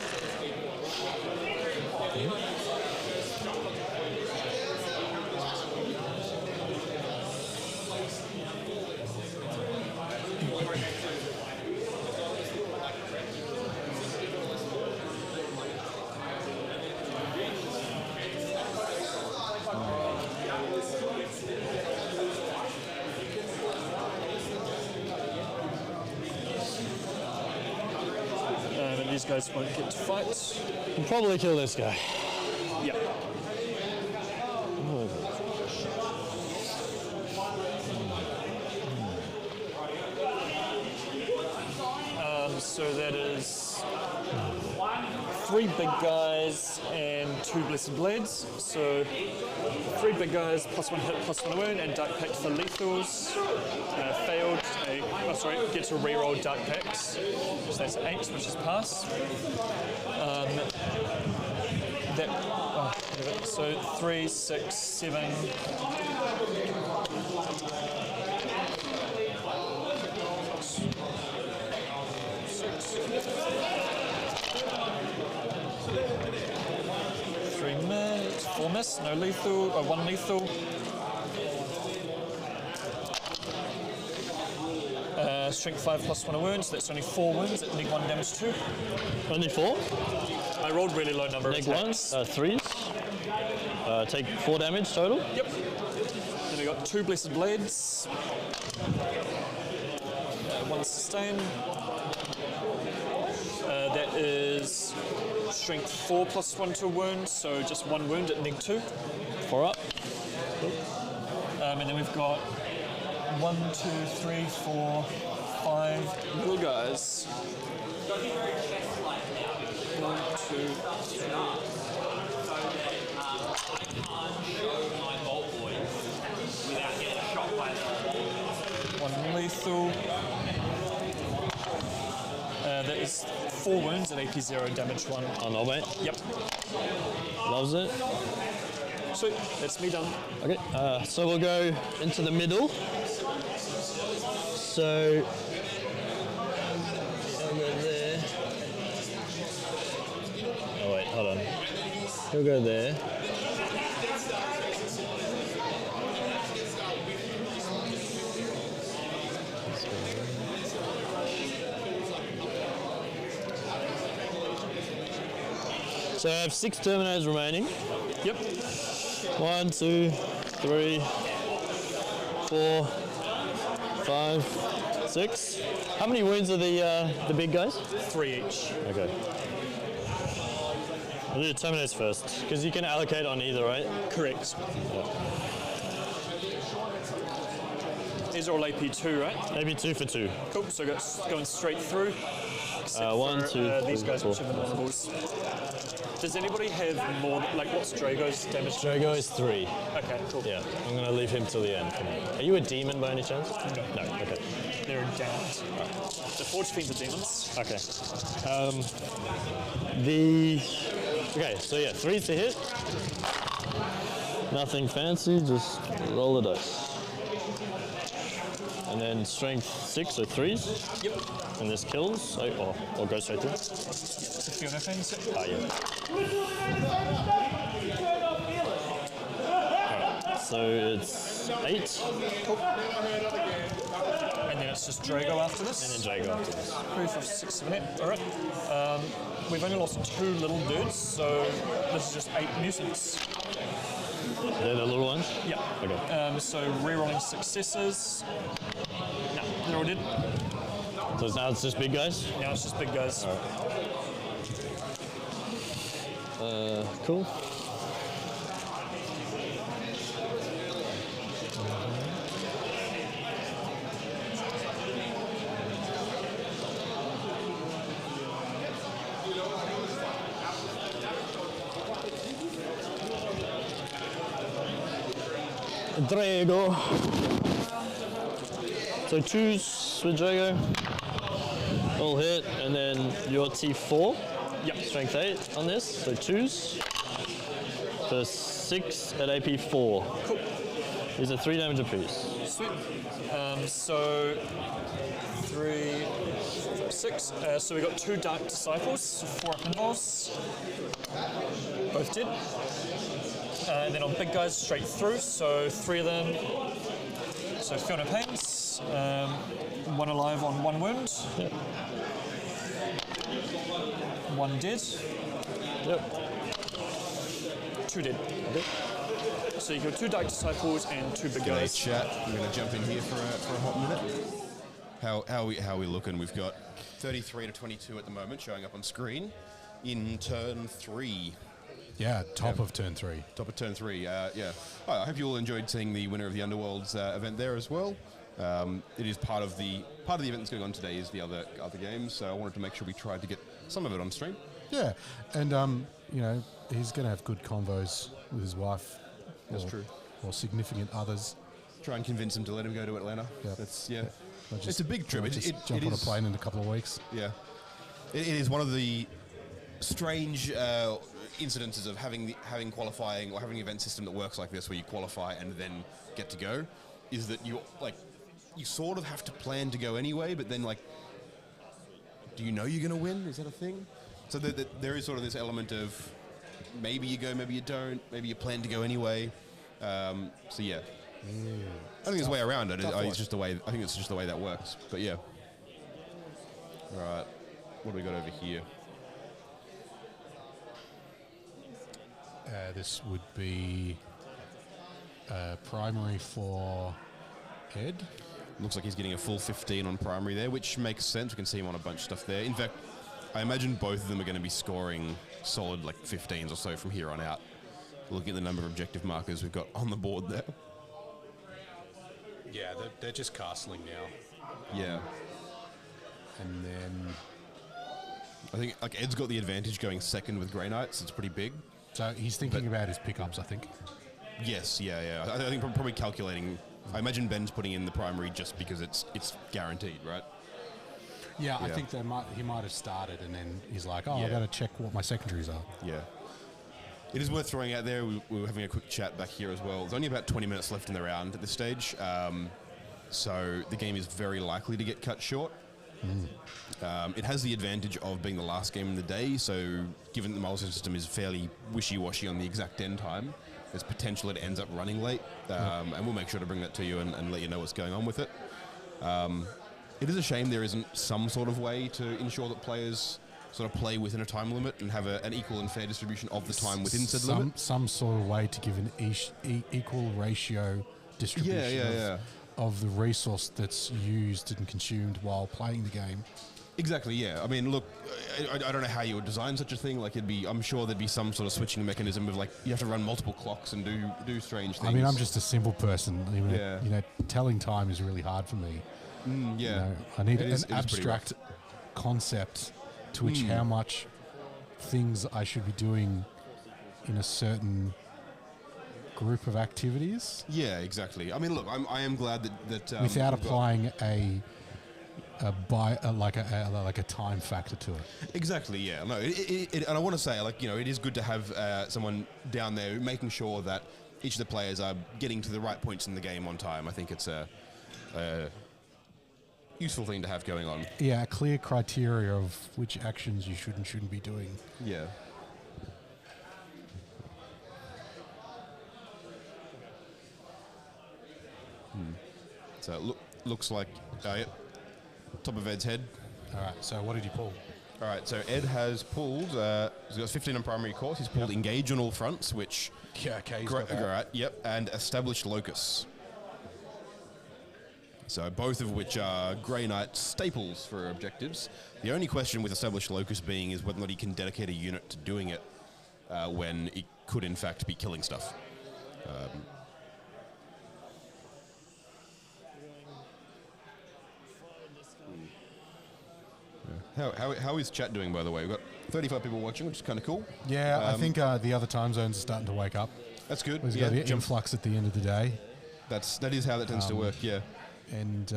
And these guys won't get to fight.
We'll probably kill this guy.
Yep. So that is 3 big guys and 2 blessed blades. So 3 big guys, +1 hit, +1 wound, and dark pact for lethals. Failed. Get to reroll dark pacts. So that's 8, which is pass. So 3, 6, 7. 3 miss, 4 miss, no lethal, 1 lethal. Strength 5 +1 a wound, so that's only 4 wounds at neg 1 damage 2.
Only 4?
I rolled really low number
Neg
of attacks.
1s, 3s. Take 4 damage total.
Yep. Then we got 2 blessed blades. 1 sustain. That is strength 4 +1 to wound, so just 1 wound at neg 2.
4 up.
And then we've got 1, 2, 3, 4, 5 little guys. 1, 2, 3. One lethal. That is 4 wounds at AP 0, damage 1.
Oh no, mate.
Yep.
Loves it.
Sweet, that's me done.
Okay, so we'll go into the middle. So, I'll go there. Oh wait, hold on. He'll go there. So I have 6 Terminators remaining.
Yep.
1, 2, 3, 4, 5, 6. How many wounds are the big guys?
3 each.
Okay. I'll do the Terminators first, because you can allocate on either, right?
Correct.
Yeah.
These are all AP 2, right?
AP 2 for 2.
Cool, so going straight through.
1, 2,
these
3,
guys,
4.
which are the longbows. Does anybody have more, like what's Drago's damage?
Drago is 3.
Okay, cool.
Yeah, I'm going to leave him till the end. Are you a demon by any chance?
No.
No, okay.
They're endowed. The Forge Fiends are demons.
Okay. Okay, so yeah, 3's to hit. Nothing fancy, just roll the dice. And then strength 6, so 3's.
Yep.
And this kills, or goes straight through.
It's a few other things.
Ah, yeah. Alright, so it's 8.
Cool. And then it's just Drago after this.
And then Drago after this.
Proof of 6, 7, 8. Alright. We've only lost 2 little dudes, so this is just 8 mutants.
They're the little ones?
Yeah.
Okay.
So rerolling successes. No, they're all dead.
So now it's just big guys?
Now it's just big guys.
Cool. Drago. So 2s with Drago. All hit, and then your T4. Yep. Strength 8 on this, so 2s. For 6 at AP 4.
Cool.
These are 3 damage apiece.
Sweet. So 3, 6. So we got 2 Dark Disciples, so 4 up involves. Both did. And then on big guys, straight through, so 3 of them. So feel no pains. 1 alive on 1 wound.
Yep.
1 dead.
Yep.
2 dead. So you got 2 Dark Disciples and 2 big
G'day,
guys.
chat. I'm going to jump in here for a hot minute. How are we looking? We've got 33 to 22 at the moment showing up on screen in turn 3.
Yeah, top of turn 3.
Top of turn 3, yeah. Oh, I hope you all enjoyed seeing the winner of the Underworlds event there as well. It is part of the event that's going on today is the other games, so I wanted to make sure we tried to get some of it on stream.
Yeah, and you know, he's going to have good convos with his wife.
That's true.
Or significant others.
Try and convince him to let him go to Atlanta.
Yep.
It's a big trip.
Jump on a plane in a couple of weeks.
Yeah, it is one of the strange incidences of having qualifying or having an event system that works like this, where you qualify and then get to go. Is that you sort of have to plan to go anyway, but then do you know you're going to win? Is that a thing? So there is sort of this element of maybe you go, maybe you don't, maybe you plan to go anyway. So yeah, I think there's a way around it. It's just the way. I think it's just the way that works. But yeah. Right, what do we got over here?
This would be primary for Ed.
Looks like he's getting a full 15 on primary there, which makes sense. We can see him on a bunch of stuff there. In fact, I imagine both of them are going to be scoring solid 15s or so from here on out. Looking at the number of objective markers we've got on the board there.
Yeah, they're just castling now.
Yeah.
And then
I think Ed's got the advantage going second with Grey Knights. It's pretty big.
So he's thinking about his pickups, I think.
Yes, yeah. I think probably calculating. I imagine Ben's putting in the primary just because it's guaranteed, right?
Yeah, I think he might have started and then he's like, I've got to check what my secondaries are.
Yeah. It is worth throwing out there, we were having a quick chat back here as well. There's only about 20 minutes left in the round at this stage, so the game is very likely to get cut short. It has the advantage of being the last game of the day, so given the multi system is fairly wishy-washy on the exact end time, there's potential it ends up running late, and we'll make sure to bring that to you and let you know what's going on with it. It is a shame there isn't some sort of way to ensure that players sort of play within a time limit and have an equal and fair distribution of the time within said limit.
Some sort of way to give an equal ratio distribution of the resource that's used and consumed while playing the game.
Exactly, yeah. I mean, look, I don't know how you would design such a thing. I'm sure there'd be some sort of switching mechanism of you have to run multiple clocks and do strange things.
I mean, I'm just a simple person. You know, telling time is really hard for me.
Yeah.
You know, I need an abstract concept to which how much things I should be doing in a certain group of activities.
Yeah, exactly. I mean, look, I am glad that
without applying a time factor to it.
Exactly. Yeah. No. And I want to say, it is good to have someone down there making sure that each of the players are getting to the right points in the game on time. I think it's a useful thing to have going on.
Yeah, a clear criteria of which actions you should and shouldn't be doing.
Yeah. So looks like top of Ed's head.
All right, so what did he pull?
All right, so Ed has pulled, he's got 15 on primary course. He's pulled Engage on all fronts, which...
Yeah, okay, he's got that.
Right, yep, and Established Locus. So both of which are Grey Knight staples for objectives. The only question with Established Locus being is whether or not he can dedicate a unit to doing it when it could in fact be killing stuff. How is chat doing, by the way? We've got 35 people watching, which is kind of cool.
Yeah, I think the other time zones are starting to wake up.
That's good.
There's got the influx at the end of the day.
That is how that tends to work, yeah.
And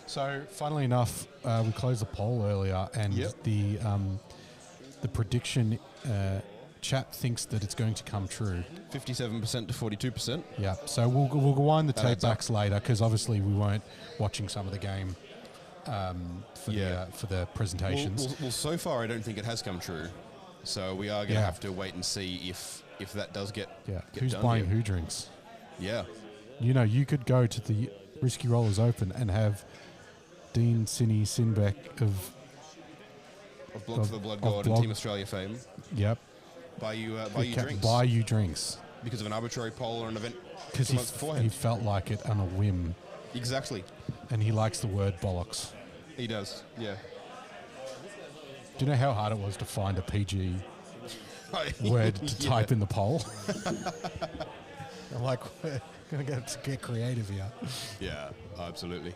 so, funnily enough, we closed the poll earlier, and the prediction chat thinks that it's going to come true.
57% to 42%.
Yeah. So we'll wind the
That
tape
adds up.
backs later because obviously we weren't watching some of the game for the presentations.
Well, so far I don't think it has come true. So we are going to have to wait and see if that does get
Who's
done
buying
here.
who drinks?
Yeah.
You know, you could go to the Risky Rollers Open and have Dean Sinny Sinbeck of
Blood for the Blood God and Team Australia fame.
Yep.
Buy you drinks.
Buy you drinks.
Because of an arbitrary poll or an event.
Because he felt like it on a whim.
Exactly.
And he likes the word bollocks.
He does, yeah.
Do you know how hard it was to find a PG word to type in the poll? I'm like, we're going to get creative here.
Yeah, absolutely.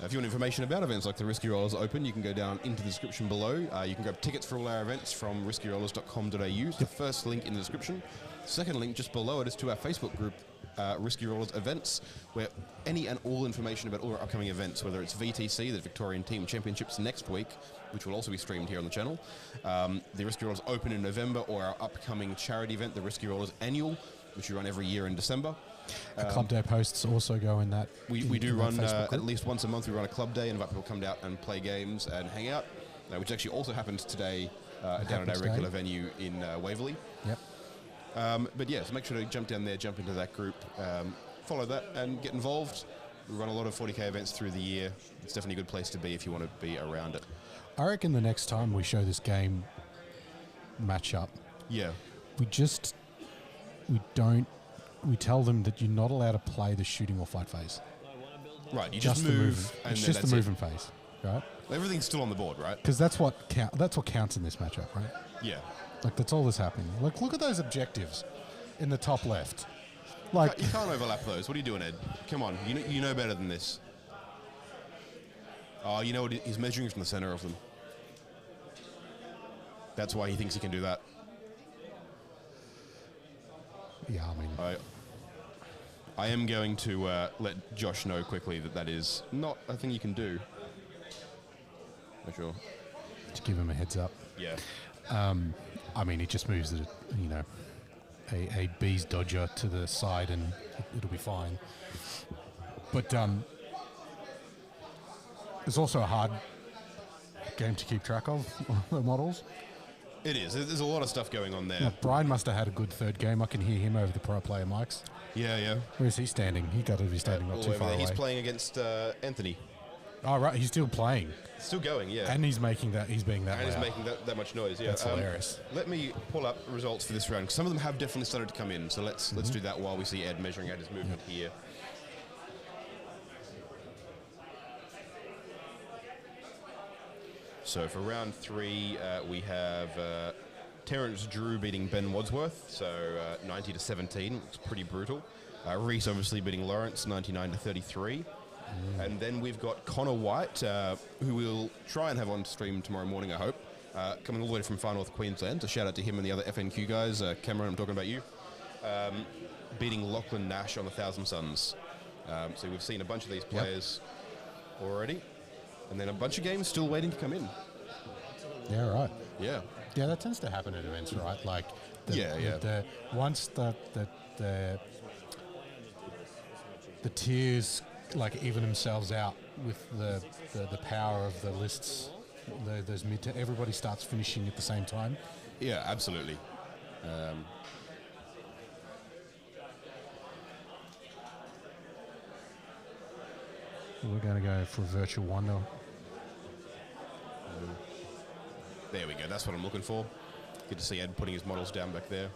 If you want information about events like the Risky Rollers Open, you can go down into the description below. You can grab tickets for all our events from riskyrollers.com.au. It's the first link in the description. Second link just below it is to our Facebook group, Risky Rollers Events, where any and all information about all our upcoming events, whether it's VTC, the Victorian Team Championships next week, which will also be streamed here on the channel, the Risky Rollers Open in November, or our upcoming charity event, the Risky Rollers Annual, which we run every year in December.
Club day posts also go in that.
We do run at least once a month. We run a club day and invite people to come out and play games and hang out, which actually also happens today down at our regular venue in Waverley.
Yep.
But yeah, so make sure to jump down there, jump into that group, follow that, and get involved. We run a lot of 40k events through the year. It's definitely a good place to be if you want to be around it.
I reckon the next time we show this game match up, we tell them that you're not allowed to play the shooting or fight phase.
Right, you just move.
It's just the moving phase, right?
Everything's still on the board, right?
Because that's what counts in this matchup, right?
Yeah.
Like, that's all that's happening. Like, look at those objectives in the top left. Like,
You can't overlap those. What are you doing, Ed? Come on, you know better than this. Oh, you know what? He's measuring from the center of them. That's why he thinks he can do that.
Yeah, I mean...
I am going to let Josh know quickly that is not a thing you can do. Not sure.
To give him a heads up.
Yeah.
I mean, he just moves it, a bee's dodger to the side and it'll be fine. But it's also a hard game to keep track of, the models.
It is. There's a lot of stuff going on there.
Yeah, Brian must have had a good third game. I can hear him over the pro player mics.
Yeah.
Where is he standing? He got to be standing not too far away.
He's playing against Anthony.
Oh, right. He's still playing.
Still going, yeah.
And he's making that. He's being that.
And
loud.
he's making that much noise. Yeah,
That's hilarious.
Let me pull up results for this round. Some of them have definitely started to come in. So let's do that while we see Ed measuring out his movement here. So for round 3, we have Terence Drew beating Ben Wadsworth, so 90 to 17. It's pretty brutal. Reese obviously beating Lawrence, 99 to 33. And then we've got Connor White, who we'll try and have on stream tomorrow morning, I hope, coming all the way from far north Queensland. So shout out to him and the other FNQ guys. Cameron, I'm talking about you. Beating Lachlan Nash on the Thousand Suns. So we've seen a bunch of these players already. And then a bunch of games still waiting to come in.
Yeah, right.
Yeah.
Yeah, that tends to happen at events, right? Like, once the tiers like even themselves out with the power of the lists, those mid to everybody starts finishing at the same time.
Yeah, absolutely.
We're going to go for Virtual Wonder.
There we go. That's what I'm looking for. Good to see Ed putting his models down back there.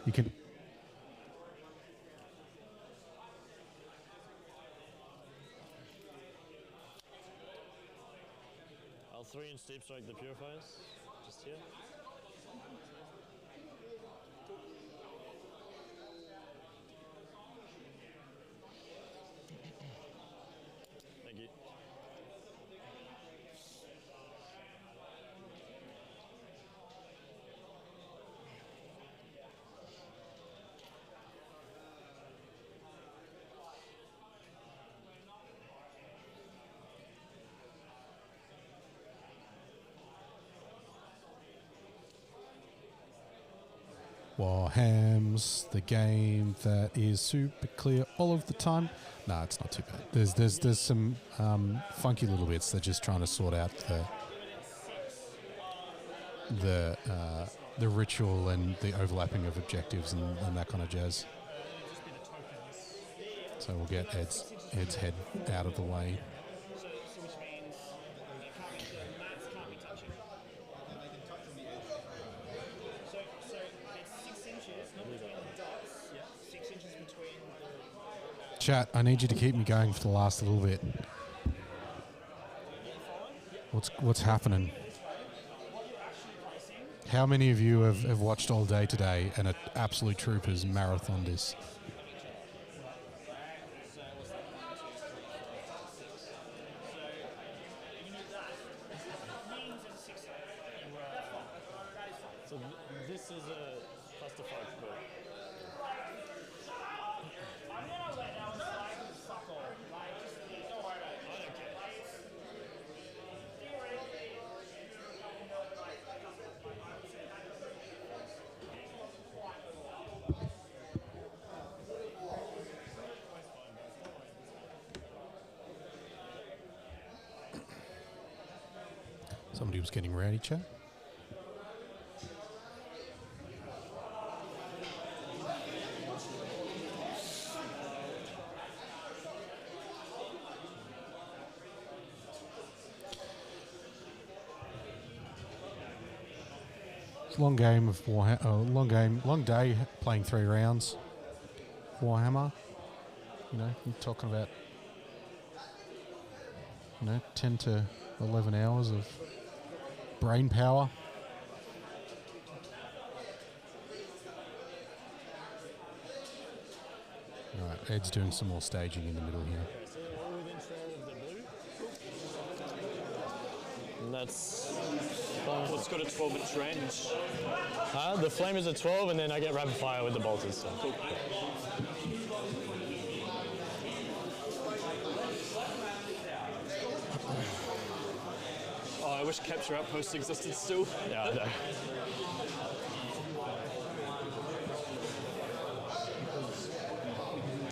You can.
L3 and Steep Strike the Purifiers, just here. Thank you.
Warhams, the game that is super clear all of the time. No, it's not too bad. There's some funky little bits. They're just trying to sort out the ritual and the overlapping of objectives and that kind of jazz. So we'll get Ed's head out of the way. Chat, I need you to keep me going for the last little bit. What's happening? How many of you have watched all day today and are absolute troopers marathon this?
So this is a clusterfuck book.
Somebody was getting rowdy, chat. It's a long game of Warhammer. Long day playing 3 rounds. Warhammer. You know, you're talking about 10 to 11 hours of brain power. All right, Ed's doing some more staging in the middle here.
And that's...
It's got a 12-inch range.
The flame is a 12, and then I get rapid fire with the bolters. So. Cool.
Oh, I wish capture outposts existed still.
Yeah, I know.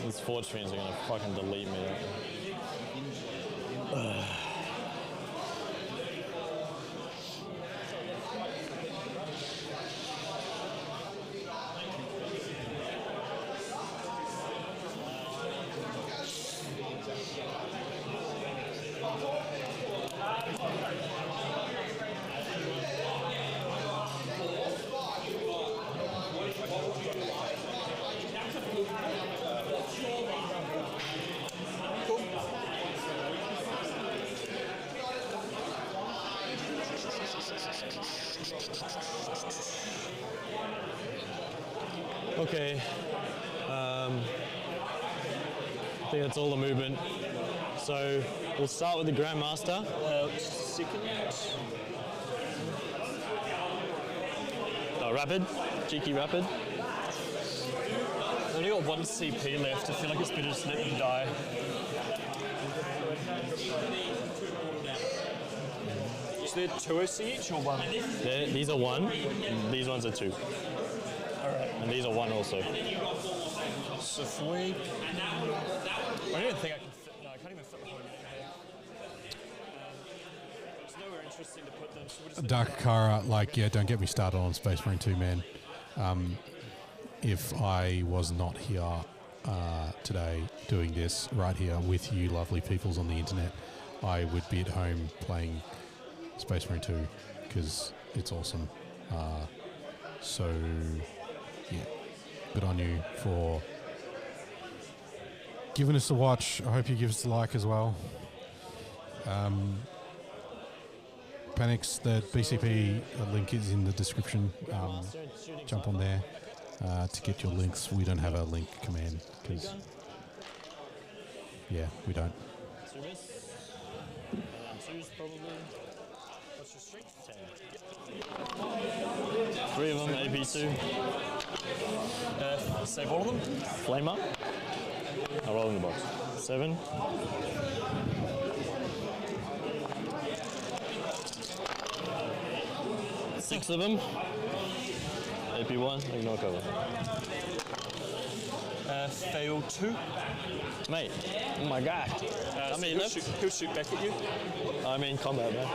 These forge fiends are gonna fucking delete me. Okay. I think that's all the movement. So we'll start with the Grandmaster.
Second.
Rapid. Cheeky Rapid.
I've only got 1 CP left. I feel like it's better to just let them die. Is there 2 OC each or 1?
These are 1. These ones are 2.
Alright.
And these are 1 also.
So if we... I don't think I can fit... No, I can't even fit the whole unit here. It's nowhere interesting to put them, so we'll just...
Dark Kara, don't get me started on Space Marine 2, man. If I was not here today doing this right here with you lovely peoples on the internet, I would be at home playing Space Marine 2 because it's awesome. So, yeah, good on you for giving us a watch. I hope you give us a like as well. Panics, the BCP link is in the description. Jump on there to get your links. We don't have a link command because, yeah, we don't.
Service. 2's probably. What's your strength? 10. 3 of them, AP2.
Save all of them?
Flame up. I'll roll in the box. 7. Six of them. AP1, ignore cover.
Fail 2.
Mate, oh my god.
So he'll shoot back at you.
I'm in combat, man.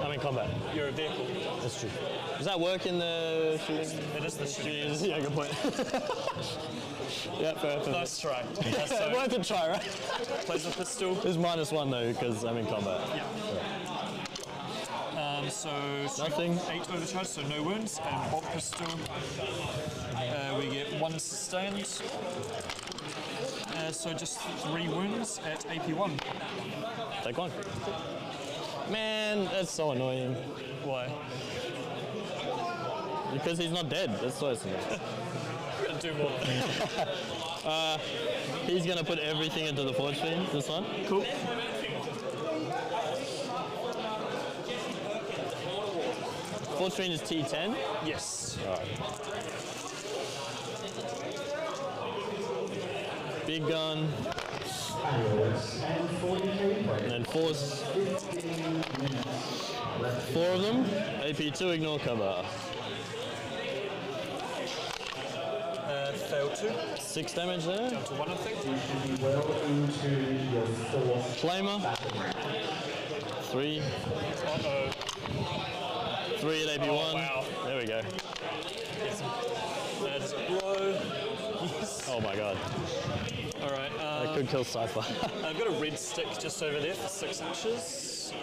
I'm in combat.
You're a vehicle.
That's true. Does that work in the shooting?
It is the shooting.
Yeah, good point. Yeah, fair.
Nice try.
Worth a try, right?
Plays a pistol.
It's -1 though, because I'm in combat.
Yeah. So
nothing.
8 overcharge, so no wounds. And bolt pistol, we get 1 sustained. So just 3 wounds at AP1.
Take 1. Man, that's so annoying.
Why?
Because he's not dead. That's so annoying.
We're gonna do more.
He's gonna put everything into the forge fiend. This one.
Cool.
Forge fiend is T10.
Yes.
All right. Big gun. And then 4 of them. AP2, ignore cover.
Fail 2.
6 damage there.
Down to 1, I think.
Flamer. 3.
Uh-oh.
3 at AP1.
Oh, wow.
There we go.
That's blow. Yes.
Oh my god.
All right.
That could kill Cypher.
I've got a red stick just over there for 6 inches.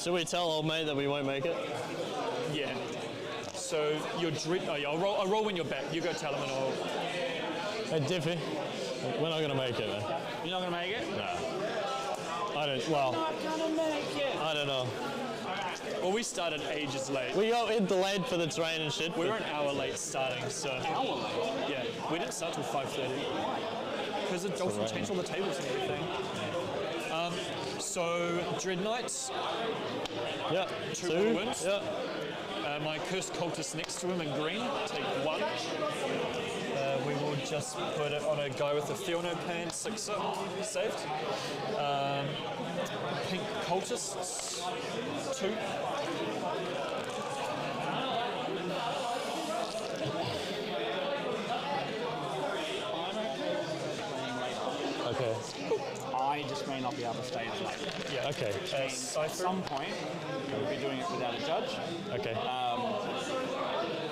Should we tell old mate that we won't make it?
Yeah. So your dread. Oh, yeah, I'll roll when you're back. You go tell him and I'll.
Hey, Diffie. We're not gonna make it, man.
You're not gonna make it?
Nah. I don't. Well.
Not gonna make it.
I don't know.
Well, we started ages late.
We got it delayed for the train and shit.
We were an hour late starting, so.
Hour late?
Yeah, we didn't start till 5:30. Because the Dolphin changed all the tables and everything. So, Dread Knights.
Yeah.
2 wounds.
Yeah.
My Cursed Cultist next to him in green, take 1. We will just put it on a guy with a Theono Pan 6 saved. Pink Cultists, 2.
Okay.
I just may not be able to stay as late.
Yeah.
Okay.
At some point, we'll be doing it without a judge.
Okay.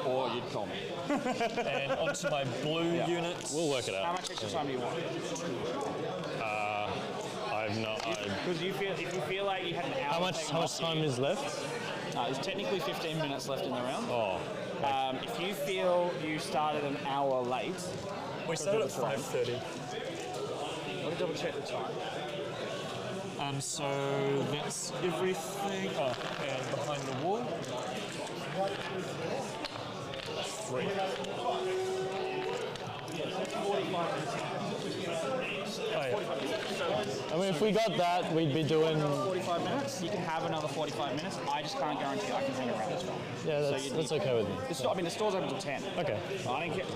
Or you'd call me.
And onto my blue unit.
We'll work it out.
How much extra time do you want?
I've not.
Because if you feel like you had an hour.
How much time is left?
There's technically 15 minutes left in the round.
Oh.
If you feel you started an hour late.
We started at 5:30.
Let me double check the time.
So that's everything. Oh, and behind the wall. 3. Oh, yeah.
I mean, if we got that, we'd be doing.
45 minutes. You can have another 45 minutes. I just can't guarantee I can hang around as well.
Yeah, that's okay with me.
The store's open till 10.
Okay.
I don't care.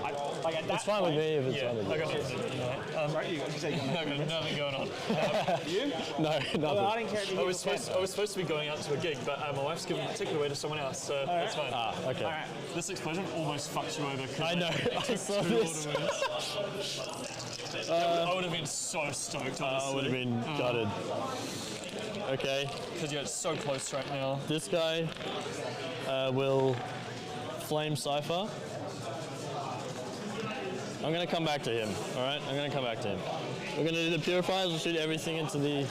It's fine with me if it's fine with you.
I got nothing going on.
You?
No, nothing.
I didn't care if you
I was supposed to be going out to a gig, but my wife's giving the ticket away to someone else, so that's fine.
Okay.
All right.
This explosion almost fucked you over.
I know. I saw this.
I would have been so stoked, honestly.
I would have been gutted. Okay.
Because it's so close right now.
This guy will flame Cypher. I'm going to come back to him, all right? I'm going to come back to him. We're going to do the purifiers. We'll shoot everything into the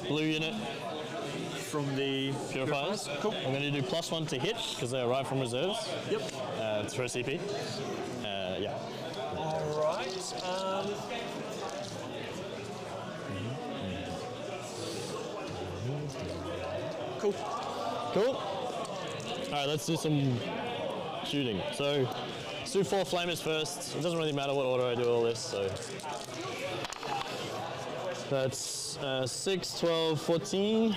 blue unit from the purifiers. Cool. I'm going to do +1 to hit because they arrive from reserves.
Yep.
It's for a CP. Yeah.
All right. Cool.
Cool. All right, let's do some shooting. So let's do 4 flamers first. It doesn't really matter what order I do all this. So that's 6, 12, 14,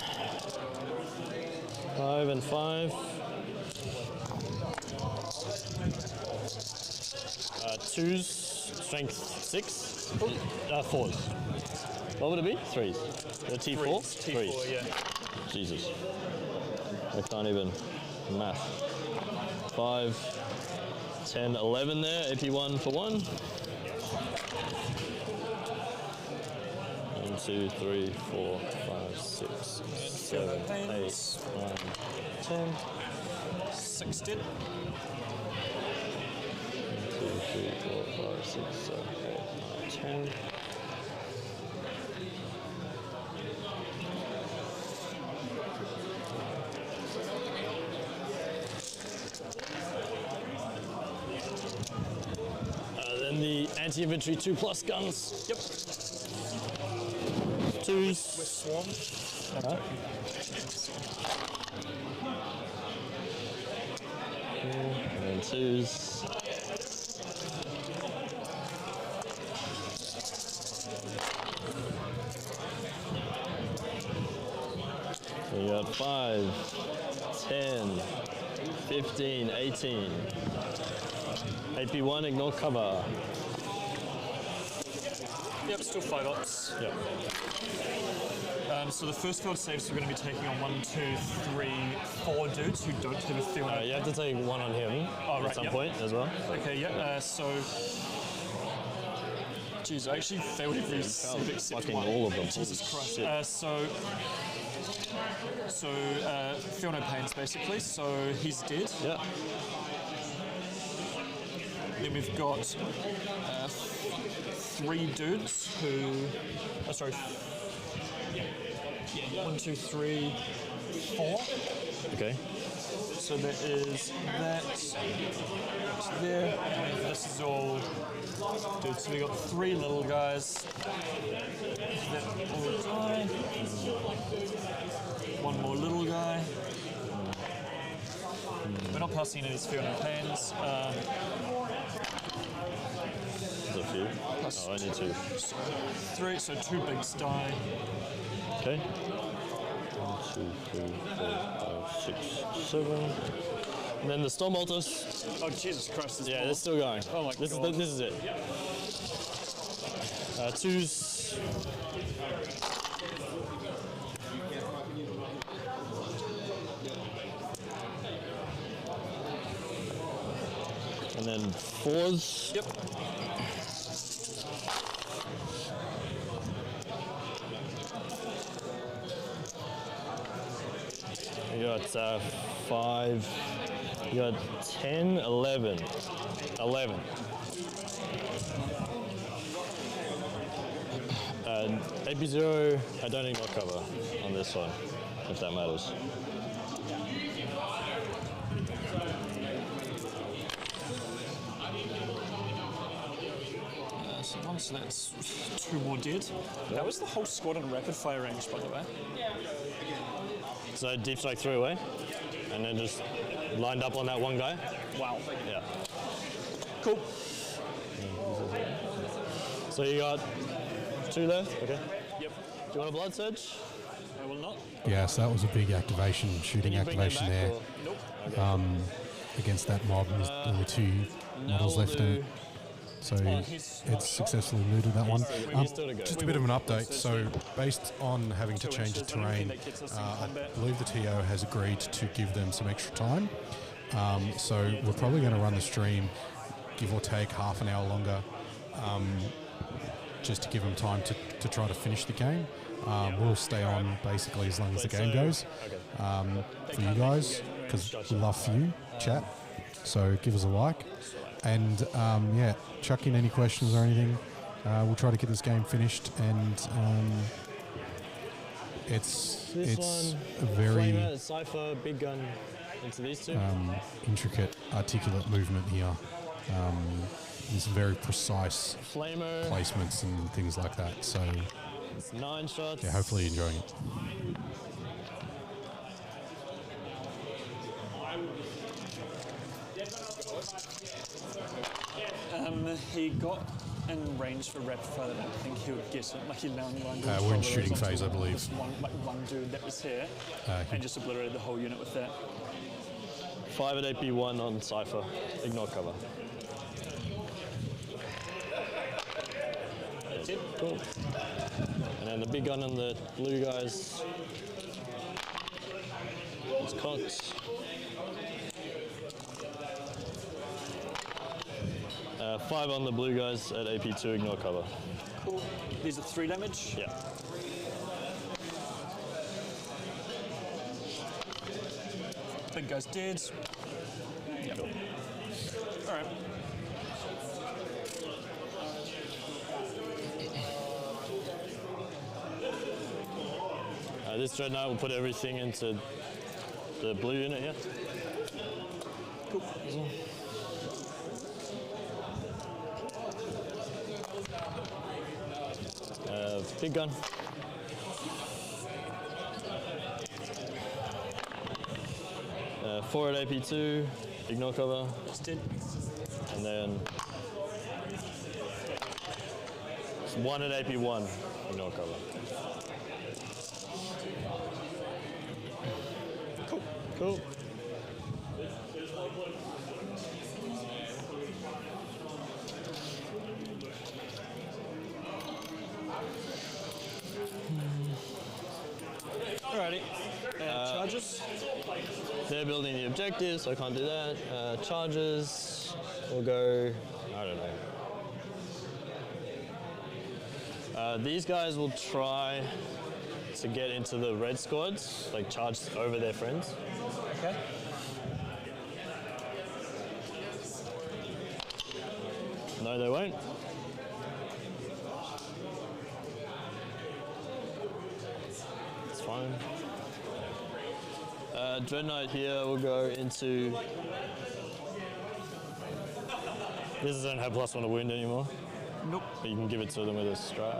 5 and 5. 2s, strength 6, 4s. What would it be? 3s. The T4?
T4, yeah.
Jesus. I can't even math. 5, 10, 11 there. AP1 for 1. 1, 2, 3, 4, 5, 6, 7, 8, 9, 10.
6 dead.
1, 2, 3, 4, 5, 6, 7, 8, 9, 10. Then the anti-infantry 2+ guns.
Yep.
2s.
With swarm.
And then 2s. We got 5, 10, 15, 18. AP1, ignore cover.
Yep, still 5 ops.
Yep.
So the first field saves we're going to be taking on 1, 2, 3, 4 dudes who don't have a field.
You have to take one on him at some point as well.
Okay, yeah. Geez, I actually failed every save except
fucking
one.
all of them.
Jesus Christ. Feel no pains basically. So he's dead.
Yeah.
Then we've got 3 dudes who. 1, 2, 3, 4.
Okay.
So there is that there, and this is all dudes. So we got 3 little guys. That all die. 1 more little guy. We're not passing any of these field no pains.
There's a few. Oh, I need 2.
3, so 2 bigs die.
Okay. 1, 2, 3, 4, 5, 6, 7. And then the storm altars.
Oh Jesus Christ!
Yeah, they're still going.
Oh my
God. This is it. 2s. And then 4s.
Yep.
You got 5. You got 10, 11. 11. AP0, I don't ignore cover on this one, if that matters.
So that's 2 more dead. That was the whole squad in rapid fire range, by the way.
So deep strike 3 away, and then just lined up on that one guy.
Wow.
Yeah.
Cool.
So you got 2 left. Okay.
Yep.
Do you want a blood surge?
I will not.
Yes, that was a big activation, shooting activation there.
Nope.
Okay. Against that mob, and there were 2 models left in it. So it's successfully looted that one. Just a bit of an update. So based on having to change the terrain, I believe the TO has agreed to give them some extra time. So we're probably going to run the stream, give or take half an hour longer, just to give them time to try to finish the game. We'll stay on basically as long as the game goes for you guys, because we love for you, chat. So give us a like. And yeah, chuck in any questions or anything. We'll try to get this game finished, and it's a very
Cypher, big gun into these 2.
intricate, articulate movement here. There's very precise
Flamer
placements and things like that. So
it's 9 shots.
Yeah, hopefully you're enjoying it.
He got in range for rapid fire. I don't think he would get it. Like he landed
we're in shooting phase, I believe.
One dude that was here, and just obliterated the whole unit with that.
5 at AP1 on Cypher. Ignore cover.
That's it.
Cool. And then the big gun on the blue guys. It's cocked. 5 on the blue guys at AP2, ignore cover.
Cool. These are 3 damage?
Yeah.
Big guy's dead. Yep. All right.
This Dreadnought will put everything into the blue unit here.
Cool.
Big gun. Four at AP2, ignore cover.
Just did.
And then 1 at AP1, ignore cover.
Cool.
Cool.
Alrighty. Charges?
They're building the objectives, so I can't do that. Charges, we'll go, I don't know. These guys will try to get into the red squads, like charge over their friends.
Okay.
No, they won't. It's fine. Dreadnought here will go into... This doesn't have +1 to wound anymore.
Nope.
But you can give it to them with a strike.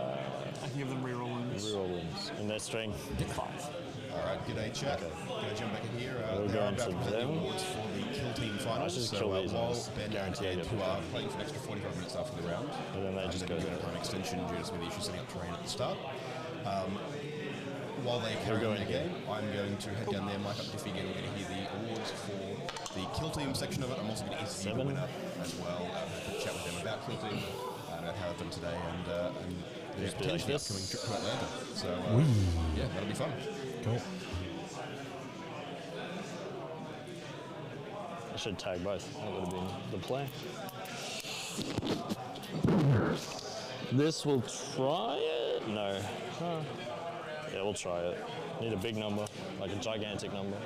I can give them reroll wounds.
Reroll wounds. And their strength.
5.
Alright, g'day chat. Gonna jump back in here.
We'll
They're
go
about to
into
present the
them.
awards for the Kill Team Finals.
just
So
kill these
while
ones.
Ben and Ed, who are playing for an extra 45 minutes after the round,
And then they just go
doing
there.
a time extension due to some of the issues setting up terrain at the start. While they carry on their game, I'm going to head down there, mic up Diffie again. We're going to hear the awards for the Kill Team section of it. I'm also going to interview the winner as well, chat with them about Kill Team, about how they've done today, and their
Just be like
potentially
this.
upcoming trip to Atlanta. So, yeah, that'll be fun.
Cool.
I should tag both. That would have been the play. This will try it? No. Huh. Yeah, we'll try it. Need a big number, like a gigantic number.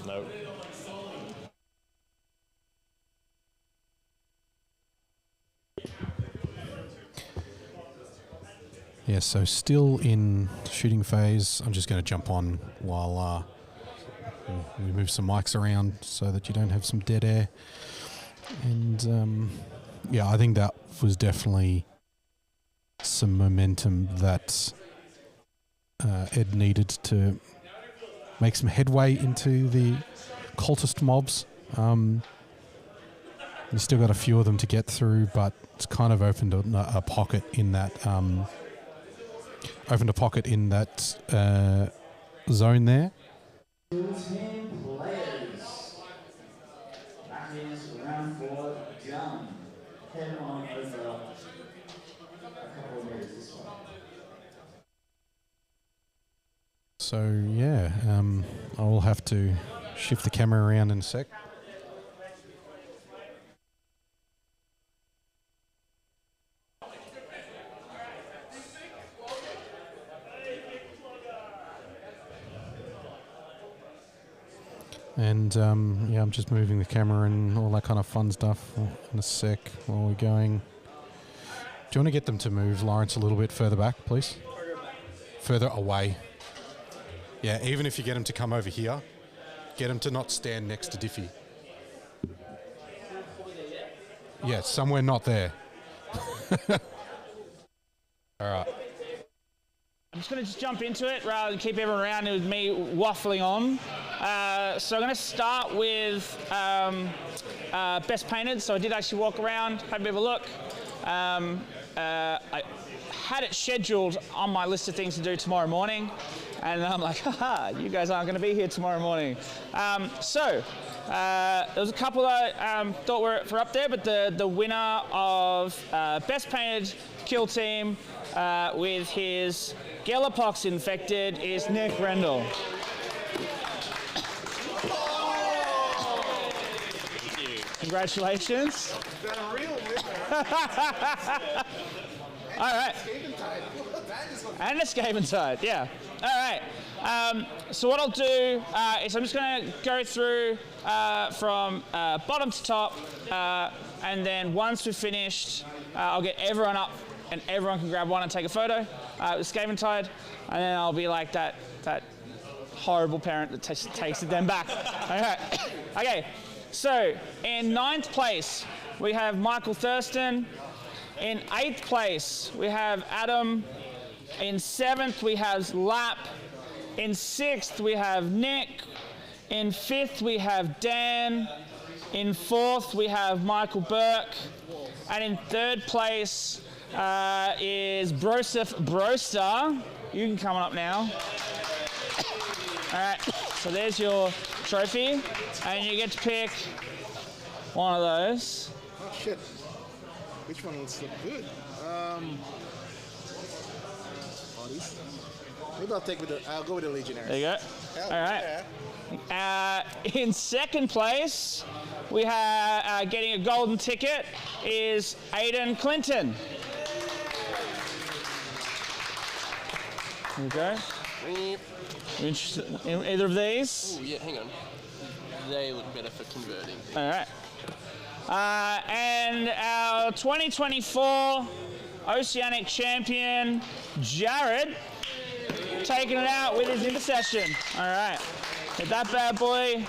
Nope.
Yeah, so still in shooting phase. I'm just going to jump on while we move some mics around so that you don't have some dead air. And yeah, I think that was definitely some momentum that Ed needed to make some headway into the cultist mobs. We've still got a few of them to get through, but it's kind of opened a pocket in that zone there.
2 players. That is round 4 done. Head on over a couple of meters this way.
So yeah, I will have to shift the camera around in a sec. And yeah, I'm just moving the camera and all that kind of fun stuff in a sec while we're going. Do you want to get them to move, Lawrence, a little bit further back, please? Further away. Yeah, even if you get them to come over here, get them to not stand next to Diffie. Yeah, somewhere not there. All right.
I'm just going to jump into it rather than keep everyone around with me waffling on. So I'm going to start with best painted. So I did actually walk around, have a bit of a look. I had it scheduled on my list of things to do tomorrow morning, and I'm like, haha, you guys aren't going to be here tomorrow morning. So there was a couple that I thought were up there, but the winner of Best Painted Kill Team with his Gellerpox infected is Nick Rendell. Congratulations. All right. And Escaping Tide, yeah. All right. So what I'll do is I'm just going to go through from bottom to top, and then once we've finished, I'll get everyone up, and everyone can grab one and take a photo with Escaping Tide, and then I'll be like that horrible parent that takes it then back. All right. Okay. So in 9th place, we have Michael Thurston. In 8th place, we have Adam. In 7th, we have Lap. In 6th, we have Nick. In 5th, we have Dan. In 4th, we have Michael Burke. And in 3rd place is Broseph Broster. You can come on up now. All right, so there's your trophy, and you get to pick one of those.
Oh shit! Which one looks good? Bodies. Maybe I'll go with the Legionnaires.
There you go.
Hell
All right. In 2nd place, we have getting a golden ticket is Aidan Clinton. There you go. You interested in either of these?
Oh, yeah, hang on. They look better for converting.
All right. And our 2024 Oceanic champion, Jared, taking it out with his intercession. All right. Hit that bad boy.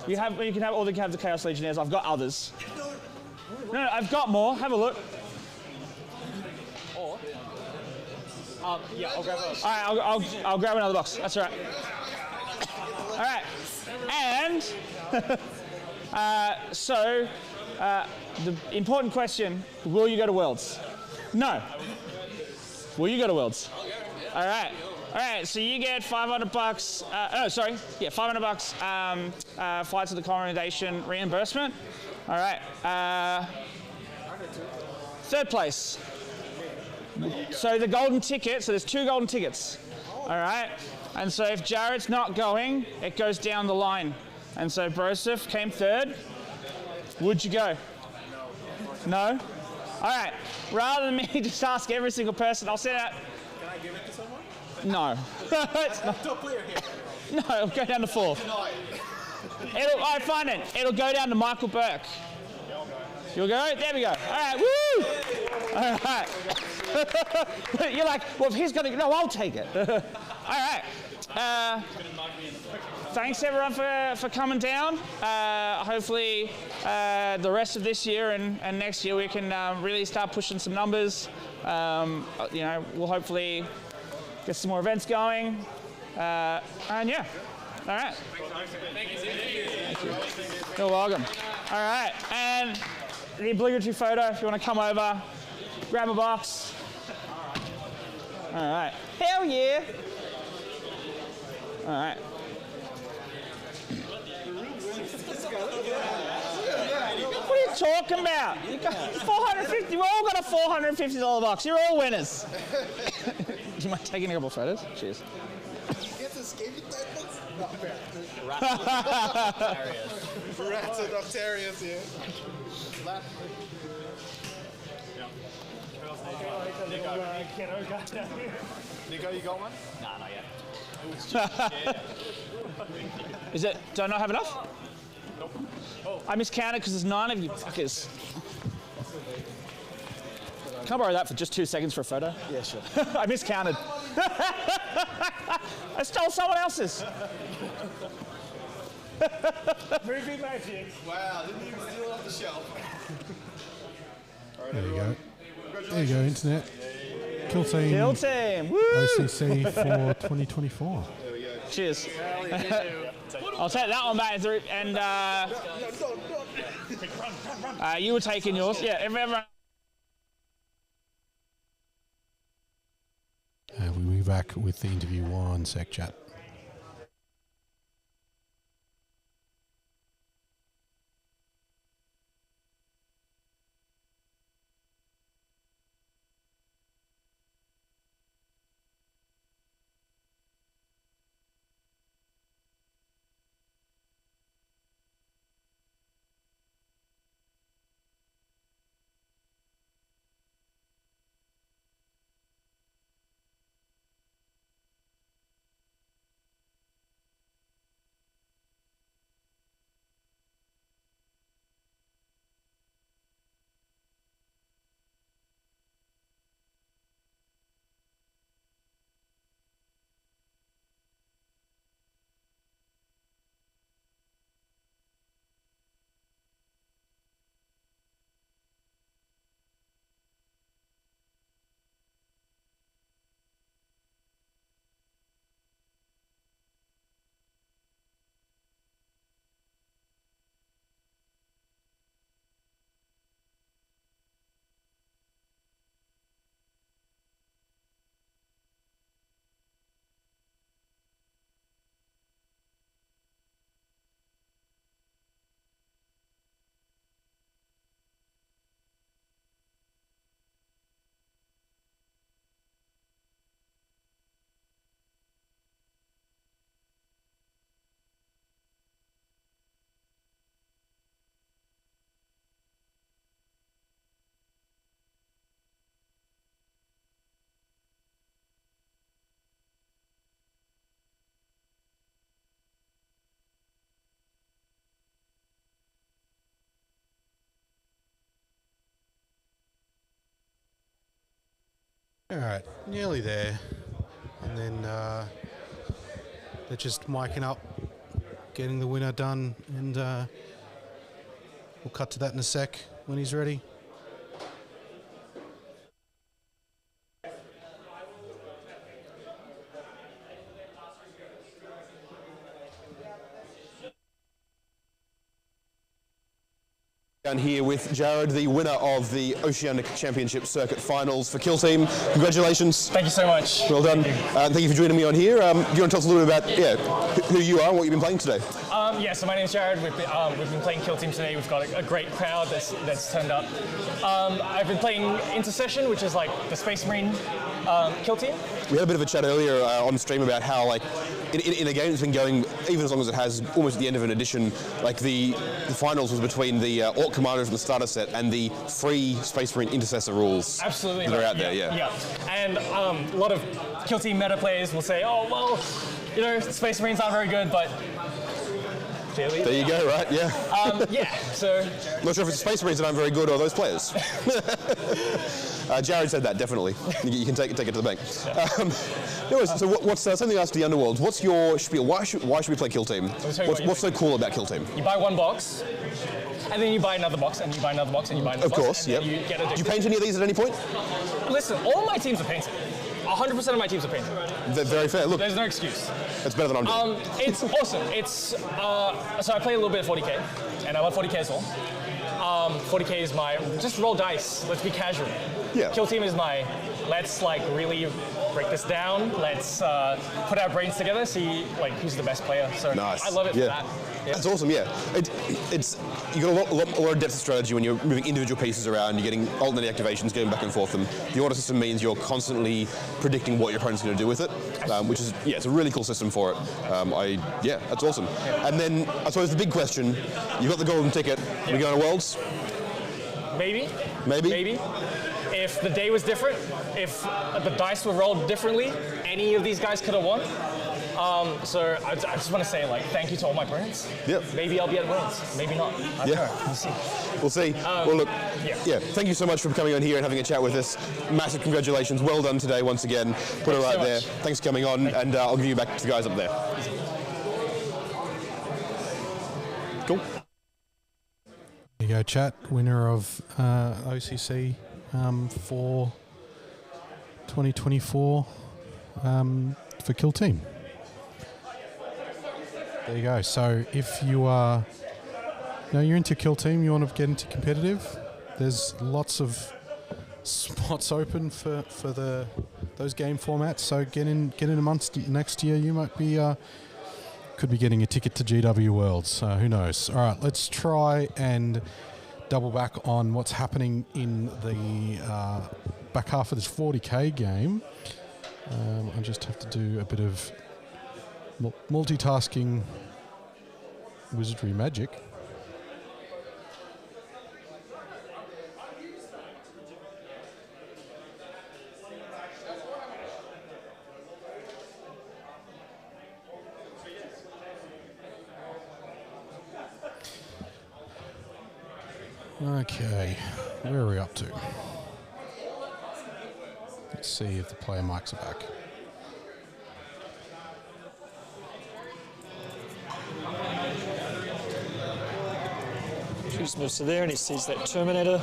You can have all the Chaos Legionnaires. I've got others. No, I've got more. Have a look.
Yeah, I'll grab those.
All right, I'll grab another box. That's all right. All right, and so the important question: will you go to Worlds? No. Will you go to Worlds? All right. All right. So you get $500. $500. Flights to the accommodation reimbursement. All right. 3rd place. So the golden ticket, so there's 2 golden tickets, all right? And so if Jared's not going, it goes down the line. And so Broseph came 3rd. Would you go? No? All right, rather than me just ask every single person, I'll send out.
Can I give it to someone?
No.
Top player here.
No, it'll go down to 4th. I find it. It'll go down to Michael Burke. You'll go? There we go. All right, woo! All right. You're like, well, if he's going to, no, I'll take it. All right. Thanks, everyone, for coming down. Hopefully, the rest of this year and next year, we can really start pushing some numbers. We'll hopefully get some more events going. And yeah. All right. Thank you. You're welcome. All right. And the obligatory photo, if you want to come over, grab a box. All right. Hell yeah. All right. What are you talking about? You got 450. We all got a $450 box. You're all winners. Do you mind taking a couple of photos? Cheers.
Rats and Octarians here. Nico, you got one?
Nah, not yet.
Is it? Do I not have enough? Nope. I miscounted because there's 9 of you fuckers. Can I borrow that for just 2 seconds for a photo?
Yeah, sure.
I miscounted. I stole someone else's.
Movie magic. Wow, didn't even steal off the shelf. All right,
There you
everyone.
go. There you go, Internet. Kill Team.
Kill Team. Woo!
OCC for 2024.
There we go.
Cheers. I'll take that one back through, and you were taking yours. Yeah, everyone.
We'll be back with the interview. 1 sec, chat. All right, nearly there. And then they're just miking up, getting the winner done, and we'll cut to that in a sec when he's ready.
Down here with Jared, the winner of the Oceanic Championship Circuit Finals for Kill Team. Congratulations.
Thank you so much.
Well done. Thank you for joining me on here. Do you want to tell us a little bit about who you are and what you've been playing today?
Yeah, so my name's Jared. We've been playing Kill Team today. We've got a great crowd that's turned up. I've been playing Intercession, which is like the Space Marine Kill Team.
We had a bit of a chat earlier on stream about how, like, in a game that's been going even as long as it has, almost at the end of an edition, like the finals was between the Orc Commander from the starter set and the free Space Marine Intercessor rules.
Absolutely.
That are out there,
yeah. And a lot of Kill Team meta players will say, oh, well, you know, Space Marines aren't very good, but clearly
there you go, right? Yeah.
Yeah, so...
Not sure if it's Space Marines that aren't very good or those players. Jared said that, definitely. You can take it to the bank. Anyways, so what's something else to the Underworld? What's your spiel? Why should we play Kill Team? What's so cool about Kill Team?
You buy one box, and then you buy another box, and you buy another box, and you buy another box.
Of course,
and
yeah.
you get addicted.
Do you paint any of these at any point?
Listen, all my teams are painted. 100% of my teams are painted.
Very fair. Look,
there's no excuse.
That's better than I'm doing.
It's awesome. It's so I play a little bit of 40k, and I love 40k as well. 40k is my just roll dice. Let's be casual.
Yeah.
Kill Team is my let's like really break this down. Let's put our brains together, see like who's the best player. So
nice.
I love it for that. Yeah.
That's awesome. Yeah, it's you got a lot of depth of strategy when you're moving individual pieces around. You're getting alternate activations, going back and forth. And the order system means you're constantly predicting what your opponent's going to do with it, which is it's a really cool system for it. That's awesome. And then I suppose the big question: you've got the golden ticket. We going to Worlds?
Maybe.
Maybe.
If the day was different, if the dice were rolled differently, any of these guys could have won. So I just want to say, like, thank you to all my opponents.
Yep.
Maybe I'll be at Worlds. Maybe not. I don't know. We'll see.
We'll see. Well, look. Yeah. Thank you so much for coming on here and having a chat with us. Massive congratulations. Well done today once again. Put it right there. Thanks for coming on, and I'll give you back to the guys up there. Cool.
There you go, chat. Winner of OCC for 2024 for Kill Team. There you go. So if you are, you're into Kill Team, you want to get into competitive, there's lots of spots open for those game formats. So get in amongst next year. You might be could be getting a ticket to GW Worlds. Who knows? All right, let's try and double back on what's happening in the back half of this 40k game. I just have to do a bit of multitasking wizardry magic. Okay, where are we up to? Let's see if the player mics are back.
He just moves to there and he sees that Terminator.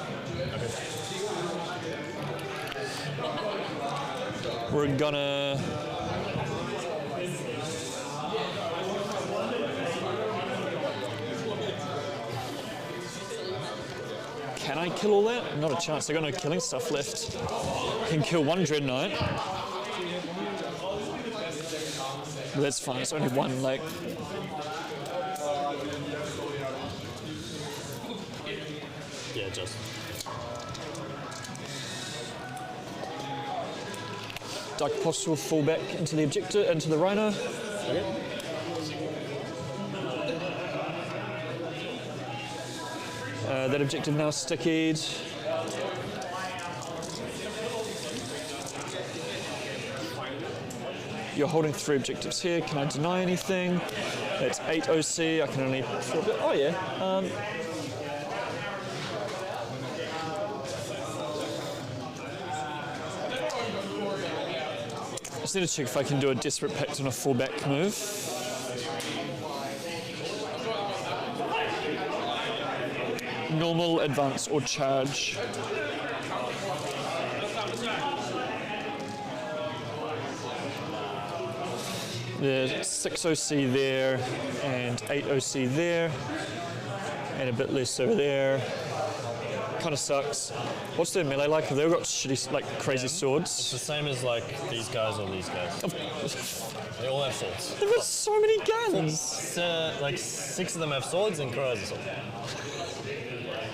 We're gonna... Can I kill all that? Not a chance. I got no killing stuff left. Can kill one Dread Knight. But that's fine. It's only one leg.
Yeah, just.
Dark Apostle will fall back into the objective, into the Rhino.
Okay.
That objective now stickied. You're holding 3 objectives here. Can I deny anything? That's 8 OC. I can only... Oh, yeah. just need to check if I can do a desperate pact on a fullback move. Normal, advance, or charge. There's 6 OC there, and 8 OC there, and a bit less over there. Kind of sucks. What's their melee like? Have they all got shitty, like crazy swords?
It's the same as like these guys or these guys. They all have swords.
They've got so many guns!
Like 6 of them have swords and Crow has a sword.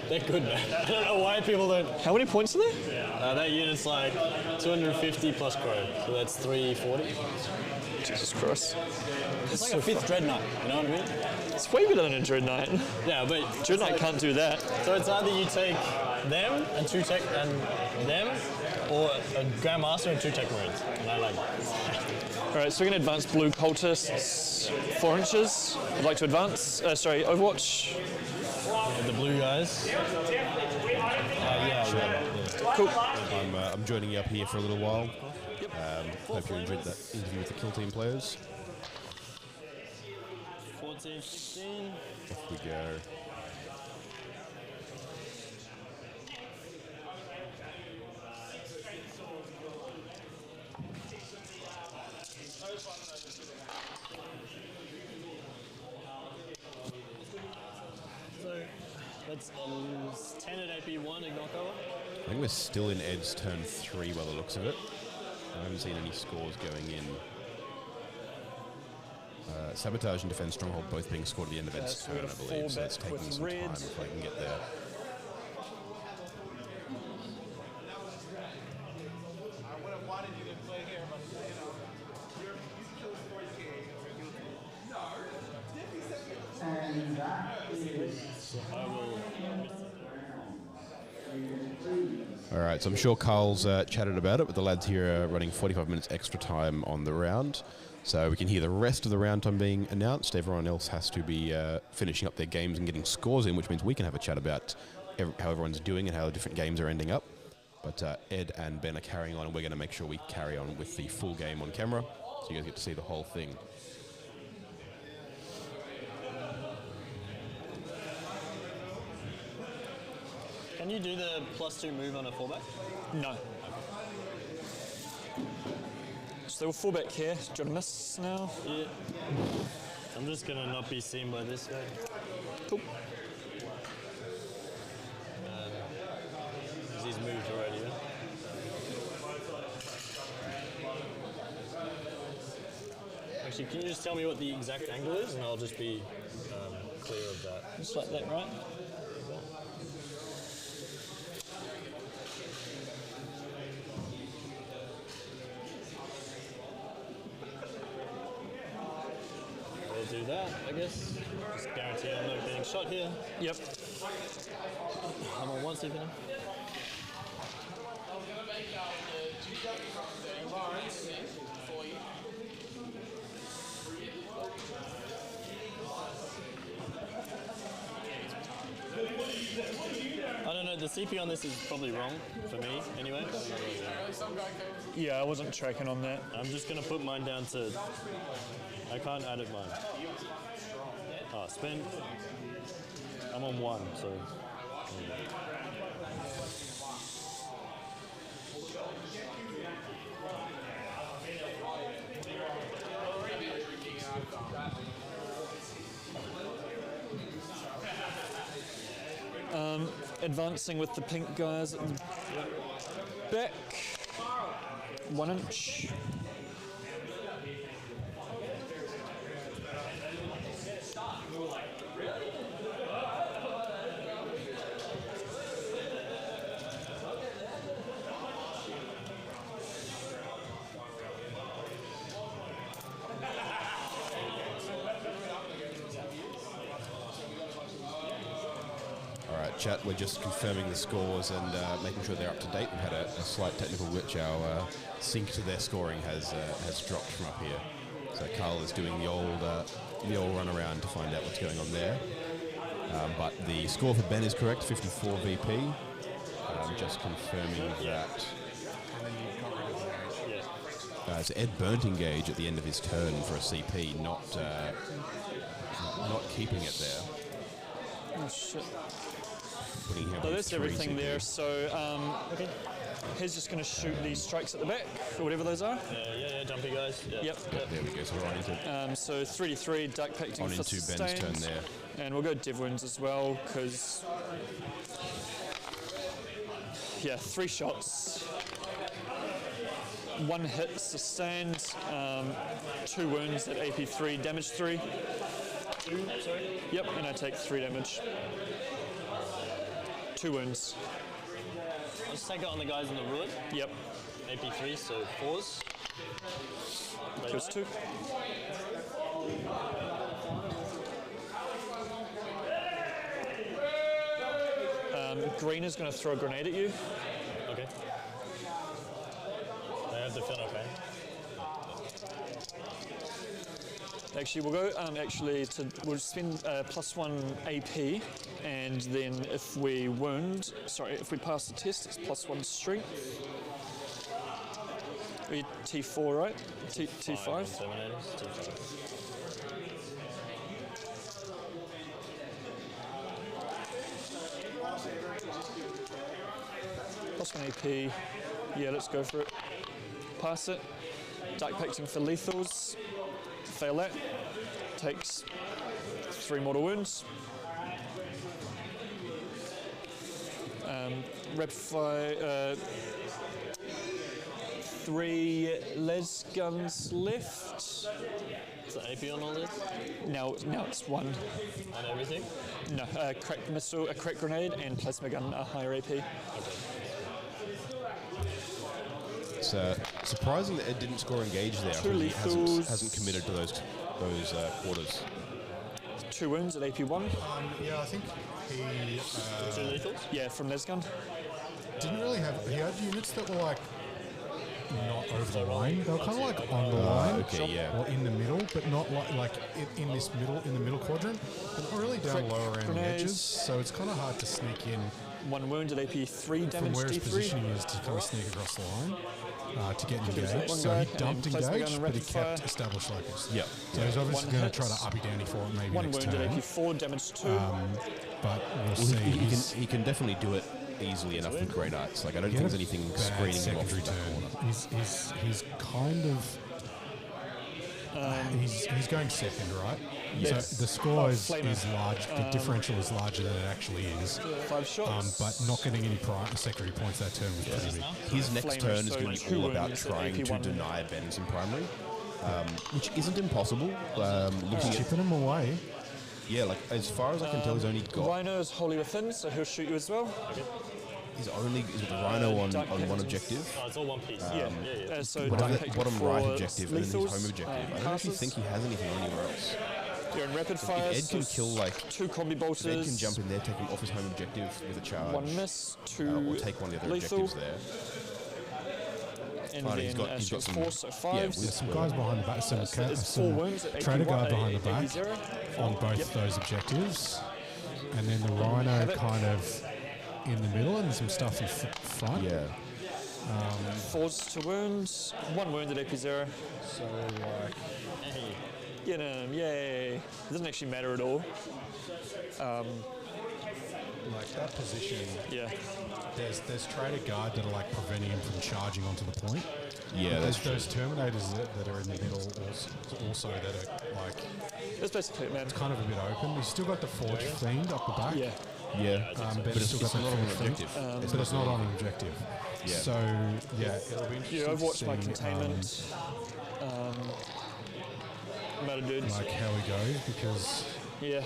They're good, man. I don't know why people don't...
How many points are there?
That unit's like 250 plus Crow, so that's 340.
Jesus Christ.
It's like a 5th Dreadnought, you know what I mean?
It's way better than a Dreadnought.
Yeah, but...
Dreadnought can't do that.
So it's either you take them and 2 tech and them, or a Grandmaster and 2 tech Marines. And I like that.
Alright, so we're going to advance blue cultists 4 inches. I'd like to advance. Overwatch.
The blue guys.
Cool. I'm joining you up here for a little while. Hope you enjoyed that interview with the Kill Team players.
14, 15.
Off we go.
So that's 10 at AP1 and knockover.
I think we're still in Ed's turn 3 by the looks of it. I haven't seen any scores going in. Sabotage and Defense Stronghold both being scored at the end of Ed's turn, I believe, so it's taking some time if I can get there.
And that is...
Alright, so I'm sure Carl's chatted about it, but the lads here are running 45 minutes extra time on the round. So we can hear the rest of the round time being announced. Everyone else has to be finishing up their games and getting scores in, which means we can have a chat about how everyone's doing and how the different games are ending up. But Ed and Ben are carrying on, and we're going to make sure we carry on with the full game on camera, so you guys get to see the whole thing.
Can you do the +2 move on a fullback?
No. So we're fullback here. Do you want to miss now?
Yeah. I'm just going to not be seen by this guy.
Cool.
He's moved already, yeah? Actually, can you just tell me what the exact angle is, and I'll just be clear of that.
Just like that, right?
We'll do that, I guess. Just guarantee I'm not getting shot here.
Yep.
I'm on 1 CP now. I don't know, the CP on this is probably wrong for me, anyway.
Yeah, I wasn't tracking on that.
I'm just going to put mine down to... I can't edit mine. Oh, spin. I'm on 1, so...
Advancing with the pink guys at the back. 1 inch.
Chat, we're just confirming the scores and making sure they're up to date. We've had a slight technical glitch. Our sync to their scoring has dropped from up here. So Carl is doing the old run around to find out what's going on there. But the score for Ben is correct, 54 VP. Just confirming that So Ed burnt engage at the end of his turn for a CP, not keeping it there.
Oh shit.
Putting him
So
on
that's
3
everything
CP.
there. So he's just going to shoot these strikes at the back, or whatever those are.
Yeah, jumpy guys. Yeah.
Yep.
There we go, so we're on into
So 3d3, Dark Pacting
on
for
into Ben's
sustained.
turn there.
And we'll go Div Wounds as well, because... Yeah, 3 shots. 1 hit sustained, 2 wounds at AP 3, damage 3.
2, sorry?
Yep, and I take 3 damage. 2 wounds.
I'll just take it on the guys in the ruin.
Yep.
AP3, so 4s.
Goes 2. Green is going to throw a grenade at you.
Okay. They have the fin, okay.
Actually, we'll go. We'll spend +1 AP, and then if we if we pass the test, it's +1 strength. T4, right? T5.
Terminators, T5.
+1 AP. Yeah, let's go for it. Pass it. Dark Pacting for lethals. Fail that. Takes 3 mortal wounds. Rapid fire. 3 les guns left.
Is the AP on all this?
Now it's 1.
On everything?
No, crack missile, a crack grenade, and plasma gun are higher AP.
It's surprising that Ed didn't score engage there.
2
He
lethals.
hasn't committed to those quarters.
2 wounds at AP1.
Yeah, I think he
2 lethals?
Yeah, from Lesgun.
didn't really have. He had units that were like not over the line. They were kind of like on the line, or in the middle, but not like in the middle quadrant. But not really down lower around the edges. So it's kind of hard to sneak in.
1 wound at AP3 damage.
From where his
D3.
positioning is to kind of sneak across the line. To get
Could be
engaged.
one
So
guy,
he dumped
and plasma gun
engaged,
and
but he
rapid
kept
fire.
established focus.
Yep.
So he's obviously
One
going
hit.
to try to uppy downy for it maybe
1
next
wound
turn.
at AP4 damage 2.
But we'll see.
He can definitely do it easily enough with great arts. Like I don't
He
think
had
there's
a
anything
bad
screening him off
secondary
from that
turn.
corner.
He's kind of he's going second, right?
Yes.
So the score is
Flamer.
large. The differential is larger than it actually is.
5 shots.
But not getting any secondary points that turn was pretty big.
His next
Flamer,
turn is
so
going to be
2
all about
wounds at
trying to
AP1.
deny Ben some primary, which isn't impossible. Looking at
Chipping him away.
like as far as I can tell, he's only got
Rhino is wholly within, so he'll shoot you as well.
he's only is with the Rhino on
Dark
one
Pacting's-
objective.
Oh, it's all one piece.
So
Bottom,
Dark Pacting
bottom right
for
objective and then his
lethals,
home objective. I don't actually
passes.
think he has anything anywhere else.
You're in rapid fire.
If Ed can kill like
2 combi
if
bolters.
Ed can jump in there, take him off his home objective with a charge.
1 miss, 2
or take one of the other
lethal,
objectives there.
and
Oh,
then
he's got some
4, so 5.
yeah,
There's some guys behind the back,
So there's 4
some
wounds at
trader
81,
guard behind the back
80.
on both those objectives, and then the Rhino kind of in the middle, and some stuff in front.
Yeah.
4's to wounds, 1 wound at AP0.
So like,
Get him, yay. It doesn't actually matter at all.
like that position.
Yeah.
There's trader guard that are like preventing him from charging onto the point.
Yeah,
There's
that's
those terminators that are in the middle also that are like
That's basically it, man.
it's kind of a bit open. He's still got the Forge Fiend up the back.
Yeah.
Yeah,
but
it's
still got
not
that
on an
Forge Fiend.
objective.
But it's not on an objective.
Yeah.
So yeah, it'll be interesting
Yeah, Overwatch
to
by
see,
containment. Amount of dudes.
like how he goes because
Yeah.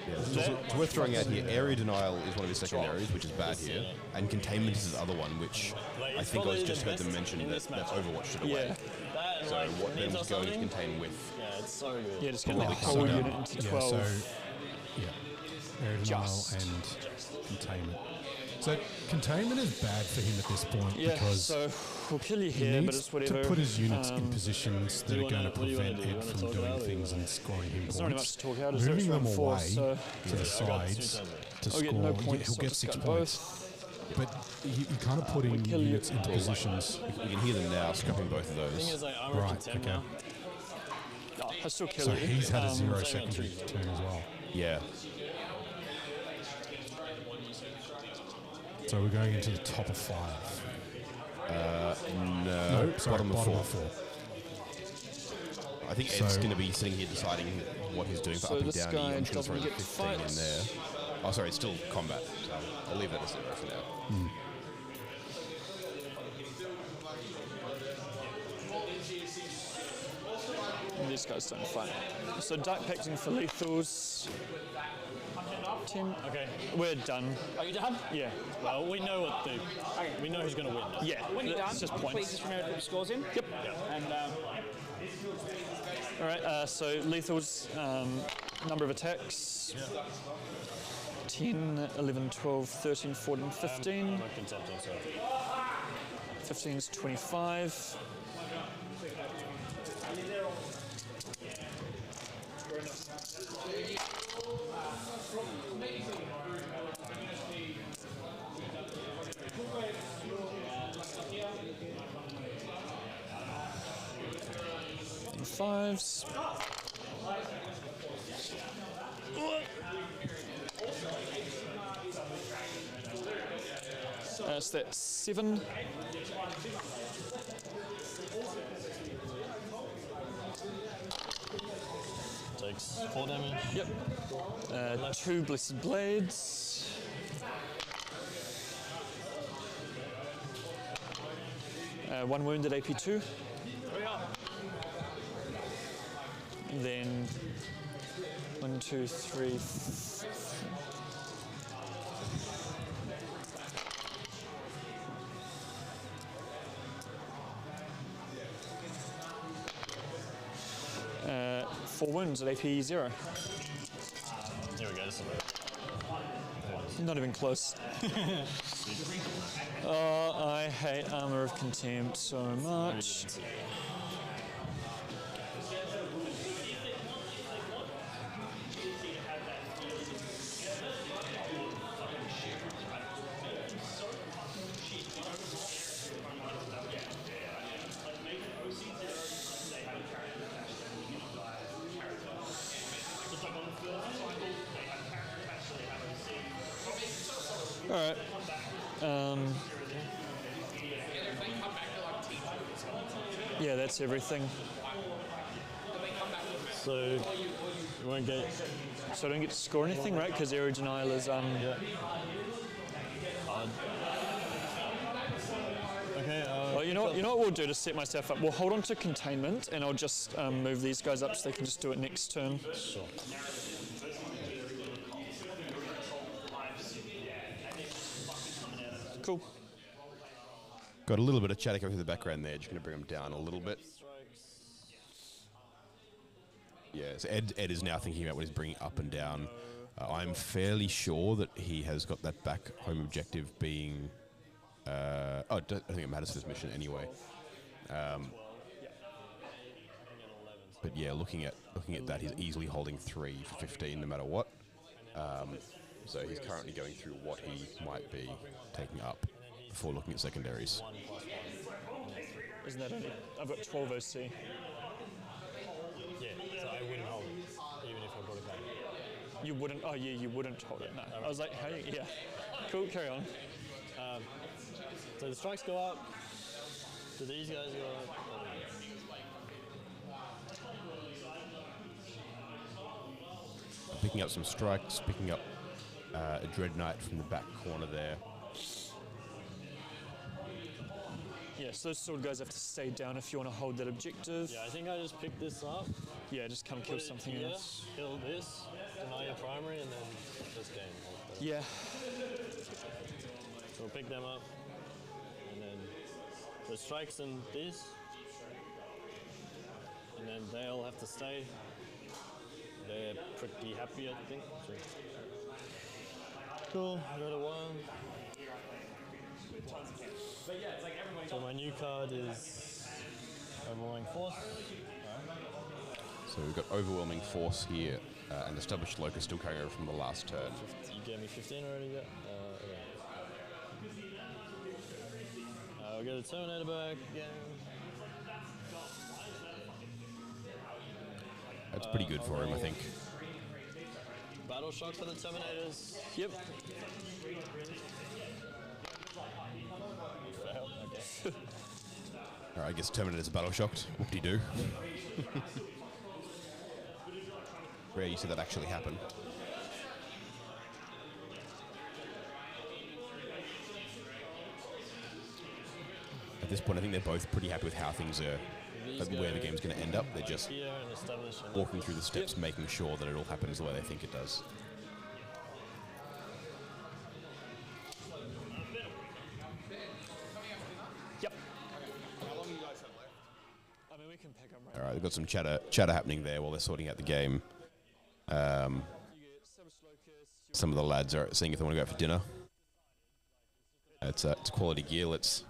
It's worth throwing out here. Area denial is one of his secondaries, which is bad here, and containment is his other one, which I think I just heard them mention that Overwatch should away.
Yeah.
That,
So
like,
what
needs
Ben's
or
going to
something?
contain with.
Yeah, it's so good.
Yeah, just get the
Probably
whole
so
unit
down.
into
yeah,
12.
so yeah, area denial and containment. So containment is bad for him at this point
Yeah,
because
so we'll kill you
he
here, but
needs
it's whatever.
to put his units in positions that
you
are going to
wanna- what do you wanna
prevent
do? You
Ed
wanna
from
talk
doing
about it or
things
you
and scoring him
There's not really much
points.
to talk out. It's
Moving them
round 4,
away
so
to the
I got 2
sides
turns.
to
I'll get
score.
no points.
He'll
I'll
get
just
6
cut
points.
both.
But you're kind of putting units into positions.
We can hear them now, scrapping both of those.
Thing is, like, I'm at
Right,
10
okay.
now. Oh, I still kill
So
you.
he's had a
Same
0
on
secondary
two.
turn as well.
Yeah.
So we're going into the top of 5.
No,
sorry,
bottom of 4.
4.
I think
So-
Ed's going to be sitting here deciding what he's doing for
So
up and
this
down.
guy
I'm just
doesn't
going to
get
throw the 15 in
fights.
there. Oh, sorry, it's still combat. So I'll leave that as 0 for now.
These guys don't fight. So Dark Pacting for lethals. 10.
Okay.
We're done.
Are you done?
Yeah.
Well, we know what the. We know who's going to win. Now.
Yeah.
When you're done,
it's just
please
points.
just remember to put your scores in.
Yep.
And
All right. So lethals, number of attacks. 10, 11, 12, 13, 14, 15.
Not consenting, so.
15 is 25. And 5s. So that's 7.
Takes 4 damage.
Yep. 2 Blessed Blades. One wounded AP2. Then 1, 2, 3. Four wounds at AP 0.
There we go. This is
Not even close. Oh, I hate Armor of Contempt so much. All right. Yeah, that's everything.
So you won't get.
So I don't get to score anything, right? Because Aero Denial is
Okay.
Well, you know what we'll do to set myself up. We'll hold on to containment, and I'll just move these guys up so they can just do it next turn.
Sure.
Cool.
Got a little bit of chatter coming through the background there. Just going to bring them down a little bit. Yeah, so Ed is now thinking about what he's bringing up and down. I'm fairly sure that he has got that back home objective being... I think it matters for this mission anyway. But yeah, looking at that, he's easily holding 3 for 15 no matter what. So he's currently going through what he might be taking up before looking at secondaries.
Isn't that only? I've got 12 OC.
Yeah, so I wouldn't hold it, even if I brought it back.
You wouldn't? Oh yeah, you wouldn't hold it. No. I was like, hey, yeah. Cool, carry on.
So the strikes go up. Do these guys go up?
Picking up some strikes, picking up a Dread Knight from the back corner there.
Yeah, so those sword guys have to stay down if you want to hold that objective.
Yeah, I think I just picked this up.
Yeah, just come kill
Put it
something
here,
else.
Kill this, deny your primary, and then this game.
Yeah.
So we'll pick them up, and then the strikes and this, and then they'll have to stay. They're pretty happy, I think. So. Cool, go to 1. So my new card is Overwhelming Force.
So we've got Overwhelming Force here, and Established Locust still carrying over from the last turn.
You gave me 15 already, yeah? I'll get a Terminator back again.
That's pretty good for him, I think.
Battle shock for the Terminators. Yep. Fail. Okay.
All right, I guess Terminator's battle shocked. What did he do? Rare you see that actually happen. At this point, I think they're both pretty happy with how things are, where the game's going to end up. They're just walking through the steps, making sure that it all happens the way they think it does.
Yep.
All right, we've got some chatter happening there while they're sorting out the game. Some of the lads are seeing if they want to go out for dinner. It's quality gear. Let's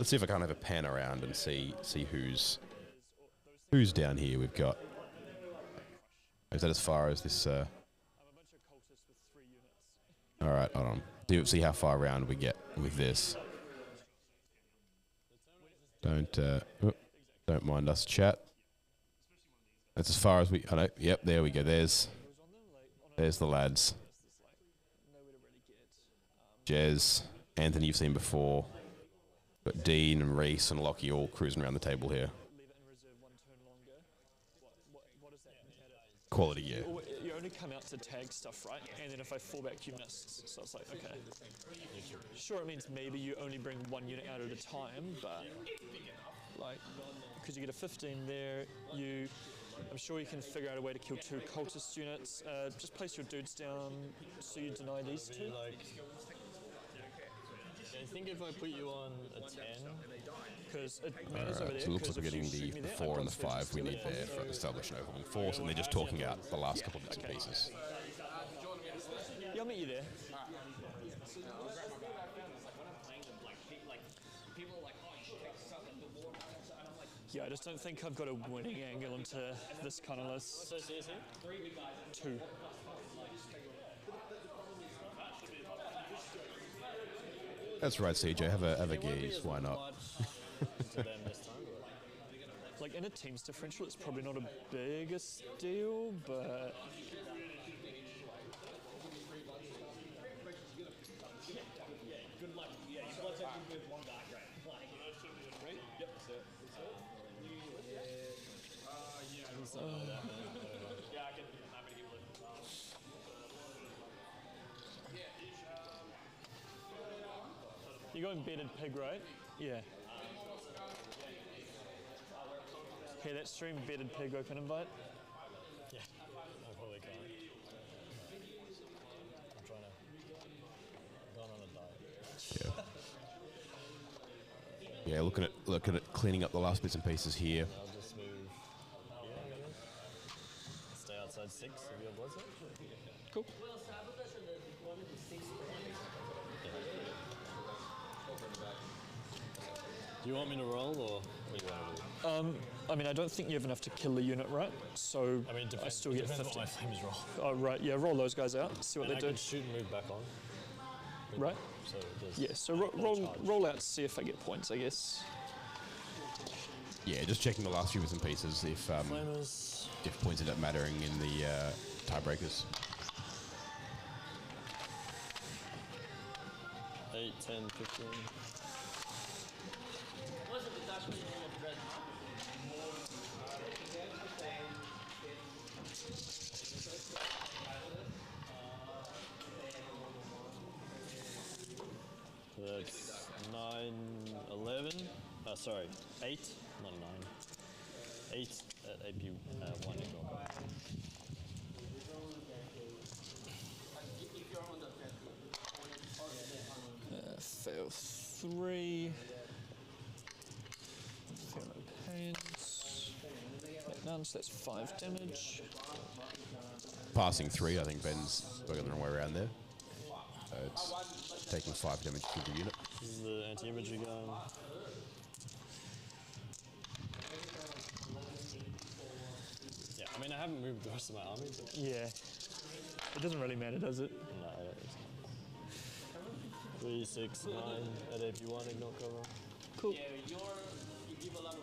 see if I can't have a pan around and see who's down here. We've got. Is that as far as this? All right, hold on. See how far around we get with this. Don't mind us, chat. That's as far as we. I know. Yep, there we go. There's the lads. Jez, Anthony, you've seen before. Got Dean and Reese and Lockie all cruising around the table here. Quality, yeah.
You only come out to tag stuff, right? And then if I fall back, you missed. So it's like, okay. Sure, it means maybe you only bring one unit out at a time, but like, because you get a 15 there, I'm sure you can figure out a way to kill 2 cultist units. Just place your dudes down so you deny these 2.
I think if I put you on a 10,
because it matters over there.
So it looks like we're getting the 4 and the 5 we need there for establishing an overwhelming force, and they're just talking out the last couple of bits and pieces.
Yeah, I'll meet you there. Yeah, I just don't think I've got a winning angle into this kind of list. 2.
That's right, CJ. Have a gaze. Why not?
Like in a team's differential, it's probably not a biggest deal, but
good luck. Yeah, you want to with one guy, right? Yep. Yeah, I can. I'm happy to give it.
You're going bearded pig, right? Yeah. Hey, that stream bearded pig open invite?
Yeah, I probably can't. I'm trying to go on a diet.
Yeah, looking at cleaning up the last bits and pieces here.
I'll just move. Yeah, stay outside 6 of your blizzard.
Cool.
Do you want me to roll, or what do you want to do?
I mean, I don't think you have enough to kill the unit, right? So
I mean,
I still get 50.
What my flames roll.
Oh, right. Yeah, roll those guys out. See what
and
they
I
do.
can shoot and move back on.
Right.
So
Yeah. So roll out to see if I get points, I guess.
Yeah, just checking the last few bits and pieces if points end up mattering in the tiebreakers.
8, 10, 15. That's 9, 11. Sorry, 8, not 9. 8 at AP 1 as well.
Fail 3. Fail no pains. None, so that's 5 damage.
Passing 3, I think Ben's going the wrong way around there. It's taking 5 damage to the unit.
This is the anti-imagery gun. Yeah, I mean, I haven't moved the rest of my army. But
Yeah. It doesn't really matter, does it?
No, 3, 6, 9 at AP1, ignore cover.
Cool. Yeah, you give a lot of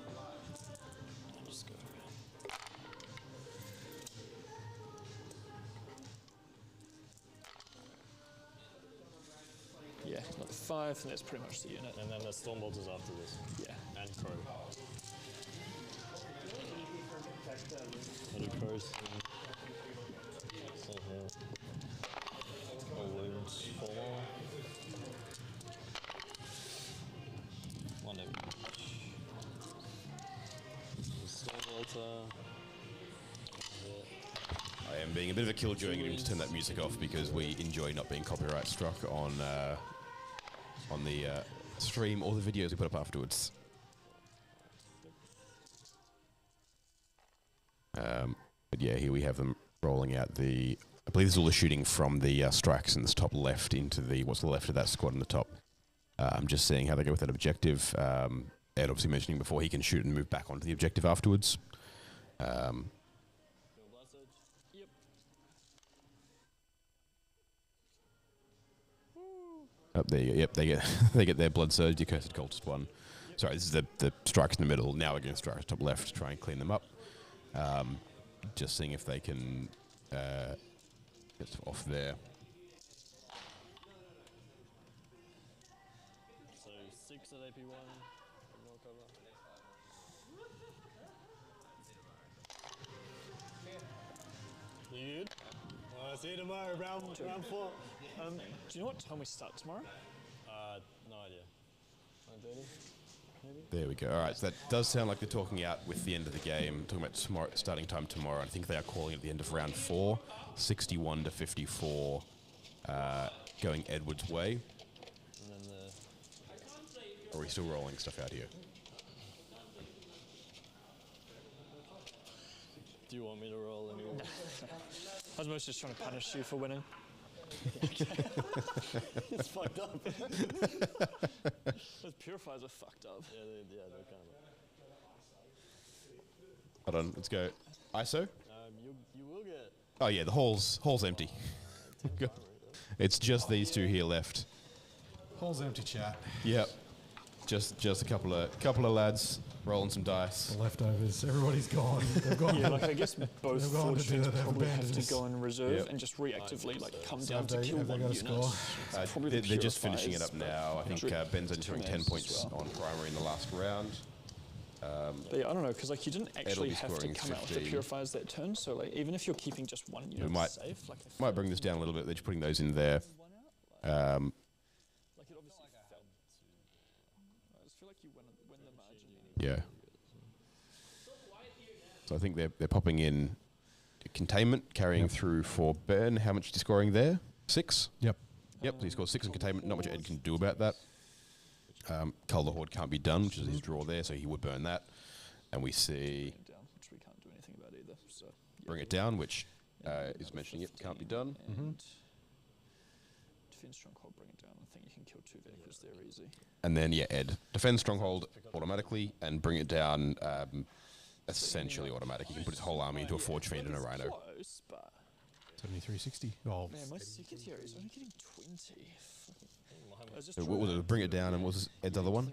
Just go.
Yeah, not 5, and that's pretty much the unit.
And then the Stormbolt is after this.
Yeah.
And Crow. What do Crows? So here. All wounds, 4 more. 1 damage. Stormbolter.
I am being a bit of a killjoy and going to turn that music off because we enjoy not being copyright struck on the stream or the videos we put up afterwards. But yeah, here we have them rolling out the. I believe this is all the shooting from the strikes in this top left into the what's left of that squad in the top. I'm just seeing how they go with that objective. Ed obviously mentioning before he can shoot and move back onto the objective afterwards. Up there, yep, they get their blood surge, the accursed cultist one. Sorry, this is the strikes in the middle. Now we're going to strike top left to try and clean them up. Just seeing if they can get off there.
So 6 at AP1, ignore cover.
You good? See you tomorrow, round 4. Do you know what time we start tomorrow?
No idea. 9:30? Maybe?
There we go. All right, so that does sound like they're talking out with the end of the game, talking about tomorrow, starting time tomorrow. I think they are calling it the end of round 4, 61 to 54, going Edward's way.
And then
Or are we still rolling stuff out here?
do you want me to roll any?
I was mostly just trying to punish you for winning.
It's fucked up.
Those purifiers are fucked up.
Yeah, they're kind
Hold on, let's go. ISO?
you will get.
Oh yeah, the hall's empty. It's just these two here left.
Hall's empty, chat.
Yep. Just a couple of lads rolling some dice.
The leftovers. Everybody's gone. They've gone.
Yeah, like I guess both
they've gone to
fortunes
dinner, they've
probably have to
abandoned
go in reserve
Yep.
and just reactively like come
So
down to
have
kill
they
one
got a
unit.
score?
It's probably the
They're just finishing it
purifiers,
up
but
now. I think Ben's entering 10 points
as well.
on primary in the last round.
But yeah, I don't know, because like you didn't actually
be
have to
scoring
come out with the
15.
purifiers that turn. So like even if you're keeping just one unit
We might
safe, like
might bring this down a little bit. They're just putting those in there.
like it obviously felt. I just feel like you win the margin.
Yeah. So I think they're popping in containment, carrying through for Ben. How much is he scoring there? 6?
Yep.
Yep, so he scores 6 in containment. Not much Ed can do about that. Cull the Horde can't be done, which is his draw there, so he would burn that. And we see
Down, which we can't do anything about either. So
Bring It Down, which is mentioning it can't be done.
Defend stronghold, bring it down. I think you can kill 2 vehicles there easy.
And then, yeah, Ed. Defend Stronghold automatically and Bring It Down essentially automatic. He can put his whole army into a Forge Fiend and a Rhino.
Close, but
7360. Oh,
man, my second tier is only getting 20.
So what was it? Bring It Down and what was Ed's other one?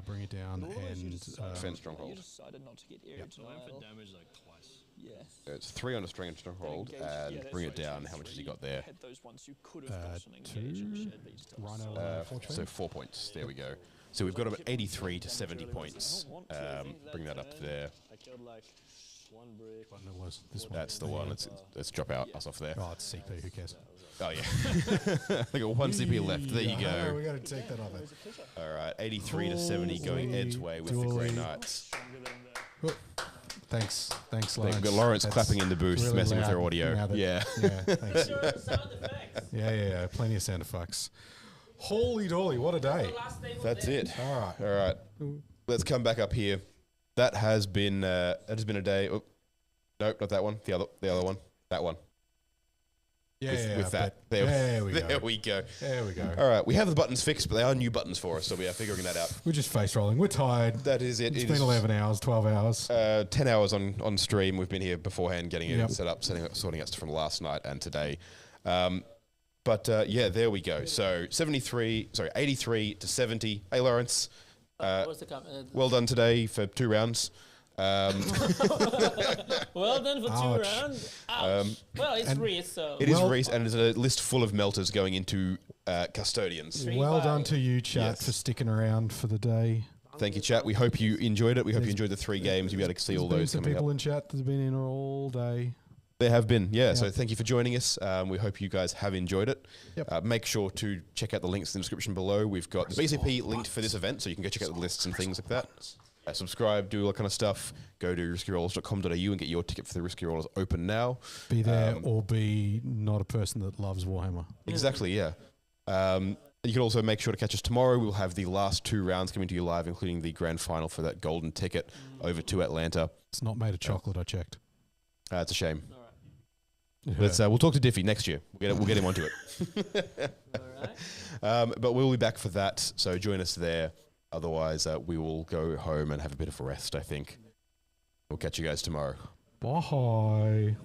Bring It Down and
Defend Stronghold.
You decided not to get area denial.
for damage like twice.
Yeah.
It's 3 on a String and Stronghold and Bring It Down. How much has he got there?
Had those ones you could have gotten engaged and
2
shared, but you just
Rhino Forge
So
Fiend.
4 points. There we go. So we've got him at 83 to 70 points. Bring that up there.
I killed like 1 brick.
What it was this one.
That's the one. Let's drop us off there.
Oh, it's CP. Who cares?
Oh yeah. They got 1 CP left. There you
Yeah,
go.
we got to take that off it.
All right, 83 to 70 going Ed's way with the Grey Knights.
Thanks, Lawrence.
They've got Lawrence
That's
clapping in the booth,
really
messing with their
loud
audio.
now that-
Yeah.
thanks. Yeah, plenty of sound effects. Holy dolly, what a day.
That's it.
All
right. Let's come back up here. That has been a day. Oh, nope, not that one. The other one. That one. With that.
There we go.
There we go.
There we go.
All right, we have the buttons fixed, but they are new buttons for us, so we are figuring that out.
We're just face rolling. We're tired.
That is it.
It's been 11 hours, 12 hours.
10 hours on stream. We've been here beforehand getting it set up, sorting out stuff from last night and today. But yeah, there we go. So 83 to 70. Hey, Lawrence.
What's the
well done today for 2 rounds.
Well done for 2 rounds. Ouch. Well, it's Reese, so.
It is Reese, and there's a list full of melters going into custodians.
Well done to you, chat, for sticking around for the day.
Thank you, chat. We hope you enjoyed it. We hope you enjoyed the 3 games. You'll be able to see all those
some
coming
people
up.
in chat that have been in all day.
There have been, yeah. So thank you for joining us. We hope you guys have enjoyed it.
Yep.
Make sure to check out the links in the description below. We've got the BCP linked for this event, so you can go check out the lists and things like that. Subscribe, do all that kind of stuff. Go to riskyrollers.com.au and get your ticket for the Risky Rollers Open now.
Be there or be not a person that loves Warhammer.
Exactly, yeah. You can also make sure to catch us tomorrow. We'll have the last 2 rounds coming to you live, including the grand final for that golden ticket over to Atlanta.
It's not made of chocolate, I checked.
It's a shame. But we'll talk to Diffie next year. We'll get him onto it. But we'll be back for that, so join us there. Otherwise, we will go home and have a bit of a rest, I think. We'll catch you guys tomorrow.
Bye.